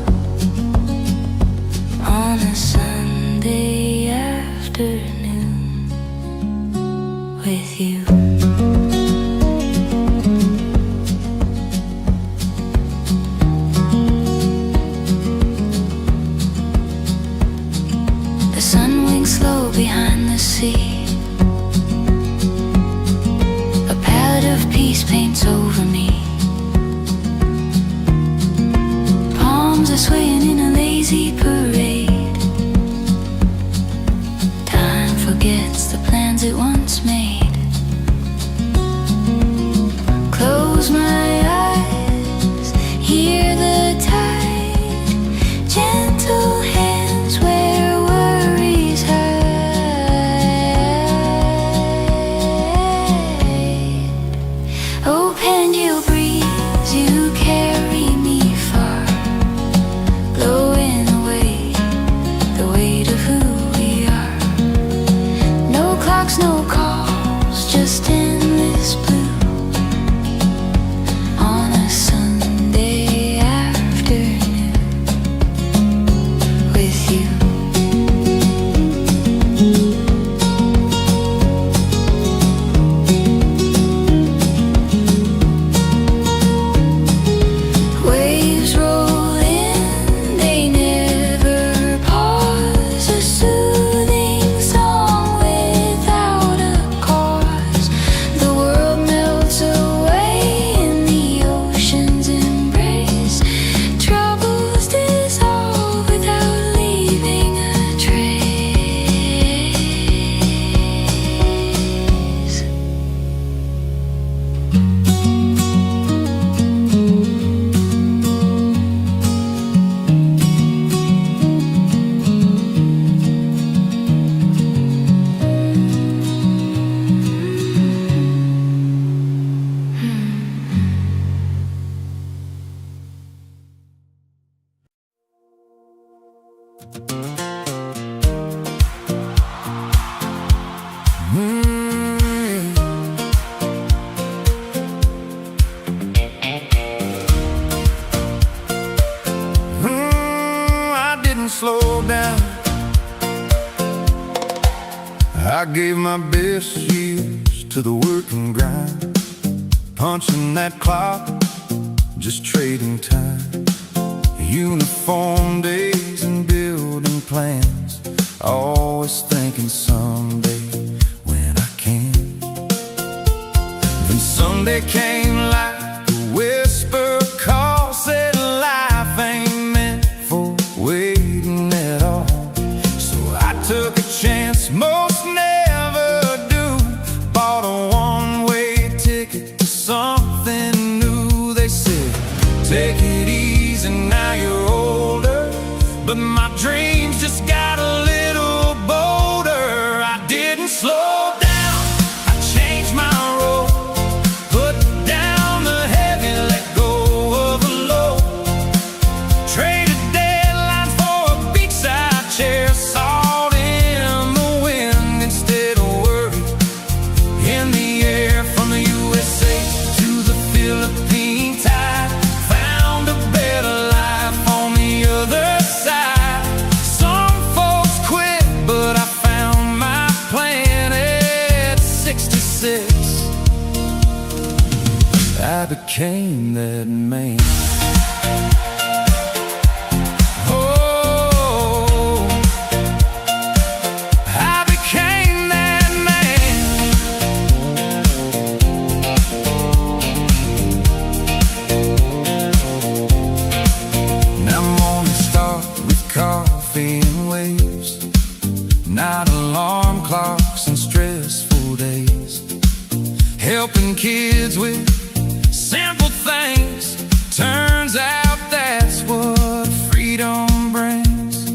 S2: on a Sunday afternoon with you. The sun winks slow behind the sea. A palette of peace paints over me. Palms are swaying in a lazy parade. Time forgets the plans it once made. Close my eyes, hear the tide, gentle hands where worries hide. Oh, Pangil breeze, you carry me far, blowing away the weight of who we are. No clocks, no calls, just endless blue on a Sunday afternoon with you. Waves roll in, they never pause. A soothing song
S3: I gave my best years to the work and grind, punching that clock, just trading time. Uniform days and building plans, always thinking someday when I can. Then Sunday came like a whisper call, said life ain't meant for waiting at all. So I took a chance most never do, bought a one-way ticket to something new. They said, take it easy, now you're older, but my dreams just got a little bolder. I didn't slow down, I changed my road, put down the heavy, let go of the low, traded deadlines for a beachside chair, salt in the wind instead of worry in the air. From the USA to the Philippine tide, found a better life on the other side. Some folks quit, but I found my plan at 66. I became that man. Oh, I became that man. Now mornings start with coffee and waves, not alarm clocks and stressful days, helping kids with simple things. Turns out that's what freedom brings.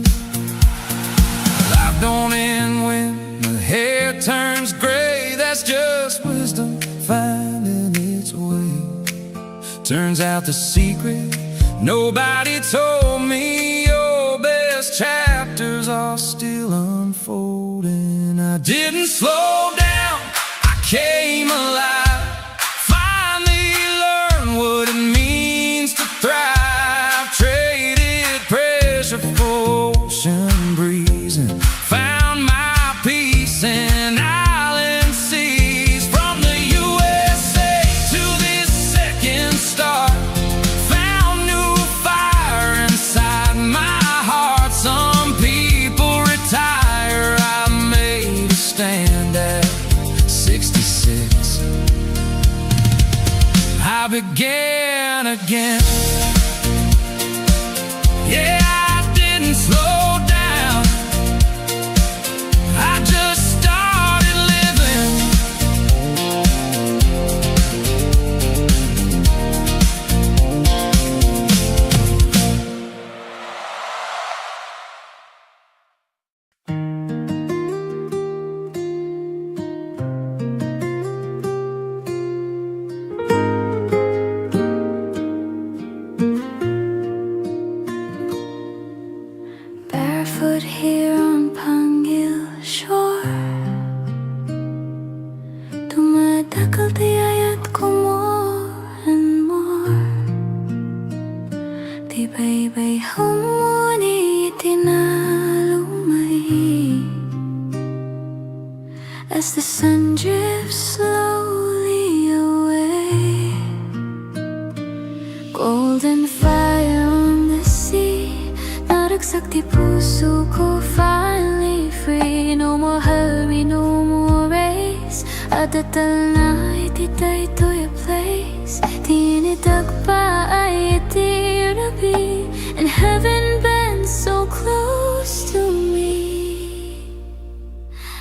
S3: Life don't end when the hair turns gray, that's just wisdom finding its way. Turns out the secret nobody told me, your best chapters are still unfolding. I didn't slow down, I came alive, finally learned what it means to thrive. Traded pressure for ocean breeze and found my peace in island seas. From the USA to this second start, found new fire inside my heart. Some people retire, I made a stand at 66. I began again. Yeah, I didn't slow down, I just started living.
S2: Barefoot here on Pangil shore, dumadakal tiyayat ko more and more. Tibay-bay humuni itinalumay, as the sun drifts slowly away. Golden fire on the sea, naragsak di puso ko, finally free. No more hurry, no more race, adatal na ititay to your place. Tinidag pa ay itirabi, and heaven bends so close to me.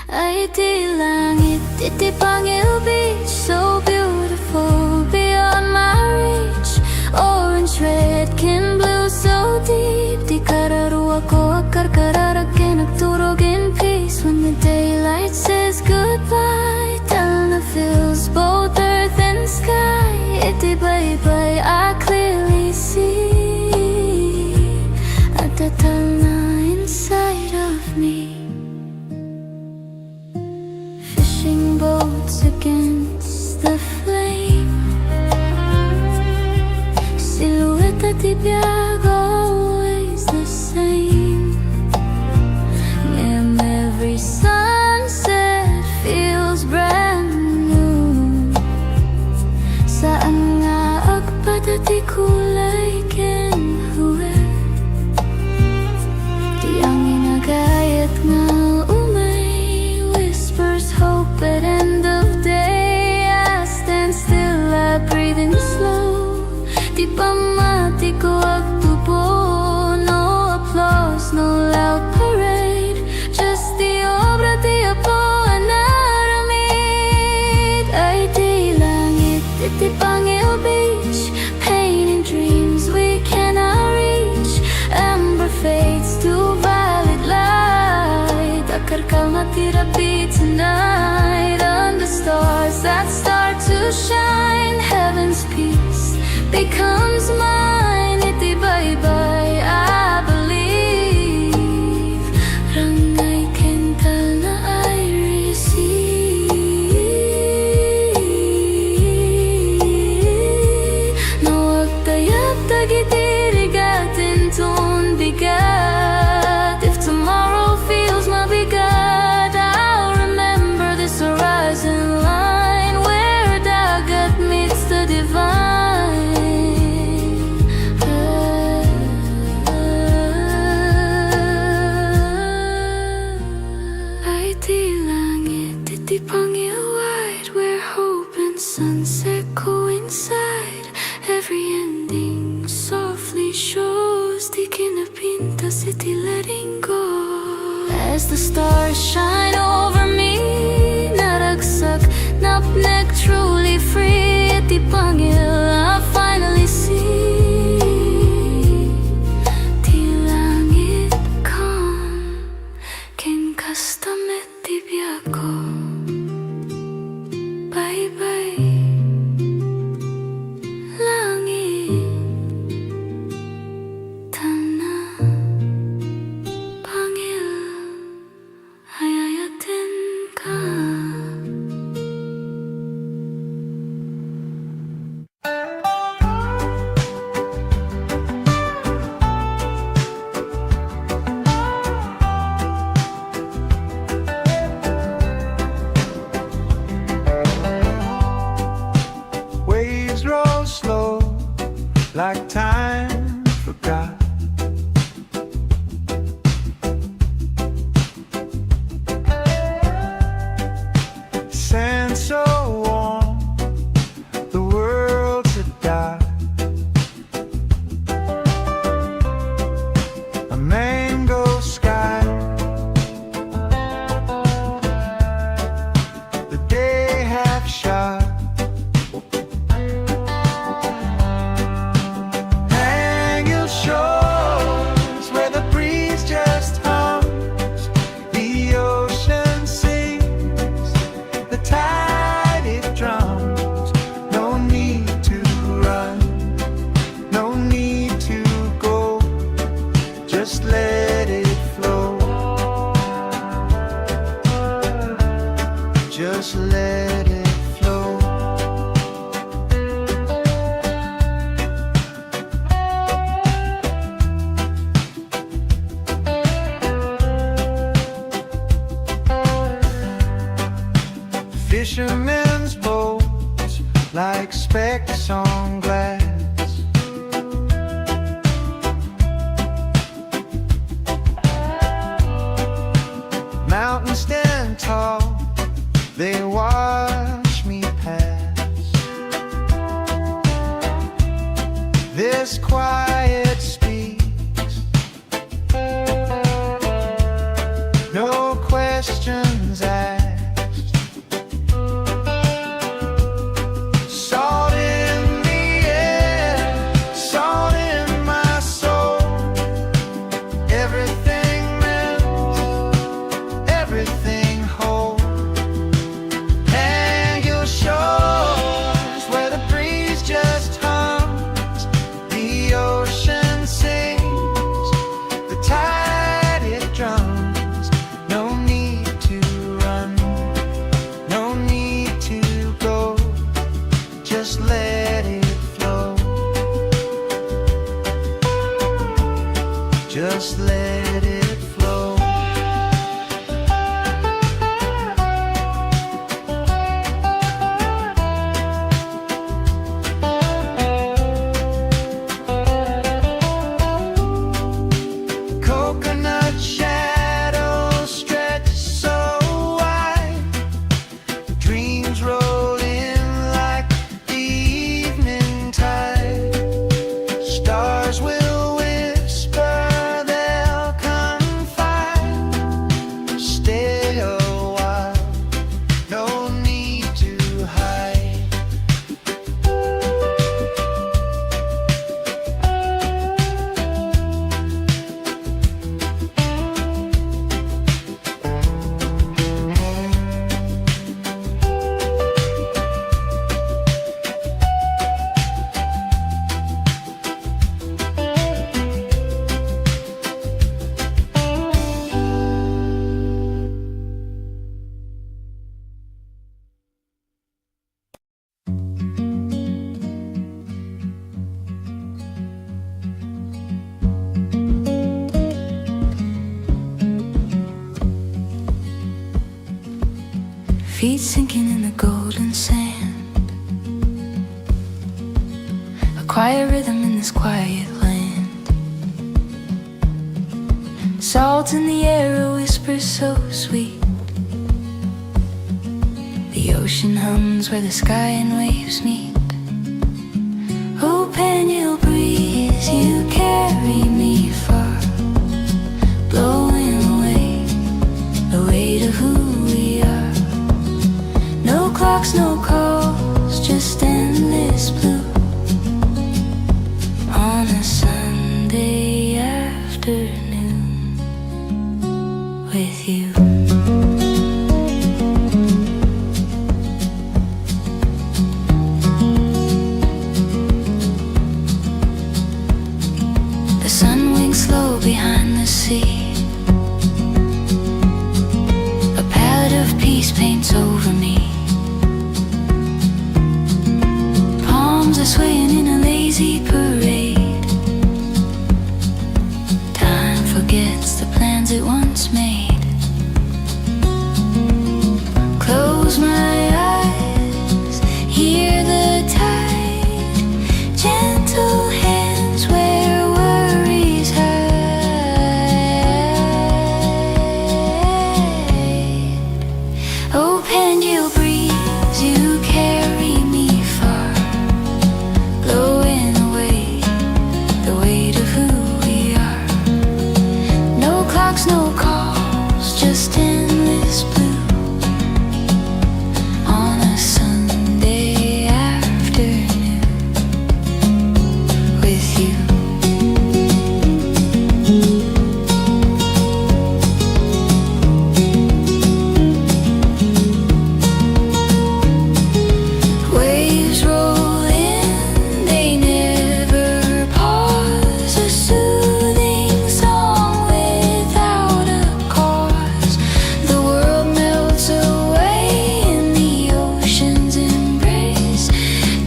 S2: Ay iti langit, iti Pangil Beach, so beautiful beyond my reach. Orange, red, kin blue, so deep. Di kararuwa ko akarkararakin, nagturog in peace. When the daylight says goodbye, tell the feels both earth and sky. Iti bye-bye, I clearly see at the na inside of me. Fishing boats against the flame, silhouette at ibiyag, always the same. Every sunset happy tonight. Under stars that start to shine, heaven's peace becomes mine. Itibay-bay, I believe. Rangay kental na I receive. No wag tayag tagitirigatin ton bigat. If tomorrow feels mabigat, I'll remember this horizon line where dagat meets the divine. Ay di langit, iti Pangil wide, where hope and sunset coincide. Every ending softly shows, di kinapintas iti letting go. As the stars shine over me, naragsak, napnek, truly free. Iti Pangil I finally see. Ti langit calm, ken kastamet ti biag ko. Bye-bye, langit, tana, Pangil, hayayatin ka.
S3: Waves roll slow, like time forgot. Sand so warm, the world to die. A mango sky, the day half shot. Hang your shores where the breeze just hums, the ocean sings, the tide it drums. No need to run, no need to go, just let it flow. Just let it flow. Fishermen's boats like specks on glass. Mountains stand tall, they watch me pass. This quiet speaks, no questions asked. Salt in the air, salt in my soul. Everything melts, everything whole. Hang your shores where the breeze just hums, the ocean
S2: feet sinking in the golden sand. A quiet rhythm in this quiet land. Salt in the air, a whisper so sweet. The ocean hums where the sky and waves meet. Oh, Pangil breeze, you carry me far, blowing away the weight of who we are. No clocks, no calls, just endless blue on a Sunday afternoon with you. The sun winks slow behind the sea. A palette of peace paints over me. Palms are swaying in a lazy parade. Time forgets the plans it once made. Close my eyes, hear the tide, gentle hands where worries hide. Oh, Pangil breeze, you carry me far, blowing away the weight of who we are. No clocks, no calls, just endless blue on a Sunday afternoon with you. Waves roll in, they never pause. A soothing song without a cause. The world melts away in the ocean's embrace.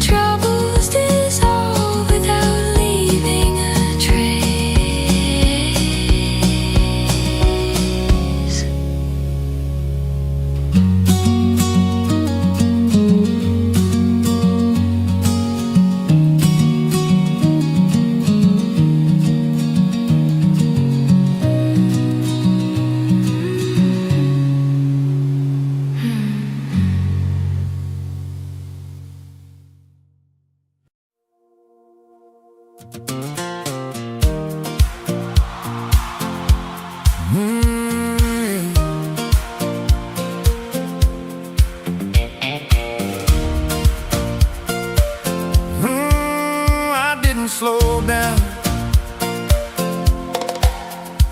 S2: Troubles dissolve without leaving a trace.
S3: I didn't slow down.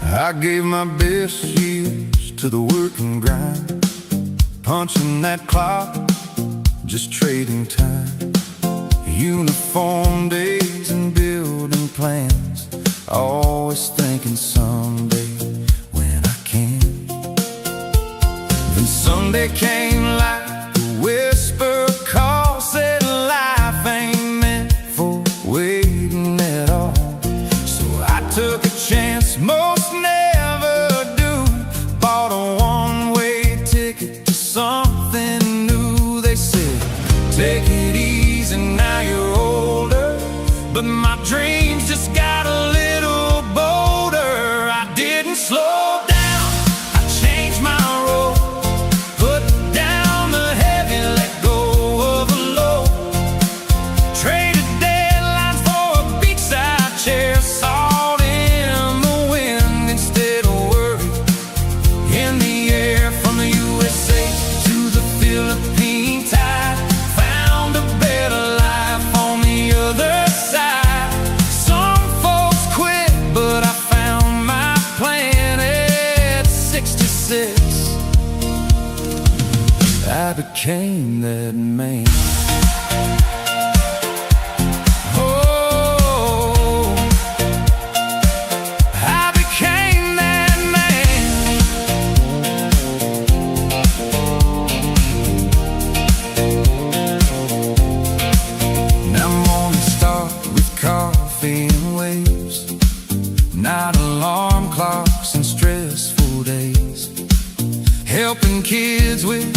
S3: I gave my best years to the work and grind, punching that clock, just trading time. Uniform days and building plans, always thinking someday when I can. Then Sunday came like a whisper call, said life ain't meant for waiting at all. So I took a chance most never do, bought a one-way ticket to something new. They said, take it easy, now you're older, but my dreams just got a little bolder. I didn't slow down, I changed my road, put down the heavy, let go of the low. Traded deadlines for a beachside chair, salt in the wind instead of worry in the air. From the USA to the Philippine tide, found a better life on the other side. Some folks quit, but I found my plan at 66. I became that man. Oh, I became that man. Now mornings start with coffee and waves, not alarm clocks and stressful days, helping kids with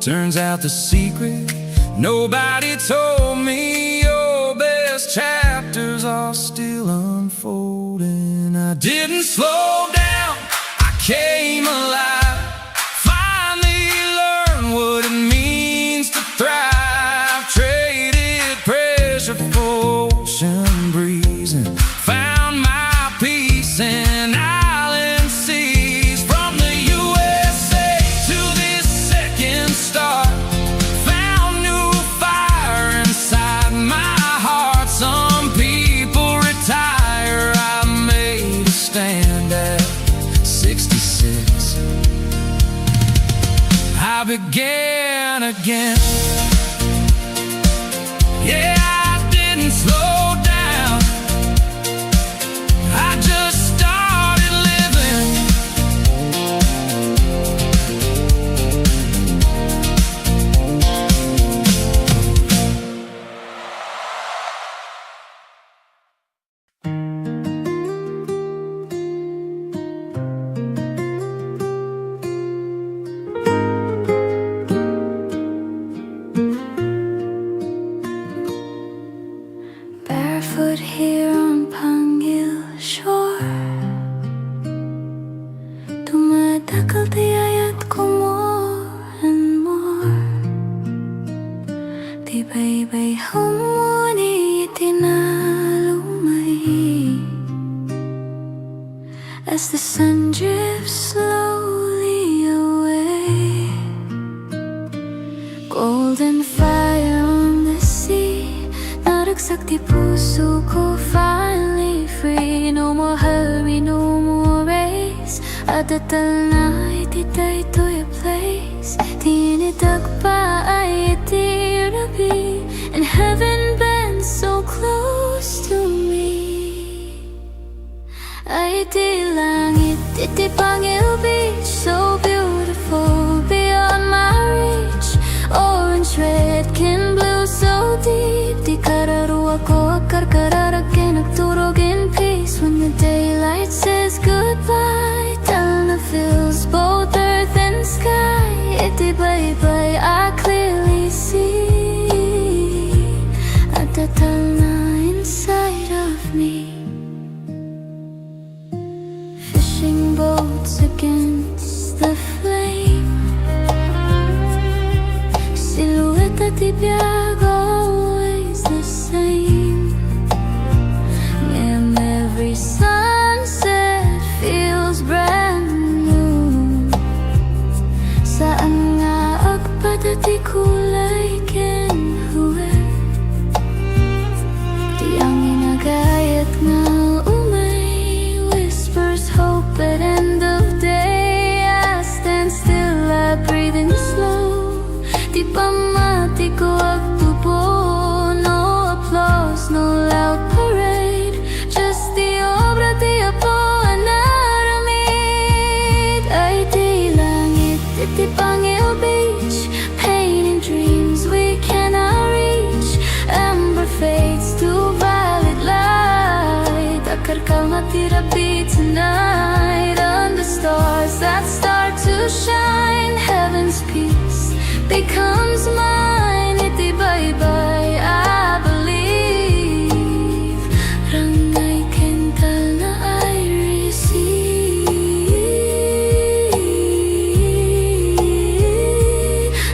S3: Turns out the secret nobody told me, your best chapters are still unfolding. I didn't slow down, I came alive. Finally learned what it means to thrive. Traded pressure for ocean breeze and found my peace in island seas. From the USA to this second star, found new fire inside my heart. Some people retire, I made a stand at 66. I began again. Yeah, I didn't slow down, I just started living.
S2: Barefoot here on Pangil shore, tumatakal tiyayat ko more and more. Tibay-bay humuni itinalumay as the sun drifts slowly away. Golden fire on the sea, naragsak di puso ko, finally free. No more hurry, no more race. Adatal na ititay to your place. Tinidag pa ay itirabi, and heaven bends so close to me. Ay di langit, iti Pangil Beach, so beautiful beyond my reach. Orange, red, kin blue, so deep. Di kararuwa ko akarkararagin, nagturog in peace. When the daylight says goodbye, Talna fills both earth and sky. Iti bye-bye, I clearly see at the Talna inside of me. Fishing boats against the flame, silhouette at ibiyag, always the same. And every sunset feels brand new. Saan nga agpadati kulay kinhuwe, di ang inagayat nga umay whispers hope at end of day. I stand still, I breathe in slow. Di pa mati ko agtubo, no applause, no loud parade, just the obra di apo anaramid. Ay di langit, iti Pangil Beach, painting dreams we cannot reach. Amber fades to violet light, akar ka matirapi tonight. Under stars that start to shine, heaven's peace becomes mine. Iti bye-bye, I believe. Rangay kental na I receive.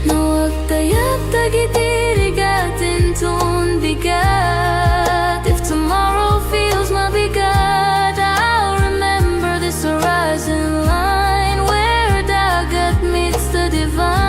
S2: Nawag tayag tagitirigatin ton bigat. If tomorrow feels mabigat, I'll remember this horizon line where dagat meets the divine.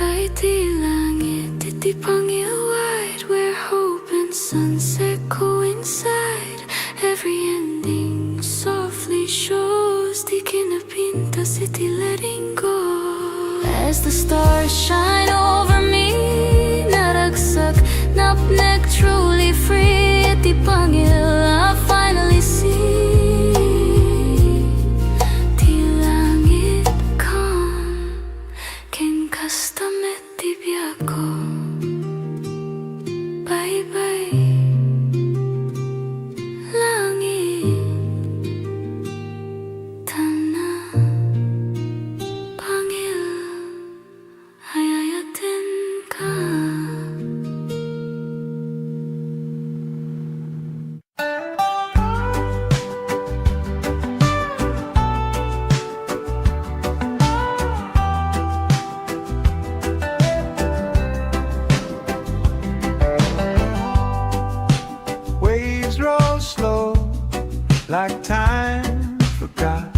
S2: Ay di langit, iti Pangil wide, where hope and sunset coincide. Every ending softly shows, di kinapinta iti letting go. As the stars shine over me, naragsak, napnek, truly free. Iti Pangil, I finally see. Di langit calm, ken kastamet di biyako. Bye-bye, langit.
S3: days roll slow, like time forgot.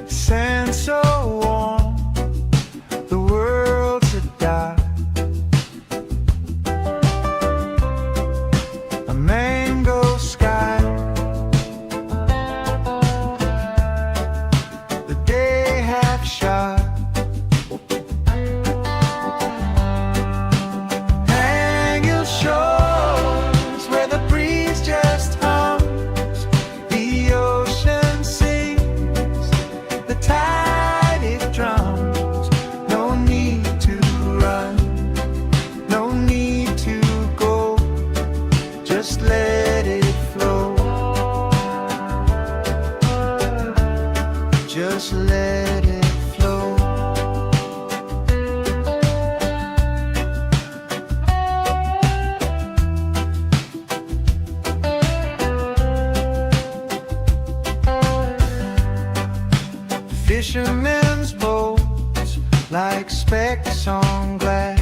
S3: Sand so warm, the world's a dot. A mango sky, the day half shot. Hang your shores where the breeze just hums, the ocean sings, the tide it drums. No need to run, no need to go, just let it flow. Just let it flow. Fishermen's boats like specks on glass.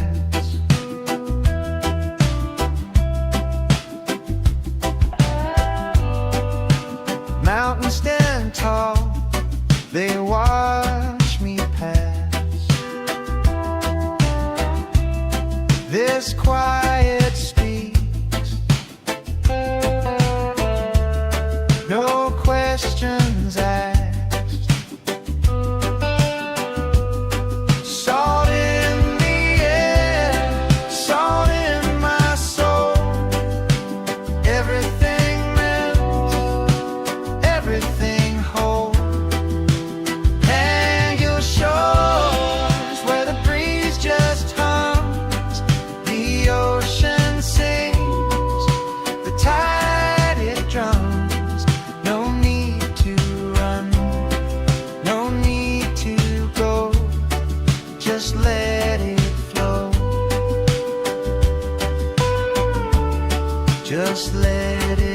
S3: Mountains stand tall, they watch me pass. This quiet speaks, no questions asked. Salt in the air, salt in my soul. Everything melts, everything whole. Hang your shores where the breeze just hums, the ocean sings, the tide it drums. No need to run, no need to go, just let it flow. Just let it